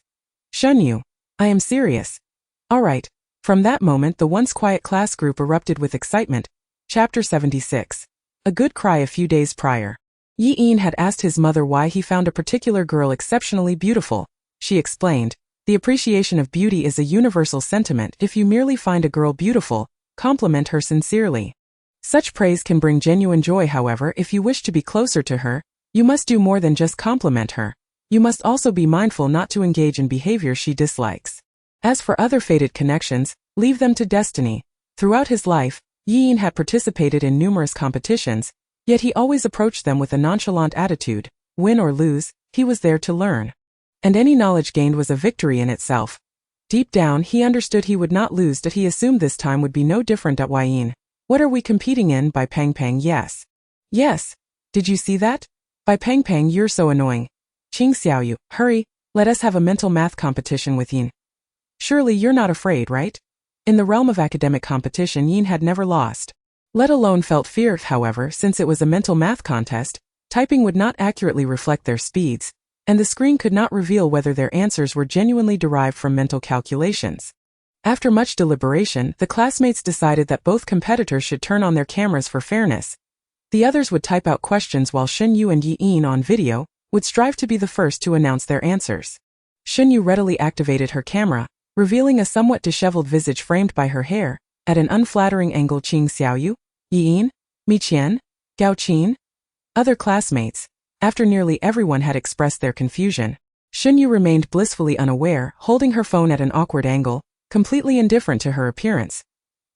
Shen Yue. I am serious. Alright. From that moment the once quiet class group erupted with excitement. Chapter 76. A good cry. A few days prior, Yin had asked his mother why he found a particular girl exceptionally beautiful. She explained, the appreciation of beauty is a universal sentiment. If you merely find a girl beautiful, compliment her sincerely. Such praise can bring genuine joy. However, if you wish to be closer to her, you must do more than just compliment her. You must also be mindful not to engage in behavior she dislikes. As for other fated connections, leave them to destiny. Throughout his life, Yin had participated in numerous competitions, yet he always approached them with a nonchalant attitude. Win or lose, he was there to learn. And any knowledge gained was a victory in itself. Deep down he understood he would not lose. He assumed this time would be no different. Yin. What are we competing in? Bai Pangpang. Yes. Yes. Did you see that? Bai Pangpang, you're so annoying. Qing Xiaoyu, hurry, let us have a mental math competition with Yin. Surely you're not afraid, right? In the realm of academic competition, Yin had never lost. Let alone felt fear. However, since it was a mental math contest, typing would not accurately reflect their speeds, and the screen could not reveal whether their answers were genuinely derived from mental calculations. After much deliberation, the classmates decided that both competitors should turn on their cameras for fairness. The others would type out questions while Shen Yue and Yin on video would strive to be the first to announce their answers. Shen Yue readily activated her camera, revealing a somewhat disheveled visage framed by her hair, at an unflattering angle. Qing Xiaoyu, Yin, Mi Qian, Gao Qin. Other classmates. After nearly everyone had expressed their confusion, Shen Yue remained blissfully unaware, holding her phone at an awkward angle, completely indifferent to her appearance.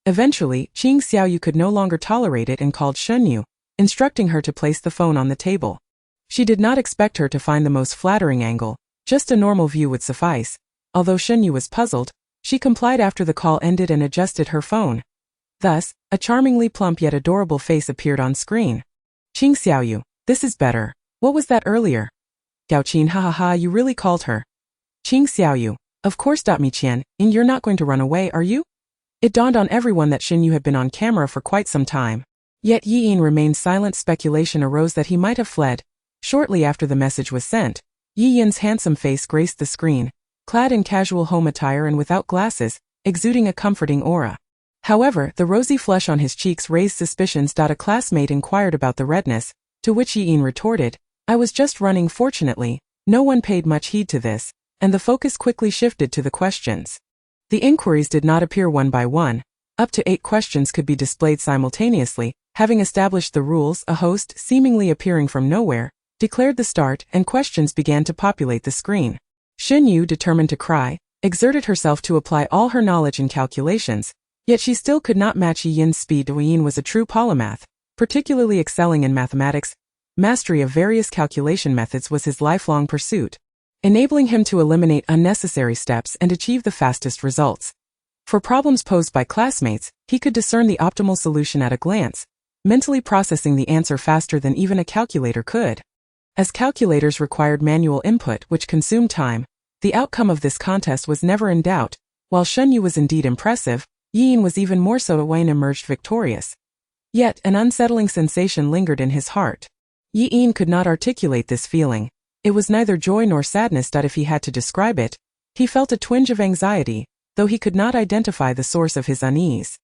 Eventually, Qing Xiaoyu could no longer tolerate it and called Shen Yue, instructing her to place the phone on the table. She did not expect her to find the most flattering angle, just a normal view would suffice. Although Shen Yue was puzzled, she complied after the call ended and adjusted her phone. Thus, a charmingly plump yet adorable face appeared on screen. Qing Xiaoyu, this is better. What was that earlier? Gao Qin, ha, you really called her. Qing Xiaoyu, of course. Mi Qian, and you're not going to run away, are you? It dawned on everyone that Shen Yue had been on camera for quite some time. Yet Yin remained silent. Speculation arose that he might have fled. Shortly after the message was sent, Yin's handsome face graced the screen, clad in casual home attire and without glasses, exuding a comforting aura. However, the rosy flush on his cheeks raised suspicions. A classmate inquired about the redness, to which Yin retorted, I was just running. Fortunately, no one paid much heed to this, and the focus quickly shifted to the questions. The inquiries did not appear one by one. Up to 8 questions could be displayed simultaneously. Having established the rules, a host, seemingly appearing from nowhere, declared the start, and questions began to populate the screen. Shen Yue, determined to cry, exerted herself to apply all her knowledge and calculations, yet she still could not match Yin's speed. Yin was a true polymath, particularly excelling in mathematics. Mastery of various calculation methods was his lifelong pursuit, enabling him to eliminate unnecessary steps and achieve the fastest results. For problems posed by classmates, he could discern the optimal solution at a glance, mentally processing the answer faster than even a calculator could. As calculators required manual input which consumed time, the outcome of this contest was never in doubt. While Shen Yue was indeed impressive, Yin was even more so. Wayne emerged victorious. Yet, an unsettling sensation lingered in his heart. Yin could not articulate this feeling. It was neither joy nor sadness. If he had to describe it, he felt a twinge of anxiety, though he could not identify the source of his unease.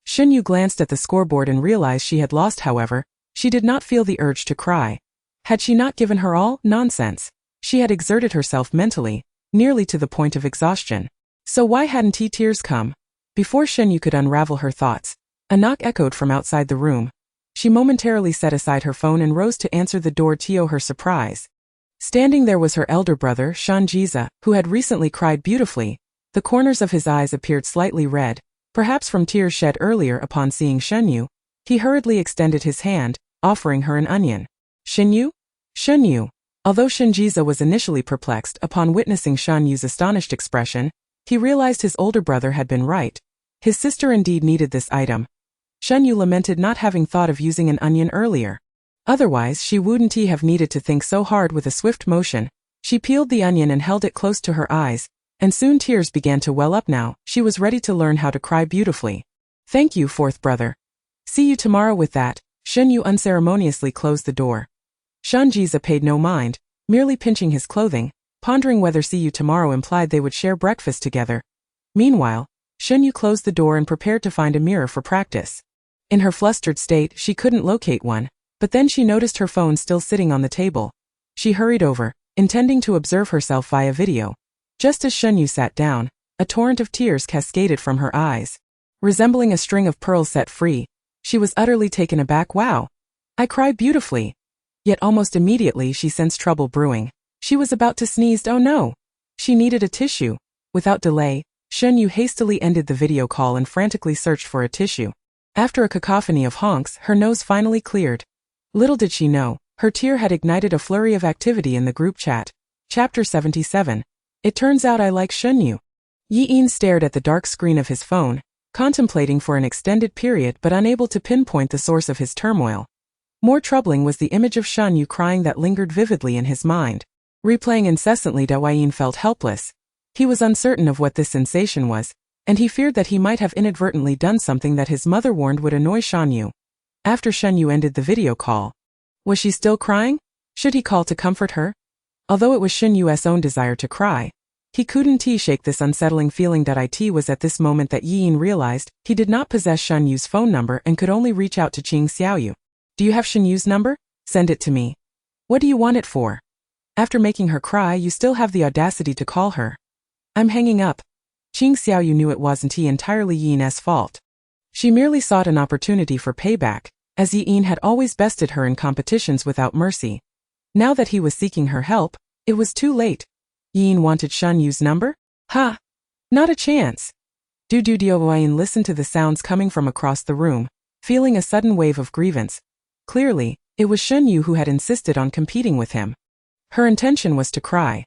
Shen Yue glanced at the scoreboard and realized she had lost. However, she did not feel the urge to cry. Had she not given her all? Nonsense. She had exerted herself mentally, nearly to the point of exhaustion. So why hadn't tears come? Before Shen Yue could unravel her thoughts, a knock echoed from outside the room. She momentarily set aside her phone and rose to answer the door. To her surprise, standing there was her elder brother, Shen Yue, who had recently cried beautifully. The corners of his eyes appeared slightly red, perhaps from tears shed earlier. Upon seeing Shen Yue, he hurriedly extended his hand, offering her an onion. Shen Yue? Shen Yue. Although Shen Yue was initially perplexed upon witnessing Shen Yue's astonished expression, he realized his older brother had been right. His sister indeed needed this item. Shen Yue lamented not having thought of using an onion earlier. Otherwise, she wouldn't have needed to think so hard. With a swift motion, she peeled the onion and held it close to her eyes, and soon tears began to well up. Now, she was ready to learn how to cry beautifully. Thank you, fourth brother. See you tomorrow. With that, Shen Yue unceremoniously closed the door. Shen Yue paid no mind, merely pinching his clothing, pondering whether see you tomorrow implied they would share breakfast together. Meanwhile, Shen Yue closed the door and prepared to find a mirror for practice. In her flustered state, she couldn't locate one, but then she noticed her phone still sitting on the table. She hurried over, intending to observe herself via video. Just as Shen Yue sat down, a torrent of tears cascaded from her eyes. Resembling a string of pearls set free, she was utterly taken aback. Wow! I cry beautifully. Yet almost immediately she sensed trouble brewing. She was about to sneeze. Oh no! She needed a tissue. Without delay, Shen Yue hastily ended the video call and frantically searched for a tissue. After a cacophony of honks, her nose finally cleared. Little did she know, her tear had ignited a flurry of activity in the group chat. Chapter 77. It turns out I like Shen Yue. Yin stared at the dark screen of his phone, contemplating for an extended period but unable to pinpoint the source of his turmoil. More troubling was the image of Shen Yue crying that lingered vividly in his mind. Replaying incessantly, Yin felt helpless. He was uncertain of what this sensation was, and he feared that he might have inadvertently done something that his mother warned would annoy Shen Yue. After Shen Yue ended the video call, was she still crying? Should he call to comfort her? Although it was Shen Yue's own desire to cry, he couldn't shake this unsettling feeling that it was at this moment that Yin realized he did not possess Shen Yue's phone number and could only reach out to Qing Xiaoyu. Do you have Shen Yue's number? Send it to me. What do you want it for? After making her cry, you still have the audacity to call her. I'm hanging up. Qing Xiaoyu knew it wasn't entirely Yin's fault. She merely sought an opportunity for payback, as Yin had always bested her in competitions without mercy. Now that he was seeking her help, it was too late. Yin wanted Shen Yue's number? Ha! Not a chance. Yin listened to the sounds coming from across the room, feeling a sudden wave of grievance. Clearly, it was Shen Yue who had insisted on competing with him. Her intention was to cry.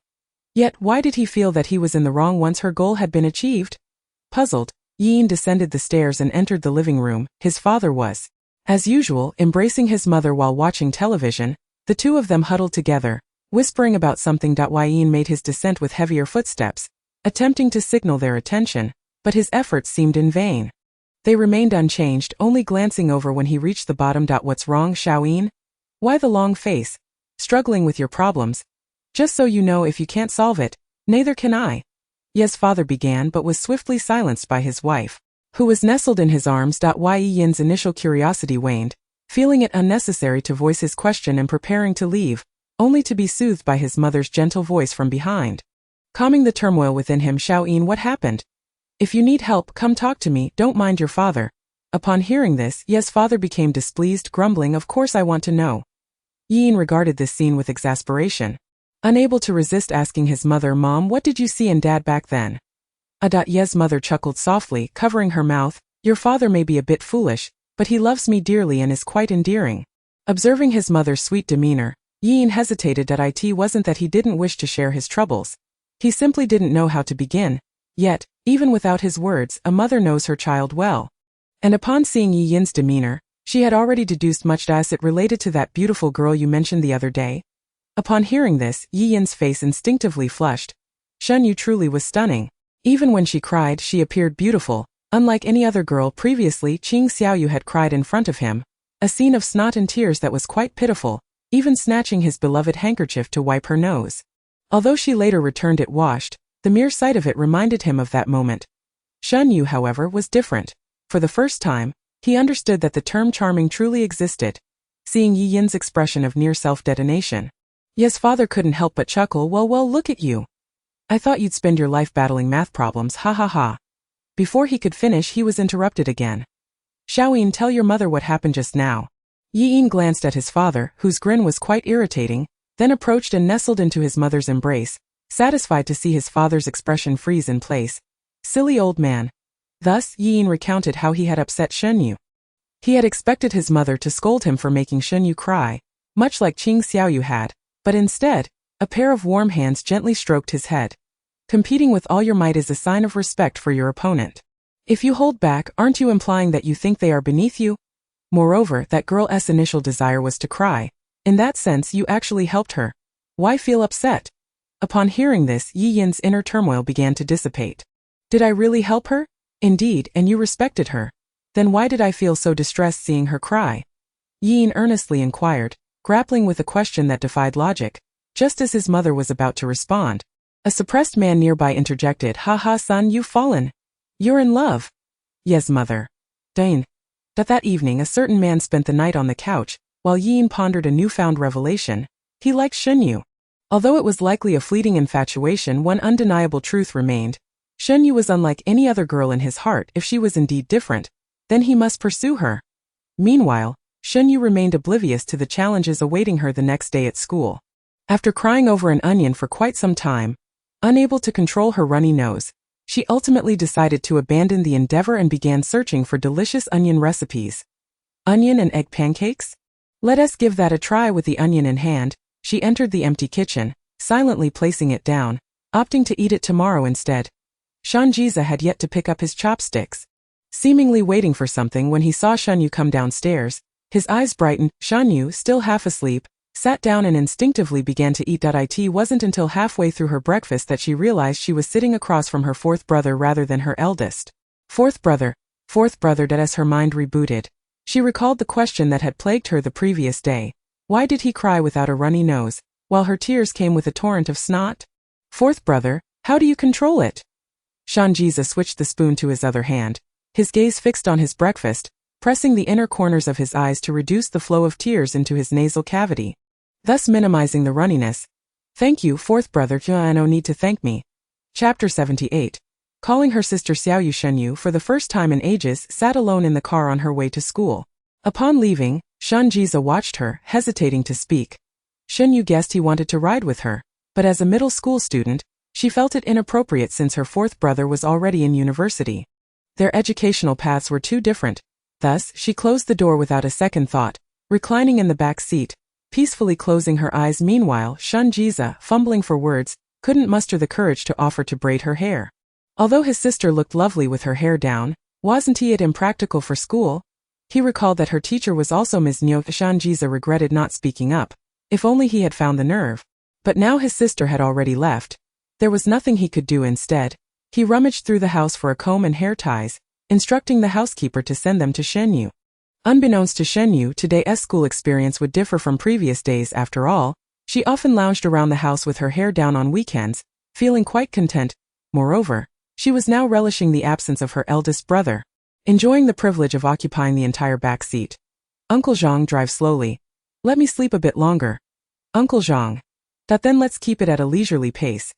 Yet why did he feel that he was in the wrong once her goal had been achieved? Puzzled, Yin descended the stairs and entered the living room. His father was, as usual, embracing his mother while watching television. The two of them huddled together, whispering about something. Yin made his descent with heavier footsteps, attempting to signal their attention, but his efforts seemed in vain. They remained unchanged, only glancing over when he reached the bottom. What's wrong, Xiaoyin? Why the long face? Struggling with your problems? Just so you know, if you can't solve it, neither can I. Ye's father began but was swiftly silenced by his wife, who was nestled in his arms. Yin's initial curiosity waned, feeling it unnecessary to voice his question and preparing to leave, only to be soothed by his mother's gentle voice from behind. Calming the turmoil within him, Xiaoyin, what happened? If you need help, come talk to me, don't mind your father. Upon hearing this, Ye's father became displeased, grumbling, of course I want to know. Yin regarded this scene with exasperation, unable to resist asking his mother, Mom, what did you see in Dad back then? Ye's mother chuckled softly, covering her mouth, your father may be a bit foolish, but he loves me dearly and is quite endearing. Observing his mother's sweet demeanor, Yin hesitated. It wasn't that he didn't wish to share his troubles. He simply didn't know how to begin. Yet, even without his words, a mother knows her child well. And upon seeing Yin's demeanor, she had already deduced much as it related to that beautiful girl you mentioned the other day. Upon hearing this, Yin's face instinctively flushed. Shen Yue truly was stunning. Even when she cried, she appeared beautiful. Unlike any other girl previously, Qing Xiaoyu had cried in front of him, a scene of snot and tears that was quite pitiful, even snatching his beloved handkerchief to wipe her nose. Although she later returned it washed, the mere sight of it reminded him of that moment. Shen Yue, however, was different. For the first time, he understood that the term charming truly existed. Seeing Yin's expression of near self-detonation, Ye's father couldn't help but chuckle. Well, look at you. I thought you'd spend your life battling math problems, ha ha ha. Before he could finish, he was interrupted again. Xiaoyin, tell your mother what happened just now. Yin glanced at his father, whose grin was quite irritating, then approached and nestled into his mother's embrace, satisfied to see his father's expression freeze in place. Silly old man. Thus, Yin recounted how he had upset Shen Yue. He had expected his mother to scold him for making Shen Yue cry, much like Qing Xiaoyu had, but instead, a pair of warm hands gently stroked his head. Competing with all your might is a sign of respect for your opponent. If you hold back, aren't you implying that you think they are beneath you? Moreover, that girl's initial desire was to cry. In that sense, you actually helped her. Why feel upset? Upon hearing this, Yin's inner turmoil began to dissipate. Did I really help her? Indeed, and you respected her. Then why did I feel so distressed seeing her cry? Yin earnestly inquired, grappling with a question that defied logic. Just as his mother was about to respond, a suppressed man nearby interjected, ha ha son, you've fallen. You're in love. Yes, mother. Dane. That evening a certain man spent the night on the couch, while Yin pondered a newfound revelation. He liked Shen Yue. Although it was likely a fleeting infatuation, one undeniable truth remained. Shen Yue was unlike any other girl in his heart. If she was indeed different, then he must pursue her. Meanwhile, Shen Yue remained oblivious to the challenges awaiting her the next day at school. After crying over an onion for quite some time, unable to control her runny nose, she ultimately decided to abandon the endeavor and began searching for delicious onion recipes. Onion and egg pancakes? Let us give that a try. With the onion in hand, she entered the empty kitchen, silently placing it down, opting to eat it tomorrow instead. Shanjiza had yet to pick up his chopsticks. Seemingly waiting for something when he saw Shen Yue come downstairs, his eyes brightened. Shen Yue, still half asleep, sat down and instinctively began to eat. It wasn't until halfway through her breakfast that she realized she was sitting across from her fourth brother rather than her eldest. Fourth brother. As her mind rebooted, she recalled the question that had plagued her the previous day. Why did he cry without a runny nose, while her tears came with a torrent of snot? Fourth brother, how do you control it? Shen Yue switched the spoon to his other hand, his gaze fixed on his breakfast, pressing the inner corners of his eyes to reduce the flow of tears into his nasal cavity, thus minimizing the runniness. Thank you, fourth brother. No need to thank me. Chapter 78. Calling her sister Xiaoyu. Shen Yue, for the first time in ages, sat alone in the car on her way to school. Upon leaving, Shen Yue watched her, hesitating to speak. Shen Yue guessed he wanted to ride with her, but as a middle school student, she felt it inappropriate since her fourth brother was already in university. Their educational paths were too different. Thus, she closed the door without a second thought, reclining in the back seat, peacefully closing her eyes. Meanwhile, Shen Yue, fumbling for words, couldn't muster the courage to offer to braid her hair. Although his sister looked lovely with her hair down, wasn't it impractical for school? He recalled that her teacher was also Ms. Nyo. Shen Yue regretted not speaking up. If only he had found the nerve. But now his sister had already left. There was nothing he could do instead. He rummaged through the house for a comb and hair ties, instructing the housekeeper to send them to Shen Yue. Unbeknownst to Shen Yue, today's school experience would differ from previous days. After all, she often lounged around the house with her hair down on weekends, feeling quite content. Moreover, she was now relishing the absence of her eldest brother, enjoying the privilege of occupying the entire back seat. Uncle Zhang, drive slowly. Let me sleep a bit longer. Uncle Zhang. Then let's keep it at a leisurely pace.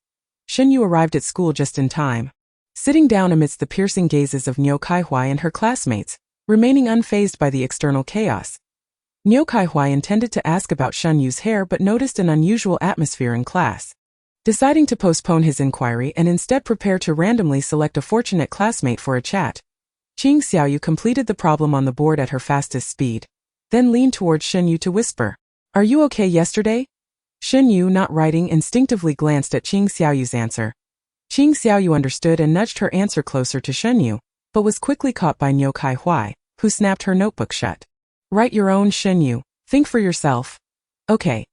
Shen Yue arrived at school just in time. Sitting down amidst the piercing gazes of Niu Kaihui and her classmates, remaining unfazed by the external chaos. Niu Kaihui intended to ask about Shen Yue's hair but noticed an unusual atmosphere in class. Deciding to postpone his inquiry and instead prepare to randomly select a fortunate classmate for a chat, Qing Xiaoyu completed the problem on the board at her fastest speed, then leaned towards Shen Yue to whisper, "Are you okay yesterday?" Shen Yue, not writing, instinctively glanced at Qing Xiaoyu's answer. Qing Xiaoyu understood and nudged her answer closer to Shen Yue, but was quickly caught by Niu Kaihui, who snapped her notebook shut. "Write your own, Shen Yue. Think for yourself." "Okay."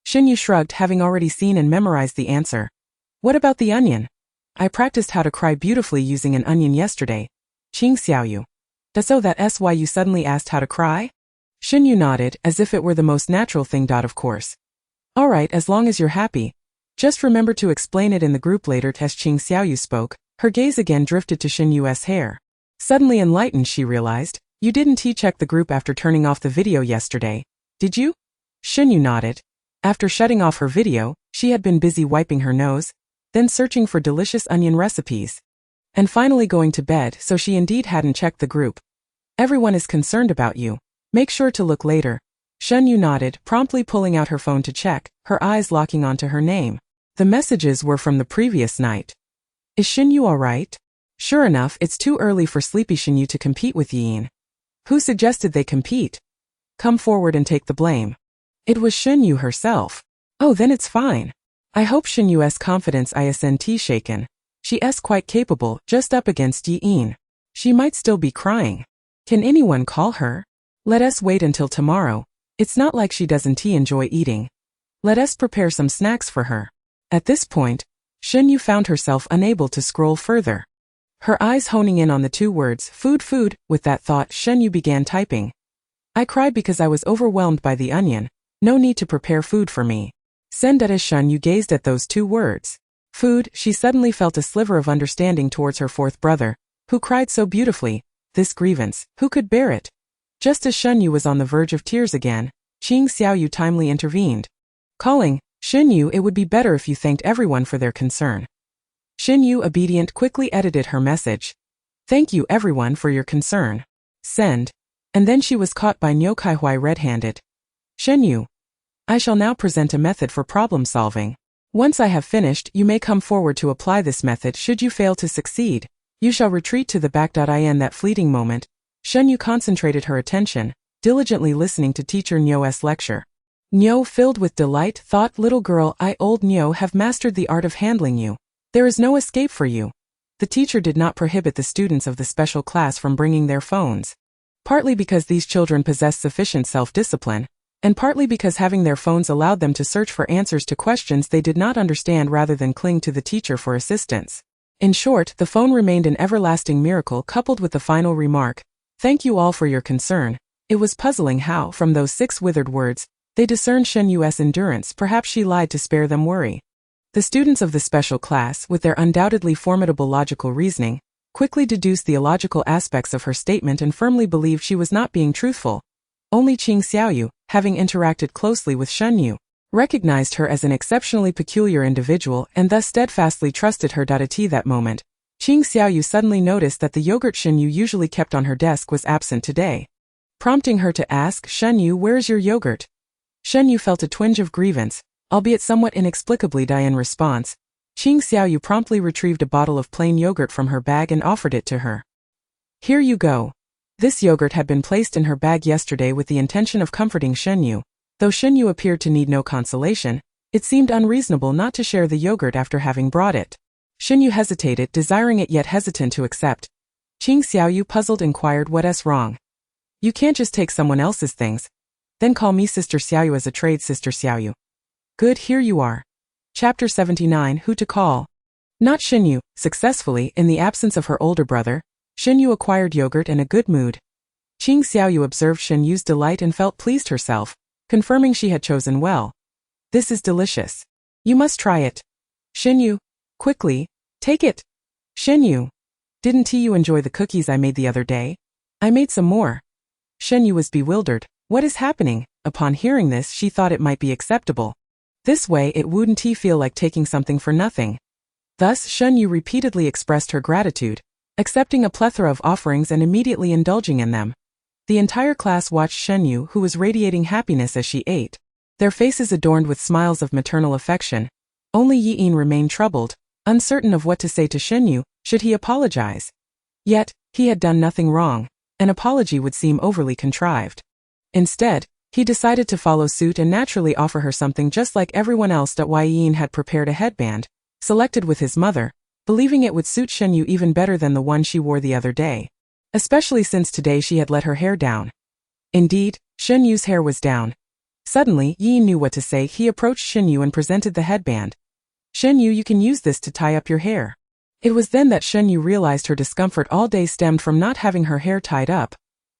Shen Yue shrugged, having already seen and memorized the answer. "What about the onion?" "I practiced how to cry beautifully using an onion yesterday." Qing Xiaoyu. That's why you suddenly asked how to cry?" Shen Yue nodded, as if it were the most natural thing. Of course. "Alright, as long as you're happy. Just remember to explain it in the group later." As Qing Xiaoyu spoke, her gaze again drifted to Shen Yue's hair. Suddenly enlightened, she realized, "You didn't check the group after turning off the video yesterday, did you?" Shen Yue nodded. After shutting off her video, she had been busy wiping her nose, then searching for delicious onion recipes, and finally going to bed, so she indeed hadn't checked the group. "Everyone is concerned about you. Make sure to look later." Shen Yue nodded, promptly pulling out her phone to check, her eyes locking onto her name. The messages were from the previous night. "Is Shen Yue alright?" Sure enough, it's too early for sleepy Shen Yue to compete with Yin. Who suggested they compete? Come forward and take the blame. It was Shen Yue herself. Oh, then it's fine. I hope Shen Yue's confidence isn't shaken. She's quite capable, just up against Yin. She might still be crying. Can anyone call her? Let us wait until tomorrow. It's not like she doesn't enjoy eating. Let us prepare some snacks for her. At this point, Shen Yue found herself unable to scroll further. Her eyes honing in on the two words, food, food. With that thought, Shen Yue began typing. "I cried because I was overwhelmed by the onion. No need to prepare food for me. Send." As Shen Yue gazed at those two words, food, she suddenly felt a sliver of understanding towards her fourth brother, who cried so beautifully. This grievance, who could bear it? Just as Shen Yue was on the verge of tears again, Qing Xiaoyu timely intervened, calling, "Shen Yue, it would be better if you thanked everyone for their concern." Shen Yue, obedient, quickly edited her message. "Thank you everyone for your concern. Send." And then she was caught by Niu Kaihui red-handed. "Shen Yue, I shall now present a method for problem solving. Once I have finished, you may come forward to apply this method. Should you fail to succeed, you shall retreat to the back. In that fleeting moment, Shen Yue concentrated her attention, diligently listening to teacher Nyo's lecture. Nyo, filled with delight, thought, "Little girl, old Nyo, have mastered the art of handling you. There is no escape for you." The teacher did not prohibit the students of the special class from bringing their phones. Partly because these children possessed sufficient self-discipline, and partly because having their phones allowed them to search for answers to questions they did not understand rather than cling to the teacher for assistance. In short, the phone remained an everlasting miracle coupled with the final remark, "Thank you all for your concern." It was puzzling how, from those 6 withered words, they discerned Shen Yue's endurance. Perhaps she lied to spare them worry. The students of the special class, with their undoubtedly formidable logical reasoning, quickly deduced the illogical aspects of her statement and firmly believed she was not being truthful. Only Qing Xiaoyu, having interacted closely with Shen Yue, recognized her as an exceptionally peculiar individual and thus steadfastly trusted her. At that moment, Qing Xiaoyu suddenly noticed that the yogurt Shen Yue usually kept on her desk was absent today, prompting her to ask, "Shen Yue, where is your yogurt?" Shen Yue felt a twinge of grievance, albeit somewhat inexplicably. In response, Qing Xiaoyu promptly retrieved a bottle of plain yogurt from her bag and offered it to her. "Here you go." This yogurt had been placed in her bag yesterday with the intention of comforting Shen Yue. Though Shen Yue appeared to need no consolation, it seemed unreasonable not to share the yogurt after having brought it. Shen Yue hesitated, desiring it yet hesitant to accept. Qing Xiaoyu, puzzled, inquired, "What's wrong? You can't just take someone else's things. Then call me Sister Xiaoyu as a trade, Sister Xiaoyu." "Good, here you are." Chapter 79, Who to Call. Not Shen Yue. Successfully, in the absence of her older brother, Shen Yue acquired yogurt and a good mood. Qing Xiaoyu observed Shen Yue's delight and felt pleased herself, confirming she had chosen well. "This is delicious. You must try it." "Shen Yue, quickly, take it." "Shen Yue, didn't you enjoy the cookies I made the other day? I made some more." Shen Yue was bewildered. What is happening? Upon hearing this, she thought it might be acceptable. This way it wouldn't feel like taking something for nothing. Thus Shen Yue repeatedly expressed her gratitude, accepting a plethora of offerings and immediately indulging in them. The entire class watched Shen Yue, who was radiating happiness as she ate, their faces adorned with smiles of maternal affection. Only Yi Yin remained troubled, uncertain of what to say to Shen Yue. Should he apologize? Yet, he had done nothing wrong. An apology would seem overly contrived. Instead, he decided to follow suit and naturally offer her something just like everyone else. Yi Yin had prepared a headband, selected with his mother, believing it would suit Shen Yue even better than the one she wore the other day, especially since today she had let her hair down. Indeed, Shen Yue's hair was down. Suddenly, Yi Yin knew what to say. He approached Shen Yue and presented the headband. "Shen Yue, you can use this to tie up your hair." It was then that Shen Yue realized her discomfort all day stemmed from not having her hair tied up.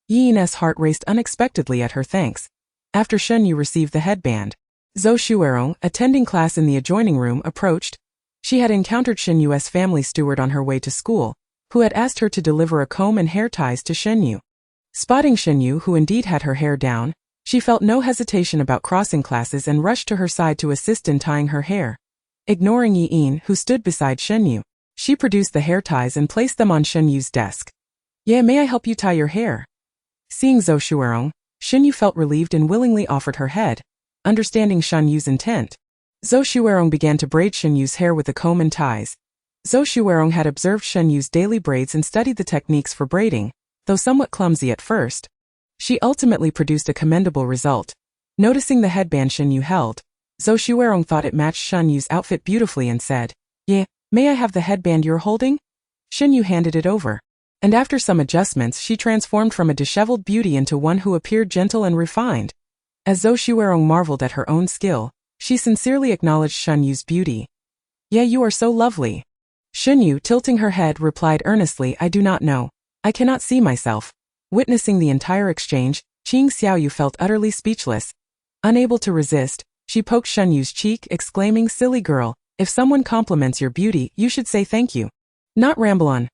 Yi Yin's heart raced unexpectedly at her thanks. After Shen Yue received the headband, Zhou Shuerong, attending class in the adjoining room, approached. She had encountered Shen Yue's family steward on her way to school, who had asked her to deliver a comb and hair ties to Shen Yue. Spotting Shen Yue, who indeed had her hair down, she felt no hesitation about crossing classes and rushed to her side to assist in tying her hair. Ignoring Yi Yin, who stood beside Shen Yue, she produced the hair ties and placed them on Shen Yue's desk. "Yeah, may I help you tie your hair?" Seeing Zhou Shuerong, Shen Yue felt relieved and willingly offered her head, understanding Shen Yue's intent. Zhou Shuerong began to braid Shen Yue's hair with a comb and ties. Zhou Shuerong had observed Shen Yue's daily braids and studied the techniques for braiding, though somewhat clumsy at first. She ultimately produced a commendable result. Noticing the headband Shen Yue held, Zhou Shuerong thought it matched Shen Yue's outfit beautifully and said, "Yeah, may I have the headband you're holding?" Shen Yue handed it over. And after some adjustments she transformed from a disheveled beauty into one who appeared gentle and refined. As Zhou Shuerong marveled at her own skill, she sincerely acknowledged Shen Yue's beauty. "Yeah, you are so lovely." Shen Yue, tilting her head, replied earnestly, "I do not know. I cannot see myself." Witnessing the entire exchange, Qing Xiaoyu felt utterly speechless. Unable to resist, she poked Shen Yue's cheek, exclaiming, "Silly girl, if someone compliments your beauty, you should say thank you, not ramble on."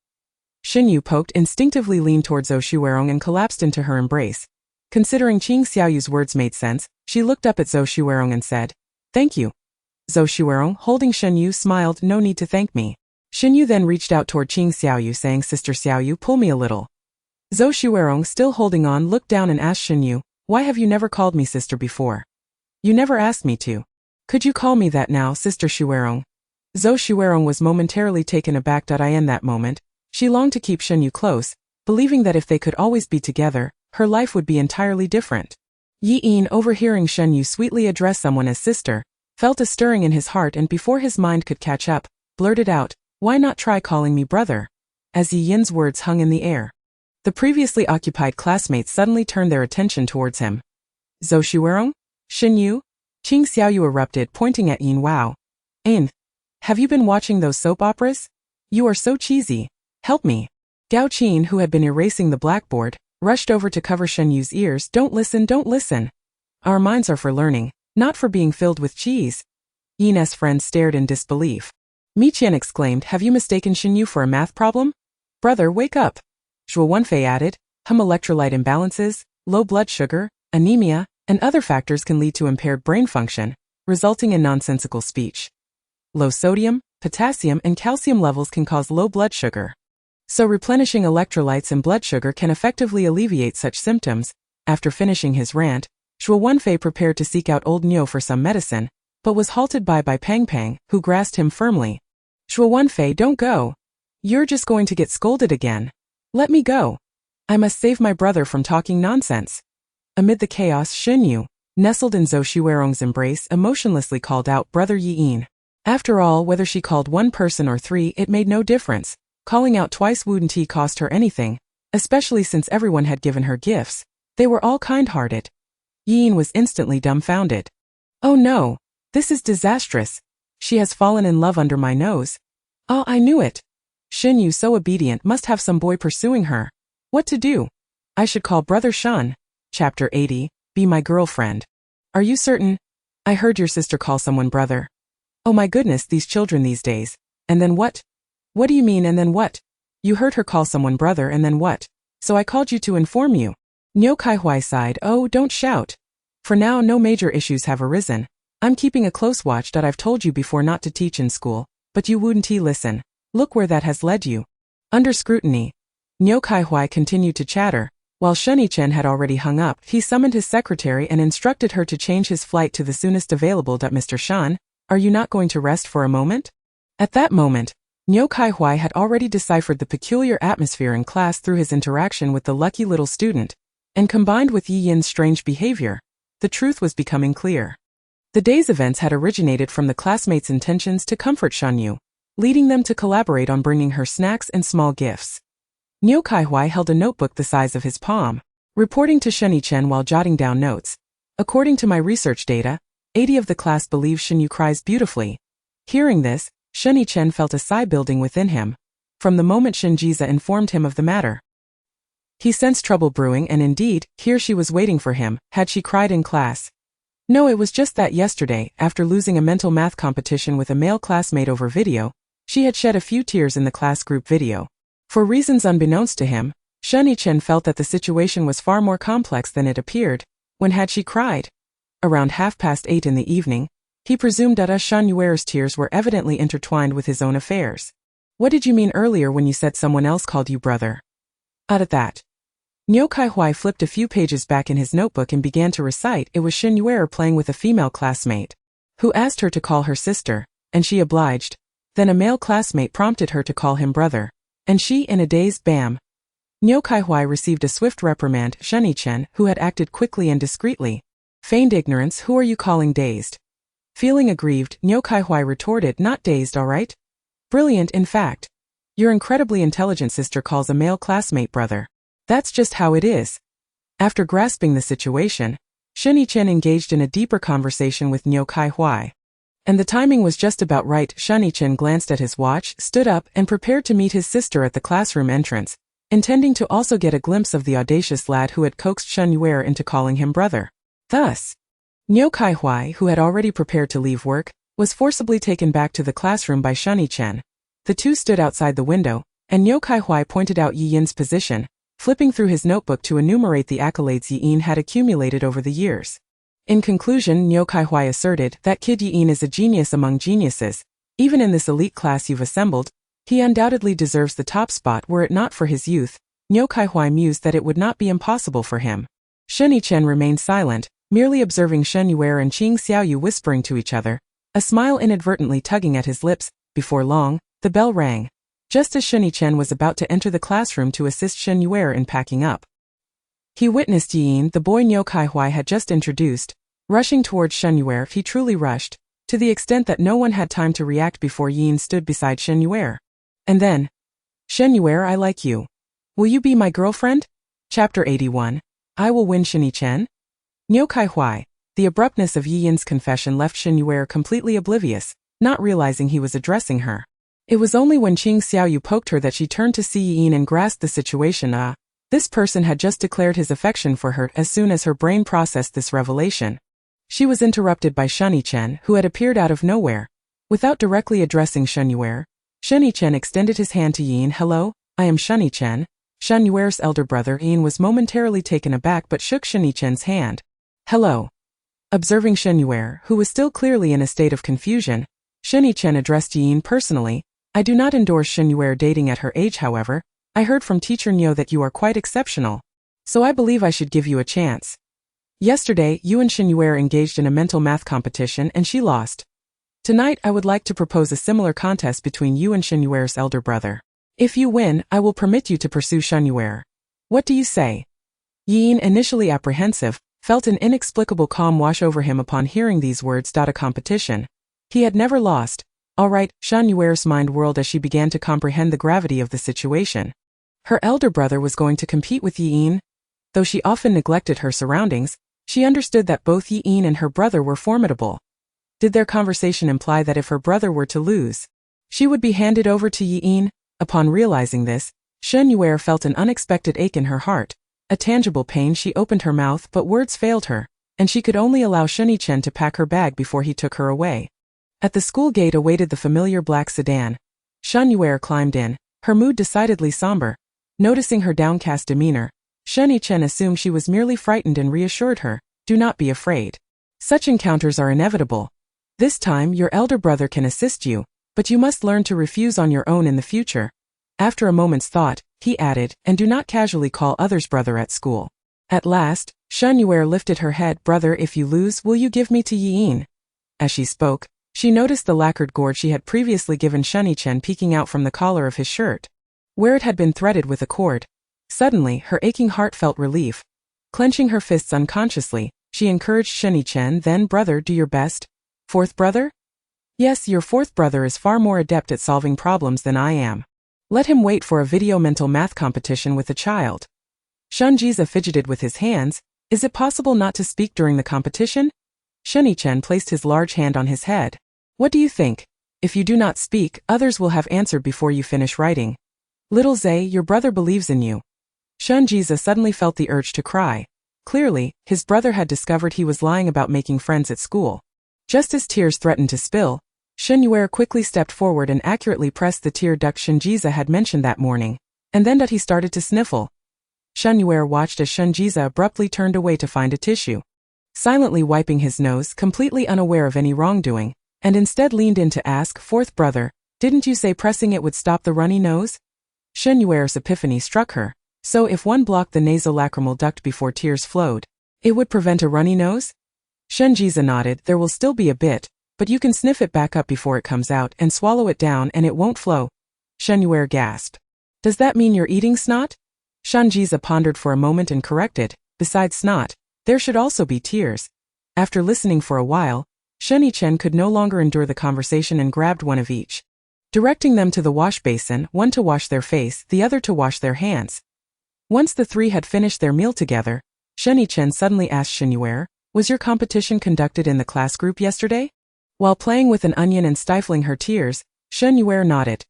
Shen Yue poked, instinctively leaned towards Zhou Shuerong and collapsed into her embrace. Considering Qing Xiaoyu's words made sense, she looked up at Zhou Shuerong and said, "Thank you." Zhou Shuerong, holding Shen Yue, smiled, "No need to thank me." Shen Yue then reached out toward Qing Xiaoyu, saying, "Sister Xiaoyu, pull me a little." Zhou Shuerong, still holding on, looked down and asked Shen Yue, "Why have you never called me sister before? You never asked me to. Could you call me that now, Sister Shuerong?" Zhou Shuerong was momentarily taken aback. In that moment, she longed to keep Shen Yue close, believing that if they could always be together, her life would be entirely different. Yi Yin, overhearing Shen Yue sweetly address someone as sister, felt a stirring in his heart and before his mind could catch up, blurted out, "Why not try calling me brother?" As Yi Yin's words hung in the air, the previously occupied classmates suddenly turned their attention towards him. Zhou Shuerong? Shen Yue? Qing Xiaoyu erupted, pointing at Yin Wao. Ain. Have you been watching those soap operas? You are so cheesy. Help me. Gao Qin, who had been erasing the blackboard, rushed over to cover Shen Yu's ears. Don't listen, don't listen. Our minds are for learning, not for being filled with cheese. Yin's friend stared in disbelief. Mi Qian exclaimed, have you mistaken Shen Yue for a math problem? Brother, wake up. Zhuo Wenfei added, electrolyte imbalances, low blood sugar, anemia, and other factors can lead to impaired brain function, resulting in nonsensical speech. Low sodium, potassium, and calcium levels can cause low blood sugar. So replenishing electrolytes and blood sugar can effectively alleviate such symptoms. After finishing his rant, Zhuo Wenfei prepared to seek out old Niu for some medicine, but was halted by Pang Pang, who grasped him firmly. Zhuo Wenfei, don't go. You're just going to get scolded again. Let me go. I must save my brother from talking nonsense. Amid the chaos, Shen Yue, nestled in Zhou Shuerong's embrace, emotionlessly called out, Brother Yin. After all, whether she called one person or three, it made no difference. Calling out twice wouldn't cost her anything, especially since everyone had given her gifts. They were all kind-hearted. Yin was instantly dumbfounded. Oh no, this is disastrous. She has fallen in love under my nose. Oh, I knew it. Shen Yue, so obedient, must have some boy pursuing her. What to do? I should call Brother Shen. Chapter 80, Be My Girlfriend. Are you certain? I heard your sister call someone brother. Oh my goodness, these children these days. And then what? What do you mean, and then what? You heard her call someone brother, and then what? So I called you to inform you. Niu Kaihuai sighed, oh, don't shout. For now, no major issues have arisen. I'm keeping a close watch. I've told you before not to teach in school, but you wouldn't listen. Look where that has led you. Under scrutiny. Niu Kaihuai continued to chatter. While Shen Yichen had already hung up, he summoned his secretary and instructed her to change his flight to the soonest available. Mr. Shen, are you not going to rest for a moment? At that moment, Niu Kaihuai had already deciphered the peculiar atmosphere in class through his interaction with the lucky little student, and combined with Yi Yin's strange behavior, the truth was becoming clear. The day's events had originated from the classmates' intentions to comfort Shen Yue, leading them to collaborate on bringing her snacks and small gifts. Niu Kaihuai held a notebook the size of his palm, reporting to Shen Yichen while jotting down notes. According to my research data, 80 of the class believe Shen Yue cries beautifully. Hearing this, Shen Yichen felt a sigh building within him, from the moment Shen Jiza informed him of the matter. He sensed trouble brewing, and indeed, here she was waiting for him. Had she cried in class? No, it was just that yesterday, after losing a mental math competition with a male classmate over video, she had shed a few tears in the class group video. For reasons unbeknownst to him, Shen Yichen felt that the situation was far more complex than it appeared. When had she cried? Around 8:30 in the evening, he presumed that Shen Yue's tears were evidently intertwined with his own affairs. What did you mean earlier when you said someone else called you brother? At that, Niu Kaihuai flipped a few pages back in his notebook and began to recite. It was Shen Yue playing with a female classmate, who asked her to call her sister, and she obliged. Then a male classmate prompted her to call him brother, and she, in a daze, bam. Niu Kaihuai received a swift reprimand. Shen Yichen, who had acted quickly and discreetly, feigned ignorance. Who are you calling dazed? Feeling aggrieved, Niu Kaihuai retorted, not dazed, all right? Brilliant, in fact. Your incredibly intelligent sister calls a male classmate brother. That's just how it is. After grasping the situation, Shen Yichen engaged in a deeper conversation with Niu Kaihuai. And the timing was just about right. Shen Yichen glanced at his watch, stood up, and prepared to meet his sister at the classroom entrance, intending to also get a glimpse of the audacious lad who had coaxed Shen Yue into calling him brother. Thus, Niu Kaihuai, who had already prepared to leave work, was forcibly taken back to the classroom by Shen Yichen. The two stood outside the window, and Niu Kaihuai pointed out Yi Yin's position, flipping through his notebook to enumerate the accolades Yi Yin had accumulated over the years. In conclusion, Niu Kaihuai asserted that kid Yi Yin is a genius among geniuses. Even in this elite class you've assembled, he undoubtedly deserves the top spot. Were it not for his youth, Niu Kaihuai mused that it would not be impossible for him. Shen Yichen remained silent, merely observing Shen Yue and Qing Xiaoyu whispering to each other, a smile inadvertently tugging at his lips. Before long, the bell rang. Just as Shen Yichen was about to enter the classroom to assist Shen Yue in packing up, he witnessed Yi Yin, the boy Niu Kaihuai had just introduced, rushing towards Shen Yue. He truly rushed, to the extent that no one had time to react before Yi Yin stood beside Shen Yue. And then, Shen Yue, I like you. Will you be my girlfriend? Chapter 81. I will win Shen Yichen. Niu Kai Huai. The abruptness of Yi Yin's confession left Shen Yue completely oblivious, not realizing he was addressing her. It was only when Qing Xiaoyu poked her that she turned to see Yi Yin and grasped the situation. This person had just declared his affection for her. As soon as her brain processed this revelation, she was interrupted by Shen Yichen, who had appeared out of nowhere. Without directly addressing Shen Yue, Shen Yichen extended his hand to Yi Yin. "Hello, I am Shen Yichen." Shen Yue's elder brother. Yi Yin was momentarily taken aback but shook Shen Yichen's hand. "Hello." Observing Shen Yue, who was still clearly in a state of confusion, Shen Yichen addressed Yi Yin personally. "I do not endorse Shen Yue dating at her age. However, I heard from Teacher Niu that you are quite exceptional. So I believe I should give you a chance. Yesterday, you and Shen Yue engaged in a mental math competition and she lost. Tonight I would like to propose a similar contest between you and Shen Yue's elder brother. If you win, I will permit you to pursue Shen Yue. What do you say?" Yi Yin, initially apprehensive, felt an inexplicable calm wash over him upon hearing these words. A competition. He had never lost. All right, Shen Yue's mind whirled as she began to comprehend the gravity of the situation. Her elder brother was going to compete with Yi Yin. Though she often neglected her surroundings, she understood that both Yi Yin and her brother were formidable. Did their conversation imply that if her brother were to lose, she would be handed over to Yi Yin? Upon realizing this, Shen Yue felt an unexpected ache in her heart, a tangible pain. She opened her mouth but words failed her, and she could only allow Shen Yichen to pack her bag before he took her away. At the school gate awaited the familiar black sedan. Shen Yue climbed in, her mood decidedly somber. Noticing her downcast demeanor, Shen Yichen assumed she was merely frightened and reassured her, "Do not be afraid. Such encounters are inevitable. This time your elder brother can assist you, but you must learn to refuse on your own in the future." After a moment's thought, he added, "And do not casually call others brother at school." At last, Shen Yue lifted her head. "Brother, if you lose, will you give me to Yi Yin?" As she spoke, she noticed the lacquered gourd she had previously given Shen Yichen peeking out from the collar of his shirt, where it had been threaded with a cord. Suddenly, her aching heart felt relief. Clenching her fists unconsciously, she encouraged Shen Yichen. "Then, brother, do your best." "Fourth brother?" "Yes, your fourth brother is far more adept at solving problems than I am. Let him wait for a video mental math competition with a child." Shen Jiza fidgeted with his hands. "Is it possible not to speak during the competition?" Shen Yichen placed his large hand on his head. "What do you think? If you do not speak, others will have answered before you finish writing. Little Zay, your brother believes in you." Shen Jiza suddenly felt the urge to cry. Clearly, his brother had discovered he was lying about making friends at school. Just as tears threatened to spill, Shen Yue quickly stepped forward and accurately pressed the tear duct Shen Jiza had mentioned that morning, and then he started to sniffle. Shen Yue watched as Shen Jiza abruptly turned away to find a tissue. Silently wiping his nose, completely unaware of any wrongdoing, and instead leaned in to ask, "Fourth brother, didn't you say pressing it would stop the runny nose?" Shen Yue's epiphany struck her. So if one blocked the nasolacrimal duct before tears flowed, it would prevent a runny nose? Shen Jiza nodded. "There will still be a bit, but you can sniff it back up before it comes out and swallow it down and it won't flow." Shen Yue gasped. "Does that mean you're eating snot?" Shen Jiza pondered for a moment and corrected, "Besides snot, there should also be tears." After listening for a while, Shen Yichen could no longer endure the conversation and grabbed one of each, directing them to the wash basin, one to wash their face, the other to wash their hands. Once the three had finished their meal together, Shen Yichen suddenly asked Shen Yue, "Was your competition conducted in the class group yesterday?" While playing with an onion and stifling her tears, Shen Yue nodded.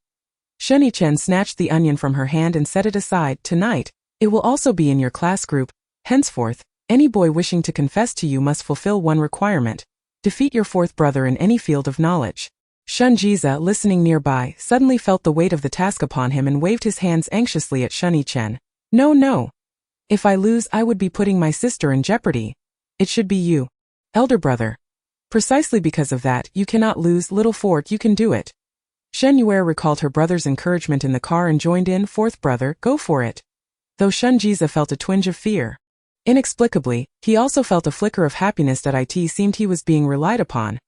Shen Yichen snatched the onion from her hand and set it aside. "Tonight, it will also be in your class group. Henceforth, any boy wishing to confess to you must fulfill one requirement: defeat your fourth brother in any field of knowledge." Shen Jiza, listening nearby, suddenly felt the weight of the task upon him and waved his hands anxiously at Shen Yichen. "No, no. If I lose, I would be putting my sister in jeopardy. It should be you, elder brother. Precisely because of that, you cannot lose. Little Fort, you can do it." Shen Yue recalled her brother's encouragement in the car and joined in. "Fourth brother, go for it." Though Shen Jiza felt a twinge of fear, inexplicably, he also felt a flicker of happiness that it seemed he was being relied upon.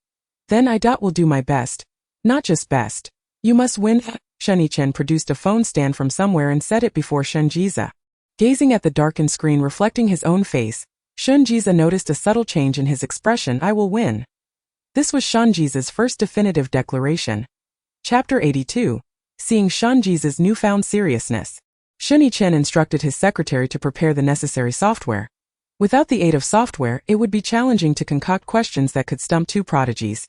"Then I will do my best. Not just best. You must win." Shen Yichen produced a phone stand from somewhere and set it before Shen Jiza. Gazing at the darkened screen reflecting his own face, Shen Jiza noticed a subtle change in his expression. "I will win." This was Shen Jiza's first definitive declaration. Chapter 82. Seeing Shen Jiza's newfound seriousness, Shen Yichen instructed his secretary to prepare the necessary software. Without the aid of software, it would be challenging to concoct questions that could stump two prodigies.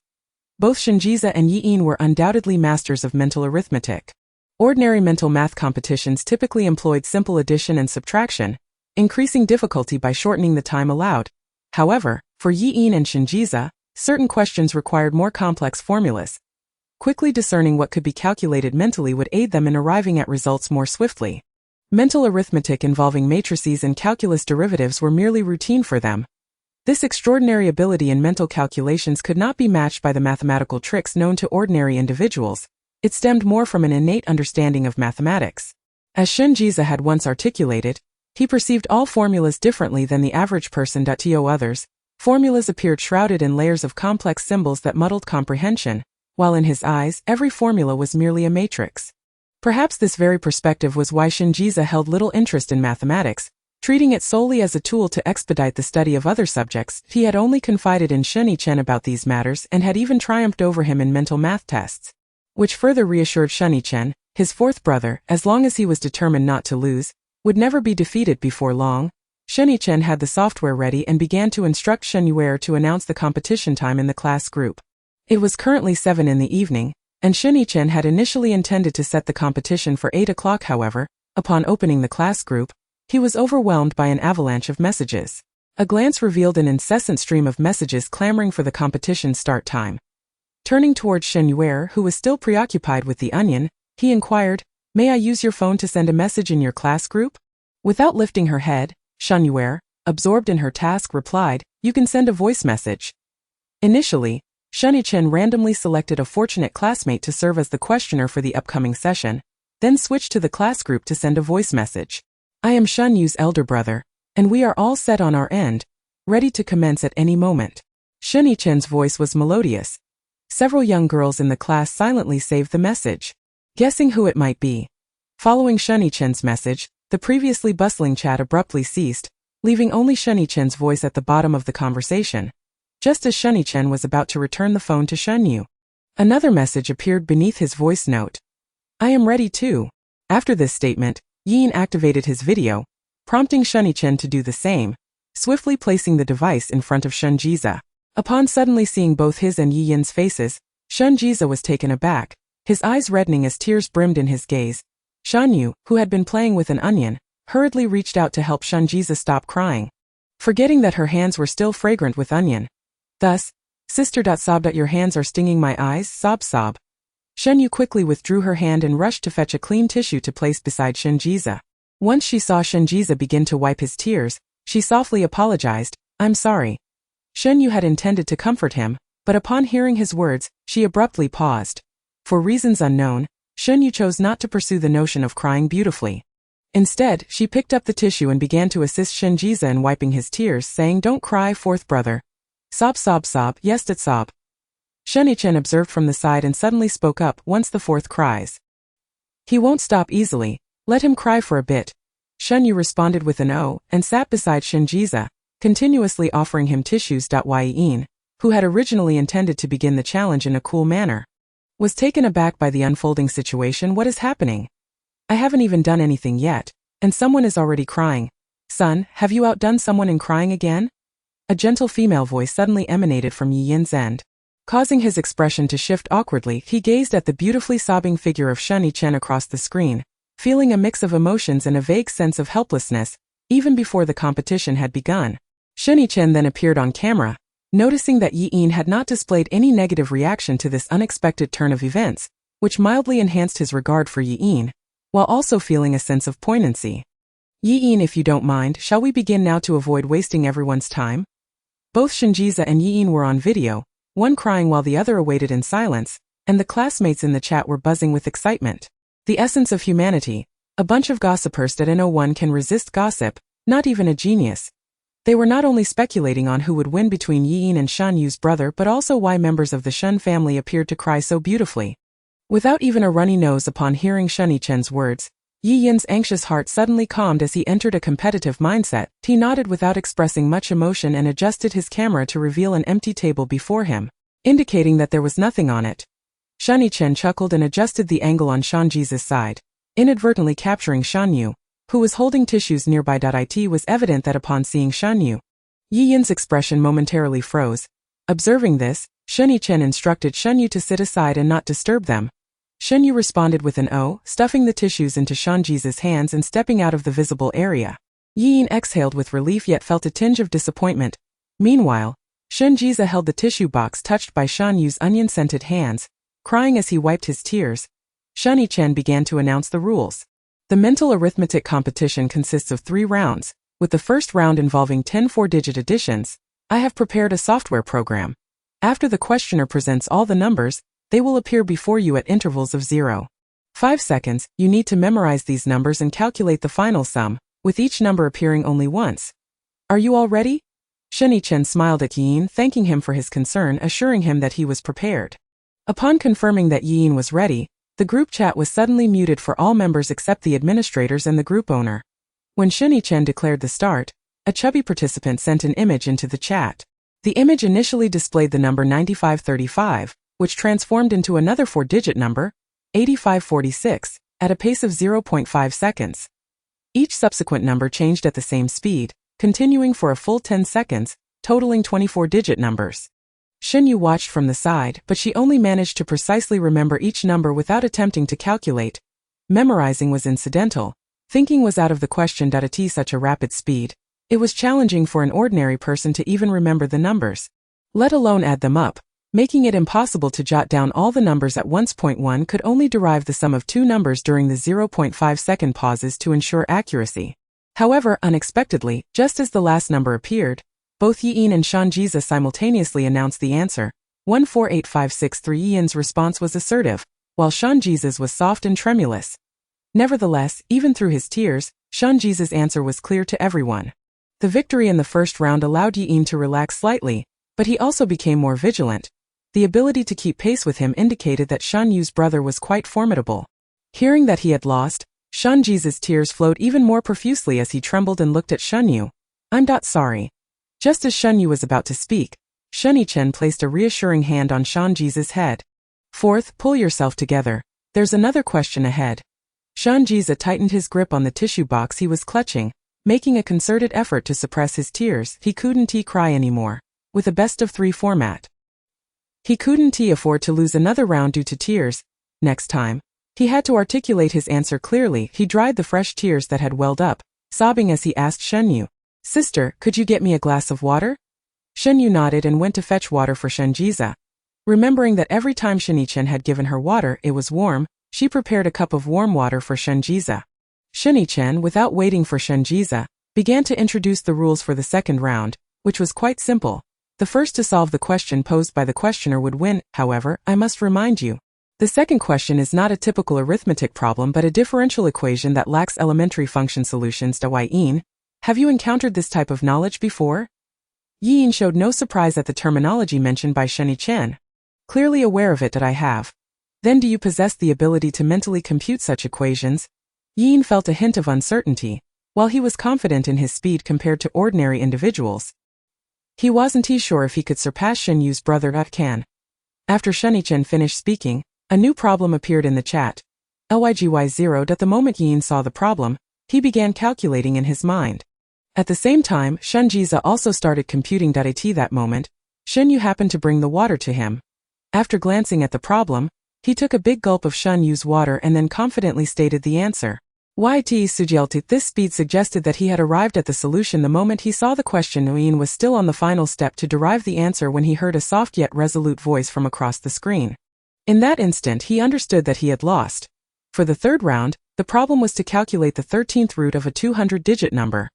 Both Shen Yue and Yi Yin were undoubtedly masters of mental arithmetic. Ordinary mental math competitions typically employed simple addition and subtraction, increasing difficulty by shortening the time allowed. However, for Yi Yin and Shen Yue, certain questions required more complex formulas. Quickly discerning what could be calculated mentally would aid them in arriving at results more swiftly. Mental arithmetic involving matrices and calculus derivatives were merely routine for them. This extraordinary ability in mental calculations could not be matched by the mathematical tricks known to ordinary individuals. It stemmed more from an innate understanding of mathematics. As Shen Yue had once articulated, he perceived all formulas differently than the average person. To others, formulas appeared shrouded in layers of complex symbols that muddled comprehension, while in his eyes, every formula was merely a matrix. Perhaps this very perspective was why Shen Yue held little interest in mathematics, treating it solely as a tool to expedite the study of other subjects. He had only confided in Shen Yue about these matters and had even triumphed over him in mental math tests, which further reassured Shen Yue, his fourth brother, as long as he was determined not to lose, would never be defeated. Before long, Shen Yue had the software ready and began to instruct Shen Yue to announce the competition time in the class group. It was currently 7 in the evening, and Shen Yue had initially intended to set the competition for 8 o'clock. However, upon opening the class group, he was overwhelmed by an avalanche of messages. A glance revealed an incessant stream of messages clamoring for the competition's start time. Turning towards Shen Yue, who was still preoccupied with the onion, he inquired, "May I use your phone to send a message in your class group?" Without lifting her head, Shen Yue, absorbed in her task, replied, "You can send a voice message." Initially, Shen Yue randomly selected a fortunate classmate to serve as the questioner for the upcoming session, then switched to the class group to send a voice message. "I am Shen Yue's elder brother, and we are all set on our end, ready to commence at any moment." Shen Yue's voice was melodious. Several young girls in the class silently saved the message, guessing who it might be. Following Shen Yue's message, the previously bustling chat abruptly ceased, leaving only Shen Yue's voice at the bottom of the conversation. Just as Shen Yue was about to return the phone to Shen Yue, another message appeared beneath his voice note. "I am ready too." After this statement, Yi Yin activated his video, prompting Shen Yue to do the same, swiftly placing the device in front of Shen Yue. Upon suddenly seeing both his and Yi Yin's faces, Shen Yue was taken aback, his eyes reddening as tears brimmed in his gaze. Shen Yue, who had been playing with an onion, hurriedly reached out to help Shen Yue stop crying, forgetting that her hands were still fragrant with onion. Thus, "Sister. Sob. Your hands are stinging my eyes, sob sob." Shen Yue quickly withdrew her hand and rushed to fetch a clean tissue to place beside Shen Yue. Once she saw Shen Yue begin to wipe his tears, she softly apologized, "I'm sorry." Shen Yue had intended to comfort him, but upon hearing his words, she abruptly paused. For reasons unknown, Shen Yue chose not to pursue the notion of crying beautifully. Instead, she picked up the tissue and began to assist Shen Yue in wiping his tears, saying, "Don't cry, fourth brother. Sob sob sob, yes dat sob." Shen Yue observed from the side and suddenly spoke up, "Once the fourth cries, he won't stop easily. Let him cry for a bit." Shen Yue responded with an "oh," and sat beside Shen Yue, continuously offering him tissues. Yi Yin, who had originally intended to begin the challenge in a cool manner, was taken aback by the unfolding situation. "What is happening? I haven't even done anything yet, and someone is already crying. Son, have you outdone someone in crying again?" A gentle female voice suddenly emanated from Yi Yin's end. Causing his expression to shift awkwardly, he gazed at the beautifully sobbing figure of Shen Yue across the screen, feeling a mix of emotions and a vague sense of helplessness, even before the competition had begun. Shen Yue then appeared on camera, noticing that Yi Yin had not displayed any negative reaction to this unexpected turn of events, which mildly enhanced his regard for Yi Yin, while also feeling a sense of poignancy. "Yi Yin, if you don't mind, shall we begin now to avoid wasting everyone's time?" Both Shen Yue and Yi Yin were on video, one crying while the other awaited in silence, and the classmates in the chat were buzzing with excitement. The essence of humanity, a bunch of gossipers that no one can resist gossip, not even a genius. They were not only speculating on who would win between Yi Yin and Shen Yue's brother, but also why members of the Shen family appeared to cry so beautifully. Without even a runny nose upon hearing Shen Yue's words, Yi Yin's anxious heart suddenly calmed as he entered a competitive mindset. He nodded without expressing much emotion and adjusted his camera to reveal an empty table before him, indicating that there was nothing on it. Shen Yue chuckled and adjusted the angle on Shen Yue's side, inadvertently capturing Shen Yue, who was holding tissues nearby. It was evident that upon seeing Shen Yue, Yi Yin's expression momentarily froze. Observing this, Shen Yue instructed Shen Yue to sit aside and not disturb them. Shen Yue responded with an "oh," stuffing the tissues into Shen Ji's hands and stepping out of the visible area. Yi Yin exhaled with relief yet felt a tinge of disappointment. Meanwhile, Shen Ji held the tissue box touched by Shen Yu's onion-scented hands, crying as he wiped his tears. Shen Yi began to announce the rules. The mental arithmetic competition consists of 3 rounds, with the first round involving 10 4-digit additions. I have prepared a software program. After the questioner presents all the numbers, they will appear before you at intervals of 0.5 seconds. You need to memorize these numbers and calculate the final sum, with each number appearing only once. Are you all ready? Shen Yi smiled at Yi Yin, thanking him for his concern, assuring him that he was prepared. Upon confirming that Yi Yin was ready, the group chat was suddenly muted for all members except the administrators and the group owner. When Shen Yi declared the start, a chubby participant sent an image into the chat. The image initially displayed the number 9535, which transformed into another 4-digit number, 8546, at a pace of 0.5 seconds. Each subsequent number changed at the same speed, continuing for a full 10 seconds, totaling 24-digit numbers. Shen Yue watched from the side, but she only managed to precisely remember each number without attempting to calculate. Memorizing was incidental. Thinking was out of the question. At such a rapid speed, it was challenging for an ordinary person to even remember the numbers, let alone add them up, making it impossible to jot down all the numbers at once. One could only derive the sum of 2 numbers during the 0.5 second pauses to ensure accuracy. However, unexpectedly, just as the last number appeared, both Yi Yin and Shen Ji simultaneously announced the answer. 148563. Yi Yin's response was assertive, while Shen Ji's was soft and tremulous. Nevertheless, even through his tears, Shen Ji's answer was clear to everyone. The victory in the first round allowed Yi Yin to relax slightly, but he also became more vigilant. The ability to keep pace with him indicated that Shen Yue's brother was quite formidable. Hearing that he had lost, Shen Ji's tears flowed even more profusely as he trembled and looked at Shen Yue. I'm sorry. Just as Shen Yue was about to speak, Shen Yi placed a reassuring hand on Shen Ji's head. Fourth, pull yourself together. There's another question ahead. Shen Ji tightened his grip on the tissue box he was clutching, making a concerted effort to suppress his tears. He couldn't cry anymore. With a best-of-3 format, he couldn't afford to lose another round due to tears. Next time, he had to articulate his answer clearly. He dried the fresh tears that had welled up, sobbing as he asked Shen Yue, "Sister, could you get me a glass of water?" Shen Yue nodded and went to fetch water for Shen Ji. Remembering that every time Shen Yi had given her water, it was warm, she prepared a cup of warm water for Shen Ji. Shen Yi, without waiting for Shen Ji, began to introduce the rules for the second round, which was quite simple. The first to solve the question posed by the questioner would win. However, I must remind you, the second question is not a typical arithmetic problem but a differential equation that lacks elementary function solutions. Yi Yin, have you encountered this type of knowledge before? Yi Yin showed no surprise at the terminology mentioned by Shen Yi. Clearly aware of it. That I have. Then do you possess the ability to mentally compute such equations? Yi Yin felt a hint of uncertainty. While he was confident in his speed compared to ordinary individuals, he wasn't sure if he could surpass Shen Yue's brother Can. After Shen Yi finished speaking, a new problem appeared in the chat. Lygy0. At the moment Yi Yin saw the problem, he began calculating in his mind. At the same time, Shen Ji also started computing. At that moment, Shen Yue happened to bring the water to him. After glancing at the problem, he took a big gulp of Shen Yue's water and then confidently stated the answer. This speed suggested that he had arrived at the solution the moment he saw the question. Yi Yin was still on the final step to derive the answer when he heard a soft yet resolute voice from across the screen. In that instant he understood that he had lost. For the third round, the problem was to calculate the 13th root of a 200-digit number.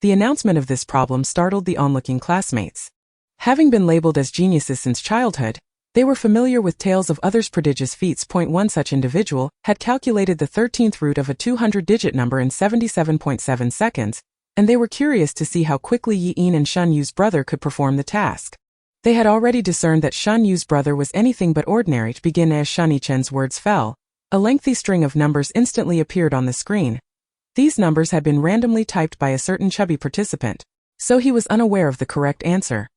The announcement of this problem startled the onlooking classmates. Having been labeled as geniuses since childhood, they were familiar with tales of others' prodigious feats. One such individual had calculated the 13th root of a 200-digit number in 77.7 seconds, and they were curious to see how quickly Yi Yin and Shen Yue's brother could perform the task. They had already discerned that Shen Yue's brother was anything but ordinary. To begin, as Shen Yi's words fell, a lengthy string of numbers instantly appeared on the screen. These numbers had been randomly typed by a certain chubby participant, so he was unaware of the correct answer.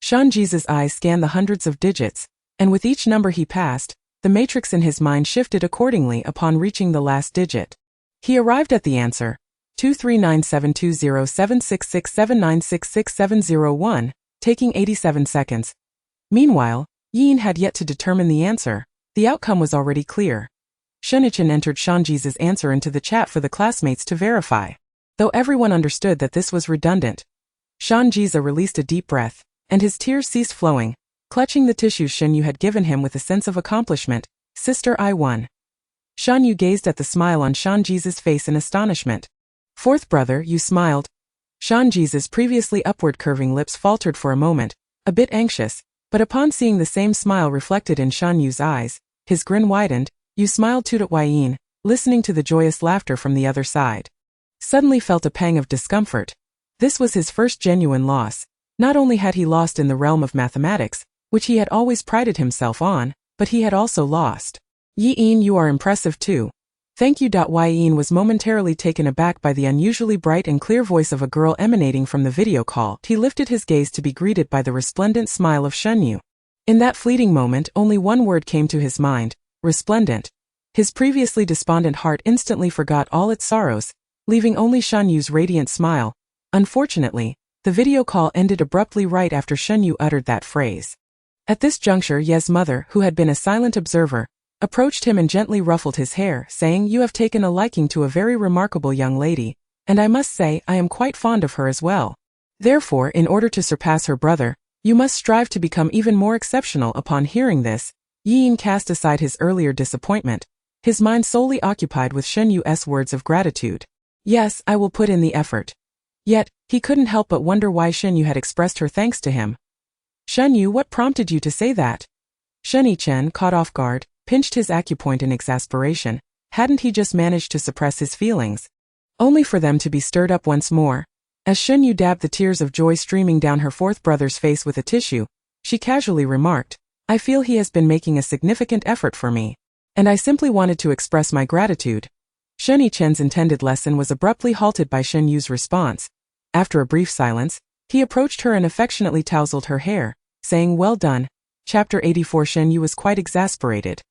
Shen Ji's eyes scanned the hundreds of digits, and with each number he passed, the matrix in his mind shifted accordingly upon reaching the last digit. He arrived at the answer, 23972076679666701, taking 87 seconds. Meanwhile, Yin had yet to determine the answer. The outcome was already clear. Shen Yue entered Shanji's answer into the chat for the classmates to verify. Though everyone understood that this was redundant, Shanji released a deep breath, and his tears ceased flowing, clutching the tissues Shen Yue had given him with a sense of accomplishment. Sister, I won. Shen Yue gazed at the smile on Shanji's face in astonishment. Fourth brother, you smiled. Shanji's previously upward curving lips faltered for a moment, a bit anxious, but upon seeing the same smile reflected in Shen Yue's eyes, his grin widened. You smiled too. Yin, listening to the joyous laughter from the other side, suddenly felt a pang of discomfort. This was his first genuine loss. Not only had he lost in the realm of mathematics, which he had always prided himself on, but he had also lost. Yin, you are impressive too. Thank you. Yin was momentarily taken aback by the unusually bright and clear voice of a girl emanating from the video call. He lifted his gaze to be greeted by the resplendent smile of Shen Yue. In that fleeting moment, only one word came to his mind: resplendent. His previously despondent heart instantly forgot all its sorrows, leaving only Shen Yue's radiant smile. Unfortunately, the video call ended abruptly right after Shen Yue uttered that phrase. At this juncture, Ye's mother, who had been a silent observer, approached him and gently ruffled his hair, saying, You have taken a liking to a very remarkable young lady, and I must say I am quite fond of her as well. Therefore, in order to surpass her brother, you must strive to become even more exceptional. Upon hearing this, Yin cast aside his earlier disappointment, his mind solely occupied with Shen Yue's words of gratitude. Yes, I will put in the effort. Yet, he couldn't help but wonder why Shen Yue had expressed her thanks to him. Shen Yue, what prompted you to say that? Shen Yue, caught off guard, pinched his acupoint in exasperation. Hadn't he just managed to suppress his feelings, only for them to be stirred up once more? As Shen Yue dabbed the tears of joy streaming down her fourth brother's face with a tissue, she casually remarked, I feel he has been making a significant effort for me, and I simply wanted to express my gratitude. Shen Yue's intended lesson was abruptly halted by Shen Yue's response. After a brief silence, he approached her and affectionately tousled her hair, saying, Well done. Chapter 84. Shen Yue was quite exasperated.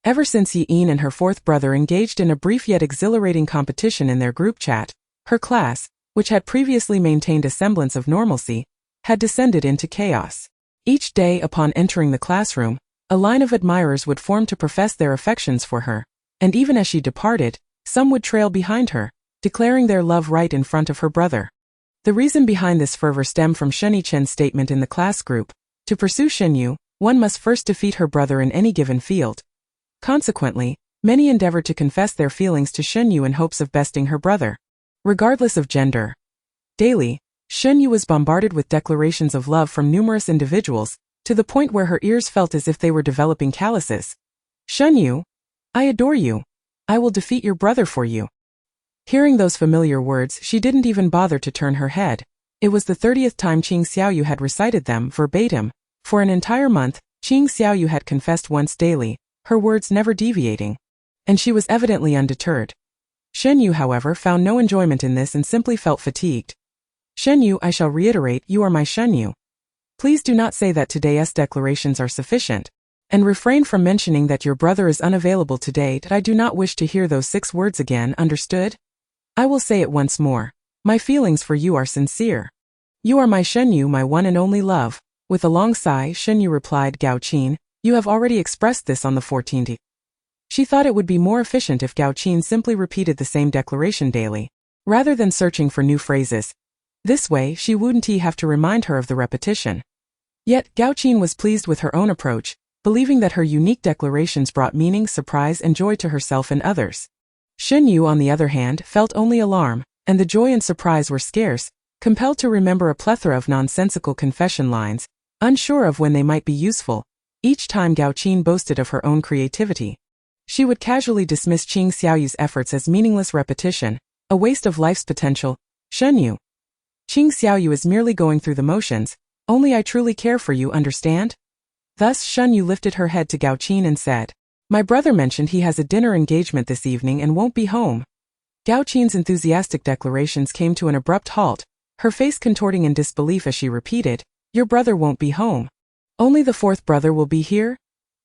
Ever since Yin and her fourth brother engaged in a brief yet exhilarating competition in their group chat, her class, which had previously maintained a semblance of normalcy, had descended into chaos. Each day upon entering the classroom, a line of admirers would form to profess their affections for her, and even as she departed, some would trail behind her, declaring their love right in front of her brother. The reason behind this fervor stemmed from Shen Yue's statement in the class group: to pursue Shen Yue, one must first defeat her brother in any given field. Consequently, many endeavored to confess their feelings to Shen Yue in hopes of besting her brother, regardless of gender. Daily, Shen Yue was bombarded with declarations of love from numerous individuals, to the point where her ears felt as if they were developing calluses. Shen Yue, I adore you. I will defeat your brother for you. Hearing those familiar words, she didn't even bother to turn her head. It was the 30th time Qing Xiaoyu had recited them verbatim. For an entire month, Qing Xiaoyu had confessed once daily, her words never deviating. And she was evidently undeterred. Shen Yue, however, found no enjoyment in this and simply felt fatigued. Shen Yue, I shall reiterate, you are my Shen Yue. Please do not say that today's declarations are sufficient, and refrain from mentioning that your brother is unavailable today. I do not wish to hear those 6 words again, understood? I will say it once more. My feelings for you are sincere. You are my Shen Yue, my one and only love. With a long sigh, Shen Yue replied, Gao Qin, you have already expressed this on the 14th. She thought it would be more efficient if Gao Qin simply repeated the same declaration daily, rather than searching for new phrases. This way, she wouldn't have to remind her of the repetition. Yet, Gao Qin was pleased with her own approach, believing that her unique declarations brought meaning, surprise, and joy to herself and others. Shen Yue, on the other hand, felt only alarm, and the joy and surprise were scarce, compelled to remember a plethora of nonsensical confession lines, unsure of when they might be useful. Each time Gao Qin boasted of her own creativity, she would casually dismiss Qing Xiaoyu's efforts as meaningless repetition, a waste of life's potential. Shen Yue, Qing Xiaoyu is merely going through the motions, only I truly care for you, understand? Thus Shen Yue lifted her head to Gao Qin and said, My brother mentioned he has a dinner engagement this evening and won't be home. Gao Qin's enthusiastic declarations came to an abrupt halt, her face contorting in disbelief as she repeated, Your brother won't be home. Only the 4th brother will be here?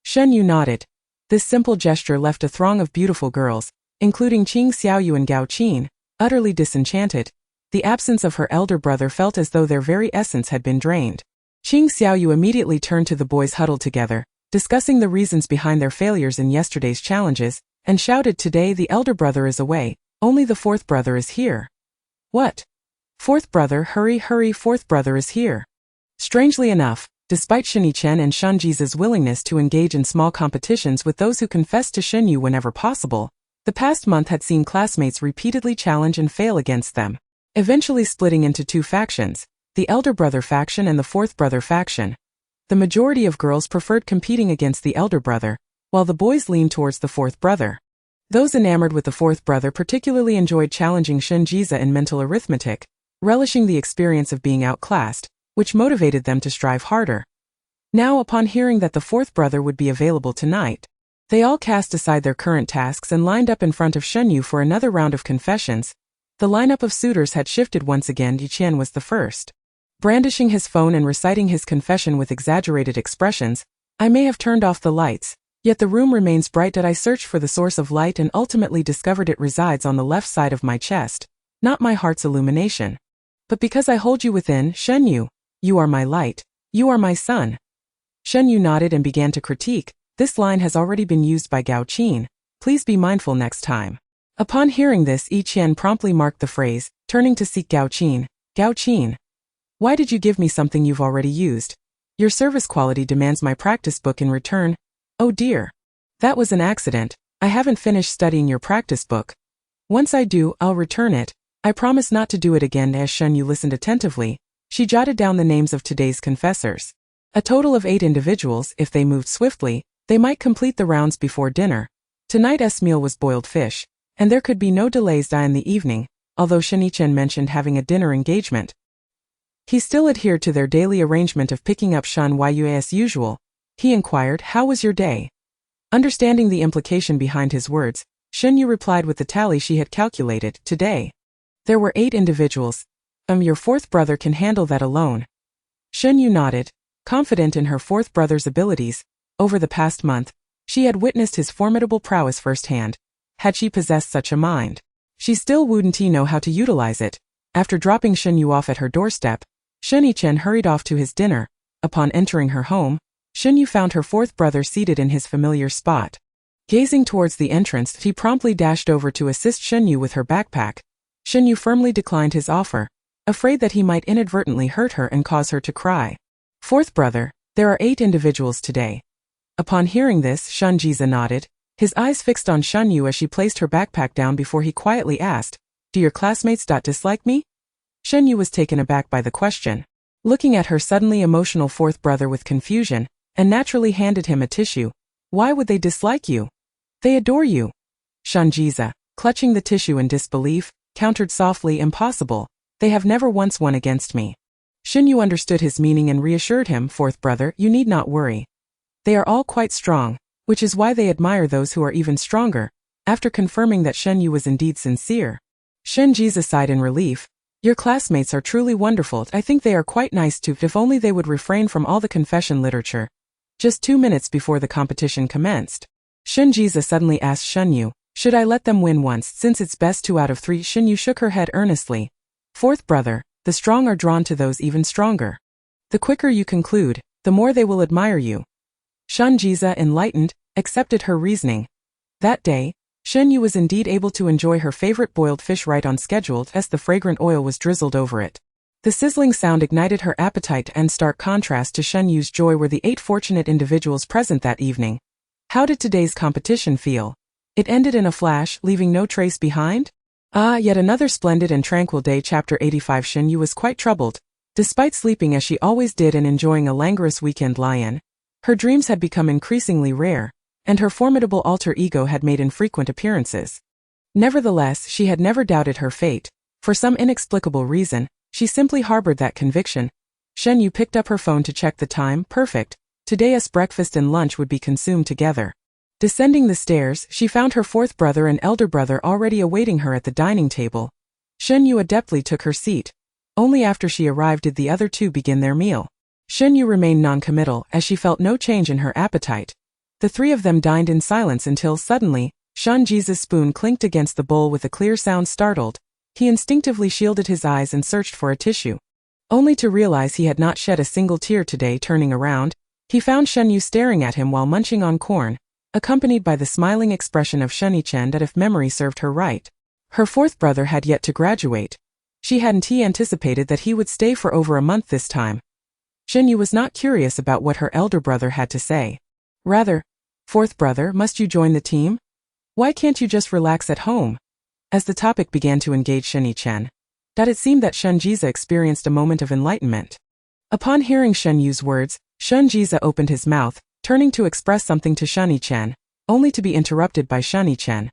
Shen Yue nodded. This simple gesture left a throng of beautiful girls, including Qing Xiaoyu and Gao Qin, utterly disenchanted. The absence of her elder brother felt as though their very essence had been drained. Qing Xiaoyu immediately turned to the boys huddled together, discussing the reasons behind their failures in yesterday's challenges, and shouted, "Today the elder brother is away, only the fourth brother is here." "What? Fourth brother, hurry, fourth brother is here." Strangely enough, despite Shen Yichen and Shen Jiza's willingness to engage in small competitions with those who confessed to Shen Yue whenever possible, the past month had seen classmates repeatedly challenge and fail against them, eventually splitting into two factions, the elder brother faction and the fourth brother faction. The majority of girls preferred competing against the elder brother, while the boys leaned towards the fourth brother. Those enamored with the fourth brother particularly enjoyed challenging Shen Jiza in mental arithmetic, relishing the experience of being outclassed, which motivated them to strive harder. Now, upon hearing that the fourth brother would be available tonight, they all cast aside their current tasks and lined up in front of Shen Yue for another round of confessions. The lineup of suitors had shifted once again. Yichen was the first. Brandishing his phone and reciting his confession with exaggerated expressions, "I may have turned off the lights, yet the room remains bright. I searched for the source of light and ultimately discovered it resides on the left side of my chest, not my heart's illumination. But because I hold you within, Shen Yue, you are my light, you are my sun." Shen Yue nodded and began to critique, "This line has already been used by Gao Qin, please be mindful next time." Upon hearing this, Yi Qian promptly marked the phrase, turning to seek Gao Qin. "Gao Qin, why did you give me something you've already used? Your service quality demands my practice book in return." "Oh dear. That was an accident. I haven't finished studying your practice book. Once I do, I'll return it. I promise not to do it again." As Shen Yue listened attentively, she jotted down the names of today's confessors. A total of 8 individuals. If they moved swiftly, they might complete the rounds before dinner. Tonight's meal was boiled fish, and there could be no delays in the evening, although Shen Yichen mentioned having a dinner engagement. He still adhered to their daily arrangement of picking up Shen Yue as usual. He inquired, "How was your day?" Understanding the implication behind his words, Shen Yue replied with the tally she had calculated. "Today there were 8 individuals. Your fourth brother can handle that alone." Shen Yue nodded, confident in her fourth brother's abilities. Over the past month, she had witnessed his formidable prowess firsthand. Had she possessed such a mind, she still wouldn't know how to utilize it. After dropping Shen Yue off at her doorstep, Shen Yichen hurried off to his dinner. Upon entering her home, Shen Yue found her fourth brother seated in his familiar spot. Gazing towards the entrance, he promptly dashed over to assist Shen Yue with her backpack. Shen Yue firmly declined his offer, afraid that he might inadvertently hurt her and cause her to cry. "Fourth brother, there are 8 individuals today." Upon hearing this, Shen Jiza nodded, his eyes fixed on Shen Yue as she placed her backpack down before he quietly asked, "Do your classmates dislike me?" Shen Yue was taken aback by the question, looking at her suddenly emotional fourth brother with confusion, and naturally handed him a tissue. "Why would they dislike you? They adore you." Shen Jiza, clutching the tissue in disbelief, countered softly, "Impossible. They have never once won against me." Shen Yue understood his meaning and reassured him, "Fourth brother, you need not worry. They are all quite strong, which is why they admire those who are even stronger." After confirming that Shen Yue was indeed sincere, Shen Jiza sighed in relief. "Your classmates are truly wonderful. I think they are quite nice too. If only they would refrain from all the confession literature." Just 2 minutes before the competition commenced, Shen Jiza suddenly asked Shen Yue, "Should I let them win once, since it's best 2 out of 3? Shen Yue shook her head earnestly. "Fourth brother, the strong are drawn to those even stronger. The quicker you conclude, the more they will admire you." Shen Jiza, enlightened, accepted her reasoning. That day, Shen Yue was indeed able to enjoy her favorite boiled fish right on schedule as the fragrant oil was drizzled over it. The sizzling sound ignited her appetite, and stark contrast to Shen Yue's joy were the 8 fortunate individuals present that evening. How did today's competition feel? It ended in a flash, leaving no trace behind? Yet another splendid and tranquil day. Chapter 85. Shen Yue was quite troubled. Despite sleeping as she always did and enjoying a languorous weekend lie-in, her dreams had become increasingly rare, and her formidable alter ego had made infrequent appearances. Nevertheless, she had never doubted her fate. For some inexplicable reason, she simply harbored that conviction. Shen Yue picked up her phone to check the time. Perfect. Today's breakfast and lunch would be consumed together. Descending the stairs, she found her fourth brother and elder brother already awaiting her at the dining table. Shen Yue adeptly took her seat. Only after she arrived did the other 2 begin their meal. Shen Yue remained non-committal as she felt no change in her appetite. The 3 of them dined in silence until suddenly, Shen Jiza's spoon clinked against the bowl with a clear sound. Startled, He instinctively shielded his eyes and searched for a tissue. Only to realize he had not shed a single tear today. Turning around, he found Shen Yue staring at him while munching on corn, accompanied by the smiling expression of Shen Yue that if memory served her right, her fourth brother had yet to graduate. She hadn't anticipated that he would stay for over a month this time. Shen Yue was not curious about what her elder brother had to say. Rather, "Fourth brother, must you join the team? Why can't you just relax at home?" As the topic began to engage Shen Yue, it seemed that Shen Yue experienced a moment of enlightenment. Upon hearing Shen Yue's words, Shen Yue opened his mouth, turning to express something to Shen Yue, only to be interrupted by Shen Yue.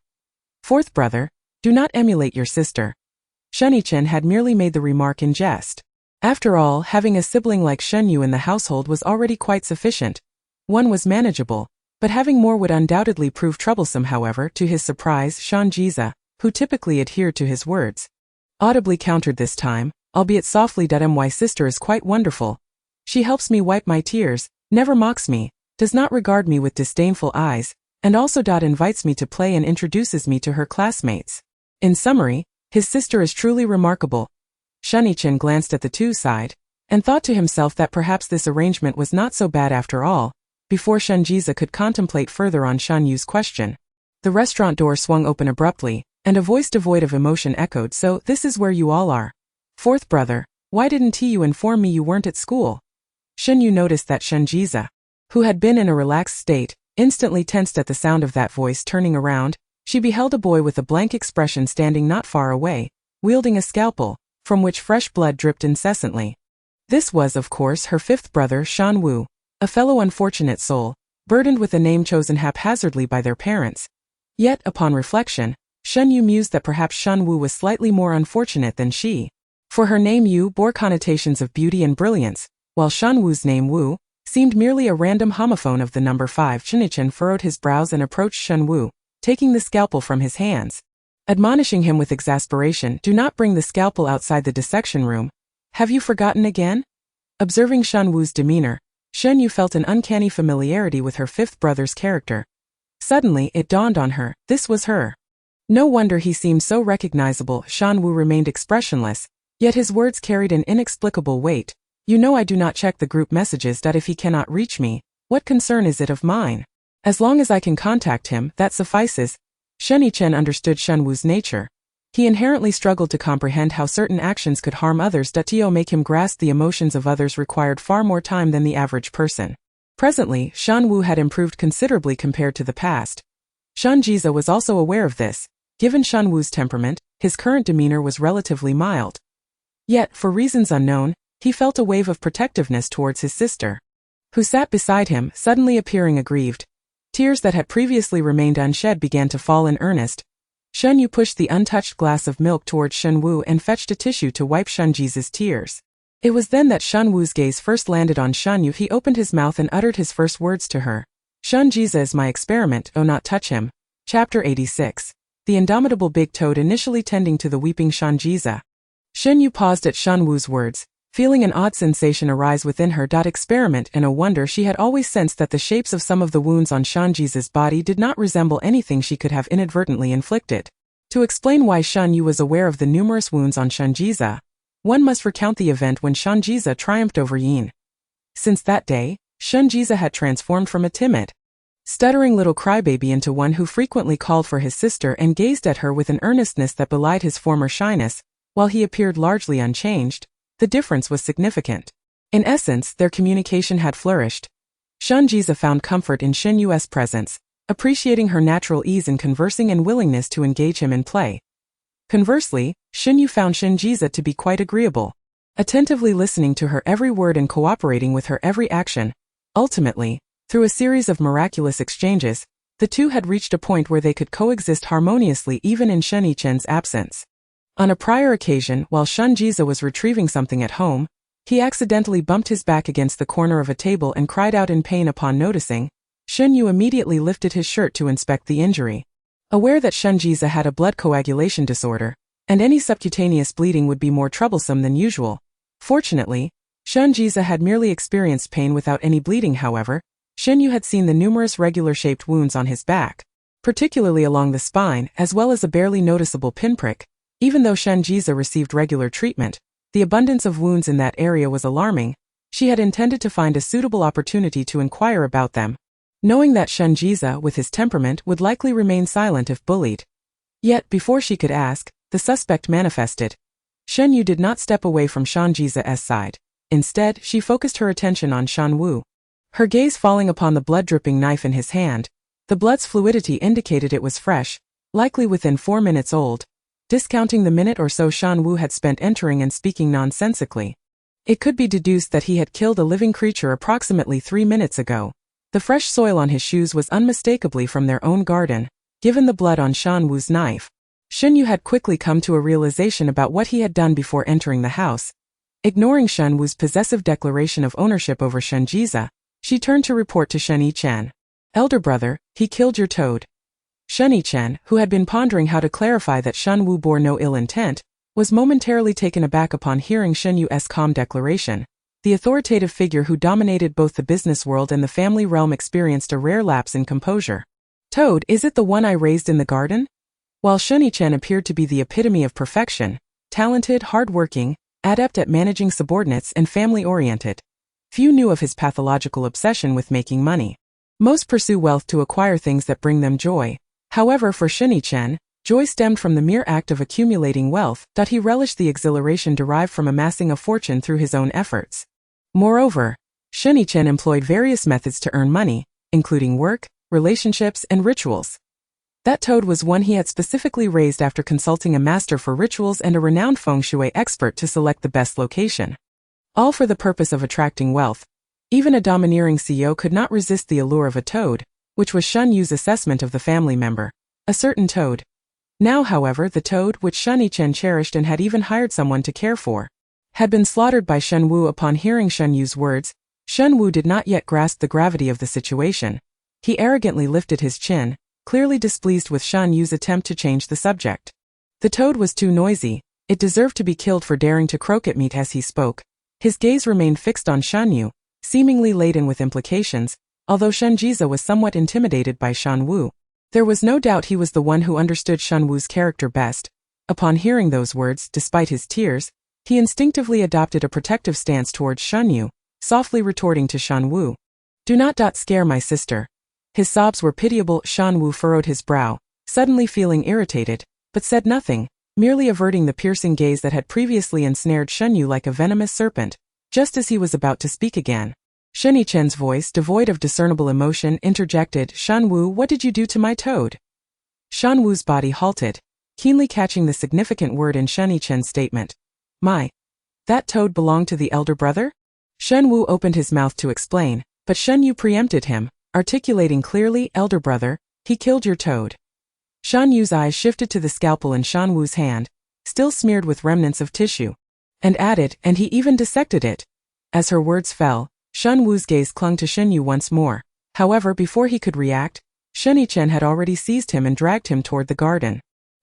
"Fourth brother, do not emulate your sister." Shen Yue had merely made the remark in jest. After all, having a sibling like Shen Yue in the household was already quite sufficient. One was manageable, but having more would undoubtedly prove troublesome. However, to his surprise, Shen Yue, who typically adhered to his words, audibly countered this time, albeit softly. "My sister is quite wonderful. She helps me wipe my tears, never mocks me, does not regard me with disdainful eyes, and also invites me to play and introduces me to her classmates. In summary, his sister is truly remarkable." Shen Yue glanced at the two-side, and thought to himself that perhaps this arrangement was not so bad after all. Before Shen Yue could contemplate further on Shen Yue's question, the restaurant door swung open abruptly, and a voice devoid of emotion echoed, "So, this is where you all are. Fourth brother, why didn't you inform me you weren't at school?" Shen Yue noticed that Shen Yue, who had been in a relaxed state, instantly tensed at the sound of that voice. Turning around, she beheld a boy with a blank expression standing not far away, wielding a scalpel, from which fresh blood dripped incessantly. This was, of course, her fifth brother Shen Yue, a fellow unfortunate soul, burdened with a name chosen haphazardly by their parents. Yet, upon reflection, Shen Yue mused that perhaps Shen Yue was slightly more unfortunate than she. For her name Yue bore connotations of beauty and brilliance, while Shen Yue's name Wu seemed merely a random homophone of the number 5. Shen Yue furrowed his brows and approached Shen Yue, taking the scalpel from his hands, admonishing him with exasperation, "Do not bring the scalpel outside the dissection room. Have you forgotten again?" Observing Shen Yue's demeanor, Shen Yue felt an uncanny familiarity with her fifth brother's character. Suddenly, it dawned on her, this was her. No wonder he seemed so recognizable. Shen Yue remained expressionless, yet his words carried an inexplicable weight. "You know I do not check the group messages. If he cannot reach me, what concern is it of mine? As long as I can contact him, that suffices." Shen Yue understood Shen Yue's nature. He inherently struggled to comprehend how certain actions could harm others. To make him grasp the emotions of others required far more time than the average person. Presently, Shen Yue had improved considerably compared to the past. Shen Yue was also aware of this. Given Shen Yue's temperament, his current demeanor was relatively mild. Yet, for reasons unknown, he felt a wave of protectiveness towards his sister, who sat beside him, suddenly appearing aggrieved. Tears that had previously remained unshed began to fall in earnest. Shen Yue pushed the untouched glass of milk towards Shen Yue and fetched a tissue to wipe Shen Yue's tears. It was then that Shen Yue's gaze first landed on Shen Yue. He opened his mouth and uttered his first words to her. "Shen Yue is my experiment, oh not touch him." Chapter 86. The indomitable big toad initially tending to the weeping Shen Yue. Shen Yue paused at Shen Yue's words, feeling an odd sensation arise within her. Experiment, and a wonder she had always sensed that the shapes of some of the wounds on Shen Yue's body did not resemble anything she could have inadvertently inflicted. To explain why Shen Yue was aware of the numerous wounds on Shen Yue, one must recount the event when Shen Yue triumphed over Yin. Since that day, Shen Yue had transformed from a timid, stuttering little crybaby into one who frequently called for his sister and gazed at her with an earnestness that belied his former shyness. While he appeared largely unchanged, the difference was significant. In essence, their communication had flourished. Shen Yue found comfort in Shen Yue's presence, appreciating her natural ease in conversing and willingness to engage him in play. Conversely, Shen Yue found Shen Yue to be quite agreeable, attentively listening to her every word and cooperating with her every action. Ultimately, through a series of miraculous exchanges, the two had reached a point where they could coexist harmoniously even in Shen Yue's absence. On a prior occasion, while Shen Yue was retrieving something at home, he accidentally bumped his back against the corner of a table and cried out in pain upon noticing. Shen Yue immediately lifted his shirt to inspect the injury. Aware that Shen Yue had a blood coagulation disorder, and any subcutaneous bleeding would be more troublesome than usual. Fortunately, Shen Yue had merely experienced pain without any bleeding. However, Shen Yue had seen the numerous regular-shaped wounds on his back, particularly along the spine, as well as a barely noticeable pinprick. Even though Shen Yue received regular treatment, the abundance of wounds in that area was alarming. She had intended to find a suitable opportunity to inquire about them, knowing that Shen Yue, with his temperament, would likely remain silent if bullied. Yet, before she could ask, the suspect manifested. Shen Yue did not step away from Shen Yue's side. Instead, she focused her attention on Shen Wu. Her gaze falling upon the blood-dripping knife in his hand. The blood's fluidity indicated it was fresh, likely within 4 minutes old, discounting the minute or so Shen Wu had spent entering and speaking nonsensically. It could be deduced that he had killed a living creature approximately 3 minutes ago. The fresh soil on his shoes was unmistakably from their own garden, given the blood on Shen Wu's knife. Shen Yue had quickly come to a realization about what he had done before entering the house. Ignoring Shen Wu's possessive declaration of ownership over Shen Yue, she turned to report to Shen Yue. Elder brother, he killed your toad. Shen Yue, who had been pondering how to clarify that Shen Wu bore no ill intent, was momentarily taken aback upon hearing Shen Yue's calm declaration. The authoritative figure who dominated both the business world and the family realm experienced a rare lapse in composure. Toad, is it the one I raised in the garden? While Shen Yue appeared to be the epitome of perfection, talented, hard-working, adept at managing subordinates and family-oriented, few knew of his pathological obsession with making money. Most pursue wealth to acquire things that bring them joy. However, for Shen Yue, joy stemmed from the mere act of accumulating wealth, that he relished the exhilaration derived from amassing a fortune through his own efforts. Moreover, Shen Yue employed various methods to earn money, including work, relationships, and rituals. That toad was one he had specifically raised after consulting a master for rituals and a renowned feng shui expert to select the best location. All for the purpose of attracting wealth. Even a domineering CEO could not resist the allure of a toad, which was Shen Yue's assessment of the family member. A certain toad. Now, however, the toad, which Shen Yue cherished and had even hired someone to care for, had been slaughtered by Shen Wu. Upon hearing Shen Yue's words, Shen Wu did not yet grasp the gravity of the situation. He arrogantly lifted his chin, clearly displeased with Shen Yue's attempt to change the subject. The toad was too noisy. It deserved to be killed for daring to croak at me. As he spoke, his gaze remained fixed on Shen Yue, seemingly laden with implications. Although Shen Yue was somewhat intimidated by Shen Wu, there was no doubt he was the one who understood Shen Wu's character best. Upon hearing those words, despite his tears, he instinctively adopted a protective stance towards Shen Yue, softly retorting to Shen Wu, "Do not scare my sister." His sobs were pitiable. Shen Wu furrowed his brow, suddenly feeling irritated, but said nothing, merely averting the piercing gaze that had previously ensnared Shen Yue like a venomous serpent. Just as he was about to speak again, Shen Yue's voice, devoid of discernible emotion, interjected, "Shen Wu, what did you do to my toad?" Shen Wu's body halted, keenly catching the significant word in Shen Yue's statement. That toad belonged to the elder brother? Shen Wu opened his mouth to explain, but Shen Yue preempted him, articulating clearly, "Elder brother, he killed your toad." Shen Yue's eyes shifted to the scalpel in Shen Wu's hand, still smeared with remnants of tissue, and added, "And he even dissected it." As her words fell, Shen Wu's gaze clung to Shen Yue once more. However, before he could react, Shen Yue had already seized him and dragged him toward the garden.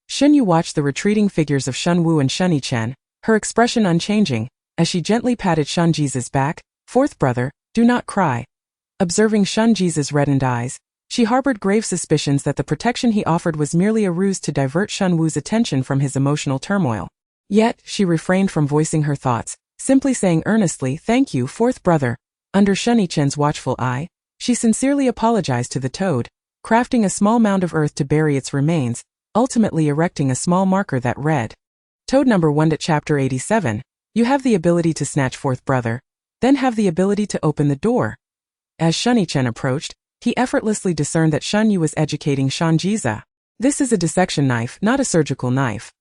Shen Yue watched the retreating figures of Shen Wu and Shen Yue, her expression unchanging, as she gently patted Shen Yue's back. "Fourth brother, do not cry." Observing Shen Yue's reddened eyes, she harbored grave suspicions that the protection he offered was merely a ruse to divert Shen Wu's attention from his emotional turmoil. Yet, she refrained from voicing her thoughts, simply saying earnestly, "Thank you, fourth brother." Under Shen Yue's watchful eye, she sincerely apologized to the toad, crafting a small mound of earth to bury its remains, ultimately erecting a small marker that read, "Toad number 1 to Chapter 87. You have the ability to snatch fourth brother, then have the ability to open the door." As Shen Yue approached, he effortlessly discerned that Shen Yue was educating Shen Yue. "This is a dissection knife, not a surgical knife.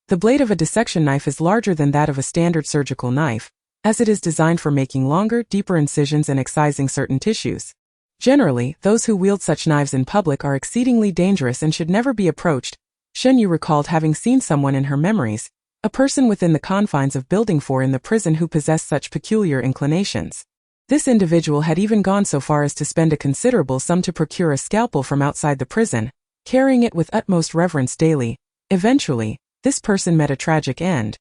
The blade of a dissection knife is larger than that of a standard surgical knife, as it is designed for making longer, deeper incisions and excising certain tissues. Generally, those who wield such knives in public are exceedingly dangerous and should never be approached." Shen Yue recalled having seen someone in her memories, a person within the confines of Building 4 in the prison who possessed such peculiar inclinations. This individual had even gone so far as to spend a considerable sum to procure a scalpel from outside the prison, carrying it with utmost reverence daily. Eventually, this person met a tragic end.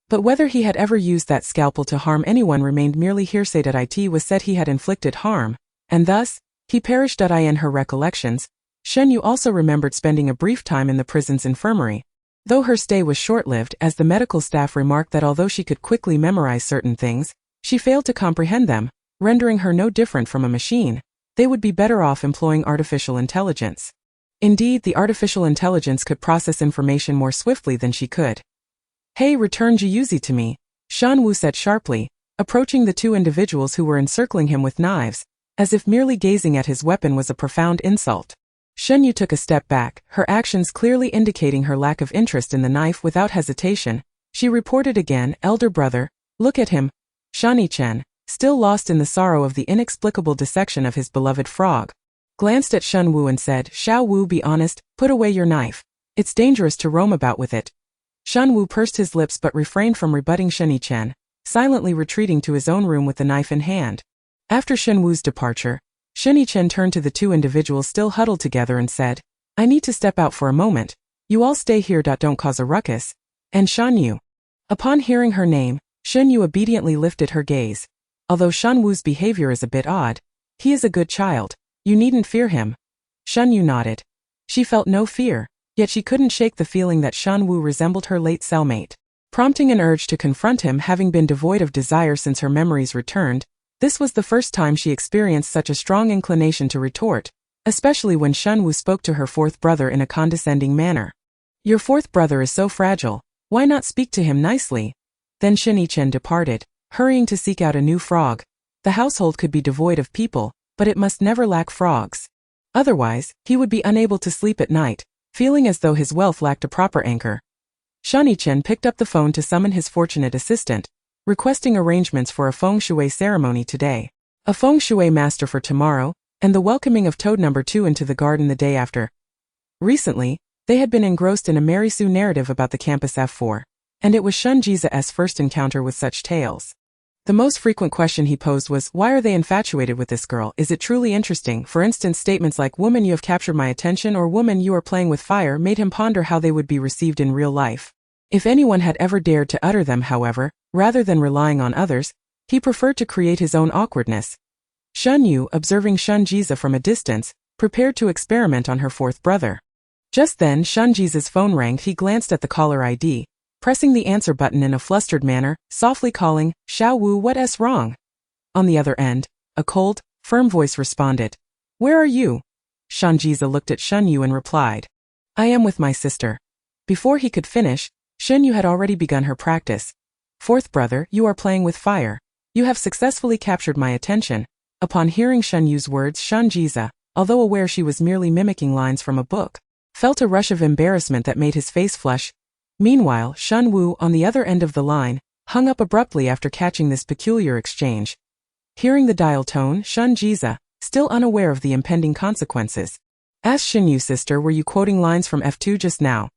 But whether he had ever used that scalpel to harm anyone remained merely hearsay. It was said he had inflicted harm, and thus, he perished. In her recollections, Shen Yue also remembered spending a brief time in the prison's infirmary. Though her stay was short-lived, as the medical staff remarked that although she could quickly memorize certain things, she failed to comprehend them, rendering her no different from a machine. They would be better off employing artificial intelligence. Indeed, the artificial intelligence could process information more swiftly than she could. "Hey, return Jiyuzi to me," Shen Yue said sharply, approaching the two individuals who were encircling him with knives, as if merely gazing at his weapon was a profound insult. Shen Yue took a step back, her actions clearly indicating her lack of interest in the knife. Without hesitation, she reported again, "Elder brother, look at him." Shani-chen, still lost in the sorrow of the inexplicable dissection of his beloved frog, glanced at Shen Yue and said, "Xiao Wu, be honest, put away your knife. It's dangerous to roam about with it." Shen Yue pursed his lips but refrained from rebutting Shani-chen, silently retreating to his own room with the knife in hand. After Shen Wu's departure, Shani-chen turned to the two individuals still huddled together and said, "I need to step out for a moment. You all stay here. Don't cause a ruckus." And Shen Yue. Upon hearing her name, Shen Yue obediently lifted her gaze. "Although Shen Wu's behavior is a bit odd, he is a good child. You needn't fear him." Shen Yue nodded. She felt no fear, yet she couldn't shake the feeling that Shen Yue resembled her late cellmate, prompting an urge to confront him. Having been devoid of desire since her memories returned, this was the first time she experienced such a strong inclination to retort, especially when Shen Yue spoke to her fourth brother in a condescending manner. "Your fourth brother is so fragile, why not speak to him nicely?" Then Shani-chen departed, hurrying to seek out a new frog. The household could be devoid of people, but it must never lack frogs. Otherwise, he would be unable to sleep at night, feeling as though his wealth lacked a proper anchor. Shani-chen picked up the phone to summon his fortunate assistant, requesting arrangements for a feng shui ceremony today, a feng shui master for tomorrow, and the welcoming of Toad No. 2 into the garden the day after. Recently, they had been engrossed in a Mary Sue narrative about the campus F4, and it was Shun Jiza's first encounter with such tales. The most frequent question he posed was, why are they infatuated with this girl? Is it truly interesting? For instance, statements like, "Woman, you have captured my attention," or "Woman, you are playing with fire," made him ponder how they would be received in real life. If anyone had ever dared to utter them, however, rather than relying on others, he preferred to create his own awkwardness. Shen Yue, observing Shun Jiza from a distance, prepared to experiment on her fourth brother. Just then Shun Jiza's phone rang. He glanced at the caller ID, pressing the answer button in a flustered manner, softly calling, "Xiao Wu, what's wrong?" On the other end, a cold, firm voice responded, "Where are you?" Shun Jiza looked at Shen Yue and replied, "I am with my sister." Before he could finish, Shen Yue had already begun her practice. "Fourth brother, you are playing with fire. You have successfully captured my attention." Upon hearing Shen Yue's words, Shun Jiza, although aware she was merely mimicking lines from a book, felt a rush of embarrassment that made his face flush. Meanwhile, Shen Wu, on the other end of the line, hung up abruptly after catching this peculiar exchange. Hearing the dial tone, Shun Jiza, still unaware of the impending consequences, asked Shen Yue, "Sister, were you quoting lines from F2 just now?"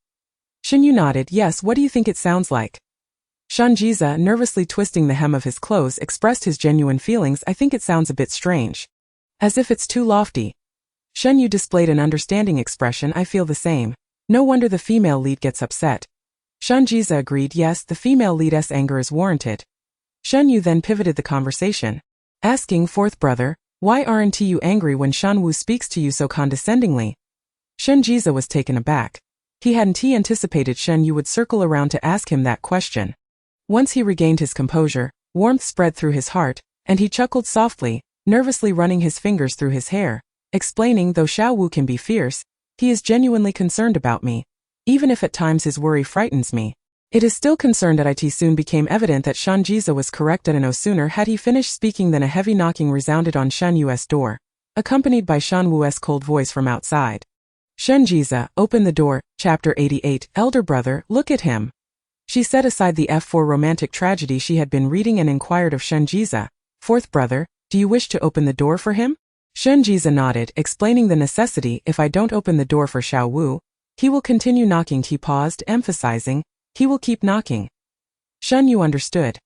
Shen Yue nodded. "Yes, what do you think it sounds like?" Shun Jiza, nervously twisting the hem of his clothes, expressed his genuine feelings. "I think it sounds a bit strange. As if it's too lofty." Shen Yue displayed an understanding expression. "I feel the same. No wonder the female lead gets upset." Shun Jiza agreed. "Yes, the female lead's anger is warranted." Shen Yue then pivoted the conversation, asking, "Fourth brother, why aren't you angry when Shen Wu speaks to you so condescendingly?" Shun Jiza was taken aback. He hadn't anticipated Shen Yue would circle around to ask him that question. Once he regained his composure, warmth spread through his heart, and he chuckled softly, nervously running his fingers through his hair, explaining, "Though Xiao Wu can be fierce, he is genuinely concerned about me. Even if at times his worry frightens me, it is still concerned that it soon became evident that Shun Jiza was correct, and no sooner had he finished speaking than a heavy knocking resounded on Shen Yue's door, accompanied by Shen Wu's cold voice from outside. "Shen Jiza, open the door." Chapter 88, Elder Brother, look at him. She set aside the F4 romantic tragedy she had been reading and inquired of Shen Jiza, "Fourth brother, do you wish to open the door for him?" Shen Jiza nodded, explaining the necessity. "If I don't open the door for Xiao Wu, he will continue knocking." He paused, emphasizing, "He will keep knocking." Shen Yue understood.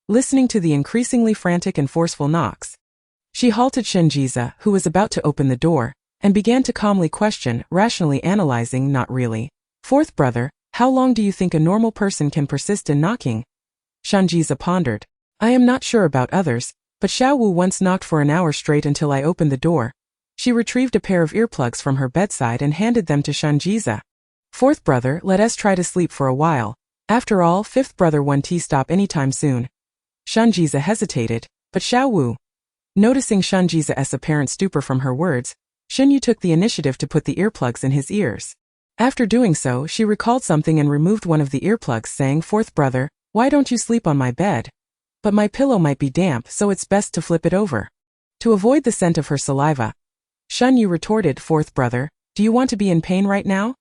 Listening to the increasingly frantic and forceful knocks, she halted Shen Jiza, who was about to open the door, and began to calmly question, rationally analyzing, "Not really. Fourth brother, how long do you think a normal person can persist in knocking?" Shen Jiza pondered. "I am not sure about others, but Xiao Wu once knocked for an hour straight until I opened the door." She retrieved a pair of earplugs from her bedside and handed them to Shen Jiza. Fourth brother, let us try to sleep for a while. After all, fifth brother won't stop anytime soon. Shen Yue hesitated, but Xiao Wu. Noticing Shen Yue's apparent stupor from her words, Shen Yue took the initiative to put the earplugs in his ears. After doing so, she recalled something and removed one of the earplugs, saying, Fourth brother, why don't you sleep on my bed? But my pillow might be damp, so it's best to flip it over. To avoid the scent of her saliva, Shen Yue retorted, Fourth brother, do you want to be in pain right now?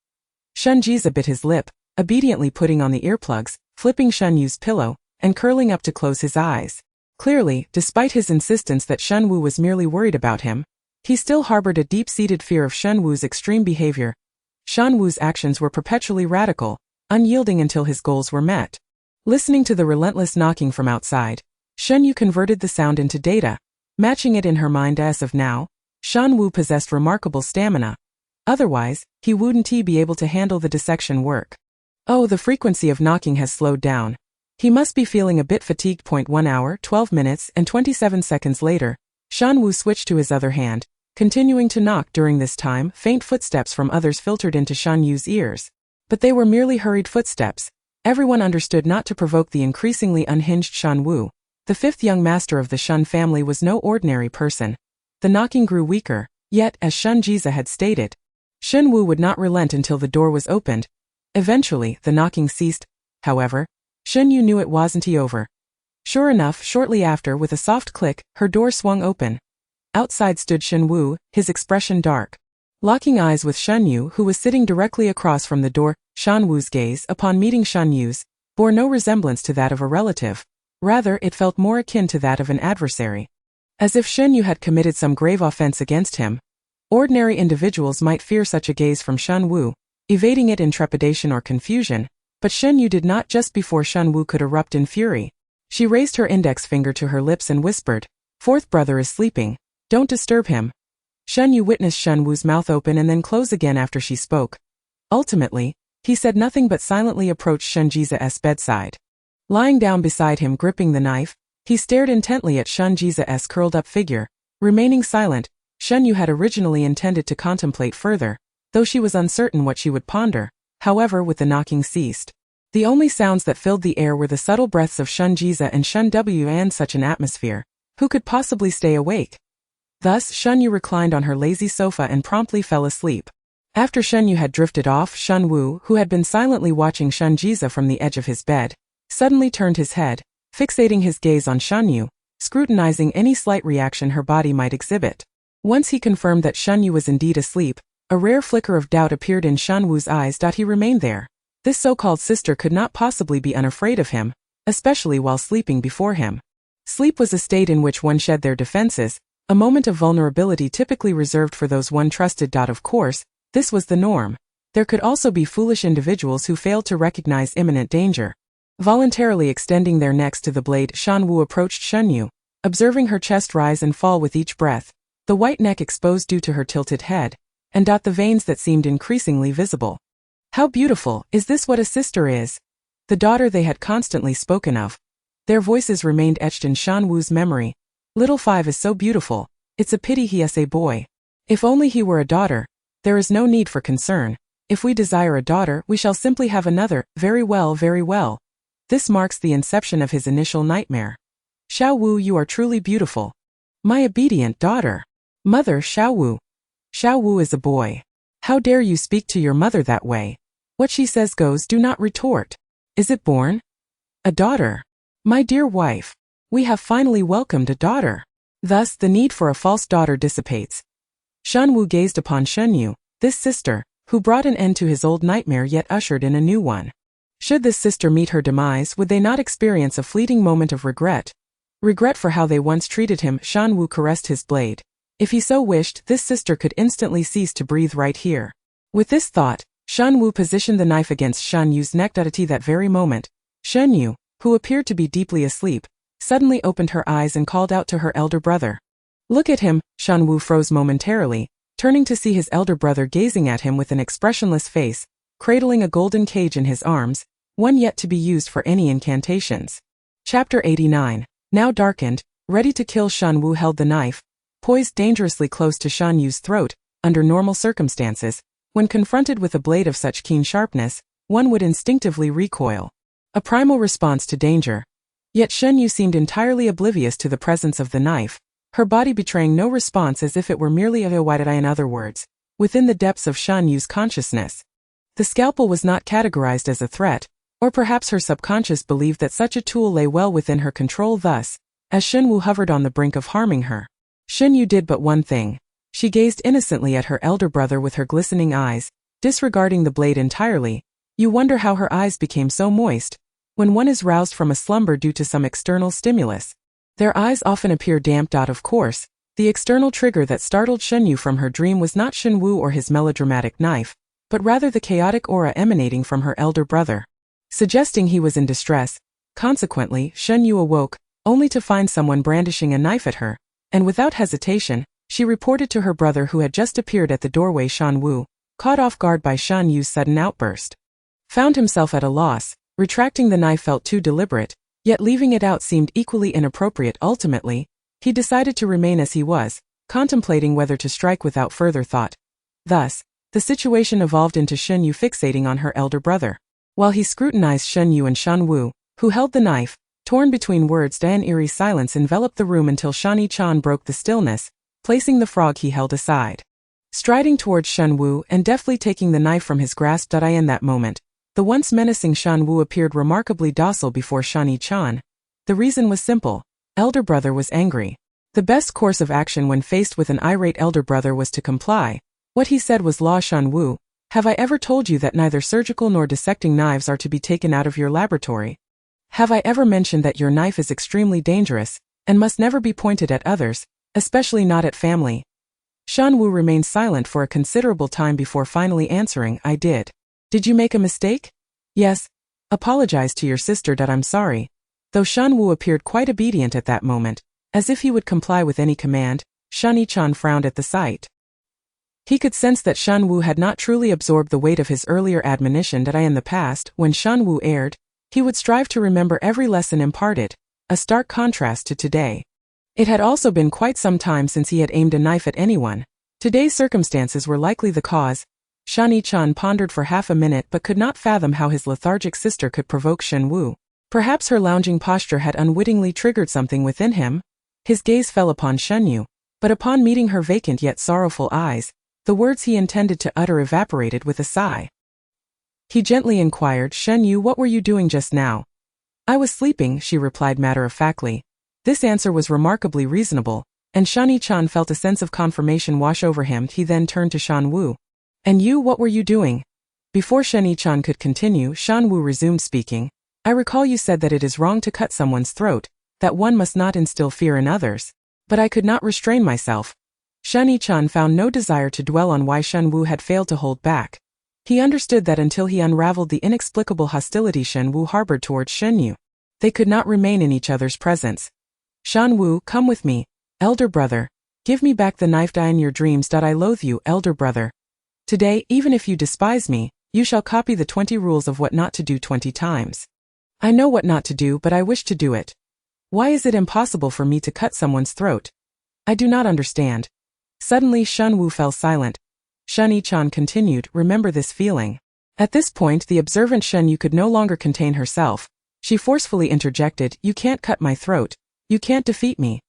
Shen Yue bit his lip, obediently putting on the earplugs, flipping Shen Yue's pillow, and curling up to close his eyes. Clearly, despite his insistence that Shen Wu was merely worried about him, he still harbored a deep-seated fear of Shen Wu's extreme behavior. Shen Wu's actions were perpetually radical, unyielding until his goals were met. Listening to the relentless knocking from outside, Shen Yue converted the sound into data, matching it in her mind. As of now, Shen Wu possessed remarkable stamina. Otherwise, he wouldn't be able to handle the dissection work. Oh, the frequency of knocking has slowed down. He must be feeling a bit fatigued. 1 hour, 12 minutes, and 27 seconds later, Shen Wu switched to his other hand, continuing to knock. During this time, faint footsteps from others filtered into Shen Yue's ears. But they were merely hurried footsteps. Everyone understood not to provoke the increasingly unhinged Shen Wu. The fifth young master of the Shen family was no ordinary person. The knocking grew weaker, yet, as Shen Yue had stated, Shen Wu would not relent until the door was opened. Eventually, the knocking ceased. However, Shen Yue knew it wasn't over. Sure enough, shortly after, with a soft click, her door swung open. Outside stood Shen Wu, his expression dark. Locking eyes with Shen Yue, who was sitting directly across from the door, Shen Wu's gaze, upon meeting Shen Yue's, bore no resemblance to that of a relative. Rather, it felt more akin to that of an adversary. As if Shen Yue had committed some grave offense against him. Ordinary individuals might fear such a gaze from Shen Wu, evading it in trepidation or confusion, but Shen Yue did not. Just before Shen Wu could erupt in fury, she raised her index finger to her lips and whispered, Fourth brother is sleeping. Don't disturb him. Shen Yue witnessed Shen Wu's mouth open and then close again after she spoke. Ultimately, he said nothing but silently approached Shen Yue's bedside. Lying down beside him gripping the knife, he stared intently at Shen Yue's curled-up figure. Remaining silent, Shen Yue had originally intended to contemplate further, though she was uncertain what she would ponder. However, with the knocking ceased, the only sounds that filled the air were the subtle breaths of Shen Yue and Shen Wu. And such an atmosphere, who could possibly stay awake? Thus, Shen Yue reclined on her lazy sofa and promptly fell asleep. After Shen Yue had drifted off, Shen Wu, who had been silently watching Shen Yue from the edge of his bed, suddenly turned his head, fixating his gaze on Shen Yue, scrutinizing any slight reaction her body might exhibit. Once he confirmed that Shen Yue was indeed asleep, a rare flicker of doubt appeared in Shen Wu's eyes. He remained there. This so-called sister could not possibly be unafraid of him, especially while sleeping before him. Sleep was a state in which one shed their defenses, a moment of vulnerability typically reserved for those one trusted. Of course, this was the norm. There could also be foolish individuals who failed to recognize imminent danger. Voluntarily extending their necks to the blade, Shen Wu approached Shen Yue, observing her chest rise and fall with each breath, the white neck exposed due to her tilted head, and the veins that seemed increasingly visible. How beautiful, is this what a sister is? The daughter they had constantly spoken of. Their voices remained etched in Shen Wu's memory. Little Five is so beautiful, it's a pity he is a boy. If only he were a daughter. There is no need for concern. If we desire a daughter, we shall simply have another. Very well, very well. This marks the inception of his initial nightmare. Xiao Wu, you are truly beautiful. My obedient daughter. Mother, Xiao Wu. Xiao Wu is a boy. How dare you speak to your mother that way? What she says goes, do not retort. Is it born? A daughter. My dear wife. We have finally welcomed a daughter. Thus, the need for a false daughter dissipates. Shen Wu gazed upon Shen Yue, this sister, who brought an end to his old nightmare yet ushered in a new one. Should this sister meet her demise, would they not experience a fleeting moment of regret? Regret for how they once treated him. Shen Wu caressed his blade. If he so wished, this sister could instantly cease to breathe right here. With this thought, Shen Wu positioned the knife against Shen Yue's neck. At that very moment, Shen Yue, who appeared to be deeply asleep, suddenly opened her eyes and called out to her elder brother. Look at him. Shen Wu froze momentarily, turning to see his elder brother gazing at him with an expressionless face, cradling a golden cage in his arms, one yet to be used for any incantations. Chapter 89. Now darkened, ready to kill. Shen Wu held the knife, poised dangerously close to Shen Yue's throat. Under normal circumstances, When confronted with a blade of such keen sharpness, one would instinctively recoil. A primal response to danger. Yet Shen Yue seemed entirely oblivious to the presence of the knife, her body betraying no response as if it were merely a white eye. In other words, within the depths of Shen Yue's consciousness, the scalpel was not categorized as a threat, or perhaps her subconscious believed that such a tool lay well within her control. Thus, as Shen Yue hovered on the brink of harming her, Shen Yue did but one thing. She gazed innocently at her elder brother with her glistening eyes, disregarding the blade entirely. You wonder how her eyes became so moist. When one is roused from a slumber due to some external stimulus, their eyes often appear damped. Of course, the external trigger that startled Shen Yue from her dream was not Shen Yue or his melodramatic knife, but rather the chaotic aura emanating from her elder brother, suggesting he was in distress. Consequently, Shen Yue awoke, only to find someone brandishing a knife at her, and without hesitation, she reported to her brother who had just appeared at the doorway. Shen Yue, caught off guard by Shen Yue's sudden outburst, found himself at a loss. Retracting the knife felt too deliberate, yet leaving it out seemed equally inappropriate. Ultimately, he decided to remain as he was, contemplating whether to strike without further thought. Thus, the situation evolved into Shen Yue fixating on her elder brother, while he scrutinized Shen Yue and Shen Yue, who held the knife. Torn between words, an eerie silence enveloped the room until Shani Chan broke the stillness, placing the frog he held aside. Striding towards Shen Yue and deftly taking the knife from his grasp. In that moment, the once menacing Shen Yue appeared remarkably docile before Shani Chan. The reason was simple. Elder brother was angry. The best course of action when faced with an irate elder brother was to comply. What he said was law. Shen Yue, have I ever told you that neither surgical nor dissecting knives are to be taken out of your laboratory? Have I ever mentioned that your knife is extremely dangerous, and must never be pointed at others, especially not at family? Shen Yue remained silent for a considerable time before finally answering, I did. Did you make a mistake? Yes. Apologize to your sister. I'm sorry. Though Shen Yue appeared quite obedient at that moment, as if he would comply with any command, Shani Chan frowned at the sight. He could sense that Shen Yue had not truly absorbed the weight of his earlier admonition. In the past, when Shen Yue erred, he would strive to remember every lesson imparted, a stark contrast to today. It had also been quite some time since he had aimed a knife at anyone. Today's circumstances were likely the cause. Shani Chan pondered for half a minute but could not fathom how his lethargic sister could provoke Shen Yue. Perhaps her lounging posture had unwittingly triggered something within him. His gaze fell upon Shen Yue, but upon meeting her vacant yet sorrowful eyes, the words he intended to utter evaporated with a sigh. He gently inquired, Shen Yue, what were you doing just now? I was sleeping, she replied matter-of-factly. This answer was remarkably reasonable, and Shani Chan felt a sense of confirmation wash over him. He then turned to Shen Yue. And you, what were you doing? Before Shani Chan could continue, Shen Yue resumed speaking. I recall you said that it is wrong to cut someone's throat, that one must not instill fear in others. But I could not restrain myself. Shani Chan found no desire to dwell on why Shen Yue had failed to hold back. He understood that until he unraveled the inexplicable hostility Shen Yue harbored towards Shen Yue, they could not remain in each other's presence. Shen Yue, come with me, elder brother. Give me back the knife. In your dreams. I loathe you, elder brother. Today, even if you despise me, you shall copy the 20 rules of what not to do 20 times. I know what not to do, but I wish to do it. Why is it impossible for me to cut someone's throat? I do not understand. Suddenly Shen Yue fell silent. Shani Chan continued, remember this feeling. At this point the observant Shen Yue could no longer contain herself. She forcefully interjected, you can't cut my throat. You can't defeat me.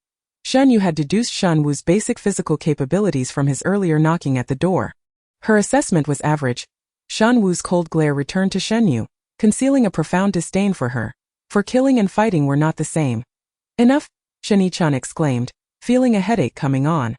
Shen Yue had deduced Shen Wu's basic physical capabilities from his earlier knocking at the door. Her assessment was average. Shen Wu's cold glare returned to Shen Yue, concealing a profound disdain for her. For killing and fighting were not the same. Enough, Shani Chan exclaimed, feeling a headache coming on,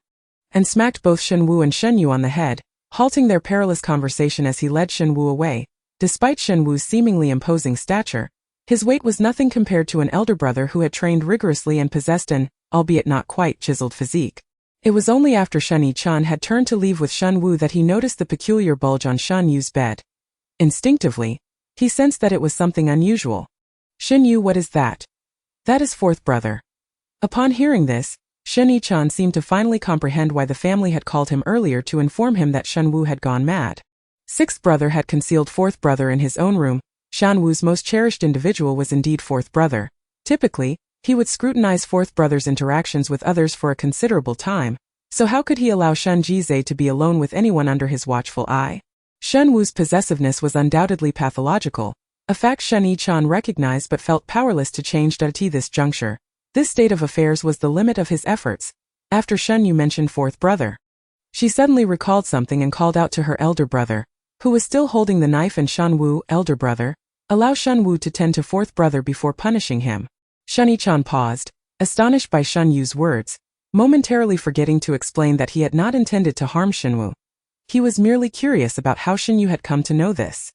and smacked both Shen Yue and Shen Yue on the head, halting their perilous conversation as he led Shen Yue away. Despite Shen Wu's seemingly imposing stature, his weight was nothing compared to an elder brother who had trained rigorously and possessed an, albeit not quite, chiseled physique. It was only after Shani Chan had turned to leave with Shen Yue that he noticed the peculiar bulge on Shen Yue's bed. Instinctively, he sensed that it was something unusual. Shen Yue, what is that? That is fourth brother. Upon hearing this, Shani Chan seemed to finally comprehend why the family had called him earlier to inform him that Shen Yue had gone mad. Sixth brother had concealed fourth brother in his own room. Shen Wu's most cherished individual was indeed fourth brother. Typically, he would scrutinize fourth brother's interactions with others for a considerable time, so how could he allow Shen Jizhe to be alone with anyone under his watchful eye? Shen Wu's possessiveness was undoubtedly pathological, a fact Shen Yichan recognized but felt powerless to change at this juncture. This state of affairs was the limit of his efforts. After Shen Yue mentioned fourth brother, she suddenly recalled something and called out to her elder brother, who was still holding the knife, and Shen Wu, elder brother, allow Shen Wu to tend to fourth brother before punishing him. Shen Yichan paused, astonished by Shen Yu's words, momentarily forgetting to explain that he had not intended to harm Shen Wu. He was merely curious about how Shen Yue had come to know this.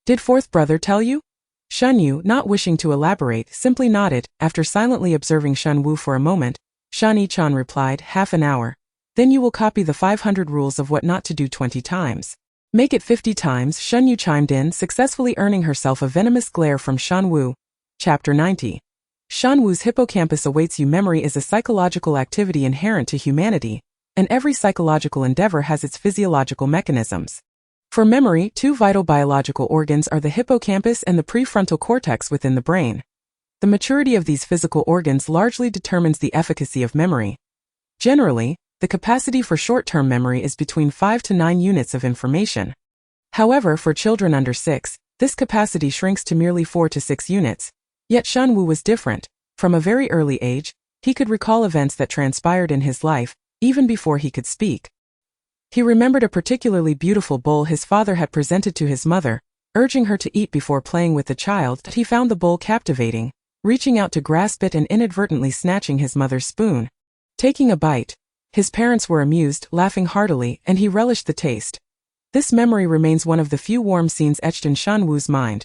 Did fourth brother tell you? Shen Yue, not wishing to elaborate, simply nodded. After silently observing Shen Wu for a moment, Shen Yichan replied, half an hour. Then you will copy the 500 rules of what not to do 20 times. Make it 50 times, Shen Yue chimed in, successfully earning herself a venomous glare from Shen Wu. Chapter 90. Shen Wu's hippocampus awaits you. Memory is a psychological activity inherent to humanity, and every psychological endeavor has its physiological mechanisms. For memory, two vital biological organs are the hippocampus and the prefrontal cortex within the brain. The maturity of these physical organs largely determines the efficacy of memory. Generally, the capacity for short-term memory is between 5 to 9 units of information. However, for children under 6, this capacity shrinks to merely 4 to 6 units. Yet Shen Wu was different. From a very early age, he could recall events that transpired in his life, even before he could speak. He remembered a particularly beautiful bowl his father had presented to his mother, urging her to eat before playing with the child. He found the bowl captivating, reaching out to grasp it and inadvertently snatching his mother's spoon. Taking a bite, his parents were amused, laughing heartily, and he relished the taste. This memory remains one of the few warm scenes etched in Shen Wu's mind.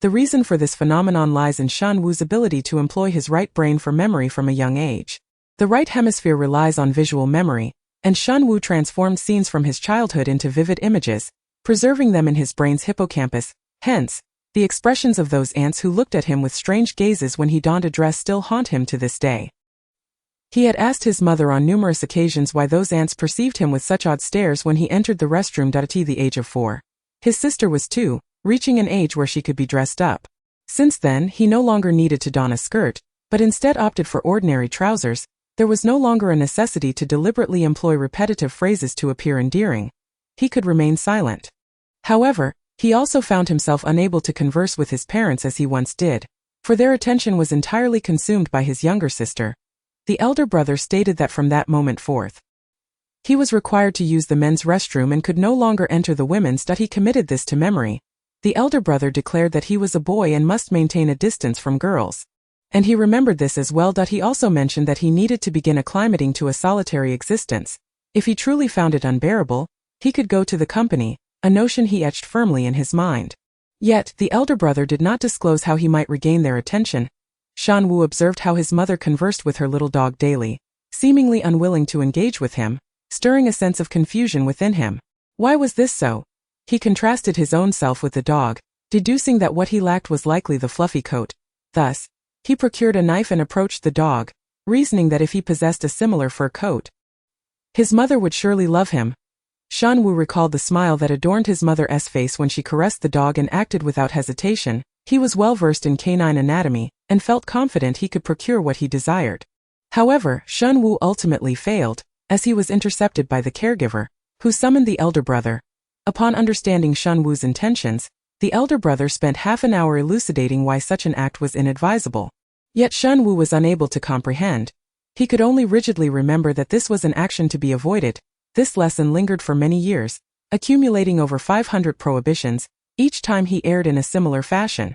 The reason for this phenomenon lies in Shen Wu's ability to employ his right brain for memory from a young age. The right hemisphere relies on visual memory, and Shen Wu transformed scenes from his childhood into vivid images, preserving them in his brain's hippocampus. Hence, the expressions of those aunts who looked at him with strange gazes when he donned a dress still haunt him to this day. He had asked his mother on numerous occasions why those aunts perceived him with such odd stares when he entered the restroom. At the age of 4, his sister was 2, reaching an age where she could be dressed up. Since then, he no longer needed to don a skirt, but instead opted for ordinary trousers. There was no longer a necessity to deliberately employ repetitive phrases to appear endearing. He could remain silent. However, he also found himself unable to converse with his parents as he once did, for their attention was entirely consumed by his younger sister. The elder brother stated that from that moment forth, he was required to use the men's restroom and could no longer enter the women's. He committed this to memory. The elder brother declared that he was a boy and must maintain a distance from girls. And he remembered this as well. He also mentioned that he needed to begin acclimating to a solitary existence. If he truly found it unbearable, he could go to the company, a notion he etched firmly in his mind. Yet, the elder brother did not disclose how he might regain their attention. Shen Wu observed how his mother conversed with her little dog daily, seemingly unwilling to engage with him, stirring a sense of confusion within him. Why was this so? He contrasted his own self with the dog, deducing that what he lacked was likely the fluffy coat. Thus, he procured a knife and approached the dog, reasoning that if he possessed a similar fur coat, his mother would surely love him. Shen Wu recalled the smile that adorned his mother's face when she caressed the dog and acted without hesitation. He was well versed in canine anatomy, and felt confident he could procure what he desired. However, Shen Wu ultimately failed, as he was intercepted by the caregiver, who summoned the elder brother. Upon understanding Shen Wu's intentions, the elder brother spent half an hour elucidating why such an act was inadvisable. Yet Shen Wu was unable to comprehend. He could only rigidly remember that this was an action to be avoided. This lesson lingered for many years, accumulating over 500 prohibitions, each time he erred in a similar fashion.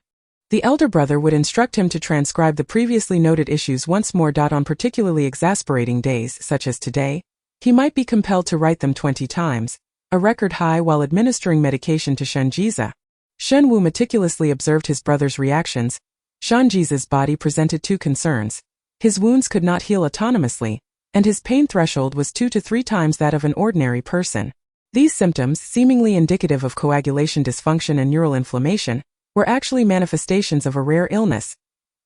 The elder brother would instruct him to transcribe the previously noted issues once more. On particularly exasperating days, such as today, he might be compelled to write them 20 times, a record high, while administering medication to Shen Jiza. Shen Wu meticulously observed his brother's reactions. Shen Jiza's body presented 2 concerns. His wounds could not heal autonomously, and his pain threshold was 2 to 3 times that of an ordinary person. These symptoms, seemingly indicative of coagulation dysfunction and neural inflammation, were actually manifestations of a rare illness.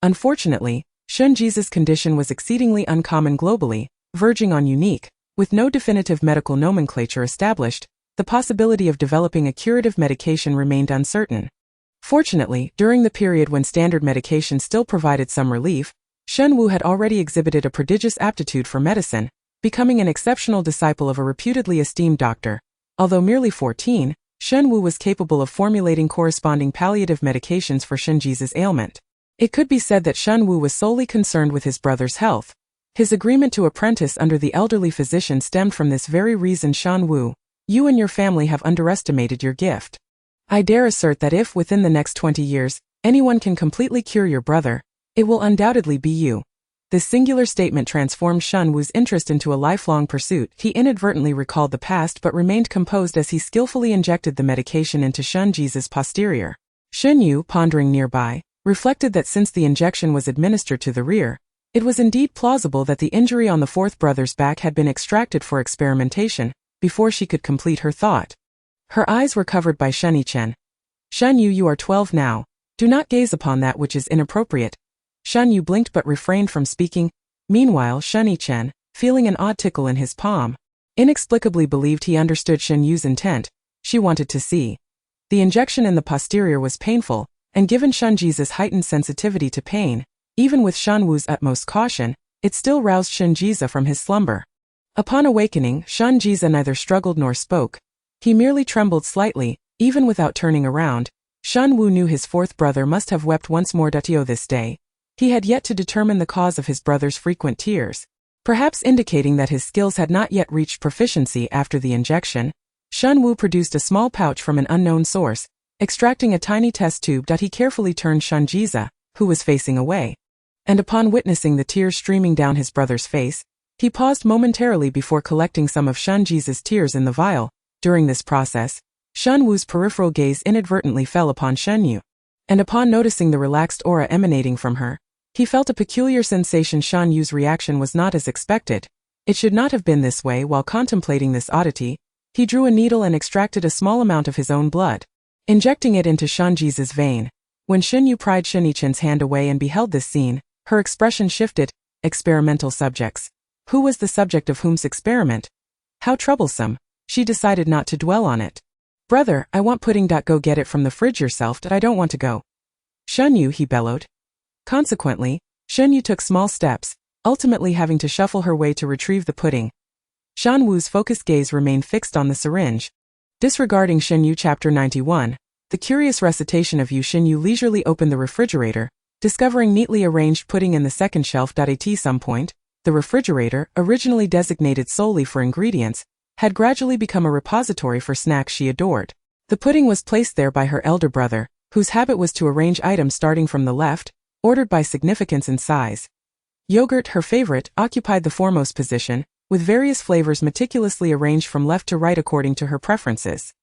Unfortunately, Shen Jiza's condition was exceedingly uncommon globally, verging on unique. With no definitive medical nomenclature established, the possibility of developing a curative medication remained uncertain. Fortunately, during the period when standard medication still provided some relief, Shen Wu had already exhibited a prodigious aptitude for medicine, becoming an exceptional disciple of a reputedly esteemed doctor. Although merely 14, Shen Yue was capable of formulating corresponding palliative medications for Shen Ji's ailment. It could be said that Shen Yue was solely concerned with his brother's health. His agreement to apprentice under the elderly physician stemmed from this very reason. Shen Yue, you and your family have underestimated your gift. I dare assert that if, within the next 20 years, anyone can completely cure your brother, it will undoubtedly be you. This singular statement transformed Shen Yu's interest into a lifelong pursuit. He inadvertently recalled the past but remained composed as he skillfully injected the medication into Shen Ji's posterior. Shen Yue, pondering nearby, reflected that since the injection was administered to the rear, it was indeed plausible that the injury on the fourth brother's back had been extracted for experimentation. Before she could complete her thought, her eyes were covered by Shen Yue. Shen Yue, you are 12 now. Do not gaze upon that which is inappropriate. Shen Yue blinked but refrained from speaking. Meanwhile, Shen Yue, feeling an odd tickle in his palm, inexplicably believed he understood Shen Yu's intent. She wanted to see. The injection in the posterior was painful, and given Shen Ji's heightened sensitivity to pain, even with Shen Yu's utmost caution, it still roused Shen Ji from his slumber. Upon awakening, Shen Ji neither struggled nor spoke. He merely trembled slightly, even without turning around. Shen Yue knew his fourth brother must have wept once more this day. He had yet to determine the cause of his brother's frequent tears. Perhaps indicating that his skills had not yet reached proficiency after the injection, Shen Yue produced a small pouch from an unknown source, extracting a tiny test tube. He carefully turned Shen Ji, who was facing away. And upon witnessing the tears streaming down his brother's face, he paused momentarily before collecting some of Shen Ji's tears in the vial. During this process, Shen Yu's peripheral gaze inadvertently fell upon Shen Yue. And upon noticing the relaxed aura emanating from her, he felt a peculiar sensation. Shen Yu's reaction was not as expected. It should not have been this way. While contemplating this oddity, he drew a needle and extracted a small amount of his own blood, injecting it into Shen Ji's vein. When Shen Yue pried Shen Yi's hand away and beheld this scene, her expression shifted. Experimental subjects. Who was the subject of whom's experiment? How troublesome. She decided not to dwell on it. Brother, I want pudding. Go get it from the fridge yourself. I don't want to go. Shen Yue, he bellowed. Consequently, Shen Yue took small steps, ultimately having to shuffle her way to retrieve the pudding. Shen Yu's focused gaze remained fixed on the syringe. Disregarding Shen Yue. Chapter 91, the curious recitation of Yu. Shen Yue leisurely opened the refrigerator, discovering neatly arranged pudding in the second shelf. At some point, the refrigerator, originally designated solely for ingredients, had gradually become a repository for snacks she adored. The pudding was placed there by her elder brother, whose habit was to arrange items starting from the left, ordered by significance and size. Yogurt, her favorite, occupied the foremost position, with various flavors meticulously arranged from left to right according to her preferences.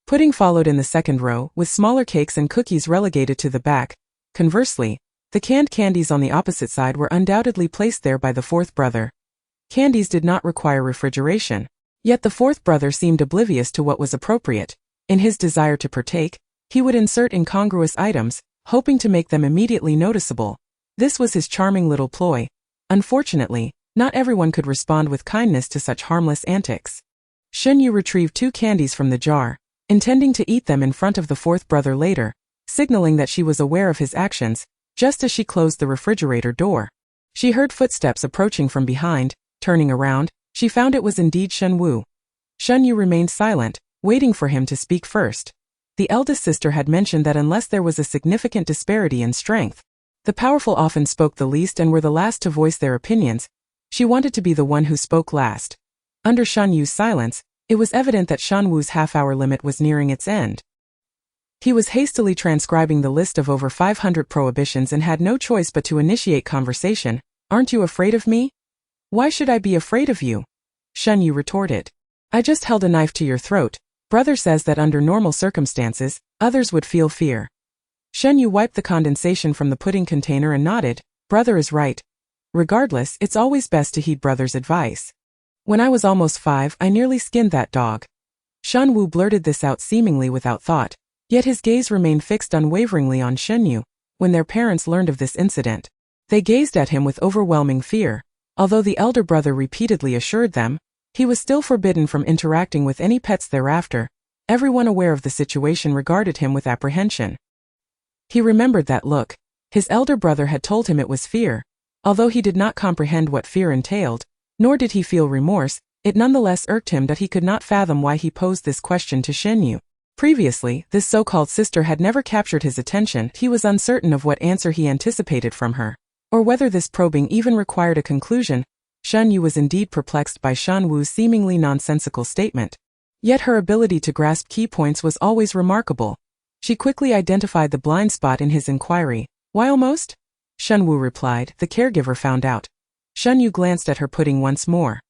Pudding followed in the second row, with smaller cakes and cookies relegated to the back. Conversely, the canned candies on the opposite side were undoubtedly placed there by the fourth brother. Candies did not require refrigeration. Yet the fourth brother seemed oblivious to what was appropriate. In his desire to partake, he would insert incongruous items, hoping to make them immediately noticeable. This was his charming little ploy. Unfortunately, not everyone could respond with kindness to such harmless antics. Shen Yue retrieved 2 candies from the jar, intending to eat them in front of the fourth brother later, signaling that she was aware of his actions. Just as she closed the refrigerator door, she heard footsteps approaching from behind. Turning around, she found it was indeed Shen Yue. Shen Yue remained silent, waiting for him to speak first. The eldest sister had mentioned that unless there was a significant disparity in strength, the powerful often spoke the least and were the last to voice their opinions. She wanted to be the one who spoke last. Under Shen Yu's silence, it was evident that Shen Yu's half-hour limit was nearing its end. He was hastily transcribing the list of over 500 prohibitions and had no choice but to initiate conversation. Aren't you afraid of me? Why should I be afraid of you? Shen Yue retorted. I just held a knife to your throat. Brother says that under normal circumstances, others would feel fear. Shen Yue wiped the condensation from the pudding container and nodded. Brother is right. Regardless, it's always best to heed brother's advice. When I was almost 5, I nearly skinned that dog. Shen Yue blurted this out seemingly without thought, yet his gaze remained fixed unwaveringly on Shen Yue. When their parents learned of this incident, they gazed at him with overwhelming fear. Although the elder brother repeatedly assured them he was still forbidden from interacting with any pets thereafter, everyone aware of the situation regarded him with apprehension. He remembered that look. His elder brother had told him it was fear. Although he did not comprehend what fear entailed, nor did he feel remorse, it nonetheless irked him that he could not fathom why he posed this question to Shen Yue. Previously, this so-called sister had never captured his attention. He was uncertain of what answer he anticipated from her, or whether this probing even required a conclusion. Shen Yue was indeed perplexed by Shen Wu's seemingly nonsensical statement. Yet her ability to grasp key points was always remarkable. She quickly identified the blind spot in his inquiry. Why almost? Shen Wu replied, the caregiver found out. Shen Yue glanced at her pudding once more.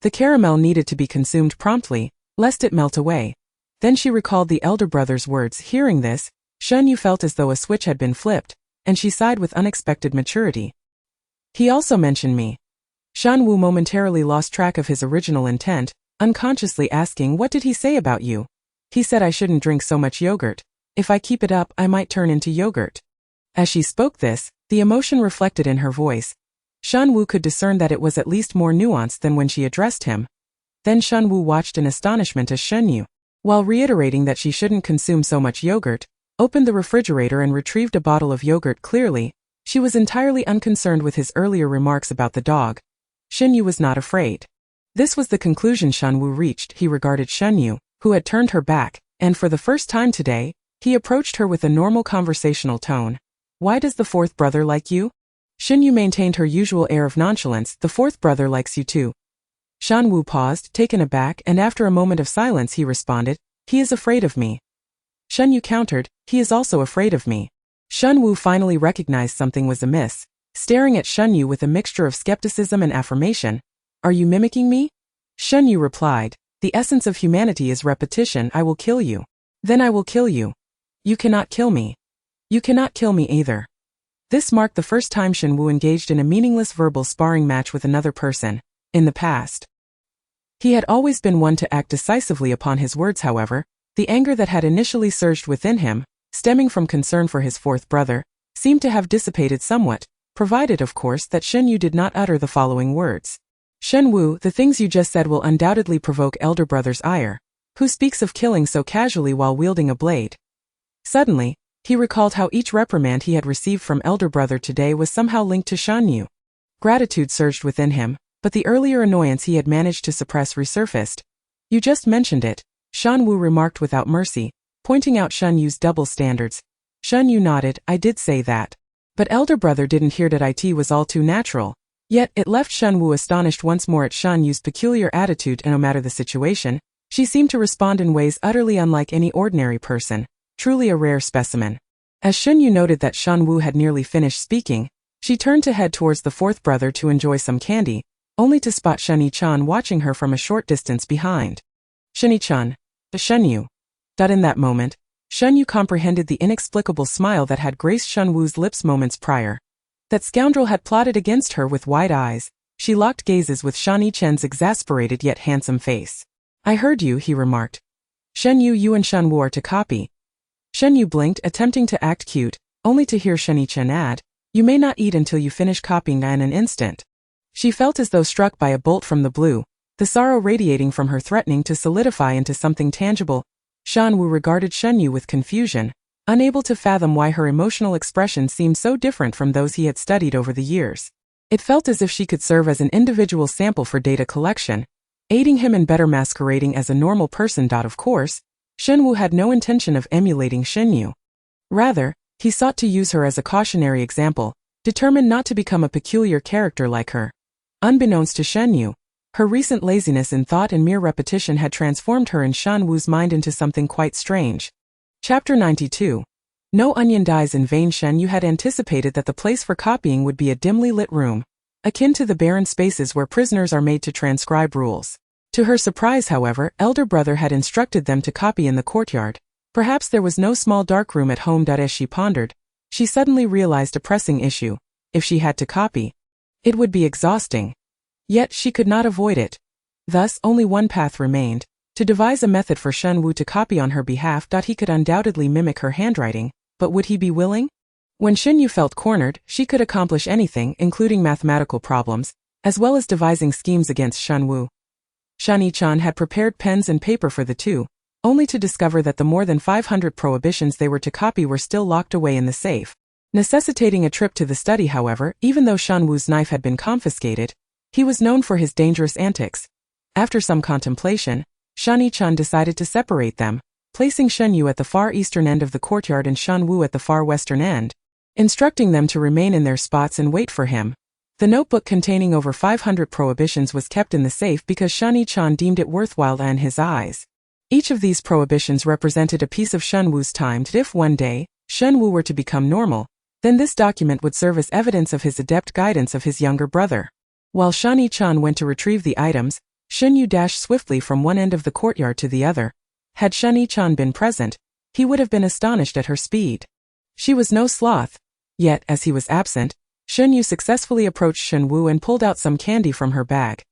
The caramel needed to be consumed promptly, lest it melt away. Then she recalled the elder brother's words. Hearing this, Shen Yue felt as though a switch had been flipped, and she sighed with unexpected maturity. He also mentioned me. Shen Wu momentarily lost track of his original intent, unconsciously asking, what did he say about you? He said I shouldn't drink so much yogurt. If I keep it up, I might turn into yogurt. As she spoke this, the emotion reflected in her voice. Shen Wu could discern that it was at least more nuanced than when she addressed him. Then Shen Wu watched in astonishment as Shen Yue, while reiterating that she shouldn't consume so much yogurt, opened the refrigerator and retrieved a bottle of yogurt. Clearly, she was entirely unconcerned with his earlier remarks about the dog. Shen Yue was not afraid. This was the conclusion Shen Wu reached. He regarded Shen Yue, who had turned her back, and for the first time today, he approached her with a normal conversational tone. Why does the fourth brother like you? Shen Yue maintained her usual air of nonchalance. The fourth brother likes you too. Shen Wu paused, taken aback, and after a moment of silence he responded, he is afraid of me. Shen Yue countered, he is also afraid of me. Shen Wu finally recognized something was amiss, staring at Shen Yue with a mixture of skepticism and affirmation. Are you mimicking me? Shen Yue replied, the essence of humanity is repetition. I will kill you. Then I will kill you. You cannot kill me. You cannot kill me either. This marked the first time Shen Wu engaged in a meaningless verbal sparring match with another person. In the past, he had always been one to act decisively upon his words. However, the anger that had initially surged within him, stemming from concern for his fourth brother, seemed to have dissipated somewhat, provided of course that Shen Yue did not utter the following words. Shen Wu, the things you just said will undoubtedly provoke elder brother's ire, who speaks of killing so casually while wielding a blade. Suddenly, he recalled how each reprimand he had received from elder brother today was somehow linked to Shen Yue. Gratitude surged within him, but the earlier annoyance he had managed to suppress resurfaced. You just mentioned it, Shen Wu remarked without mercy, pointing out Shen Yue's double standards. Shen Yue nodded, I did say that. But elder brother didn't hear that. It was all too natural. Yet, it left Shen Wu astonished once more at Shen Yue's peculiar attitude, and no matter the situation, she seemed to respond in ways utterly unlike any ordinary person. Truly a rare specimen. As Shen Yue noted that Shen Wu had nearly finished speaking, she turned to head towards the fourth brother to enjoy some candy, only to spot Shen Yichan watching her from a short distance behind. Shen Yichan. Shen Yue. In that moment, Shen Yue comprehended the inexplicable smile that had graced Shen Wu's lips moments prior. That scoundrel had plotted against her with wide eyes. She locked gazes with Shen Yichan's exasperated yet handsome face. I heard you, he remarked. Shen Yue, you and Shen Wu are to copy. Shen Yue blinked, attempting to act cute, only to hear Shen Yichan add, you may not eat until you finish copying in an instant. She felt as though struck by a bolt from the blue, the sorrow radiating from her threatening to solidify into something tangible. Shen Wu regarded Shen Yue with confusion, unable to fathom why her emotional expression seemed so different from those he had studied over the years. It felt as if she could serve as an individual sample for data collection, aiding him in better masquerading as a normal person. Of course, Shen Wu had no intention of emulating Shen Yue. Rather, he sought to use her as a cautionary example, determined not to become a peculiar character like her. Unbeknownst to Shen Yue, her recent laziness in thought and mere repetition had transformed her in Shen Wu's mind into something quite strange. Chapter 92. No onion dies in vain. Shen Yue had anticipated that the place for copying would be a dimly lit room, akin to the barren spaces where prisoners are made to transcribe rules. To her surprise, however, elder brother had instructed them to copy in the courtyard. Perhaps there was no small dark room at home. As she pondered, she suddenly realized a pressing issue. If she had to copy, it would be exhausting. Yet she could not avoid it. Thus, only one path remained, to devise a method for Shen Wu to copy on her behalf. He could undoubtedly mimic her handwriting, but would he be willing? When Shen Yue felt cornered, she could accomplish anything, including mathematical problems, as well as devising schemes against Shen Wu. Shen Yichan had prepared pens and paper for the two, only to discover that the more than 500 prohibitions they were to copy were still locked away in the safe. Necessitating a trip to the study, however, even though Shen Wu's knife had been confiscated, he was known for his dangerous antics. After some contemplation, Shen Yichan decided to separate them, placing Shen Yue at the far eastern end of the courtyard and Shen Wu at the far western end, instructing them to remain in their spots and wait for him. The notebook containing over 500 prohibitions was kept in the safe because Shen Yue deemed it worthwhile in his eyes. Each of these prohibitions represented a piece of Shen Wu's time, and if one day Shen Wu were to become normal, then this document would serve as evidence of his adept guidance of his younger brother. While Shen Yue went to retrieve the items, Shen Yue dashed swiftly from one end of the courtyard to the other. Had Shen Yue been present, he would have been astonished at her speed. She was no sloth. Yet, as he was absent, Shen Yue successfully approached Shen Wu and pulled out some candy from her bag.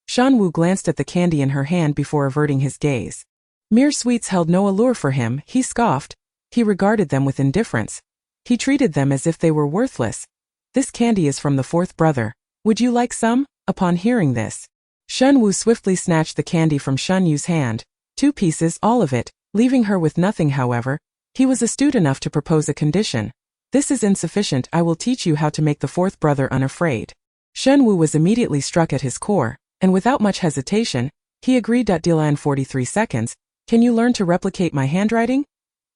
Shen Wu glanced at the candy in her hand before averting his gaze. Mere sweets held no allure for him, he scoffed. He regarded them with indifference. He treated them as if they were worthless. This candy is from the fourth brother. Would you like some? Upon hearing this, Shen Wu swiftly snatched the candy from Shen Yu's hand. 2 pieces, all of it, leaving her with nothing. However, he was astute enough to propose a condition. This is insufficient, I will teach you how to make the fourth brother unafraid. Shen Wu was immediately struck at his core, and without much hesitation, he agreed. Deal in 43 seconds. Can you learn to replicate my handwriting?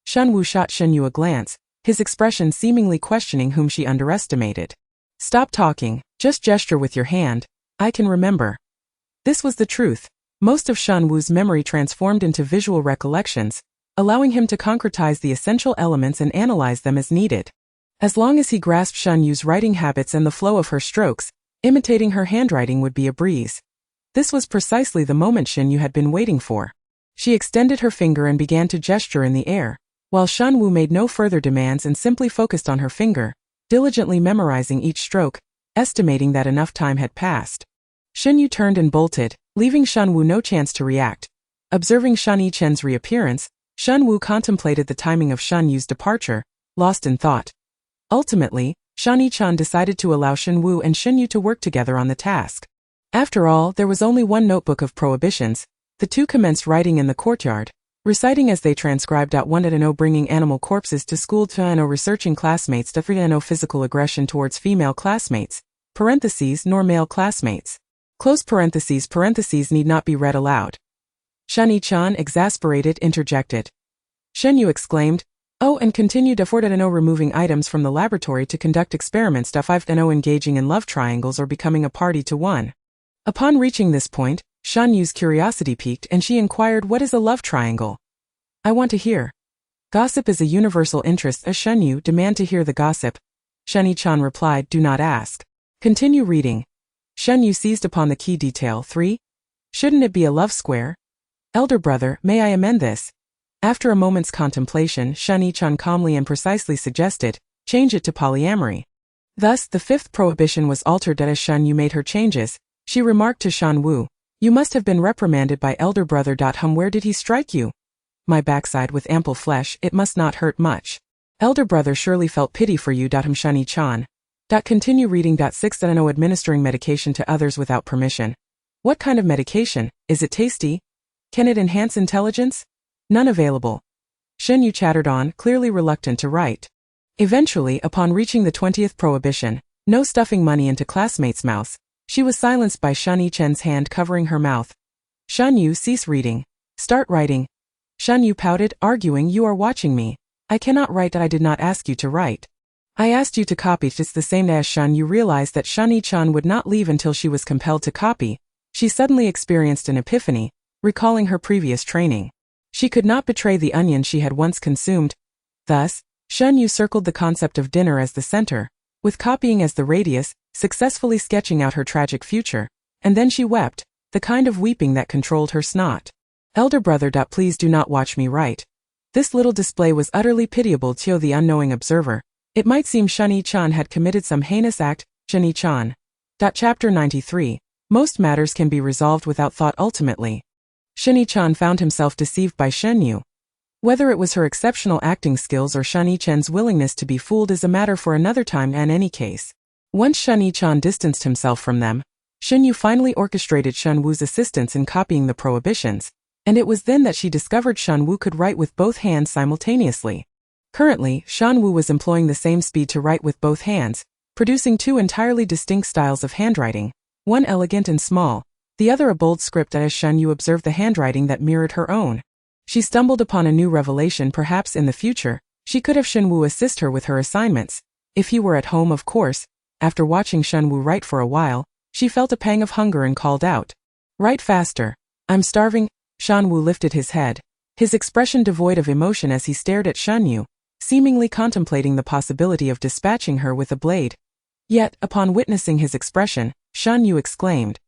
Shen Wu shot Shen Yue a glance, his expression seemingly questioning whom she underestimated. Stop talking, just gesture with your hand. I can remember. This was the truth. Most of Shen Wu's memory transformed into visual recollections, allowing him to concretize the essential elements and analyze them as needed. As long as he grasped Shen Yu's writing habits and the flow of her strokes, imitating her handwriting would be a breeze. This was precisely the moment Shen Yue had been waiting for. She extended her finger and began to gesture in the air, while Shen Wu made no further demands and simply focused on her finger, diligently memorizing each stroke, estimating that enough time had passed. Shen Yue turned and bolted, leaving Shen Wu no chance to react. Observing Shen Yi's reappearance, Shen Wu contemplated the timing of Shen Yu's departure, lost in thought. Ultimately, Shen Yue decided to allow Shen Wu and Shen Yue to work together on the task. After all, there was only one notebook of prohibitions. The two commenced writing in the courtyard, reciting as they transcribed. 1 bringing animal corpses to school. 2 researching classmates. 3 physical aggression towards female classmates, parentheses nor male classmates. Close parentheses need not be read aloud. Shen Yue, exasperated, interjected. Shen Yue exclaimed, "Oh," and continued. 4 removing items from the laboratory to conduct experiments. 5 engaging in love triangles or becoming a party to one. Upon reaching this point, Shen Yu's curiosity piqued and she inquired, "What is a love triangle?" "I want to hear." "Gossip is a universal interest," as Shen Yue demand to hear the gossip. Shen Yue replied, "Do not ask." Continue reading. Shen Yue seized upon the key detail. 3. Shouldn't it be a love square? Elder brother, may I amend this? After a moment's contemplation, Shen Yue calmly and precisely suggested, change it to polyamory. Thus, the 5th prohibition was altered. As Shen Yue made her changes, she remarked to Shen Wu, "You must have been reprimanded by elder brother. Where did he strike you?" "My backside with ample flesh, it must not hurt much." "Elder brother surely felt pity for you. Shen Yue. Continue reading. 6 administering medication to others without permission. What kind of medication? Is it tasty? Can it enhance intelligence? None available. Shen Yue chattered on, clearly reluctant to write. Eventually, upon reaching the 20th prohibition, no stuffing money into classmates' mouths, she was silenced by Shen Yi's hand covering her mouth. "Shen Yue, cease reading. Start writing." Shen Yue pouted, arguing, "You are watching me. I cannot write. I did not ask you to write. I asked you to copy." It's the same as Shen Yue realized that Shen Yue would not leave until she was compelled to copy. She suddenly experienced an epiphany, recalling her previous training. She could not betray the onion she had once consumed. Thus, Shen Yue circled the concept of dinner as the center, with copying as the radius, successfully sketching out her tragic future, and then she wept, the kind of weeping that controlled her snot. "Elder brother. Please do not watch me write." This little display was utterly pitiable to the unknowing observer. It might seem Shen Yue had committed some heinous act. Shen Yue. Chapter 93. Most matters can be resolved without thought. Ultimately, Shen Yue found himself deceived by Shen Yue. Whether it was her exceptional acting skills or Shen Yi's willingness to be fooled is a matter for another time. In any case, once Shen Yue distanced himself from them, Shen Yue finally orchestrated Shen Wu's assistance in copying the prohibitions, and it was then that she discovered Shen Wu could write with both hands simultaneously. Currently, Shen Wu was employing the same speed to write with both hands, producing 2 entirely distinct styles of handwriting, one elegant and small, the other a bold script. As Shen Yue observed the handwriting that mirrored her own, She stumbled upon a new revelation. Perhaps in the future, she could have Shen Yue assist her with her assignments. If he were at home, of course. After watching Shen Yue write for a while, she felt a pang of hunger and called out, "Write faster. I'm starving." Shen Yue lifted his head, his expression devoid of emotion as he stared at Shen Yue, seemingly contemplating the possibility of dispatching her with a blade. Yet, upon witnessing his expression, Shen Yue exclaimed,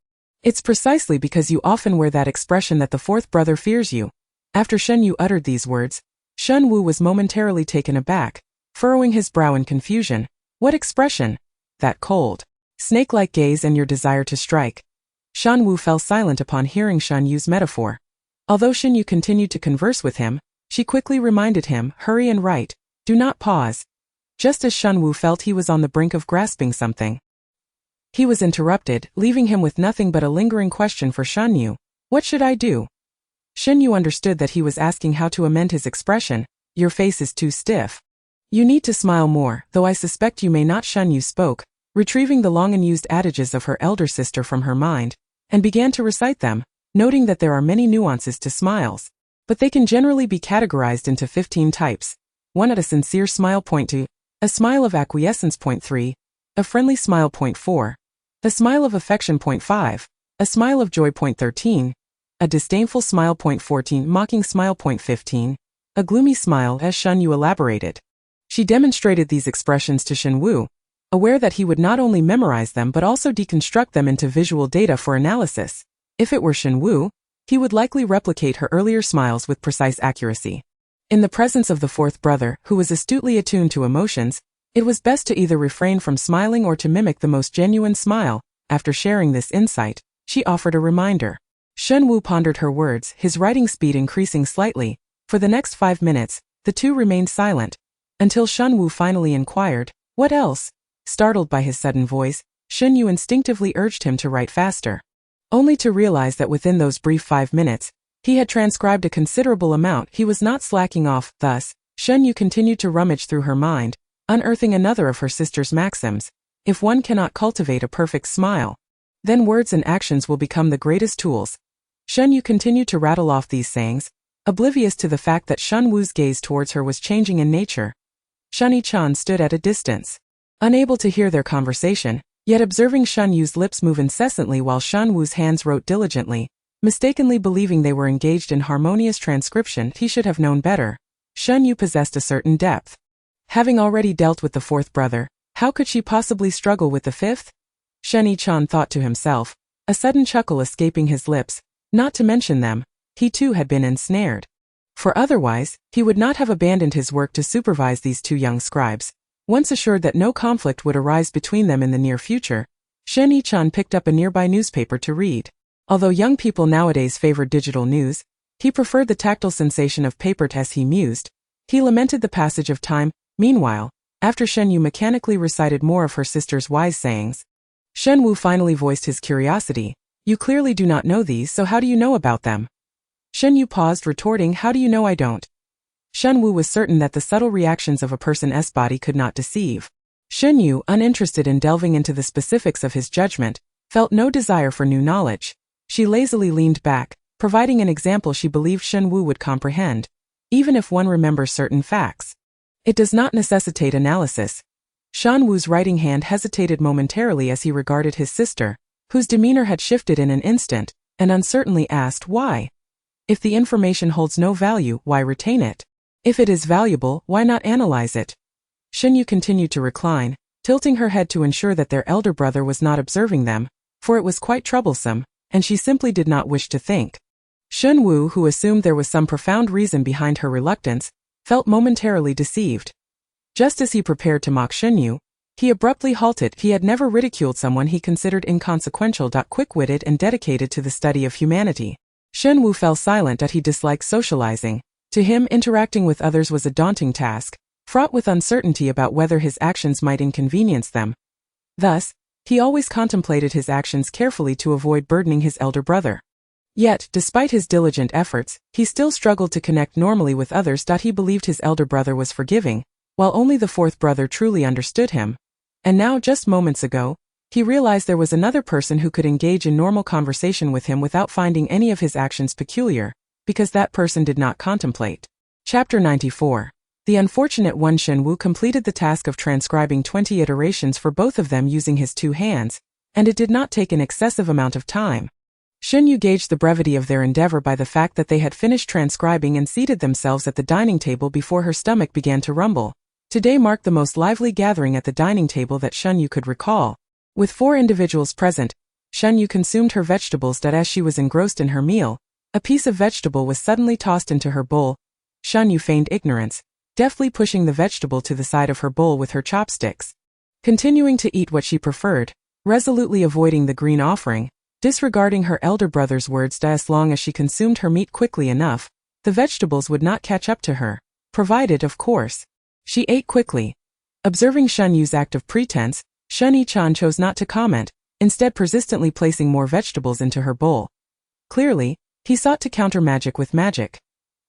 "It's precisely because you often wear that expression that the fourth brother fears you." After Shen Yue uttered these words, Shen Yue was momentarily taken aback, furrowing his brow in confusion. What expression? That cold, snake-like gaze and your desire to strike. Shen Yue fell silent upon hearing Shen Yue's metaphor. Although Shen Yue continued to converse with him, she quickly reminded him, "Hurry and write. Do not pause." Just as Shen Yue felt he was on the brink of grasping something, he was interrupted, leaving him with nothing but a lingering question for Shen Yue. "What should I do?" Shen Yue understood that he was asking how to amend his expression. "Your face is too stiff. You need to smile more, though I suspect you may not." Shen Yue spoke, retrieving the long-unused adages of her elder sister from her mind, and began to recite them, noting that there are many nuances to smiles, but they can generally be categorized into 15 types. 1. At a sincere smile. 2. A smile of acquiescence. 3. A friendly smile. 4. A smile of affection. 5. A smile of joy. 13. A disdainful smile. 14. Mocking smile. 15. A gloomy smile. As Shen Yue elaborated, she demonstrated these expressions to Shen Yue, aware that he would not only memorize them but also deconstruct them into visual data for analysis. If it were Shen Yue, he would likely replicate her earlier smiles with precise accuracy. In the presence of the fourth brother, who was astutely attuned to emotions, it was best to either refrain from smiling or to mimic the most genuine smile. After sharing this insight, she offered a reminder. Shen Yue pondered her words, his writing speed increasing slightly. For the next 5 minutes, the two remained silent, until Shen Yue finally inquired, "What else?" Startled by his sudden voice, Shen Yue instinctively urged him to write faster, only to realize that within those brief 5 minutes, he had transcribed a considerable amount. He was not slacking off. Thus, Shen Yue continued to rummage through her mind, unearthing another of her sister's maxims. If one cannot cultivate a perfect smile, then words and actions will become the greatest tools. Shen Yue continued to rattle off these sayings, oblivious to the fact that Shen Wu's gaze towards her was changing in nature. Shen Yichan stood at a distance, unable to hear their conversation, yet observing Shen Yu's lips move incessantly while Shen Wu's hands wrote diligently, mistakenly believing they were engaged in harmonious transcription. He should have known better. Shen Yue possessed a certain depth. Having already dealt with the fourth brother, how could she possibly struggle with the fifth? Shen Yichan thought to himself, a sudden chuckle escaping his lips. Not to mention them, he too had been ensnared. For otherwise, he would not have abandoned his work to supervise these two young scribes. Once assured that no conflict would arise between them in the near future, Shen Yichan picked up a nearby newspaper to read. Although young people nowadays favored digital news, he preferred the tactile sensation of paper. As he mused, he lamented the passage of time. Meanwhile, after Shen Yue mechanically recited more of her sister's wise sayings, Shen Yue finally voiced his curiosity. "You clearly do not know these, so how do you know about them?" Shen Yue paused, retorting, "How do you know I don't?" Shen Yue was certain that the subtle reactions of a person's body could not deceive. Shen Yue, uninterested in delving into the specifics of his judgment, felt no desire for new knowledge. She lazily leaned back, providing an example she believed Shen Yue would comprehend. Even if one remembers certain facts, it does not necessitate analysis. Shen Yu's writing hand hesitated momentarily as he regarded his sister, whose demeanor had shifted in an instant, and uncertainly asked, "Why? If the information holds no value, why retain it? If it is valuable, why not analyze it?" Shen Yue continued to recline, tilting her head to ensure that their elder brother was not observing them, for it was quite troublesome, and she simply did not wish to think. Shen Yue, who assumed there was some profound reason behind her reluctance, felt momentarily deceived. Just as he prepared to mock Shen Yue, he abruptly halted. He had never ridiculed someone he considered inconsequential, quick-witted and dedicated to the study of humanity. Shen Yue fell silent. He disliked socializing. To him, interacting with others was a daunting task, fraught with uncertainty about whether his actions might inconvenience them. Thus, he always contemplated his actions carefully to avoid burdening his elder brother. Yet, despite his diligent efforts, he still struggled to connect normally with others. He believed his elder brother was forgiving, while only the fourth brother truly understood him. And now, just moments ago, he realized there was another person who could engage in normal conversation with him without finding any of his actions peculiar. because that person did not contemplate. Chapter 94. The unfortunate one. Shen Yue completed the task of transcribing 20 iterations for both of them using his 2 hands, and it did not take an excessive amount of time. Shen Yue gauged the brevity of their endeavor by the fact that they had finished transcribing and seated themselves at the dining table before her stomach began to rumble. Today marked the most lively gathering at the dining table that Shen Yue could recall. With 4 individuals present, Shen Yue consumed her vegetables. As she was engrossed in her meal, a piece of vegetable was suddenly tossed into her bowl. Shen Yue feigned ignorance, deftly pushing the vegetable to the side of her bowl with her chopsticks. Continuing to eat what she preferred, resolutely avoiding the green offering, disregarding her elder brother's words. As long as she consumed her meat quickly enough, the vegetables would not catch up to her, provided, of course, she ate quickly. Observing Shen Yue's act of pretense, Shen Yichan chose not to comment, instead persistently placing more vegetables into her bowl. Clearly, he sought to counter magic with magic.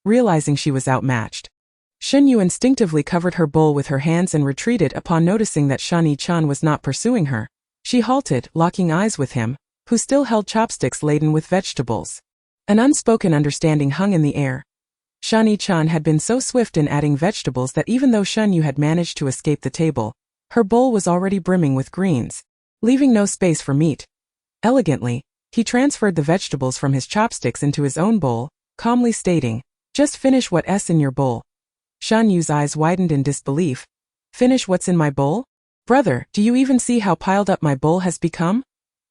Realizing she was outmatched, Shen Yue instinctively covered her bowl with her hands and retreated upon noticing that Shen Yichan was not pursuing her. She halted, locking eyes with him, who still held chopsticks laden with vegetables. An unspoken understanding hung in the air. Shen Yichan had been so swift in adding vegetables that even though Shen Yue had managed to escape the table, her bowl was already brimming with greens, leaving no space for meat. Elegantly, he transferred the vegetables from his chopsticks into his own bowl, calmly stating, "Just finish what's in your bowl." Shen Yue's eyes widened in disbelief. "Finish what's in my bowl? Brother, do you even see how piled up my bowl has become?"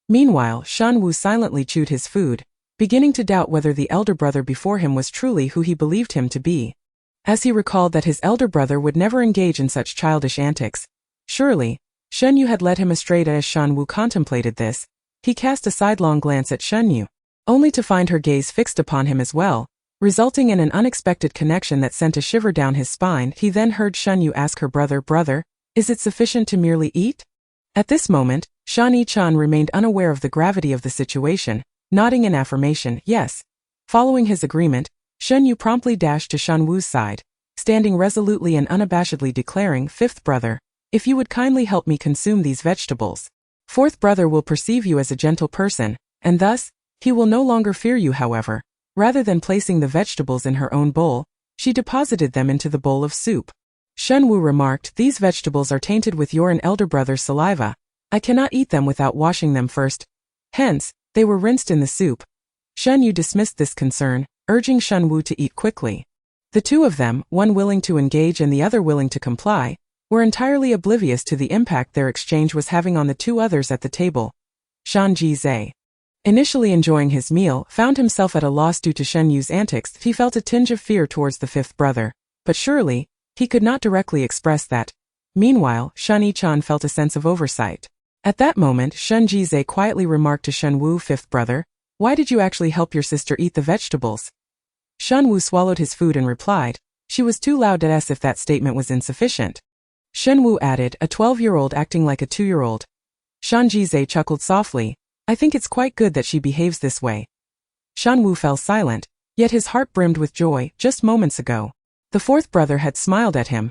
Meanwhile, Shen Yue silently chewed his food, beginning to doubt whether the elder brother before him was truly who he believed him to be. As he recalled that his elder brother would never engage in such childish antics. Surely, Shen Yue had led him astray. As Shen Yue contemplated this, he cast a sidelong glance at Shen Yue, only to find her gaze fixed upon him as well, resulting in an unexpected connection that sent a shiver down his spine. He then heard Shen Yue ask her brother, "Brother, is it sufficient to merely eat?" At this moment, Shen Yichan remained unaware of the gravity of the situation, nodding in affirmation, "Yes." Following his agreement, Shen Yue promptly dashed to Shen Wu's side, standing resolutely and unabashedly declaring, "Fifth brother, if you would kindly help me consume these vegetables. Fourth brother will perceive you as a gentle person, and thus, he will no longer fear you." However, rather than placing the vegetables in her own bowl, she deposited them into the bowl of soup. Shen Yue remarked, "These vegetables are tainted with your and elder brother's saliva. I cannot eat them without washing them first. Hence, they were rinsed in the soup." Shen Yue dismissed this concern, urging Shen Yue to eat quickly. The two of them, one willing to engage and the other willing to comply, were entirely oblivious to the impact their exchange was having on the 2 others at the table. Shan Jizhe, initially enjoying his meal, found himself at a loss due to Shen Yue's antics. He felt a tinge of fear towards the 5th brother, but surely, he could not directly express that. Meanwhile, Shen Yichan felt a sense of oversight. At that moment, Shen Jizhe quietly remarked to Shen Yue, "Fifth brother, why did you actually help your sister eat the vegetables?" Shen Yue swallowed his food and replied, "She was too loud to ask if that statement was insufficient." Shen Yue added, "A 12-year-old acting like a 2-year-old. Shen Jizhe chuckled softly, "I think it's quite good that she behaves this way." Shen Yue fell silent, yet his heart brimmed with joy. Just moments ago, the 4th brother had smiled at him.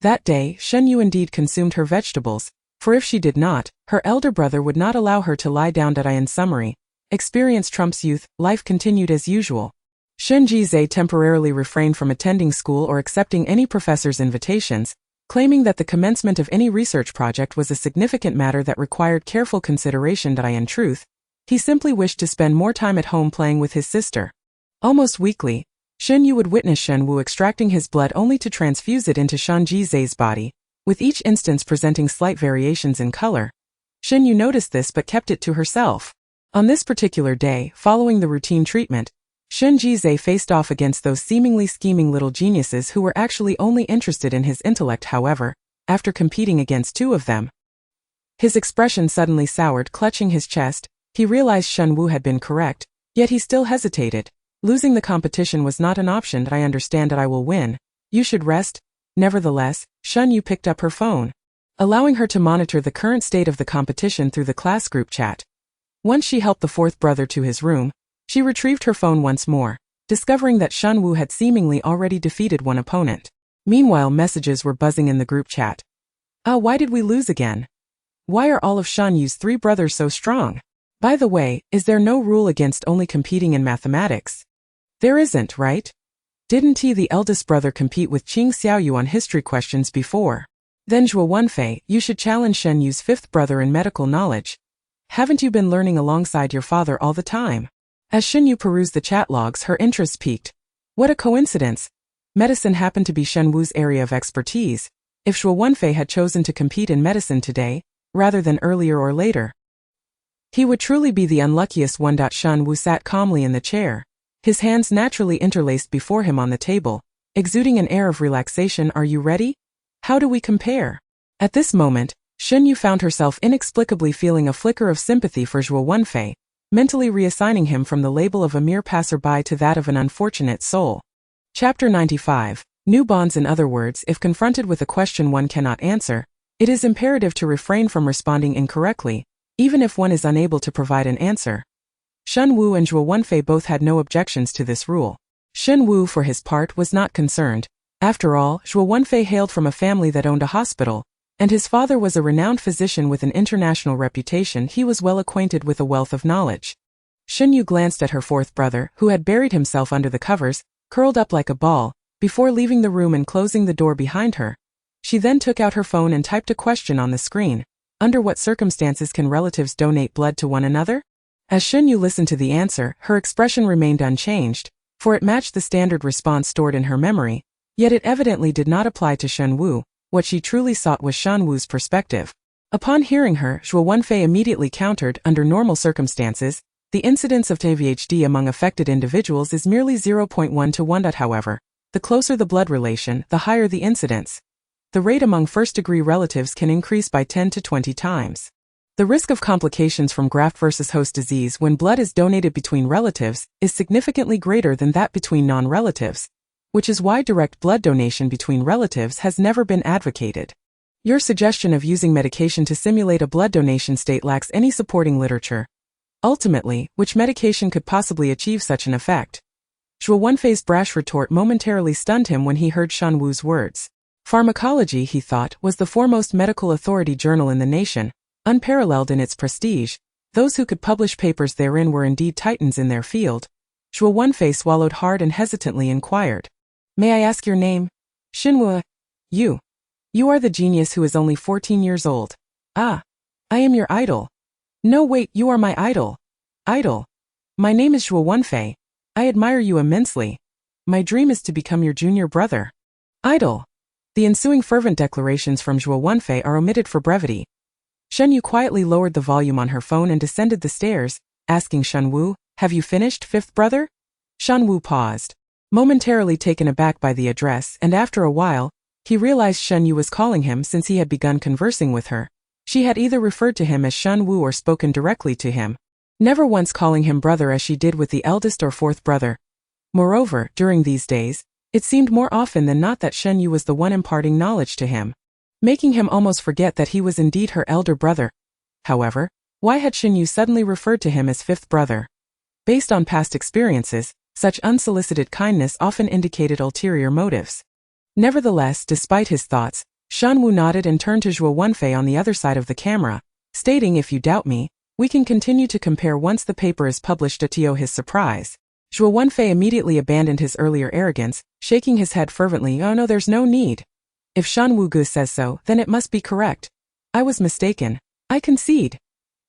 That day, Shen Yue indeed consumed her vegetables, for if she did not, her elder brother would not allow her to lie down. In summary, experience trumps youth, life continued as usual. Shen Jizhe temporarily refrained from attending school or accepting any professor's invitations, claiming that the commencement of any research project was a significant matter that required careful consideration. In truth, he simply wished to spend more time at home playing with his sister. Almost weekly, Shen Yue would witness Shen Yue extracting his blood only to transfuse it into Shen Jizhe's body, with each instance presenting slight variations in color. Shen Yue noticed this but kept it to herself. On this particular day, following the routine treatment, Shen Jizhe faced off against those seemingly scheming little geniuses who were actually only interested in his intellect. However, after competing against 2 of them, his expression suddenly soured. Clutching his chest, he realized Shen Yue had been correct, yet he still hesitated. Losing the competition was not an option. "I understand that I will win. You should rest." Nevertheless, Shen Yue picked up her phone, allowing her to monitor the current state of the competition through the class group chat. Once she helped the 4th brother to his room, she retrieved her phone once more, discovering that Shen Yue had seemingly already defeated one opponent. Meanwhile, messages were buzzing in the group chat. Why did we lose again? Why are all of Shen Yue's 3 brothers so strong? By the way, is there no rule against only competing in mathematics? There isn't, right? Didn't he, the eldest brother, compete with Qing Xiaoyu on history questions before? Then Zhuo Wenfei, you should challenge Shen Yu's fifth brother in medical knowledge. Haven't you been learning alongside your father all the time? As Shen Yue perused the chat logs, her interest piqued. What a coincidence! Medicine happened to be Shen Wu's area of expertise. If Zhuo Wenfei had chosen to compete in medicine today, rather than earlier or later, he would truly be the unluckiest one. Shen Wu sat calmly in the chair, his hands naturally interlaced before him on the table, exuding an air of relaxation. Are you ready? How do we compare? At this moment, Shen Yue found herself inexplicably feeling a flicker of sympathy for Zhuo Wenfei, mentally reassigning him from the label of a mere passerby to that of an unfortunate soul. Chapter 95. New bonds. In other words, if confronted with a question one cannot answer, it is imperative to refrain from responding incorrectly, even if one is unable to provide an answer. Shen Wu and Zhuo Wenfei both had no objections to this rule. Shen Wu, for his part, was not concerned. After all, Zhuo Wenfei hailed from a family that owned a hospital, and his father was a renowned physician with an international reputation. He was well acquainted with a wealth of knowledge. Shen Yue glanced at her fourth brother, who had buried himself under the covers, curled up like a ball, before leaving the room and closing the door behind her. She then took out her phone and typed a question on the screen. Under what circumstances can relatives donate blood to one another? As Shen Yue listened to the answer, her expression remained unchanged, for it matched the standard response stored in her memory, yet it evidently did not apply to Shen Wu. What she truly sought was Shen Wu's perspective. Upon hearing her, Zhuo Wenfei immediately countered. Under normal circumstances, the incidence of TVHD among affected individuals is merely 0.1 to 1. However, the closer the blood relation, the higher the incidence. The rate among first-degree relatives can increase by 10 to 20 times. The risk of complications from graft versus host disease when blood is donated between relatives is significantly greater than that between non-relatives, which is why direct blood donation between relatives has never been advocated. Your suggestion of using medication to simulate a blood donation state lacks any supporting literature. Ultimately, which medication could possibly achieve such an effect? Zhuo Wenfei's brash retort momentarily stunned him when he heard Shen Wu's words. Pharmacology, he thought, was the foremost medical authority journal in the nation, unparalleled in its prestige. Those who could publish papers therein were indeed titans in their field. Zhuo Wenfei swallowed hard and hesitantly inquired. May I ask your name? Shen Yue. You. You are the genius who is only 14 years old. Ah. I am your idol. No, wait, you are my idol. Idol. My name is Zhuo Wenfei. I admire you immensely. My dream is to become your junior brother. Idol. The ensuing fervent declarations from Zhuo Wenfei are omitted for brevity. Shen Yue quietly lowered the volume on her phone and descended the stairs, asking Shen Wu, have you finished, fifth brother? Shen Wu paused, momentarily taken aback by the address, and after a while, he realized Shen Yue was calling him since he had begun conversing with her. She had either referred to him as Shen Wu or spoken directly to him, never once calling him brother as she did with the eldest or fourth brother. Moreover, during these days, it seemed more often than not that Shen Yue was the one imparting knowledge to him, making him almost forget that he was indeed her elder brother. However, why had Shen Yue suddenly referred to him as fifth brother? Based on past experiences, such unsolicited kindness often indicated ulterior motives. Nevertheless, despite his thoughts, Shen Wu nodded and turned to Zhuo Wenfei on the other side of the camera, stating, if you doubt me, we can continue to compare once the paper is published. To his surprise, Zhuo Wenfei immediately abandoned his earlier arrogance, shaking his head fervently. Oh no, there's no need. If Shen Wu Gu says so, then it must be correct. I was mistaken. I concede.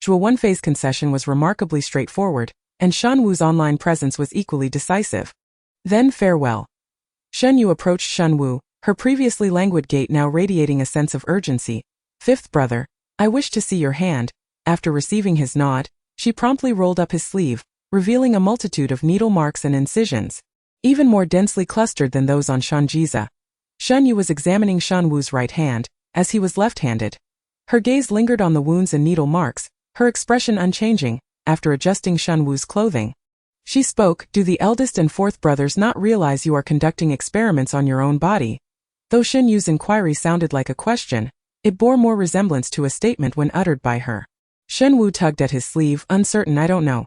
Zhuo Wenfei's concession was remarkably straightforward, and Shen Wu's online presence was equally decisive. Then farewell. Shen Yue approached Shen Wu, her previously languid gait now radiating a sense of urgency. Fifth brother, I wish to see your hand. After receiving his nod, she promptly rolled up his sleeve, revealing a multitude of needle marks and incisions, even more densely clustered than those on Shen Jiza. Shen Yue was examining Shen Wu's right hand, as he was left-handed. Her gaze lingered on the wounds and needle marks, her expression unchanging, after adjusting Shen Wu's clothing. She spoke, do the eldest and fourth brothers not realize you are conducting experiments on your own body? Though Shen Yue's inquiry sounded like a question, it bore more resemblance to a statement when uttered by her. Shen Wu tugged at his sleeve, uncertain. I don't know.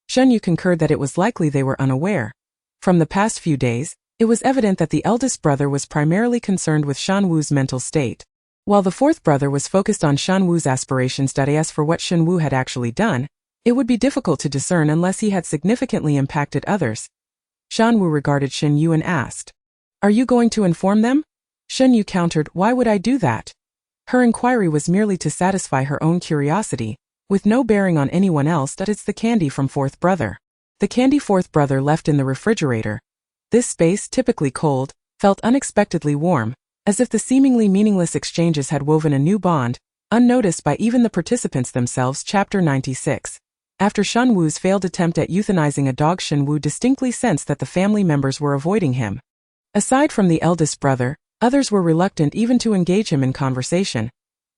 Shen Yue concurred that it was likely they were unaware. From the past few days, it was evident that the eldest brother was primarily concerned with Shen Wu's mental state, while the fourth brother was focused on Shen Wu's aspirations. As for what Shen Wu had actually done, it would be difficult to discern unless he had significantly impacted others. Shen Yue regarded Shen Yue and asked, "Are you going to inform them?" Shen Yue countered, "Why would I do that?" Her inquiry was merely to satisfy her own curiosity, with no bearing on anyone else. That it's the candy from Fourth Brother. The candy Fourth Brother left in the refrigerator. This space, typically cold, felt unexpectedly warm, as if the seemingly meaningless exchanges had woven a new bond, unnoticed by even the participants themselves. Chapter 96. After Shen Yue's failed attempt at euthanizing a dog, Shen Yue distinctly sensed that the family members were avoiding him. Aside from the eldest brother, others were reluctant even to engage him in conversation.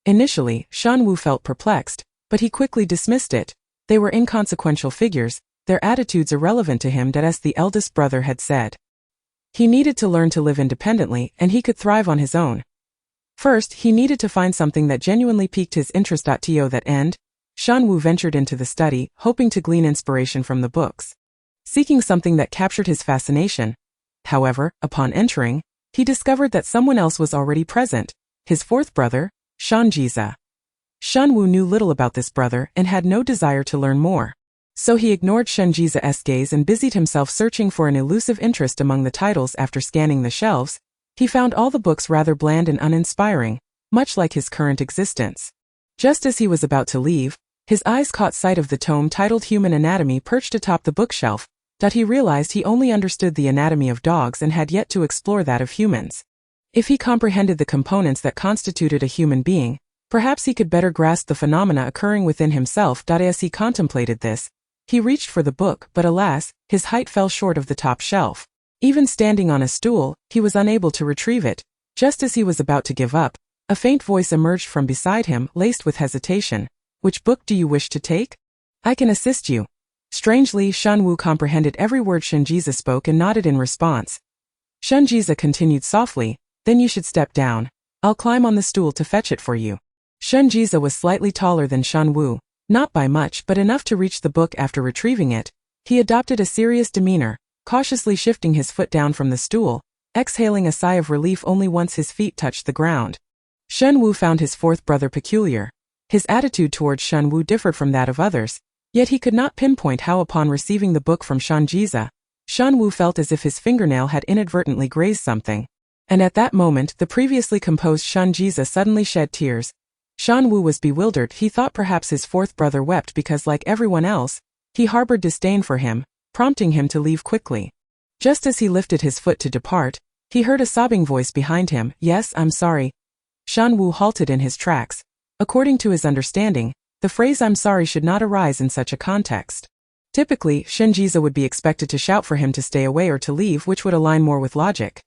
Initially, Shen Yue felt perplexed, but he quickly dismissed it. They were inconsequential figures, their attitudes irrelevant to him. As the eldest brother had said, he needed to learn to live independently, and he could thrive on his own. First, he needed to find something that genuinely piqued his interest. To that end, Shen Yue ventured into the study, hoping to glean inspiration from the books. Seeking something that captured his fascination. However, upon entering, he discovered that someone else was already present, his fourth brother, Shen Yue. Shen Yue knew little about this brother and had no desire to learn more. So he ignored Shen Yue's gaze and busied himself searching for an elusive interest among the titles. After scanning the shelves, he found all the books rather bland and uninspiring, much like his current existence. Just as he was about to leave, his eyes caught sight of the tome titled Human Anatomy perched atop the bookshelf. He realized he only understood the anatomy of dogs and had yet to explore that of humans. If he comprehended the components that constituted a human being, perhaps he could better grasp the phenomena occurring within himself. As he contemplated this, he reached for the book, but alas, his height fell short of the top shelf. Even standing on a stool, he was unable to retrieve it. Just as he was about to give up, a faint voice emerged from beside him, laced with hesitation. "Which book do you wish to take? I can assist you." Strangely, Shen Yue comprehended every word Shen Yue spoke and nodded in response. Shen Yue continued softly, "Then you should step down. I'll climb on the stool to fetch it for you." Shen Yue was slightly taller than Shen Yue, not by much but enough to reach the book. After retrieving it, he adopted a serious demeanor, cautiously shifting his foot down from the stool, exhaling a sigh of relief only once his feet touched the ground. Shen Yue found his fourth brother peculiar. His attitude towards Shen Yue differed from that of others, yet he could not pinpoint how. Upon receiving the book from Shen Yue, Shen Yue felt as if his fingernail had inadvertently grazed something. And at that moment, the previously composed Shen Yue suddenly shed tears. Shen Yue was bewildered. He thought perhaps his fourth brother wept because, like everyone else, he harbored disdain for him, prompting him to leave quickly. Just as he lifted his foot to depart, he heard a sobbing voice behind him. "Yes, I'm sorry." Shen Yue halted in his tracks. According to his understanding, the phrase "I'm sorry" should not arise in such a context. Typically, Shen Yue would be expected to shout for him to stay away or to leave, which would align more with logic.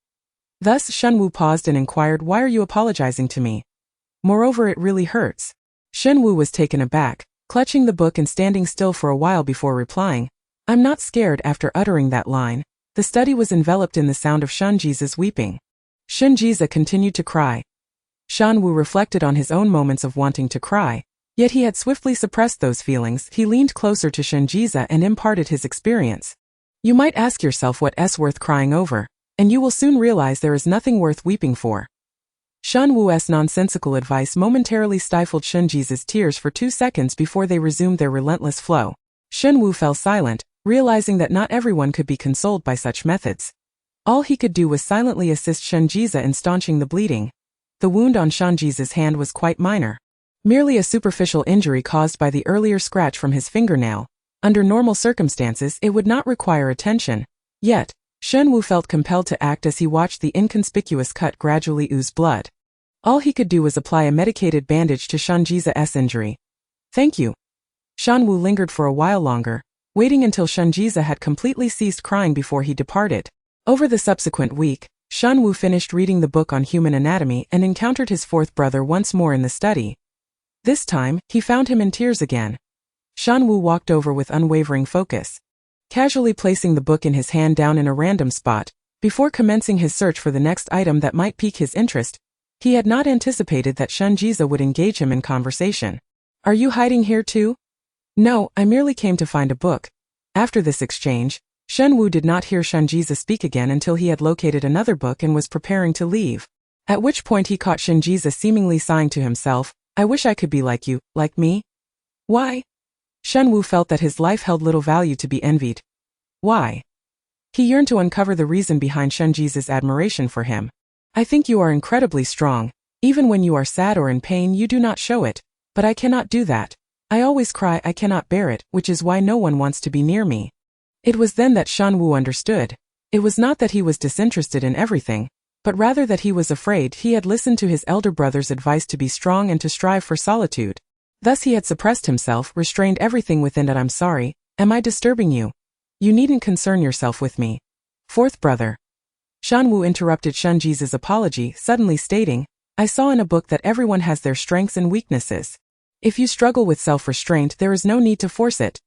Thus, Shen Yue paused and inquired, "Why are you apologizing to me? Moreover, it really hurts." Shen Yue was taken aback, clutching the book and standing still for a while before replying, "I'm not scared." After uttering that line, the study was enveloped in the sound of Shen Yue's weeping. Shen Yue continued to cry. Shen Yue reflected on his own moments of wanting to cry, yet he had swiftly suppressed those feelings. He leaned closer to Shen Yue and imparted his experience. "You might ask yourself what's worth crying over, and you will soon realize there is nothing worth weeping for." Shen Yue's nonsensical advice momentarily stifled Shen Yue's tears for 2 seconds before they resumed their relentless flow. Shen Yue fell silent, realizing that not everyone could be consoled by such methods. All he could do was silently assist Shen Yue in staunching the bleeding. The wound on Shen Yue's hand was quite minor. Merely a superficial injury caused by the earlier scratch from his fingernail. Under normal circumstances, it would not require attention. Yet, Shen Yue felt compelled to act as he watched the inconspicuous cut gradually ooze blood. All he could do was apply a medicated bandage to Shen Yue's injury. "Thank you." Shen Yue lingered for a while longer, waiting until Shen Yue had completely ceased crying before he departed. Over the subsequent week, Shen Yue finished reading the book on human anatomy and encountered his fourth brother once more in the study. This time, he found him in tears again. Shen Yue walked over with unwavering focus, casually placing the book in his hand down in a random spot. Before commencing his search for the next item that might pique his interest, he had not anticipated that Shen Yue would engage him in conversation. "Are you hiding here too?" "No, I merely came to find a book." After this exchange, Shen Yue did not hear Shen Yue speak again until he had located another book and was preparing to leave. At which point he caught Shen Yue seemingly sighing to himself, "I wish I could be like you, like me." "Why?" Shen Yue felt that his life held little value to be envied. "Why?" He yearned to uncover the reason behind Shen Yue's admiration for him. I think you are incredibly strong. Even when you are sad or in pain you do not show it, but I cannot do that. I always cry, I cannot bear it, which is why no one wants to be near me. It was then that Shen Yue understood. It was not that he was disinterested in everything, but rather that he was afraid he had listened to his elder brother's advice to be strong and to strive for solitude. Thus he had suppressed himself, restrained everything within that. I'm sorry, am I disturbing you? You needn't concern yourself with me. Fourth brother. Shen Yue interrupted Shen Yue's apology, suddenly stating, I saw in a book that everyone has their strengths and weaknesses. If you struggle with self-restraint, there is no need to force it.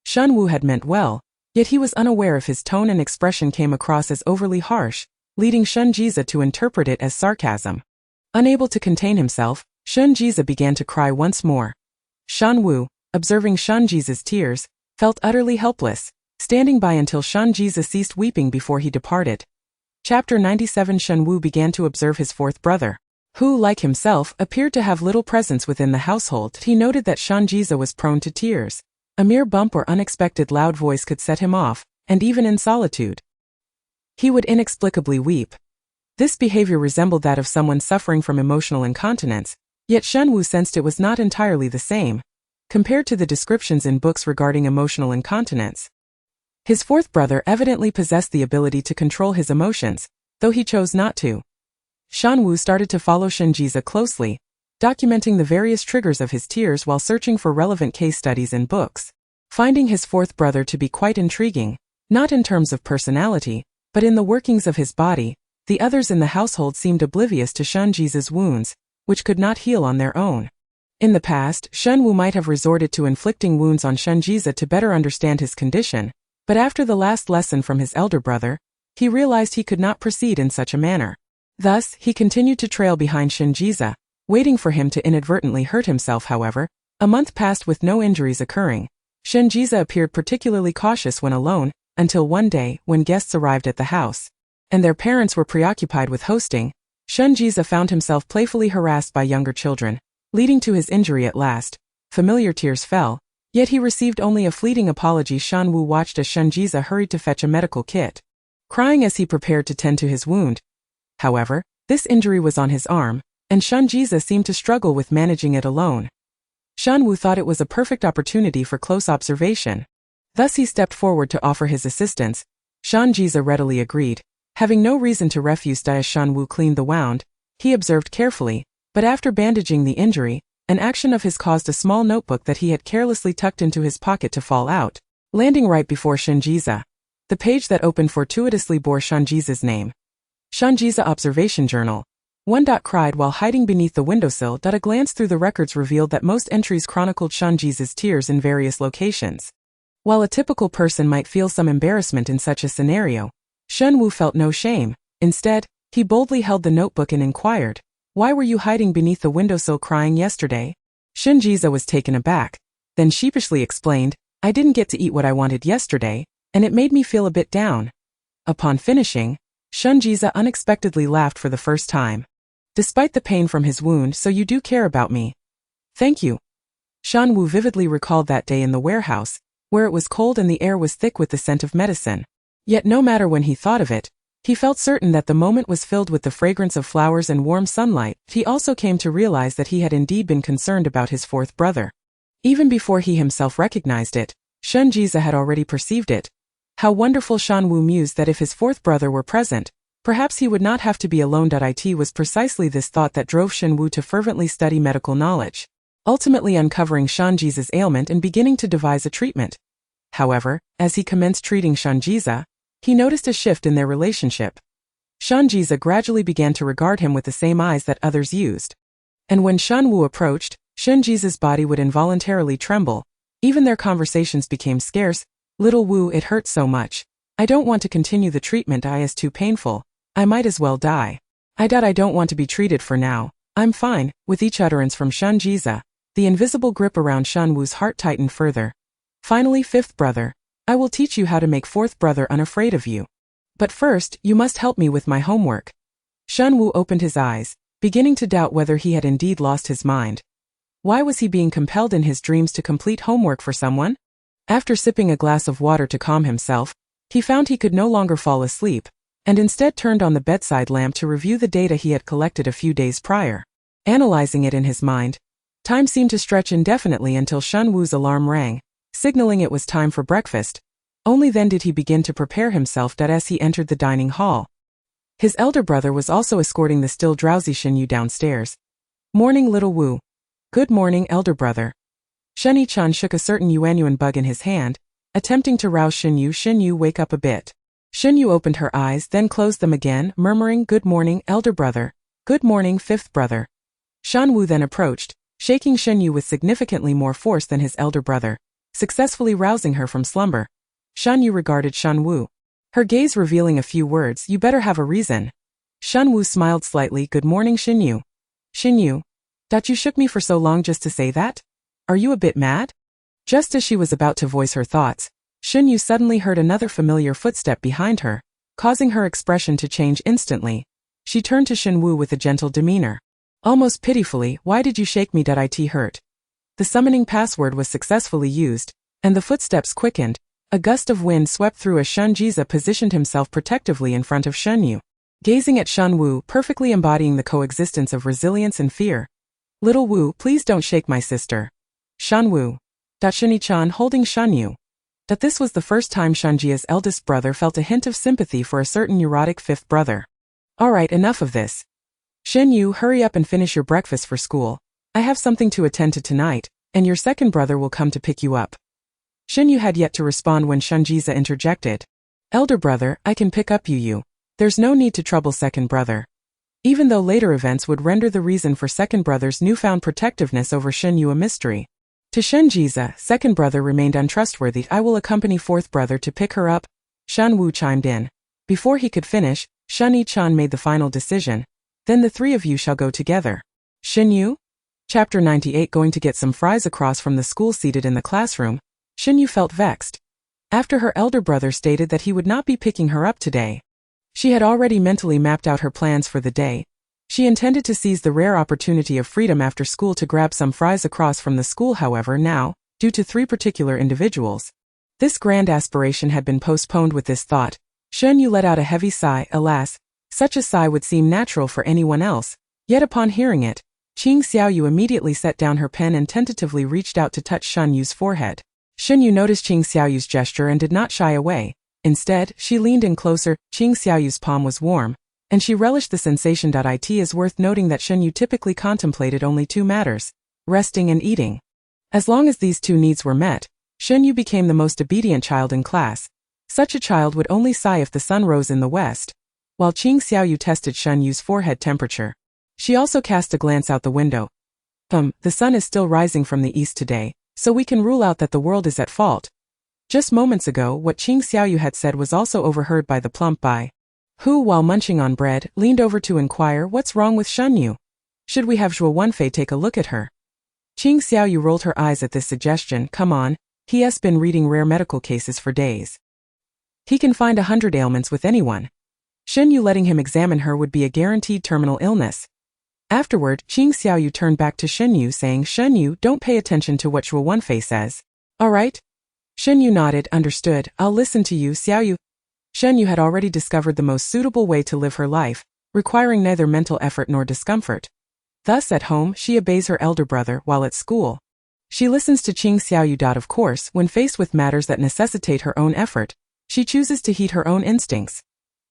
Shen Yue had meant well, yet he was unaware if his tone and expression came across as overly harsh, leading Shen Yue to interpret it as sarcasm. Unable to contain himself, Shen Yue began to cry once more. Shen Yue, observing Shen Yue's tears, felt utterly helpless, standing by until Shen Yue ceased weeping before he departed. Chapter 97. Shen Yue began to observe his fourth brother, who, like himself, appeared to have little presence within the household. He noted that Shen Yue was prone to tears. A mere bump or unexpected loud voice could set him off, and even in solitude, he would inexplicably weep. This behavior resembled that of someone suffering from emotional incontinence, yet Shen Yue sensed it was not entirely the same, compared to the descriptions in books regarding emotional incontinence. His fourth brother evidently possessed the ability to control his emotions, though he chose not to. Shen Yue started to follow Shen Yue closely, documenting the various triggers of his tears while searching for relevant case studies in books. Finding his fourth brother to be quite intriguing, not in terms of personality, but in the workings of his body, the others in the household seemed oblivious to Shen Yue's wounds, which could not heal on their own. In the past, Shen Yue might have resorted to inflicting wounds on Shen Yue to better understand his condition, but after the last lesson from his elder brother, he realized he could not proceed in such a manner. Thus, he continued to trail behind Shen Yue, waiting for him to inadvertently hurt himself. However, a month passed with no injuries occurring. Shen Yue appeared particularly cautious when alone, until one day, when guests arrived at the house, and their parents were preoccupied with hosting, Shen Yue found himself playfully harassed by younger children, leading to his injury at last. Familiar tears fell, yet he received only a fleeting apology. Shen Yue watched as Shen Yue hurried to fetch a medical kit, crying as he prepared to tend to his wound. However, this injury was on his arm, and Shen Yue seemed to struggle with managing it alone. Shen Yue thought it was a perfect opportunity for close observation. Thus he stepped forward to offer his assistance. Shen Yue readily agreed. Having no reason to refuse, as Shen Yue cleaned the wound, he observed carefully, but after bandaging the injury, an action of his caused a small notebook that he had carelessly tucked into his pocket to fall out, landing right before Shen Yue. The page that opened fortuitously bore Shen Yue's name. Shen Yue Observation Journal. One. Cried while hiding beneath the windowsill. A glance through the records revealed that most entries chronicled Shen Yue's tears in various locations. While a typical person might feel some embarrassment in such a scenario, Shen Yue felt no shame. Instead, he boldly held the notebook and inquired, "Why were you hiding beneath the windowsill crying yesterday?" Shen Yue was taken aback, then sheepishly explained, "I didn't get to eat what I wanted yesterday, and it made me feel a bit down." Upon finishing, Shen Yue unexpectedly laughed for the first time. "Despite the pain from his wound, so you do care about me." "Thank you." Shen Yue vividly recalled that day in the warehouse, where it was cold and the air was thick with the scent of medicine. Yet no matter when he thought of it, he felt certain that the moment was filled with the fragrance of flowers and warm sunlight. He also came to realize that he had indeed been concerned about his fourth brother. Even before he himself recognized it, Shen Yue had already perceived it. How wonderful, Shen Yue mused, that if his fourth brother were present, perhaps he would not have to be alone. It was precisely this thought that drove Shen Yue to fervently study medical knowledge, ultimately uncovering Shen Yue's ailment and beginning to devise a treatment. However, as he commenced treating Shen Yue, he noticed a shift in their relationship. Shen Yue gradually began to regard him with the same eyes that others used. And when Shen Yue approached, Shen Yue's body would involuntarily tremble. Even their conversations became scarce. "Little Wu, it hurts so much. I don't want to continue the treatment. It is too painful. I might as well die. I don't want to be treated for now. I'm fine." With each utterance from Shen Yue, the invisible grip around Shen Yue's heart tightened further. Finally, "Fifth brother, I will teach you how to make fourth brother unafraid of you. But first, you must help me with my homework." Shen Yue opened his eyes, beginning to doubt whether he had indeed lost his mind. Why was he being compelled in his dreams to complete homework for someone? After sipping a glass of water to calm himself, He found he could no longer fall asleep, and instead turned on the bedside lamp to review the data he had collected a few days prior. Analyzing it in his mind, time seemed to stretch indefinitely until Shen Yue's alarm rang, signaling it was time for breakfast. Only then did he begin to prepare himself as he entered the dining hall. His elder brother was also escorting the still drowsy Shen Yue downstairs. "Morning, little Wu." "Good morning, elder brother." Shen Yue shook a certain yuanyuan bug in his hand, attempting to rouse Shen Yue. "Shen Yue, wake up a bit." Shen Yue opened her eyes, then closed them again, murmuring, "Good morning, elder brother." "Good morning, fifth brother." Shen Wu then approached, shaking Shen Yue with significantly more force than his elder brother, successfully rousing her from slumber. Shen Yue regarded Shen Wu, her gaze revealing a few words. "You better have a reason." Shen Wu smiled slightly. "Good morning, Shen Yue." "Shen Yue, that you shook me for so long just to say that? Are you a bit mad?" Just as she was about to voice her thoughts, Shen Yue suddenly heard another familiar footstep behind her, causing her expression to change instantly. She turned to Shen Wu with a gentle demeanor. Almost pitifully, "Why did you shake me? It hurt." The summoning password was successfully used, and the footsteps quickened. A gust of wind swept through as Shen Jiza positioned himself protectively in front of Shen Yue, gazing at Shen Wu, perfectly embodying the coexistence of resilience and fear. "Little Wu, please don't shake my sister." "Shen Wu." Shini-chan holding Shen Yue. That this was the first time Shen Jia's eldest brother felt a hint of sympathy for a certain neurotic fifth brother. "Alright, enough of this. Shen Yue, hurry up and finish your breakfast for school. I have something to attend to tonight, and your second brother will come to pick you up." Shen Yue had yet to respond when Shen Jiza interjected. "Elder brother, I can pick up you. There's no need to trouble second brother." Even though later events would render the reason for second brother's newfound protectiveness over Shen Yue a mystery. To Shen Jiza, second brother remained untrustworthy. "I will accompany fourth brother to pick her up," Shen Wu chimed in. Before he could finish, Shen Yichan made the final decision. "Then the three of you shall go together." Shen Yue? Chapter 98. Going to get some fries. Across from the school, seated in the classroom, Shen Yue felt vexed. After her elder brother stated that he would not be picking her up today, she had already mentally mapped out her plans for the day. She intended to seize the rare opportunity of freedom after school to grab some fries across from the school. However, now, due to three particular individuals, this grand aspiration had been postponed. With this thought, Shen Yue let out a heavy sigh. Alas, such a sigh would seem natural for anyone else, yet upon hearing it, Qing Xiaoyu immediately set down her pen and tentatively reached out to touch Shen Yue's forehead. Shen Yue noticed Qing Xiaoyu's gesture and did not shy away. Instead, she leaned in closer. Qing Xiaoyu's palm was warm, and she relished the sensation. It is worth noting that Shen Yue typically contemplated only two matters: resting and eating. As long as these two needs were met, Shen Yue became the most obedient child in class. Such a child would only sigh if the sun rose in the west. While Qing Xiaoyu tested Shen Yue's forehead temperature, she also cast a glance out the window. The sun is still rising from the east today, so we can rule out that the world is at fault." Just moments ago, what Qing Xiaoyu had said was also overheard by the plump Bai, who, while munching on bread, leaned over to inquire, "What's wrong with Shen Yue? Should we have Zhuo Wenfei take a look at her?" Qing Xiaoyu rolled her eyes at this suggestion. "Come on, he has been reading rare medical cases for days. He can find 100 ailments with anyone. Shen Yue letting him examine her would be a guaranteed terminal illness." Afterward, Qing Xiaoyu turned back to Shen Yue saying, "Shen Yue, don't pay attention to what Zhuo Wenfei says. Alright?" Shen Yue nodded. "Understood, I'll listen to you, Xiaoyu." Shen Yue had already discovered the most suitable way to live her life, requiring neither mental effort nor discomfort. Thus at home, she obeys her elder brother, while at school, she listens to Qing Xiaoyu. Of course, when faced with matters that necessitate her own effort, she chooses to heed her own instincts.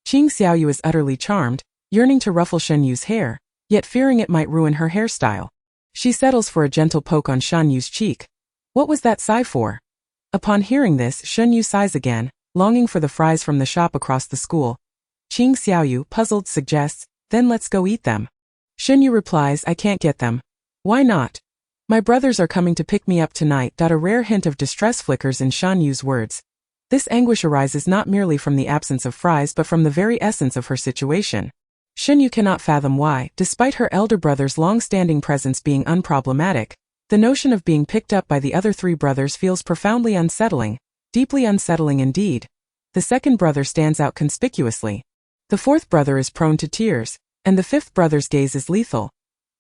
Qing Xiaoyu is utterly charmed, yearning to ruffle Shen Yue's hair, yet fearing it might ruin her hairstyle. She settles for a gentle poke on Shen Yue's cheek. What was that sigh for? Upon hearing this, Shen Yue sighs again, longing for the fries from the shop across the school. Qing Xiaoyu, puzzled, suggests, "Then let's go eat them." Shen Yue replies, "I can't get them." "Why not?" "My brothers are coming to pick me up tonight." A rare hint of distress flickers in Shen Yue's words. This anguish arises not merely from the absence of fries but from the very essence of her situation. Shen Yue cannot fathom why, despite her elder brother's long-standing presence being unproblematic, the notion of being picked up by the other three brothers feels profoundly unsettling, deeply unsettling indeed. The second brother stands out conspicuously. The fourth brother is prone to tears, and the fifth brother's gaze is lethal.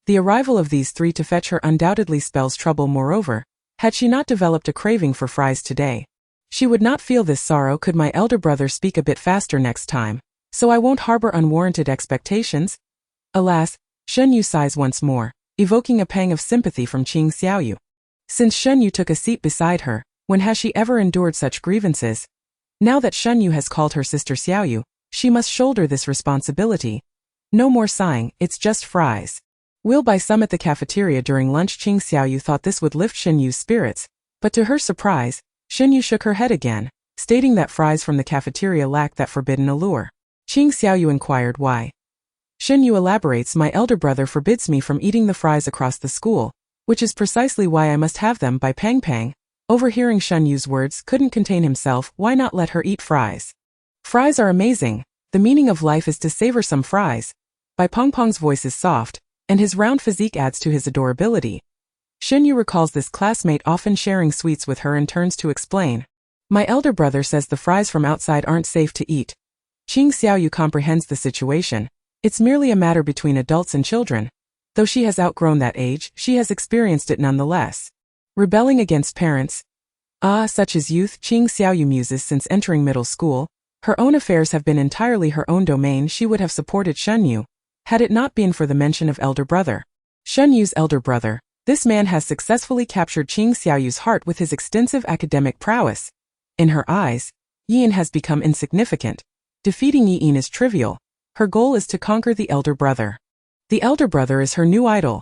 The arrival of these three to fetch her undoubtedly spells trouble. Moreover, had she not developed a craving for fries today, She would not feel this sorrow could my elder brother speak a bit faster next time, so I won't harbor unwarranted expectations. Alas, Shen Yue sighs once more, evoking a pang of sympathy from Qing Xiaoyu. Since Shen Yue took a seat beside her, when has she ever endured such grievances? Now that Shen Yue has called her sister Xiaoyu, she must shoulder this responsibility. No more sighing, it's just fries. We'll buy some at the cafeteria during lunch. Qing Xiaoyu thought this would lift Shen Yue's spirits, but to her surprise, Shen Yue shook her head again, stating that fries from the cafeteria lacked that forbidden allure. Qing Xiaoyu inquired why. Shen Yue elaborates, my elder brother forbids me from eating the fries across the school, which is precisely why I must have them. By Pang Pang, overhearing Shen Yue's words, couldn't contain himself. Why not let her eat fries? Fries are amazing. The meaning of life is to savor some fries. Bai Pongpong's voice is soft, and his round physique adds to his adorability. Shen Yue recalls this classmate often sharing sweets with her and turns to explain. My elder brother says the fries from outside aren't safe to eat. Qing Xiaoyu comprehends the situation. It's merely a matter between adults and children. Though she has outgrown that age, she has experienced it nonetheless. Rebelling against parents. Such is youth. Qing Xiaoyu muses. Since entering middle school, her own affairs have been entirely her own domain. She would have supported Shen Yue, had it not been for the mention of elder brother. Shen Yue's elder brother. This man has successfully captured Qing Xiaoyu's heart with his extensive academic prowess. In her eyes, Yin has become insignificant. Defeating Yin is trivial. Her goal is to conquer the elder brother. The elder brother is her new idol.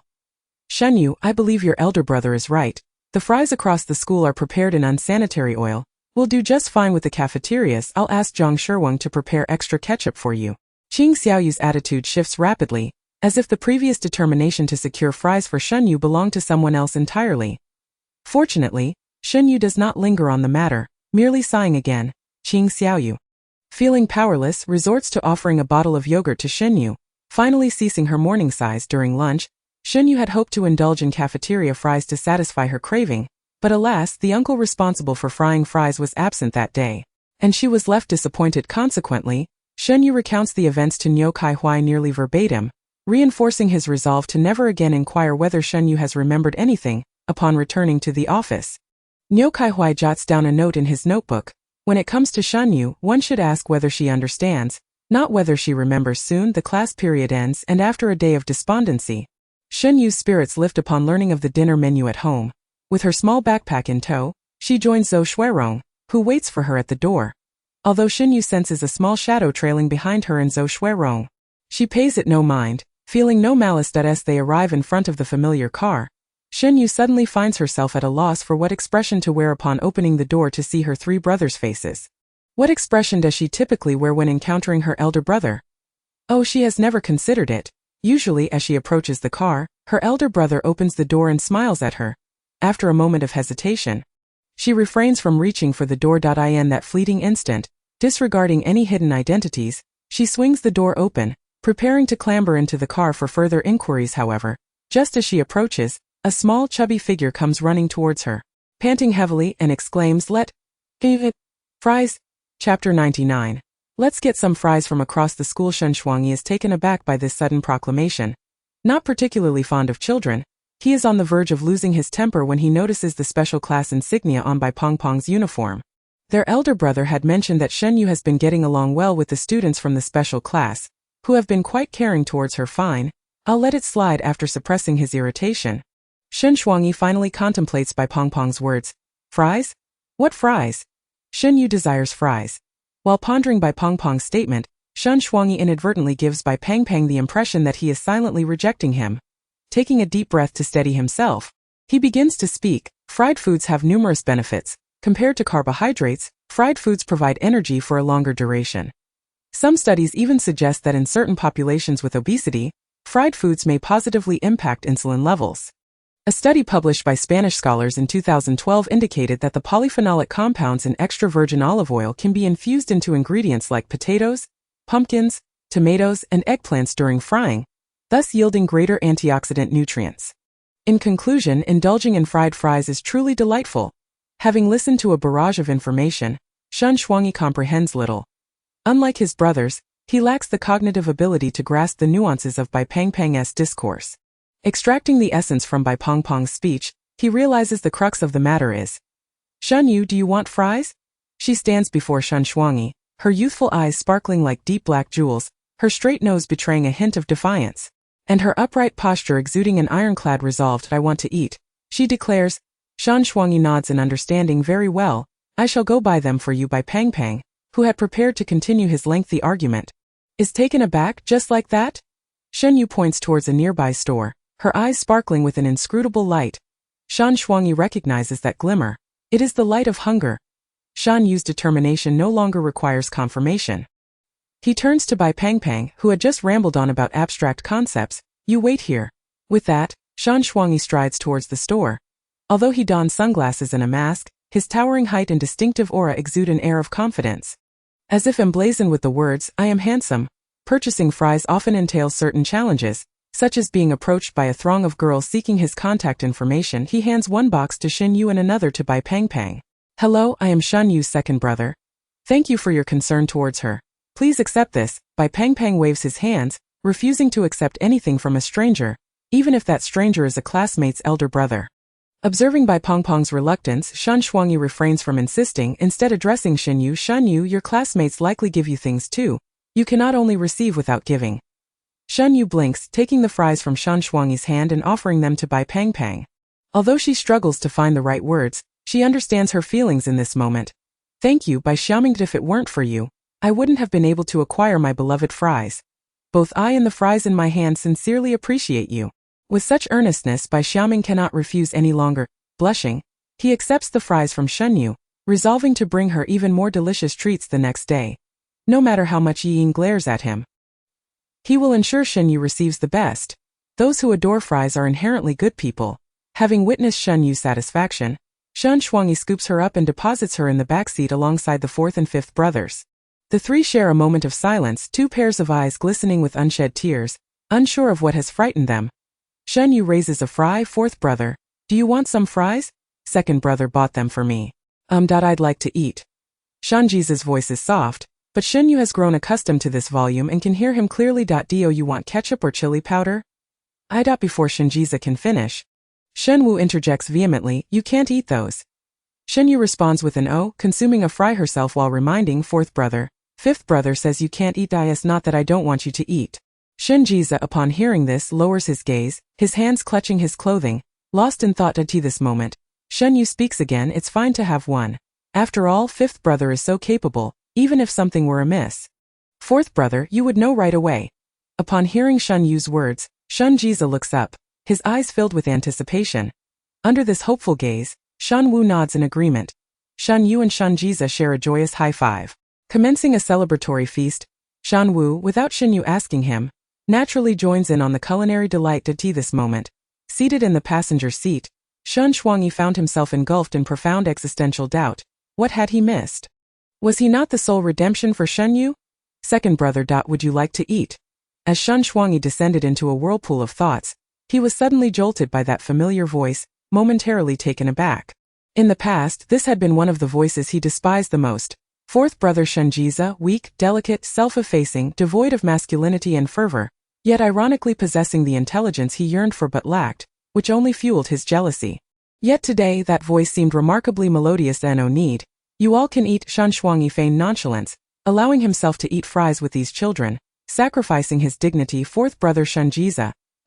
Shen Yue, I believe your elder brother is right. The fries across the school are prepared in unsanitary oil. We'll do just fine with the cafeterias. I'll ask Zhang Shiweng to prepare extra ketchup for you. Qing Xiaoyu's attitude shifts rapidly, as if the previous determination to secure fries for Shen Yue belonged to someone else entirely. Fortunately, Shen Yue does not linger on the matter, merely sighing again. Qing Xiaoyu, feeling powerless, resorts to offering a bottle of yogurt to Shen Yue, finally ceasing her morning sighs during lunch. Shen Yue had hoped to indulge in cafeteria fries to satisfy her craving, but alas, the uncle responsible for frying fries was absent that day, and she was left disappointed. Consequently, Shen Yue recounts the events to Niu Kaihui nearly verbatim, reinforcing his resolve to never again inquire whether Shen Yue has remembered anything. Upon returning to the office, Niu Kaihui jots down a note in his notebook. When it comes to Shen Yue, one should ask whether she understands, not whether she remembers. Soon the class period ends, and after a day of despondency, Shen Yue's spirits lift upon learning of the dinner menu at home. With her small backpack in tow, she joins Zhou Shuirong, who waits for her at the door. Although Shen Yue senses a small shadow trailing behind her and Zhou Shuirong, she pays it no mind, feeling no malice. As they arrive in front of the familiar car, Shen Yue suddenly finds herself at a loss for what expression to wear upon opening the door to see her three brothers' faces. What expression does she typically wear when encountering her elder brother? Oh, she has never considered it. Usually, as she approaches the car, her elder brother opens the door and smiles at her. After a moment of hesitation, she refrains from reaching for the door. In that fleeting instant, disregarding any hidden identities, she swings the door open, preparing to clamber into the car for further inquiries. However, just as she approaches, a small chubby figure comes running towards her, panting heavily, and exclaims, "Let it fries." Chapter 99. Let's get some fries from across the school. Shen Shuangyi is taken aback by this sudden proclamation. Not particularly fond of children, he is on the verge of losing his temper when he notices the special class insignia on Bai Pongpong's uniform. Their elder brother had mentioned that Shen Yue has been getting along well with the students from the special class, who have been quite caring towards her. Fine, I'll let it slide. After suppressing his irritation, Shen Shuangyi finally contemplates Bai Pongpong's words. Fries? What fries? Shen Yue desires fries. While pondering Bai Pongpong's statement, Shen Shuangyi inadvertently gives Bai Pangpang the impression that he is silently rejecting him. Taking a deep breath to steady himself, he begins to speak. Fried foods have numerous benefits. Compared to carbohydrates, fried foods provide energy for a longer duration. Some studies even suggest that in certain populations with obesity, fried foods may positively impact insulin levels. A study published by Spanish scholars in 2012 indicated that the polyphenolic compounds in extra virgin olive oil can be infused into ingredients like potatoes, pumpkins, tomatoes, and eggplants during frying, thus yielding greater antioxidant nutrients. In conclusion, indulging in fried fries is truly delightful. Having listened to a barrage of information, Shen Shuangyi comprehends little. Unlike his brothers, he lacks the cognitive ability to grasp the nuances of Bai Pangpang's discourse. Extracting the essence from Bai Pongpong's speech, he realizes the crux of the matter is, Shen Yue, do you want fries? She stands before Shen Yue, her youthful eyes sparkling like deep black jewels, her straight nose betraying a hint of defiance, and her upright posture exuding an ironclad resolve. I want to eat, she declares. Shen Yue nods in understanding. Very well, I shall go buy them for you. By Pang Pang, who had prepared to continue his lengthy argument, is taken aback. Just like that? Shen Yue points towards a nearby store, her eyes sparkling with an inscrutable light. Shen Yue recognizes that glimmer. It is the light of hunger. Shen Yue's determination no longer requires confirmation. He turns to Bai Pang Pang, who had just rambled on about abstract concepts. You wait here. With that, Shen Yue strides towards the store. Although he dons sunglasses and a mask, his towering height and distinctive aura exude an air of confidence. As if emblazoned with the words, I am handsome. Purchasing fries often entails certain challenges, such as being approached by a throng of girls seeking his contact information. He hands one box to Shen Yue and another to Bai Pang Pang. Hello, I am Shen Yue's second brother. Thank you for your concern towards her. Please accept this. Bai Pang Pang waves his hands, refusing to accept anything from a stranger, even if that stranger is a classmate's elder brother. Observing Bai Pang Pang's reluctance, Shen Yue refrains from insisting, instead addressing Shen Yue. Shen Yue, your classmates likely give you things too. You cannot only receive without giving. Shen Yue blinks, taking the fries from Shen Yue's hand and offering them to Bai Pang Pang. Although she struggles to find the right words, she understands her feelings in this moment. Thank you, Bai Xiaoming. If it weren't for you, I wouldn't have been able to acquire my beloved fries. Both I and the fries in my hand sincerely appreciate you. With such earnestness, Bai Xiaoming cannot refuse any longer. Blushing, he accepts the fries from Shen Yue, resolving to bring her even more delicious treats the next day. No matter how much Yi Ying glares at him, he will ensure Shen Yue receives the best. Those who adore fries are inherently good people. Having witnessed Shen Yue's satisfaction, Shen Yue scoops her up and deposits her in the backseat alongside the fourth and fifth brothers. The three share a moment of silence, two pairs of eyes glistening with unshed tears, unsure of what has frightened them. Shen Yue raises a fry. Fourth brother, do you want some fries? Second brother bought them for me. I'd like to eat. Shen Ji's voice is soft, but Shen Yue has grown accustomed to this volume and can hear him clearly. Do you want ketchup or chili powder? Before Shen Ji can finish, Shen Wu interjects vehemently, you can't eat those. Shen Yue responds with an "oh," consuming a fry herself while reminding fourth brother. Fifth brother says you can't eat. It's not that I don't want you to eat. Shen Ji, upon hearing this, lowers his gaze, his hands clutching his clothing, lost in thought. At this moment, Shen Yue speaks again. It's fine to have one. After all, fifth brother is so capable, even if something were amiss. Fourth brother, you would know right away. Upon hearing Shen Yue's words, Shen Ji looks up, his eyes filled with anticipation. Under this hopeful gaze, Shen Wu nods in agreement. Shen Yue and Shen Ji share a joyous high five. Commencing a celebratory feast, Shen Wu, without Shen Yue asking him, naturally joins in on the culinary delight. At this moment, seated in the passenger seat, Shen Yue found himself engulfed in profound existential doubt. What had he missed? Was he not the sole redemption for Shen Yue? Second brother. Would you like to eat? As Shen Yue descended into a whirlpool of thoughts, he was suddenly jolted by that familiar voice, momentarily taken aback. In the past, this had been one of the voices he despised the most. Fourth brother Shen Ji, weak, delicate, self-effacing, devoid of masculinity and fervor, yet ironically possessing the intelligence he yearned for but lacked, which only fueled his jealousy. Yet today that voice seemed remarkably melodious. No need. You all can eat. Shen Yue feigned nonchalance, allowing himself to eat fries with these children, sacrificing his dignity. Fourth brother Shen Ji,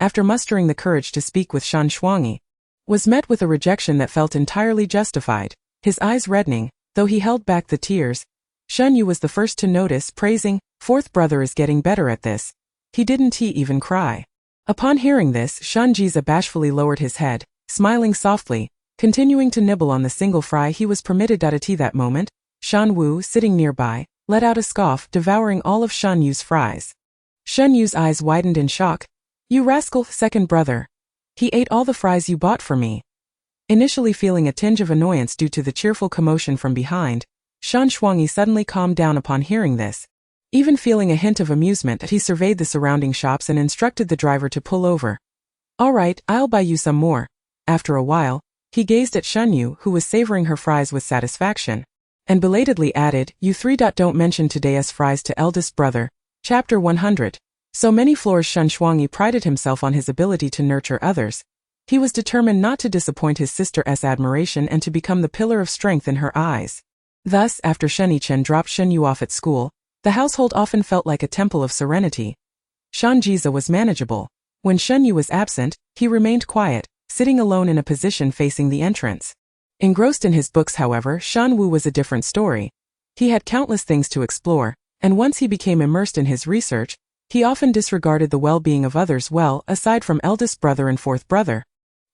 after mustering the courage to speak with Shen Yue, was met with a rejection that felt entirely justified. His eyes reddening, though he held back the tears, Shen Yue was the first to notice, praising, fourth brother is getting better at this. He even cry. Upon hearing this, Shen Ji bashfully lowered his head, smiling softly, continuing to nibble on the single fry he was permitted. At that moment, Shen Wu, sitting nearby, let out a scoff, devouring all of Shen Yue's fries. Shen Yue's eyes widened in shock. You rascal, second brother. He ate all the fries you bought for me. Initially feeling a tinge of annoyance due to the cheerful commotion from behind, Shen Yue suddenly calmed down upon hearing this. Even feeling a hint of amusement, he surveyed the surrounding shops and instructed the driver to pull over. All right, I'll buy you some more. After a while, he gazed at Shen Yue, who was savoring her fries with satisfaction, and belatedly added, you three. Don't mention today's fries to eldest brother. Chapter 100. So many floors. Shen Yue prided himself on his ability to nurture others. He was determined not to disappoint his sister's admiration and to become the pillar of strength in her eyes. Thus, after Shen Yichen dropped Shen Yue off at school, the household often felt like a temple of serenity. Shan Jize was manageable. When Shen Yue was absent, he remained quiet, sitting alone in a position facing the entrance. Engrossed in his books, however, Shan Wu was a different story. He had countless things to explore, and once he became immersed in his research, he often disregarded the well-being of others aside from eldest brother and fourth brother.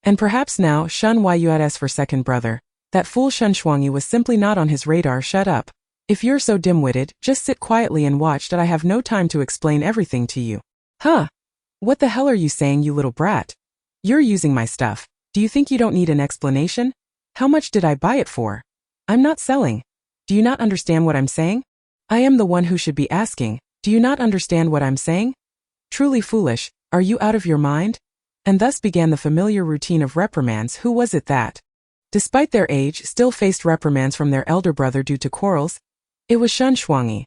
And perhaps now Shen Yue's for second brother, that fool Shen Shuangyi was simply not on his radar. Shut up. If you're so dim-witted, just sit quietly and watch that I have no time to explain everything to you. Huh? What the hell are you saying, you little brat? You're using my stuff. Do you think you don't need an explanation? How much did I buy it for? I'm not selling. Do you not understand what I'm saying? I am the one who should be asking. Do you not understand what I'm saying? Truly foolish, are you out of your mind? And thus began the familiar routine of reprimands. Who was it that, despite their age, still faced reprimands from their elder brother due to quarrels? It was Shen Shuangyi.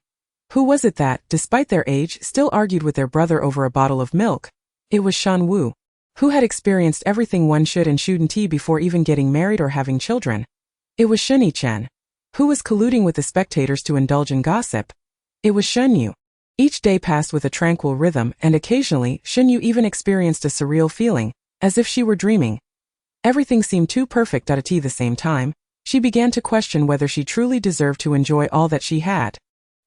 Who was it that, despite their age, still argued with their brother over a bottle of milk? It was Shan Wu. Who had experienced everything one should and shouldn't before even getting married or having children? It was Shen Yichen. Who was colluding with the spectators to indulge in gossip? It was Shen Yue. Each day passed with a tranquil rhythm, and occasionally, Shen Yue even experienced a surreal feeling, as if she were dreaming. Everything seemed too perfect. At the same time, she began to question whether she truly deserved to enjoy all that she had.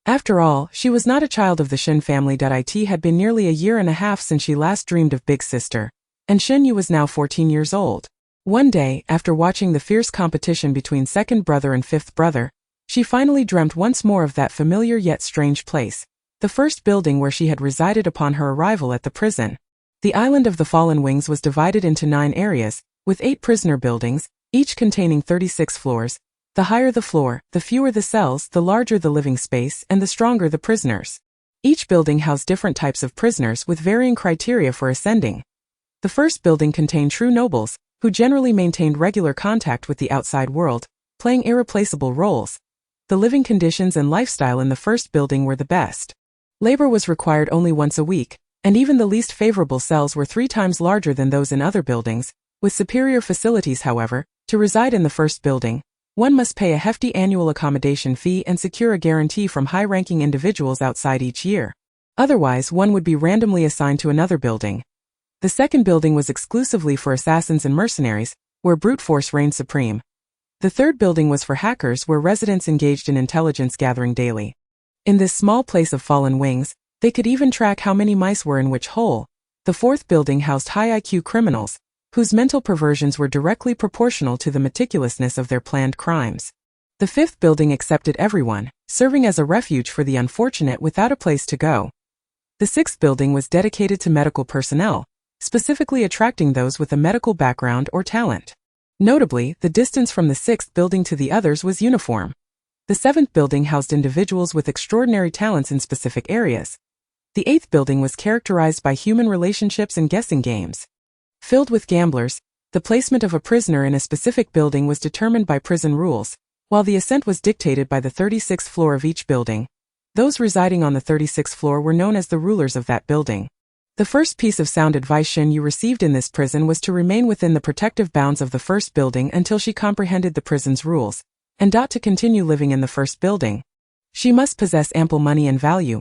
After all, she was not a child of the Shen family. It had been nearly a year and a half since she last dreamed of Big Sister, and Shen Yue was now 14 years old. One day, after watching the fierce competition between second brother and fifth brother, she finally dreamt once more of that familiar yet strange place, the first building where she had resided upon her arrival at the prison. The island of the Fallen Wings was divided into 9 areas, with 8 prisoner buildings, each containing 36 floors. The higher the floor, the fewer the cells, the larger the living space, and the stronger the prisoners. Each building housed different types of prisoners with varying criteria for ascending. The first building contained true nobles, who generally maintained regular contact with the outside world, playing irreplaceable roles. The living conditions and lifestyle in the first building were the best. Labor was required only once a week, and even the least favorable cells were 3 times larger than those in other buildings. With superior facilities, however, to reside in the first building, one must pay a hefty annual accommodation fee and secure a guarantee from high-ranking individuals outside each year. Otherwise, one would be randomly assigned to another building. The second building was exclusively for assassins and mercenaries, where brute force reigned supreme. The third building was for hackers, where residents engaged in intelligence gathering daily. In this small place of Fallen Wings, they could even track how many mice were in which hole. The fourth building housed high IQ criminals, whose mental perversions were directly proportional to the meticulousness of their planned crimes. The fifth building accepted everyone, serving as a refuge for the unfortunate without a place to go. The sixth building was dedicated to medical personnel, specifically attracting those with a medical background or talent. Notably, the distance from the sixth building to the others was uniform. The seventh building housed individuals with extraordinary talents in specific areas. The eighth building was characterized by human relationships and guessing games. Filled with gamblers, the placement of a prisoner in a specific building was determined by prison rules, while the ascent was dictated by the 36th floor of each building. Those residing on the 36th floor were known as the rulers of that building. The first piece of sound advice Shen Yue received in this prison was to remain within the protective bounds of the first building until she comprehended the prison's rules, and to continue living in the first building. She must possess ample money and value.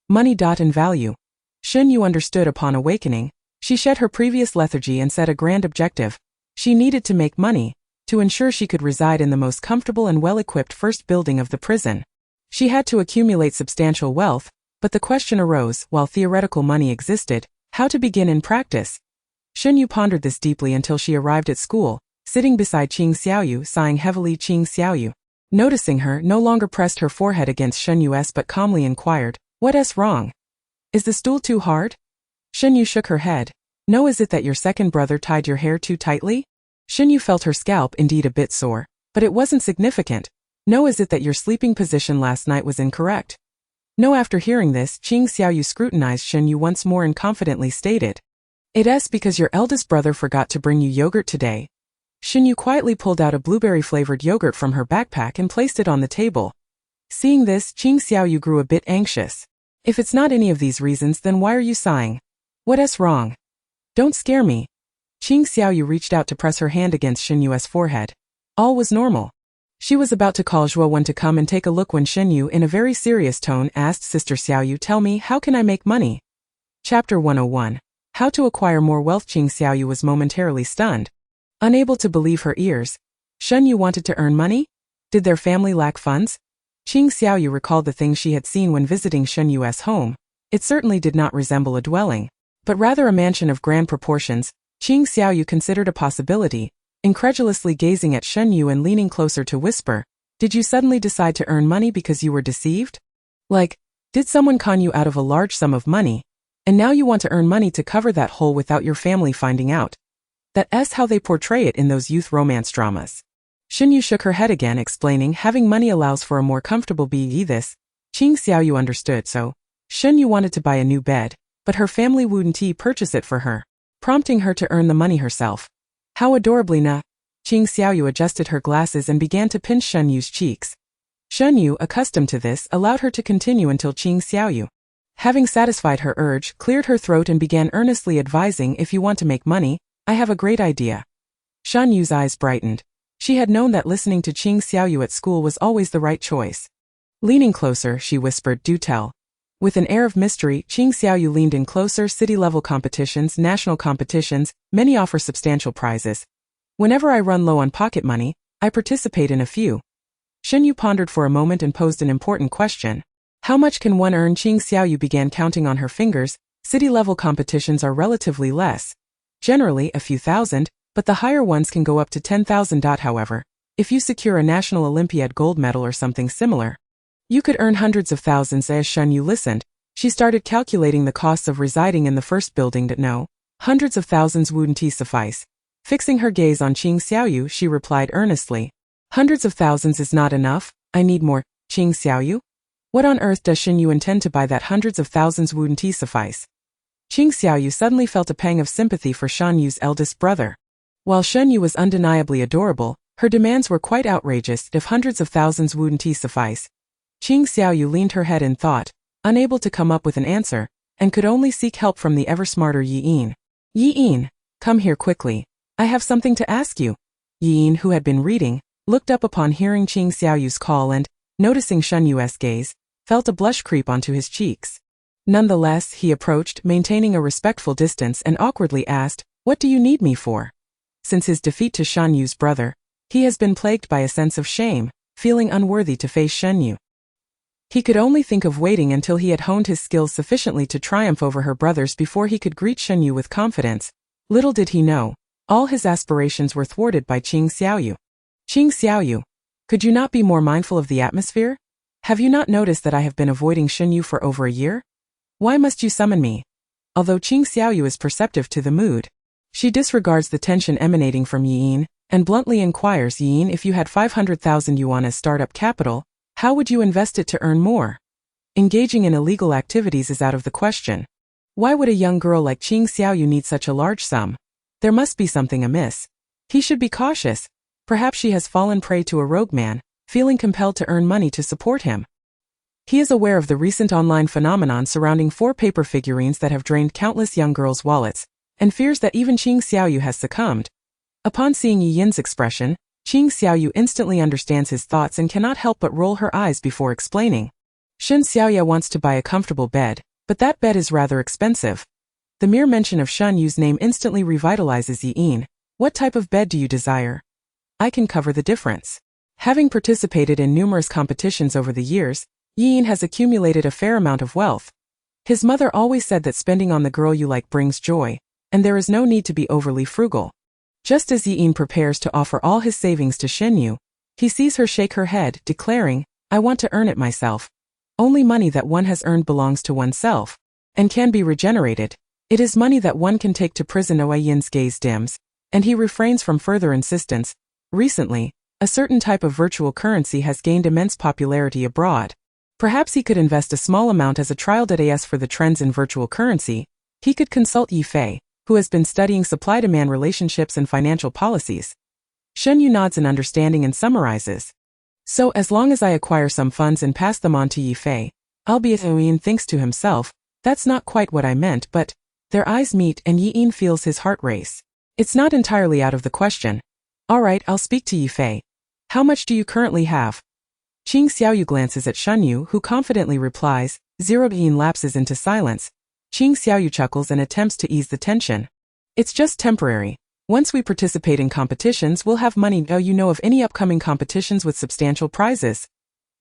Money and value. Shen Yue understood upon awakening. She shed her previous lethargy and set a grand objective. She needed to make money, to ensure she could reside in the most comfortable and well-equipped first building of the prison. She had to accumulate substantial wealth, but the question arose, while theoretical money existed, how to begin in practice. Shen Yue pondered this deeply until she arrived at school, sitting beside Qing Xiaoyu, sighing heavily. Qing Xiaoyu, noticing her, no longer pressed her forehead against Shen Yue's but calmly inquired, "What's wrong? Is the stool too hard?" Shen Yue shook her head. "No, is it that your second brother tied your hair too tightly?" Shen Yue felt her scalp indeed a bit sore, but it wasn't significant. "No, is it that your sleeping position last night was incorrect?" No. After hearing this, Qing Xiaoyu scrutinized Shen Yue once more and confidently stated, "It's because your eldest brother forgot to bring you yogurt today." Shen Yue quietly pulled out a blueberry-flavored yogurt from her backpack and placed it on the table. Seeing this, Qing Xiaoyu grew a bit anxious. "If it's not any of these reasons, then why are you sighing? What's wrong? Don't scare me." Qing Xiaoyu reached out to press her hand against Shen Yue's forehead. All was normal. She was about to call Zhuo Wen to come and take a look when Shen Yue in a very serious tone asked Sister Xiaoyu, "Tell me, how can I make money?" Chapter 101. How to acquire more wealth. Qing Xiaoyu was momentarily stunned. Unable to believe her ears. Shen Yue wanted to earn money? Did their family lack funds? Qing Xiaoyu recalled the things she had seen when visiting Shen Yue's home. It certainly did not resemble a dwelling, but rather a mansion of grand proportions. Qing Xiaoyu considered a possibility, incredulously gazing at Shen Yue and leaning closer to whisper, "Did you suddenly decide to earn money because you were deceived? Like, did someone con you out of a large sum of money, and now you want to earn money to cover that hole without your family finding out?" That's how they portray it in those youth romance dramas. Shen Yue shook her head again, explaining, "Having money allows for a more comfortable being." This, Qing Xiaoyu understood, so Shen Yue wanted to buy a new bed, but her family wouldn't purchase it for her, prompting her to earn the money herself. How adorably na! Qing Xiaoyu adjusted her glasses and began to pinch Shen Yue's cheeks. Shen Yue, accustomed to this, allowed her to continue until Qing Xiaoyu, having satisfied her urge, cleared her throat and began earnestly advising, "If you want to make money, I have a great idea." Shen Yue's eyes brightened. She had known that listening to Qing Xiaoyu at school was always the right choice. Leaning closer, she whispered, "Do tell." With an air of mystery, Qing Xiaoyu leaned in closer. City-level competitions, national competitions, many offer substantial prizes. Whenever I run low on pocket money, I participate in a few. Shen Yue pondered for a moment and posed an important question. How much can one earn? Qing Xiaoyu began counting on her fingers. City-level competitions are relatively less. Generally a few thousand, but the higher ones can go up to 10,000. However, if you secure a national Olympiad gold medal or something similar, you could earn hundreds of thousands. As Shen Yue listened, she started calculating the costs of residing in the first building. No, hundreds of thousands wouldn't suffice. Fixing her gaze on Qing Xiaoyu, she replied earnestly, "Hundreds of thousands is not enough, I need more." Qing Xiaoyu? What on earth does Shen Yue intend to buy that hundreds of thousands wouldn't suffice? Qing Xiaoyu suddenly felt a pang of sympathy for Shen Yue's eldest brother. While Shen Yue was undeniably adorable, her demands were quite outrageous. If hundreds of thousands wouldn't suffice. Qing Xiaoyu leaned her head in thought, unable to come up with an answer, and could only seek help from the ever-smarter Yi Yin. "Yi Yin, come here quickly. I have something to ask you." Yi Yin, who had been reading, looked up upon hearing Qing Xiaoyu's call and, noticing Shen Yue's gaze, felt a blush creep onto his cheeks. Nonetheless, he approached, maintaining a respectful distance, and awkwardly asked, "What do you need me for?" Since his defeat to Shen Yue's brother, he has been plagued by a sense of shame, feeling unworthy to face Shen Yue. He could only think of waiting until he had honed his skills sufficiently to triumph over her brothers before he could greet Shen Yue with confidence. Little did he know, all his aspirations were thwarted by Qing Xiaoyu. "Qing Xiaoyu, could you not be more mindful of the atmosphere? Have you not noticed that I have been avoiding Shen Yue for over a year? Why must you summon me?" Although Qing Xiaoyu is perceptive to the mood, she disregards the tension emanating from Yi Yin, and bluntly inquires, "Yi Yin, if you had 500,000 yuan as startup capital, how would you invest it to earn more? Engaging in illegal activities is out of the question. Why would a young girl like Qing Xiaoyu need such a large sum? There must be something amiss. He should be cautious. Perhaps she has fallen prey to a rogue man, feeling compelled to earn money to support him. He is aware of the recent online phenomenon surrounding 4 paper figurines that have drained countless young girls' wallets, and fears that even Qing Xiaoyu has succumbed. Upon seeing Yi Yin's expression, Qing Xiaoyu instantly understands his thoughts and cannot help but roll her eyes before explaining. "Shen Xiaoya wants to buy a comfortable bed, but that bed is rather expensive." The mere mention of Shen Yue's name instantly revitalizes Yi Yin. "What type of bed do you desire? I can cover the difference." Having participated in numerous competitions over the years, Yi Yin has accumulated a fair amount of wealth. His mother always said that spending on the girl you like brings joy, and there is no need to be overly frugal. Just as Yi Yin prepares to offer all his savings to Shen Yue, he sees her shake her head, declaring, "I want to earn it myself. Only money that one has earned belongs to oneself, and can be regenerated. It is money that one can take to prison." Yi Yin's gaze dims, and he refrains from further insistence. Recently, a certain type of virtual currency has gained immense popularity abroad. Perhaps he could invest a small amount as a trial. As for the trends in virtual currency, he could consult Yi Fei, who has been studying supply-demand relationships and financial policies. Shen Yue nods in understanding and summarizes. "So as long as I acquire some funds and pass them on to Yi Fei, albeit Yi Yin thinks to himself, that's not quite what I meant, but..." Their eyes meet and Yi Yin feels his heart race. It's not entirely out of the question. "All right, I'll speak to Yi Fei." How much do you currently have? Qing Xiaoyu glances at Shen Yue, who confidently replies. 0. Yin lapses into silence. Qing Xiaoyu chuckles and attempts to ease the tension. It's just temporary. Once we participate in competitions, we'll have money. Do you know of any upcoming competitions with substantial prizes?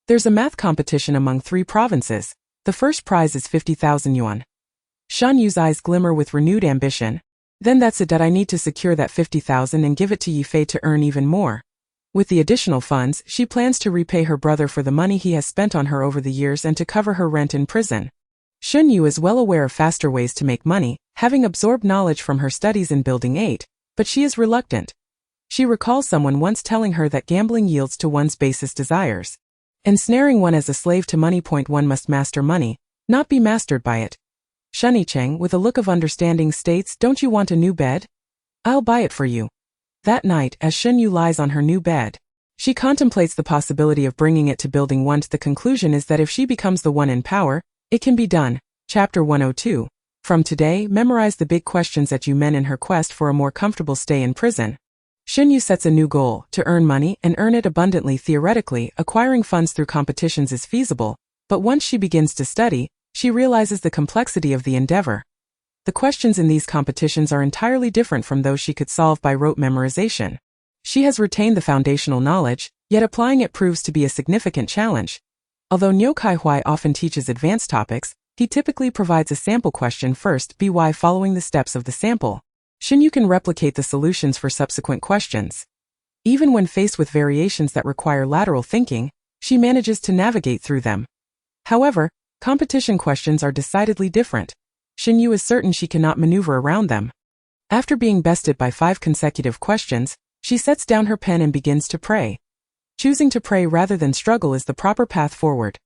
There's a math competition among 3 provinces. The first prize is 50,000 yuan. Shen Yu's eyes glimmer with renewed ambition. Then that's it. I need to secure that 50,000 and give it to Yifei to earn even more. With the additional funds, she plans to repay her brother for the money he has spent on her over the years and to cover her rent in prison. Shen Yue is well aware of faster ways to make money, having absorbed knowledge from her studies in Building 8, but she is reluctant. She recalls someone once telling her that gambling yields to one's basest desires. Ensnaring one as a slave to money. One must master money, not be mastered by it. Shen Yicheng, with a look of understanding, states, "Don't you want a new bed? I'll buy it for you." That night, as Shen Yue lies on her new bed, she contemplates the possibility of bringing it to Building 1. The conclusion is that if she becomes the one in power, it can be done. Chapter 102. From today, memorize the big questions that you men in her quest for a more comfortable stay in prison. Shen Yue sets a new goal, to earn money and earn it abundantly. Theoretically, acquiring funds through competitions is feasible, but once she begins to study, she realizes the complexity of the endeavor. The questions in these competitions are entirely different from those she could solve by rote memorization. She has retained the foundational knowledge, yet applying it proves to be a significant challenge. Although Niu Kaihuai often teaches advanced topics, he typically provides a sample question first. By following the steps of the sample, Shen Yue can replicate the solutions for subsequent questions. Even when faced with variations that require lateral thinking, she manages to navigate through them. However, competition questions are decidedly different. Shen Yue is certain she cannot maneuver around them. After being bested by 5 consecutive questions, she sets down her pen and begins to pray. Choosing to pray rather than struggle is the proper path forward.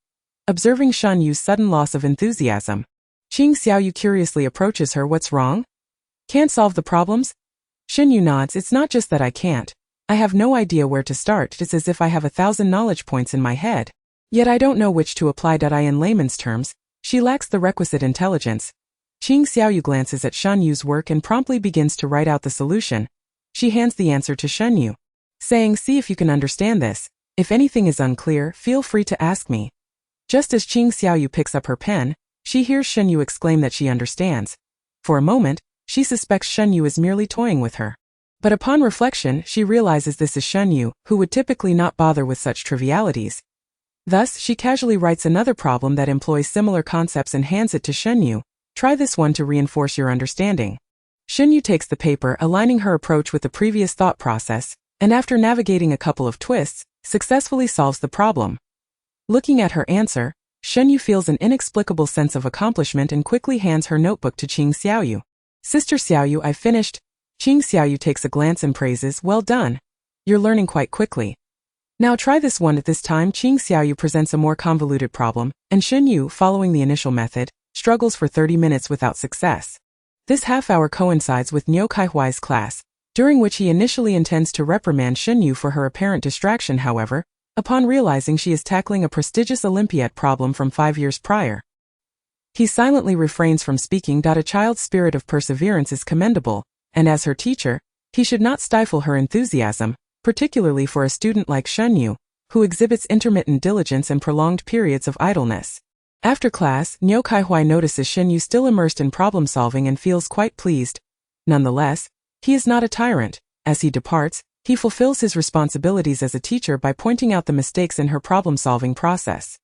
Observing Shen Yu's sudden loss of enthusiasm, Qing Xiaoyu curiously approaches her. What's wrong? Can't solve the problems? Shen Yue nods. It's not just that I can't. I have no idea where to start. It's as if I have 1,000 knowledge points in my head. Yet I don't know which to apply. In layman's terms, she lacks the requisite intelligence. Qing Xiaoyu glances at Shen Yu's work and promptly begins to write out the solution. She hands the answer to Shen Yue, saying, "See if you can understand this. If anything is unclear, feel free to ask me." Just as Qing Xiaoyu picks up her pen, she hears Shen Yue exclaim that she understands. For a moment, she suspects Shen Yue is merely toying with her. But upon reflection, she realizes this is Shen Yue, who would typically not bother with such trivialities. Thus, she casually writes another problem that employs similar concepts and hands it to Shen Yue. Try this one to reinforce your understanding. Shen Yue takes the paper, aligning her approach with the previous thought process, and after navigating a couple of twists, successfully solves the problem. Looking at her answer, Shen Yue feels an inexplicable sense of accomplishment and quickly hands her notebook to Qing Xiaoyu. "Sister Xiaoyu, I finished." Qing Xiaoyu takes a glance and praises, "Well done. You're learning quite quickly. Now try this one." At this time, Qing Xiaoyu presents a more convoluted problem, and Shen Yue, following the initial method, struggles for 30 minutes without success. This half-hour coincides with Niu Kaihuai's class, during which he initially intends to reprimand Shen Yue for her apparent distraction. However, upon realizing she is tackling a prestigious Olympiad problem from 5 years prior, he silently refrains from speaking. A child's spirit of perseverance is commendable, and as her teacher, he should not stifle her enthusiasm, particularly for a student like Shen Yue, who exhibits intermittent diligence and prolonged periods of idleness. After class, Niu Kaihuai notices Shen Yue still immersed in problem-solving and feels quite pleased. Nonetheless, he is not a tyrant. As he departs, he fulfills his responsibilities as a teacher by pointing out the mistakes in her problem-solving process.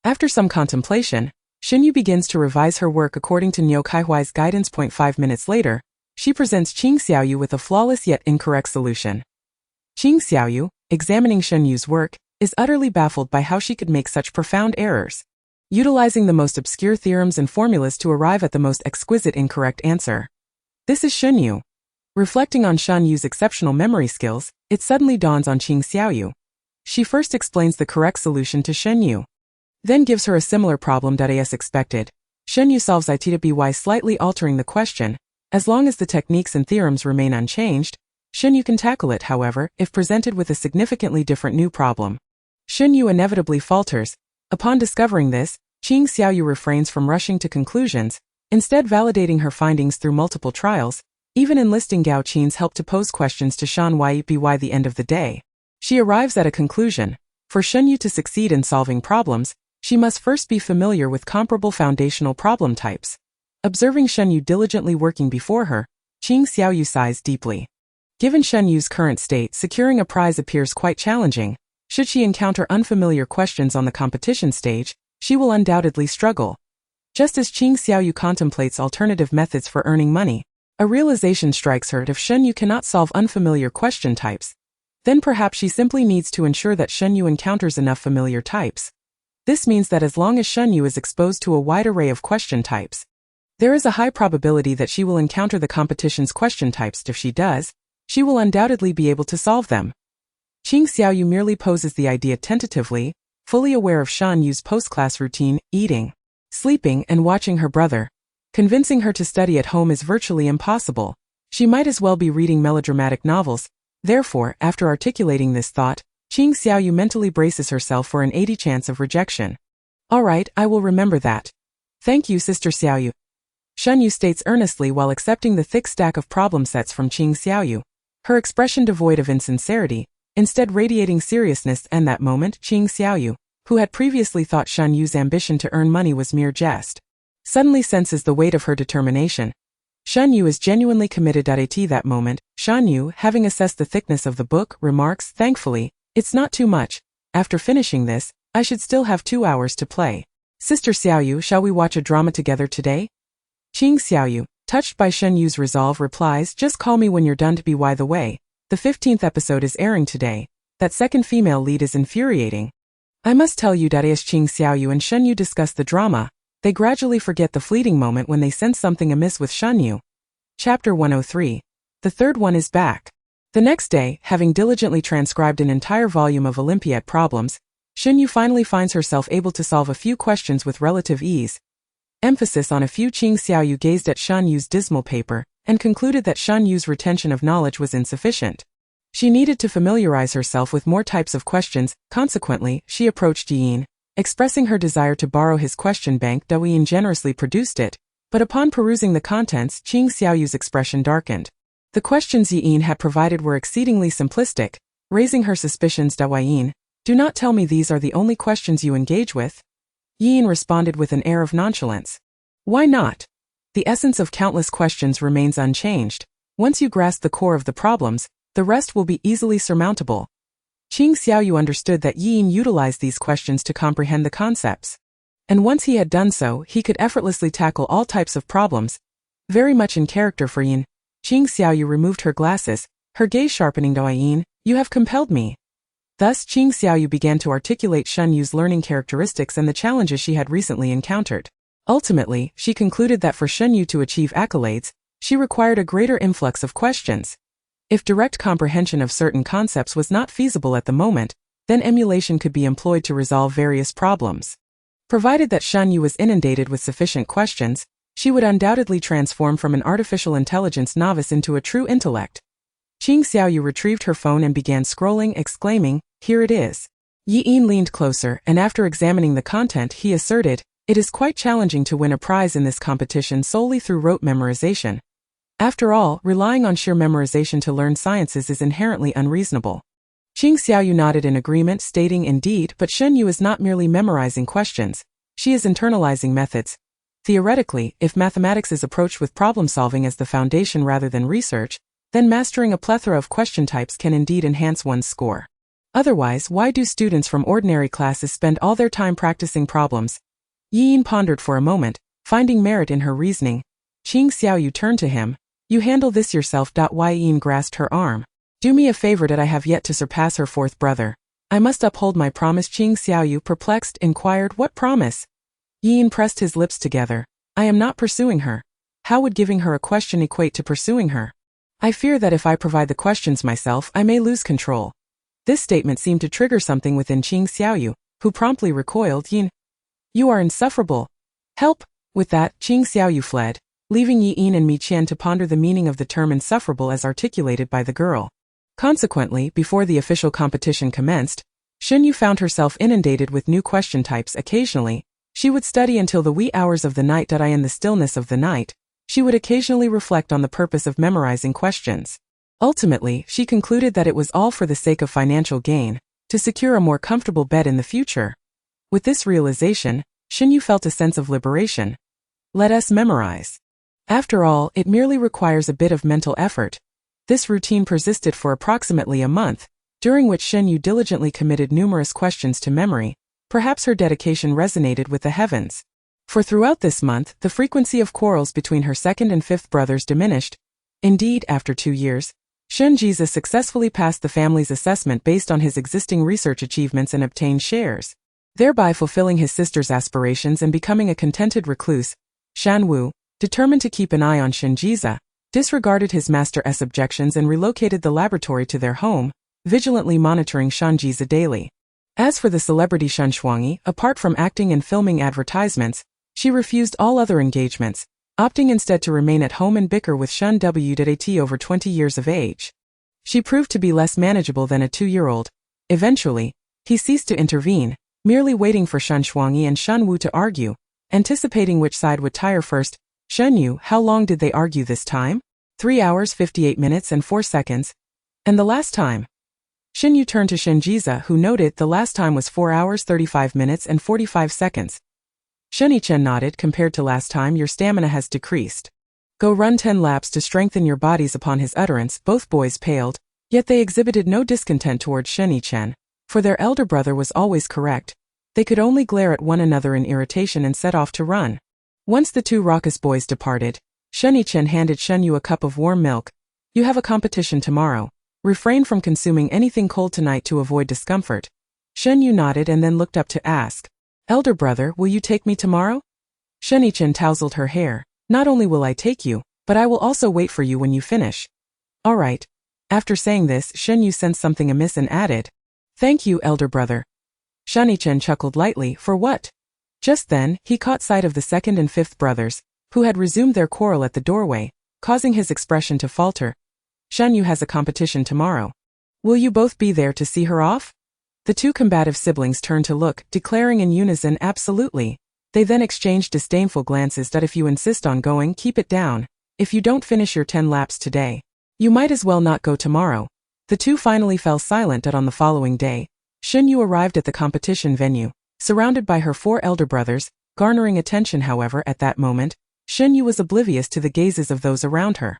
After some contemplation, Shen Yue begins to revise her work according to Niu Kaihuai's guidance. 5 minutes later, she presents Qing Xiaoyu with a flawless yet incorrect solution. Qing Xiaoyu, examining Shen Yu's work, is utterly baffled by how she could make such profound errors, utilizing the most obscure theorems and formulas to arrive at the most exquisite incorrect answer. This is Shen Yue. Reflecting on Shen Yu's exceptional memory skills, it suddenly dawns on Qing Xiaoyu. She first explains the correct solution to Shen Yue, then gives her a similar problem. As expected, Shen Yue solves it by slightly altering the question. As long as the techniques and theorems remain unchanged, Shen Yue can tackle it. However, if presented with a significantly different new problem, Shen Yue inevitably falters. Upon discovering this, Qing Xiaoyu refrains from rushing to conclusions, instead validating her findings through multiple trials, even enlisting Gao Qin's help to pose questions to Shen Yue. By the end of the day, She arrives at a conclusion. For Shen Yue to succeed in solving problems, she must first be familiar with comparable foundational problem types. Observing Shen Yue diligently working before her, Qing Xiaoyu sighs deeply. Given Shen Yue's current state, securing a prize appears quite challenging. Should she encounter unfamiliar questions on the competition stage, she will undoubtedly struggle. Just as Qing Xiaoyu contemplates alternative methods for earning money, a realization strikes her: if Shen Yue cannot solve unfamiliar question types, then perhaps she simply needs to ensure that Shen Yue encounters enough familiar types. This means that as long as Shen Yue is exposed to a wide array of question types, there is a high probability that she will encounter the competition's question types. If she does, she will undoubtedly be able to solve them. Qing Xiaoyu merely poses the idea tentatively, fully aware of Shen Yue's post-class routine: eating, sleeping, and watching her brother. Convincing her to study at home is virtually impossible. She might as well be reading melodramatic novels. Therefore, after articulating this thought, Qing Xiaoyu mentally braces herself for an 80% chance of rejection. All right, I will remember that. Thank you, Sister Xiaoyu. Shen Yue states earnestly while accepting the thick stack of problem sets from Qing Xiaoyu, her expression devoid of insincerity, instead radiating seriousness. And that moment, Qing Xiaoyu, who had previously thought Shen Yue's ambition to earn money was mere jest, suddenly senses the weight of her determination. Shen Yue is genuinely committed. At that moment, Shen Yue, having assessed the thickness of the book, remarks, thankfully, it's not too much. After finishing this, I should still have 2 hours to play. Sister Xiaoyu, shall we watch a drama together today? Qing Xiaoyu, touched by Shen Yue's resolve, replies, just call me when you're done. To be by the way, the 15th episode is airing today. That second female lead is infuriating. I must tell you that as Qing Xiaoyu and Shen Yue discuss the drama, they gradually forget the fleeting moment when they sense something amiss with Shen Yue. Chapter 103. The third one is back. The next day, having diligently transcribed an entire volume of Olympiad problems, Shen Yue finally finds herself able to solve a few questions with relative ease. Emphasis on a few. Qing Xiaoyu gazed at Shen Yue's dismal paper and concluded that Shen Yue's retention of knowledge was insufficient. She needed to familiarize herself with more types of questions. Consequently, she approached Yin, expressing her desire to borrow his question bank. Yin generously produced it, but upon perusing the contents, Qing Xiaoyu's expression darkened. The questions Yin had provided were exceedingly simplistic, raising her suspicions. Yin, do not tell me these are the only questions you engage with? Yin responded with an air of nonchalance. Why not? The essence of countless questions remains unchanged. Once you grasp the core of the problems, the rest will be easily surmountable. Qing Xiaoyu understood that Yin utilized these questions to comprehend the concepts. And once he had done so, he could effortlessly tackle all types of problems. Very much in character for Yin, Qing Xiaoyu removed her glasses, her gaze sharpening. Yin, you have compelled me. Thus, Qing Xiaoyu began to articulate Shen Yue's learning characteristics and the challenges she had recently encountered. Ultimately, she concluded that for Shen Yue to achieve accolades, she required a greater influx of questions. If direct comprehension of certain concepts was not feasible at the moment, then emulation could be employed to resolve various problems. Provided that Shen Yue was inundated with sufficient questions, she would undoubtedly transform from an artificial intelligence novice into a true intellect. Qing Xiaoyu retrieved her phone and began scrolling, exclaiming, here it is. Yin leaned closer, and after examining the content, he asserted, it is quite challenging to win a prize in this competition solely through rote memorization. After all, relying on sheer memorization to learn sciences is inherently unreasonable. Qing Xiaoyu nodded in agreement, stating, indeed, but Shen Yue is not merely memorizing questions. She is internalizing methods. Theoretically, if mathematics is approached with problem-solving as the foundation rather than research, then mastering a plethora of question types can indeed enhance one's score. Otherwise, why do students from ordinary classes spend all their time practicing problems? Yin pondered for a moment, finding merit in her reasoning. Qing Xiaoyu turned to him. You handle this yourself. Yin grasped her arm. Do me a favor that I have yet to surpass her fourth brother. I must uphold my promise. Qing Xiaoyu, perplexed, inquired, what promise? Yin pressed his lips together. I am not pursuing her. How would giving her a question equate to pursuing her? I fear that if I provide the questions myself, I may lose control. This statement seemed to trigger something within Qing Xiaoyu, who promptly recoiled. Yin, you are insufferable. Help! With that, Qing Xiaoyu fled, leaving Yin and Mi Qian to ponder the meaning of the term insufferable as articulated by the girl. Consequently, before the official competition commenced, Shen Yue found herself inundated with new question types. Occasionally, she would study until the wee hours of the night. In the stillness of the night, she would occasionally reflect on the purpose of memorizing questions. Ultimately, she concluded that it was all for the sake of financial gain, to secure a more comfortable bed in the future. With this realization, Shen Yue felt a sense of liberation. Let us memorize. After all, it merely requires a bit of mental effort. This routine persisted for approximately a month, during which Shen Yue diligently committed numerous questions to memory. Perhaps her dedication resonated with the heavens. For throughout this month, the frequency of quarrels between her second and fifth brothers diminished. Indeed, after 2 years, Shen Yue successfully passed the family's assessment based on his existing research achievements and obtained shares, thereby fulfilling his sister's aspirations and becoming a contented recluse. Shen Yue, determined to keep an eye on Shen Yue, disregarded his master's objections and relocated the laboratory to their home, vigilantly monitoring Shen Yue daily. As for the celebrity Shen Shuangyi, apart from acting and filming advertisements, she refused all other engagements, opting instead to remain at home and bicker with Shen Wu at over 20 years of age. She proved to be less manageable than a 2-year-old. Eventually, he ceased to intervene, merely waiting for Shen Shuangyi and Shen Wu to argue, anticipating which side would tire first. Shen Yue, how long did they argue this time? 3 hours 58 minutes and 4 seconds. And the last time? Shen Yue turned to Shen Yue, who noted the last time was 4 hours 35 minutes and 45 seconds. Shen Yue nodded. Compared to last time, your stamina has decreased. Go run 10 laps to strengthen your bodies. Upon his utterance, both boys paled, yet they exhibited no discontent towards Shen Yue, for their elder brother was always correct. They could only glare at one another in irritation and set off to run. Once the 2 raucous boys departed, Shen Yue handed Shen Yue a cup of warm milk. You have a competition tomorrow. Refrain from consuming anything cold tonight to avoid discomfort. Shen Yue nodded and then looked up to ask, Elder brother, will you take me tomorrow? Shen Yue tousled her hair. Not only will I take you, but I will also wait for you when you finish. All right. After saying this, Shen Yue sensed something amiss and added, Thank you, elder brother. Shen Yue chuckled lightly. For what? Just then, he caught sight of the second and fifth brothers, who had resumed their quarrel at the doorway, causing his expression to falter. Shen Yue has a competition tomorrow. Will you both be there to see her off? The 2 combative siblings turned to look, declaring in unison, absolutely. They then exchanged disdainful glances that if you insist on going, keep it down. If you don't finish your 10 laps today, you might as well not go tomorrow. The 2 finally fell silent. On the following day, Shen Yue arrived at the competition venue, surrounded by her 4 elder brothers, garnering attention. However, at that moment, Shen Yue was oblivious to the gazes of those around her.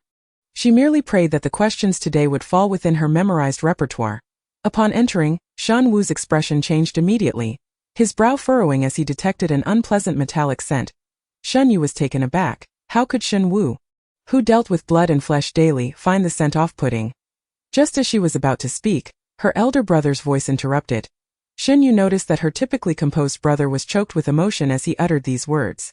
She merely prayed that the questions today would fall within her memorized repertoire. Upon entering, Shen Wu's expression changed immediately, his brow furrowing as he detected an unpleasant metallic scent. Shen Yue was taken aback. How could Shen Wu, who dealt with blood and flesh daily, find the scent off-putting? Just as she was about to speak, her elder brother's voice interrupted. Shen Yue noticed that her typically composed brother was choked with emotion as he uttered these words.